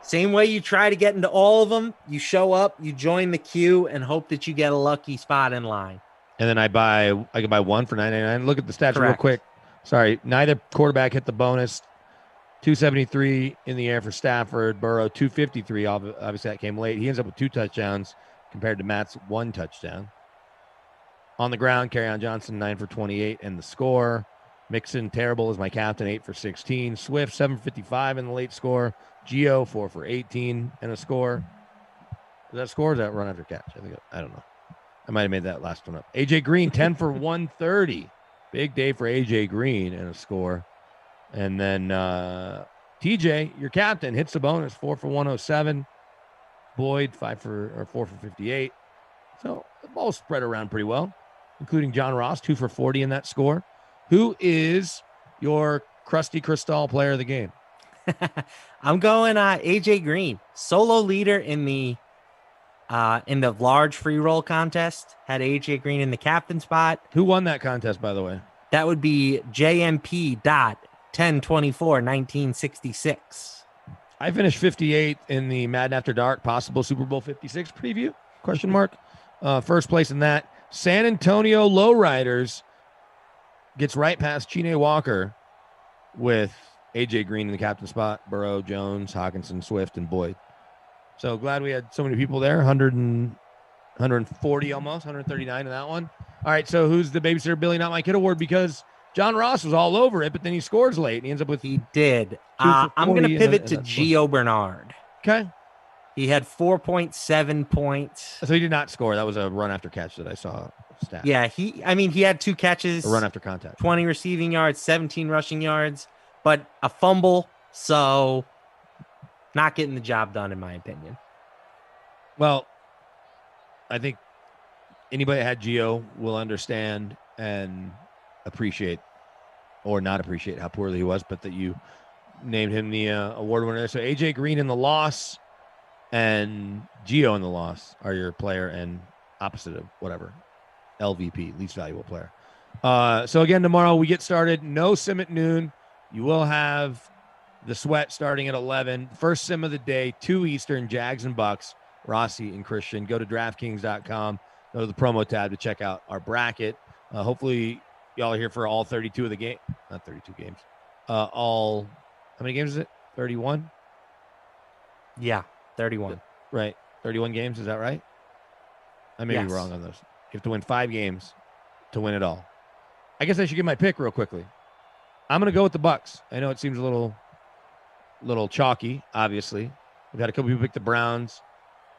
Same way you try to get into all of them. You show up, you join the queue, and hope that you get a lucky spot in line. And then I can buy one for $9.99. Look at the stats real Correct. quick. Sorry, neither quarterback hit the bonus. 273 in the air for Stafford. Burrow, 253. Obviously, that came late. He ends up with 2 touchdowns compared to Matt's 1 touchdown. On the ground, Kerryon Johnson, 9 for 28, and the score. Mixon, terrible, is my captain, 8 for 16. Swift, 755 in the late score. Gio, 4 for 18, and a score. Is that a score or is that run after catch? I don't know. I might have made that last one up. AJ Green, 10 for 130. Big day for AJ Green and a score. And then TJ, your captain, hits the bonus, 4 for 107. Boyd, 4 for 58. So the ball spread around pretty well, including John Ross, 2 for 40 in that score. Who is your crusty crystal player of the game? I'm going AJ Green, solo leader in the large free roll contest. Had AJ Green in the captain spot. Who won that contest, by the way? That would be JMP. 10/24/1966. I finished 58 in the Madden After Dark possible Super Bowl 56 preview, question mark. First place in that. San Antonio Lowriders gets right past Chine Walker with AJ Green in the captain spot, Burrow, Jones, Hawkinson, Swift, and Boyd. So glad we had so many people there, 140 almost, 139 in that one. All right, so who's the Babysitter Billy Not My Kid Award? Because John Ross was all over it, but then he scores late, and he ends up with... He did. I'm going to pivot to Gio Bernard. Okay. He had 4.7 points. So he did not score. That was a run after catch that I saw stat. Yeah, he had 2 catches. A run after contact. 20 receiving yards, 17 rushing yards, but a fumble, so not getting the job done, in my opinion. Well, I think anybody that had Gio will understand and appreciate or not appreciate how poorly he was, but that you named him the award winner. So AJ Green in the loss and Gio in the loss are your player and opposite of whatever. LVP, least valuable player. So again, tomorrow we get started. No sim at noon. You will have the sweat starting at 11. First sim of the day, 2 Eastern, Jags and Bucks, Rossi and Christian. Go to DraftKings.com. Go to the promo tab to check out our bracket. Hopefully y'all are here for all 32 of the game. Not 32 games. How many games is it? 31? Yeah, 31. Right. 31 games. Is that right? I may be wrong on those. You have to win 5 games to win it all. I guess I should give my pick real quickly. I'm going to go with the Bucks. I know it seems a little chalky, obviously. We've had a couple people pick the Browns.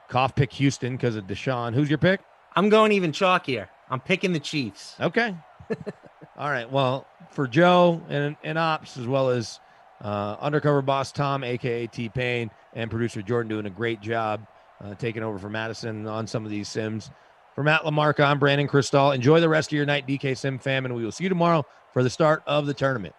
Koff pick Houston because of Deshaun. Who's your pick? I'm going even chalkier. I'm picking the Chiefs. Okay. All right. Well, for Joe and Ops, as well as undercover boss Tom, a.k.a. T-Pain, and producer Jordan doing a great job taking over for Madison on some of these sims. For Matt LaMarca, I'm Brandon Cristal. Enjoy the rest of your night, DK Sim fam, and we will see you tomorrow for the start of the tournament.